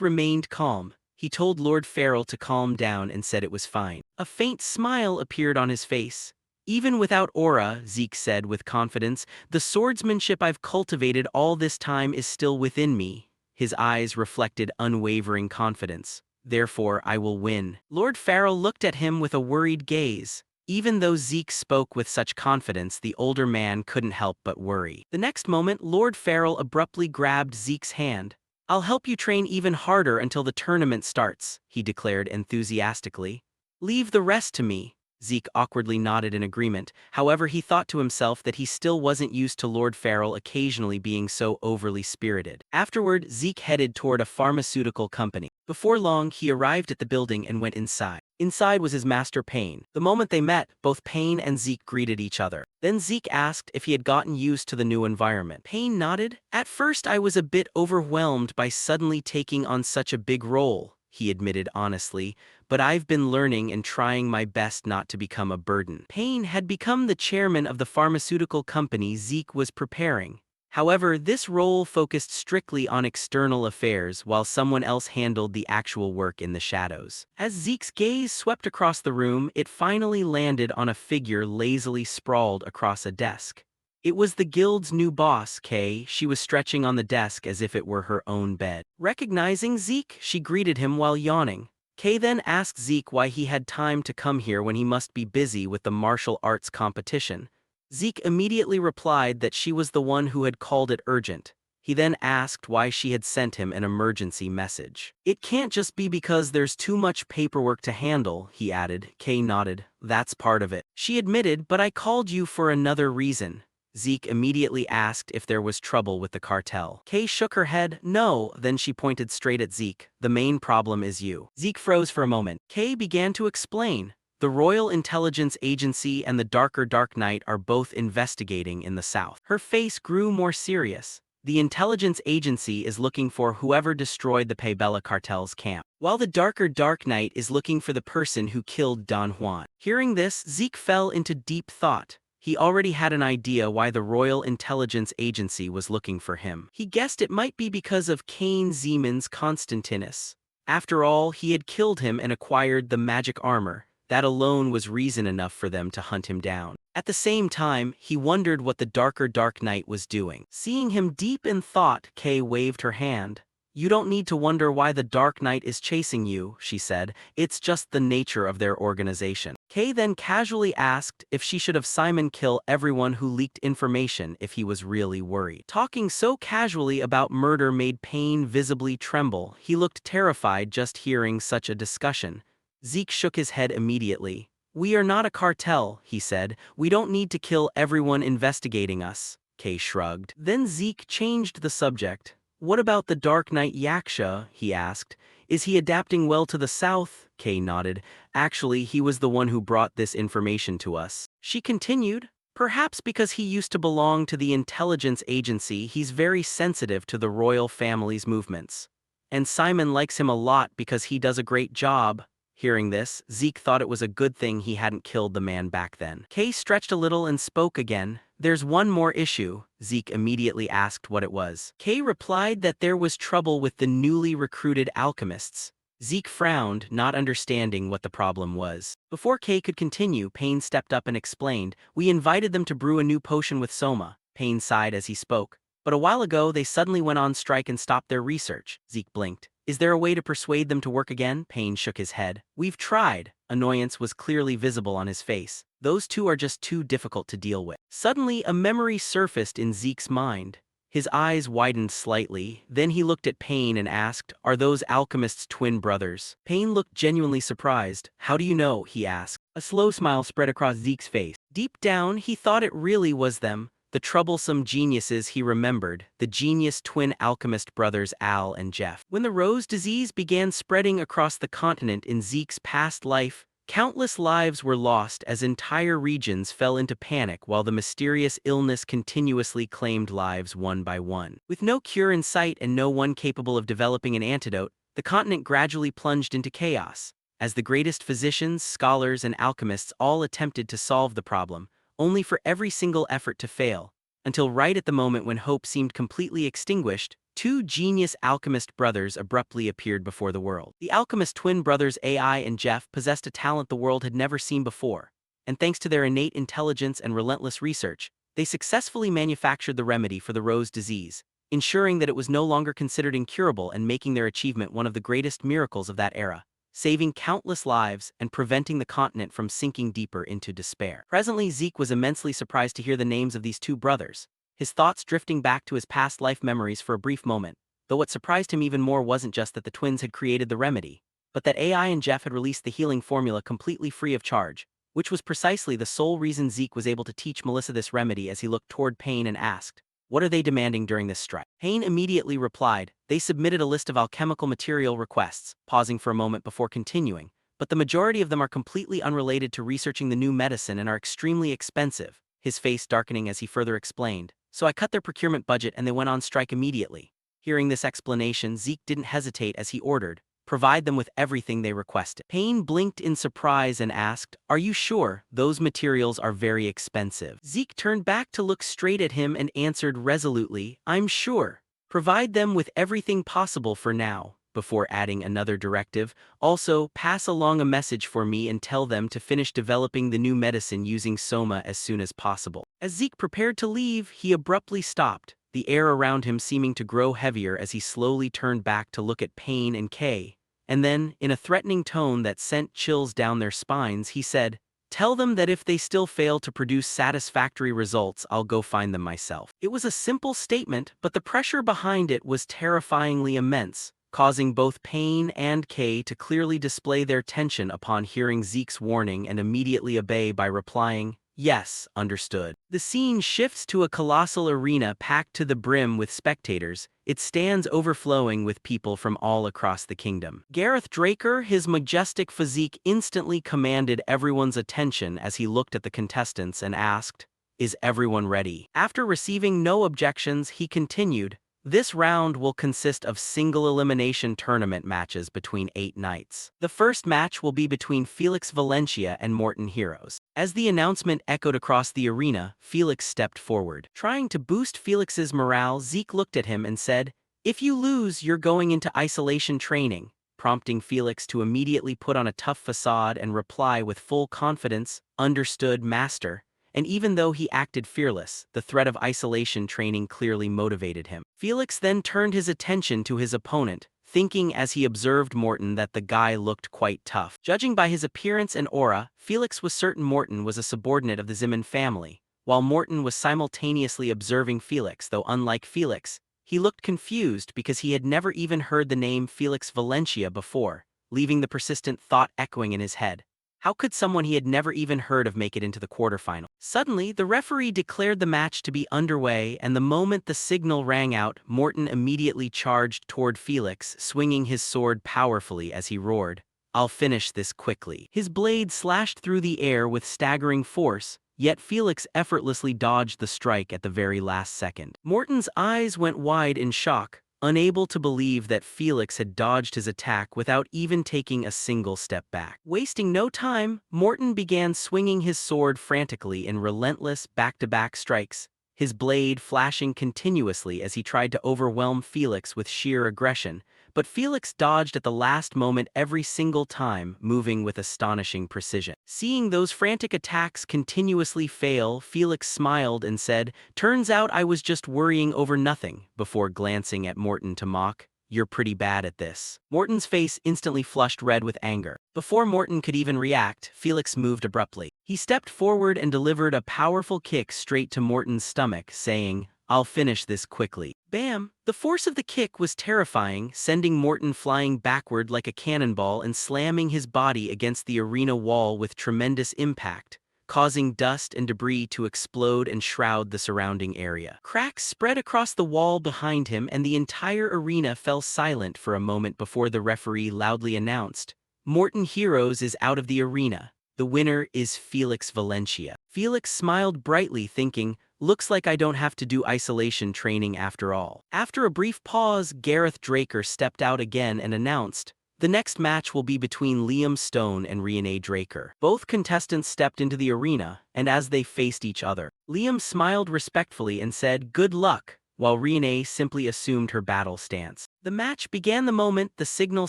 [SPEAKER 1] remained calm. He told Lord Farrell to calm down and said it was fine. A faint smile appeared on his face. "Even without aura," Zeke said with confidence, "the swordsmanship I've cultivated all this time is still within me." His eyes reflected unwavering confidence. "Therefore, I will win." Lord Farrell looked at him with a worried gaze. Even though Zeke spoke with such confidence, the older man couldn't help but worry. The next moment, Lord Farrell abruptly grabbed Zeke's hand. "I'll help you train even harder until the tournament starts," he declared enthusiastically. "Leave the rest to me." Zeke awkwardly nodded in agreement. However, he thought to himself that he still wasn't used to Lord Farrell occasionally being so overly spirited. Afterward, Zeke headed toward a pharmaceutical company. Before long, he arrived at the building and went inside. Inside was his master Payne. The moment they met, both Payne and Zeke greeted each other. Then Zeke asked if he had gotten used to the new environment. Payne nodded. "At first I was a bit overwhelmed by suddenly taking on such a big role," he admitted honestly, "but I've been learning and trying my best not to become a burden." Payne had become the chairman of the pharmaceutical company Zeke was preparing. However, this role focused strictly on external affairs while someone else handled the actual work in the shadows. As Zeke's gaze swept across the room, it finally landed on a figure lazily sprawled across a desk. It was the guild's new boss, Kay. She was stretching on the desk as if it were her own bed. Recognizing Zeke, she greeted him while yawning. Kay then asked Zeke why he had time to come here when he must be busy with the martial arts competition. Zeke immediately replied that she was the one who had called it urgent. He then asked why she had sent him an emergency message. "It can't just be because there's too much paperwork to handle," he added. Kay nodded. "That's part of it." She admitted, "But I called you for another reason." Zeke immediately asked if there was trouble with the cartel. Kay shook her head. "No." Then she pointed straight at Zeke. "The main problem is you." Zeke froze for a moment. Kay began to explain. "The Royal Intelligence Agency and the Dark Knight are both investigating in the south." Her face grew more serious. "The intelligence agency is looking for whoever destroyed the Paybella cartel's camp, while the Dark Knight is looking for the person who killed Don Juan." Hearing this, Zeke fell into deep thought. He already had an idea why the Royal Intelligence Agency was looking for him. He guessed it might be because of Cain Zeman's Constantinus. After all, he had killed him and acquired the magic armor. That alone was reason enough for them to hunt him down. At the same time, he wondered what the Dark Knight was doing. Seeing him deep in thought, Kay waved her hand. "You don't need to wonder why the Dark Knight is chasing you," she said. "It's just the nature of their organization." Kay then casually asked if she should have Simon kill everyone who leaked information if he was really worried. Talking so casually about murder made Payne visibly tremble. He looked terrified just hearing such a discussion. Zeke shook his head immediately. "We are not a cartel," he said. "We don't need to kill everyone investigating us." Kay shrugged. Then Zeke changed the subject. "What about the Dark Knight Yaksha?" he asked. "Is he adapting well to the south?" Kay nodded. "Actually, he was the one who brought this information to us." She continued. "Perhaps because he used to belong to the intelligence agency, he's very sensitive to the royal family's movements. And Simon likes him a lot because he does a great job." Hearing this, Zeke thought it was a good thing he hadn't killed the man back then. Kay stretched a little and spoke again. "There's one more issue." Zeke immediately asked what it was. Kay replied that there was trouble with the newly recruited alchemists. Zeke frowned, not understanding what the problem was. Before Kay could continue, Payne stepped up and explained, "We invited them to brew a new potion with Soma." Payne sighed as he spoke. "But a while ago they suddenly went on strike and stopped their research." Zeke blinked. "Is there a way to persuade them to work again?" Payne shook his head. "We've tried." Annoyance was clearly visible on his face. "Those two are just too difficult to deal with." Suddenly, a memory surfaced in Zeke's mind. His eyes widened slightly. Then he looked at Payne and asked, "Are those alchemists twin brothers?" Payne looked genuinely surprised. "How do you know?" he asked. A slow smile spread across Zeke's face. Deep down, he thought it really was them. The troublesome geniuses he remembered, the genius twin alchemist brothers Al and Jeff. When the rose disease began spreading across the continent in Zeke's past life, countless lives were lost as entire regions fell into panic while the mysterious illness continuously claimed lives one by one. With no cure in sight and no one capable of developing an antidote, the continent gradually plunged into chaos. As the greatest physicians, scholars, and alchemists all attempted to solve the problem, only for every single effort to fail, until right at the moment when hope seemed completely extinguished, two genius alchemist brothers abruptly appeared before the world. The alchemist twin brothers AI and Jeff possessed a talent the world had never seen before, and thanks to their innate intelligence and relentless research, they successfully manufactured the remedy for the rose disease, ensuring that it was no longer considered incurable and making their achievement one of the greatest miracles of that era. saving countless lives and preventing the continent from sinking deeper into despair. Presently, Zeke was immensely surprised to hear the names of these two brothers, his thoughts drifting back to his past life memories for a brief moment, though what surprised him even more wasn't just that the twins had created the remedy, but that AI and Jeff had released the healing formula completely free of charge, which was precisely the sole reason Zeke was able to teach Melissa this remedy. As he looked toward Payne and asked, "What are they demanding during this strike?" Payne immediately replied, "They submitted a list of alchemical material requests," pausing for a moment before continuing, "but the majority of them are completely unrelated to researching the new medicine and are extremely expensive," his face darkening as he further explained. "So I cut their procurement budget and they went on strike immediately." Hearing this explanation, Zeke didn't hesitate as he ordered, "Provide them with everything they requested." Payne blinked in surprise and asked, "Are you sure? Those materials are very expensive." Zeke turned back to look straight at him and answered resolutely, "I'm sure. Provide them with everything possible for now," before adding another directive, "Also, pass along a message for me and tell them to finish developing the new medicine using Soma as soon as possible." As Zeke prepared to leave, he abruptly stopped, the air around him seeming to grow heavier as he slowly turned back to look at Payne and Kay. And then, in a threatening tone that sent chills down their spines, he said, "Tell them that if they still fail to produce satisfactory results, I'll go find them myself." It was a simple statement, but the pressure behind it was terrifyingly immense, causing both Payne and Kay to clearly display their tension upon hearing Zeke's warning and immediately obey by replying, "Yes, understood." The scene shifts to a colossal arena packed to the brim with spectators, its stands overflowing with people from all across the kingdom. Gareth Draker, his majestic physique instantly commanded everyone's attention as he looked at the contestants and asked, "Is everyone ready?" After receiving no objections, he continued, "This round will consist of single elimination tournament matches between 8 knights. The first match will be between Felix Valencia and Morton Heroes." As the announcement echoed across the arena, Felix stepped forward. Trying to boost Felix's morale, Zeke looked at him and said, "If you lose, you're going into isolation training," prompting Felix to immediately put on a tough facade and reply with full confidence, "Understood, master." And even though he acted fearless, the threat of isolation training clearly motivated him. Felix then turned his attention to his opponent, thinking as he observed Morton that the guy looked quite tough. Judging by his appearance and aura, Felix was certain Morton was a subordinate of the Zimin family, while Morton was simultaneously observing Felix, though unlike Felix, he looked confused because he had never even heard the name Felix Valencia before, leaving the persistent thought echoing in his head. How could someone he had never even heard of make it into the quarterfinal? Suddenly, the referee declared the match to be underway, and the moment the signal rang out, Morton immediately charged toward Felix, swinging his sword powerfully as he roared, "I'll finish this quickly." His blade slashed through the air with staggering force, yet Felix effortlessly dodged the strike at the very last second. Morton's eyes went wide in shock, unable to believe that Felix had dodged his attack without even taking a single step back. Wasting no time, Morton began swinging his sword frantically in relentless back-to-back strikes, his blade flashing continuously as he tried to overwhelm Felix with sheer aggression, but Felix dodged at the last moment every single time, moving with astonishing precision. Seeing those frantic attacks continuously fail, Felix smiled and said, "Turns out I was just worrying over nothing," before glancing at Morton to mock, "You're pretty bad at this." Morton's face instantly flushed red with anger. Before Morton could even react, Felix moved abruptly. He stepped forward and delivered a powerful kick straight to Morton's stomach, saying, "I'll finish this quickly." Bam! The force of the kick was terrifying, sending Morton flying backward like a cannonball and slamming his body against the arena wall with tremendous impact, causing dust and debris to explode and shroud the surrounding area. Cracks spread across the wall behind him, and the entire arena fell silent for a moment before the referee loudly announced, "Morton Heroes is out of the arena. The winner is Felix Valencia." Felix smiled brightly, thinking, "Looks like I don't have to do isolation training after all." After a brief pause, Gareth Draker stepped out again and announced, "The next match will be between Liam Stone and Renee Draker." Both contestants stepped into the arena, and as they faced each other, Liam smiled respectfully and said, "Good luck," while Renee simply assumed her battle stance. The match began the moment the signal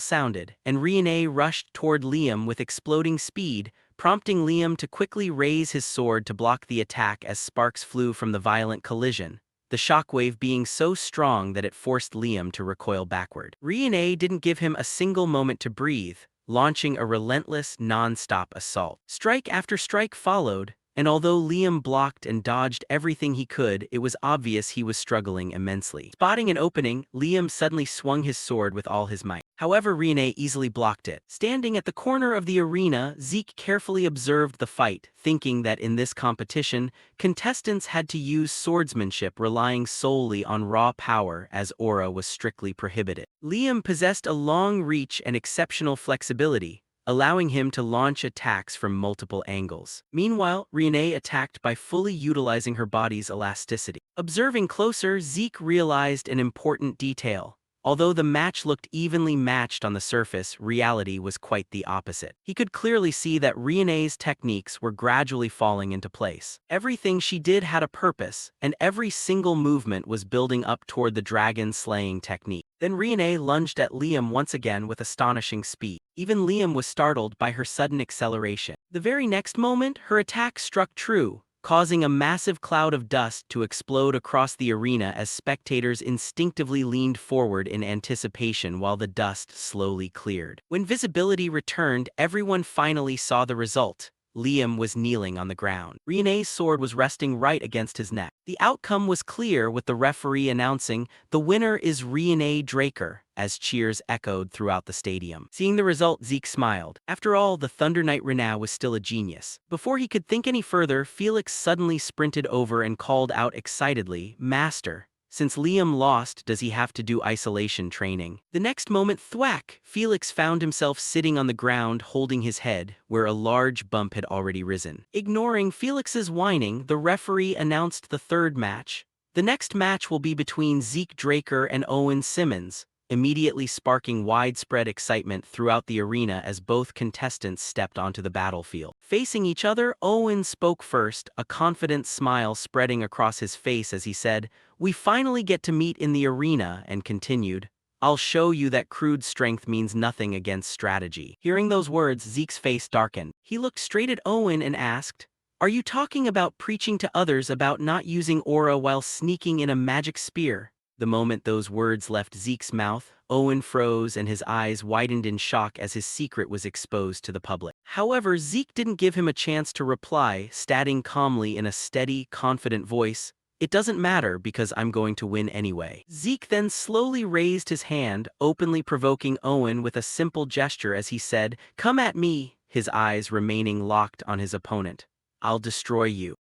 [SPEAKER 1] sounded, and Renee rushed toward Liam with exploding speed, prompting Liam to quickly raise his sword to block the attack as sparks flew from the violent collision, the shockwave being so strong that it forced Liam to recoil backward. Renee didn't give him a single moment to breathe, launching a relentless, non-stop assault. Strike after strike followed, and although Liam blocked and dodged everything he could, it was obvious he was struggling immensely. Spotting an opening, Liam suddenly swung his sword with all his might. However, Rene easily blocked it. Standing at the corner of the arena, Zeke carefully observed the fight, thinking that in this competition, contestants had to use swordsmanship relying solely on raw power as aura was strictly prohibited. Liam possessed a long reach and exceptional flexibility, allowing him to launch attacks from multiple angles. Meanwhile, Rene attacked by fully utilizing her body's elasticity. Observing closer, Zeke realized an important detail. Although the match looked evenly matched on the surface, reality was quite the opposite. He could clearly see that Rene's techniques were gradually falling into place. Everything she did had a purpose, and every single movement was building up toward the dragon-slaying technique. Then Rene lunged at Liam once again with astonishing speed. Even Liam was startled by her sudden acceleration. The very next moment, her attack struck true, causing a massive cloud of dust to explode across the arena as spectators instinctively leaned forward in anticipation while the dust slowly cleared. When visibility returned, everyone finally saw the result. Liam was kneeling on the ground. Rene's sword was resting right against his neck. The outcome was clear, with the referee announcing, "The winner is Rene Draker," as cheers echoed throughout the stadium. Seeing the result, Zeke smiled. After all, the Thunder Knight Rene was still a genius. Before he could think any further, Felix suddenly sprinted over and called out excitedly, "Master, since Liam lost, does he have to do isolation training?" The next moment, thwack! Felix found himself sitting on the ground holding his head, where a large bump had already risen. Ignoring Felix's whining, the referee announced the third match. The next match will be between Zeke Draker and Owen Simmons, immediately sparking widespread excitement throughout the arena as both contestants stepped onto the battlefield. Facing each other, Owen spoke first, a confident smile spreading across his face as he said, "We finally get to meet in the arena," and continued, "I'll show you that crude strength means nothing against strategy." Hearing those words, Zeke's face darkened. He looked straight at Owen and asked, "Are you talking about preaching to others about not using aura while sneaking in a magic spear?" The moment those words left Zeke's mouth, Owen froze and his eyes widened in shock as his secret was exposed to the public. However, Zeke didn't give him a chance to reply, stating calmly in a steady, confident voice, "It doesn't matter because I'm going to win anyway." Zeke then slowly raised his hand, openly provoking Owen with a simple gesture as he said, "Come at me," his eyes remaining locked on his opponent. "I'll destroy you."